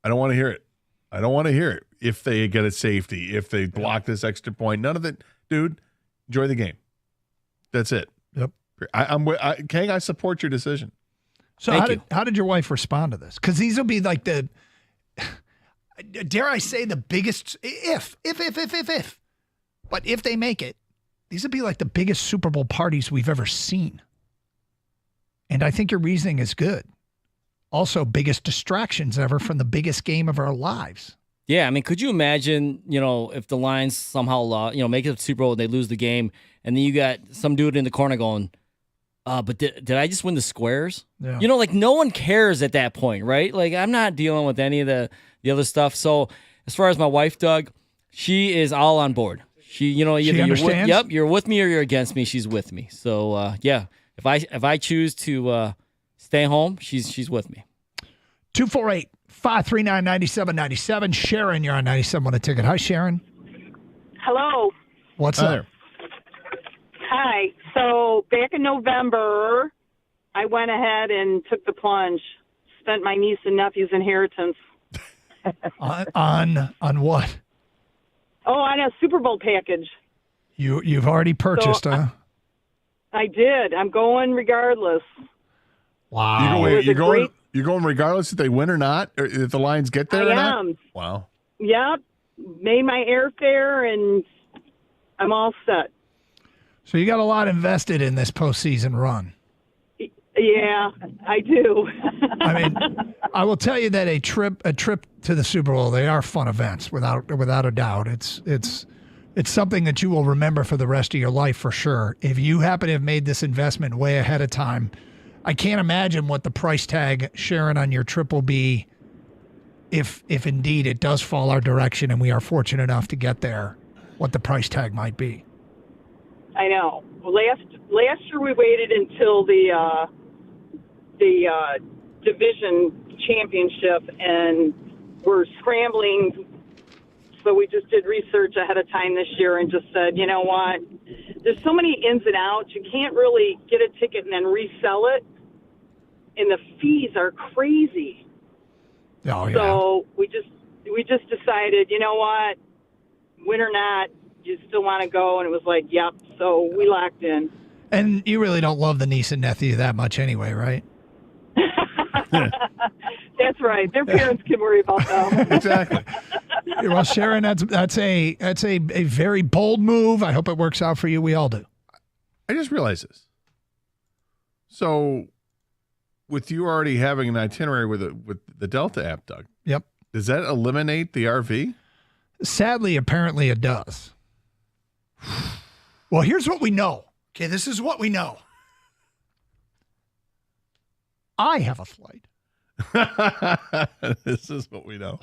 I don't want to hear it. I don't want to hear it. If they get a safety, if they block this extra point, none of it, dude. Enjoy the game. That's it. Yep. Kang, I support your decision. So how did your wife respond to this? Because these will be like the, dare I say, the biggest if. But if they make it, these would be like the biggest Super Bowl parties we've ever seen. And I think your reasoning is good. Also, biggest distractions ever from the biggest game of our lives. Yeah, I mean, could you imagine, if the Lions somehow, make it to the Super Bowl and they lose the game, and then you got some dude in the corner going, but did I just win the squares? Yeah. No one cares at that point, right? Like, I'm not dealing with any of the other stuff. So as far as my wife, Doug, she is all on board. She, either you're with me or you're against me. She's with me. So yeah, if I choose to stay home, she's with me. 248-539-9797. Sharon, you're on 97 The Ticket. Hi, Sharon. Hello. What's up? Hi. So back in November, I went ahead and took the plunge. Spent my niece and nephew's inheritance. on what? Oh, on a Super Bowl package. You've already purchased, huh? I did. I'm going regardless. Wow. You're going regardless if they win or not, or if the Lions get there or not? Wow. Yep. Made my airfare, and I'm all set. So you got a lot invested in this postseason run. Yeah, I do. I mean, I will tell you that a trip to the Super Bowl, they are fun events without a doubt. It's something that you will remember for the rest of your life for sure. If you happen to have made this investment way ahead of time, I can't imagine what the price tag, Sharon, on your trip will be if indeed it does fall our direction and we are fortunate enough to get there, what the price tag might be. I know. Well, last year we waited until the division championship, and we're scrambling. So we just did research ahead of time this year and just said, you know what? There's so many ins and outs. You can't really get a ticket and then resell it, and the fees are crazy. Oh yeah. So we just decided, you know what? Win or not, you still want to go, and it was like, yep. So we locked in. And you really don't love the niece and nephew that much anyway, right? That's right. Their parents can worry about them. Exactly. Well, Sharon, that's a very bold move. I hope it works out for you. We all do. I just realized this. So, with you already having an itinerary with the Delta app, Doug. Yep. Does that eliminate the RV? Sadly, apparently it does. Well, here's what we know. Okay, this is what we know. I have a flight. This is what we know.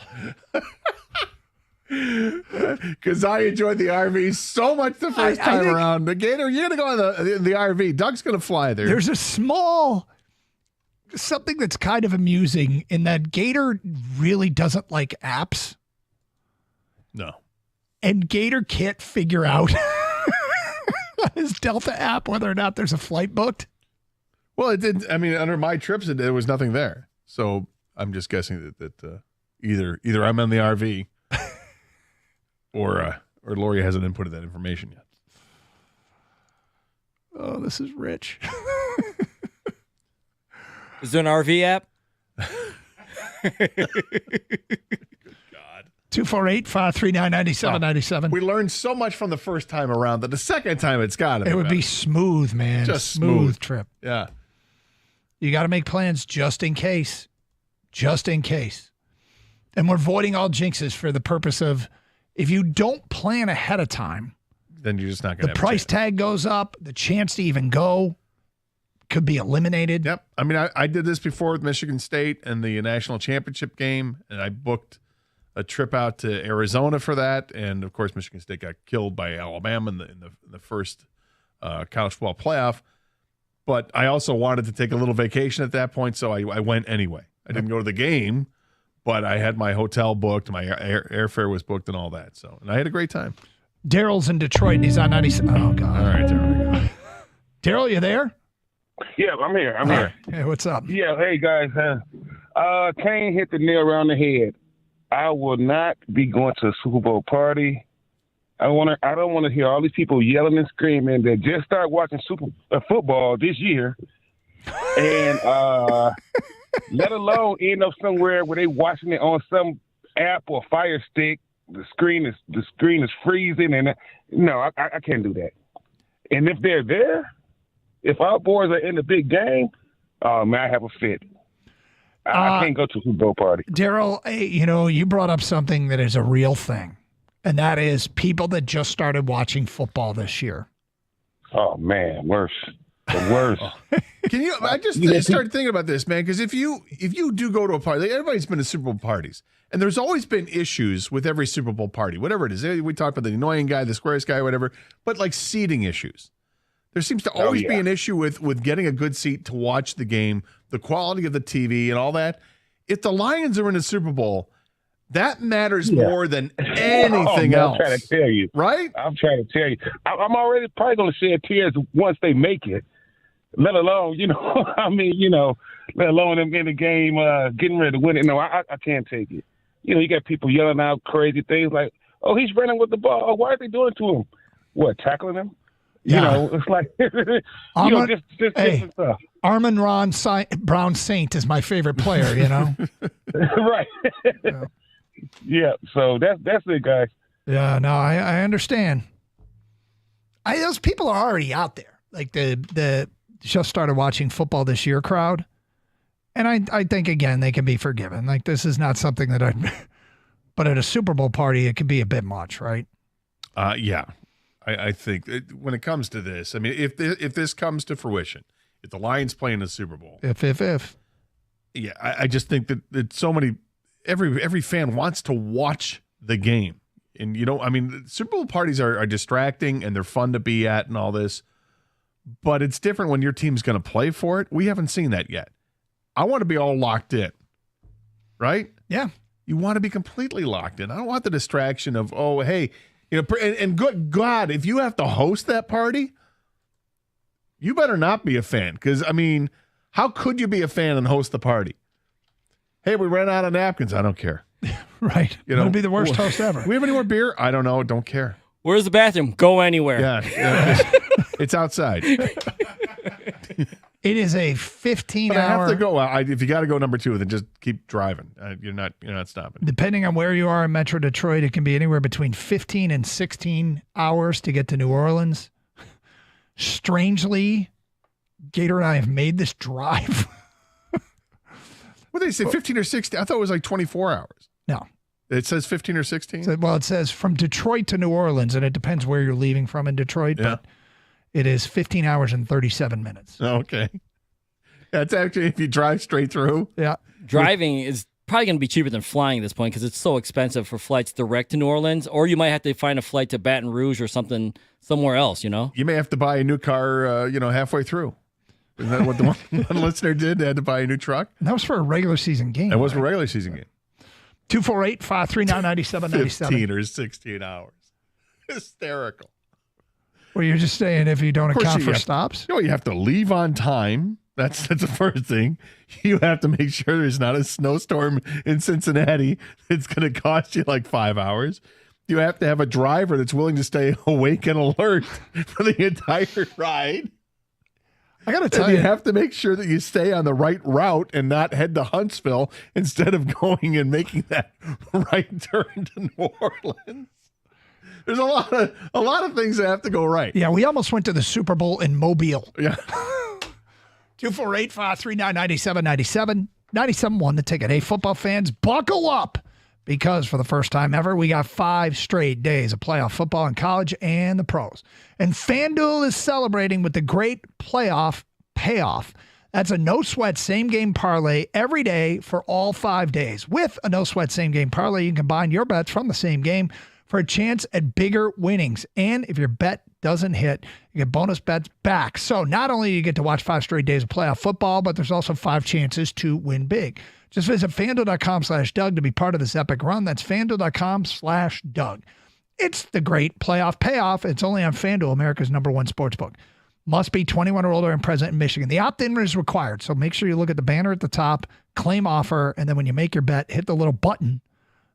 Because I enjoyed the RV so much the first time around. The Gator, you're going to go on the RV. Doug's going to fly there. There's a something that's kind of amusing in that Gator really doesn't like apps. No. And Gator can't figure out on his Delta app whether or not there's a flight booked. Well, it did. I mean, under my trips, there was nothing there. So I'm just guessing that either I'm on the RV or Lori hasn't inputted that information yet. Oh, this is rich. Is there an RV app? 248-539-9797. We learned so much from the first time around that the second time it's got to be. It would be smooth, man. Just smooth trip. Yeah. You got to make plans just in case. Just in case. And we're avoiding all jinxes for the purpose of if you don't plan ahead of time, then you're just not going to the price tag goes up, the chance to even go could be eliminated. Yep. I mean, I did this before with Michigan State and the national championship game, and I booked a trip out to Arizona for that. And, of course, Michigan State got killed by Alabama in the first college football playoff. But I also wanted to take a little vacation at that point, so I went anyway. I didn't go to the game, but I had my hotel booked, my airfare was booked and all that. So, and I had a great time. Daryl's in Detroit, and he's on 97. Oh, God. All right, Daryl. Daryl, you there? Yeah, I'm here. I'm here. Hey, what's up? Yeah, hey, guys. Kane hit the nail around the head. I will not be going to a Super Bowl party. I don't want to hear all these people yelling and screaming that just started watching football this year, and let alone end up somewhere where they watching it on some app or Fire Stick. The screen is freezing, and no, I can't do that. And if they're there, if our boys are in the big game, man, I have a fit. I can't go to a Super Bowl party. Daryl, you brought up something that is a real thing. And that is people that just started watching football this year. Oh, man, worse. The worst. Can you? I just started thinking about this, man, because if you do go to a party, everybody's been to Super Bowl parties, and there's always been issues with every Super Bowl party, whatever it is. We talked about the annoying guy, the squarest guy, whatever, but like seating issues. There seems to always be an issue with getting a good seat to watch the game, the quality of the TV, and all that. If the Lions are in the Super Bowl, that matters more than anything else. I'm trying to tell you. Right? I'm trying to tell you. I'm already probably going to shed tears once they make it, let alone, let alone them in the game getting ready to win it. No, I can't take it. You got people yelling out crazy things like, oh, he's running with the ball. Oh, why are they doing it to him? What, tackling him? Yeah. It's like, different stuff. Amon-Ra Brown Saint is my favorite player, Right. Yeah, so that's it, guys. Yeah, no, I understand. Those people are already out there. Like the just started watching football this year crowd. And I think, again, they can be forgiven. Like, this is not something that but at a Super Bowl party, it could be a bit much, right? Yeah. I think when it comes to this, I mean, if this comes to fruition, if the Lions play in the Super Bowl. If. Yeah, I just think that so many, every fan wants to watch the game. And, Super Bowl parties are distracting and they're fun to be at and all this. But it's different when your team's going to play for it. We haven't seen that yet. I want to be all locked in, right? Yeah. You want to be completely locked in. I don't want the distraction of, oh, hey, and good God, if you have to host that party, you better not be a fan. Because, how could you be a fan and host the party? Hey, we ran out of napkins. I don't care. Right. It'll be the worst host ever. We have any more beer? I don't know. Don't care. Where's the bathroom? Go anywhere. Yeah. It's outside. It is a 15-hour. But I have to go. If you got to go number 2, then just keep driving. You're not stopping. Depending on where you are in Metro Detroit, it can be anywhere between 15 and 16 hours to get to New Orleans. Strangely, Gator and I have made this drive. What did they say, 15 or 16? I thought it was like 24 hours. No. It says 15 or 16? Well, it says from Detroit to New Orleans, and it depends where you're leaving from in Detroit. Yeah. But it is 15 hours and 37 minutes. Okay. That's actually if you drive straight through. Yeah. Driving is probably going to be cheaper than flying at this point because it's so expensive for flights direct to New Orleans, or you might have to find a flight to Baton Rouge or something somewhere else, you know? You may have to buy a new car, halfway through. Isn't that what the one listener did? They had to buy a new truck? And that was for a regular season game. That was a regular season game. 248-539-9797. 15 or 16 hours. Hysterical. Well, you're just saying if you don't Of course account you for have- stops. You have to leave on time. That's the first thing. You have to make sure there's not a snowstorm in Cincinnati. It's going to cost you like 5 hours. You have to have a driver that's willing to stay awake and alert for the entire ride. I got to tell And you you, have to make sure that you stay on the right route and not head to Huntsville instead of going and making that right turn to New Orleans. There's a lot of things that have to go right. yeah, we almost went to the Super Bowl in Mobile. Yeah. 248-539-9797. 97.1 the ticket. Hey, football fans, buckle up because for the first time ever, we got 5 straight days of playoff football in college and the pros. And FanDuel is celebrating with the great playoff payoff. That's a no-sweat same-game parlay every day for all 5 days. With a no-sweat same-game parlay, you can combine your bets from the same game for a chance at bigger winnings. And if your bet doesn't hit, you get bonus bets back. So not only do you get to watch 5 straight days of playoff football, but there's also 5 chances to win big. Just visit FanDuel.com/Doug to be part of this epic run. That's FanDuel.com/Doug. It's the great playoff payoff. It's only on FanDuel, America's #1 sportsbook. Must be 21 or older and present in Michigan. The opt-in is required, so make sure you look at the banner at the top, claim offer, and then when you make your bet, hit the little button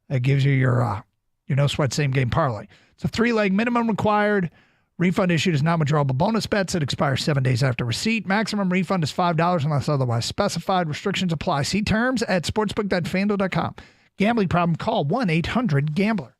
that gives you your no-sweat same-game parlay. It's a 3-leg minimum required. Refund issued is non-withdrawable bonus bets. It expires 7 days after receipt. Maximum refund is $5 unless otherwise specified. Restrictions apply. See terms at sportsbook.fanduel.com. Gambling problem? Call 1-800-GAMBLER.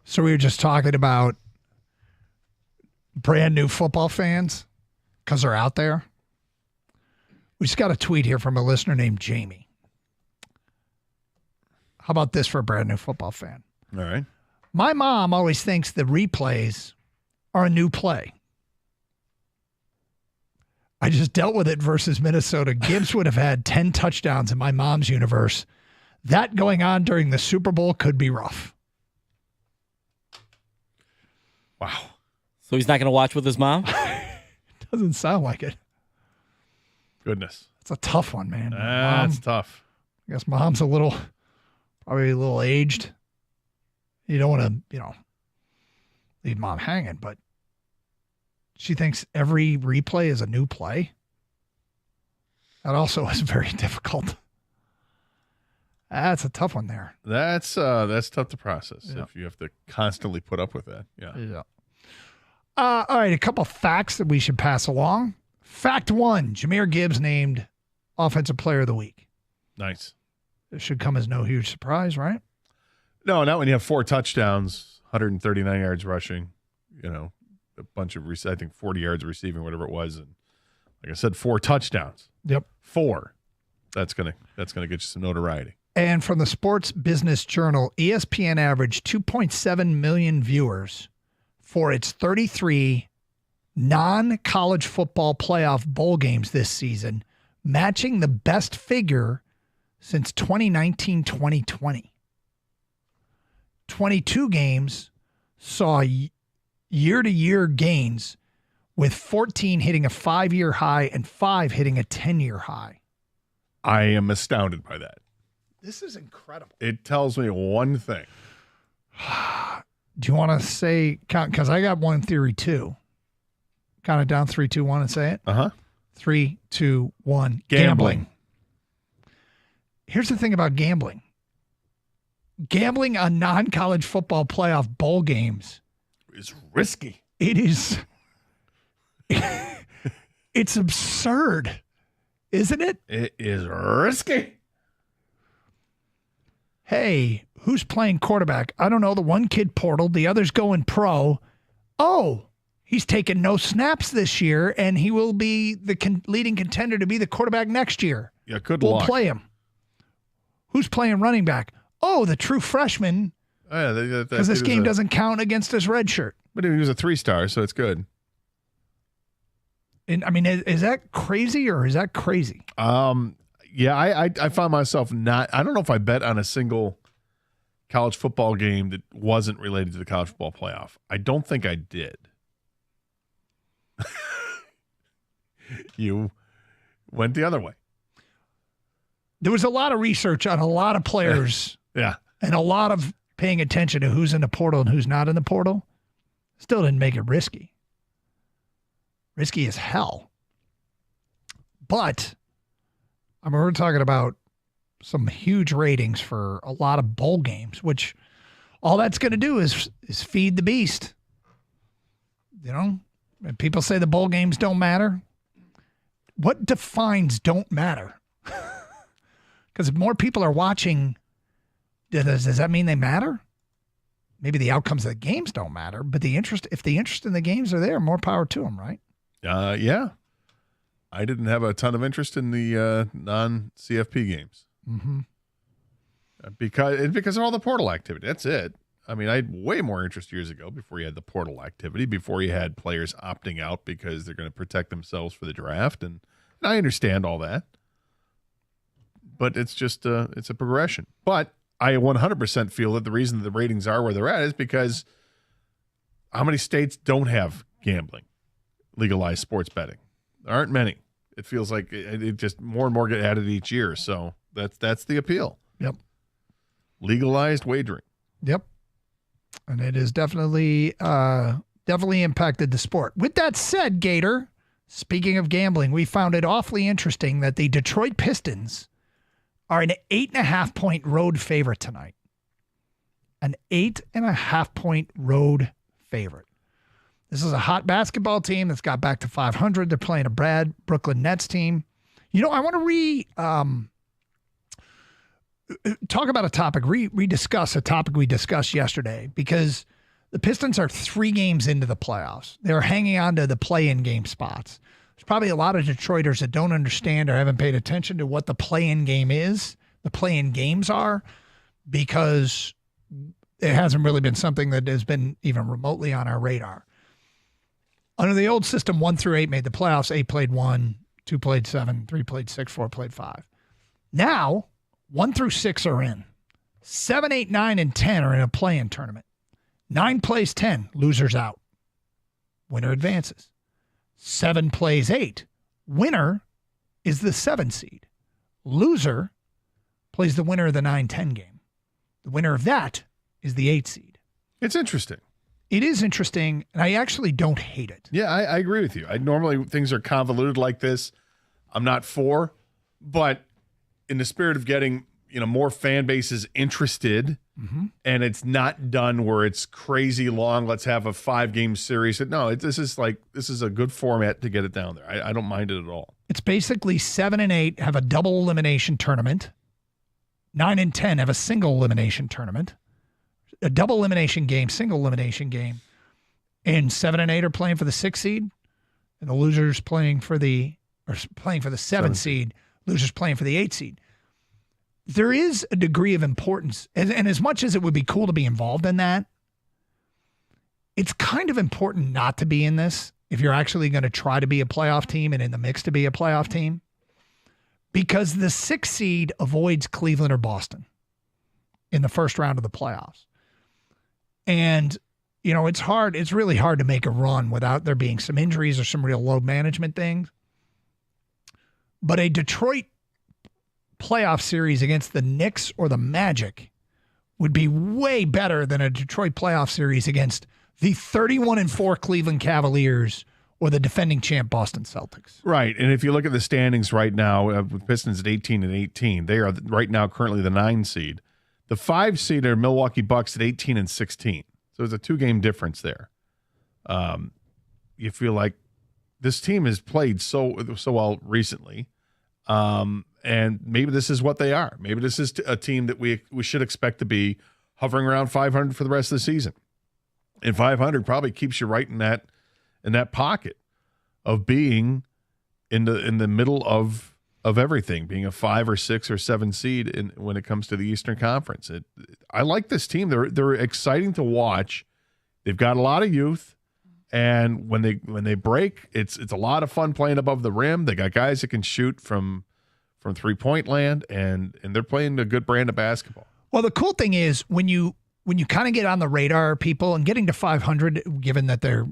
So we were just talking about brand new football fans because they're out there. We just got a tweet here from a listener named Jamie. How about this for a brand new football fan? All right. My mom always thinks the replays are a new play. I just dealt with it versus Minnesota. Gibbs would have had 10 touchdowns in my mom's universe. That going on during the Super Bowl could be rough. Wow. So he's not going to watch with his mom? Doesn't sound like it. Goodness. It's a tough one, man. That's tough. I guess mom's probably a little aged. You don't want to, leave mom hanging, but she thinks every replay is a new play. That also is very difficult. That's a tough one there. That's tough to process Yeah. if you have to constantly put up with that. Yeah. Yeah. All right, a couple facts that we should pass along. Fact 1, Jahmyr Gibbs named Offensive Player of the Week. Nice. It should come as no huge surprise, right? No, not when you have 4 touchdowns, 139 yards rushing, a bunch of, I think 40 yards receiving, whatever it was. And like I said, 4 touchdowns. Yep. 4. That's gonna get you some notoriety. And from the Sports Business Journal, ESPN averaged 2.7 million viewers for its 33 non-college football playoff bowl games this season, matching the best figure since 2019-2020. 22 games saw year-to-year gains, with 14 hitting a 5-year high and 5 hitting a 10-year high. I am astounded by that. This is incredible. It tells me one thing. Do you want to say, because I got one theory too. Count it down, 3, 2, 1, and say it. 3, 2, 1. Gambling. Here's the thing about gambling. Gambling on non-college football playoff bowl games is risky. It is. It's absurd, isn't it? It is risky. Hey, who's playing quarterback? I don't know. The one kid portaled, the other's going pro. Oh, he's taken no snaps this year, and he will be the leading contender to be the quarterback next year. Yeah, good We'll luck. play him. Who's playing running back? Oh, the true freshman, Oh, yeah, because this game doesn't count against his red shirt. But he was a 3-star, so it's good. And I mean, is that crazy or is that crazy? Yeah, I found myself not. I don't know if I bet on a single college football game that wasn't related to the college football playoff. I don't think I did. You went the other way. There was a lot of research on a lot of players. Yeah. And a lot of paying attention to who's in the portal and who's not in the portal. Still didn't make it risky. Risky as hell. But I mean, we're talking about some huge ratings for a lot of bowl games, which all that's going to do is feed the beast. And people say the bowl games don't matter. What defines don't matter? Because if more people are watching, does that mean they matter? Maybe the outcomes of the games don't matter, but if the interest in the games are there, more power to them, right? Yeah. I didn't have a ton of interest in the non-CFP games. Mm-hmm. Because of all the portal activity. That's it. I mean, I had way more interest years ago before you had the portal activity, before you had players opting out because they're going to protect themselves for the draft. And I understand all that. But it's just it's a progression. But I 100% feel that the reason the ratings are where they're at is because how many states don't have gambling, legalized sports betting? There aren't many. It feels like it just more and more get added each year. So that's the appeal. Yep. Legalized wagering. Yep. And it has definitely impacted the sport. With that said, Gator, speaking of gambling, we found it awfully interesting that the Detroit Pistons are an 8.5-point road favorite tonight. An 8.5-point road favorite. This is a hot basketball team that's got back to 500. They're playing a Brooklyn Nets team. I want to talk about a topic, rediscuss a topic we discussed yesterday, because The Pistons are 3 games into the playoffs. They're hanging on to the play-in game spots. There's probably a lot of Detroiters that don't understand or haven't paid attention to what the play-in game is, the play-in games are, because it hasn't really been something that has been even remotely on our radar. Under the old system, 1 through 8 made the playoffs. 8 played 1, 2 played 7, 3 played 6, 4 played 5. Now, 1 through 6 are in. 7, 8, 9, and 10 are in a play-in tournament. 9 plays 10, losers out. Winner advances. 7 plays 8. Winner is the 7 seed. Loser plays the winner of the 9-10 game. The winner of that is the 8 seed. It's interesting. It is interesting, and I actually don't hate it. Yeah, I agree with you. Normally things are convoluted like this, I'm not for, but in the spirit of getting more fan bases interested, and it's not done where it's crazy long. Let's have a 5-game series. No, this is a good format to get it down there. I don't mind it at all. It's basically 7 and 8 have a double elimination tournament. 9 and 10 have a single elimination tournament. A double elimination game, single elimination game. And 7 and 8 are playing for the 6 seed, and the losers playing for the 7 seed. Losers playing for the 8 seed. There is a degree of importance, and as much as it would be cool to be involved in that, it's kind of important not to be in this if you're actually going to try to be a playoff team and in the mix to be a playoff team, because the 6 seed avoids Cleveland or Boston in the first round of the playoffs. And, it's hard. It's really hard to make a run without there being some injuries or some real load management things. But a Detroit playoff series against the Knicks or the Magic would be way better than a Detroit playoff series against the 31-4 Cleveland Cavaliers or the defending champ Boston Celtics. Right. And if you look at the standings right now, with Pistons at 18 and 18, they are right now currently the 9 seed. The 5 seed are Milwaukee Bucks at 18 and 16. So there's a 2-game difference there. You feel like this team has played so well recently. And maybe this is what they are. Maybe this is a team that we should expect to be hovering around 500 for the rest of the season. And 500 probably keeps you right in that pocket of being in the middle of everything, being a 5 or 6 or 7 seed when it comes to the Eastern Conference. I like this team. They're exciting to watch. They've got a lot of youth. And when they break, it's a lot of fun playing above the rim. They got guys that can shoot from 3-point land, and they're playing a good brand of basketball. Well, the cool thing is when you kind of get on the radar, people, and getting to 500, given that they're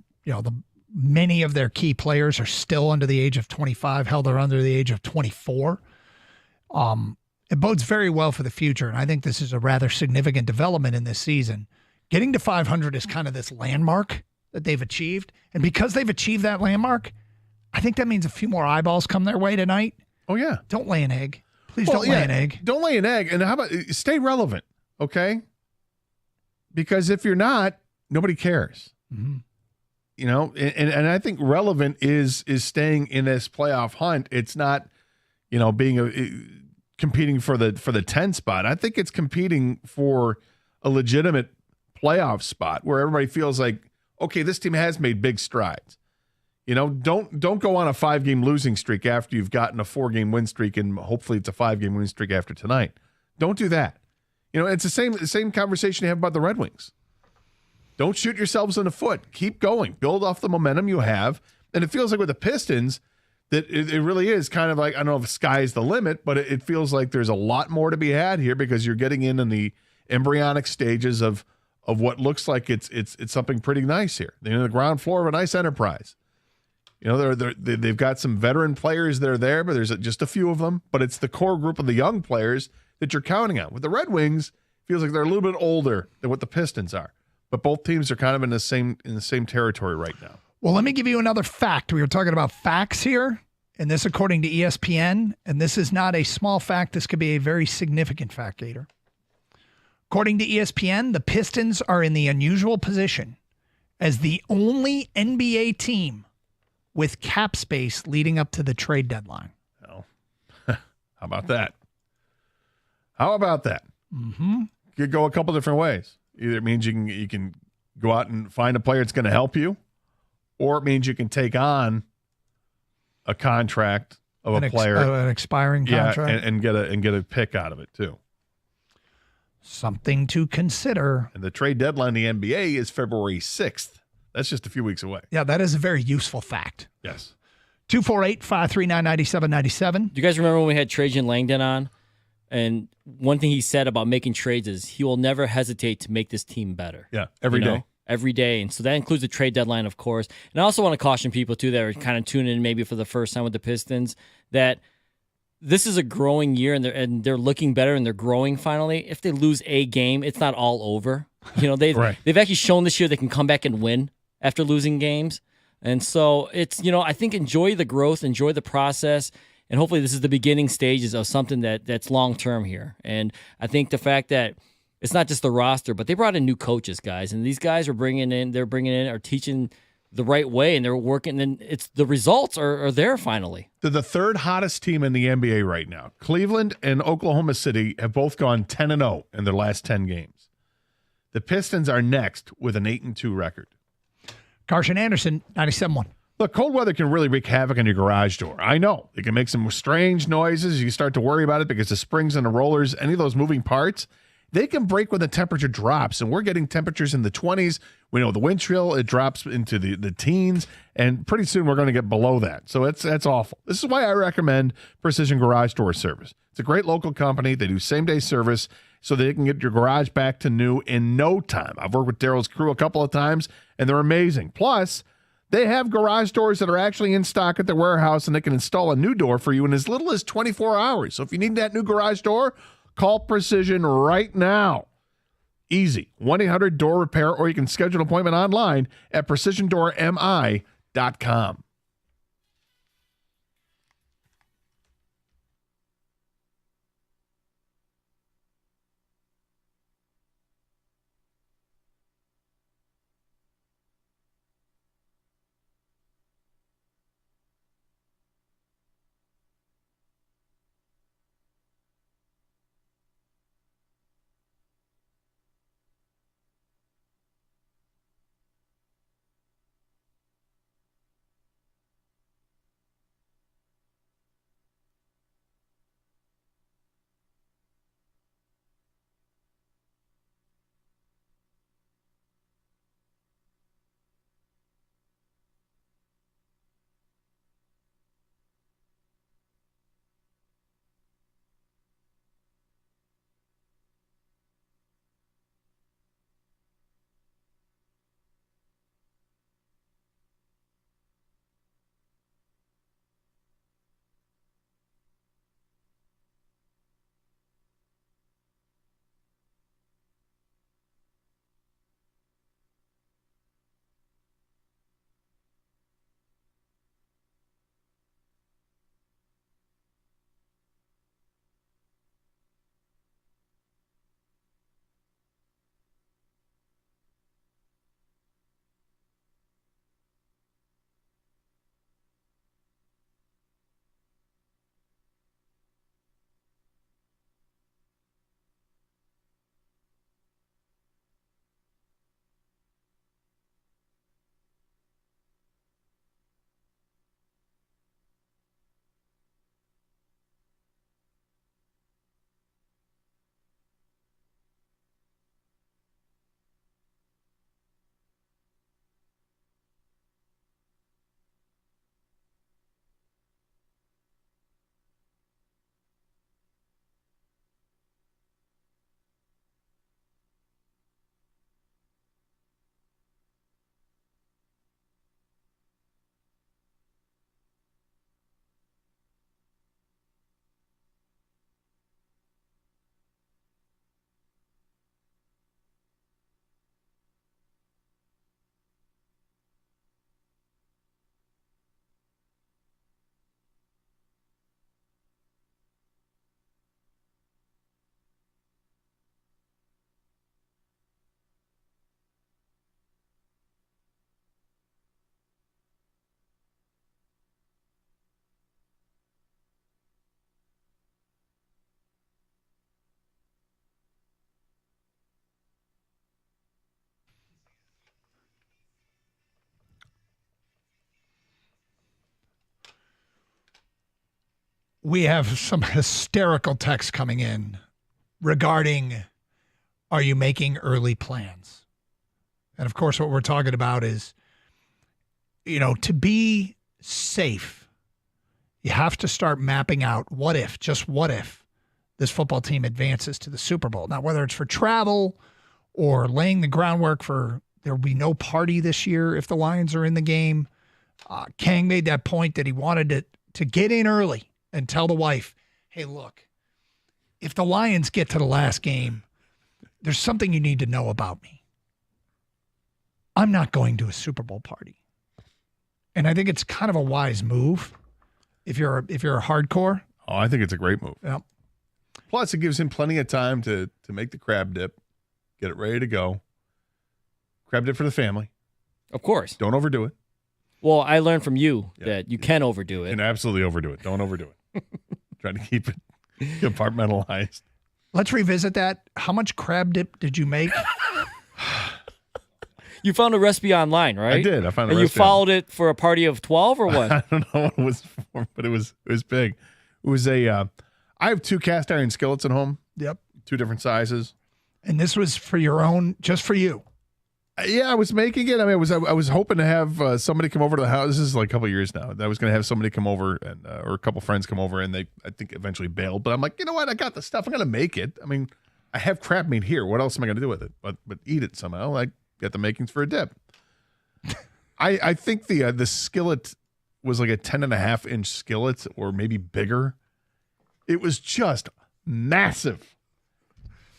many of their key players are still under the age of 25, held are under the age of 24. It bodes very well for the future, and I think this is a rather significant development in this season. Getting to 500 is kind of this landmark that they've achieved. And because they've achieved that landmark, I think that means a few more eyeballs come their way tonight. Oh, yeah. Don't lay an egg. Please don't lay an egg. Don't lay an egg. And how about stay relevant, okay? Because if you're not, nobody cares. Mm-hmm. And I think relevant is staying in this playoff hunt. It's not, being competing for the 10 spot. I think it's competing for a legitimate playoff spot where everybody feels like, okay, this team has made big strides. Don't go on a 5-game losing streak after you've gotten a 4-game win streak, and hopefully it's a 5-game win streak after tonight. Don't do that. It's the same conversation you have about the Red Wings. Don't shoot yourselves in the foot. Keep going. Build off the momentum you have. And it feels like with the Pistons that it really is kind of like, I don't know if sky's the limit, but it feels like there's a lot more to be had here because you're getting in the embryonic stages of what looks like it's something pretty nice here. They're in the ground floor of a nice enterprise. They've got some veteran players that are there, but there's just a few of them. But it's the core group of the young players that you're counting on. With the Red Wings, it feels like they're a little bit older than what the Pistons are. But both teams are kind of in the same territory right now. Well, let me give you another fact. We were talking about facts here, and this according to ESPN, and this is not a small fact. This could be a very significant fact, Gator. According to ESPN, the Pistons are in the unusual position as the only NBA team with cap space leading up to the trade deadline. Oh, how about that? How about that? Mm-hmm. Could go a couple different ways. Either it means you can go out and find a player that's going to help you, or it means you can take on a contract of a player, an expiring contract, and get a pick out of it too. Something to consider. And the trade deadline in the NBA is February 6th. That's just a few weeks away. Yeah, that is a very useful fact. Yes. 248-539-9797. Do you guys remember when we had Trajan Langdon on? And one thing he said about making trades is he will never hesitate to make this team better. Yeah, every day. Every day. And so that includes the trade deadline, of course. And I also want to caution people, too, that are kind of tuning in maybe for the first time with the Pistons, that this is a growing year and they're looking better and they're growing finally. If they lose a game, it's not all over. You know, they've actually shown this year they can come back and win after losing games. And so it's, you know, I think enjoy the growth, enjoy the process. And hopefully this is the beginning stages of something that's long-term here. And I think the fact that it's not just the roster, but they brought in new coaches, guys. And these guys are teaching the right way, and they're working. And it's the results are there finally. They're the third hottest team in the NBA right now. Cleveland and Oklahoma City have both gone 10-0 in their last 10 games. The Pistons are next with an 8-2 record. Carson Anderson, 97.1. Look, cold weather can really wreak havoc on your garage door. I know. It can make some strange noises. You start to worry about it because the springs and the rollers, any of those moving parts, they can break when the temperature drops. And we're getting temperatures in the 20s. We know the wind chill, it drops into the teens. And pretty soon we're going to get below that. So that's awful. This is why I recommend Precision Garage Door Service. It's a great local company. They do same-day service so they can get your garage back to new in no time. I've worked with Daryl's crew a couple of times, and they're amazing. Plus, they have garage doors that are actually in stock at their warehouse, and they can install a new door for you in as little as 24 hours. So if you need that new garage door, call Precision right now. Easy. 1-800-DOOR-REPAIR, or you can schedule an appointment online at precisiondoormi.com. We have some hysterical texts coming in regarding, are you making early plans? And of course, what we're talking about is, to be safe, you have to start mapping out what if this football team advances to the Super Bowl. Now, whether it's for travel or laying the groundwork for there will be no party this year if the Lions are in the game. Kang made that point that he wanted to get in early and tell the wife, hey, look, if the Lions get to the last game, there's something you need to know about me. I'm not going to a Super Bowl party. And I think it's kind of a wise move if you're a hardcore. Oh, I think it's a great move. Yep. Plus, it gives him plenty of time to make the crab dip, get it ready to go. Crab dip for the family. Of course. Don't overdo it. Well, I learned from you that you can overdo it. You can absolutely overdo it. Don't overdo it. Try to keep it compartmentalized. Let's revisit that. How much crab dip did you make? You found a recipe online, right? I did. I found a and recipe. You followed it for a party of 12 or what? I don't know what it was for, but it was big. It was I have 2 cast iron skillets at home. Yep. 2 different sizes. And this was for your own, just for you. Yeah, I was making it. I mean, I was hoping to have somebody come over to the house. This is like a couple of years now. I was going to have somebody come over and or a couple friends come over, and they I think eventually bailed. But I'm like, you know what? I got the stuff. I'm going to make it. I mean, I have crab meat here. What else am I going to do with it? But eat it somehow. I got the makings for a dip. I think the skillet was like a 10.5-inch skillet or maybe bigger. It was just massive,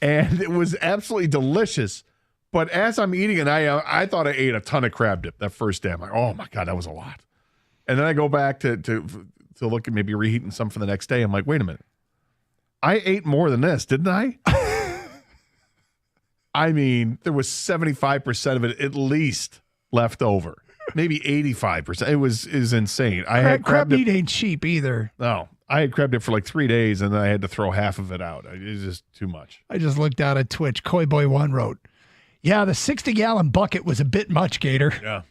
and it was absolutely delicious. But as I'm eating it, I thought I ate a ton of crab dip that first day. I'm like, oh my God, that was a lot. And then I go back to look at maybe reheating some for the next day. I'm like, wait a minute. I ate more than this, didn't I? I mean, there was 75% of it at least left over. Maybe 85%. It was insane. I had crab meat ain't cheap either. No. I had crab dip for like 3 days, and then I had to throw half of it out. It was just too much. I just looked out at Twitch. Coyboy1 wrote, yeah, the 60-gallon bucket was a bit much, Gator. Yeah.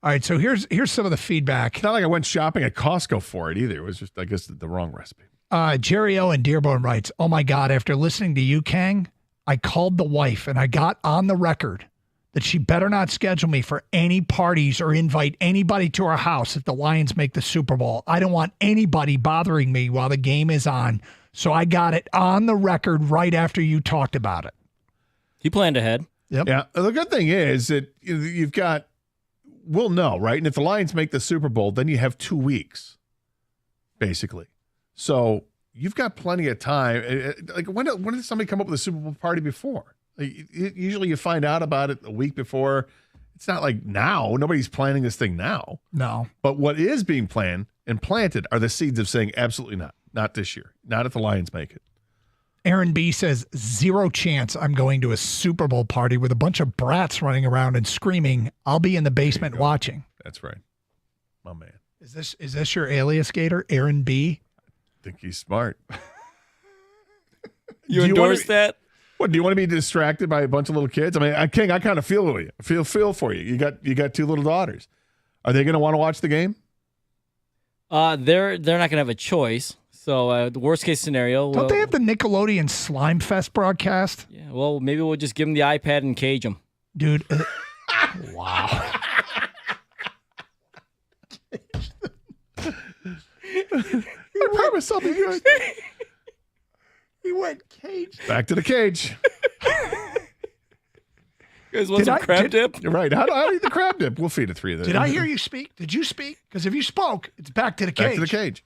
All right, so here's some of the feedback. It's not like I went shopping at Costco for it either. It was just, I guess, the wrong recipe. Jerry O in Dearborn writes, oh my God, after listening to you, Kang, I called the wife and I got on the record that she better not schedule me for any parties or invite anybody to our house if the Lions make the Super Bowl. I don't want anybody bothering me while the game is on. So I got it on the record right after you talked about it. He planned ahead. Yep. Yeah. The good thing is that you've got, we'll know, right? And if the Lions make the Super Bowl, then you have 2 weeks, basically. So you've got plenty of time. Like when did somebody come up with a Super Bowl party before? Like, usually you find out about it a week before. It's not like now. Nobody's planning this thing now. No. But what is being planned and planted are the seeds of saying absolutely not. Not this year. Not if the Lions make it. Aaron B says, 0 chance I'm going to a Super Bowl party with a bunch of brats running around and screaming. I'll be in the basement watching. That's right. My man. Is this your alias, Gator? Aaron B? I think he's smart. You endorse that? What, do you want to be distracted by a bunch of little kids? I mean, King, I kind of feel for you. Feel for you. You got 2 little daughters. Are they going to want to watch the game? They're not going to have a choice. So the worst case scenario. Don't they have the Nickelodeon Slime Fest broadcast? Yeah. Well, maybe we'll just give them the iPad and cage them. Dude. Wow. I promise I'll be good. He went cage. Back to the cage. You guys want some crab dip? Right. How do I eat the crab dip? We'll feed it 3 of them. Did I hear you speak? Did you speak? Because if you spoke, it's back to the cage. Back to the cage.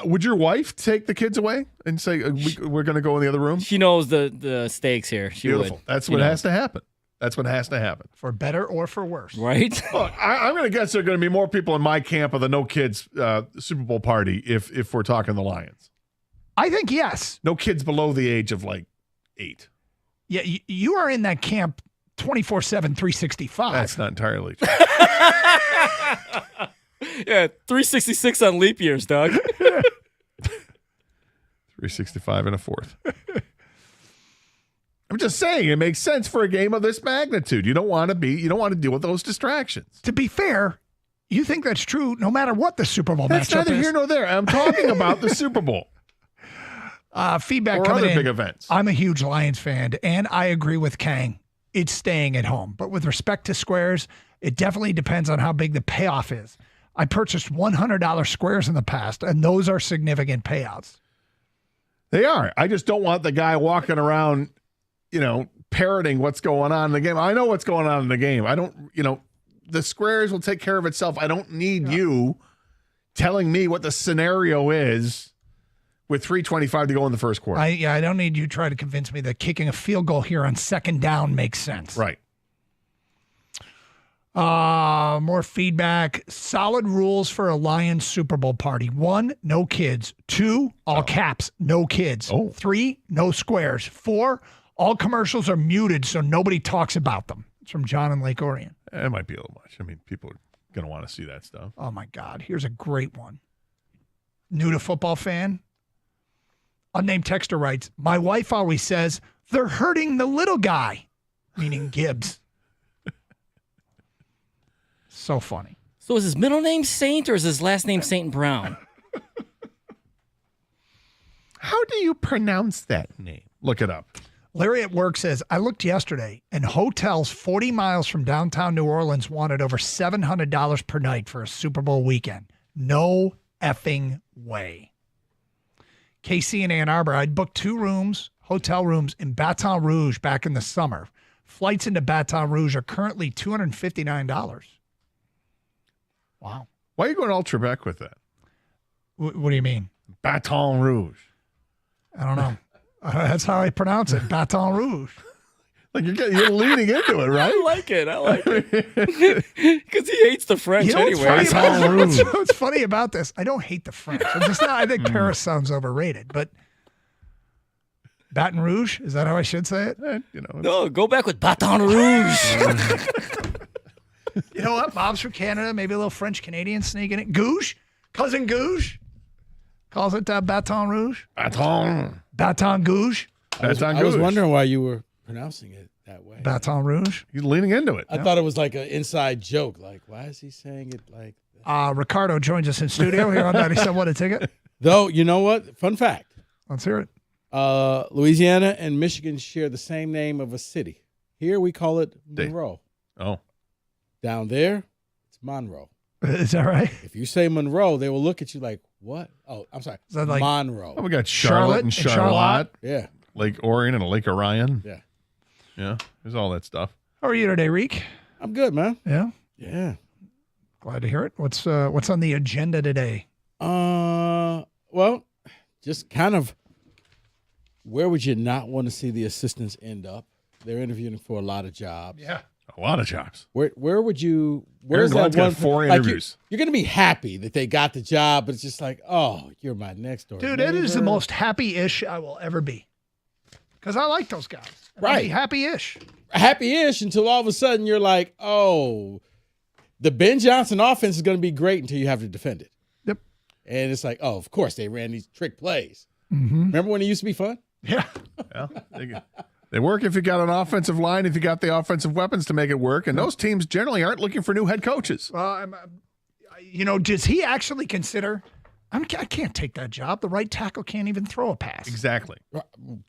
Would your wife take the kids away and say, we're going to go in the other room? She knows the stakes here. She Beautiful. would. That's what has to happen. That's what has to happen. For better or for worse. Right? Look, I'm going to guess there are going to be more people in my camp of the no kids Super Bowl party if we're talking the Lions. I think yes. No kids below the age of like 8. Yeah, you are in that camp 24/7, 365. That's not entirely true. Yeah, 366 on leap years, Doug. 365 and a fourth. I'm just saying it makes sense for a game of this magnitude. You don't want to deal with those distractions. To be fair, you think that's true no matter what the Super Bowl That's matchup neither is. here nor there. I'm talking about the Super Bowl. Feedback or coming other in. big events. I'm a huge Lions fan, and I agree with Kang. It's staying at home. But with respect to squares, it definitely depends on how big the payoff is. I purchased $100 squares in the past, and those are significant payouts. They are. I just don't want the guy walking around, parroting what's going on in the game. I know what's going on in the game. I don't, the squares will take care of itself. I don't need you telling me what the scenario is with 3:25 to go in the first quarter. I don't need you to try to convince me that kicking a field goal here on second down makes sense. Right. More feedback. Solid rules for a Lions Super Bowl party. 1, no kids. 2, all caps, no kids. 3, no squares. 4, all commercials are muted so nobody talks about them. It's from John in Lake Orion. It might be a little much. I mean, people are going to want to see that stuff. Oh, my God. Here's a great one. New to football fan. Unnamed texter writes, my wife always says, they're hurting the little guy, meaning Gibbs. So funny. So is his middle name Saint or is his last name Saint Brown? How do you pronounce that name? Look it up. Larry at work says, I looked yesterday and hotels 40 miles from downtown New Orleans wanted over $700 per night for a Super Bowl weekend. No effing way. KC in Ann Arbor, I'd booked 2 rooms, hotel rooms in Baton Rouge back in the summer. Flights into Baton Rouge are currently $259. Wow. Why are you going all Trebek with that? What do you mean? Baton Rouge. I don't know. That's how I pronounce it, Baton Rouge. Like you're leaning into it, right? I like it. Because he hates the French anyway. What's funny about this? I don't hate the French. I think Paris sounds overrated, but Baton Rouge, is that how I should say it? No, go back with Baton Rouge. You know what? Bob's from Canada, maybe a little French-Canadian sneaking it. Gouge, cousin Gouge, calls it Baton Rouge. Baton Gouge. I was wondering why you were pronouncing it that way. Baton Rouge. He's leaning into it. I thought it was like an inside joke. Like, why is he saying it like that? Ricardo joins us in studio here on 97 a ticket. Though, you know what? Fun fact. Let's hear it. Louisiana and Michigan share the same name of a city. Here we call it Monroe. Oh. Down there, it's Monroe. Is that right? If you say Monroe, they will look at you like, what? Oh, I'm sorry. Is that like Monroe. Oh, we got Charlotte and Charlotte. Yeah. Lake Orion and Lake Orion. Yeah. Yeah. There's all that stuff. How are you today, Reek? I'm good, man. Yeah? Yeah. Glad to hear it. What's on the agenda today? Well, just kind of where would you not want to see the assistants end up? They're interviewing for a lot of jobs. Yeah. A lot of jobs. Where would you? Aaron Where's Glenn's that one? got 4 like interviews. you're going to be happy that they got the job, but it's just like, oh, you're my next door Dude, neighbor. it is the most happy-ish I will ever be. Because I like those guys. And I'll Right. be happy-ish. Happy-ish until all of a sudden you're like, oh, the Ben Johnson offense is going to be great until you have to defend it. Yep. And it's like, oh, of course they ran these trick plays. Mm-hmm. Remember when it used to be fun? Yeah. Well, they work if you got an offensive line, if you got the offensive weapons to make it work. And those teams generally aren't looking for new head coaches. Well, does he actually consider? I can't take that job. The right tackle can't even throw a pass. Exactly.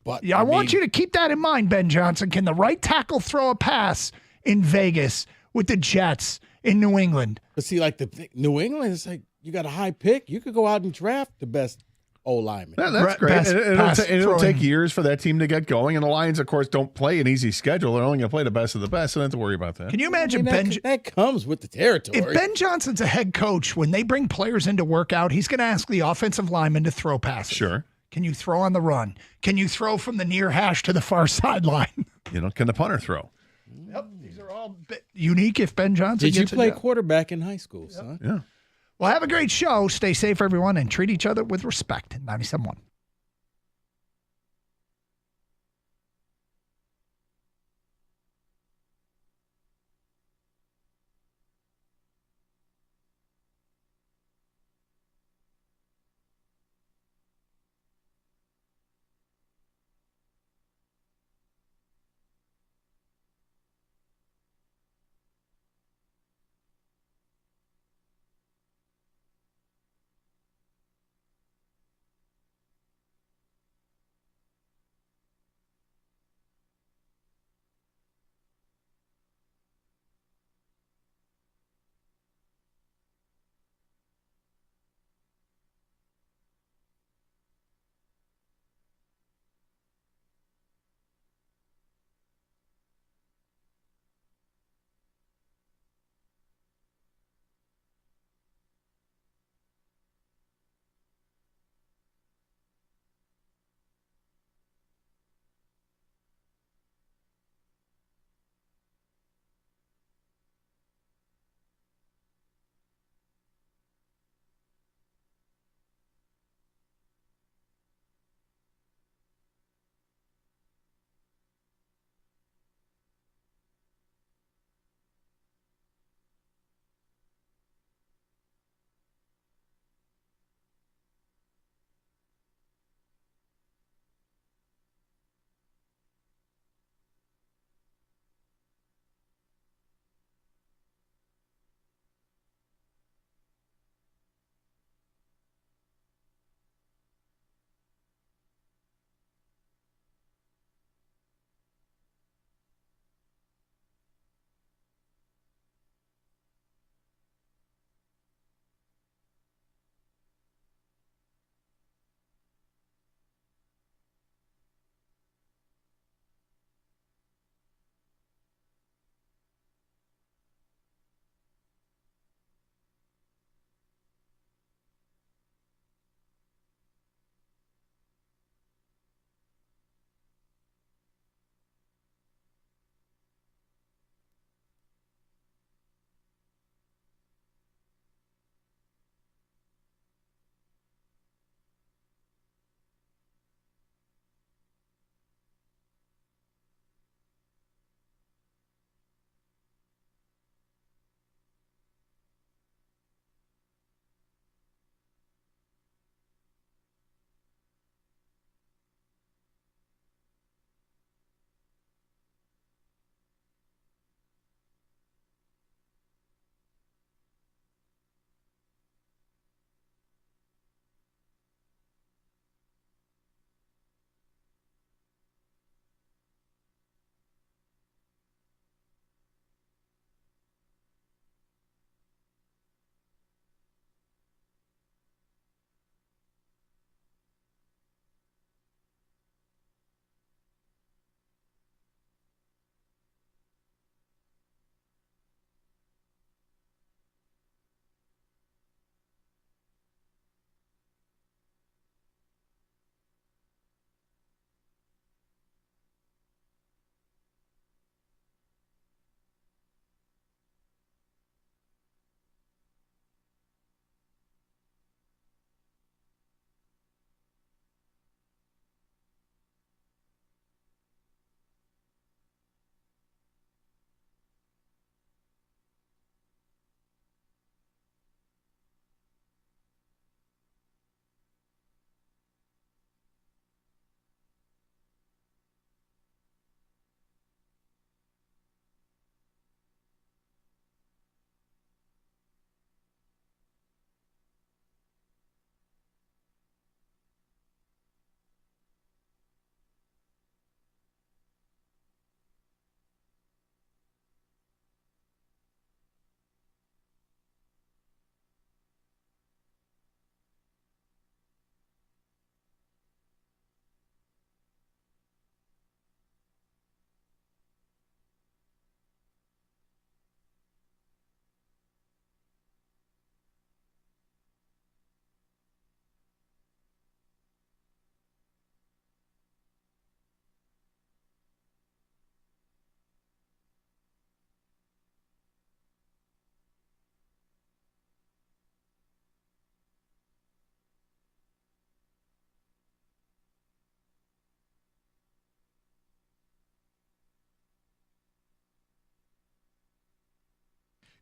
But Yeah, I want you to keep that in mind, Ben Johnson. Can the right tackle throw a pass in Vegas with the Jets in New England? But see, like New England, it's like you got a high pick. You could go out and draft the best O-lineman. That's great. It'll take years for that team to get going. And the Lions, of course, don't play an easy schedule. They're only going to play the best of the best. So don't have to worry about that. Can you imagine that comes with the territory. If Ben Johnson's a head coach, when they bring players in to work out, he's going to ask the offensive lineman to throw passes. Sure. Can you throw on the run? Can you throw from the near hash to the far sideline? Can the punter throw? Yep. These are all unique if Ben Johnson Did you gets a play job. quarterback in high school, son? Yeah. Well, have a great show. Stay safe, everyone, and treat each other with respect. 97.1.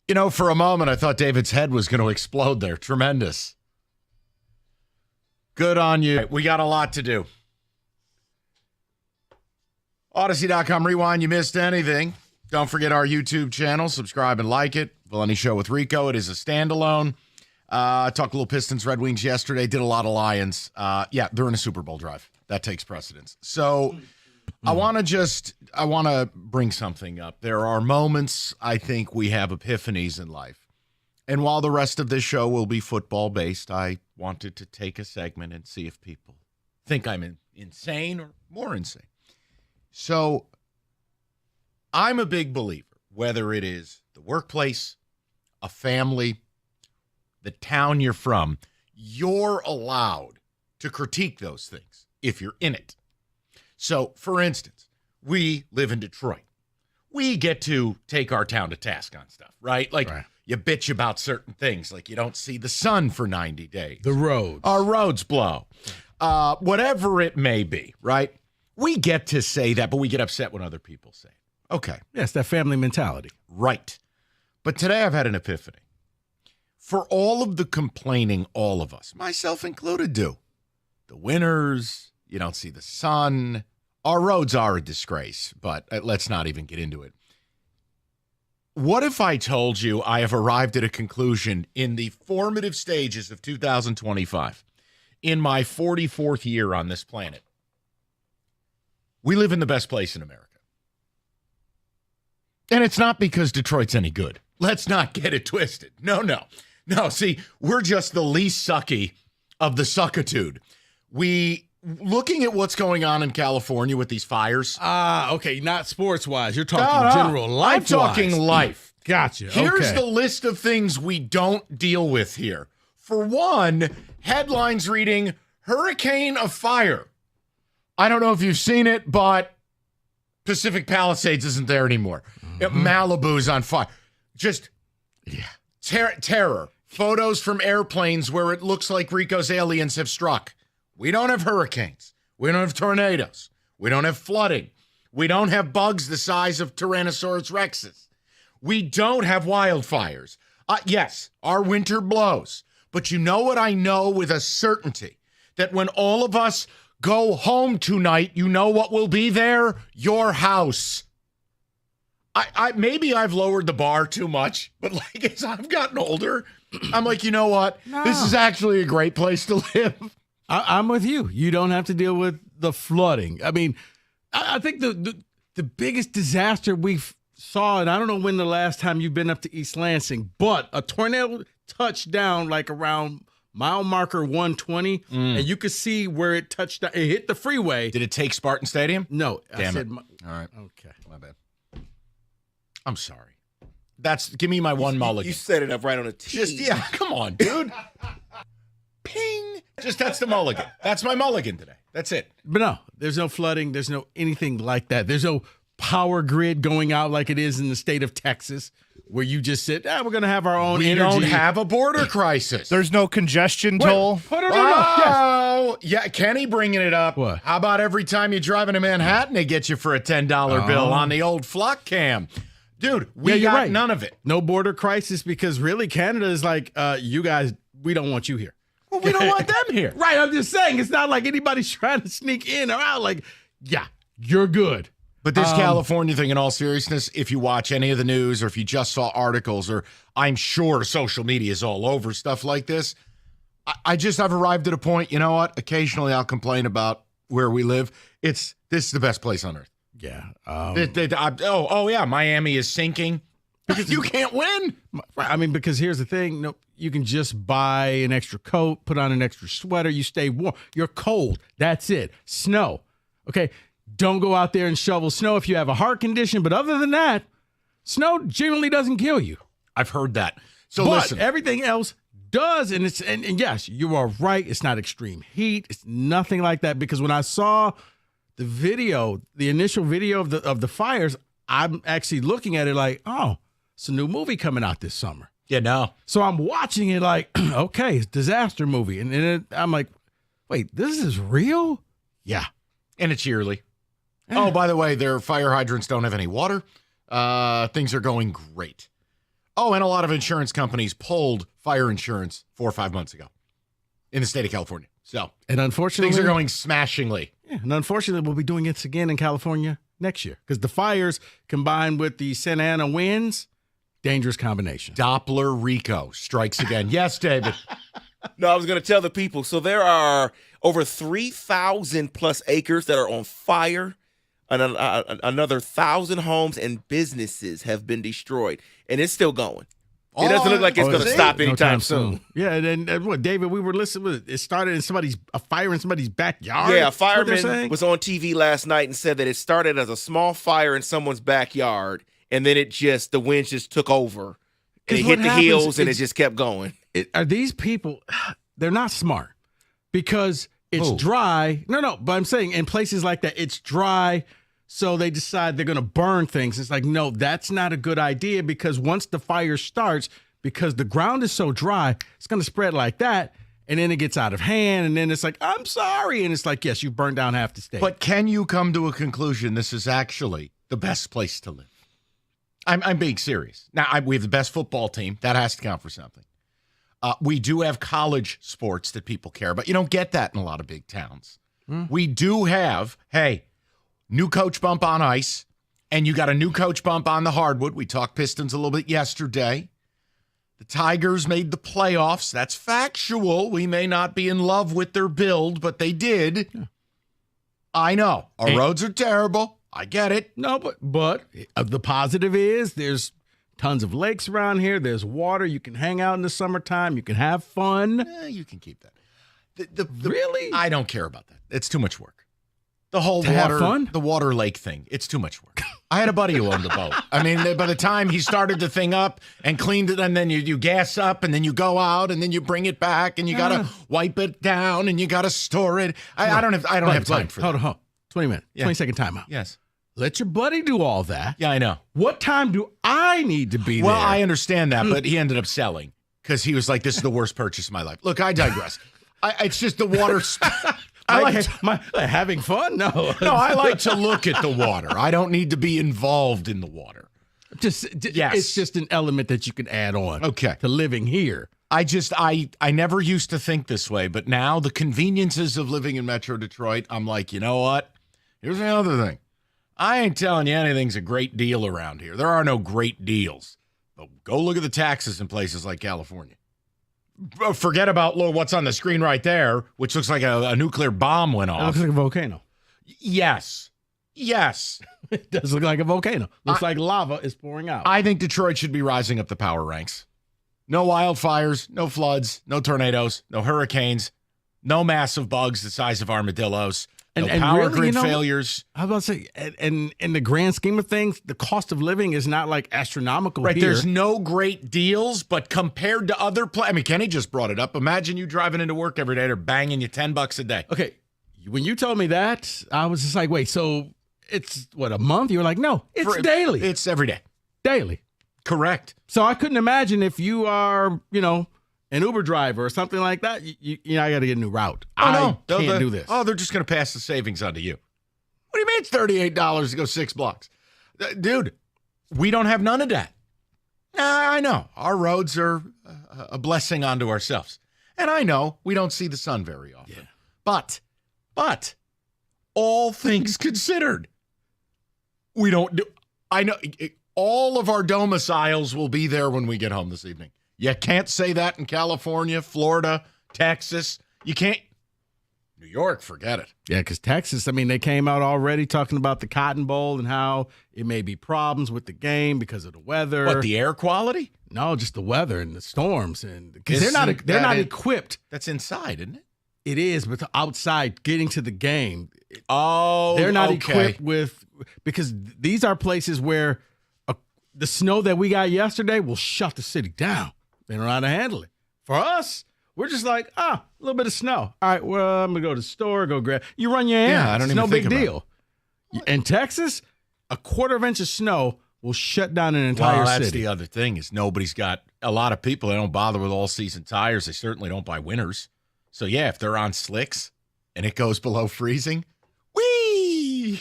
You know, for a moment, I thought David's head was going to explode there. Tremendous. Good on you. We got a lot to do. Odyssey.com rewind. You missed anything. Don't forget our YouTube channel. Subscribe and like it. Valenti Show with Rico. It is a standalone. I talked a little Pistons, Red Wings yesterday. Did a lot of Lions. Yeah, they're in a Super Bowl drive. That takes precedence. So I want to bring something up. There are moments I think we have epiphanies in life. And while the rest of this show will be football-based, I wanted to take a segment and see if people think I'm insane or more insane. So I'm a big believer, whether it is the workplace, a family, the town you're from, you're allowed to critique those things if you're in it. So, for instance, we live in Detroit. We get to take our town to task on stuff, right? Like, you bitch about certain things, like you don't see the sun for 90 days. The roads. Our roads blow. Whatever it may be, right? We get to say that, but we get upset when other people say it. Okay. Yes, that family mentality. Right. But today I've had an epiphany. For all of the complaining all of us, myself included, do. The winters, you don't see the sun. Our roads are a disgrace, but let's not even get into it. What if I told you I have arrived at a conclusion in the formative stages of 2025, in my 44th year on this planet? We live in the best place in America. And it's not because Detroit's any good. Let's not get it twisted. No, see, we're just the least sucky of the suckitude. Looking at what's going on in California with these fires. Okay, not sports-wise. You're talking general life. I'm talking life. Gotcha. Here's the list of things we don't deal with here. For one, headlines reading, Hurricane of Fire. I don't know if you've seen it, but Pacific Palisades isn't there anymore. Malibu's on fire. Just terror. Photos from airplanes where it looks like Rico's aliens have struck. We don't have hurricanes. We don't have tornadoes. We don't have flooding. We don't have bugs the size of Tyrannosaurus rexes. We don't have wildfires. Yes, our winter blows. But you know what I know with a certainty? That when all of us go home tonight, you know what will be there? Your house. Maybe I've lowered the bar too much, but like as I've gotten older, I'm like, you know what? No. This is actually a great place to live. I'm with you. You don't have to deal with the flooding. I mean, I think the biggest disaster we've saw, and I don't know when the last time you've been up to East Lansing, but a tornado touched down like around mile marker 120, and you could see where it touched down. It hit the freeway. Did it take Spartan Stadium? No. Damn it. All right. Okay. My bad. I'm sorry. Give me my one mulligan. You set it up right on a tee. Come on, dude. Ping. That's the mulligan. That's my mulligan today. That's it. But no, there's no flooding. There's no anything like that. There's no power grid going out like it is in the state of Texas, where you just sit, we're going to have our own energy. We don't have a border crisis. There's no congestion toll. Yeah, Kenny bringing it up. What? How about every time you drive into Manhattan, they get you for a $10 bill on the old Flock Cam? Dude, we got none of it. No border crisis because really Canada is like, you guys, we don't want you here. Well, we don't want them here. Right, I'm just saying, it's not like anybody's trying to sneak in or out. Like, yeah, you're good. But this California thing, in all seriousness, if you watch any of the news or if you just saw articles or I'm sure social media is all over stuff like this, I've arrived at a point, you know what? Occasionally I'll complain about where we live. This is the best place on earth. Yeah. Yeah, Miami is sinking. Because you can't win. I mean, because here's the thing. No, you can just buy an extra coat, put on an extra sweater. You stay warm. You're cold. That's it. Snow. Okay. Don't go out there and shovel snow if you have a heart condition. But other than that, snow generally doesn't kill you. I've heard that. So but listen. Everything else does. And yes, you are right. It's not extreme heat. It's nothing like that. Because when I saw the video, the initial video of the fires, I'm actually looking at it like, oh, it's a new movie coming out this summer. Yeah, no. So I'm watching it like, okay, it's a disaster movie. And I'm like, wait, this is real? Yeah. And it's yearly. Oh, by the way, their fire hydrants don't have any water. Things are going great. Oh, and a lot of insurance companies pulled fire insurance 4 or 5 months ago in the state of California. So, and unfortunately, things are going smashingly. Yeah, and unfortunately, we'll be doing it again in California next year because the fires combined with the Santa Ana winds, dangerous combination. Doppler Rico strikes again. Yes, David. No, I was going to tell the people. So there are over 3,000 plus acres that are on fire. Another 1,000 homes and businesses have been destroyed, and it's still going. It doesn't look like it's going to stop anytime soon. Yeah, and what, David, we were listening. It started in a fire in somebody's backyard. Yeah, a fireman was on TV last night and said that it started as a small fire in someone's backyard, and then the winds just took over. And it hit the hills, and it just kept going. Are these people, they're not smart because it's dry. No, but I'm saying in places like that, it's dry. So they decide they're going to burn things. It's like, no, that's not a good idea because once the fire starts, because the ground is so dry, it's going to spread like that. And then it gets out of hand. And then it's like, I'm sorry. And it's like, yes, you've burned down half the state. But can you come to a conclusion this is actually the best place to live? I'm being serious. Now, we have the best football team. That has to count for something. We do have college sports that people care about. You don't get that in a lot of big towns. We do have, new coach bump on ice, and you got a new coach bump on the hardwood. We talked Pistons a little bit yesterday. The Tigers made the playoffs. That's factual. We may not be in love with their build, but they did. Yeah. I know. Our roads are terrible. I get it. No, but the positive is there's tons of lakes around here. There's water. You can hang out in the summertime. You can have fun. You can keep that. Really? I don't care about that. It's too much work. The whole water lake thing. It's too much work. I had a buddy who owned a boat. I mean, by the time he started the thing up and cleaned it, and then you gas up, and then you go out, and then you bring it back, and you got to wipe it down, and you got to store it. I don't have time for that. Hold on. 20 minutes. 20-second timeout. Yes. Let your buddy do all that. Yeah, I know. What time do I need to be there? Well, I understand that, but he ended up selling because he was like, this is the worst purchase of my life. Look, I digress. It's just the water. Having fun? No. I like to look at the water. I don't need to be involved in the water. Yes. It's just an element that you can add on to living here. I never used to think this way, but now the conveniences of living in Metro Detroit, I'm like, you know what? Here's the other thing. I ain't telling you anything's a great deal around here. There are no great deals. But go look at the taxes in places like California. Forget about what's on the screen right there, which looks like a nuclear bomb went off. It looks like a volcano. Yes. It does look like a volcano. Looks like lava is pouring out. I think Detroit should be rising up the power ranks. No wildfires, no floods, no tornadoes, no hurricanes, no massive bugs the size of armadillos. No power grid failures. I was about to say, and in the grand scheme of things, the cost of living is not like astronomical right, here. There's no great deals, but compared to other places, I mean, Kenny just brought it up. Imagine you driving into work every day. They're banging you $10 a day. Okay, when you told me that, I was just like, wait, so it's, a month? You were like, no, it's daily. It's every day. Daily. Correct. So I couldn't imagine if you are, an Uber driver or something like that, I got to get a new route. I can't do this. Oh, they're just going to pass the savings on to you. What do you mean it's $38 to go 6 blocks? Dude, we don't have none of that. I know. Our roads are a blessing onto ourselves. And I know we don't see the sun very often. Yeah. But, all things considered, we don't do. I know all of our domiciles will be there when we get home this evening. You can't say that in California, Florida, Texas. You can't. New York, forget it. Yeah, because Texas, they came out already talking about the Cotton Bowl and how it may be problems with the game because of the weather. What, the air quality? No, just the weather and the storms, and because they're not equipped. That's inside, isn't it? It is, but outside, getting to the game. They're not equipped with, because these are places where the snow that we got yesterday will shut the city down. They don't know how to handle it. For us, we're just like, a little bit of snow. All right, well, I'm going to go to the store, go grab. You run your errands. Yeah, I don't even no think big about deal. In Texas, a quarter of an inch of snow will shut down an entire city. That's the other thing is nobody's got a lot of people. They don't bother with all-season tires. They certainly don't buy winters. So, yeah, if they're on slicks and it goes below freezing, whee!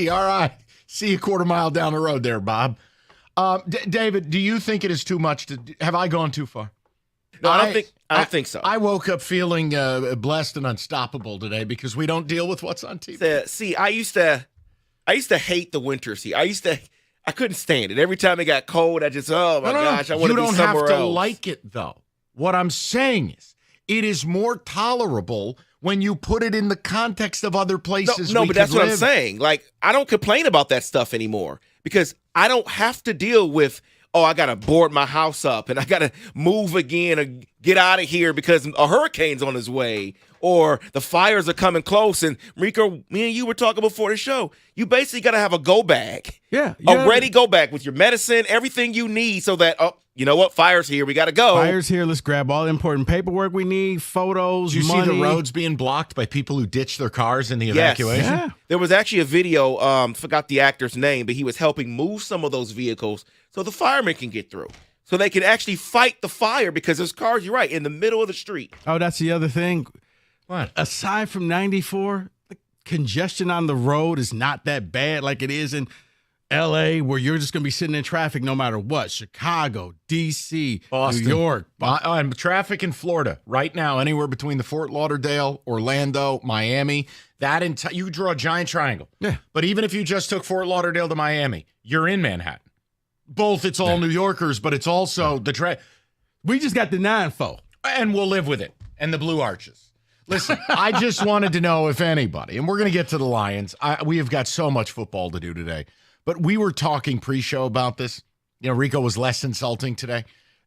All right. See you a quarter mile down the road there, Bob. David, do you think it is too much to? Have I gone too far? No, I don't think so. I woke up feeling blessed and unstoppable today because we don't deal with what's on TV. See, I used to hate the winters here. I couldn't stand it. Every time it got cold, I just, oh my gosh, I want to be somewhere else. You don't have to like it, though. What I'm saying is, it is more tolerable when you put it in the context of other places. No, but that's what I'm saying. Like, I don't complain about that stuff anymore because I don't have to deal with, oh, I got to board my house up and I got to move again or get out of here because a hurricane's on its way or the fires are coming close. And Rico, me and you were talking before the show. You basically got to have a go bag. Yeah. A ready go bag with your medicine, everything you need so that, oh, you know what? Fire's here. We got to go. Fire's here. Let's grab all the important paperwork we need, photos, Did you money. see the roads being blocked by people who ditched their cars in the evacuation? Yeah. There was actually a video, forgot the actor's name, but he was helping move some of those vehicles so the firemen can get through. So they can actually fight the fire because there's cars, you're right, in the middle of the street. Oh, that's the other thing. What? Aside from 94, the congestion on the road is not that bad like it is in L.A., where you're just going to be sitting in traffic no matter what. Chicago, D.C., Boston, New York. And traffic in Florida right now, anywhere between the Fort Lauderdale, Orlando, Miami. You draw a giant triangle. Yeah. But even if you just took Fort Lauderdale to Miami, you're in Manhattan. Both, it's all New Yorkers, but it's also the We just got the 9-4. And we'll live with it. And the Blue Arches. Listen, I just wanted to know if anybody, and we're going to get to the Lions. We have got so much football to do today. But we were talking pre-show about this. You know, Rico was less insulting today.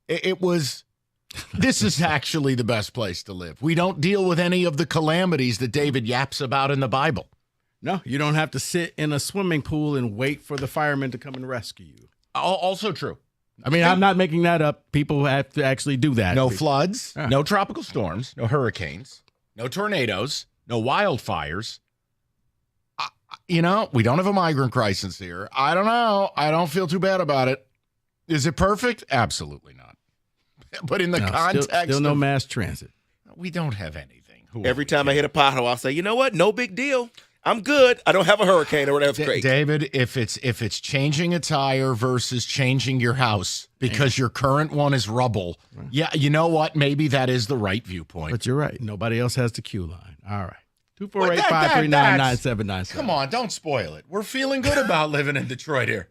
This is actually the best place to live. We don't deal with any of the calamities that David yaps about in the Bible. No, you don't have to sit in a swimming pool and wait for the firemen to come and rescue you. Also true. I mean, I'm not making that up. People have to actually do that. No floods, no tropical storms, no hurricanes, no tornadoes, no wildfires. We don't have a migrant crisis here. I don't know. I don't feel too bad about it. Is it perfect? Absolutely not. But in the context still no mass transit. We don't have anything. Every time I hit a pothole, I'll say, you know what? No big deal. I'm good. I don't have a hurricane or whatever. Great. David, if it's changing a tire versus changing your house because your current one is rubble, yeah, you know what? Maybe that is the right viewpoint. But you're right. Nobody else has the queue line. All right. 248-539-9797. Come on, don't spoil it. We're feeling good about living in Detroit here.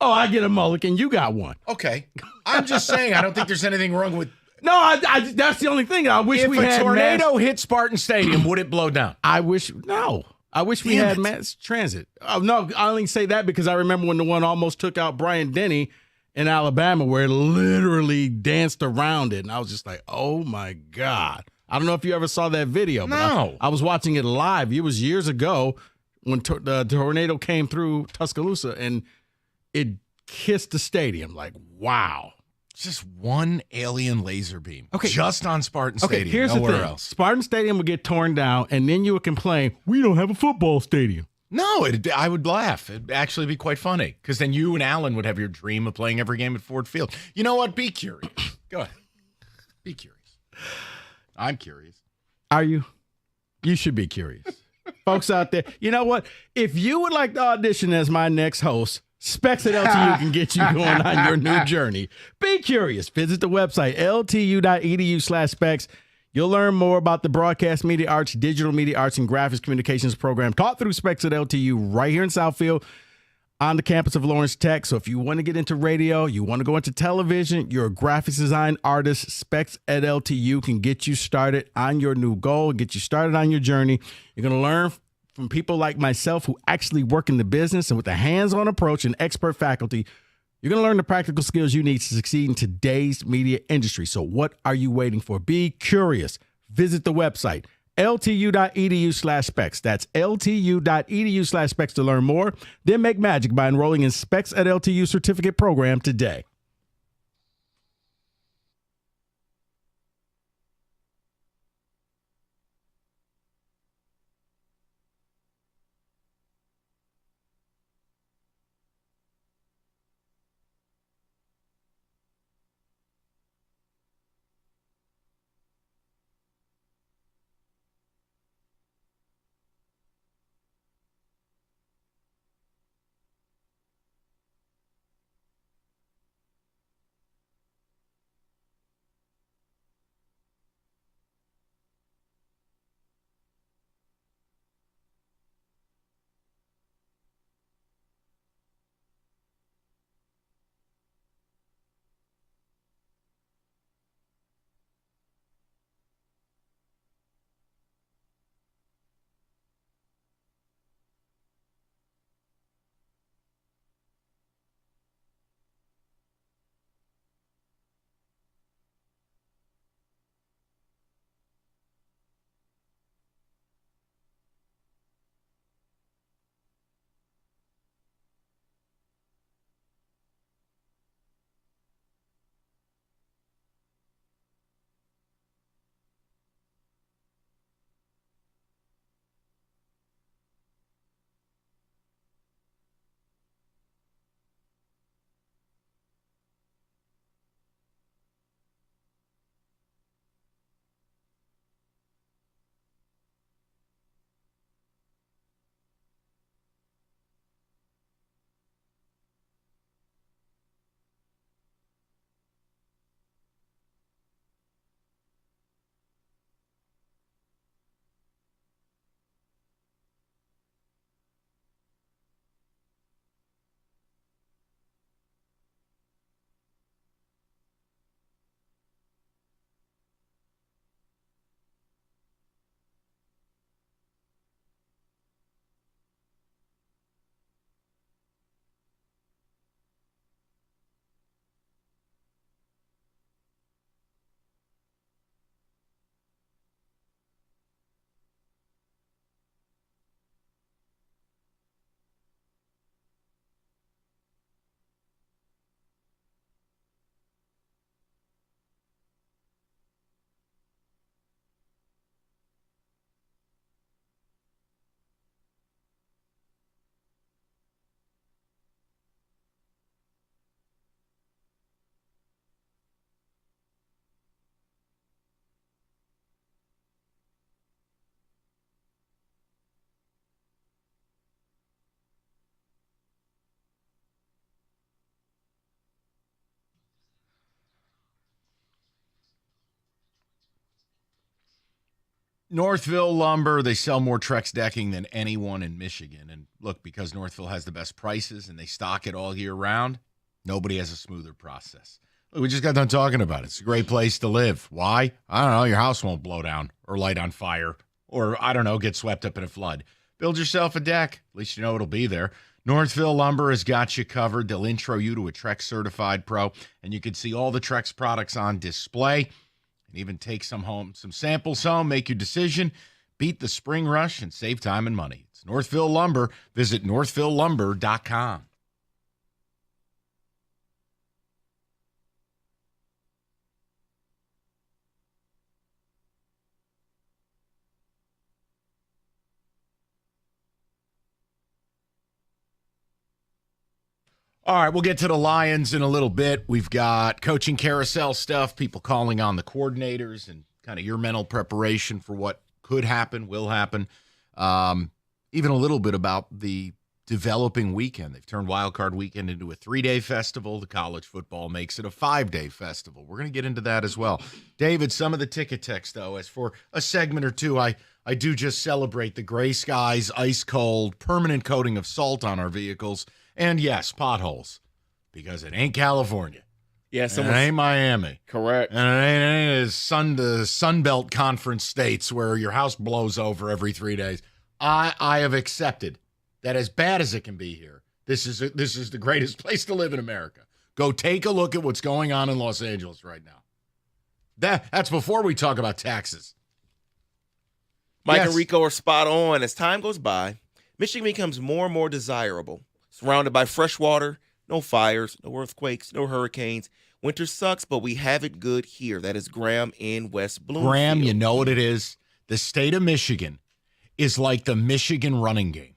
Oh, I get a mulligan. You got one. Okay. I'm just saying, I don't think there's anything wrong with. No, that's the only thing. I wish we had. If a tornado hit Spartan Stadium, would it blow down? I wish we had mass transit. Oh, no, I only say that because I remember when the one almost took out Bryant Denny in Alabama, where it literally danced around it. And I was just like, oh, my God. I don't know if you ever saw that video. But I was watching it live. It was years ago when the tornado came through Tuscaloosa, and it kissed the stadium. Like, wow. It's just one alien laser beam. Okay. Just on Spartan Stadium. Okay, here's nowhere the thing. else. Spartan Stadium would get torn down, and then you would complain, we don't have a football stadium. No, I would laugh. It'd actually be quite funny because then you and Alan would have your dream of playing every game at Ford Field. You know what? Be curious. Go ahead. Be curious. I'm curious. Are you? You should be curious. Folks out there, you know what? If you would like to audition as my next host, Specs at LTU can get you going on your new journey. Be curious. Visit the website, ltu.edu/specs. You'll learn more about the broadcast media arts, digital media arts, and graphics communications program taught through Specs at LTU right here in Southfield on the campus of Lawrence Tech. So if you want to get into radio, you want to go into television, you're a graphics design artist, Specs at LTU can get you started on your new goal, get you started on your journey. You're going to learn from people like myself who actually work in the business, and with a hands-on approach and expert faculty, you're going to learn the practical skills you need to succeed in today's media industry. So what are you waiting for? Be curious. Visit the website, ltu.edu/specs. That's ltu.edu/specs to learn more. Then make magic by enrolling in Specs at LTU certificate program today. Northville Lumber, they sell more Trex decking than anyone in Michigan. And look, because Northville has the best prices and they stock it all year round, nobody has a smoother process. Look, we just got done talking about it. It's a great place to live. Why? I don't know. Your house won't blow down or light on fire or, I don't know, get swept up in a flood. Build yourself a deck. At least you know it'll be there. Northville Lumber has got you covered. They'll intro you to a Trex certified pro, and you can see all the Trex products on display. And even take some samples home, make your decision, beat the spring rush, and save time and money. It's Northville Lumber. Visit northvillelumber.com. All right, we'll get to the Lions in a little bit. We've got coaching carousel stuff, people calling on the coordinators, and kind of your mental preparation for what could happen, will happen. Even a little bit about the developing weekend. They've turned Wild Card Weekend into a 3-day festival. The college football makes it a 5-day festival. We're going to get into that as well. David, some of the ticket text, though, as for a segment or two, I do just celebrate the gray skies, ice cold, permanent coating of salt on our vehicles. And yes, potholes, because it ain't California. Yeah, and it ain't Miami. Correct. And it ain't the Sun Belt Conference states where your house blows over every 3 days. I have accepted that as bad as it can be here, this is the greatest place to live in America. Go take a look at what's going on in Los Angeles right now. That's before we talk about taxes. Mike and Rico are spot on. As time goes by, Michigan becomes more and more desirable. Surrounded by fresh water, no fires, no earthquakes, no hurricanes. Winter sucks, but we have it good here. That is Graham in West Bloomfield. Graham, you know what it is? The state of Michigan is like the Michigan running game.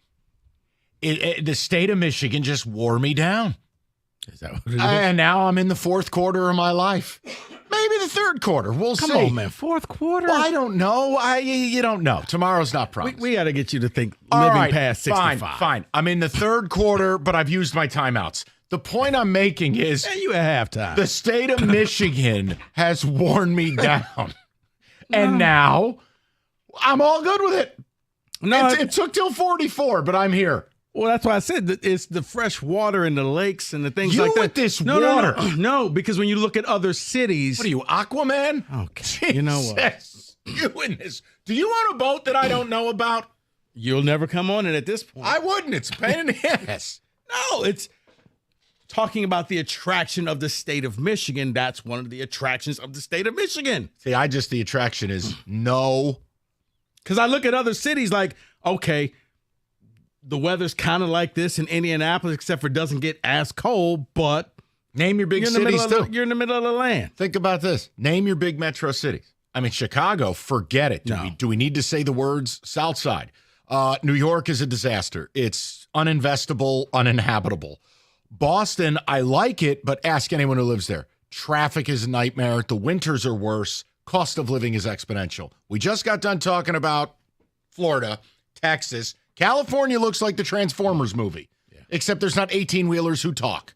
The state of Michigan just wore me down. Is that what it is? And now I'm in the fourth quarter of my life. Maybe the third quarter. We'll see. Come on, man. Fourth quarter? Well, I don't know. You don't know. Tomorrow's not promised. We got to get you to think All living right, past 65. Fine. I'm in the third quarter, but I've used my timeouts. The point I'm making is you at halftime. The state of Michigan has worn me down. And now I'm all good with it. No, it took till 44, but I'm here. Well, that's why I said that it's the fresh water in the lakes and the things like that. With this water. No, because when you look at other cities. What are you, Aquaman? Okay. You know what? You in this. Do you want a boat that I don't know about? You'll never come on it at this point. I wouldn't. It's a pain in the ass. No, it's talking about the attraction of the state of Michigan. That's one of the attractions of the state of Michigan. See, the attraction is no. Because I look at other cities like, okay, the weather's kind of like this in Indianapolis, except for it doesn't get as cold, but name your big cities too. You're in the middle of the land. Think about this. Name your big metro cities. I mean, Chicago, forget it. Do we need to say the words South Side? New York is a disaster. It's uninvestable, uninhabitable. Boston, I like it, but ask anyone who lives there. Traffic is a nightmare. The winters are worse. Cost of living is exponential. We just got done talking about Florida, Texas. California looks like the Transformers movie, except there's not 18-wheelers who talk.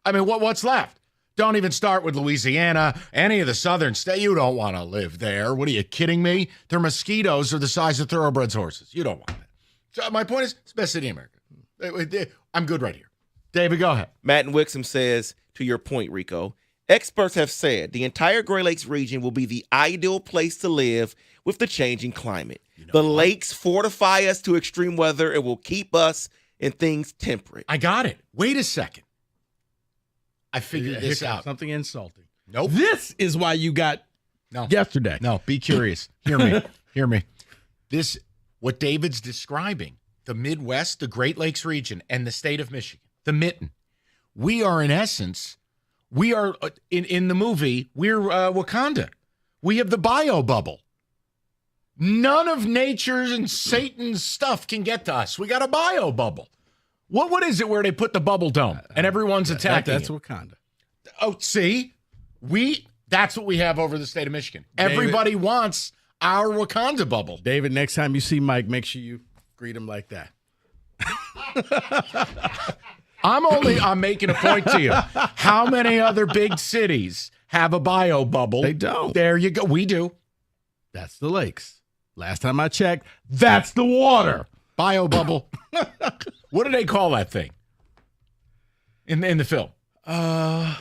I mean, what's left? Don't even start with Louisiana, any of the southern states. You don't want to live there. What are you kidding me? Their mosquitoes are the size of thoroughbreds horses. You don't want that. So my point is, it's the best city in America. I'm good right here. David, go ahead. Matt in Wixom says, to your point, Rico, experts have said the entire Great Lakes region will be the ideal place to live with the changing climate. The lakes fortify us to extreme weather and will keep us in things temperate. I got it. Wait a second. I figured this out. Something insulting. Nope. This is why you got yesterday. No, be curious. Hear me. Hear me. What David's describing, the Midwest, the Great Lakes region, and the state of Michigan, the mitten. We are, in essence, in the movie, we're Wakanda. We have the bio bubble. None of nature's and Satan's stuff can get to us. We got a bio bubble. What is it where they put the bubble dome and everyone's attacking That's it? Wakanda. Oh, see? That's what we have over the state of Michigan. Everybody wants our Wakanda bubble. David, next time you see Mike, make sure you greet him like that. I'm making a point to you. How many other big cities have a bio bubble? They don't. There you go. We do. That's the lakes. Last time I checked, that's the water. Bio bubble. What do they call that thing in the film? I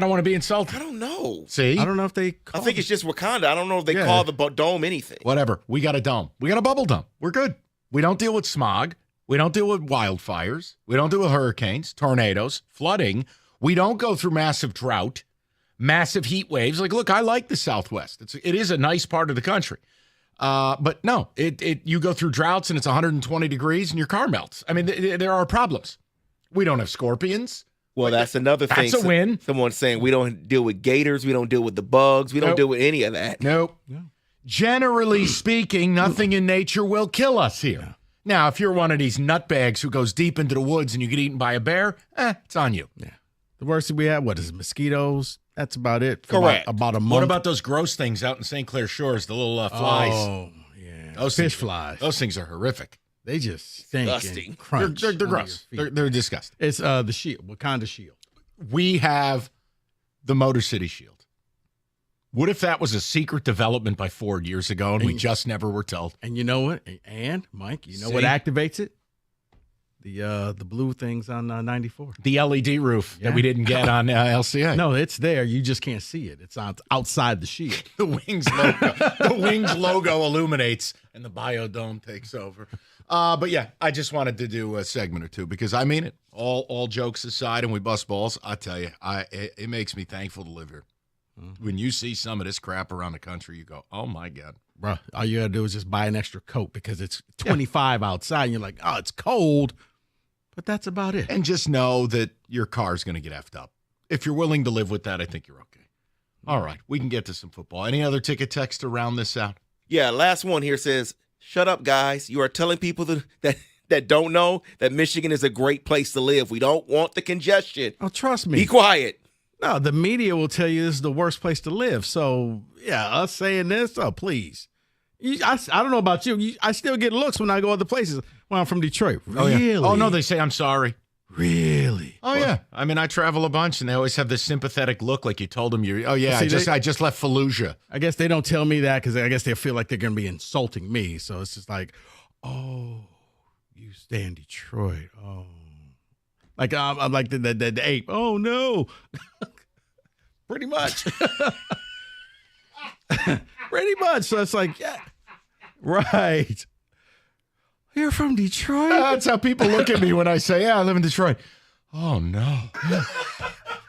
don't want to be insulted. I don't know. See? I don't know if they I think it's just Wakanda. I don't know if they call the dome anything. Whatever. We got a dome. We got a bubble dome. We're good. We don't deal with smog. We don't deal with wildfires. We don't deal with hurricanes, tornadoes, flooding. We don't go through massive drought, massive heat waves. Like, look, I like the Southwest. It is a nice part of the country. But no, you go through droughts and it's 120 degrees and your car melts. I mean, there are problems. We don't have scorpions. Well, that's another thing. That's a win. Someone's saying we don't deal with gators. We don't deal with the bugs. We don't deal with any of that. Nope. No. Generally speaking, nothing in nature will kill us here. Yeah. Now, if you're one of these nutbags who goes deep into the woods and you get eaten by a bear, it's on you. Yeah. The worst thing we have, what is it, mosquitoes? That's about it. Correct. About a month. What about those gross things out in St. Clair Shores, the little flies? Oh, yeah. Those fish flies. Those things are horrific. They just stink and crunch. They're gross. They're disgusting. It's the shield, Wakanda shield. We have the Motor City Shield. What if that was a secret development by Ford years ago and we just never were told? And you know what? And Mike, you know what activates it? The blue things on 94. The LED roof that we didn't get on LCA. No, it's there. You just can't see it. It's outside the shield. The Wings logo. The Wings logo illuminates and the Biodome takes over. But yeah, I just wanted to do a segment or two because I mean it. All jokes aside, and we bust balls. I tell you, it makes me thankful to live here. Mm-hmm. When you see some of this crap around the country, you go, "Oh my God, bro!" All you gotta do is just buy an extra coat because it's 25 outside, and you're like, "Oh, it's cold," but that's about it. And just know that your car's going to get effed up. If you're willing to live with that, I think you're okay. All right, we can get to some football. Any other ticket text to round this out? Yeah, last one here says, "Shut up, guys. You are telling people that don't know that Michigan is a great place to live. We don't want the congestion." Oh, trust me. Be quiet. No, the media will tell you this is the worst place to live. So, yeah, us saying this, oh, please. I don't know about you. I still get looks when I go other places when I'm from Detroit. Really? Oh, no, they say I'm sorry. Really? Oh, yeah. I mean, I travel a bunch, and they always have this sympathetic look like you told them I just left Fallujah. I guess they don't tell me that because I guess they feel like they're going to be insulting me. So it's just like, oh, you stay in Detroit. Oh. Like I'm like the ape. Oh, no. Pretty much. Pretty much. So it's like, yeah, right. You're from Detroit? That's how people look at me when I say, yeah, I live in Detroit. Oh, no.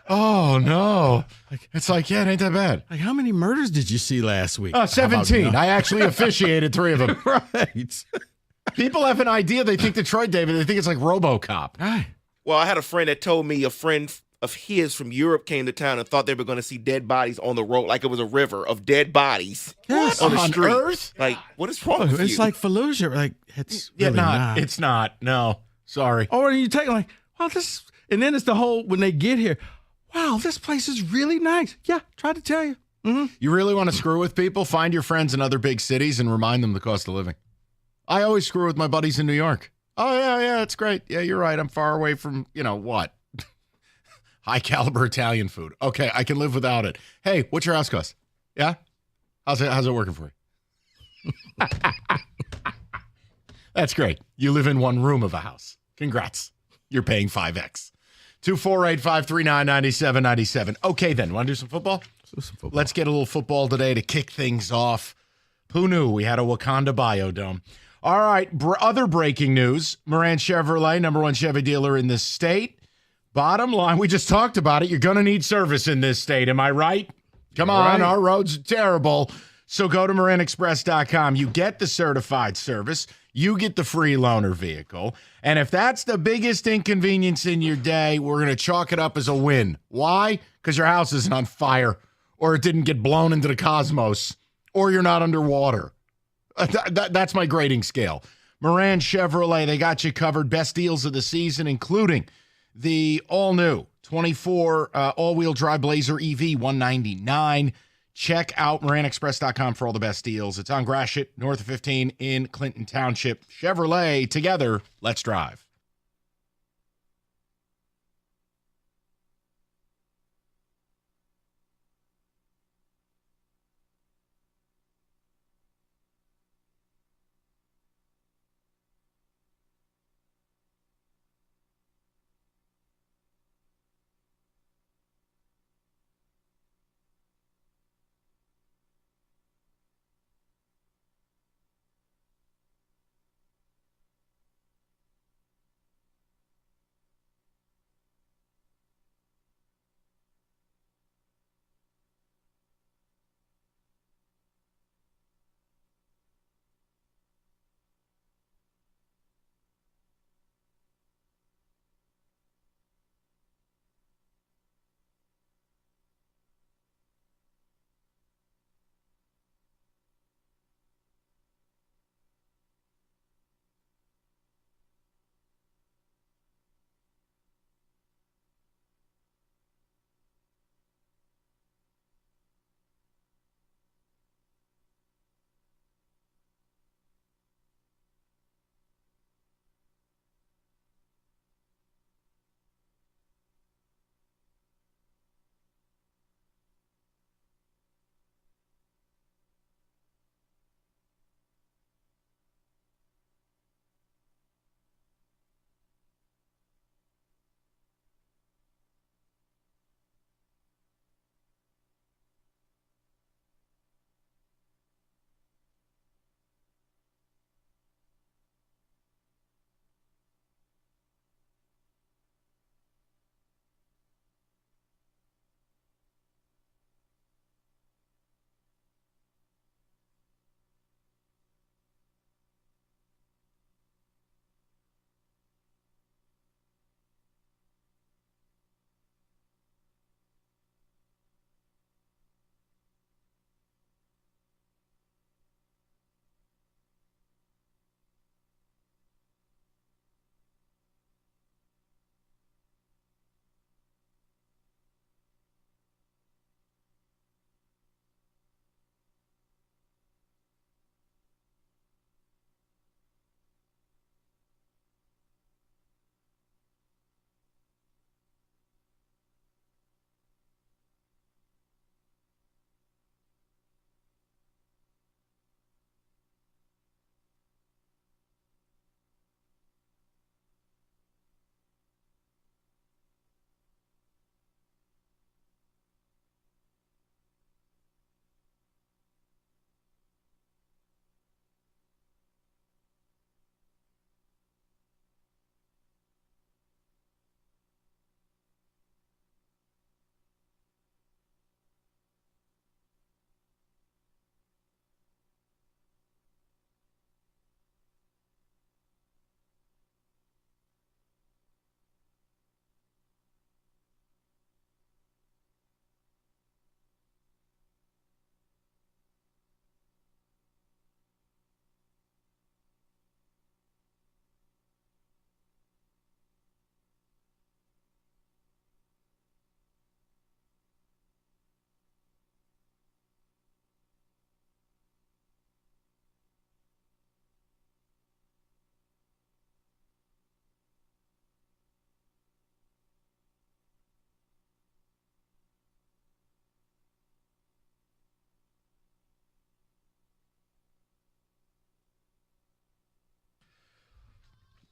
Oh, no. It's like, yeah, it ain't that bad. Like, how many murders did you see last week? 17. I actually officiated 3 of them. Right. People have an idea. They think Detroit, David. They think it's like RoboCop. Right. Well, I had a friend that told me a friend of his from Europe came to town and thought they were going to see dead bodies on the road, like it was a river of dead bodies on the street. Earth? Like, what is wrong with you? It's like Fallujah. Like, it's really not. It's not. No. Sorry. Or you take like, well, this, and then it's the whole, when they get here, wow, this place is really nice. Yeah, try to tell you. Mm-hmm. You really want to screw with people? Find your friends in other big cities and remind them the cost of living. I always screw with my buddies in New York. Oh, yeah, it's great. Yeah, you're right. I'm far away from, what? High caliber Italian food. Okay, I can live without it. Hey, what's your house cost? Yeah? How's it working for you? That's great. You live in one room of a house. Congrats. You're paying 5X. 248-539-9797. Okay, then. Want to do some football? Let's get a little football today to kick things off. Who knew we had a Wakanda Biodome? All right, other breaking news. Moran Chevrolet, #1 Chevy dealer in the state. Bottom line, we just talked about it. You're going to need service in this state. Am I right? Come on, our roads are terrible. So go to MoranExpress.com. You get the certified service. You get the free loaner vehicle. And if that's the biggest inconvenience in your day, we're going to chalk it up as a win. Why? Because your house isn't on fire, or it didn't get blown into the cosmos, or you're not underwater. That's my grading scale. Moran Chevrolet, they got you covered. Best deals of the season, including the all-new 24 all-wheel drive Blazer EV, $199. Check out MoranExpress.com for all the best deals. It's on Gratiot, north of 15 in Clinton Township. Chevrolet, together, let's drive.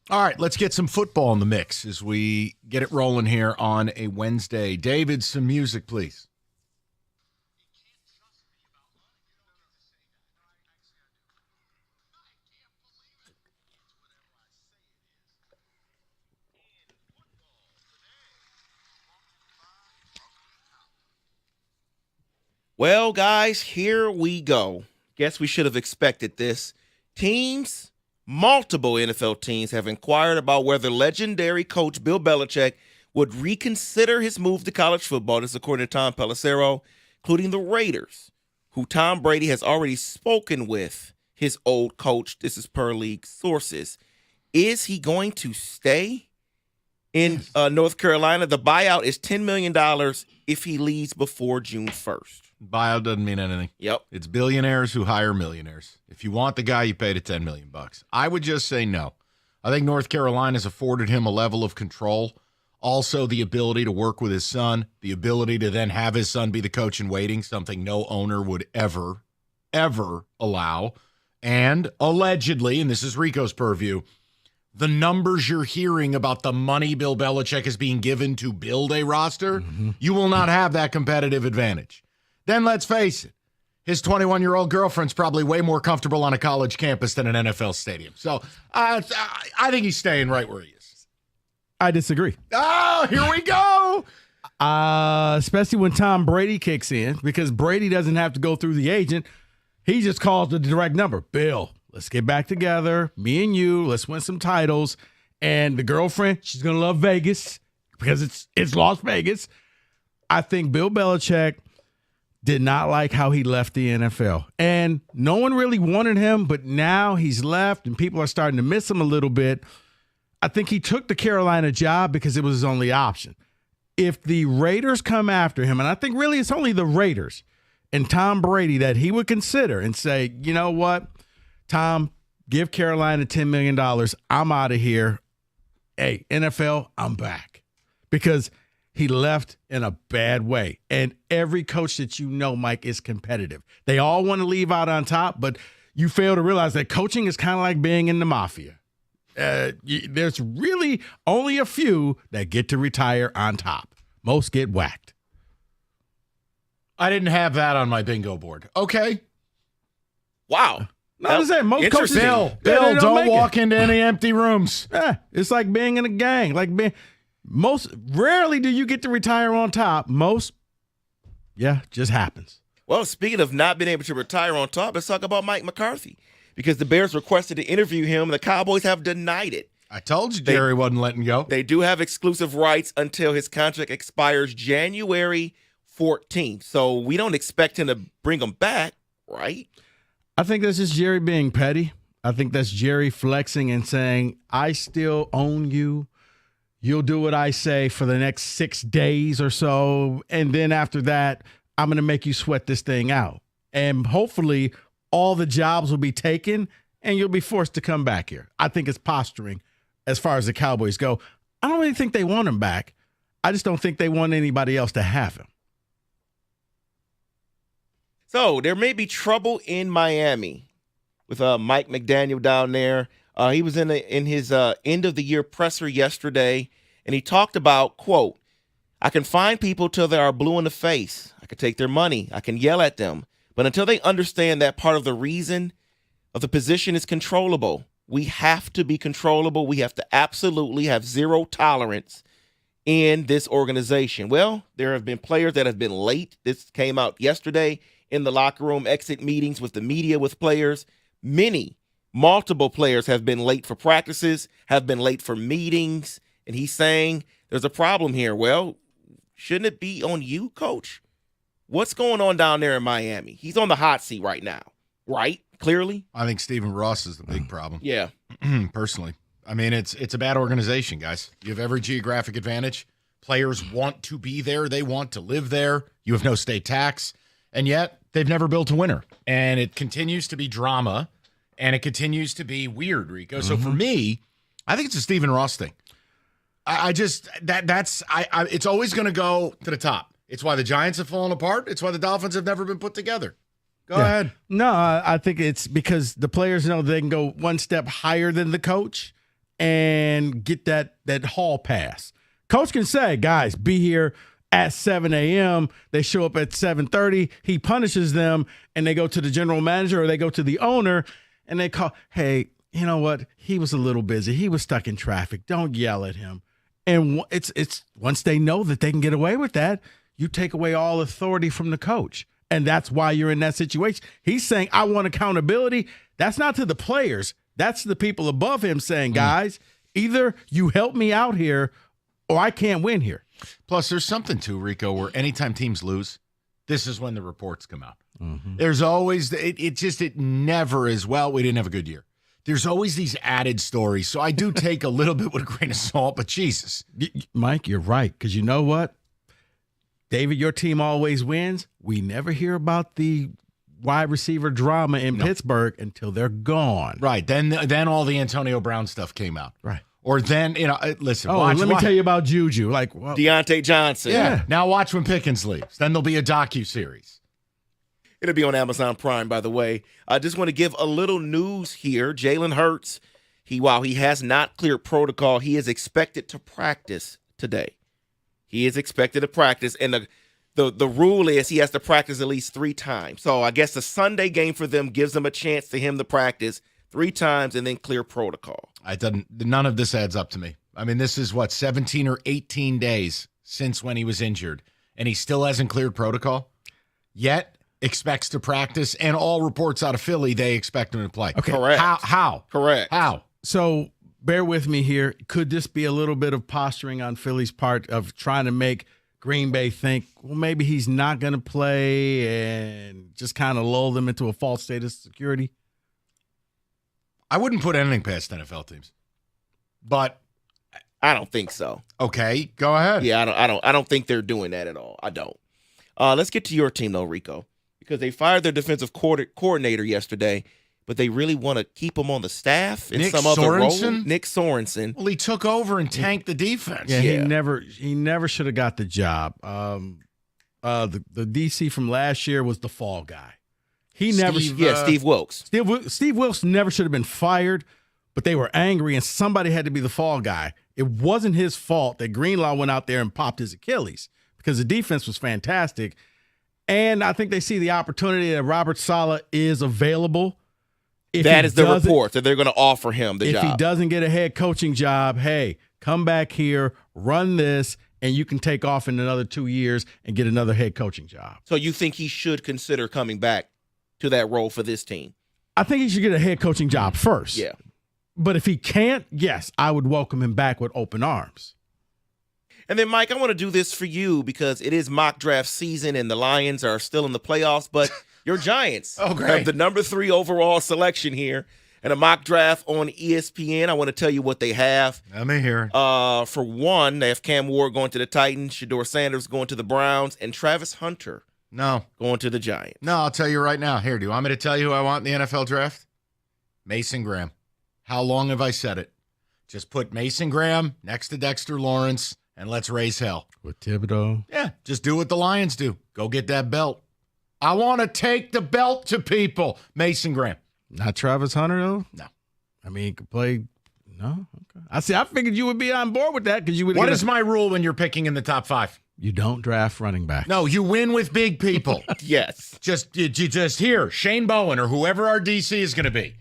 All right, let's get some football in the mix as we get it rolling here on a Wednesday. David, some music, please. Well, guys, here we go. Guess we should have expected this. Multiple NFL teams have inquired about whether legendary coach Bill Belichick would reconsider his move to college football. This is according to Tom Pelissero, including the Raiders, who Tom Brady has already spoken with his old coach. This is per league sources. Is he going to stay in North Carolina? The buyout is $10 million if he leaves before June 1st. Buyout doesn't mean anything. Yep. It's billionaires who hire millionaires. If you want the guy, you pay the $10 million. I would just say no. I think North Carolina's afforded him a level of control. Also, the ability to work with his son, the ability to then have his son be the coach in waiting, something no owner would ever allow. And allegedly, and this is Rico's purview, the numbers you're hearing about the money Bill Belichick is being given to build a roster, you will not have that competitive advantage. Then let's face it, his 21-year-old girlfriend's probably way more comfortable on a college campus than an NFL stadium. So I think he's staying right where he is. I disagree. Oh, here we go. Especially when Tom Brady kicks in, because Brady doesn't have to go through the agent. He just calls the direct number. Bill, let's get back together. Me and you, let's win some titles. And the girlfriend, she's going to love Vegas because it's Las Vegas. I think Bill Belichick did not like how he left the NFL. And no one really wanted him, but now he's left and people are starting to miss him a little bit. I think he took the Carolina job because it was his only option. If the Raiders come after him, and I think really it's only the Raiders and Tom Brady that he would consider and say, you know what, Tom, give Carolina $10 million. I'm out of here. Hey, NFL, I'm back. Because he left in a bad way. And every coach that you know, Mike, is competitive. They all want to leave out on top, but you fail to realize that coaching is kind of like being in the mafia. There's really only a few that get to retire on top. Most get whacked. I didn't have that on my bingo board. Okay. Wow. Not to say most coaches. Bill, don't walk into any empty rooms. It's like being in a gang. Rarely do you get to retire on top. Most, just happens. Well, speaking of not being able to retire on top, let's talk about Mike McCarthy. Because the Bears requested to interview him, the Cowboys have denied it. I told you Jerry wasn't letting go. They do have exclusive rights until his contract expires January 14th. So we don't expect him to bring him back, right? I think that's just Jerry being petty. I think that's Jerry flexing and saying, I still own you. You'll do what I say for the next 6 days or so. And then after that, I'm going to make you sweat this thing out. And hopefully all the jobs will be taken and you'll be forced to come back here. I think it's posturing as far as the Cowboys go. I don't really think they want him back. I just don't think they want anybody else to have him. So there may be trouble in Miami with Mike McDaniel down there. He was in his end of the year presser yesterday, and he talked about, quote, I can find people till they are blue in the face. I can take their money. I can yell at them. But until they understand that part of the reason of the position is controllable, we have to be controllable. We have to absolutely have zero tolerance in this organization. Well, there have been players that have been late. This came out yesterday in the locker room exit meetings with the media, with players. Multiple players have been late for practices, have been late for meetings, and he's saying there's a problem here. Well, shouldn't it be on you, coach? What's going on down there in Miami? He's on the hot seat right now, right? Clearly. I think Stephen Ross is the big problem. Yeah. Personally. I mean, it's a bad organization, guys. You have every geographic advantage. Players want to be there. They want to live there. You have no state tax. And yet, they've never built a winner. And it continues to be drama. And it continues to be weird, Rico. So for me, I think it's a Stephen Ross thing. It's always going to go to the top. It's why the Giants have fallen apart. It's why the Dolphins have never been put together. Go ahead. No, I think it's because the players know they can go one step higher than the coach. and get that hall pass. Coach can say, guys, be here at 7 a.m. They show up at 7:30. He punishes them, and they go to the general manager or they go to the owner, and they call, hey, you know what? He was a little busy. He was stuck in traffic. Don't yell at him. And it's once they know that they can get away with that, you take away all authority from the coach. And that's why you're in that situation. He's saying, I want accountability. That's not to the players. That's to the people above him saying, guys, either you help me out here or I can't win here. Plus, there's something too, Rico, where anytime teams lose, this is when the reports come out. Mm-hmm. There's always, it never is, well, we didn't have a good year. There's always these added stories. So I do take a little bit with a grain of salt, but Jesus. Mike, you're right. Because you know what? David, your team always wins. We never hear about the wide receiver drama in Pittsburgh until they're gone. Right. Then all the Antonio Brown stuff came out. Right. Or then, listen. Let me tell you about Juju. Like, well, Deontay Johnson. Yeah. Now watch when Pickens leaves. Then there'll be a docuseries. It'll be on Amazon Prime, by the way. I just want to give a little news here. Jalen Hurts, while he has not cleared protocol, he is expected to practice today. He is expected to practice, and the rule is he has to practice at least 3 times. So I guess the Sunday game for them gives them a chance to him to practice 3 times and then clear protocol. None of this adds up to me. I mean, this is 17 or 18 days since when he was injured, and he still hasn't cleared protocol yet. Expects to practice, and all reports out of Philly, they expect him to play. Okay. Correct. How? Correct. How? So bear with me here. Could this be a little bit of posturing on Philly's part of trying to make Green Bay think, well, maybe he's not going to play and just kind of lull them into a false state of security? I wouldn't put anything past NFL teams, but I don't think so. Okay, go ahead. Yeah, I don't think they're doing that at all. I don't. Let's get to your team though, Rico, because they fired their defensive coordinator yesterday, but they really want to keep him on the staff in some other role. Nick Sorensen. Well, he took over and tanked the defense. Yeah, he never should have got the job. The DC from last year was the fall guy. Steve Wilkes. Steve Wilkes never should have been fired, but they were angry and somebody had to be the fall guy. It wasn't his fault that Greenlaw went out there and popped his Achilles because the defense was fantastic. And I think they see the opportunity that Robert Saleh is available. That is the report that they're going to offer him the job. If he doesn't get a head coaching job, hey, come back here, run this, and you can take off in another 2 years and get another head coaching job. So you think he should consider coming back to that role for this team? I think he should get a head coaching job first. Yeah. But if he can't, yes, I would welcome him back with open arms. And then, Mike, I want to do this for you because it is mock draft season and the Lions are still in the playoffs, but your Giants have the number 3 overall selection here and a mock draft on ESPN. I want to tell you what they have. Let me hear. For one, they have Cam Ward going to the Titans, Shedeur Sanders going to the Browns, and Travis Hunter going to the Giants. No, I'll tell you right now. Here, do you want me to tell you who I want in the NFL draft? Mason Graham. How long have I said it? Just put Mason Graham next to Dexter Lawrence, and let's raise hell. With Thibodeau? Yeah, just do what the Lions do. Go get that belt. I want to take the belt to people. Mason Graham. Not Travis Hunter, though? No. I mean, he could play. No? Okay. I figured you would be on board with that because you would. What is my rule when you're picking in the top 5? You don't draft running backs. No, you win with big people. Yes. Just here, Shane Bowen or whoever our DC is going to be.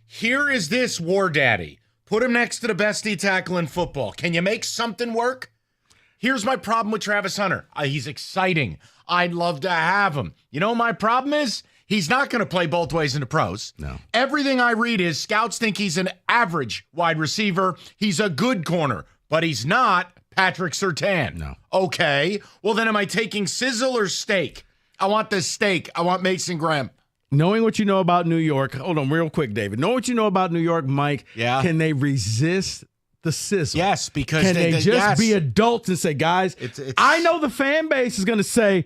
Here is this war daddy. Put him next to the best D tackle in football. Can you make something work? Here's my problem with Travis Hunter. He's exciting. I'd love to have him. You know my problem is? He's not going to play both ways in the pros. No. Everything I read is scouts think he's an average wide receiver. He's a good corner, but he's not Patrick Surtain. No. Okay. Well, then am I taking sizzle or steak? I want the steak. I want Mason Graham. Knowing what you know about New York, hold on real quick, David. Knowing what you know about New York, Mike, can they resist the sizzle? Yes, because can they just be adults and say, guys, I know the fan base is going to say,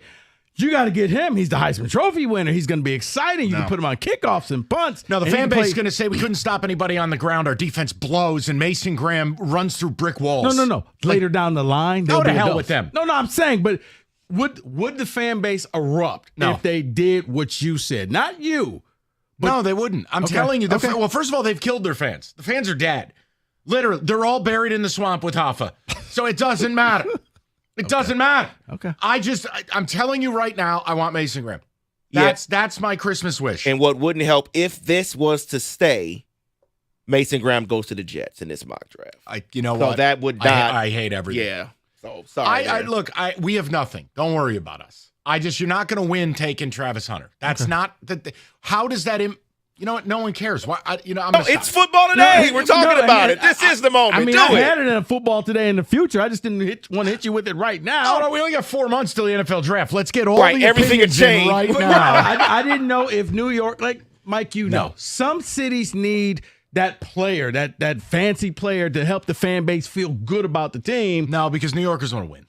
you got to get him. He's the Heisman Trophy winner. He's going to be exciting. You can put him on kickoffs and punts. No, the fan base is going to say we couldn't stop anybody on the ground. Our defense blows, and Mason Graham runs through brick walls. No. Later down the line, go to hell with them. No, I'm saying, but would the fan base erupt if they did what you said? Not you. No, they wouldn't. I'm telling you. Well, first of all, they've killed their fans. The fans are dead. Literally, they're all buried in the swamp with Hoffa. So it doesn't matter. It doesn't matter. Okay. I'm telling you right now, I want Mason Graham. That's my Christmas wish. And what wouldn't help if this was to stay, Mason Graham goes to the Jets in this mock draft. You know so what? that would not. I hate everything. Yeah. So sorry. Look, we have nothing. Don't worry about us. You're not going to win taking Travis Hunter. That's not how does that? You know what? No one cares. Why? It's football today. We're talking about it. This is the moment. I mean, Do I it. had it in a football today in the future. I just didn't want to hit you with it right now. No, we only got 4 months till the NFL draft. Let's get all the everything opinions can in change. right But now. no, I didn't know if New York, like Mike, know, some cities need that player, that fancy player to help the fan base feel good about the team. No, because New Yorkers want to win.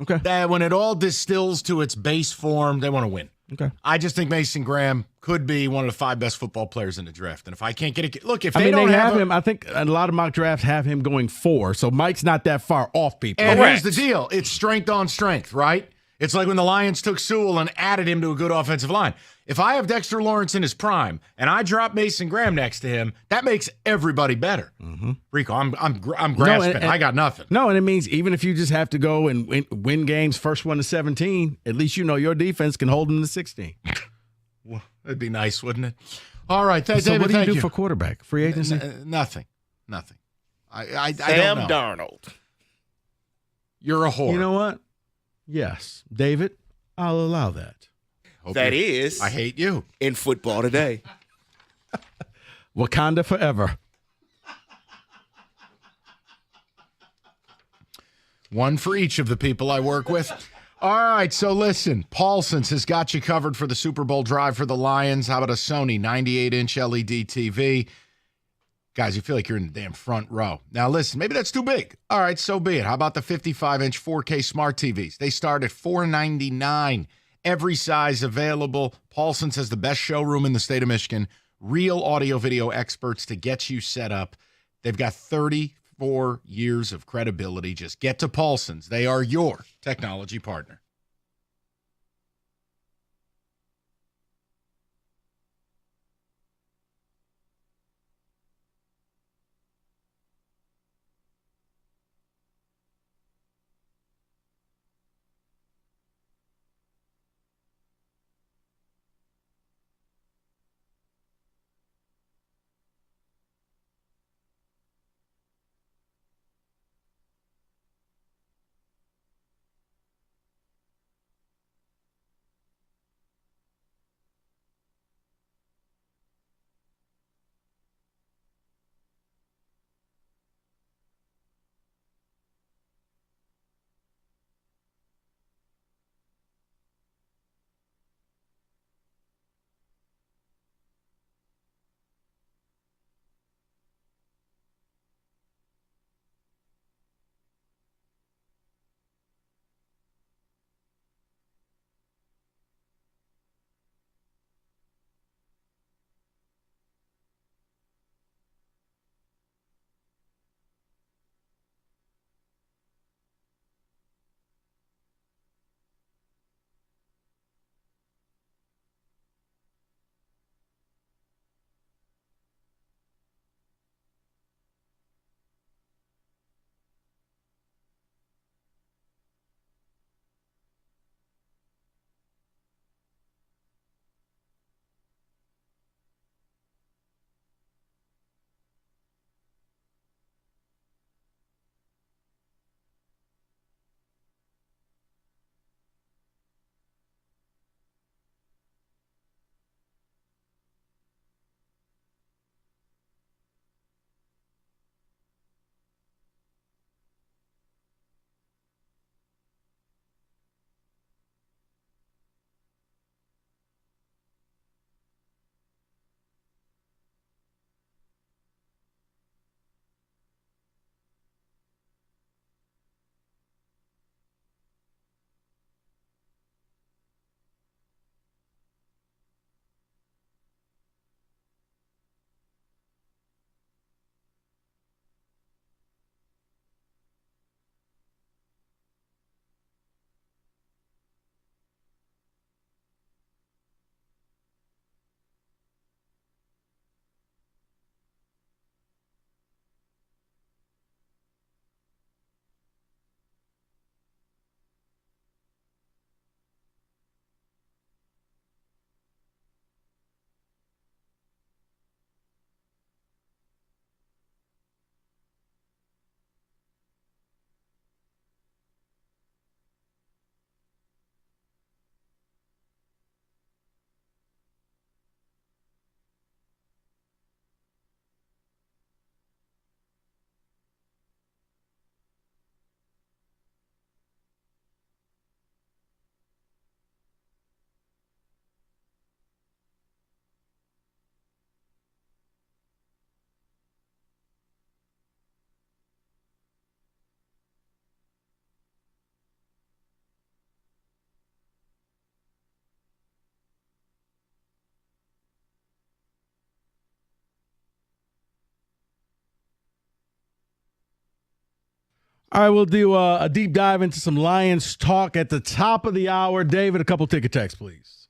Okay. That when it all distills to its base form, they want to win. Okay. I just think Mason Graham could be one of the 5 best football players in the draft. And if I can't get it, look, if they don't have him, I think a lot of mock drafts have him going 4. So Mike's not that far off people. And here's the deal. It's strength on strength, right? It's like when the Lions took Sewell and added him to a good offensive line. If I have Dexter Lawrence in his prime and I drop Mason Graham next to him, that makes everybody better. Mm-hmm. Rico, I'm grasping. I got nothing. No, and it means even if you just have to go and win games, first one to 17, at least you know your defense can hold them to 16. Well, that'd be nice, wouldn't it? All right, David, what do you thank do for quarterback? Free agency? Nothing. I Sam don't know. Darnold. You're a whore. You know what? Yes, David, I'll allow that. That is. I hate you. In football today. Wakanda forever. One for each of the people I work with. All right, so listen, Paulson's has got you covered for the Super Bowl drive for the Lions. How about a Sony 98-inch LED TV? Guys, you feel like you're in the damn front row. Now listen, maybe that's too big. All right, so be it. How about the 55-inch 4K smart TVs? They start at $499. Every size available. Paulson's has the best showroom in the state of Michigan. Real audio-video experts to get you set up. They've got 34 years of credibility. Just get to Paulson's. They are your technology partner. All right, we'll do a deep dive into some Lions talk at the top of the hour. David, a couple ticket texts, please.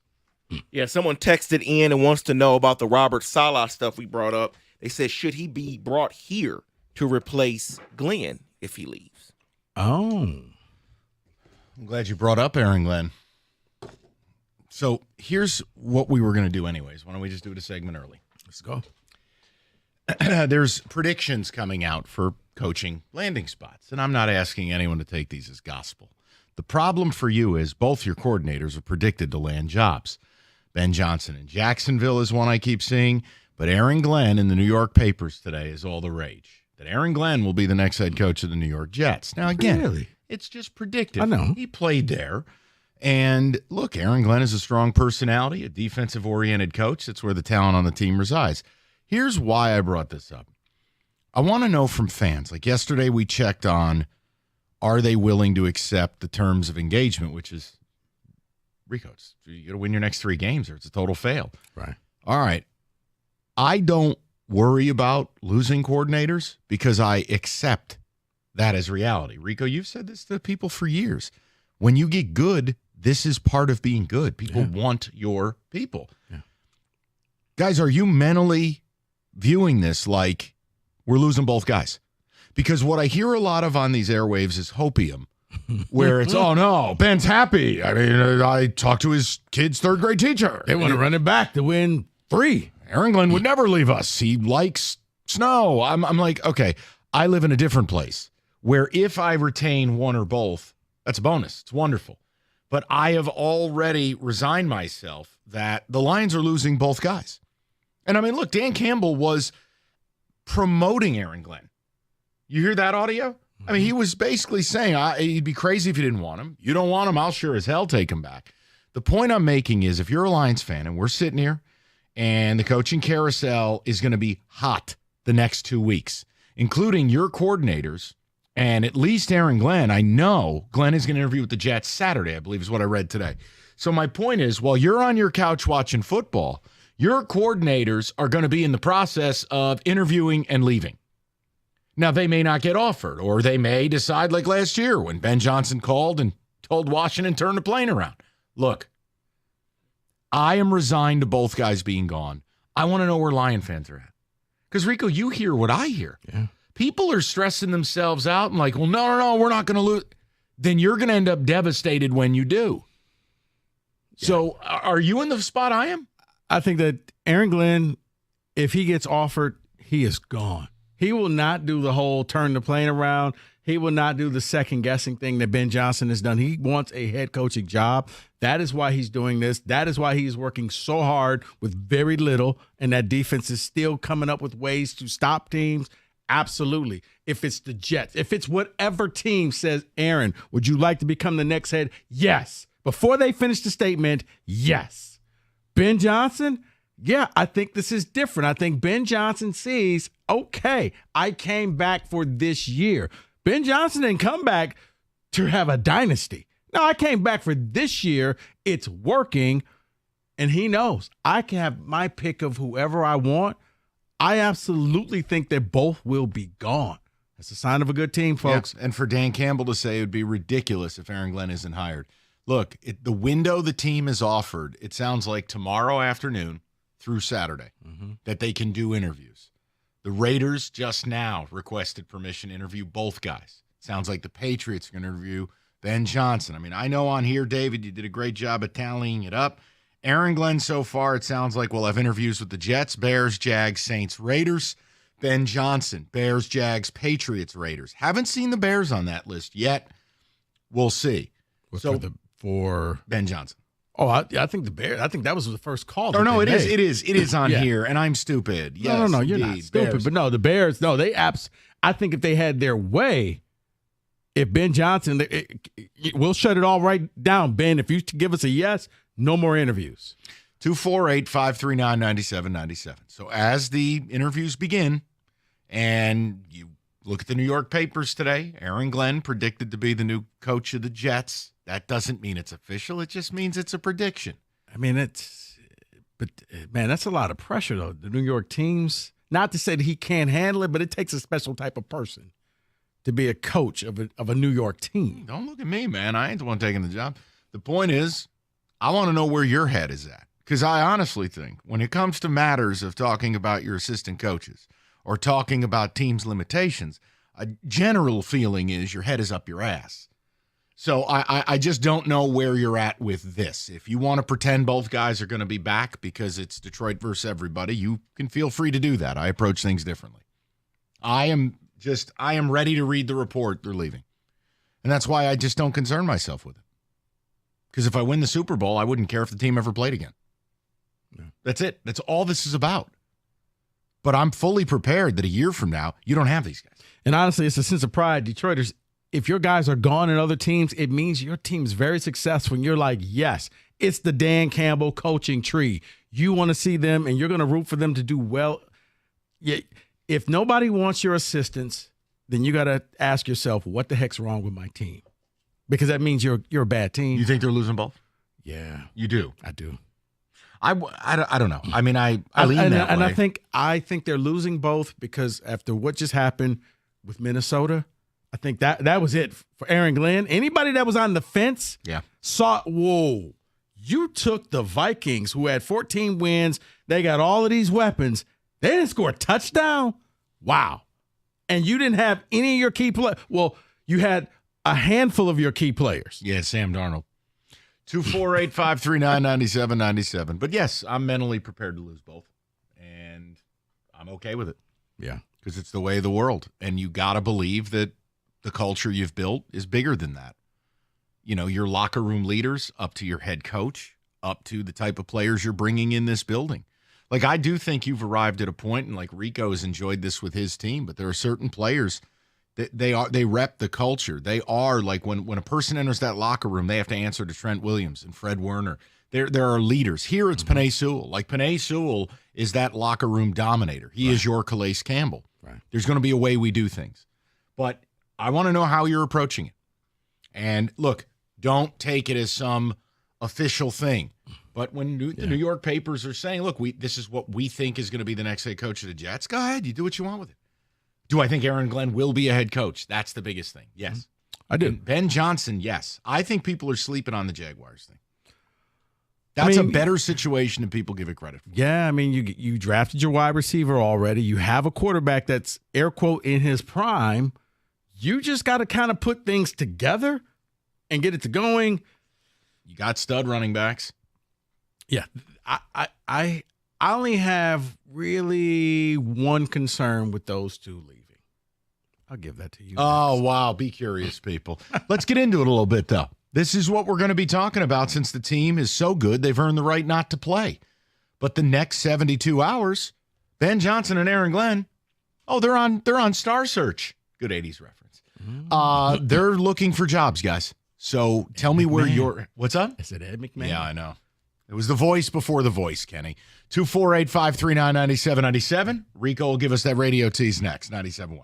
Yeah, someone texted in and wants to know about the Robert Saleh stuff we brought up. They said, should he be brought here to replace Glenn if he leaves? Oh. I'm glad you brought up Aaron Glenn. So here's what we were going to do anyways. Why don't we just do it a segment early? Let's go. There's predictions coming out for coaching landing spots, and I'm not asking anyone to take these as gospel. The problem for you is both your coordinators are predicted to land jobs. Ben Johnson in Jacksonville is one I keep seeing, but Aaron Glenn in the New York papers today is all the rage. That Aaron Glenn will be the next head coach of the New York Jets. Now, again, it's just predicted. I know. He played there. And look, Aaron Glenn is a strong personality, a defensive-oriented coach. That's where the talent on the team resides. Here's why I brought this up. I want to know from fans. Like yesterday we checked on, are they willing to accept the terms of engagement, which is, Rico, you got to win your next 3 games or it's a total fail. Right. All right. I don't worry about losing coordinators because I accept that as reality. Rico, you've said this to people for years. When you get good, this is part of being good. People want your people. Yeah. Guys, are you mentally viewing this like we're losing both guys? Because what I hear a lot of on these airwaves is hopium, where it's, oh, no, Ben's happy. I mean, I talked to his kid's 3rd grade teacher. They want to run it back to win 3. Aaron Glenn would never leave us. He likes snow. I'm like, okay, I live in a different place where if I retain one or both, that's a bonus. It's wonderful. But I have already resigned myself that the Lions are losing both guys. And I mean, look, Dan Campbell was promoting Aaron Glenn. You hear that audio? I mean, he was basically saying, he'd be crazy if you didn't want him. You don't want him, I'll sure as hell take him back. The point I'm making is if you're a Lions fan and we're sitting here and the coaching carousel is going to be hot the next 2 weeks, including your coordinators and at least Aaron Glenn, I know Glenn is going to interview with the Jets Saturday, I believe is what I read today. So my point is, while you're on your couch watching football, your coordinators are going to be in the process of interviewing and leaving. Now, they may not get offered, or they may decide like last year when Ben Johnson called and told Washington turn the plane around. Look, I am resigned to both guys being gone. I want to know where Lion fans are at. Because, Rico, you hear what I hear. Yeah. People are stressing themselves out and like, well, no, we're not going to lose. Then you're going to end up devastated when you do. Yeah. So are you in the spot I am? I think that Aaron Glenn, if he gets offered, he is gone. He will not do the whole turn the plane around. He will not do the second-guessing thing that Ben Johnson has done. He wants a head coaching job. That is why he's doing this. That is why he's working so hard with very little, and that defense is still coming up with ways to stop teams. Absolutely. If it's the Jets, if it's whatever team says, Aaron, would you like to become the next head? Yes. Before they finish the statement, yes. Ben Johnson, yeah, I think this is different. I think Ben Johnson sees, okay, I came back for this year. Ben Johnson didn't come back to have a dynasty. No, I came back for this year. It's working, and he knows I can have my pick of whoever I want. I absolutely think that both will be gone. That's a sign of a good team, folks. Yeah, and for Dan Campbell to say it would be ridiculous if Aaron Glenn isn't hired. Look, the window the team is offered, it sounds like tomorrow afternoon through Saturday that they can do interviews. The Raiders just now requested permission to interview both guys. Sounds like the Patriots are going to interview Ben Johnson. I mean, I know on here, David, you did a great job at tallying it up. Aaron Glenn so far, it sounds like we'll have interviews with the Jets, Bears, Jags, Saints, Raiders. Ben Johnson, Bears, Jags, Patriots, Raiders. Haven't seen the Bears on that list yet. We'll see. For Ben Johnson. Oh, I think the Bears. I think that was the first call. Or no, it is on here, and I'm stupid. Yes, no, you're not stupid. Bears. But no, the Bears. No, I think if they had their way, if Ben Johnson, we'll shut it all right down. Ben, if you give us a yes, no more interviews. 248-539-9797. So as the interviews begin, and you look at the New York papers today, Aaron Glenn predicted to be the new coach of the Jets. That doesn't mean it's official. It just means it's a prediction. I mean, but man, that's a lot of pressure, though. The New York teams, not to say that he can't handle it, but it takes a special type of person to be a coach of a New York team. Don't look at me, man. I ain't the one taking the job. The point is, I want to know where your head is at. Because I honestly think when it comes to matters of talking about your assistant coaches or talking about teams' limitations, a general feeling is your head is up your ass. So I just don't know where you're at with this. If you want to pretend both guys are going to be back because it's Detroit versus everybody, you can feel free to do that. I approach things differently. I am ready to read the report they're leaving. And that's why I just don't concern myself with it. Because if I win the Super Bowl, I wouldn't care if the team ever played again. Yeah. That's it. That's all this is about. But I'm fully prepared that a year from now, you don't have these guys. And honestly, it's a sense of pride. Detroiters, if your guys are gone in other teams, it means your team's very successful. And you're like, yes, it's the Dan Campbell coaching tree. You want to see them, and you're going to root for them to do well. Yeah, if nobody wants your assistance, then you got to ask yourself, what the heck's wrong with my team? Because that means you're a bad team. You think they're losing both? Yeah. You do? I do. I don't know. I mean, I lean that and way. I think they're losing both because after what just happened with Minnesota, I think that was it for Aaron Glenn. Anybody that was on the fence saw, whoa, you took the Vikings who had 14 wins. They got all of these weapons. They didn't score a touchdown. Wow. And you didn't have any of your key players. Well, you had a handful of your key players. Yeah, Sam Darnold. 248-539-9797. But yes, I'm mentally prepared to lose both. And I'm okay with it. Yeah. Because it's the way of the world. And you got to believe that the culture you've built is bigger than that. You know, your locker room leaders up to your head coach, up to the type of players you're bringing in this building. Like, I do think you've arrived at a point, and like Rico has enjoyed this with his team, but there are certain players that they rep the culture. They are like when a person enters that locker room, they have to answer to Trent Williams and Fred Werner. There are leaders. Here it's Penei Sewell. Like, Penei Sewell is that locker room dominator. He is your Calais Campbell. Right. There's going to be a way we do things. But I want to know how you're approaching it. And look, don't take it as some official thing. But when the New York papers are saying, look, this is what we think is going to be the next head coach of the Jets, go ahead. You do what you want with it. Do I think Aaron Glenn will be a head coach? That's the biggest thing. Yes. I do. And Ben Johnson, yes. I think people are sleeping on the Jaguars thing. That's a better situation than people give it credit for. Yeah, I mean, you drafted your wide receiver already. You have a quarterback that's, air quote, in his prime. You just got to kind of put things together and get it to going. You got stud running backs. Yeah. I only have really one concern with those two leaving. I'll give that to you. Oh, wow. Be curious, people. Let's get into it a little bit, though. This is what we're going to be talking about since the team is so good, they've earned the right not to play. But the next 72 hours, Ben Johnson and Aaron Glenn, they're on Star Search. Good 80s reference. They're looking for jobs, guys. So tell me where you're. What's up? I said Ed McMahon. Yeah, I know. It was the voice before the voice, Kenny. 248-539-9797. Rico will give us that radio tease next. 97.1.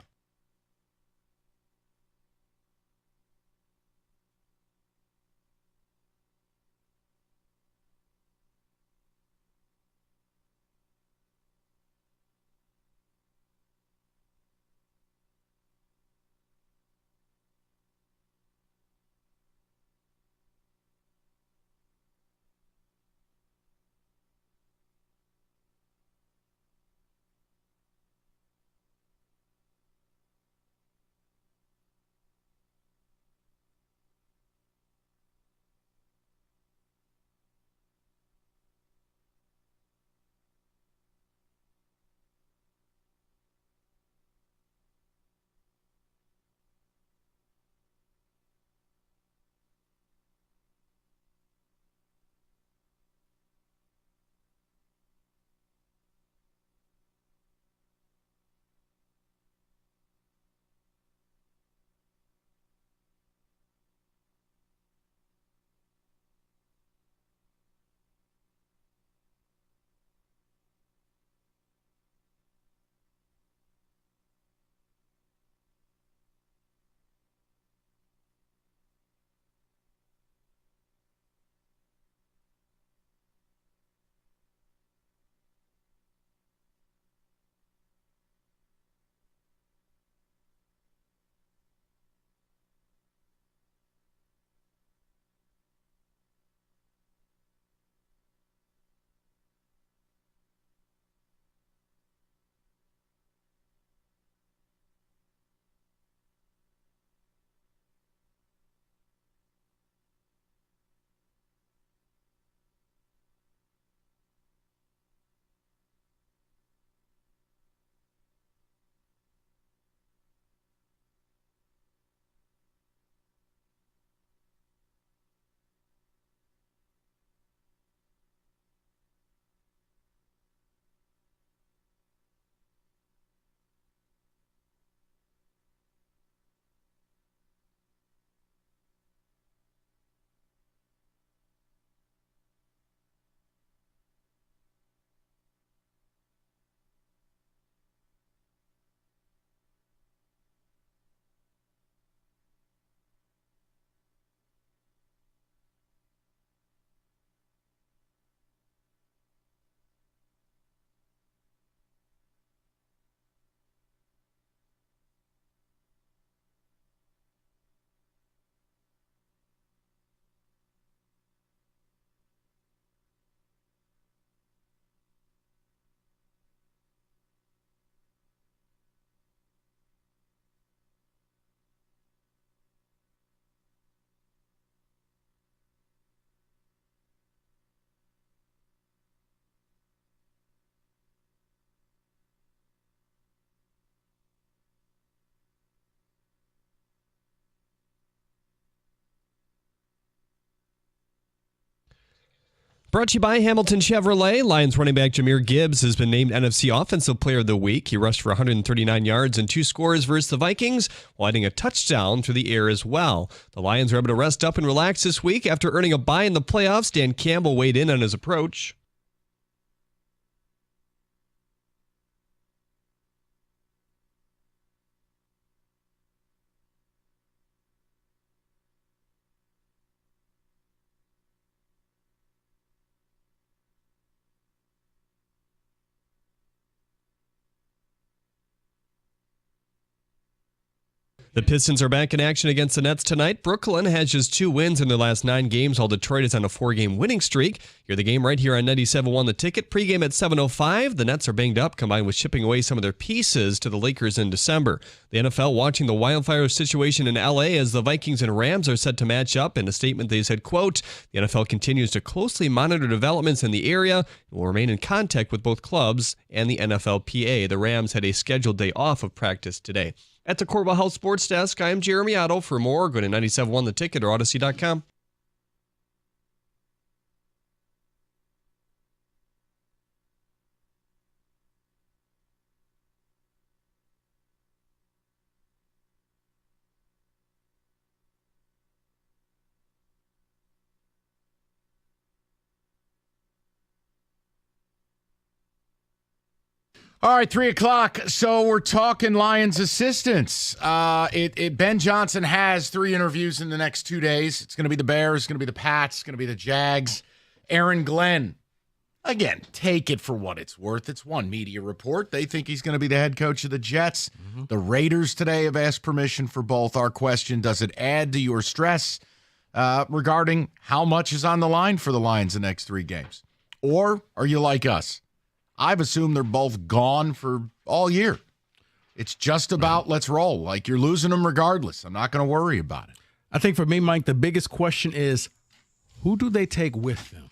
Brought to you by Hamilton Chevrolet. Lions running back Jahmyr Gibbs has been named NFC Offensive Player of the Week. He rushed for 139 yards and 2 scores versus the Vikings, while adding a touchdown through the air as well. The Lions are able to rest up and relax this week after earning a bye in the playoffs. Dan Campbell weighed in on his approach. The Pistons are back in action against the Nets tonight. Brooklyn has just 2 wins in their last 9 games, while Detroit is on a 4-game winning streak. Hear the game right here on 97.1 The Ticket. Pre-game at 7:05. The Nets are banged up, combined with shipping away some of their pieces to the Lakers in December. The NFL watching the wildfire situation in L.A. as the Vikings and Rams are set to match up. In a statement, they said, quote, "The NFL continues to closely monitor developments in the area and will remain in contact with both clubs and the NFLPA." The Rams had a scheduled day off of practice today. At the Corbel Health Sports Desk, I'm Jeremy Otto. For more, go to 97.1 The Ticket or Odyssey.com. All right, 3 o'clock. So we're talking Lions assistants. Ben Johnson has 3 interviews in the next 2 days. It's going to be the Bears, it's going to be the Pats, it's going to be the Jags. Aaron Glenn, again, take it for what it's worth. It's one media report. They think he's going to be the head coach of the Jets. Mm-hmm. The Raiders today have asked permission for both. Our question, does it add to your stress regarding how much is on the line for the Lions the next 3 games? Or are you like us? I've assumed they're both gone for all year. It's just about let's roll. Like, you're losing them regardless. I'm not going to worry about it. I think for me, Mike, the biggest question is, who do they take with them?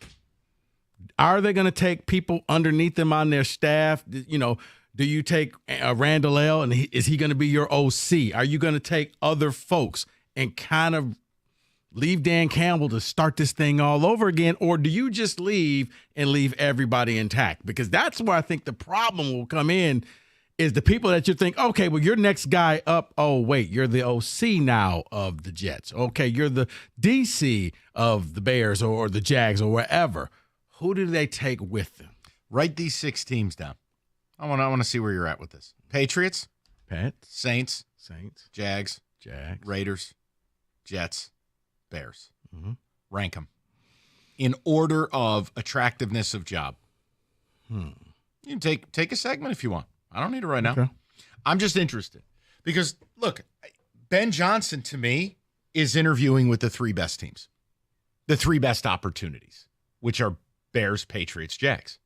Are they going to take people underneath them on their staff? You know, do you take Randall L., and is he going to be your OC? Are you going to take other folks and kind of leave Dan Campbell to start this thing all over again, or do you just leave and leave everybody intact? Because that's where I think the problem will come in, is the people that you think, okay, well, your next guy up, oh, wait, you're the OC now of the Jets. Okay, you're the DC of the Bears or the Jags or wherever. Who do they take with them? Write these 6 teams down. I want to see where you're at with this. Patriots, Saints, Jags, Raiders, Jets, Bears. Mm-hmm. Rank them in order of attractiveness of job. You can take a segment if you want. I don't need it right now. Okay. I'm just interested because, look, Ben Johnson to me is interviewing with the 3 best teams, the 3 best opportunities, which are Bears, Patriots, Jags.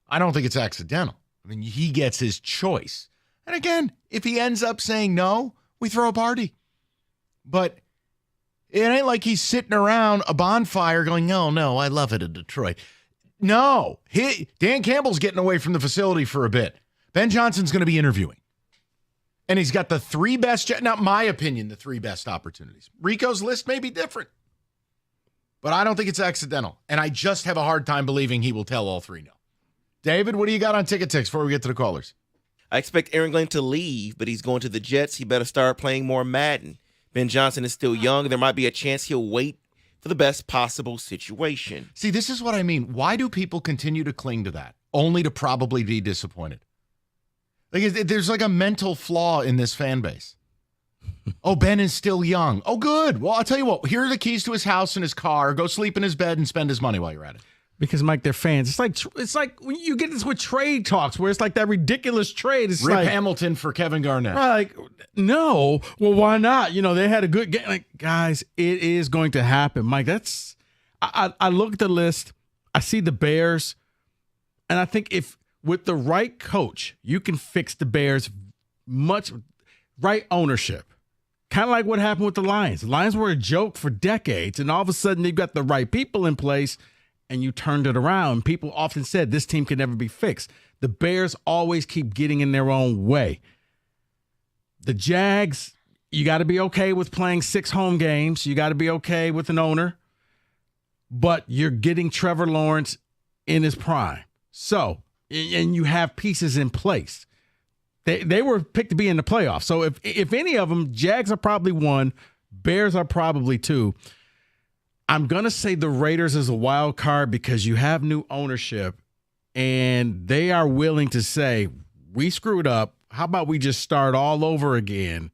I don't think it's accidental. I mean, he gets his choice. And again, if he ends up saying no, we throw a party. But it ain't like he's sitting around a bonfire going, no, I love it in Detroit. No, Dan Campbell's getting away from the facility for a bit. Ben Johnson's going to be interviewing. And he's got the 3 best, not my opinion, the 3 best opportunities. Rico's list may be different. But I don't think it's accidental. And I just have a hard time believing he will tell all 3 no. David, what do you got on ticket ticks before we get to the callers? I expect Aaron Glenn to leave, but he's going to the Jets. He better start playing more Madden. Ben Johnson is still young. There might be a chance he'll wait for the best possible situation. See, this is what I mean. Why do people continue to cling to that, only to probably be disappointed? Like, there's like a mental flaw in this fan base. Oh, Ben is still young. Oh, good. Well, I'll tell you what. Here are the keys to his house and his car. Go sleep in his bed and spend his money while you're at it. Because, Mike, they're fans. It's like when you get this with trade talks where it's like that ridiculous trade. It's Rip like Hamilton for Kevin Garnett. Like, no. Well, why not? You know, they had a good game. Like, guys, it is going to happen. Mike, I look at the list. I see the Bears. And I think if with the right coach, you can fix the Bears right ownership. Kind of like what happened with the Lions. The Lions were a joke for decades. And all of a sudden, they've got the right people in place. And you turned it around. People often said this team could never be fixed. The Bears always keep getting in their own way. The Jags, you got to be okay with playing 6 home games. You got to be okay with an owner. but you're getting Trevor Lawrence in his prime. So, and you have pieces in place. They were picked to be in the playoffs. So if any of them, Jags are probably 1, Bears are probably 2. I'm going to say the Raiders is a wild card because you have new ownership and they are willing to say, we screwed up. How about we just start all over again?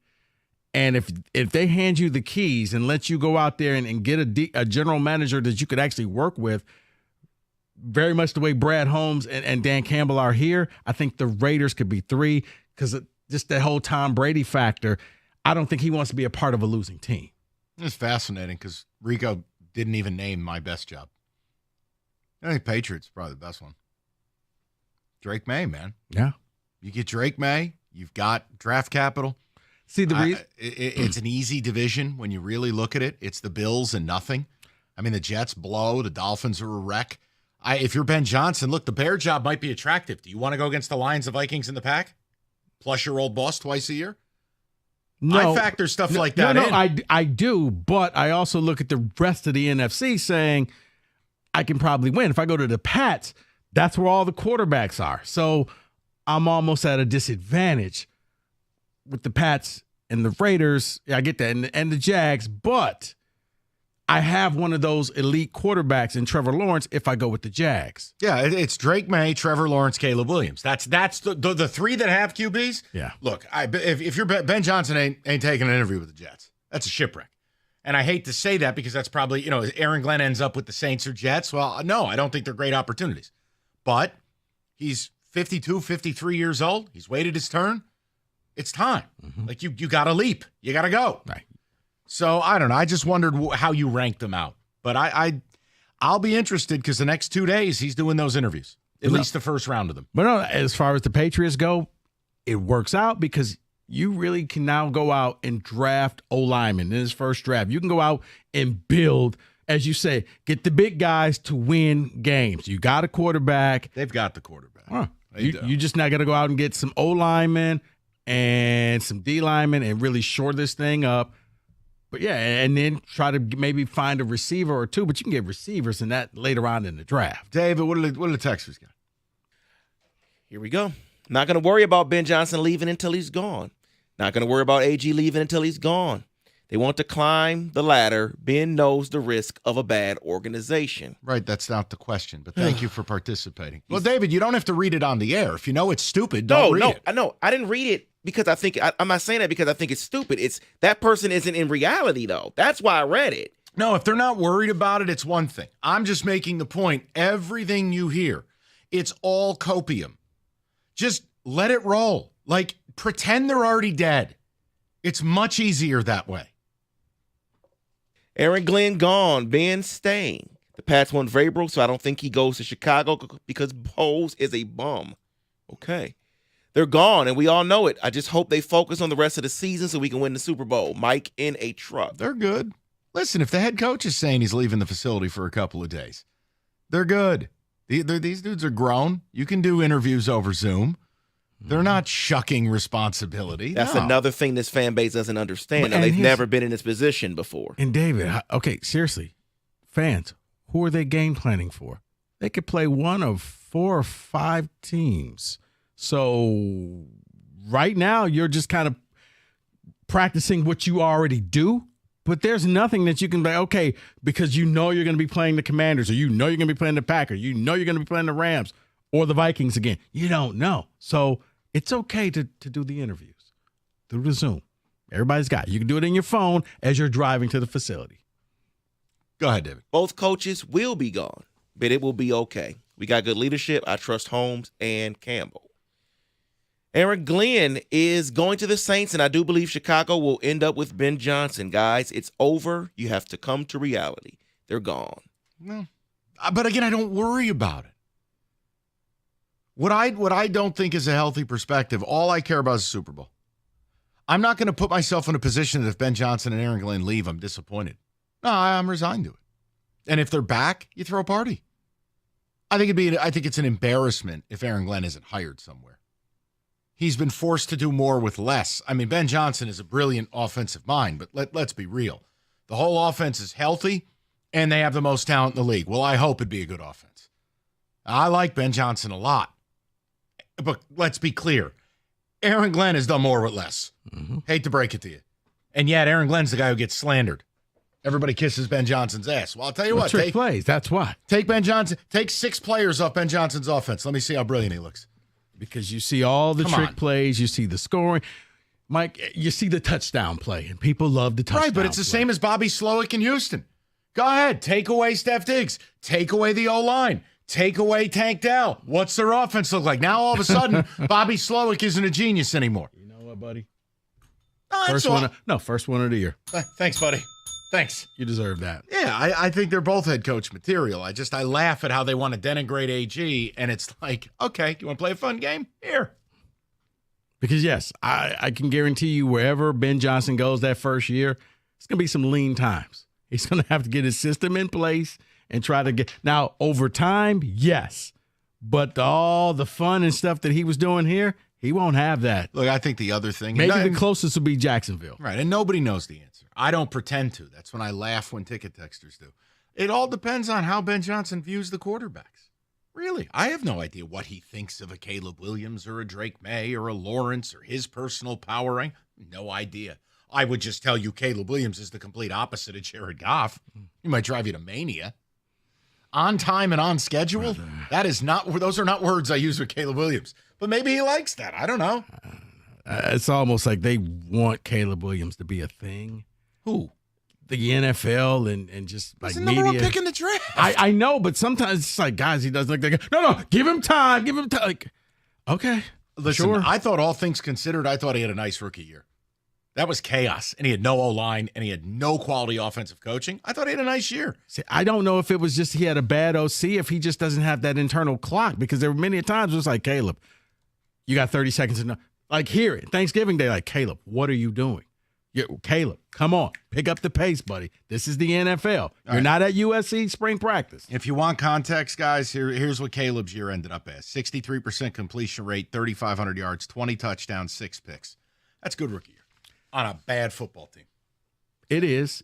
And if they hand you the keys and let you go out there and get a general manager that you could actually work with, very much the way Brad Holmes and Dan Campbell are here, I think the Raiders could be 3 because just that whole Tom Brady factor. I don't think he wants to be a part of a losing team. It's fascinating because Rico didn't even name my best job. I think Patriots probably the best one. Drake May, man. Yeah. You get Drake May, you've got draft capital. See, it's an easy division when you really look at it. It's the Bills and nothing. I mean, the Jets blow. The Dolphins are a wreck. If you're Ben Johnson, look, the Bear job might be attractive. Do you want to go against the Lions, the Vikings, and the Pack? Plus your old boss twice a year? No, I factor stuff like that in. I do, but I also look at the rest of the NFC saying I can probably win. If I go to the Pats, that's where all the quarterbacks are. So I'm almost at a disadvantage with the Pats and the Raiders. I get that, and the Jags, but I have one of those elite quarterbacks in Trevor Lawrence if I go with the Jags. Yeah, it's Drake May, Trevor Lawrence, Caleb Williams. That's the 3 that have QBs. Yeah. Look, if you're Ben Johnson ain't taking an interview with the Jets. That's a shipwreck. And I hate to say that because that's probably, Aaron Glenn ends up with the Saints or Jets. Well, no, I don't think they're great opportunities. But he's 52, 53 years old. He's waited his turn. It's time. Mm-hmm. Like you got to leap. You got to go. Right. So I don't know. I just wondered how you ranked them out. But I'll be interested because the next 2 days he's doing those interviews, at least the first round of them. But no, as far as the Patriots go, it works out because you really can now go out and draft O-linemen in his first draft. You can go out and build, as you say, get the big guys to win games. You got a quarterback. They've got the quarterback. Huh. You just now got to go out and get some O-linemen and some D-linemen and really shore this thing up. But yeah, and then try to maybe find a receiver or 2, but you can get receivers in that later on in the draft. David, what do the Texans got? Here we go. Not going to worry about Ben Johnson leaving until he's gone. Not going to worry about AG leaving until he's gone. They want to climb the ladder. Ben knows the risk of a bad organization. Right, that's not the question, but thank you for participating. Well, David, you don't have to read it on the air. If you know it's stupid, don't read it. No, I didn't read it because I'm not saying that because I think it's stupid. It's that person isn't in reality, though. That's why I read it. No, if they're not worried about it, it's one thing. I'm just making the point. Everything you hear, it's all copium. Just let it roll. Like, pretend they're already dead. It's much easier that way. Aaron Glenn gone. Ben staying. The Pats want Vrabel, so I don't think he goes to Chicago because Bowles is a bum. Okay. They're gone, and we all know it. I just hope they focus on the rest of the season so we can win the Super Bowl. Mike in a truck. They're good. Listen, if the head coach is saying he's leaving the facility for a couple of days, they're good. These dudes are grown. You can do interviews over Zoom. They're not shucking responsibility. That's another thing this fan base doesn't understand. They've never been in this position before. And David, okay, seriously, fans, who are they game planning for? They could play one of 4 or 5 teams. So right now you're just kind of practicing what you already do, but there's nothing that you can be, okay, because you know you're going to be playing the Commanders or you know you're going to be playing the Packers, you know you're going to be playing the Rams or the Vikings again. You don't know. So it's okay to do the interviews through the Zoom. Everybody's got it. You can do it in your phone as you're driving to the facility. Go ahead, David. Both coaches will be gone, but it will be okay. We got good leadership. I trust Holmes and Campbell. Aaron Glenn is going to the Saints, and I do believe Chicago will end up with Ben Johnson. Guys, it's over. You have to come to reality. They're gone. No. But again, I don't worry about it. What I don't think is a healthy perspective, all I care about is the Super Bowl. I'm not going to put myself in a position that if Ben Johnson and Aaron Glenn leave, I'm disappointed. No, I'm resigned to it. And if they're back, you throw a party. I think it's an embarrassment if Aaron Glenn isn't hired somewhere. He's been forced to do more with less. I mean, Ben Johnson is a brilliant offensive mind, but let's be real. The whole offense is healthy, and they have the most talent in the league. Well, I hope it'd be a good offense. I like Ben Johnson a lot. But let's be clear. Aaron Glenn has done more with less. Hate to break it to you. And yet Aaron Glenn's the guy who gets slandered. Everybody kisses Ben Johnson's ass. Well, I'll tell you what. Trick plays. That's why. Take Ben Johnson. Take 6 players off Ben Johnson's offense. Let me see how brilliant he looks. Because you see all the trick plays. You see the scoring. Mike, you see the touchdown play, and people love the touchdown Right, but it's the same as Bobby Slowick in Houston. Go ahead. Take away Steph Diggs. Take away the O-line. Take away Tank Dell. What's their offense look like? Now, all of a sudden, Bobby Slowick isn't a genius anymore. You know what, buddy? First one of the year. Thanks, buddy. Thanks. You deserve that. Yeah, I think they're both head coach material. I laugh at how they want to denigrate AG, and it's like, okay, you want to play a fun game? Here. Because, yes, I can guarantee you wherever Ben Johnson goes that first year, it's going to be some lean times. He's going to have to get his system in place and try to get – now, over time, yes. But all the fun and stuff that he was doing here, he won't have that. Look, I think the other thing – maybe the closest will be Jacksonville. Right, and nobody knows the answer. I don't pretend to. That's when I laugh when ticket texters do. It all depends on how Ben Johnson views the quarterbacks. Really, I have no idea what he thinks of a Caleb Williams or a Drake May or a Lawrence or his personal power rank. No idea. I would just tell you Caleb Williams is the complete opposite of Jared Goff. He might drive you to mania. On time and on schedule, those are not words I use with Caleb Williams. But maybe he likes that. I don't know. It's almost like they want Caleb Williams to be a thing. Who? The NFL and just like He's the media. number one pick in the draft. I know, but sometimes it's like, guys, he doesn't look like, no, give him time. Give him time. Like, okay. Listen, sure. I thought all things considered, I thought he had a nice rookie year. That was chaos, and he had no O-line, and he had no quality offensive coaching. I thought he had a nice year. See, I don't know if it was just he had a bad OC, if he just doesn't have that internal clock, because there were many times it was like, Caleb, you got 30 seconds to know. Like, here, Thanksgiving Day, like, Caleb, what are you doing? Caleb, come on. Pick up the pace, buddy. This is the NFL. You're not at USC spring practice. If you want context, guys, here's what Caleb's year ended up as. 63% completion rate, 3,500 yards, 20 touchdowns, 6 picks. That's good rookie year on a bad football team. It is.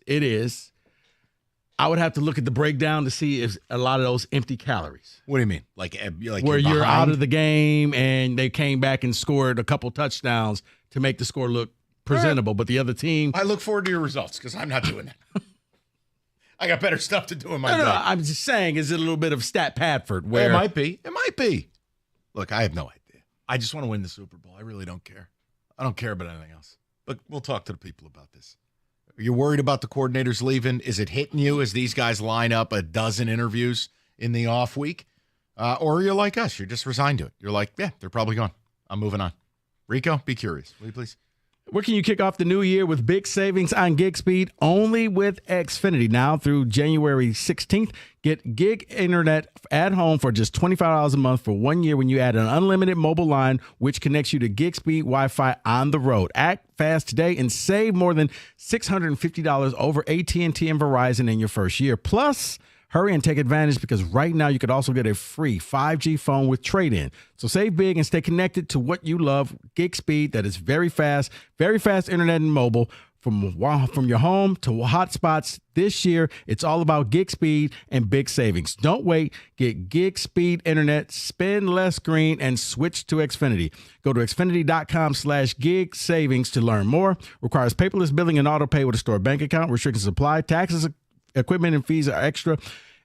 I would have to look at the breakdown to see if a lot of those empty calories. What do you mean? Like where you're out of the game and they came back and scored a couple touchdowns to make the score look presentable, but the other team. I look forward to your results because I'm not doing that. I got better stuff to do in my day. No, I'm just saying, is it a little bit of Stat Padford? Where It might be. Look, I have no idea. I just want to win the Super Bowl. I really don't care. I don't care about anything else. But we'll talk to the people about this. Are you worried about the coordinators leaving? Is it hitting you as these guys line up a dozen interviews in the off week? Or you're like us. You're just resigned to it. You're like, yeah, they're probably gone. I'm moving on. Rico, be curious. Will you please? Where can you kick off the new year with big savings on gig speed? Only with Xfinity. Now through January 16th, get gig internet at home for just $25 a month for 1 year when you add an unlimited mobile line, which connects you to gig speed Wi-Fi on the road. Act fast today and save more than $650 over AT&T and Verizon in your first year. Plus, hurry and take advantage because right now you could also get a free 5G phone with trade-in. So save big and stay connected to what you love. Gig speed that is very fast internet and mobile from your home to hotspots. This year, it's all about gig speed and big savings. Don't wait. Get gig speed internet, spend less green, and switch to Xfinity. Go to Xfinity.com/gig savings to learn more. Requires paperless billing and auto pay with a store bank account. Restrictions apply. Taxes, equipment, and fees are extra.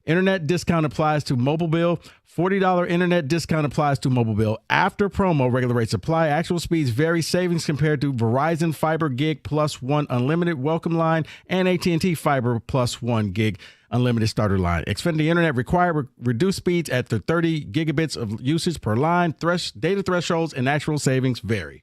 Internet discount applies to mobile bill. $40 internet discount applies to mobile bill. After promo, regular rates apply. Actual speeds vary. Savings compared to Verizon Fiber Gig Plus One Unlimited Welcome Line and AT&T Fiber Plus 1 Gig Unlimited Starter Line. Xfinity Internet require reduced speeds at the 30 gigabits of usage per line. Data thresholds and actual savings vary.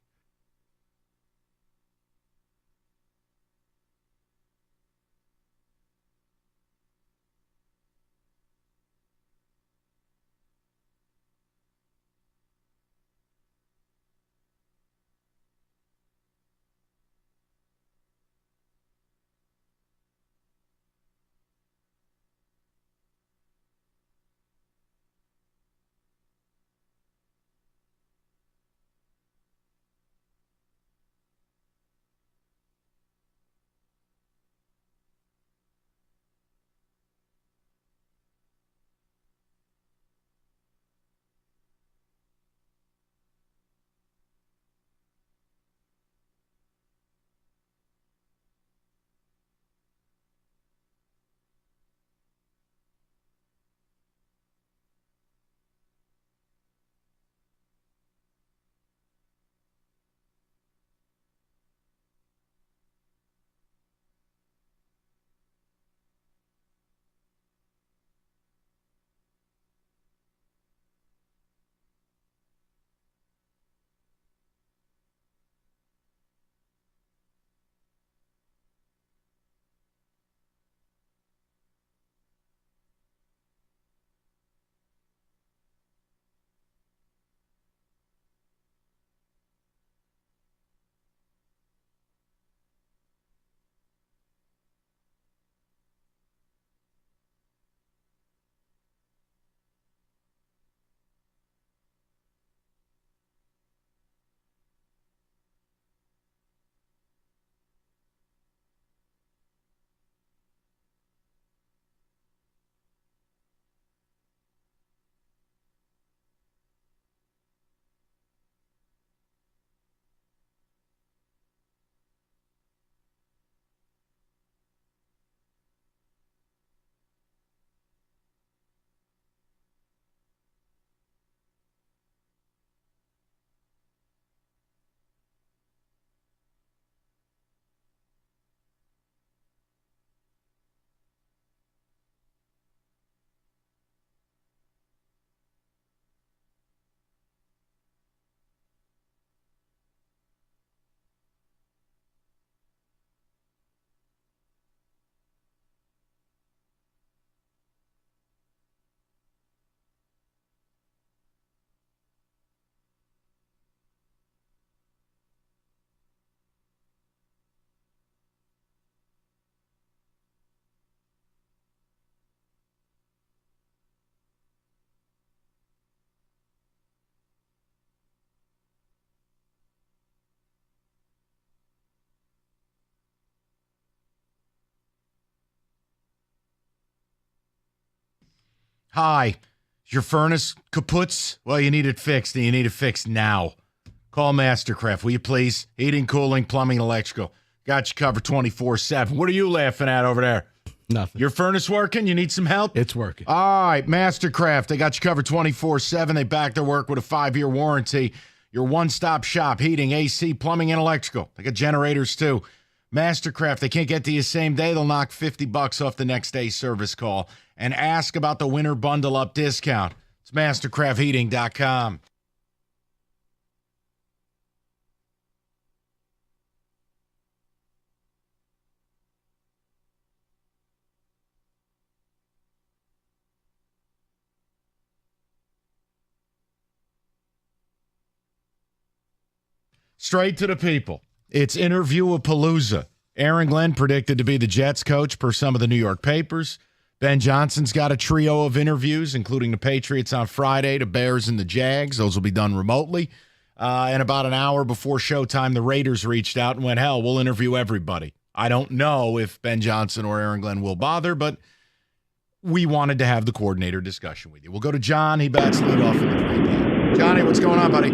Hi. Is your furnace kaputz? Well, you need it fixed, and you need it fixed now. Call Mastercraft, will you please? Heating, cooling, plumbing, electrical. Got you covered 24/7. What are you laughing at over there? Nothing. Your furnace working? You need some help? It's working. All right, Mastercraft. They got you covered 24/7. They back their work with a 5-year warranty. Your one-stop shop, heating, AC, plumbing, and electrical. They got generators, too. Mastercraft, they can't get to you same day. They'll knock $50 off the next day's service call. And ask about the winter bundle up discount. It's mastercraftheating.com. Straight to the people. It's Interview-a-Palooza. Aaron Glenn predicted to be the Jets coach per some of the New York papers. Ben Johnson's got a trio of interviews, including the Patriots on Friday, the Bears and the Jags. Those will be done remotely. And about an hour before showtime, the Raiders reached out and went, hell, we'll interview everybody. I don't know if Ben Johnson or Aaron Glenn will bother, but we wanted to have the coordinator discussion with you. We'll go to John. He bats leadoff in the pregame. Johnny, what's going on, buddy?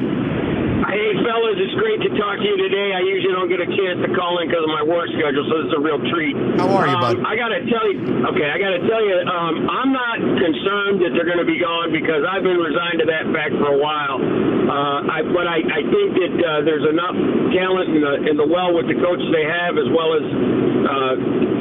Hey, fellas, it's great to talk to you today. I usually don't get a chance to call in because of my work schedule, so this is a real treat. How are you, bud? I got to tell you, I'm not concerned that they're going to be gone because I've been resigned to that fact for a while. But I think that there's enough talent in the well with the coaches they have, as well as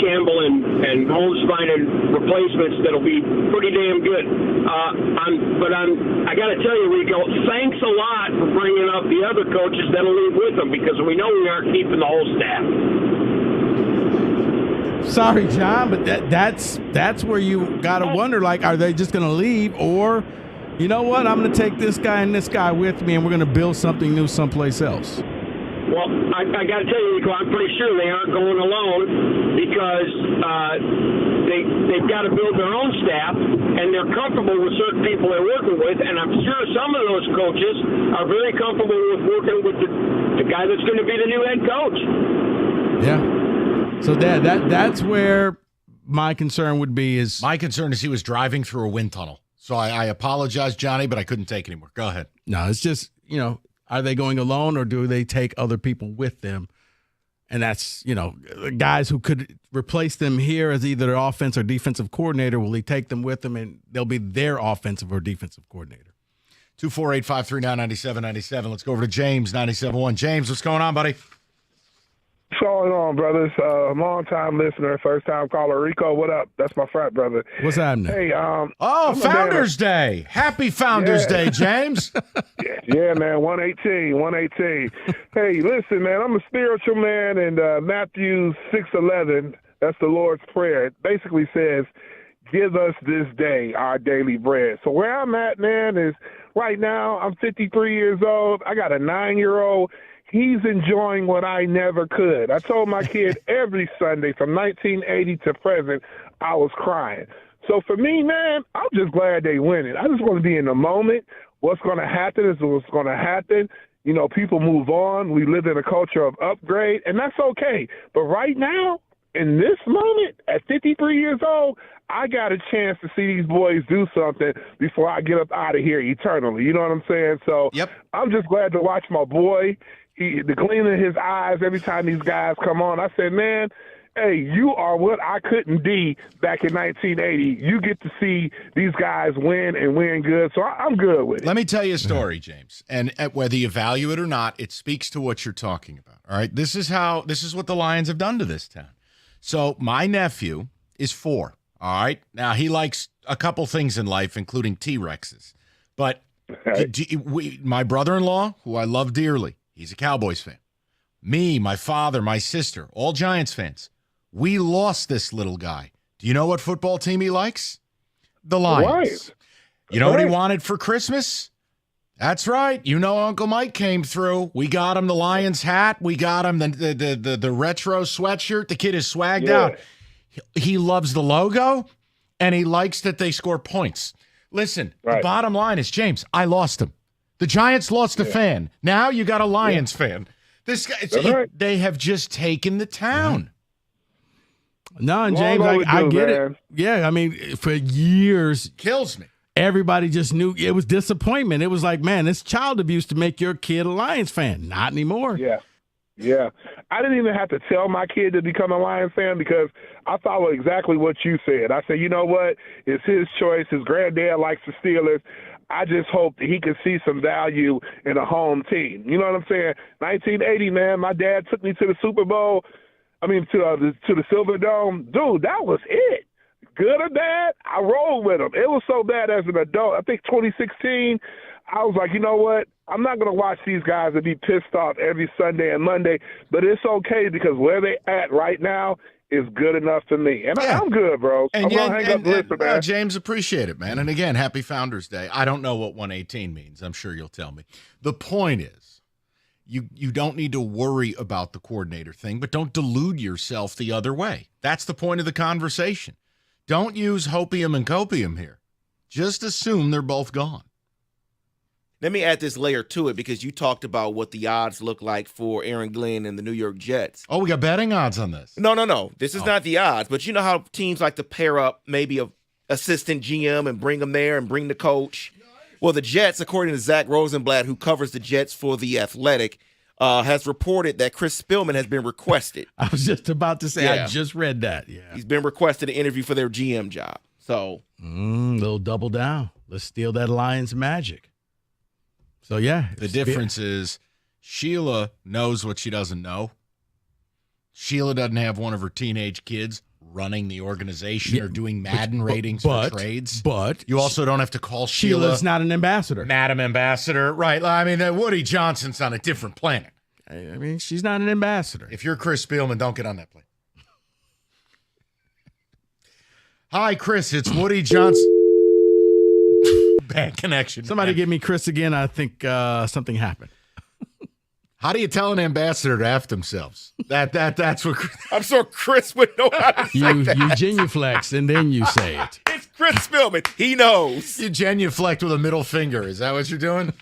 Campbell and Holmes finding replacements that'll be pretty damn good. I got to tell you, Rico, thanks a lot for bringing up the other coaches that'll leave with them because we know we aren't keeping the whole staff. Sorry, John, but that's where you got to wonder, like, are they just going to leave? Or, you know what, I'm going to take this guy and this guy with me, and we're going to build something new someplace else. Well, I got to tell you, Rico, I'm pretty sure they aren't going alone because they've got to build their own staff, and they're comfortable with certain people they're working with, and I'm sure some of those coaches are very comfortable with working with the guy that's going to be the new head coach. Yeah. So that's where my concern would be is... My concern is he was driving through a wind tunnel. So I apologize, Johnny, but I couldn't take it anymore. Go ahead. No, it's just, are they going alone or do they take other people with them? And that's, guys who could replace them here as either their offense or defensive coordinator. Will he take them with him and they'll be their offensive or defensive coordinator? 248-539-9797. Let's go over to James, 97.1. James, what's going on, buddy? What's going on, brothers? Long-time listener, first-time caller. Rico, what up? That's my frat brother. What's happening? Hey, Founders Day. Happy Founders Day, James. Yeah, man, 118. Hey, listen, man, I'm a spiritual man, and Matthew 6:11, that's the Lord's Prayer. It basically says, give us this day our daily bread. So where I'm at, man, is right now I'm 53 years old. I got a 9-year-old. He's enjoying what I never could. I told my kid every Sunday from 1980 to present, I was crying. So for me, man, I'm just glad they winning. I just want to be in the moment. What's going to happen is what's going to happen. People move on. We live in a culture of upgrade, and that's okay. But right now, in this moment, at 53 years old, I got a chance to see these boys do something before I get up out of here eternally. You know what I'm saying? So I'm just glad to watch my boy. The gleam in his eyes every time these guys come on. I said, man, hey, you are what I couldn't be back in 1980. You get to see these guys win and win good. So I'm good with it. Let me tell you a story, James. And whether you value it or not, it speaks to what you're talking about. All right. This is what the Lions have done to this town. So my nephew is 4. All right. Now he likes a couple things in life, including T-Rexes. But my brother-in-law, who I love dearly, he's a Cowboys fan. Me, my father, my sister, all Giants fans. We lost this little guy. Do you know what football team he likes? The Lions. Right. You know what he wanted for Christmas? That's right. Uncle Mike came through. We got him the Lions hat. We got him the retro sweatshirt. The kid is swagged out. He loves the logo, and he likes that they score points. Listen, the bottom line is, James, I lost him. The Giants lost a fan. Now you got a Lions fan. This guy, they have just taken the town. No, and Long James, I overdue, get man. it. Yeah, I mean, for years, kills me. Everybody just knew it was disappointment. It was like, man, it's child abuse to make your kid a Lions fan. Not anymore. Yeah. I didn't even have to tell my kid to become a Lions fan because I followed exactly what you said. I said, you know what? It's his choice. His granddad likes the Steelers. I just hope that he can see some value in a home team. You know what I'm saying? 1980, man, my dad took me to the Super Bowl. I mean, to the Silver Dome. Dude, that was it. Good or bad, I rolled with him. It was so bad as an adult. I think 2016, I was like, you know what? I'm not going to watch these guys and be pissed off every Sunday and Monday, but it's okay because where they at right now is good enough for me. And I'm good, bro. I'm going to hang up the listen, man. James, appreciate it, man. And again, happy Founders Day. I don't know what 118 means. I'm sure you'll tell me. The point is, you don't need to worry about the coordinator thing, but don't delude yourself the other way. That's the point of the conversation. Don't use hopium and copium here. Just assume they're both gone. Let me add this layer to it because you talked about what the odds look like for Aaron Glenn and the New York Jets. Oh, we got betting odds on this. No. This is not the odds, but you know how teams like to pair up maybe a assistant GM and bring them there and bring the coach. Well, the Jets, according to Zach Rosenblatt, who covers the Jets for The Athletic, has reported that Chris Spielman has been requested. I was just about to say, I just read that. Yeah, he's been requested to interview for their GM job. So, little double down. Let's steal that Lions magic. So, yeah. The difference is Sheila knows what she doesn't know. Sheila doesn't have one of her teenage kids running the organization or doing Madden ratings for trades. But you also don't have to call Sheila. Sheila's not an ambassador. Madam Ambassador. Right. I mean, Woody Johnson's on a different planet. I mean, she's not an ambassador. If you're Chris Spielman, don't get on that plane. Hi, Chris. It's Woody Johnson. Bad connection. Somebody give me Chris again. I think something happened. How do you tell an ambassador to F themselves? That's what I'm sure Chris would know how to say that. You genuflex and then you say it. It's Chris Spielman. He knows. You genuflect with a middle finger. Is that what you're doing?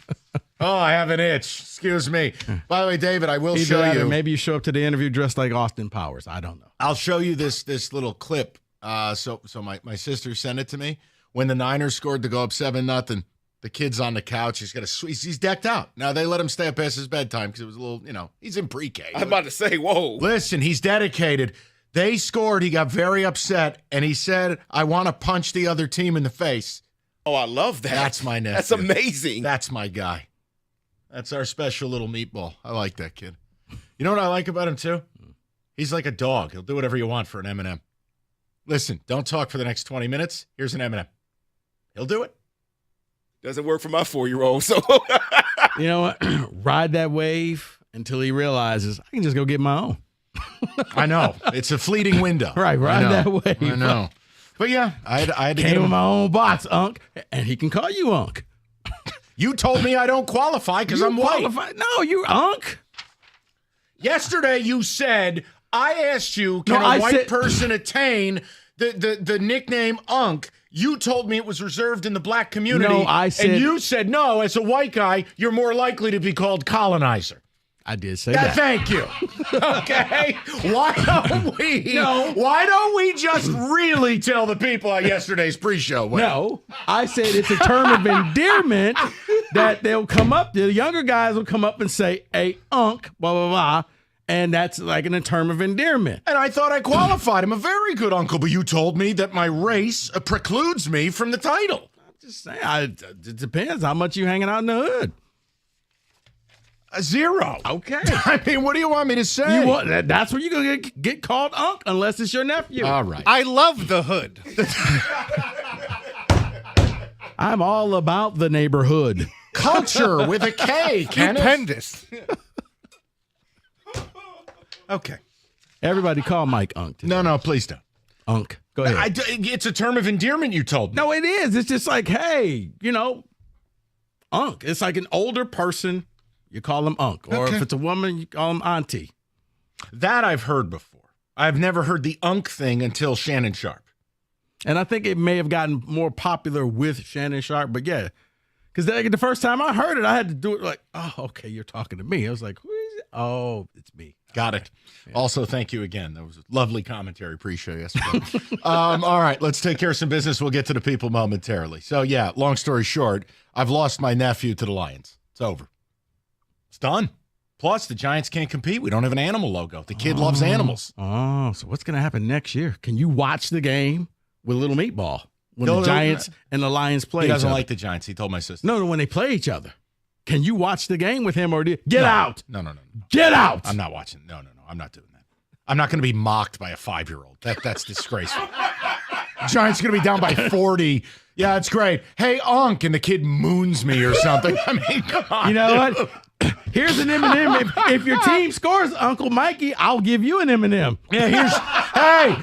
Oh, I have an itch. Excuse me. By the way, David, I will show you. Maybe you show up to the interview dressed like Austin Powers. I don't know. I'll show you this little clip. So my sister sent it to me. When the Niners scored to go up 7-0, the kid's on the couch. He's decked out. Now, they let him stay up past his bedtime because it was a little, he's in pre-K. I'm about to say, whoa. Listen, he's dedicated. They scored. He got very upset, and he said, I want to punch the other team in the face. Oh, I love that. That's my nephew. That's amazing. That's my guy. That's our special little meatball. I like that kid. You know what I like about him, too? He's like a dog. He'll do whatever you want for an M&M. Listen, don't talk for the next 20 minutes. Here's an M&M. He'll do it. Doesn't work for my 4-year-old, so. You know what? Ride that wave until he realizes I can just go get my own. I know. It's a fleeting window. Right, ride that wave. I know. But yeah, I had to Came get him. with my own box, Unc, and he can call you Unc. You told me I don't qualify because I'm white. No, you Unc. Yesterday you said, I asked you, can a white person attain the nickname Unc? You told me it was reserved in the black community. No, I said. And you said, no, as a white guy, you're more likely to be called colonizer. I did say that. Thank you. Okay. Why don't we just really tell the people how yesterday's pre-show went? No, I said it's a term of endearment that they'll come up. The younger guys will come up and say, "Hey, Unc," blah blah blah. And that's like a term of endearment. And I thought I qualified. I'm a very good uncle, but you told me that my race precludes me from the title. I'm just saying, it depends how much you hanging out in the hood. 0. Okay. I mean, what do you want me to say? That's where you're going to get called Unc unless it's your nephew. All right. I love the hood. I'm all about the neighborhood. Culture with a K, Kenneth. Stupendous. Okay. Everybody call Mike Unc today. No, please don't. Unc. Go ahead. It's a term of endearment, you told me. No, it is. It's just like, hey, Unc. It's like an older person, you call them Unc. Or if it's a woman, you call them Auntie. That I've heard before. I've never heard the Unc thing until Shannon Sharp. And I think it may have gotten more popular with Shannon Sharp, but yeah. Because the first time I heard it, I had to do it like, oh, okay, you're talking to me. I was like, who is Oh, it's me. Got it. Also, thank you again. That was a lovely commentary. Appreciate it. All right, let's take care of some business. We'll get to the people momentarily. So, yeah, long story short, I've lost my nephew to the Lions. It's over. It's done. Plus, the Giants can't compete. We don't have an animal logo. The kid loves animals. Oh, so what's going to happen next year? Can you watch the game with Little Meatball when No, the Giants and the Lions play He each doesn't other? like the Giants. He told my sister. No, when they play each other. Can you watch the game with him or get out? No. Get out. I'm not watching. No. I'm not doing that. I'm not going to be mocked by a 5-year-old. That's disgraceful. Giants going to be down by 40. Yeah, it's great. Hey, Unc, and the kid moons me or something. I mean, come on. You know what? Here's an M&M. If your team scores, Uncle Mikey, I'll give you an M&M. Yeah,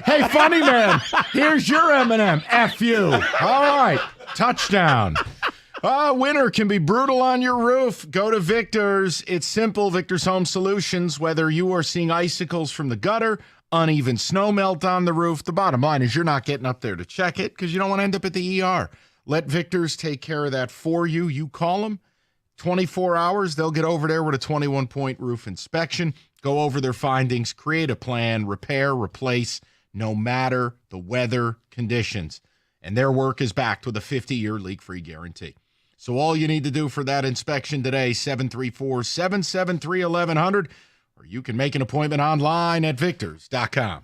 hey, funny man. Here's your M&M. F you. All right, touchdown. Winter can be brutal on your roof. Go to Victor's. It's simple. Victor's Home Solutions. Whether you are seeing icicles from the gutter, uneven snow melt on the roof, the bottom line is you're not getting up there to check it because you don't want to end up at the ER. Let Victor's take care of that for you. You call them. 24 hours, they'll get over there with a 21-point roof inspection, go over their findings, create a plan, repair, replace, no matter the weather conditions. And their work is backed with a 50-year leak-free guarantee. So all you need to do for that inspection today, 734-773-1100, or you can make an appointment online at victors.com.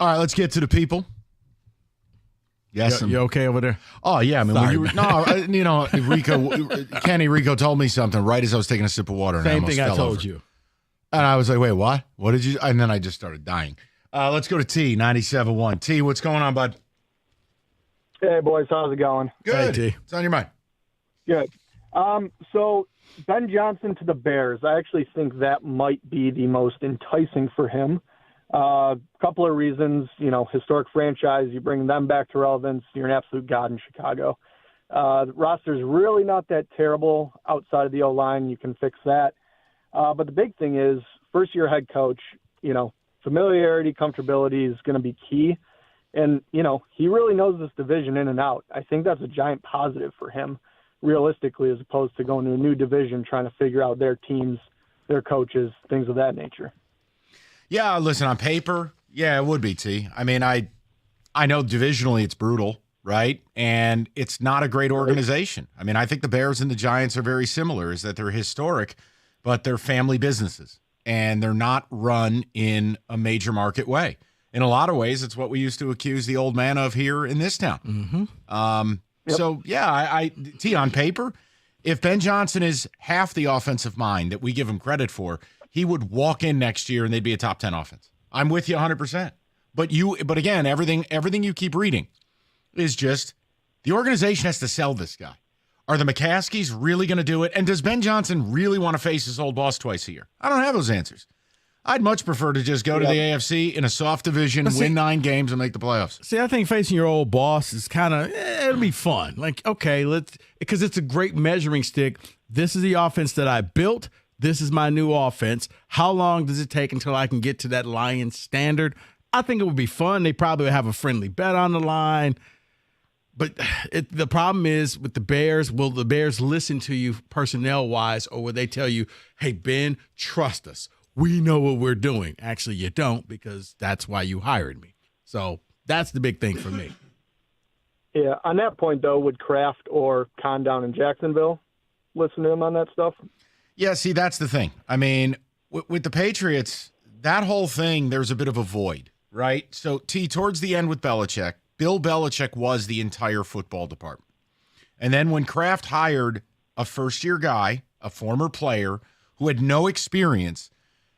All right, let's get to the people. Yes, You okay over there? Oh yeah, I mean, Sorry, Rico told me something right as I was taking a sip of water. And Same I thing I fell told over. you. And I was like, wait, what? What did you? And then I just started dying. Let's go to T, 97.1. T, what's going on, bud? Hey, boys. How's it going? Good. Hey, T. What's on your mind? Good. So Ben Johnson to the Bears, I actually think that might be the most enticing for him. Couple of reasons, historic franchise, you bring them back to relevance, you're an absolute god in Chicago. The roster's really not that terrible outside of the O-line. You can fix that. But the big thing is, first-year head coach, familiarity, comfortability is going to be key. And, he really knows this division in and out. I think that's a giant positive for him, realistically, as opposed to going to a new division, trying to figure out their teams, their coaches, things of that nature. Yeah, listen, on paper, yeah, it would be, T. I mean, I know divisionally it's brutal, right? And it's not a great organization. I mean, I think the Bears and the Giants are very similar, is that they're historic, but they're family businesses, and they're not run in a major market way. In a lot of ways, it's what we used to accuse the old man of here in this town. Mm-hmm. So, yeah, T, on paper, if Ben Johnson is half the offensive mind that we give him credit for, he would walk in next year and they'd be a top 10 offense. I'm with you 100%. But again, everything you keep reading is just the organization has to sell this guy. Are the McCaskies really going to do it? And does Ben Johnson really want to face his old boss twice a year? I don't have those answers. I'd much prefer to just go to the AFC in a soft division, win 9 games, and make the playoffs. See, I think facing your old boss is kind of, it'll be fun. Like, okay, because it's a great measuring stick. This is the offense that I built. This is my new offense. How long does it take until I can get to that Lions standard? I think it would be fun. They probably would have a friendly bet on the line. But the problem is with the Bears, will the Bears listen to you personnel-wise, or will they tell you, hey, Ben, trust us. We know what we're doing. Actually, you don't, because that's why you hired me. So that's the big thing for me. Yeah, on that point, though, would Kraft or Kahn down in Jacksonville listen to him on that stuff? Yeah, see, that's the thing. I mean, with the Patriots, that whole thing, there's a bit of a void, right? So, T, towards the end with Belichick, Bill Belichick was the entire football department. And then when Kraft hired a first-year guy, a former player, who had no experience,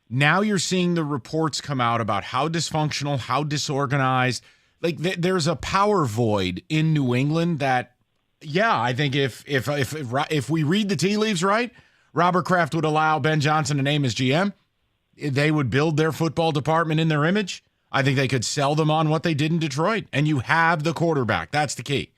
now you're seeing the reports come out about how dysfunctional, how disorganized. Like, there's a power void in New England that, yeah, I think if we read the tea leaves right, Robert Kraft would allow Ben Johnson to name his GM. They would build their football department in their image. I think they could sell them on what they did in Detroit. And you have the quarterback. That's the key.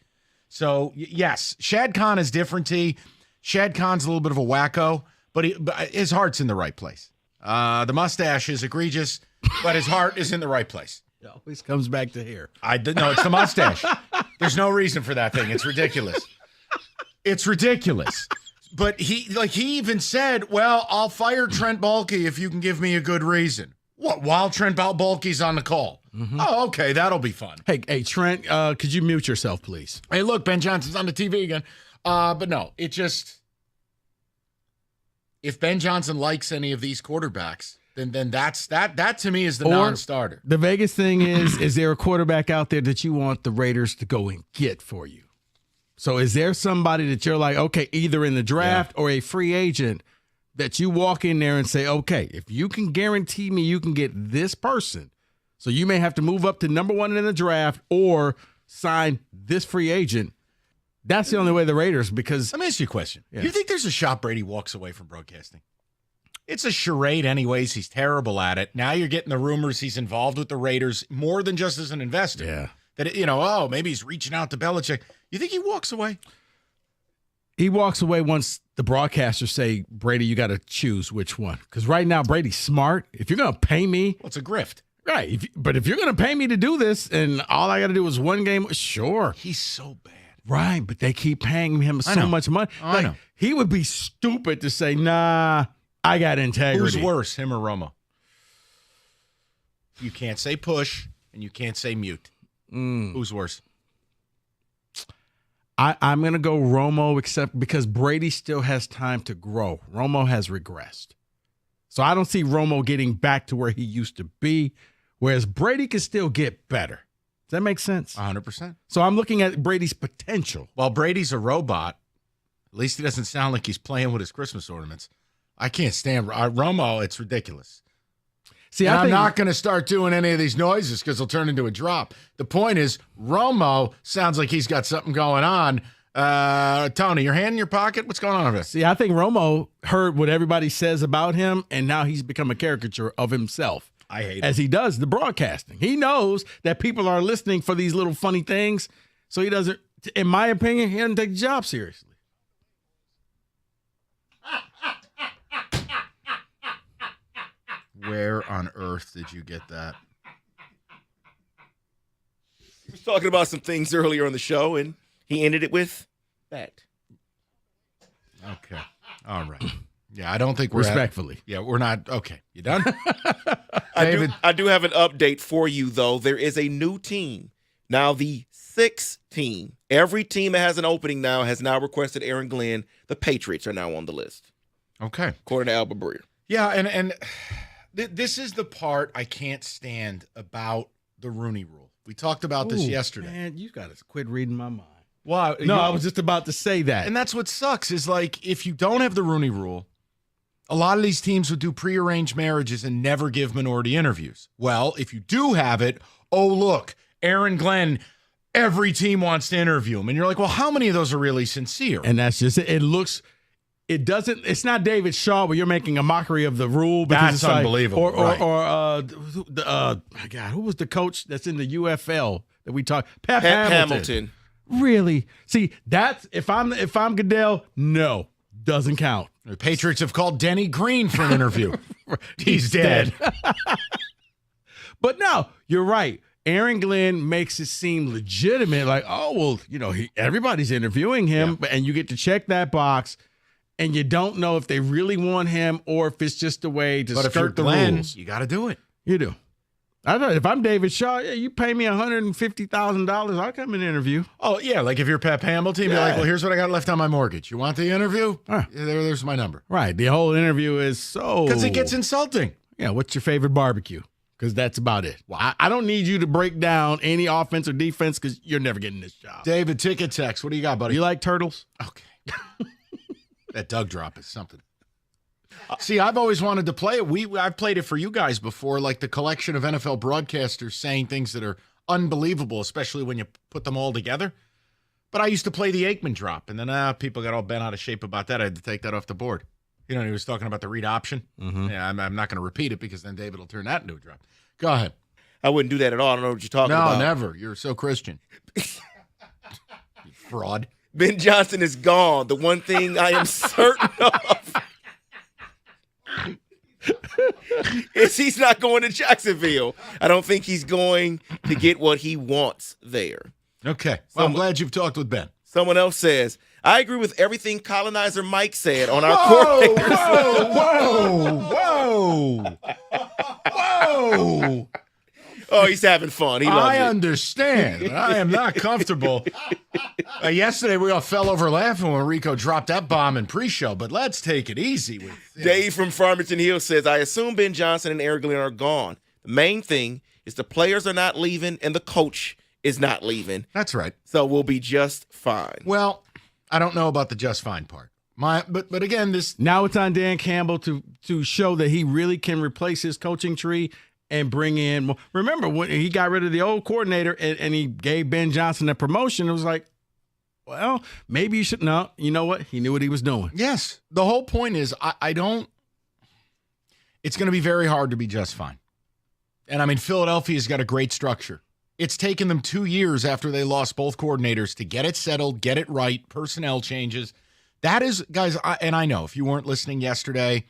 So, yes, Shad Khan is different, T. Shad Khan's a little bit of a wacko, but his heart's in the right place. The mustache is egregious, but his heart is in the right place. It always comes back to here. No, it's the mustache. There's no reason for that thing. It's ridiculous. It's ridiculous. But he even said, well, I'll fire Trent Baalke if you can give me a good reason. What, while Trent Baalke's on the call? Mm-hmm. Oh, okay, that'll be fun. Hey, Trent, could you mute yourself, please? Hey, look, Ben Johnson's on the TV again. But no, it just, if Ben Johnson likes any of these quarterbacks, then that to me is the non-starter. The Vegas thing is there a quarterback out there that you want the Raiders to go and get for you? So is there somebody that you're like, okay, either in the draft or a free agent that you walk in there and say, okay, if you can guarantee me you can get this person, so you may have to move up to number 1 in the draft or sign this free agent. That's the only way the Raiders, because... Let me ask you a question. Yeah. Do you think there's a shot Brady walks away from broadcasting? It's a charade anyways. He's terrible at it. Now you're getting the rumors he's involved with the Raiders more than just as an investor. Yeah. That, maybe he's reaching out to Belichick. You think he walks away? He walks away once the broadcasters say, Brady, you got to choose which one. Because right now, Brady's smart. If you're going to pay me... Well, it's a grift. Right. But if you're going to pay me to do this and all I got to do is one game, sure. He's so bad. Right. But they keep paying him so much money. I know. He would be stupid to say, nah, I got integrity. Who's worse, him or Romo? You can't say push and you can't say mute. Who's worse? I'm going to go Romo, except because Brady still has time to grow. Romo has regressed. So I don't see Romo getting back to where he used to be, whereas Brady can still get better. Does that make sense? 100%. So I'm looking at Brady's potential. Well, Brady's a robot. At least he doesn't sound like he's playing with his Christmas ornaments. I can't stand Romo. It's ridiculous. See, I'm not going to start doing any of these noises because they'll turn into a drop. The point is, Romo sounds like he's got something going on. Tony, your hand in your pocket? What's going on over there? See, I think Romo heard what everybody says about him, and now he's become a caricature of himself. I hate it. As he does the broadcasting. He knows that people are listening for these little funny things, so he doesn't, in my opinion, he doesn't take the job seriously. Where on earth did you get that? He was talking about some things earlier on the show, and he ended it with that. Okay. All right. Yeah, I don't think we're respectfully. We're not. Okay. You done? I do have an update for you, though. There is a new team. Now, the 6th team. Every team that has an opening now has now requested Aaron Glenn. The Patriots are now on the list. Okay. According to Albert Breer. Yeah, and this is the part I can't stand about the Rooney Rule. We talked about this yesterday. Man, you got to quit reading my mind. Well, no, I was just about to say that. And that's what sucks is like if you don't have the Rooney Rule, a lot of these teams would do prearranged marriages and never give minority interviews. Well, if you do have it, oh, look, Aaron Glenn, every team wants to interview him. And you're like, well, how many of those are really sincere? And that's just it. It's not David Shaw where you're making a mockery of the rule. That's it's unbelievable. Like, God, who was the coach that's in the UFL that we talked? Pat Hamilton. Really? See, that's if I'm Goodell, no, doesn't count. The Patriots have called Denny Green for an interview. He's dead. But no, you're right. Aaron Glenn makes it seem legitimate. Like, oh, well, everybody's interviewing him, and you get to check that box, and you don't know if they really want him or if it's just a way to skirt the rules. You got to do it. You do. I thought if I'm David Shaw, you pay me $150,000, I'll come and interview. Oh, yeah. Like if you're Pep Hamilton, be like, well, here's what I got left on my mortgage. You want the interview? There's my number. Right. The whole interview is so. Because it gets insulting. Yeah. What's your favorite barbecue? Because that's about it. Well, I don't need you to break down any offense or defense because you're never getting this job. David, ticket text. What do you got, buddy? You like turtles? Okay. That Doug drop is something. See, I've always wanted to play it. I've played it for you guys before, like the collection of NFL broadcasters saying things that are unbelievable, especially when you put them all together. But I used to play the Aikman drop, and then people got all bent out of shape about that. I had to take that off the board. He was talking about the read option. Mm-hmm. Yeah, I'm not going to repeat it because then David will turn that into a drop. Go ahead. I wouldn't do that at all. I don't know what you're talking about. No, never. You're so Christian. You fraud. Ben Johnson is gone. The one thing I am certain of is he's not going to Jacksonville. I don't think he's going to get what he wants there. Okay. Well, I'm glad you've talked with Ben. Someone else says, I agree with everything Colonizer Mike said on our coordinators. Whoa. Oh, he's having fun. He loves it. I understand. I am not comfortable. Yesterday, we all fell over laughing when Rico dropped that bomb in pre-show, but let's take it easy with Dave from Farmington Hills says, I assume Ben Johnson and Aaron Glenn are gone. The main thing is the players are not leaving and the coach is not leaving. That's right. So we'll be just fine. Well, I don't know about the just fine part. But again, this now it's on Dan Campbell to show that he really can replace his coaching tree and bring in more. Remember when he got rid of the old coordinator and he gave Ben Johnson a promotion? It was like, well, maybe you should. No, you know what? He knew what he was doing. Yes. The whole point is I don't. It's going to be very hard to be just fine. And I mean, Philadelphia's got a great structure. It's taken them 2 years after they lost both coordinators to get it settled, get it right, personnel changes. That is, guys, and I know if you weren't listening yesterday,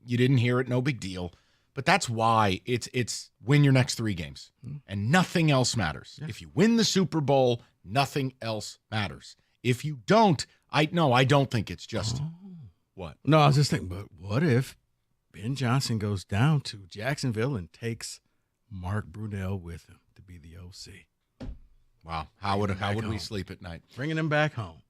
you didn't hear it, no big deal. But that's why it's win your next 3 games. And nothing else matters. Yeah. If you win the Super Bowl, nothing else matters. If you don't, I don't think it's just what? No, I was just thinking, but what if Ben Johnson goes down to Jacksonville and takes Mark Brunell with him to be the OC? Wow. How would we sleep at night? Bringing him back home.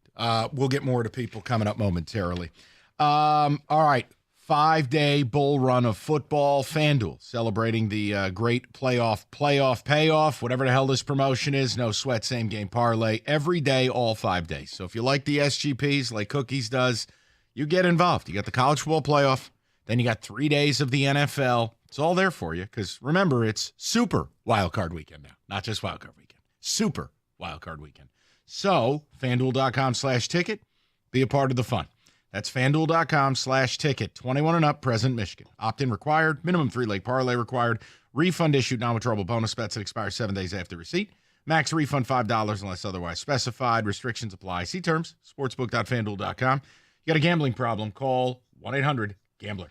We'll get more to people coming up momentarily. All right. 5-day bull run of football. FanDuel celebrating the great playoff payoff, whatever the hell this promotion is. No sweat, same game parlay every day, all 5 days. So if you like the SGPs like Cookies does, you get involved. You got the college football playoff, then you got 3 days of the NFL. It's all there for you because remember, it's Super Wildcard Weekend now, not just Wildcard Weekend. Super Wildcard Weekend. So FanDuel.com/ticket, be a part of the fun. That's FanDuel.com/ticket. 21 and up, present Michigan. Opt-in required. Minimum 3-leg parlay required. Refund issued, non-withdrawable bonus bets that expire 7 days after receipt. Max refund $5 unless otherwise specified. Restrictions apply. See terms. Sportsbook.fanduel.com. You got a gambling problem, call 1-800-GAMBLER.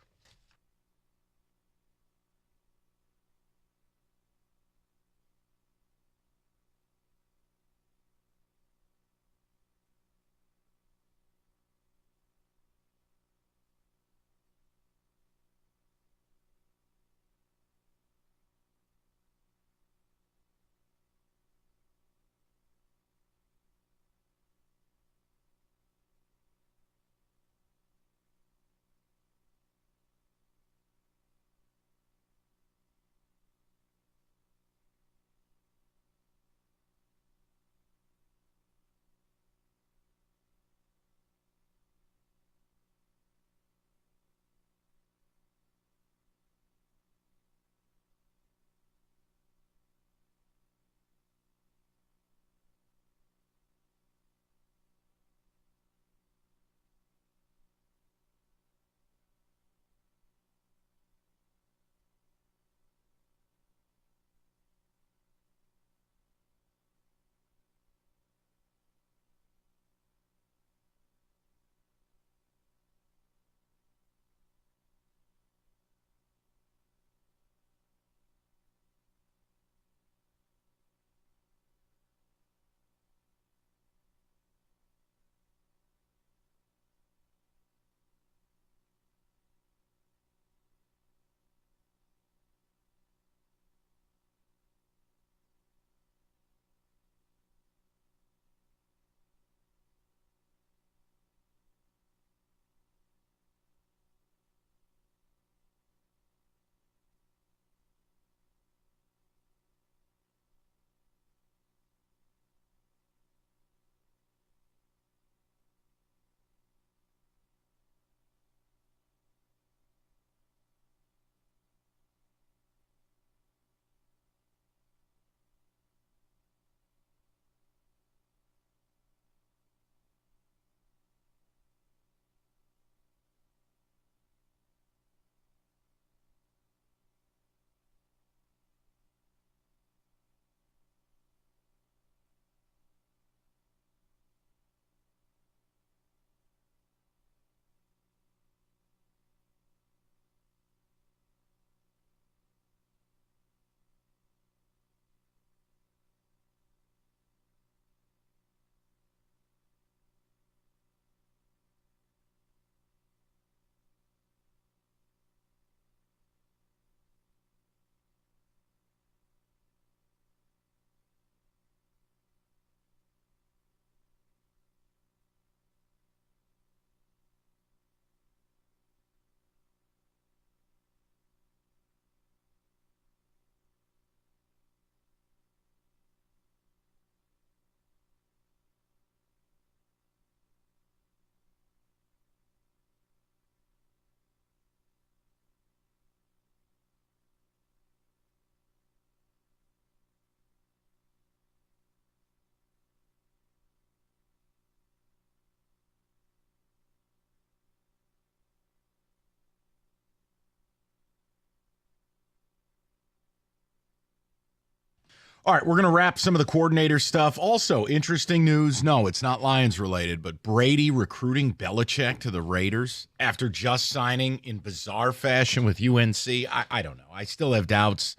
All right, we're going to wrap some of the coordinator stuff. Also, interesting news. No, it's not Lions related, but Brady recruiting Belichick to the Raiders after just signing in bizarre fashion with UNC. I don't know. I still have doubts.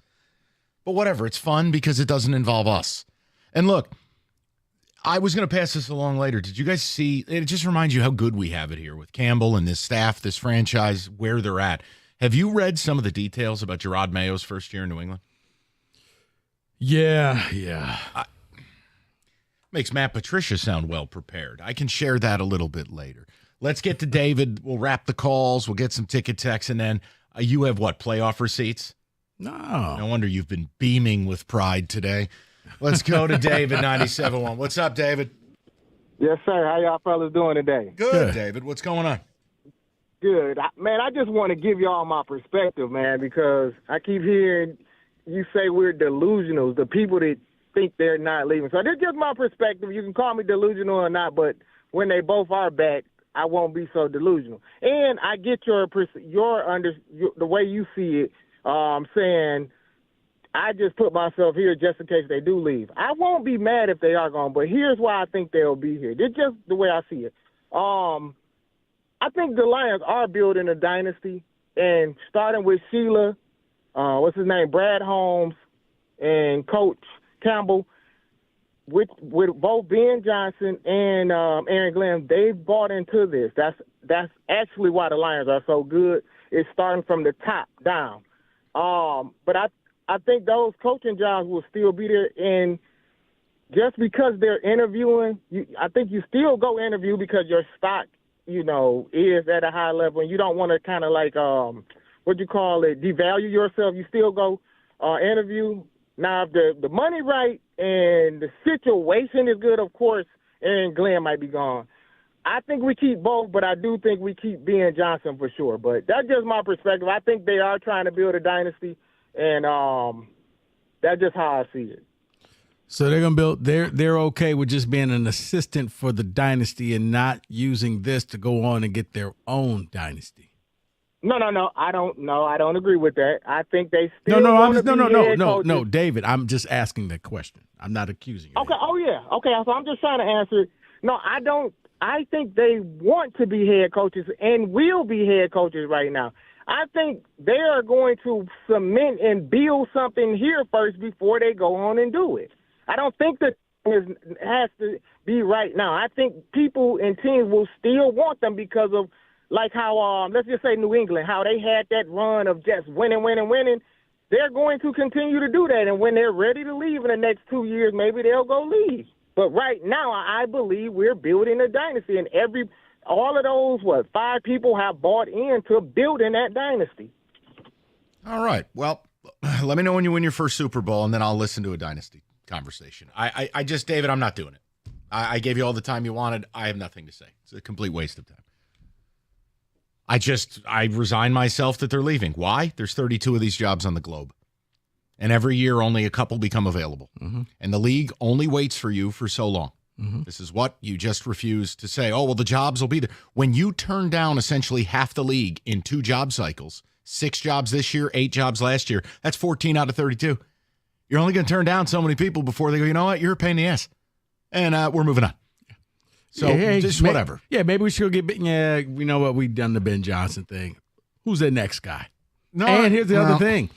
But whatever. It's fun because it doesn't involve us. And look, I was going to pass this along later. Did you guys see? It just reminds you how good we have it here with Campbell and this staff, this franchise, where they're at. Have you read some of the details about Gerard Mayo's first year in New England? Yeah. Makes Matt Patricia sound well prepared. I can share that a little bit later. Let's get to David. We'll wrap the calls. We'll get some ticket texts, and then you have what, playoff receipts? No. No wonder you've been beaming with pride today. Let's go to David, 97.1. What's up, David? Yes, sir. How y'all fellas doing today? Good, David. What's going on? Good. Man, I just want to give y'all my perspective, man, because I keep hearing you say we're delusional, the people that think they're not leaving. So this is just my perspective. You can call me delusional or not, but when they both are back, I won't be so delusional. And I get the way you see it, saying I just put myself here just in case they do leave. I won't be mad if they are gone, but here's why I think they'll be here. This is just the way I see it. I think the Lions are building a dynasty, and starting with Sheila, Brad Holmes, and Coach Campbell, with both Ben Johnson and Aaron Glenn, they've bought into this. That's actually why the Lions are so good. It's starting from the top down. But I think those coaching jobs will still be there, and just because they're interviewing, I think you still go interview because your stock, is at a high level, and you don't want to kind of like, devalue yourself. You still go interview. Now, if the money right and the situation is good, of course, Aaron Glenn might be gone. I think we keep both, but I do think we keep Ben Johnson for sure. But that's just my perspective. I think they are trying to build a dynasty, and that's just how I see it. So they're gonna build. They're okay with just being an assistant for the dynasty and not using this to go on and get their own dynasty. No. I don't agree with that. I think they still. No, David. I'm just asking that question. I'm not accusing you. Okay. Oh yeah. Okay. So I'm just trying to answer. No, I don't. I think they want to be head coaches and will be head coaches right now. I think they are going to cement and build something here first before they go on and do it. I don't think that it has to be right now. I think people and teams will still want them because of like how, let's just say New England, how they had that run of just winning. They're going to continue to do that. And when they're ready to leave in the next 2 years, maybe they'll go leave. But right now, I believe we're building a dynasty. And all of those, 5 people have bought into building that dynasty. All right. Well, let me know when you win your first Super Bowl, and then I'll listen to a dynasty conversation. I just, David, I'm not doing it. I gave you all the time you wanted. I have nothing to say. It's a complete waste of time. I resign myself that they're leaving. Why? There's 32 of these jobs on the globe. And every year only a couple become available. Mm-hmm. And the league only waits for you for so long. Mm-hmm. This is what you just refuse to say. Oh, well, the jobs will be there. When you turn down essentially half the league in 2 job cycles, 6 jobs this year, 8 jobs last year, that's 14 out of 32. You're only going to turn down so many people before they go, you know what, you're a pain in the ass. And we're moving on. So just whatever. Maybe we should go get, we know what we've done the Ben Johnson thing. Who's the next guy? No, and here's the other thing.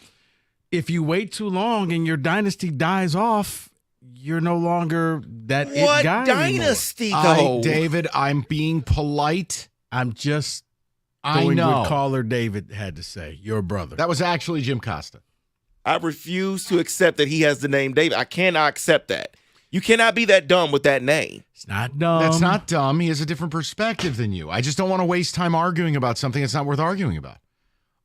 If you wait too long and your dynasty dies off, you're no longer that it guy dynasty, anymore. David, I'm being polite. I'm just going what caller David had to say, your brother. That was actually Jim Costa. I refuse to accept that he has the name David. I cannot accept that. You cannot be that dumb with that name. It's not dumb. That's not dumb. He has a different perspective than you. I just don't want to waste time arguing about something that's not worth arguing about.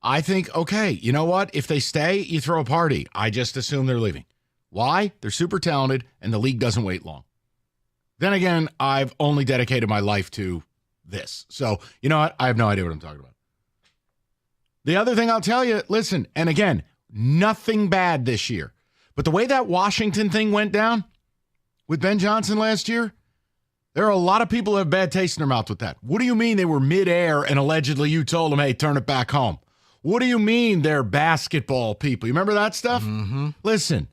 I think, okay, you know what? If they stay, you throw a party. I just assume they're leaving. Why? They're super talented, and the league doesn't wait long. Then again, I've only dedicated my life to this. So, you know what? I have no idea what I'm talking about. The other thing I'll tell you, listen, and again, nothing bad this year. But the way that Washington thing went down with Ben Johnson last year, there are a lot of people who have bad taste in their mouth with that. What do you mean they were midair and allegedly you told them, hey, turn it back home? What do you mean they're basketball people? You remember that stuff? Mm-hmm. Listen,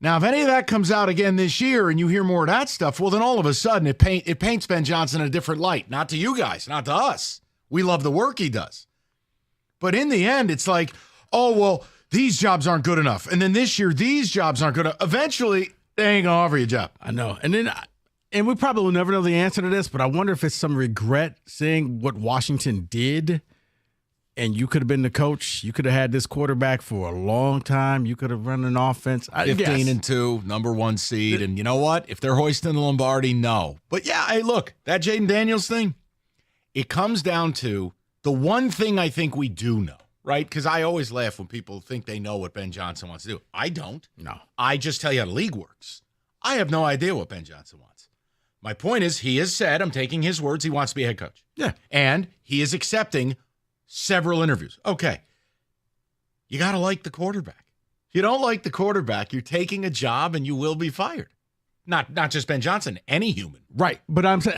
now if any of that comes out again this year and you hear more of that stuff, well, then all of a sudden it paints Ben Johnson in a different light. Not to you guys, not to us. We love the work he does. But in the end, it's like, oh, well, these jobs aren't good enough. And then this year, these jobs aren't good enough. Eventually, they ain't going to offer you a job. I know. And we probably will never know the answer to this, but I wonder if it's some regret seeing what Washington did. And you could have been the coach. You could have had this quarterback for a long time. You could have run an offense. 15-2, number 1 seed. And you know what? If they're hoisting the Lombardi, no. But yeah, hey, look, that Jaden Daniels thing, it comes down to the one thing I think we do know, right? Because I always laugh when people think they know what Ben Johnson wants to do. I don't. No. I just tell you how the league works. I have no idea what Ben Johnson wants. My point is, he has said, I'm taking his words, he wants to be a head coach. Yeah. And he is accepting several interviews. Okay. You got to like the quarterback. If you don't like the quarterback, you're taking a job and you will be fired. Not just Ben Johnson, any human. Right. But I'm saying,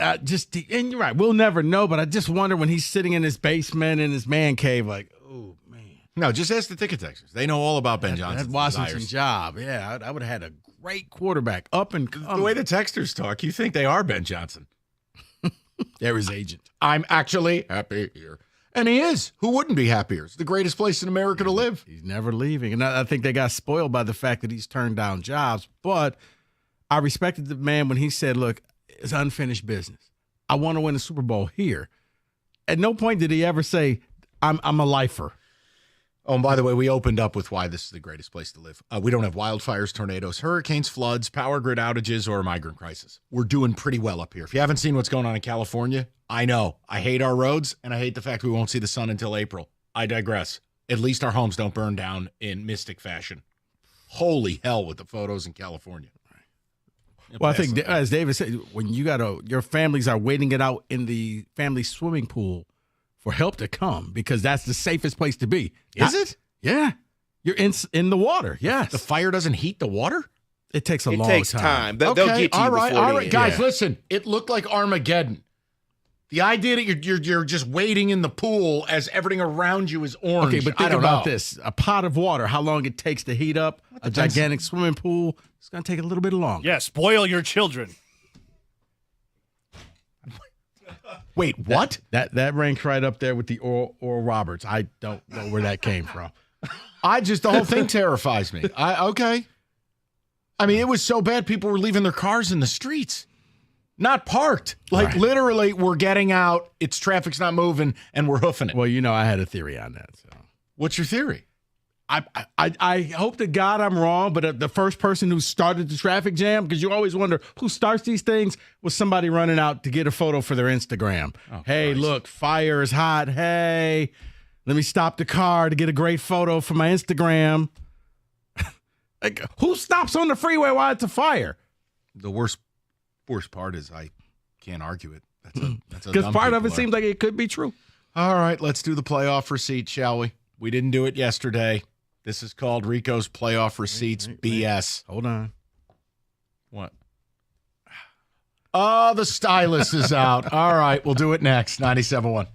and you're right, we'll never know, but I just wonder when he's sitting in his basement in his man cave, like, oh, man. No, just ask the ticket texters. They know all about Ben Johnson. That Washington job. Yeah, I would have had a great quarterback up and coming. The way the texters talk, you think they are Ben Johnson. They're his agent. I'm actually happy here. And he is. Who wouldn't be happier? It's the greatest place in America to live. He's never leaving. And I think they got spoiled by the fact that he's turned down jobs. But I respected the man when he said, look, it's unfinished business. I want to win a Super Bowl here. At no point did he ever say, I'm a lifer. Oh, and by the way, we opened up with why this is the greatest place to live. We don't have wildfires, tornadoes, hurricanes, floods, power grid outages, or a migrant crisis. We're doing pretty well up here. If you haven't seen what's going on in California, I know. I hate our roads, and I hate the fact we won't see the sun until April. I digress. At least our homes don't burn down in mystic fashion. Holy hell with the photos in California. Well, I think, as David said, when your families are waiting it out in the family swimming pool for help to come, because that's the safest place to be. Is it? Yeah. You're in the water, yes. The fire doesn't heat the water? It takes a long time. It takes time. They'll get to you all right, before all the right. end. Guys, Yeah. listen. It looked like Armageddon. The idea that you're just waiting in the pool as everything around you is orange. Okay, but I think don't about know. this. A pot of water, how long it takes to heat up a gigantic swimming pool, it's going to take a little bit longer. Yeah, spoil your children. Wait, what? That ranks right up there with the Oral Roberts. I don't know where that came from. The whole thing terrifies me. Okay. I mean, it was so bad people were leaving their cars in the streets. Not parked. Like, literally, we're getting out, traffic's not moving, and we're hoofing it. Well, I had a theory on that. So, what's your theory? I hope to God I'm wrong, but the first person who started the traffic jam, because you always wonder who starts these things, was somebody running out to get a photo for their Instagram. Oh, hey, Christ. Look, fire is hot. Hey, let me stop the car to get a great photo for my Instagram. Like, who stops on the freeway while it's a fire? The worst part is I can't argue it. That's Because part of it seems like it could be true. All right, let's do the playoff receipt, shall we? We didn't do it yesterday. This is called Rico's Playoff Receipts BS. Hold on. What? Oh, the stylus is out. All right, we'll do it next. 97.1.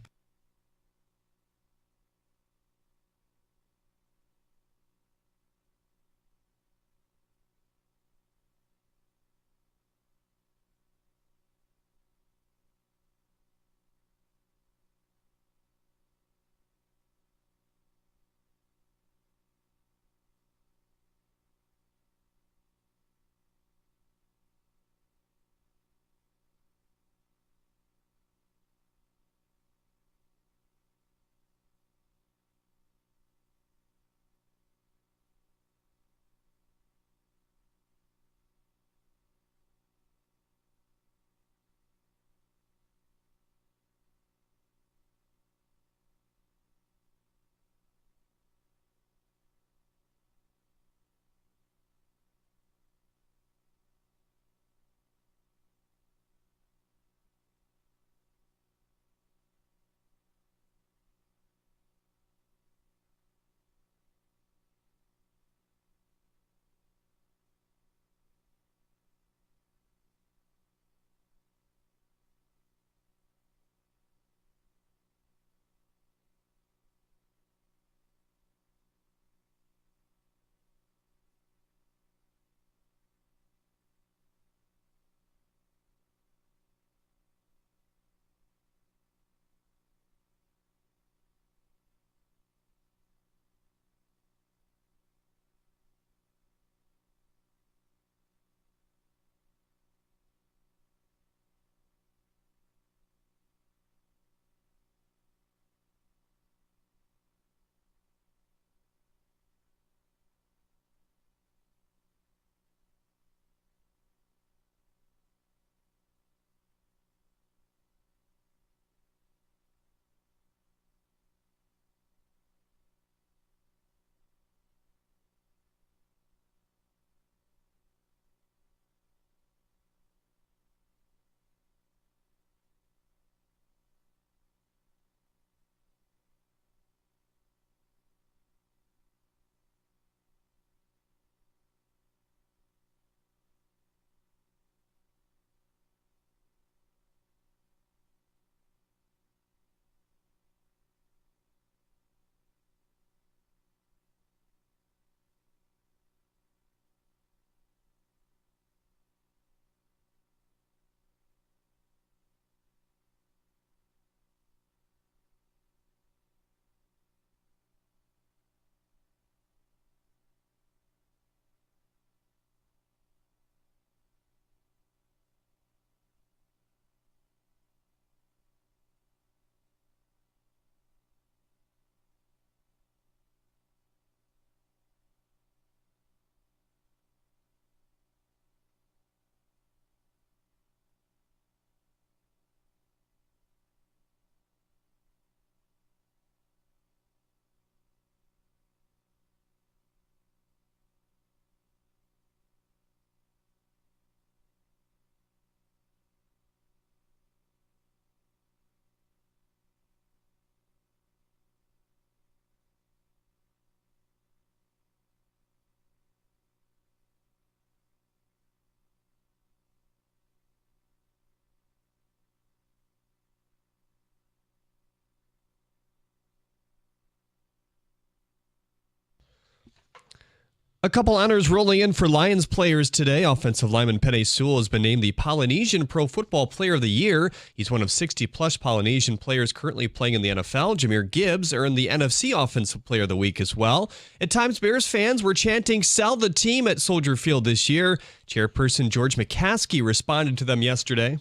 A couple honors rolling in for Lions players today. Offensive lineman Penei Sewell has been named the Polynesian Pro Football Player of the Year. He's one of 60-plus Polynesian players currently playing in the NFL. Jahmyr Gibbs earned the NFC Offensive Player of the Week as well. At times, Bears fans were chanting, "Sell the team" at Soldier Field this year. Chairperson George McCaskey responded to them yesterday.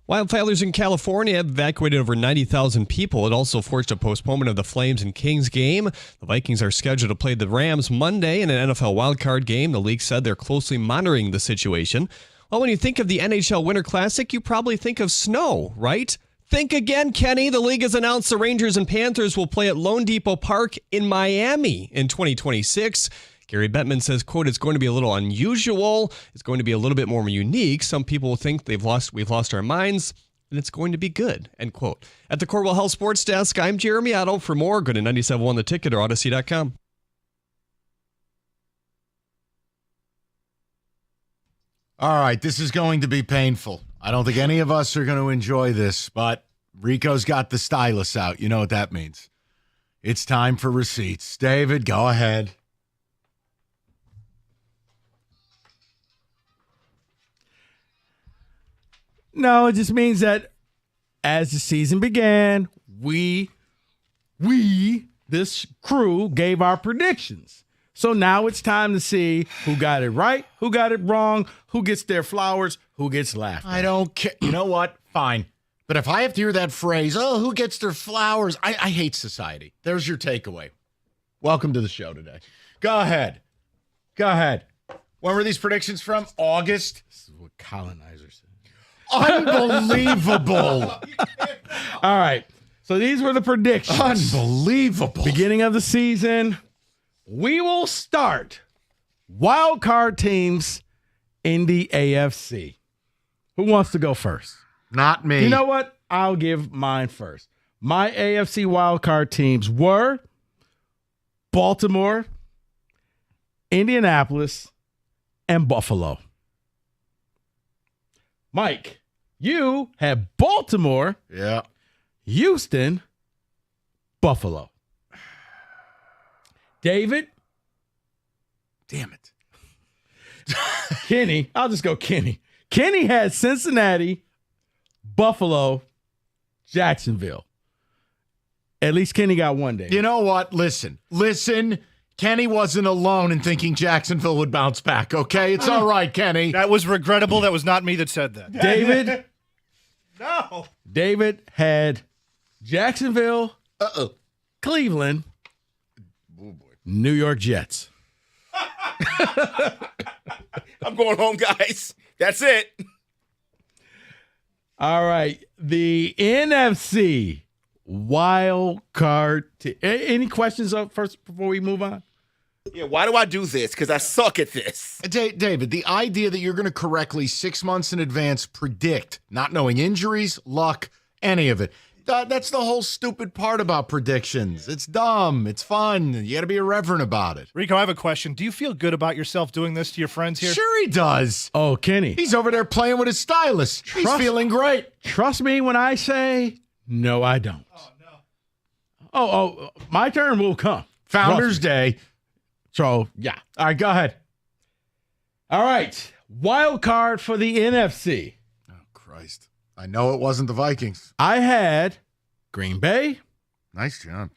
Wildfires in California have evacuated over 90,000 people. It also forced a postponement of the Flames and Kings game. The Vikings are scheduled to play the Rams Monday in an NFL wildcard game. The league said they're closely monitoring the situation. Well, when you think of the NHL Winter Classic, you probably think of snow, right? Think again, Kenny. The league has announced the Rangers and Panthers will play at Lone Depot Park in Miami in 2026. Gary Bettman says, quote, "It's going to be a little unusual. It's going to be a little bit more unique. Some people think we've lost our minds, and it's going to be good," end quote. At the Corwell Health Sports Desk, I'm Jeremy Otto. For more, go to 97.1 The Ticket or Odyssey.com. All right, this is going to be painful. I don't think any of us are going to enjoy this, but Rico's got the stylus out. You know what that means. It's time for receipts. David, go ahead. No, it just means that as the season began, we, this crew, gave our predictions. So now it's time to see who got it right, who got it wrong, who gets their flowers, who gets laughed at. I don't care. You know what? Fine. But if I have to hear that phrase, "Oh, who gets their flowers?" I hate society. There's your takeaway. Welcome to the show today. Go ahead. Go ahead. When were these predictions from? August? This is what colonizers said. Unbelievable. All right. So these were the predictions. Unbelievable. Beginning of the season, we will start wild card teams in the AFC. Who wants to go first? Not me. You know what? I'll give mine first. My AFC wild card teams were Baltimore, Indianapolis, and Buffalo. Mike, you have Baltimore, yeah, Houston, Buffalo. David, damn it. Kenny, I'll just go Kenny. Kenny had Cincinnati, Buffalo, Jacksonville. At least Kenny got one day. You know what? Listen. Kenny wasn't alone in thinking Jacksonville would bounce back, okay? It's all right, Kenny. That was regrettable. That was not me that said that. David? No. David had Jacksonville, Cleveland, New York Jets. I'm going home, guys. That's it. All right. The NFC wild card. Any questions up first before we move on? Yeah, why do I do this? Because I suck at this. David, the idea that you're going to correctly 6 months in advance predict, not knowing injuries, luck, any of it, that's the whole stupid part about predictions. It's dumb. It's fun. You got to be irreverent about it. Rico, I have a question. Do you feel good about yourself doing this to your friends here? Sure he does. Oh, Kenny. He's over there playing with his stylus. He's feeling great. Trust me when I say, no, I don't. Oh, no. My turn will come. Founders Day. So, yeah. All right, go ahead. All right. Wild card for the NFC. Oh, Christ. I know it wasn't the Vikings. I had Green Bay. Nice job.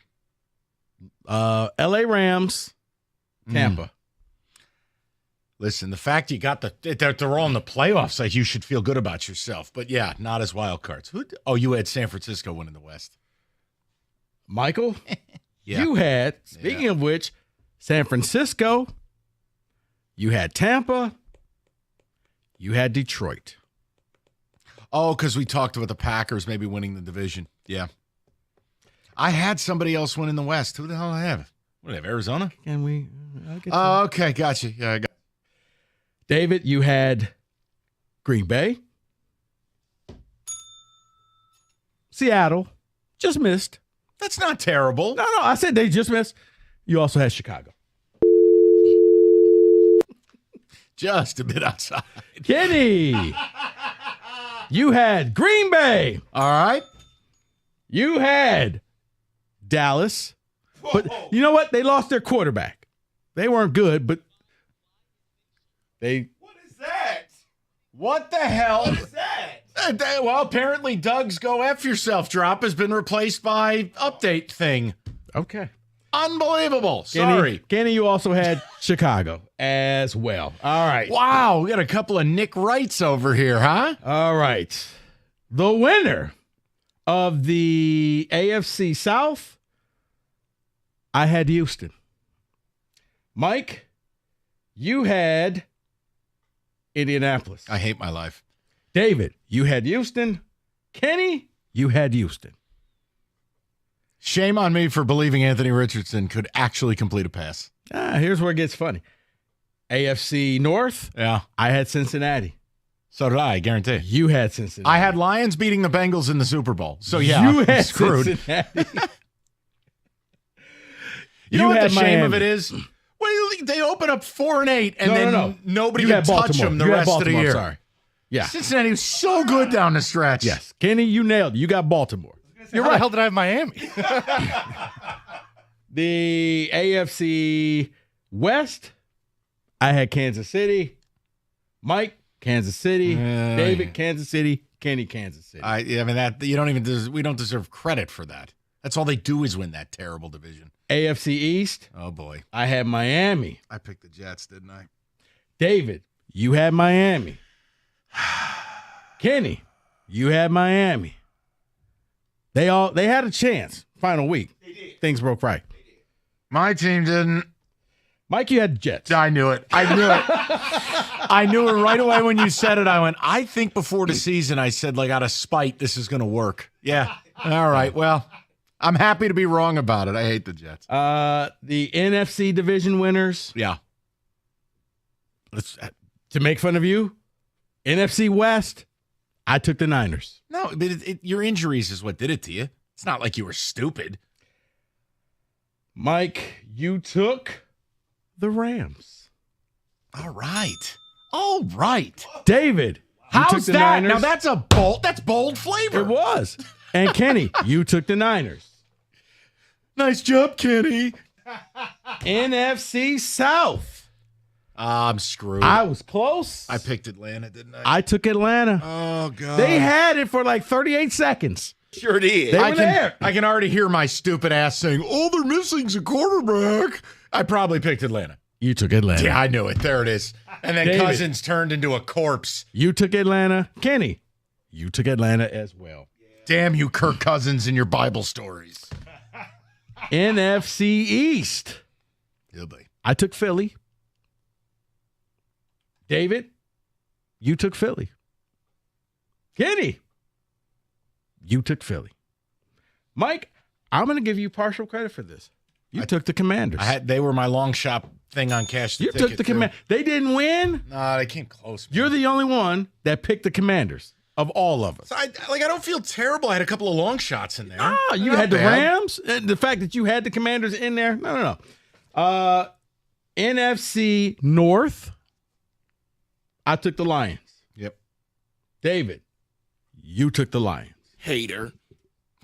LA Rams, Tampa. Listen, the fact you got they're all in the playoffs, like you should feel good about yourself. But yeah, not as wild cards. You had San Francisco winning the West. Michael, Yeah. you had, speaking of which, San Francisco, you had Tampa, you had Detroit. Oh, because we talked about the Packers maybe winning the division. Yeah. I had somebody else win in the West. Who the hell I have? What do I have, Arizona? Can we? Oh, okay. Gotcha. Yeah, I got David, you had Green Bay, Seattle, just missed. That's not terrible. No, I said they just missed. You also had Chicago. Just a bit outside. Kenny, you had Green Bay. All right. You had Dallas. But you know what? They lost their quarterback. They weren't good, but they. What is that? What the hell? What is that? Well, apparently Doug's Go F Yourself drop has been replaced by update thing. Okay. Unbelievable. Sorry. Kenny, you also had Chicago as well. All right. Wow, we got a couple of Nick Wrights over here, huh? All right. The winner of the AFC South, I had Houston. Mike, you had Indianapolis. I hate my life. David, you had Houston. Kenny, you had Houston. Shame on me for believing Anthony Richardson could actually complete a pass. Here's where it gets funny. AFC North, Yeah. I had Cincinnati. So did I guarantee. You had Cincinnati. I had Lions beating the Bengals in the Super Bowl. So, yeah, you I'm had screwed. Cincinnati. You know what had the shame Miami. of it is? Well, they open up 4-8, and then nobody You can had touch Baltimore. them the You had rest of the Baltimore, year. sorry. Yeah. Cincinnati was so good down the stretch. Yes. Kenny, you nailed it. You got Baltimore. You're right. How the hell did I have Miami? The AFC West, I had Kansas City. Mike, Kansas City. David, Kansas City. Kenny, Kansas City. I mean that you don't even we don't deserve credit for that. That's all they do is win that terrible division. AFC East, Oh boy, I had Miami. I picked the Jets, didn't I? David, you had Miami. Kenny, you had Miami. They had a chance. Final week. Things broke right. My team didn't. Mike, you had Jets. I knew it. I knew it. I knew it right away when you said it. I went, I think before the season, I said, like, out of spite, this is going to work. Yeah. All right. Well, I'm happy to be wrong about it. I hate the Jets. The NFC division winners. Yeah. To make fun of you, NFC West, I took the Niners. No, but your injuries is what did it to you. It's not like you were stupid. Mike, you took the Rams. All right. All right. David, you took How's the that? Niners. Now that's bold flavor. It was. And Kenny, you took the Niners. Nice job, Kenny. NFC South. I'm screwed. I was close. I picked Atlanta, didn't I? I took Atlanta. Oh, God. They had it for like 38 seconds. Sure did. They were there. I can already hear my stupid ass saying, "Oh, they're missing's a quarterback." I probably picked Atlanta. You took Atlanta. Yeah, I knew it. There it is. And then David. Cousins turned into a corpse. You took Atlanta. Kenny, you took Atlanta as well. Damn you, Kirk Cousins, and your Bible stories. NFC East. Yeah, buddy. I took Philly. David, you took Philly. Kenny, you took Philly. Mike, I'm going to give you partial credit for this. You took the Commanders. They were my long shot thing on Cash the You Ticket, took the too. Commanders. They didn't win. Nah, they came close. Man. You're the only one that picked the Commanders of all of us. So I don't feel terrible. I had a couple of long shots in there. Ah, you Not had the bad. Rams. And the fact that you had the Commanders in there. No. NFC North. I took the Lions. Yep. David, you took the Lions. Hater.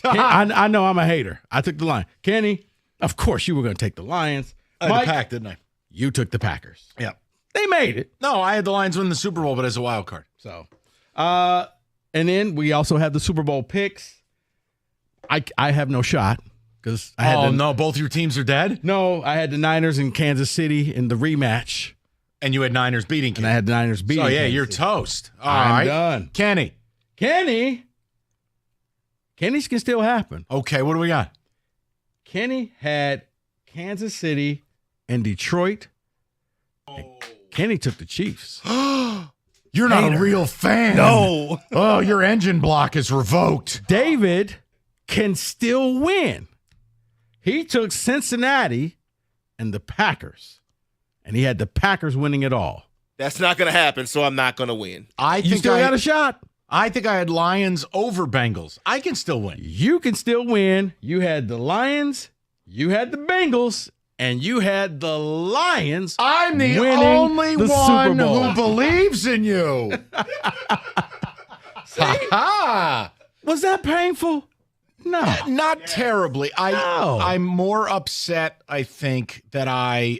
I know I'm a hater. I took the Lions. Kenny, of course you were going to take the Lions. I had Mike, the Pack, didn't I? you took the Packers. Yeah. They made it. No, I had the Lions win the Super Bowl, but as a wild card. So, and then we also have the Super Bowl picks. I have no shot because I had no, both your teams are dead? No, I had the Niners in Kansas City in the rematch. And you had Niners beating Kansas. And I had the Niners beating So, yeah, Kansas you're City. toast. All I'm right. done. Kenny's can still happen. Okay, what do we got? Kenny had Kansas City and Detroit. And Kenny took the Chiefs. You're not a real fan. No. Oh, your engine block is revoked. David can still win. He took Cincinnati and the Packers. And he had the Packers winning it all. That's not going to happen, so I'm not going to win. You still got a shot. I think I had Lions over Bengals. I can still win. You can still win. You had the Lions, you had the Bengals, and you had the Lions. I'm the winning only the one Super Bowl. who believes in you. Ha! Was that painful? No, not terribly. I'm more upset. I think that I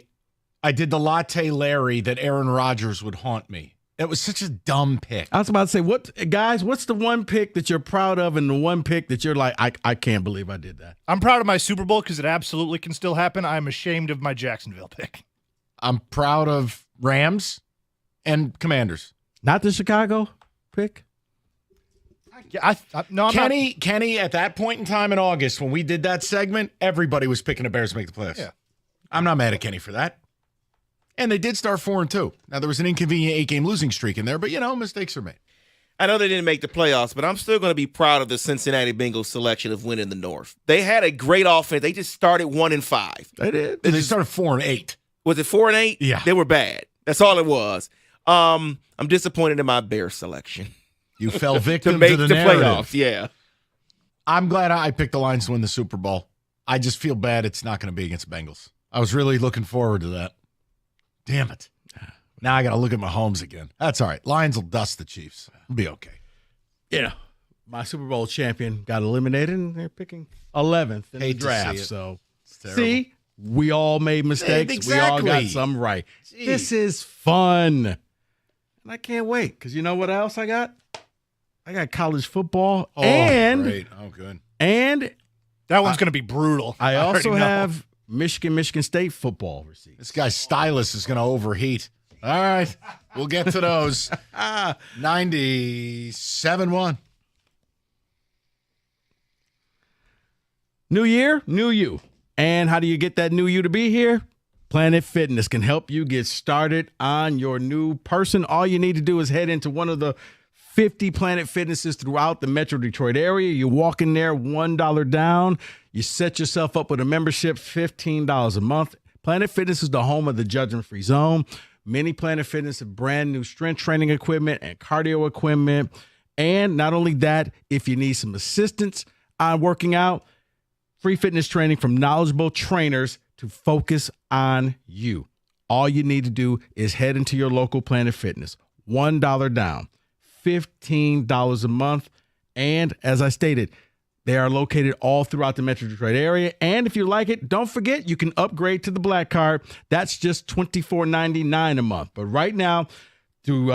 did the Latte Larry that Aaron Rodgers would haunt me. It was such a dumb pick. I was about to say, what's the one pick that you're proud of and the one pick that you're like, I can't believe I did that? I'm proud of my Super Bowl because it absolutely can still happen. I'm ashamed of my Jacksonville pick. I'm proud of Rams and Commanders. Not the Chicago pick? No, Kenny, at that point in time in August when we did that segment, everybody was picking the Bears to make the playoffs. Yeah. I'm not mad at Kenny for that. And they did start 4-2. Now, there was an inconvenient 8-game losing streak in there, but, mistakes are made. I know they didn't make the playoffs, but I'm still going to be proud of the Cincinnati Bengals selection of winning the North. They had a great offense. They just started 1-5. They did. They started 4-8. Was it 4-8? Yeah. They were bad. That's all it was. I'm disappointed in my Bears selection. You fell victim to make the the narrative. playoffs. Yeah. I'm glad I picked the Lions to win the Super Bowl. I just feel bad it's not going to be against Bengals. I was really looking forward to that. Damn it. Now I got to look at Mahomes again. That's all right. Lions will dust the Chiefs. It'll be okay. My Super Bowl champion got eliminated, and they're picking 11th in the Hate to draft. see it. So, It's terrible. see, we all made mistakes. Exactly. We all got some right. Jeez. This is fun. And I can't wait because you know what else I got? I got college football Great. Oh, good. And that one's going to be brutal. I also already know. have Michigan State football receipts. This guy's stylus is going to overheat. All right. We'll get to those. 97-1. New year, new you. And how do you get that new you to be here? Planet Fitness can help you get started on your new person. All you need to do is head into one of the 50 Planet Fitnesses throughout the Metro Detroit area. You walk in there, $1 down. You set yourself up with a membership, $15 a month. Planet Fitness is the home of the judgment-free zone. Many Planet Fitness have brand new strength training equipment and cardio equipment. And not only that, if you need some assistance on working out, free fitness training from knowledgeable trainers to focus on you. All you need to do is head into your local Planet Fitness. $1 down, $15 a month. And as I stated, they are located all throughout the Metro Detroit area. And if you like it, don't forget you can upgrade to the Black Card. That's just $24.99 a month. But right now, through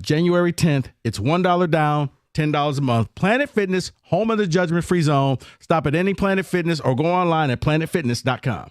January 10th, it's $1 down, $10 a month. Planet Fitness, home of the judgment-free zone. Stop at any Planet Fitness or go online at planetfitness.com.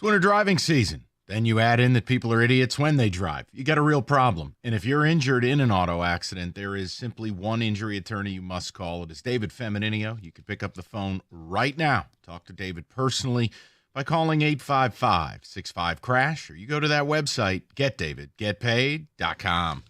It's winter driving season. Then you add in that people are idiots when they drive. You got a real problem. And if you're injured in an auto accident, there is simply one injury attorney you must call. It is David Femininio. You can pick up the phone right now. Talk to David personally by calling 855-65-CRASH, or you go to that website, getdavidgetpaid.com.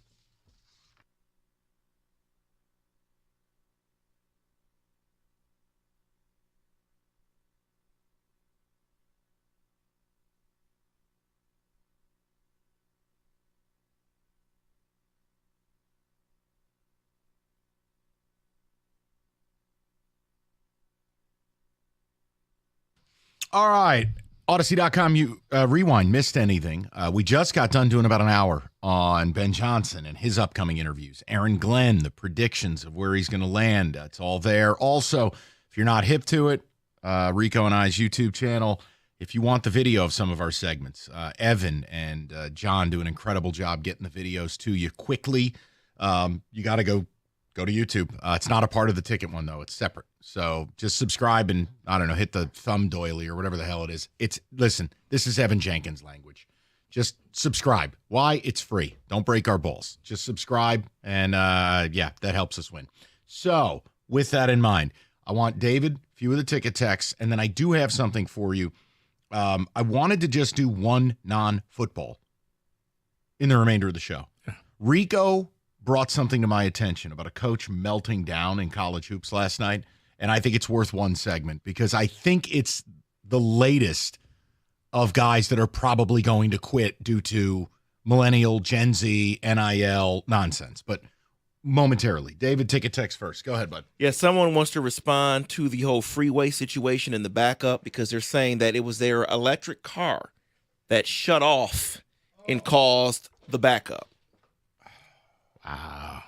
All right. Odyssey.com, you rewind, missed anything. We just got done doing about an hour on Ben Johnson and his upcoming interviews. Aaron Glenn, the predictions of where he's going to land. It's all there. Also, if you're not hip to it, Rico and I's YouTube channel, if you want the video of some of our segments, Evan and John do an incredible job getting the videos to you quickly. You got to go to YouTube. It's not a part of the ticket one, though. It's separate. So just subscribe and, I don't know, hit the thumb doily or whatever the hell it is. Listen, this is Evan Jenkins language. Just subscribe. Why? It's free. Don't break our balls. Just subscribe, and that helps us win. So with that in mind, I want David, a few of the ticket texts, and then I do have something for you. I wanted to just do one non-football in the remainder of the show. Yeah. Rico brought something to my attention about a coach melting down in college hoops last night, and I think it's worth one segment because I think it's the latest of guys that are probably going to quit due to millennial, Gen Z, NIL nonsense. But momentarily. David, take a text first. Go ahead, bud. Yeah, someone wants to respond to the whole freeway situation in the backup because they're saying that it was their electric car that shut off and caused the backup. Wow.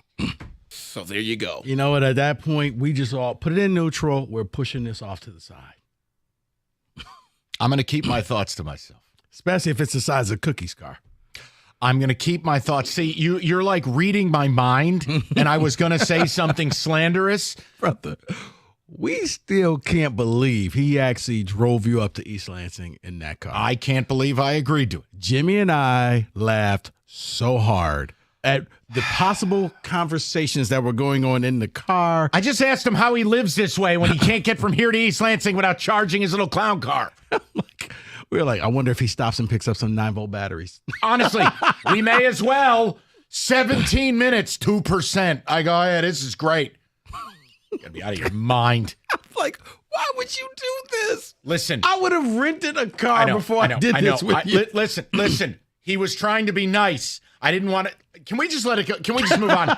So there you go. You know what? At that point, we just all put it in neutral. We're pushing this off to the side. I'm going to keep my thoughts to myself. Especially if it's the size of Cookie's car. I'm going to keep my thoughts. See, you're like reading my mind, and I was going to say something slanderous. Brother, we still can't believe he actually drove you up to East Lansing in that car. I can't believe I agreed to it. Jimmy and I laughed so hard at the possible conversations that were going on in the car. I just asked him how he lives this way when he can't get from here to East Lansing without charging his little clown car. We were like, I wonder if he stops and picks up some 9-volt batteries. Honestly, we may as well. 17 minutes, 2%. I go, yeah, this is great. You gotta be out of your mind. I'm like, why would you do this? Listen. I would have rented a car before I did this with you. Listen. He was trying to be nice. I didn't want to. Can we just let it go? Can we just move on?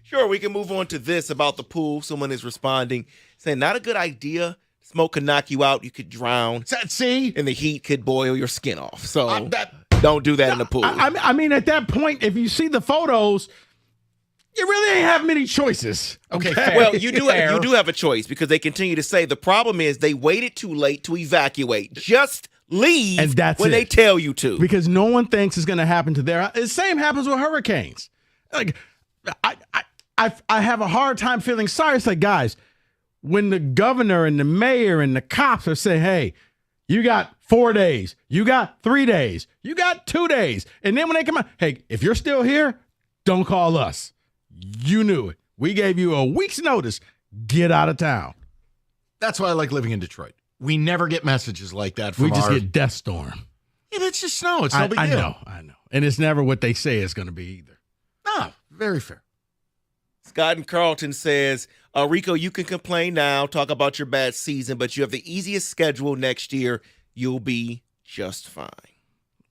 Sure, we can move on to this about the pool. Someone is responding, saying, not a good idea. Smoke could knock you out. You could drown. See? And the heat could boil your skin off. So don't do that in the pool. I mean, at that point, if you see the photos, you really ain't have many choices. Okay. Well, you do have a choice because they continue to say the problem is they waited too late to evacuate. Just leave and that's when they tell you to. Because no one thinks it's going to happen to their. The same happens with hurricanes. Like, I have a hard time feeling sorry. It's like, guys, when the governor and the mayor and the cops are saying, hey, you got 4 days, you got 3 days, you got 2 days. And then when they come out, hey, if you're still here, don't call us. You knew it. We gave you a week's notice. Get out of town. That's why I like living in Detroit. We never get messages like that from We just get Death Storm. Yeah, it's just snow. It's no big deal. I know. And it's never what they say it's going to be either. No, very fair. Scott in Carlton says, Rico, you can complain now, talk about your bad season, but you have the easiest schedule next year. You'll be just fine.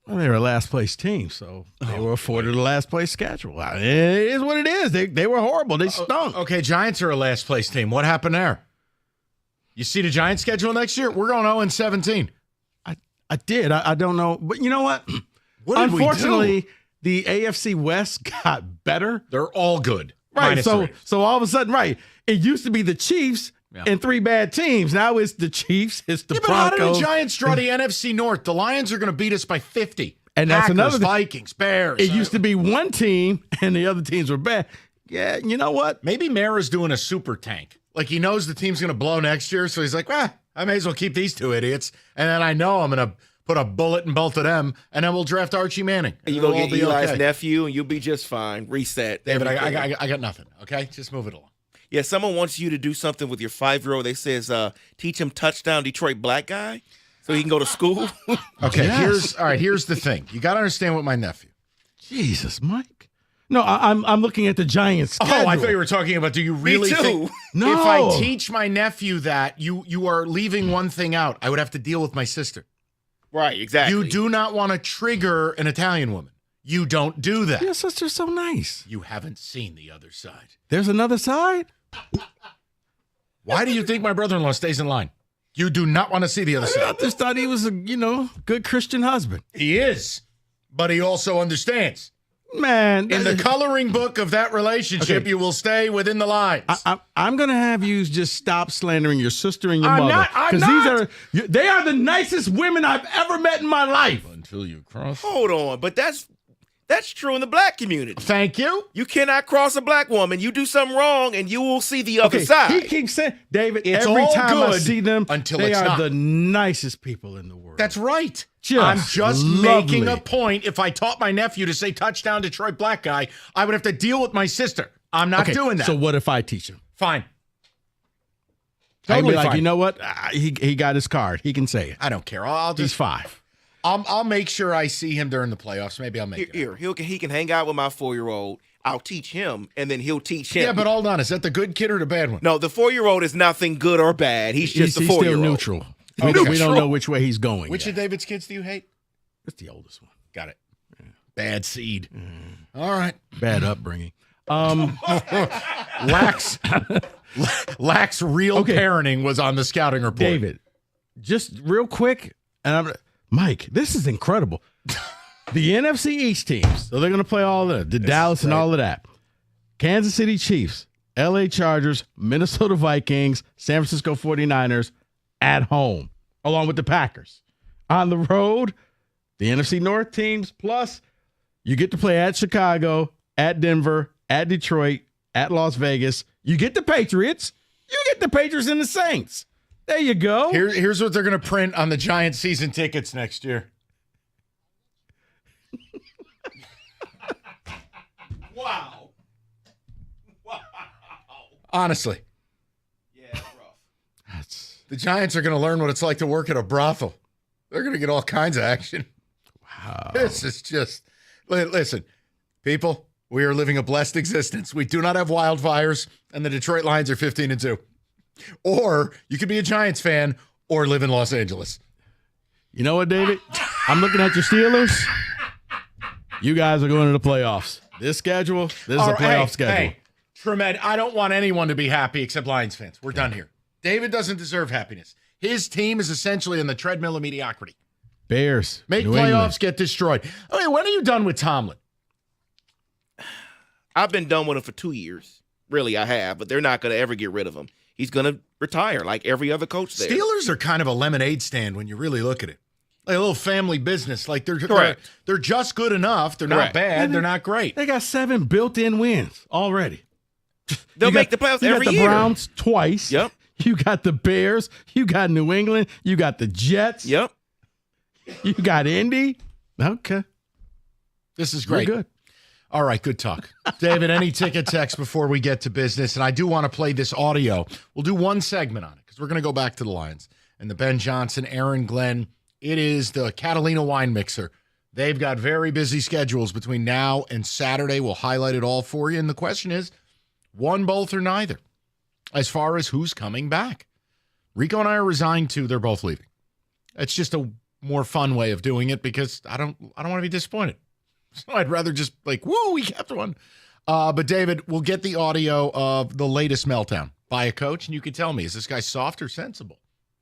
Well, they were a last place team, so they were afforded a last place schedule. It is what it is. They were horrible. They stunk. Okay, Giants are a last place team. What happened there? You see the Giants schedule next year? We're going 0-17. I did. I don't know. But you know what? Unfortunately, the AFC West got better. They're all good. Right. So all of a sudden, right, it used to be the Chiefs and 3 bad teams. Now it's the Chiefs, it's the Broncos. But how did the Giants draw the NFC North? The Lions are going to beat us by 50. And that's Packers, another thing. Vikings, Bears. It used to be one team and the other teams were bad. Yeah, you know what? Maybe Mara's doing a super tank. Like he knows the team's going to blow next year, so he's like, I may as well keep these two idiots, and then I know I'm going to put a bullet in both of them, and then we'll draft Archie Manning. And you It'll go all get be Eli's okay. nephew, and you'll be just fine. Reset. David, everything. I got nothing, okay? Just move it along. Yeah, someone wants you to do something with your 5-year-old. They says, teach him touchdown Detroit black guy so he can go to school. Okay, here's the thing. You got to understand what my nephew. Jesus, Mike. No, I'm looking at the Giants' schedule. Oh, I thought you were talking about, do you really think No. if I teach my nephew that, you are leaving one thing out, I would have to deal with my sister. Right, exactly. You do not want to trigger an Italian woman. You don't do that. Your sister's so nice. You haven't seen the other side. There's another side? Why do you think my brother-in-law stays in line? You do not want to see the other side. I just thought he was a, good Christian husband. He is, but he also understands. Man. In the coloring book of that relationship, Okay. you will stay within the lines. I'm going to have you just stop slandering your sister and your I'm mother. not- I'm Because not. they are the nicest women I've ever met in my life. Until you cross. Hold on, but that's true in the black community. Thank you. You cannot cross a black woman. You do something wrong, and you will see the other side. He keeps saying, David, It's every all time I good see them, until they it's are not. the nicest people in the world. That's right. Just I'm just lovely. making a point. If I taught my nephew to say touchdown Detroit black guy, I would have to deal with my sister. I'm not Okay, doing that. So what if I teach him? Fine. I'd Totally be like, fine. you know what? He got his card. He can say it. I don't care. I'll He's just 5. I'll make sure I see him during the playoffs. Maybe I'll make it. Here, he can hang out with my 4-year-old. I'll teach him, and then he'll teach him. Yeah, but hold on. Is that the good kid or the bad one? No, the 4-year-old is nothing good or bad. He's just He's a 4-year-old. still neutral. We don't know which way he's going. Which yet. of David's kids do you hate? It's the oldest one. Got it. Bad seed. All right. Bad upbringing. Lacks real parenting was on the scouting report. David, just real quick, and Mike, this is incredible. The NFC East teams, so they're going to play all the Dallas and all of that. Kansas City Chiefs, LA Chargers, Minnesota Vikings, San Francisco 49ers at home, along with the Packers. On the road, the NFC North teams, plus you get to play at Chicago, at Denver, at Detroit, at Las Vegas. You get the Patriots. You get the Patriots and the Saints. There you go. Here's what they're going to print on the Giants season tickets next year. Wow. Honestly. Yeah, that's rough. The Giants are going to learn what it's like to work at a brothel. They're going to get all kinds of action. Wow. This is just, listen, people, we are living a blessed existence. We do not have wildfires, and the Detroit Lions are 15-2. Or you could be a Giants fan or live in Los Angeles. You know what, David? I'm looking at your Steelers. You guys are going to the playoffs. This schedule, this is a playoff schedule. Hey, Tremed, I don't want anyone to be happy except Lions fans. We're done here. David doesn't deserve happiness. His team is essentially on the treadmill of mediocrity. Bears. Make New playoffs, England. get destroyed. Okay, when are you done with Tomlin? I've been done with him for 2 years. Really, I have, but they're not going to ever get rid of him. He's going to retire like every other coach there. Steelers are kind of a lemonade stand when you really look at it. Like a little family business. Like they're just good enough. They're not Correct. bad. They're not great. They got 7 built-in wins already. They'll make the playoffs you every got the year. Browns twice. Yep. You got the Bears. You got New England. You got the Jets. Yep. You got Indy. Okay. This is You're great. good. All right, good talk. David, any ticket text before we get to business? And I do want to play this audio. We'll do one segment on it because we're going to go back to the Lions and the Ben Johnson, Aaron Glenn. It is the Catalina Wine Mixer. They've got very busy schedules between now and Saturday. We'll highlight it all for you. And the question is, one, both, or neither, as far as who's coming back. Rico and I are resigned to they're both leaving. It's just a more fun way of doing it because I don't want to be disappointed. So I'd rather just like, woo, we kept one. But David, we'll get the audio of the latest meltdown by a coach, and you can tell me, is this guy soft or sensible?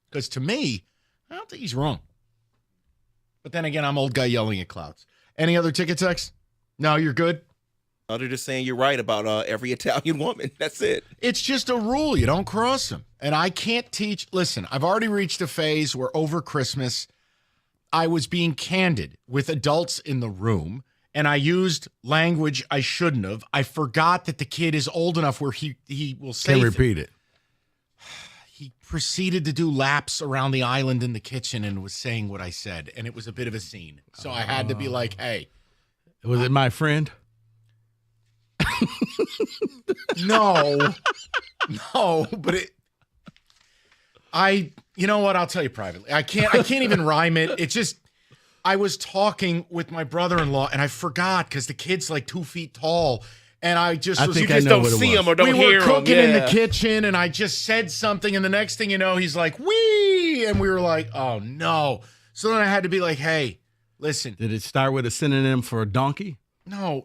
Because to me, I don't think he's wrong. But then again, I'm old guy yelling at clouds. Any other ticket text? No, you're good? They're just saying you're right about every Italian woman. That's it. It's just a rule. You don't cross them. And I can't teach. Listen, I've already reached a phase where over Christmas, I was being candid with adults in the room, and I used language I shouldn't have. I forgot that the kid is old enough where he will say Can't repeat it. he proceeded to do laps around the island in the kitchen and was saying what I said, and it was a bit of a scene. So I had to be like, "Hey, was it my friend?" No, but you know what? I'll tell you privately. I can't even rhyme it. It's just, I was talking with my brother-in-law and I forgot because the kid's like 2 feet tall. And I just you just don't see him or don't hear him. We were cooking in the kitchen and I just said something. And the next thing you know, he's like, wee. And we were like, oh no. So then I had to be like, hey, listen. Did it start with a synonym for a donkey? No.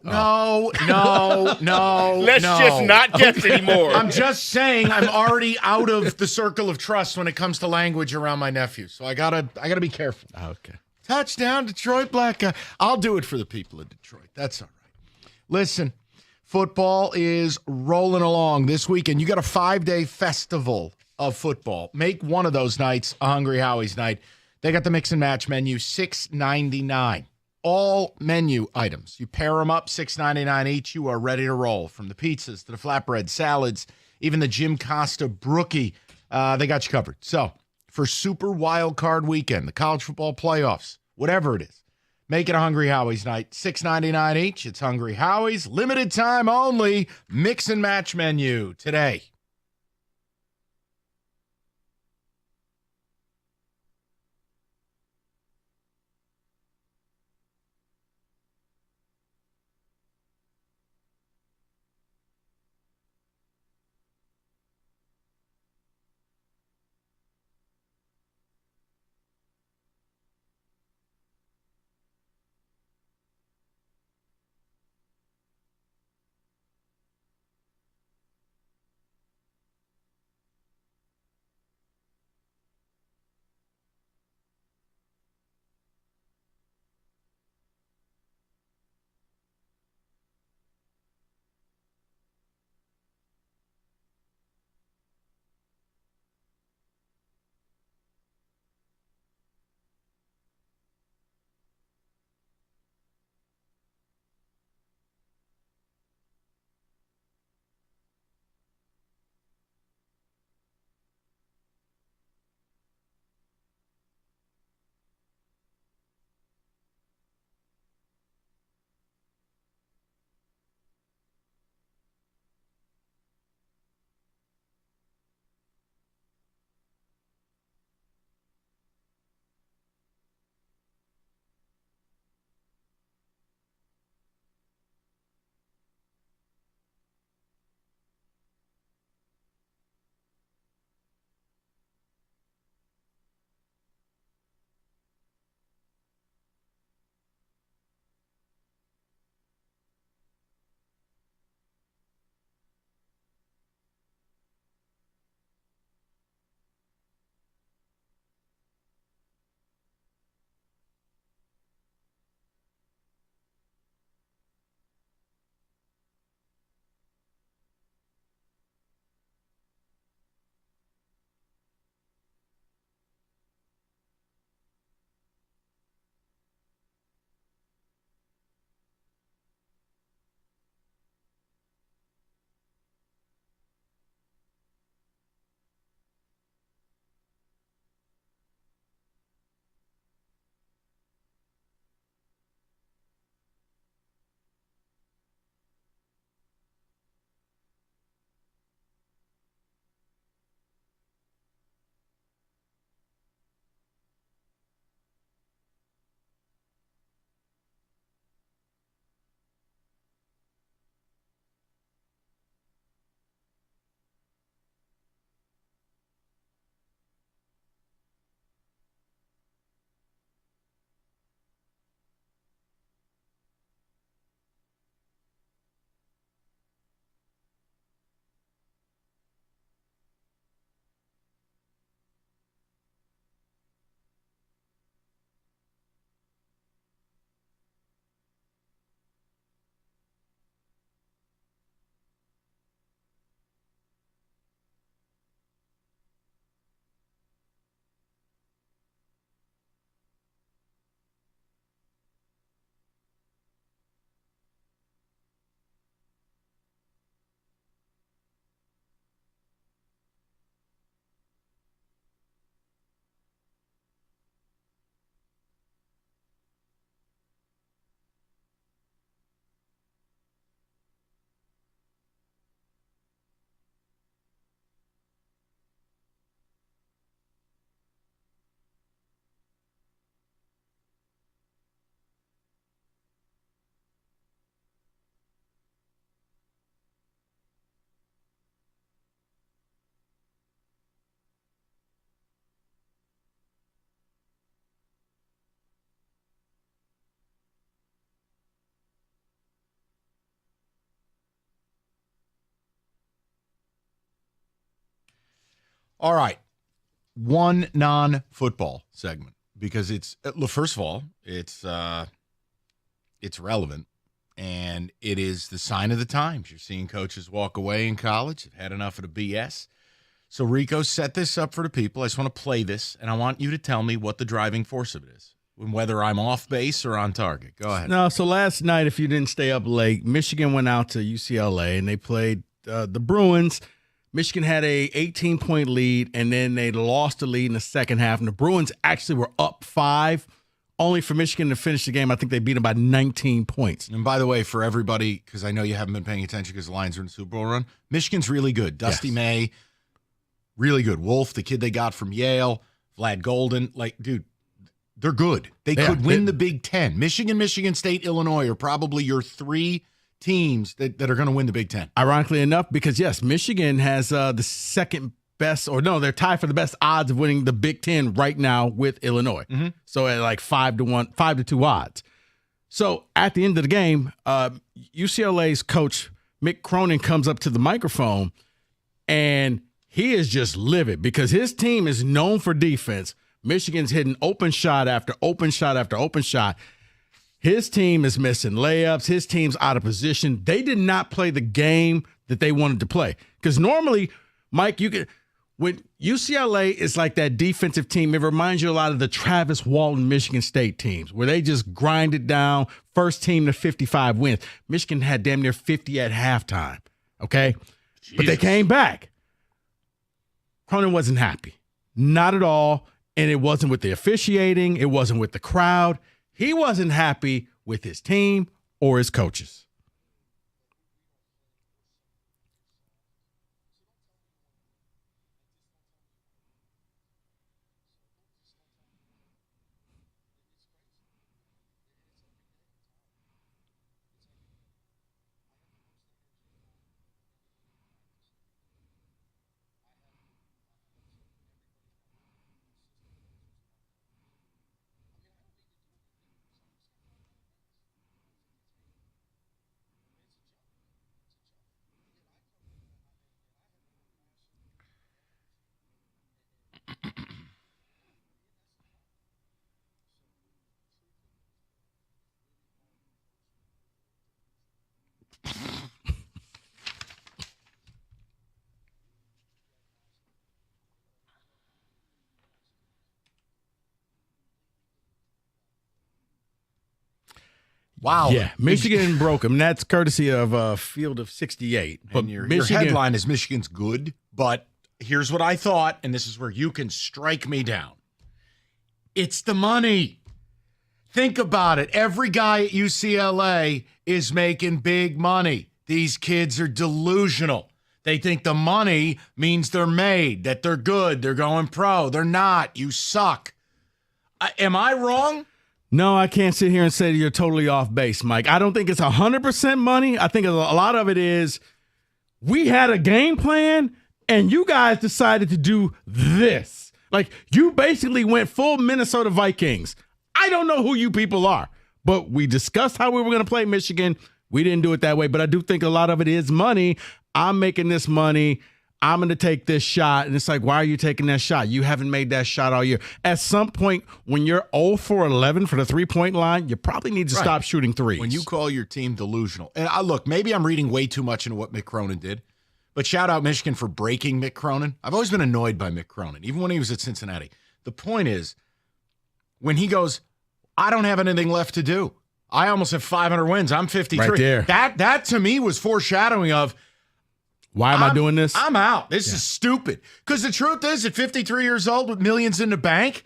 Let's just not guess anymore. I'm just saying I'm already out of the circle of trust when it comes to language around my nephew. So I gotta be careful. Okay. Touchdown, Detroit Black guy. I'll do it for the people of Detroit. That's all right. Listen, football is rolling along this weekend. You got a 5-day festival of football. Make one of those nights a Hungry Howie's night. They got the mix and match menu, $6.99. All menu items. You pair them up, $6.99 each. You are ready to roll. From the pizzas to the flatbread, salads, even the Jim Costa Brookie, they got you covered. So for Super Wild Card Weekend, the college football playoffs, whatever it is, make it a Hungry Howie's night. $6.99 each. It's Hungry Howie's. Limited time only. Mix and match menu today. All right. One non-football segment, because it's, first of all, it's relevant, and it is the sign of the times. You're seeing coaches walk away in college. They've had enough of the BS. So Rico set this up for the people. I just want to play this, and I want you to tell me what the driving force of it is, whether I'm off base or on target. Go ahead. No, so last night, if you didn't stay up late, Michigan went out to UCLA, and they played the Bruins. Michigan had a 18-point lead, and then they lost the lead in the second half. And the Bruins actually were up 5, only for Michigan to finish the game. I think they beat them by 19 points. And by the way, for everybody, because I know you haven't been paying attention because the Lions are in the Super Bowl run, Michigan's really good. Dusty May, really good. Wolf, the kid they got from Yale, Vlad Golden, dude, they're good. They could win the Big Ten. Michigan, Michigan State, Illinois are probably your 3 teams that are going to win the Big Ten. Ironically enough, because yes, Michigan has the second best, or no, they're tied for the best odds of winning the Big Ten right now with Illinois. Mm-hmm. So at like 5-2 odds. So at the end of the game, UCLA's coach Mick Cronin comes up to the microphone, and he is just livid because his team is known for defense. Michigan's hitting open shot after open shot after open shot. His team is missing layups. His team's out of position. They did not play the game that they wanted to play. Because normally, Mike, when UCLA is like that defensive team, it reminds you a lot of the Travis Walton Michigan State teams, where they just grind it down, first team to 55 wins. Michigan had damn near 50 at halftime, okay? Jesus. But they came back. Cronin wasn't happy. Not at all. And it wasn't with the officiating. It wasn't with the crowd. He wasn't happy with his team or his coaches. Wow. Yeah, Michigan broke him. That's courtesy of Field of 68. But And your headline is Michigan's good, but here's what I thought, and this is where you can strike me down. It's the money. Think about it. Every guy at UCLA is making big money. These kids are delusional. They think the money means they're made, that they're good, they're going pro. They're not. You suck. Am I wrong? No, I can't sit here and say that you're totally off base, Mike. I don't think it's 100% money. I think a lot of it is we had a game plan and you guys decided to do this. Like, you basically went full Minnesota Vikings. I don't know who you people are, but we discussed how we were going to play Michigan. We didn't do it that way, but I do think a lot of it is money. I'm making this money. I'm going to take this shot. And it's like, why are you taking that shot? You haven't made that shot all year. At some point, when you're 0 for 11 for the three-point line, you probably need to stop shooting threes. When you call your team delusional. And look, maybe I'm reading way too much into what Mick Cronin did, but shout out Michigan for breaking Mick Cronin. I've always been annoyed by Mick Cronin, even when he was at Cincinnati. The point is, when he goes, I don't have anything left to do. I almost have 500 wins. I'm 53. Right there. That to me was foreshadowing of, why am I doing this? I'm out. This is stupid. Because the truth is, at 53 years old with millions in the bank,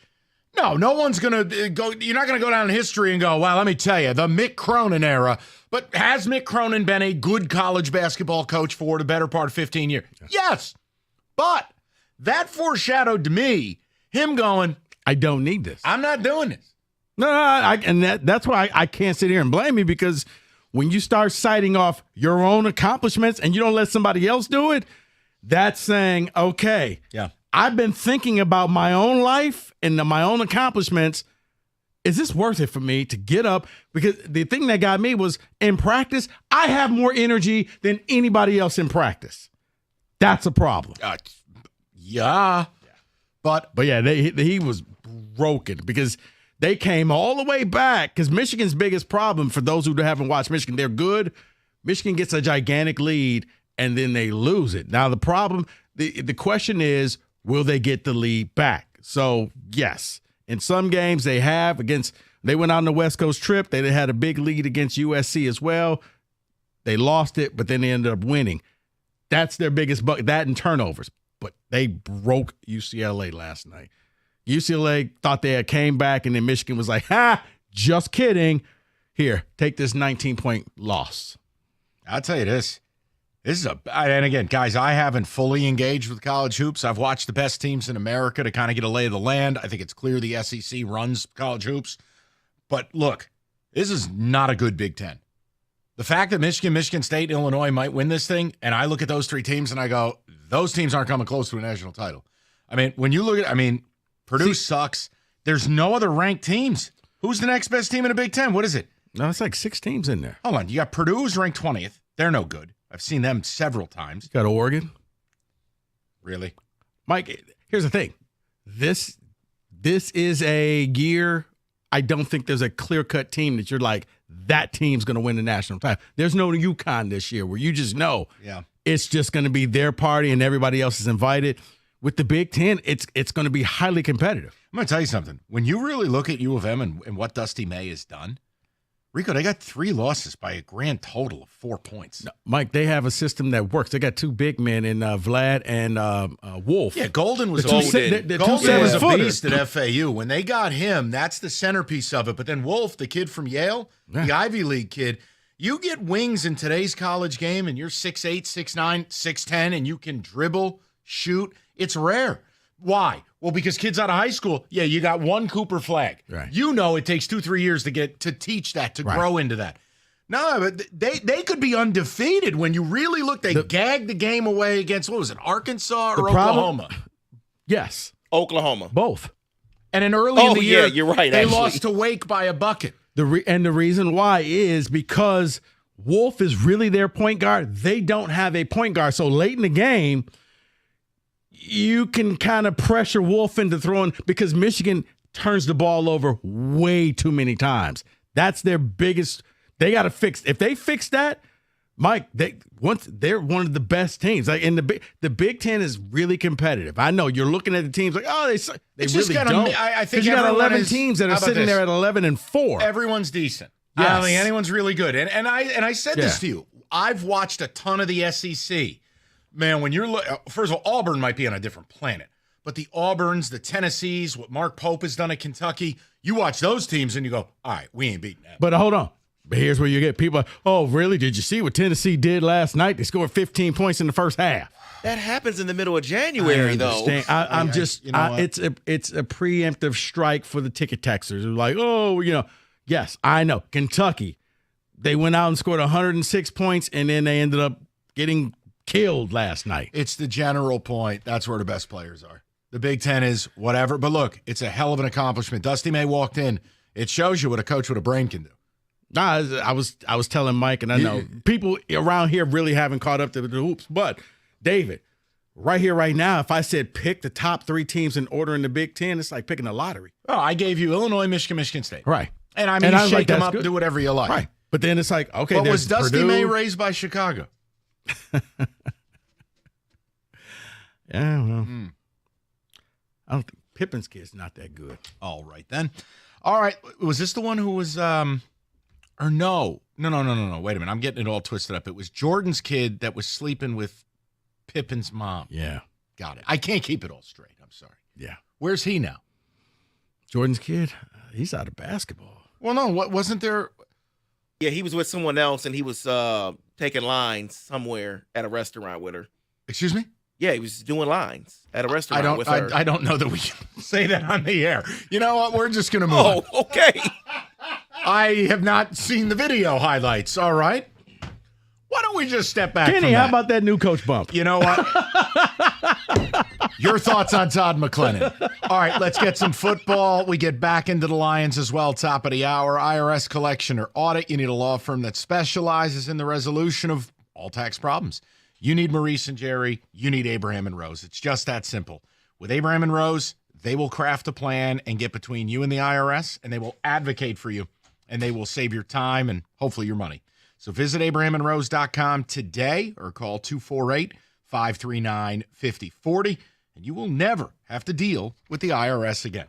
no one's going to go. You're not going to go down in history and go, well, let me tell you, the Mick Cronin era. But has Mick Cronin been a good college basketball coach for the better part of 15 years? Yes. But that foreshadowed to me him going, I don't need this. I'm not doing this. No, that's why I can't sit here and blame you, because when you start citing off your own accomplishments and you don't let somebody else do it, that's saying, okay, I've been thinking about my own life and my own accomplishments. Is this worth it for me to get up? Because the thing that got me was, in practice, I have more energy than anybody else in practice. That's a problem. Yeah. But yeah, he was broken because they came all the way back because Michigan's biggest problem, for those who haven't watched Michigan, they're good. Michigan gets a gigantic lead, and then they lose it. Now, the problem, the question is, will they get the lead back? So, yes, in some games they have. They went out on the West Coast trip. They had a big lead against USC as well. They lost it, but then they ended up winning. That's their biggest that and turnovers. But they broke UCLA last night. UCLA thought they had came back, and then Michigan was like, just kidding. Here, take this 19-point loss. I'll tell you this. And again, guys, I haven't fully engaged with college hoops. I've watched the best teams in America to kind of get a lay of the land. I think it's clear the SEC runs college hoops. But look, this is not a good Big Ten. The fact that Michigan State, Illinois might win this thing, and I look at those three teams and I go, those teams aren't coming close to a national title. I mean, when you look at Purdue sucks. There's no other ranked teams. Who's the next best team in the Big Ten? What is it? No, it's like 6 teams in there. Hold on. You got Purdue, who's ranked 20th. They're no good. I've seen them several times. You got Oregon. Really? Mike, here's the thing. This is a year. I don't think there's a clear-cut team that you're like, that team's going to win the national title. There's no UConn this year where you just know it's just going to be their party and everybody else is invited. With the Big Ten, it's going to be highly competitive. I'm going to tell you something. When you really look at U of M and what Dusty May has done, Rico, they got 3 losses by a grand total of 4 points. No, Mike, they have a system that works. They got 2 big men in Vlad and Wolf. Yeah, Golden was Golden was a beast at FAU. When they got him, that's the centerpiece of it. But then Wolf, the kid from Yale, the Ivy League kid, you get wings in today's college game and you're 6'8", 6'9", 6'10", and you can dribble, shoot. It's rare. Why? Well, because kids out of high school, you got one Cooper flag. Right. You know it takes 2-3 years to teach that, to grow into that. No, but they could be undefeated when you really look. They gagged the game away against, what was it, Arkansas or Oklahoma? Yes. Oklahoma. Both. And then early in the year, you're right, they actually lost to Wake by a bucket. And the reason why is because Wolf is really their point guard. They don't have a point guard. So late in the game, you can kind of pressure Wolf into throwing because Michigan turns the ball over way too many times. That's their biggest. They got to fix. If they fix that, Mike, they're one of the best teams. Like in the Big Ten is really competitive. I know you're looking at the teams like, they really don't. I think you got 11 is, teams that are sitting there at 11-4. Everyone's decent. Yes. I don't think anyone's really good. And I said this to you. I've watched a ton of the SEC. Man, when you're first of all, Auburn might be on a different planet, but the Auburns, the Tennessees, what Mark Pope has done at Kentucky, you watch those teams and you go, all right, we ain't beating them. But hold on. But here's where you get people, oh, really? Did you see what Tennessee did last night? They scored 15 points in the first half. That happens in the middle of January, though. I'm just, it's a preemptive strike for the ticket taxers. Like, yes, I know. Kentucky, they went out and scored 106 points, and then they ended up getting killed last night. It's the general point. That's where the best players are. The Big Ten is whatever. But look, it's a hell of an accomplishment. Dusty May walked in. It shows you what a coach with a brain can do. Nah, I was telling Mike, and I know people around here really haven't caught up to the hoops. But, David, right here, right now, if I said pick the top 3 teams in order in the Big Ten, it's like picking a lottery. Oh, I gave you Illinois, Michigan State. Right. And I mean, shake like, them up, do whatever you like. Right. But then it's like, okay, but was Dusty Purdue. May raised by Chicago? Yeah, well, I don't think Pippen's kid's not that good. All right, then. All right, was this the one who was, or no. Wait a minute, I'm getting it all twisted up. It was Jordan's kid that was sleeping with Pippen's mom. Yeah. Got it. I can't keep it all straight. I'm sorry. Yeah. Where's he now? Jordan's kid? He's out of basketball. Well, no, what wasn't there? Yeah, he was with someone else, and he was taking lines somewhere at a restaurant with her. Excuse me? Yeah, he was doing lines at a restaurant with her. I don't know that we can say that on the air. You know what? We're just going to move on. Oh, okay. I have not seen the video highlights. All right. Why don't we just step back Kenny, from how that? about that new coach bump? You know what? Your thoughts on Todd McLennan. All right, let's get some football. We get back into the Lions as well, top of the hour. IRS collection or audit. You need a law firm that specializes in the resolution of all tax problems. You need Maurice and Jerry. You need Abraham and Rose. It's just that simple. With Abraham and Rose, they will craft a plan and get between you and the IRS, and they will advocate for you, and they will save your time and hopefully your money. So visit abrahamandrose.com today or call 248-539-5040, and you will never have to deal with the IRS again.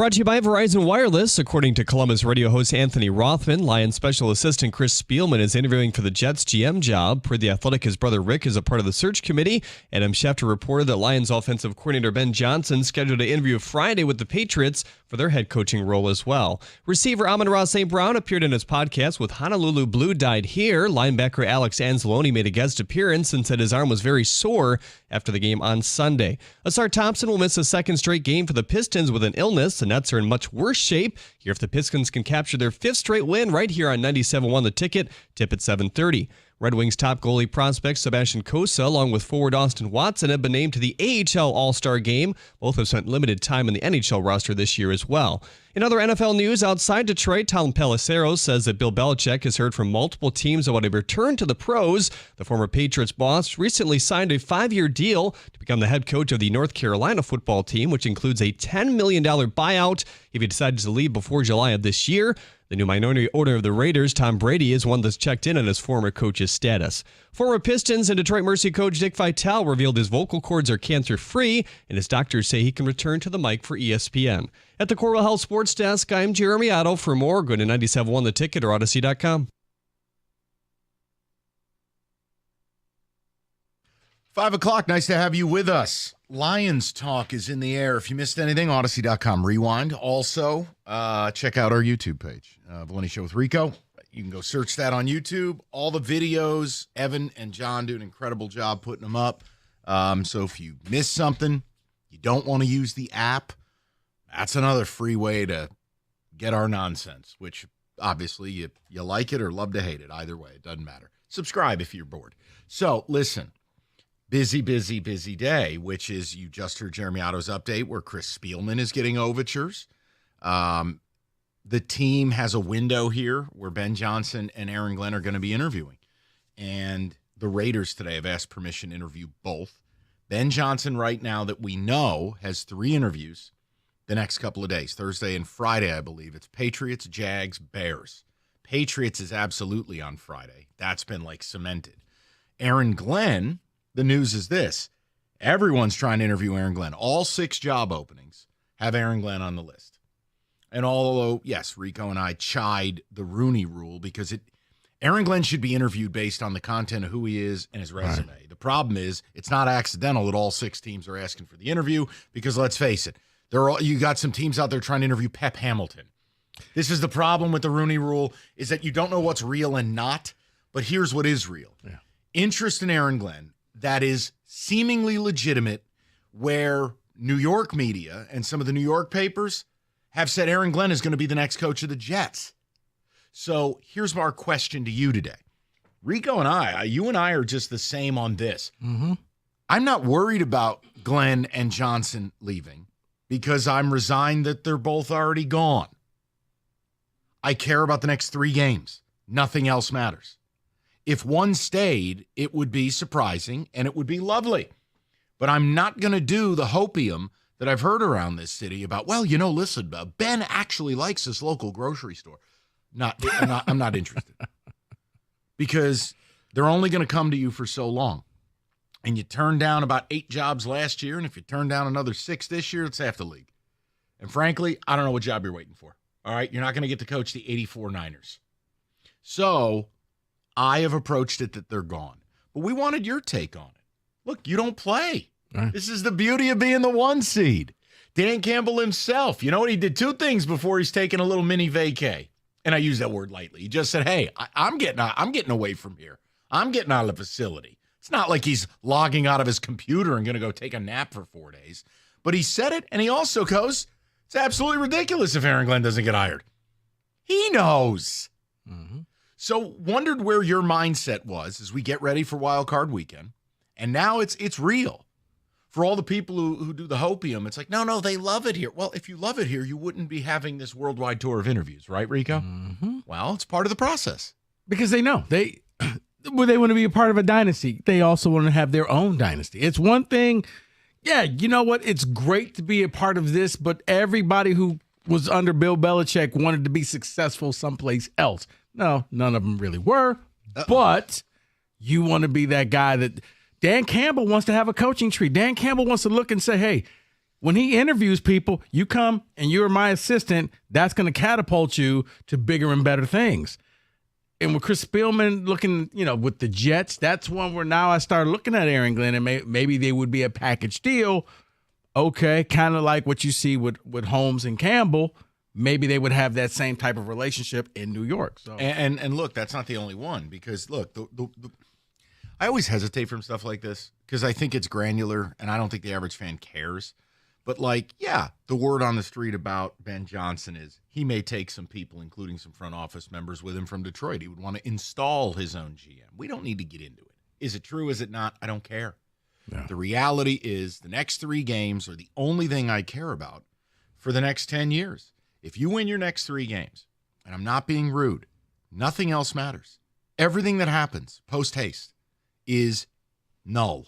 Brought to you by Verizon Wireless. According to Columbus radio host Anthony Rothman, Lions special assistant Chris Spielman is interviewing for the Jets GM job. Per The Athletic, his brother Rick is a part of the search committee. Adam Schefter reported that Lions offensive coordinator Ben Johnson scheduled to interview Friday with the Patriots for their head coaching role as well. Receiver Amon-Ra St. Brown appeared in his podcast with Honolulu Blue Died Here. Linebacker Alex Anzalone made a guest appearance and said his arm was very sore after the game on Sunday. Asar Thompson will miss a second straight game for the Pistons with an illness. The Nets are in much worse shape. Here if the Pistons can capture their 5th straight win right here on 97.1 The Ticket. Tip at 7:30. Red Wings top goalie prospect Sebastian Cossa, along with forward Austin Watson, have been named to the AHL All-Star Game. Both have spent limited time in the NHL roster this year as well. In other NFL news, outside Detroit, Tom Pelissero says that Bill Belichick has heard from multiple teams about a return to the pros. The former Patriots boss recently signed a 5-year deal to become the head coach of the North Carolina football team, which includes a $10 million buyout if he decided to leave before July of this year. The new minority owner of the Raiders, Tom Brady, is one that's checked in on his former coach's status. Former Pistons and Detroit Mercy coach Dick Vitale revealed his vocal cords are cancer-free, and his doctors say he can return to the mic for ESPN. At the Corwell Health Sports Desk, I'm Jeremy Otto. For more, go to 97.1 The Ticket or Odyssey.com. 5 o'clock. Nice to have you with us. Lions Talk is in the air. If you missed anything, Odyssey.com rewind. Also, check out our YouTube page, Valenti Show with Rico. You can go search that on YouTube. All the videos, Evan and John do an incredible job putting them up. So if you miss something, you don't want to use the app, that's another free way to get our nonsense, which obviously you like it or love to hate it. Either way, it doesn't matter. Subscribe if you're bored. So listen. Busy day, which is you just heard Jeremy Otto's update where Chris Spielman is getting overtures. The team has a window here where Ben Johnson and Aaron Glenn are going to be interviewing. And the Raiders today have asked permission to interview both. Ben Johnson right now that we know has 3 interviews the next couple of days, Thursday and Friday, I believe. It's Patriots, Jags, Bears. Patriots is absolutely on Friday. That's been like cemented. Aaron Glenn, the news is this. Everyone's trying to interview Aaron Glenn. All 6 job openings have Aaron Glenn on the list. And although, yes, Rico and I chide the Rooney Rule because Aaron Glenn should be interviewed based on the content of who he is and his resume. Right. The problem is it's not accidental that all 6 teams are asking for the interview because let's face it, you got some teams out there trying to interview Pep Hamilton. This is the problem with the Rooney Rule is that you don't know what's real and not, but here's what is real. Yeah. Interest in Aaron Glenn that is seemingly legitimate where New York media and some of the New York papers have said Aaron Glenn is going to be the next coach of the Jets. So here's our question to you today. Rico and you and I are just the same on this. Mm-hmm. I'm not worried about Glenn and Johnson leaving because I'm resigned that they're both already gone. I care about the next 3 games. Nothing else matters. If one stayed, it would be surprising and it would be lovely. But I'm not going to do the hopium that I've heard around this city about, well, listen, Ben actually likes this local grocery store. I'm not interested. Because they're only going to come to you for so long. And you turned down about 8 jobs last year, and if you turn down another 6 this year, it's half the league. And frankly, I don't know what job you're waiting for. All right? You're not going to get to coach the 84 Niners. So I have approached it that they're gone. But we wanted your take on it. Look, you don't play. Right. This is the beauty of being the 1 seed. Dan Campbell himself, you know what? He did 2 things before he's taking a little mini vacay. And I use that word lightly. He just said, hey, I'm getting away from here. I'm getting out of the facility. It's not like he's logging out of his computer and going to go take a nap for 4 days. But he said it, and he also goes, it's absolutely ridiculous if Aaron Glenn doesn't get hired. He knows. Mm-hmm. So wondered where your mindset was as we get ready for Wild Card Weekend. And now it's real. For all the people who do the hopium, it's like, no, they love it here. Well, if you love it here, you wouldn't be having this worldwide tour of interviews, right, Rico? Mm-hmm. Well, it's part of the process. Because they know. They want to be a part of a dynasty. They also want to have their own dynasty. It's one thing, yeah, you know what? It's great to be a part of this, but everybody who was under Bill Belichick wanted to be successful someplace else. No, none of them really were, but you want to be that guy that – Dan Campbell wants to have a coaching tree. Dan Campbell wants to look and say, hey, when he interviews people, you come and you're my assistant, that's going to catapult you to bigger and better things. And with Chris Spielman looking, with the Jets, that's one where now I started looking at Aaron Glenn and maybe they would be a package deal. Okay, kind of like what you see with Holmes and Campbell. Maybe they would have that same type of relationship in New York. So and look, that's not the only one, because look, I always hesitate from stuff like this because I think it's granular and I don't think the average fan cares. But the word on the street about Ben Johnson is he may take some people, including some front office members with him from Detroit. He would want to install his own GM. We don't need to get into it. Is it true? Is it not? I don't care. Yeah. The reality is the next 3 games are the only thing I care about for the next 10 years. If you win your next 3 games, and I'm not being rude, nothing else matters. Everything that happens post-haste is null.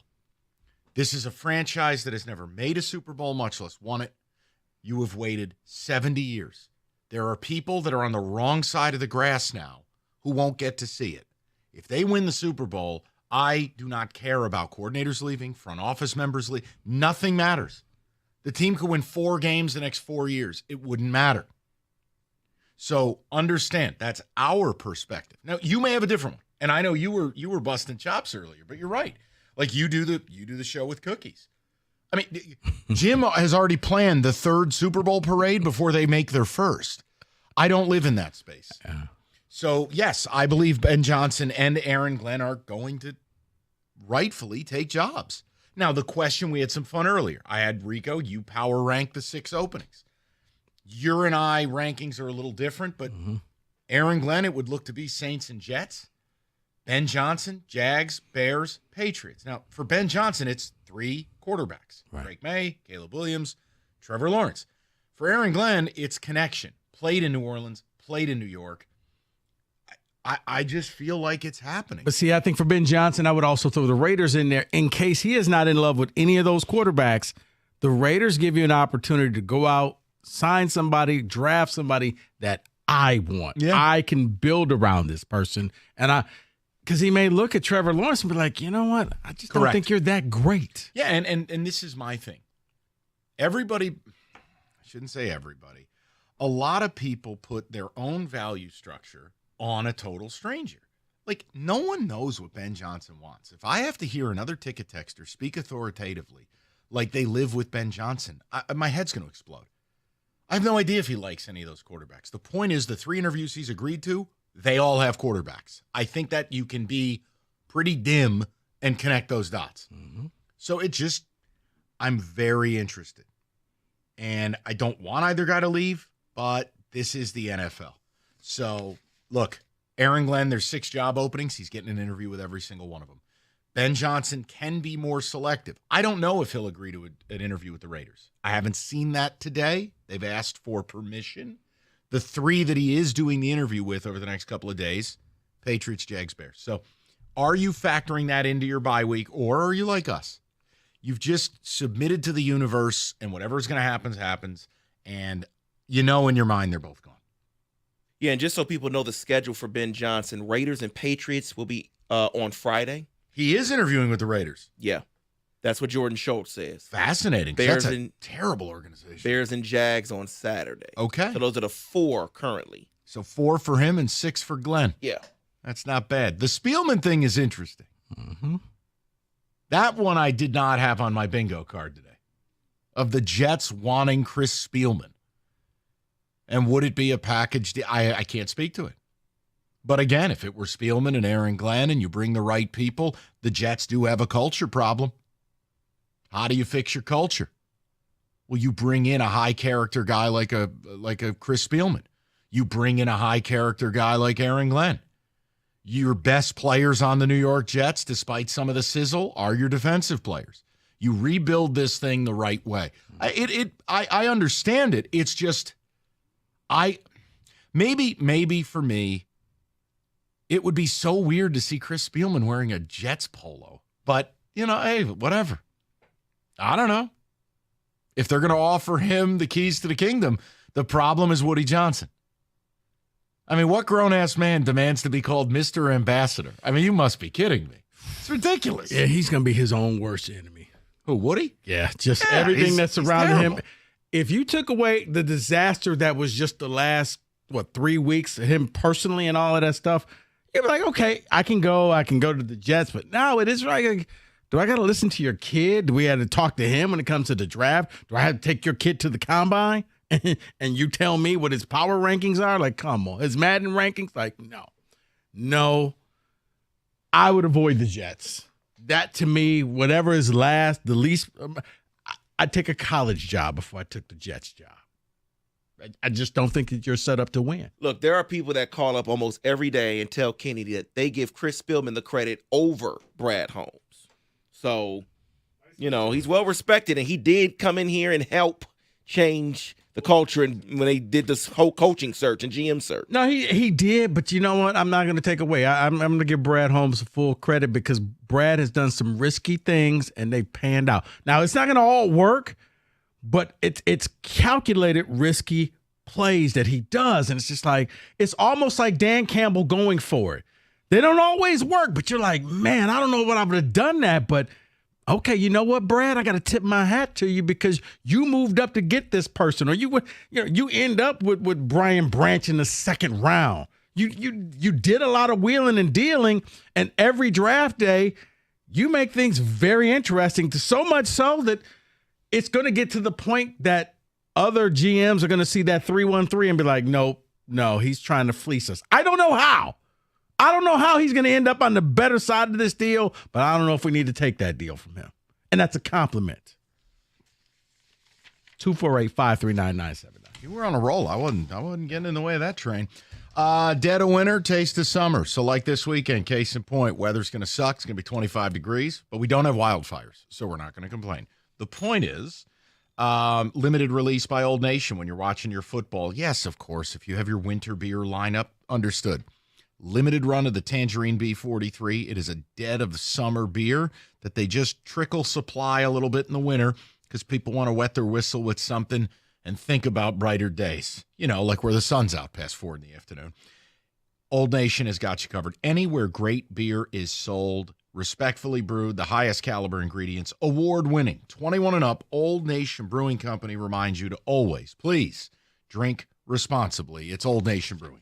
This is a franchise that has never made a Super Bowl, much less won it. You have waited 70 years. There are people that are on the wrong side of the grass now who won't get to see it. If they win the Super Bowl, I do not care about coordinators leaving, front office members leaving. Nothing matters. The team could win 4 games the next 4 years. It wouldn't matter. So understand, that's our perspective. Now, you may have a different one. And I know you were busting chops earlier, but you're right. Like you do the show with cookies. I mean, Jim has already planned the 3rd Super Bowl parade before they make their first. I don't live in that space. Yeah. So, yes, I believe Ben Johnson and Aaron Glenn are going to rightfully take jobs. Now, the question, we had some fun earlier. I had Rico, you power rank the 6 openings. Your and I rankings are a little different, but Aaron Glenn, it would look to be Saints and Jets. Ben Johnson, Jags, Bears, Patriots. Now, for Ben Johnson, it's 3 quarterbacks. Right. Drake May, Caleb Williams, Trevor Lawrence. For Aaron Glenn, it's connection. Played in New Orleans, played in New York. I just feel like it's happening. But see, I think for Ben Johnson, I would also throw the Raiders in there in case he is not in love with any of those quarterbacks. The Raiders give you an opportunity to go out, sign somebody, draft somebody that I want. Yeah. I can build around this person. And because he may look at Trevor Lawrence and be like, you know what? I just don't think you're that great. Yeah, and this is my thing. Everybody, I shouldn't say everybody, a lot of people put their own value structure on a total stranger. Like, no one knows what Ben Johnson wants. If I have to hear another ticket texter speak authoritatively like they live with Ben Johnson, my head's going to explode. I have no idea if he likes any of those quarterbacks. The point is, the 3 interviews he's agreed to, they all have quarterbacks. I think that you can be pretty dim and connect those dots. Mm-hmm. So I'm very interested. And I don't want either guy to leave, but this is the NFL. So, look, Aaron Glenn, there's 6 job openings. He's getting an interview with every single one of them. Ben Johnson can be more selective. I don't know if he'll agree to an interview with the Raiders. I haven't seen that today. They've asked for permission. The 3 that he is doing the interview with over the next couple of days, Patriots, Jags, Bears. So are you factoring that into your bye week, or are you like us? You've just submitted to the universe, and whatever's going to happen, happens. And you know in your mind they're both gone. Yeah, and just so people know the schedule for Ben Johnson, Raiders and Patriots will be on Friday. He is interviewing with the Raiders. Yeah. That's what Jordan Schultz says. Fascinating. Bears That's a terrible organization. Bears and Jags on Saturday. Okay. So those are the 4 currently. So 4 for him and 6 for Glenn. Yeah. That's not bad. The Spielman thing is interesting. Mm-hmm. That one I did not have on my bingo card today. Of the Jets wanting Chris Spielman. And would it be a package deal? I can't speak to it. But again, if it were Spielman and Aaron Glenn and you bring the right people, the Jets do have a culture problem. How do you fix your culture? Well, you bring in a high-character guy like a Chris Spielman. You bring in a high-character guy like Aaron Glenn. Your best players on the New York Jets, despite some of the sizzle, are your defensive players. You rebuild this thing the right way. I understand it. It's just, maybe for me, it would be so weird to see Chris Spielman wearing a Jets polo. But, hey, whatever. I don't know. If they're going to offer him the keys to the kingdom, the problem is Woody Johnson. I mean, what grown-ass man demands to be called Mr. Ambassador? I mean, you must be kidding me. It's ridiculous. Yeah, he's going to be his own worst enemy. Who, Woody? Yeah, just Yeah, everything he's- that's he's surrounding him. terrible. If you took away the disaster that was just the last, 3 weeks, him personally and all of that stuff, you'd be like, okay, I can go to the Jets. But now it is like, do I got to listen to your kid? Do we have to talk to him when it comes to the draft? Do I have to take your kid to the combine? And you tell me what his power rankings are? Like, come on. His Madden rankings? Like, no. I would avoid the Jets. That to me, whatever is last, the least, I'd take a college job before I took the Jets job. I just don't think that you're set up to win. Look, there are people that call up almost every day and tell Kenny that they give Chris Spielman the credit over Brad Holmes. So, he's well respected, and he did come in here and help change the culture and when they did this whole coaching search and GM search. No, he did, but you know what? I'm not going to take away. I'm going to give Brad Holmes full credit because Brad has done some risky things and they panned out. Now, it's not going to all work, but it's calculated risky plays that he does, and it's just like it's almost like Dan Campbell going for it. They don't always work, but you're like, man, I don't know what I would have done that, but okay, you know what, Brad? I got to tip my hat to you because you moved up to get this person, or you end up with Brian Branch in the second round. You did a lot of wheeling and dealing, and every draft day, you make things very interesting. So much so that it's going to get to the point that other GMs are going to see that 3-1-3 and be like, no, he's trying to fleece us. I don't know how. I don't know how he's going to end up on the better side of this deal, but I don't know if we need to take that deal from him. And that's a compliment. 248-539-979. You were on a roll. I wasn't getting in the way of that train. Dead of winter, taste of summer. So like this weekend, case in point, weather's going to suck. It's going to be 25 degrees, but we don't have wildfires, so we're not going to complain. The point is, limited release by Old Nation when you're watching your football. Yes, of course, if you have your winter beer lineup, understood. Limited run of the Tangerine B43. It is a dead of summer beer that they just trickle supply a little bit in the winter because people want to wet their whistle with something and think about brighter days. Like where the sun's out past 4 in the afternoon. Old Nation has got you covered. Anywhere great beer is sold, respectfully brewed, the highest caliber ingredients, award-winning, 21 and up, Old Nation Brewing Company reminds you to always, please, drink responsibly. It's Old Nation Brewing.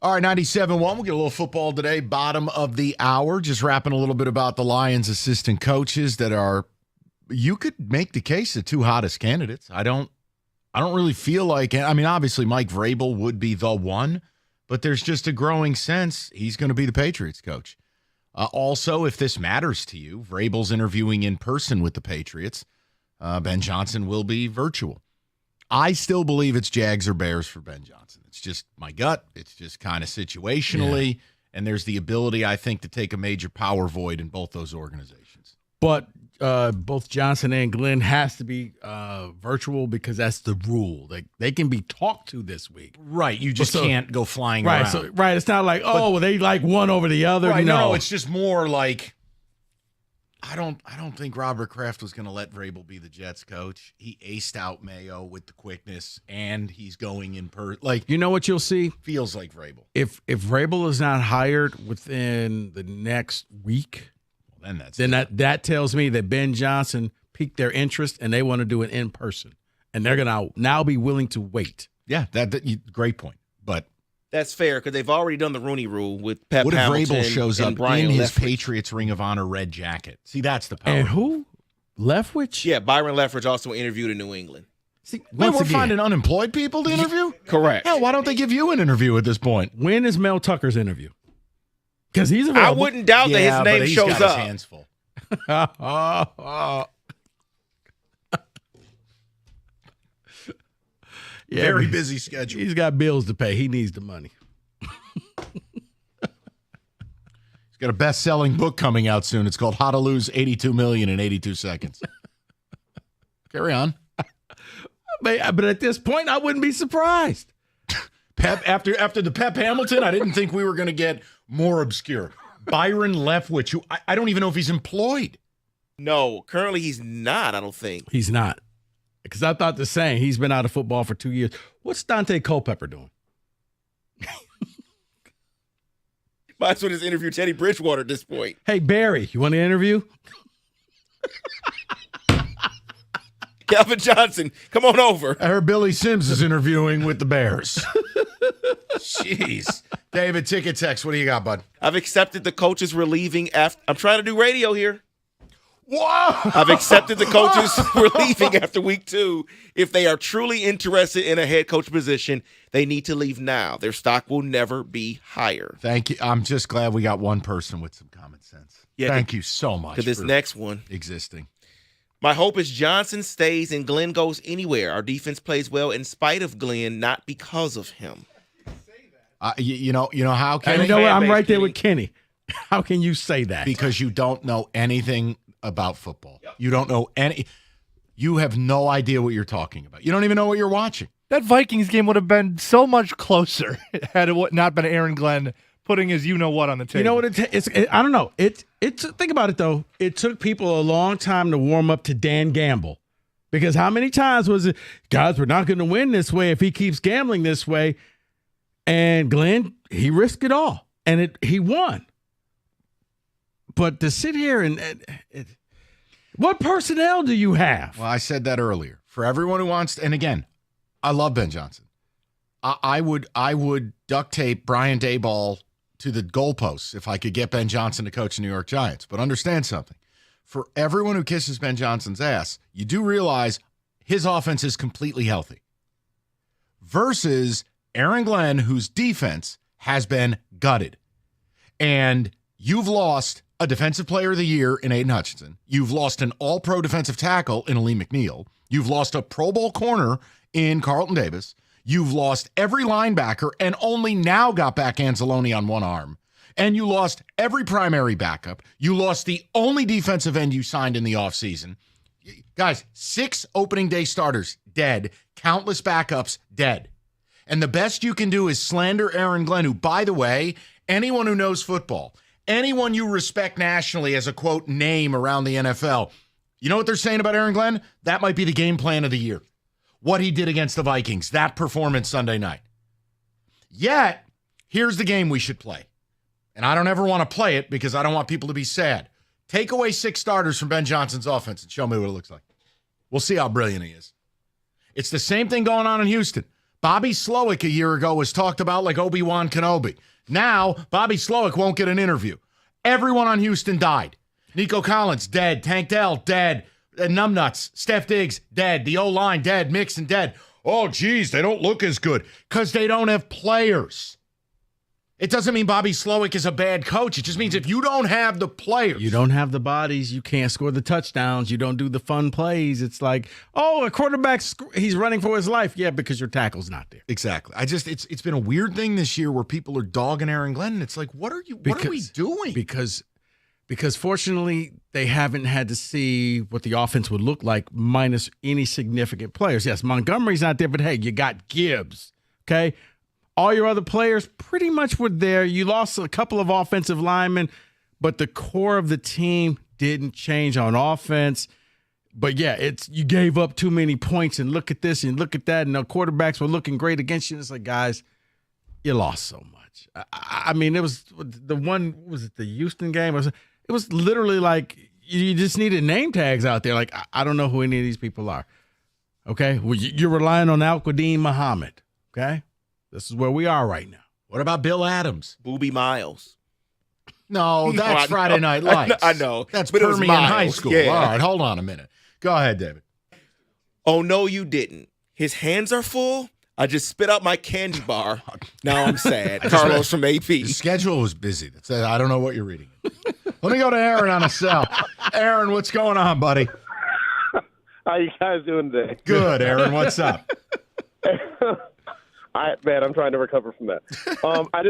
All right, 97.1. We'll get a little football today. Bottom of the hour. Just rapping a little bit about the Lions assistant coaches that are, you could make the case, the two hottest candidates. I don't really feel like, I mean, obviously Mike Vrabel would be the one, but there's just a growing sense he's going to be the Patriots coach. Also, if this matters to you, Vrabel's interviewing in person with the Patriots. Ben Johnson will be virtual. I still believe it's Jags or Bears for Ben Johnson. It's just my gut. It's just kind of situationally, and there's the ability, I think, to take a major power void in both those organizations. But both Johnson and Glenn has to be virtual because that's the rule. They can be talked to this week. Right. You just can't go flying right, around. So, right. It's not like, they like one over the other. Right, no, it's just more like, I don't think Robert Kraft was going to let Vrabel be the Jets coach. He aced out Mayo with the quickness, and he's going in like, you know what you'll see? Feels like Vrabel. If Vrabel is not hired within the next week, that tells me that Ben Johnson piqued their interest and they want to do it in person, and they're going to now be willing to wait. Yeah, great point. But that's fair because they've already done the Rooney Rule with Pep what if Hamilton Vrabel shows and up Brian in his Leftwich. Patriots Ring of Honor red jacket? See, that's the power. And who? Leftwich? Yeah, Byron Leftwich also interviewed in New England. See, we're finding unemployed people to interview? Correct. Hell, why don't they give you an interview at this point? When is Mel Tucker's interview? Because he's available. I wouldn't doubt that his name but he's shows got up. His hands full. Very busy schedule. He's got bills to pay. He needs the money. He's got a best-selling book coming out soon. It's called How to Lose $82 Million in 82 Seconds. Carry on. But at this point, I wouldn't be surprised. Pep after the Pep Hamilton, I didn't think we were going to get more obscure. Byron Leftwich, who I don't even know if he's employed. No, currently he's not, I don't think. He's not. Because I thought the same. He's been out of football for 2 years. What's Dante Culpepper doing? Might as well just interview Teddy Bridgewater at this point. Hey, Barry, you want to interview? Calvin Johnson, come on over. I heard Billy Sims is interviewing with the Bears. Jeez. David, Ticket Text, what do you got, bud? I've accepted the coaches were leaving after. I'm trying to do radio here. Whoa! I've accepted the coaches were leaving after week 2. If they are truly interested in a head coach position, they need to leave now. Their stock will never be higher. Thank you. I'm just glad we got one person with some common sense. Yeah, Thank you so much for this next one. Existing. My hope is Johnson stays and Glenn goes anywhere. Our defense plays well in spite of Glenn, not because of him. You know how, Kenny? You know what? I'm right there with Kenny. How can you say that? Because you don't know anything about football. Yep. You don't know you have no idea what you're talking about. You don't even know what you're watching. That Vikings game would have been so much closer had it not been Aaron Glenn putting his you-know-what on the table. You know what? I don't know. Think about it, though. It took people a long time to warm up to Dan Gamble. Because how many times was it, guys, we're not going to win this way if he keeps gambling this way. And Glenn, he risked it all. And he won. But to sit here and what personnel do you have? Well, I said that earlier. For everyone who wants to, and again, I love Ben Johnson. I would duct tape Brian Daboll to the goalposts if I could get Ben Johnson to coach the New York Giants. But understand something. For everyone who kisses Ben Johnson's ass, you do realize his offense is completely healthy. Versus Aaron Glenn, whose defense has been gutted. And you've lost a defensive player of the year in Aiden Hutchinson. You've lost an all-pro defensive tackle in Aleem McNeil. You've lost a Pro Bowl corner in Carlton Davis. You've lost every linebacker and only now got back Anzalone on one arm. And you lost every primary backup. You lost the only defensive end you signed in the offseason. Guys, 6 opening day starters dead. Countless backups dead. And the best you can do is slander Aaron Glenn, who, by the way, anyone who knows football, anyone you respect nationally as a, quote, name around the NFL, you know what they're saying about Aaron Glenn? That might be the game plan of the year. What he did against the Vikings, that performance Sunday night. Yet, here's the game we should play. And I don't ever want to play it because I don't want people to be sad. Take away 6 starters from Ben Johnson's offense and show me what it looks like. We'll see how brilliant he is. It's the same thing going on in Houston. Bobby Slowick a year ago was talked about like Obi-Wan Kenobi. Now, Bobby Slowick won't get an interview. Everyone on Houston died. Nico Collins, dead. Tank Dell, dead. Numbnuts, Steph Diggs, dead. The O-line, dead. Mixon, dead. Oh, geez, they don't look as good because they don't have players. It doesn't mean Bobby Slowick is a bad coach. It just means if you don't have the players. You don't have the bodies. You can't score the touchdowns. You don't do the fun plays. It's like, oh, a quarterback, he's running for his life. Yeah, because your tackle's not there. Exactly. It's been a weird thing this year where people are dogging Aaron Glenn. And it's like, what are we doing? Because fortunately, they haven't had to see what the offense would look like minus any significant players. Yes, Montgomery's not there, but hey, you got Gibbs, okay? All your other players pretty much were there. You lost a couple of offensive linemen, but the core of the team didn't change on offense. But yeah, you gave up too many points, and look at this and look at that, and the quarterbacks were looking great against you. It's like, guys, you lost so much. I mean, it was the one, was it the Houston game? It was literally like you just needed name tags out there. Like, I don't know who any of these people are. Okay? Well, you're relying on Al-Quadin Muhammad. Okay? This is where we are right now. What about Bill Adams? Boobie Miles. No, that's Friday Night Lights. I know. That's but Permian High School. Yeah. All right, hold on a minute. Go ahead, David. Oh, no, you didn't. His hands are full. I just spit out my candy bar. Now I'm sad. Carlos from AP. The schedule was busy. I don't know what you're reading. Let me go to Aaron on a cell. Aaron, what's going on, buddy? How you guys doing today? Good, Aaron. What's up? I'm trying to recover from that. I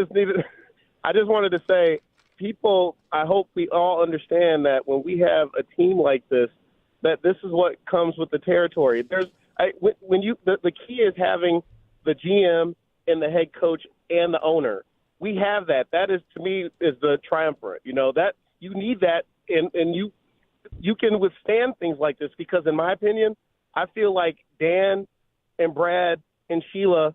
just wanted to say, people, I hope we all understand that when we have a team like this, that this is what comes with the territory. The key is having the GM and the head coach and the owner. We have that. That is, to me, is the triumvirate. You know, that you need that, and you can withstand things like this because, in my opinion, I feel like Dan and Brad and Sheila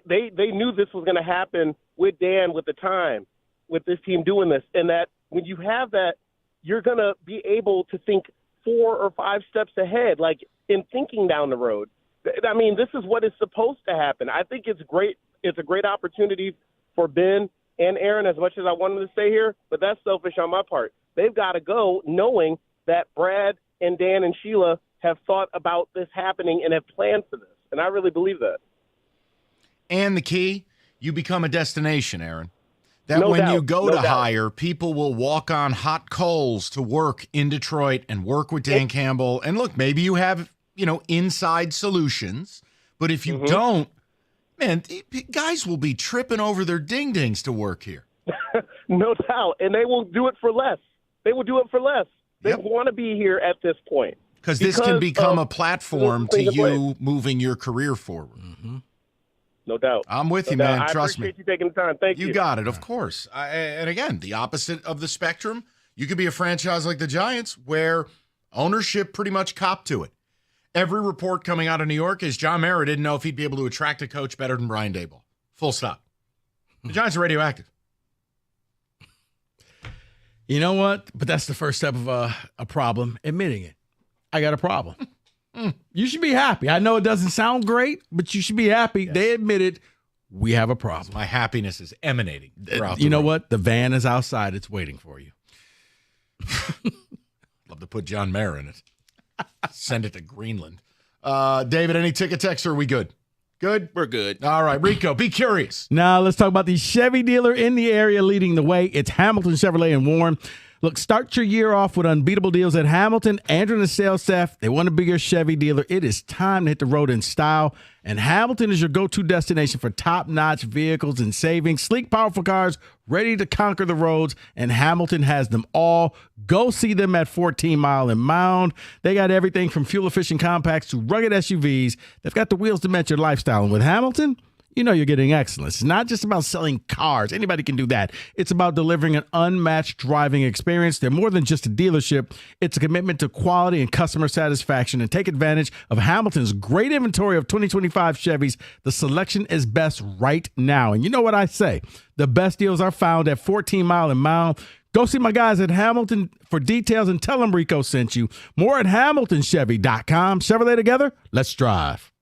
they knew this was going to happen with Dan, with the time, with this team doing this, and that when you have that, you're going to be able to think 4 or 5 steps ahead, like in thinking down the road. I mean, this is what is supposed to happen. I think it's great. It's a great opportunity for Ben and Aaron, as much as I want them to stay here, but that's selfish on my part. They've got to go knowing that Brad and Dan and Sheila have thought about this happening and have planned for this, and I really believe that. And the key, you become a destination, Aaron. That No when doubt. you go No to doubt. hire, people will walk on hot coals to work in Detroit and work with Dan Campbell. And look, maybe you have, inside solutions. But if you don't, man, guys will be tripping over their ding-dings to work here. No doubt. And they will do it for less. They will do it for less. They want to be here at this point. Because this can become of a platform the to thing play. you moving your career forward. No doubt. I'm with you, No doubt. man. Trust me. I appreciate you taking the time. Thank you. You got it, of course. And again, the opposite of the spectrum, you could be a franchise like the Giants where ownership pretty much copped to it. Every report coming out of New York is John Mara didn't know if he'd be able to attract a coach better than Brian Daboll. Full stop. The Giants are radioactive. You know what? But that's the first step of a problem, admitting it. I got a problem. You should be happy. I know it doesn't sound great, but you should be happy. Yes. They admitted we have a problem. My happiness is emanating. You know what? The van is outside. It's waiting for you. Love to put John Mara in it. Send it to Greenland. David, any ticket text, or are we good? Good? We're good. All right, Rico, be curious. Now let's talk about the Chevy dealer in the area leading the way. It's Hamilton Chevrolet in Warren. Look, start your year off with unbeatable deals at Hamilton. Andrew and the sales staff, they want to be your Chevy dealer. It is time to hit the road in style. And Hamilton is your go-to destination for top-notch vehicles and savings. Sleek, powerful cars ready to conquer the roads. And Hamilton has them all. Go see them at 14 Mile and Mound. They got everything from fuel-efficient compacts to rugged SUVs. They've got the wheels to match your lifestyle. And with Hamilton, you know you're getting excellence. It's not just about selling cars. Anybody can do that. It's about delivering an unmatched driving experience. They're more than just a dealership. It's a commitment to quality and customer satisfaction. And take advantage of Hamilton's great inventory of 2025 Chevys. The selection is best right now. And you know what I say? The best deals are found at 14 Mile and Mound. Go see my guys at Hamilton for details and tell them Rico sent you. More at HamiltonChevy.com. Chevrolet together. Let's drive.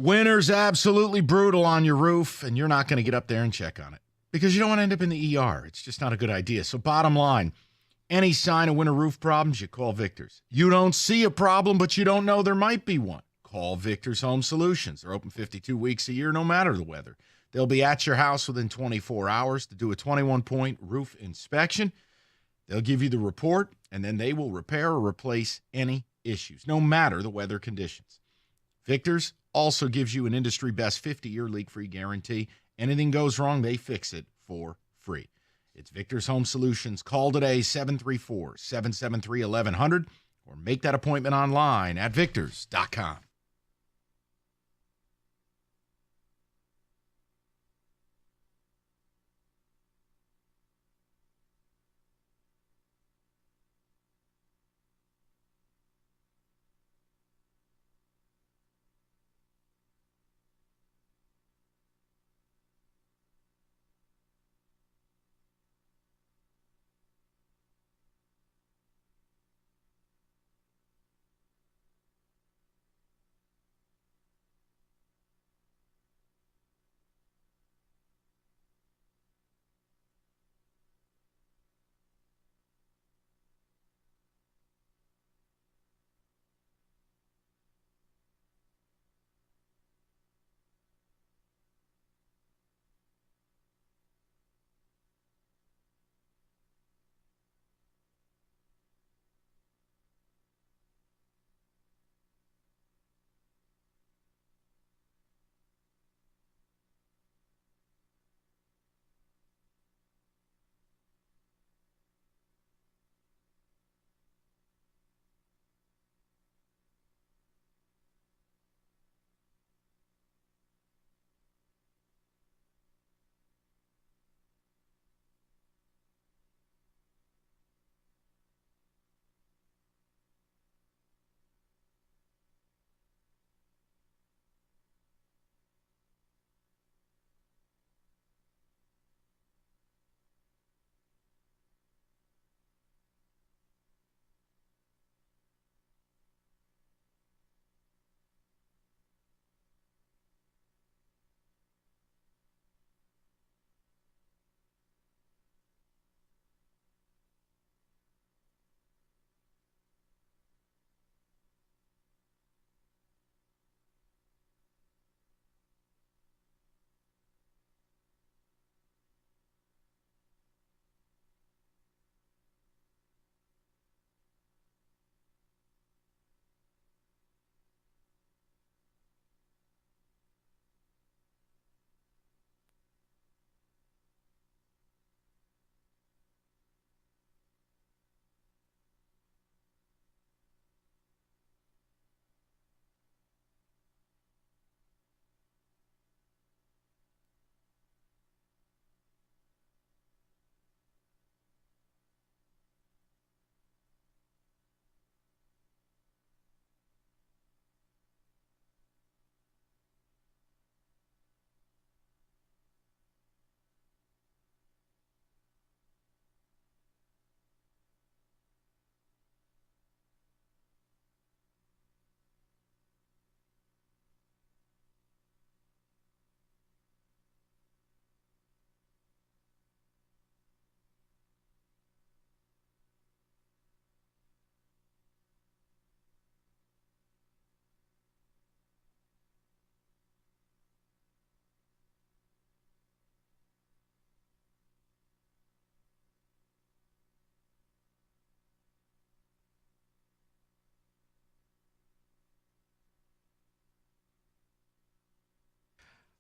Winter's absolutely brutal on your roof, and you're not going to get up there and check on it because you don't want to end up in the ER. It's just not a good idea. So bottom line, any sign of winter roof problems, you call Victor's. You don't see a problem, but you don't know there might be one. Call Victor's Home Solutions. They're open 52 weeks a year, no matter the weather. They'll be at your house within 24 hours to do a 21-point roof inspection. They'll give you the report, and then they will repair or replace any issues, no matter the weather conditions. Victor's also gives you an industry-best 50-year leak-free guarantee. Anything goes wrong, they fix it for free. It's Victor's Home Solutions. Call today, 734-773-1100, or make that appointment online at victors.com.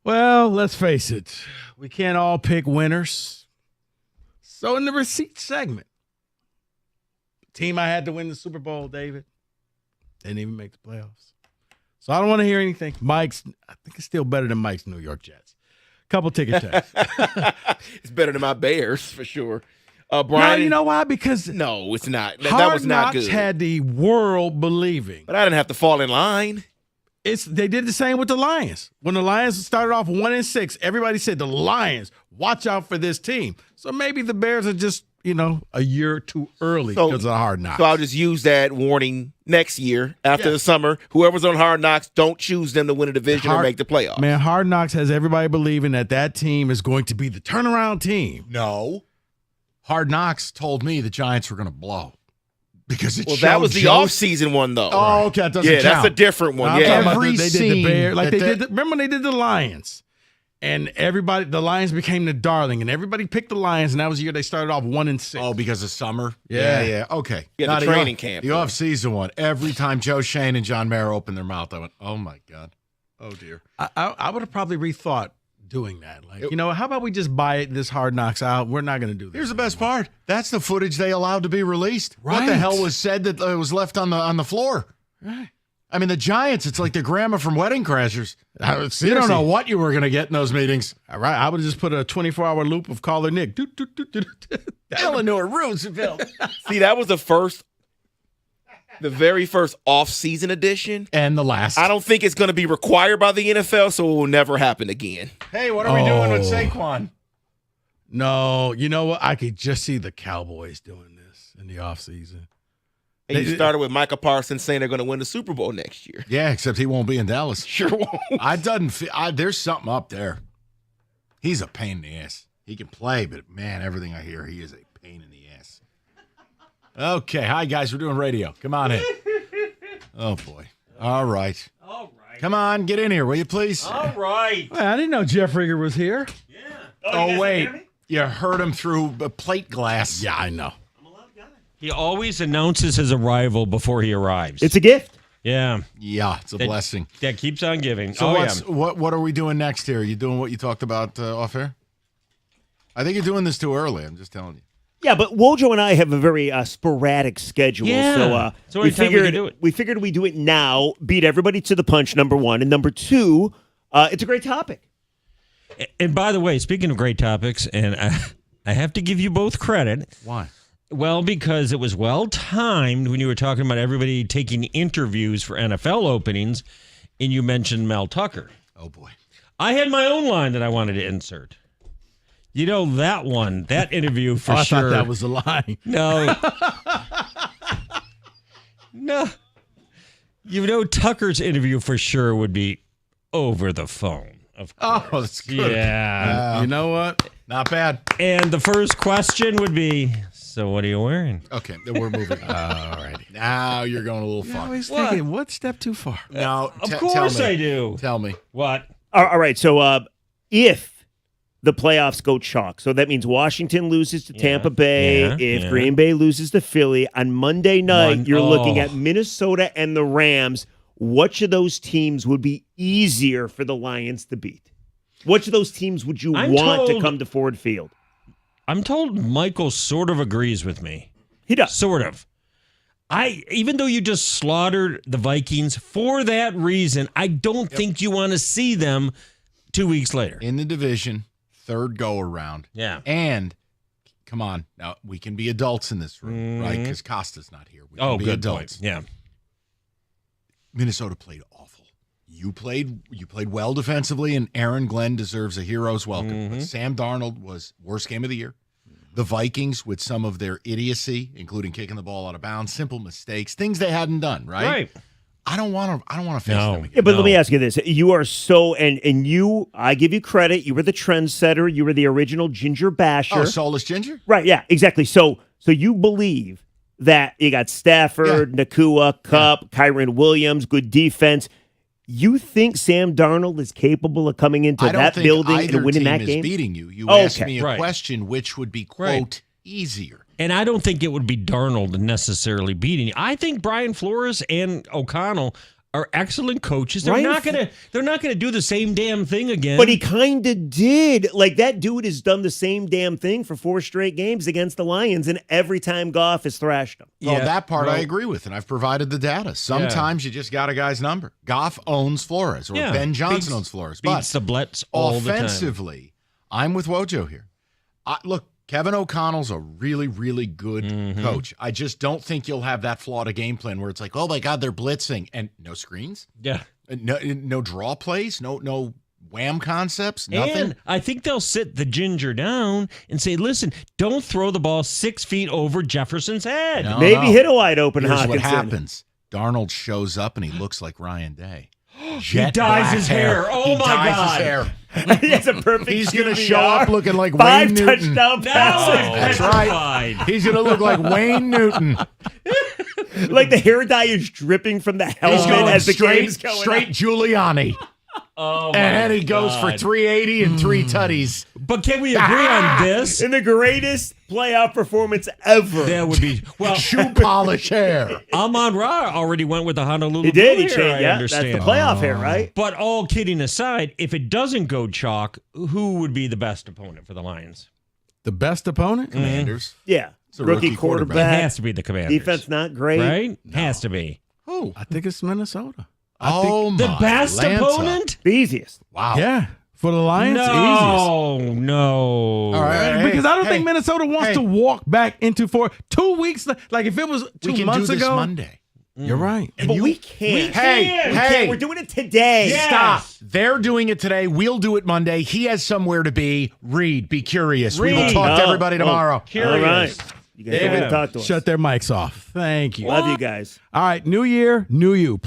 Well, let's face it. We can't all pick winners. So in the receipt segment, the team I had to win the Super Bowl, David, didn't even make the playoffs. So I don't want to hear anything. I think it's still better than Mike's New York Jets. Couple ticket texts. It's better than my Bears, for sure. Brian, now, you know why? Because no, it's not. That Hard was not Knocks good. had the world believing. But I didn't have to fall in line. They did the same with the Lions. When the Lions started off 1-6, everybody said the Lions, watch out for this team. So maybe the Bears are just a year too early because of the Hard Knocks. So I'll just use that warning next year after the summer. Whoever's on Hard Knocks, don't choose them to win a division or make the playoffs. Man, Hard Knocks has everybody believing that team is going to be the turnaround team. No. Hard Knocks told me the Giants were going to blow. Because that was the off-season one, though. Oh, okay, that doesn't count. That's a different one. I'm Yeah, talking about they did the Bears, remember when they did the Lions, and the Lions became the darling, and everybody picked the Lions, and that was the year they started off 1-6. Oh, because of summer. Yeah. Okay. Yeah, the training camp. The off-season one. Every time Joe Shane and John Mayer opened their mouth, I went, "Oh my God, oh dear." I would have probably rethought doing that. How about we just buy this Hard Knocks out? We're not going to do this. Here's the best part. That's the footage they allowed to be released. Right. What the hell was said that was left on the floor? Right. I mean, the Giants, it's like the grandma from Wedding Crashers. Seriously. You don't know what you were going to get in those meetings. All right. I would have just put a 24-hour loop of Caller Nick. Eleanor Roosevelt. See, that was the very first off-season edition. And the last. I don't think it's going to be required by the NFL, so it will never happen again. Hey, what are we doing with Saquon? No, you know what? I could just see the Cowboys doing this in the offseason. And you started with Micah Parsons saying they're going to win the Super Bowl next year. Yeah, except he won't be in Dallas. Sure won't. There's something up there. He's a pain in the ass. He can play, but man, everything I hear, he is a pain in the ass. Okay, hi guys, we're doing radio. Come on in. Oh boy. All right. Come on, get in here, will you please? All right. Well, I didn't know Jeff Rigger was here. Oh wait, you heard him through a plate glass. Yeah, I know. He always announces his arrival before he arrives. It's a gift. Yeah. Yeah, it's a blessing. That keeps on giving. So what are we doing next here? Are you doing what you talked about off air? I think you're doing this too early. I'm just telling you. Yeah, but Wojo and I have a very sporadic schedule. Yeah. So we figured we'd do it now, beat everybody to the punch, number one. And number two, it's a great topic. And by the way, speaking of great topics, and I have to give you both credit. Why? Well, because it was well-timed when you were talking about everybody taking interviews for NFL openings, and you mentioned Mel Tucker. Oh, boy. I had my own line that I wanted to insert. You know, that interview for I sure. thought that was a lie. No. No. You know, Tucker's interview for sure would be over the phone, of course. Oh, that's good. Yeah. You know what? Not bad. And the first question would be, so what are you wearing? Okay, then we're moving on. All righty. Now you're going a little far. I was thinking, what step too far? No, Of course tell me. I do. Tell me. What? All right. So if the playoffs go chalk, so that means Washington loses to Tampa Bay. If Green Bay loses to Philly on Monday night, you're looking at Minnesota and the Rams. Which of those teams would be easier for the Lions to beat? Which of those teams would you want to come to Ford Field? I'm told Michael sort of agrees with me. He does. Sort of. Even though you just slaughtered the Vikings, for that reason, I don't think you want to see them 2 weeks later. In the division, third go-around. Yeah. And, come on, now we can be adults in this room, right? Because Costa's not here. We can be good adults. point. Yeah. Minnesota played awful. You played well defensively, and Aaron Glenn deserves a hero's welcome. But Sam Darnold was worst game of the year. The Vikings, with some of their idiocy, including kicking the ball out of bounds, simple mistakes, things they hadn't done, right? Right. I don't want to face them again. Yeah, but let me ask you this: you are so, and you, I give you credit. You were the trendsetter. You were the original Ginger Basher. Oh, Soulless Ginger? Right? Yeah, exactly. So you believe that you got Stafford, Nakua, Kupp, Kyron Williams, good defense. You think Sam Darnold is capable of coming into that building and winning that game? Is beating you. You asked me a question, which would be quote easier. And I don't think it would be Darnold necessarily beating you. I think Brian Flores and O'Connell are excellent coaches. They're not gonna do the same damn thing again. But he kind of did. Like, that dude has done the same damn thing for 4 straight games against the Lions, and every time Goff has thrashed him. Well, that part I agree with, and I've provided the data. Sometimes you just got a guy's number. Goff owns Flores, or Ben Johnson owns Flores. Beats the Blitz all the time. Offensively, I'm with Wojo here. Look, Kevin O'Connell's a really, really good coach. I just don't think you'll have that flawed a game plan where it's like, oh my God, they're blitzing and no screens. Yeah. No draw plays, no wham concepts? Nothing? And I think they'll sit the ginger down and say, listen, don't throw the ball 6 feet over Jefferson's head. No, Maybe no. hit a wide open Here's Hockenson. what happens. Darnold shows up and he looks like Ryan Day. He dyes his hair. Oh, He my dyes God. His hair. That's a perfect He's going to QBR. show up looking like 5 Wayne Newton. touchdown passes. That's right. He's going to look like Wayne Newton. Like the hair dye is dripping from the He's helmet going as the game's straight, going straight on. Giuliani. Oh, And then he goes for 380 and 3 tutties. But can we agree on this? In the greatest playoff performance ever. That would be, well, shoe polish hair. Amon Ra already went with the Honolulu He did. Blue He hair, changed. I Yeah, understand. that's the playoff hair, right? But all kidding aside, if it doesn't go chalk, who would be the best opponent for the Lions? The best opponent? Commanders. Yeah. It's a Rookie rookie quarterback. It has to be the Commanders. Defense not great. Right? Has to be. Who? I think it's Minnesota. The best opponent? The easiest. Wow. Yeah. For the Lions, No. All right. easiest. Because I don't think Minnesota wants to walk back into 2 weeks. Like if it was We 2 can months do this ago. Monday. You're right. But we can't. Hey, We can't. We're doing it today. Stop. They're doing it today. We'll do it Monday. He has somewhere to be. Reed, be curious. We will Reed. talk to everybody tomorrow. All right. You guys Yeah. can talk to us. Shut their mics off. Thank you. Love you guys. All right. New year, new you.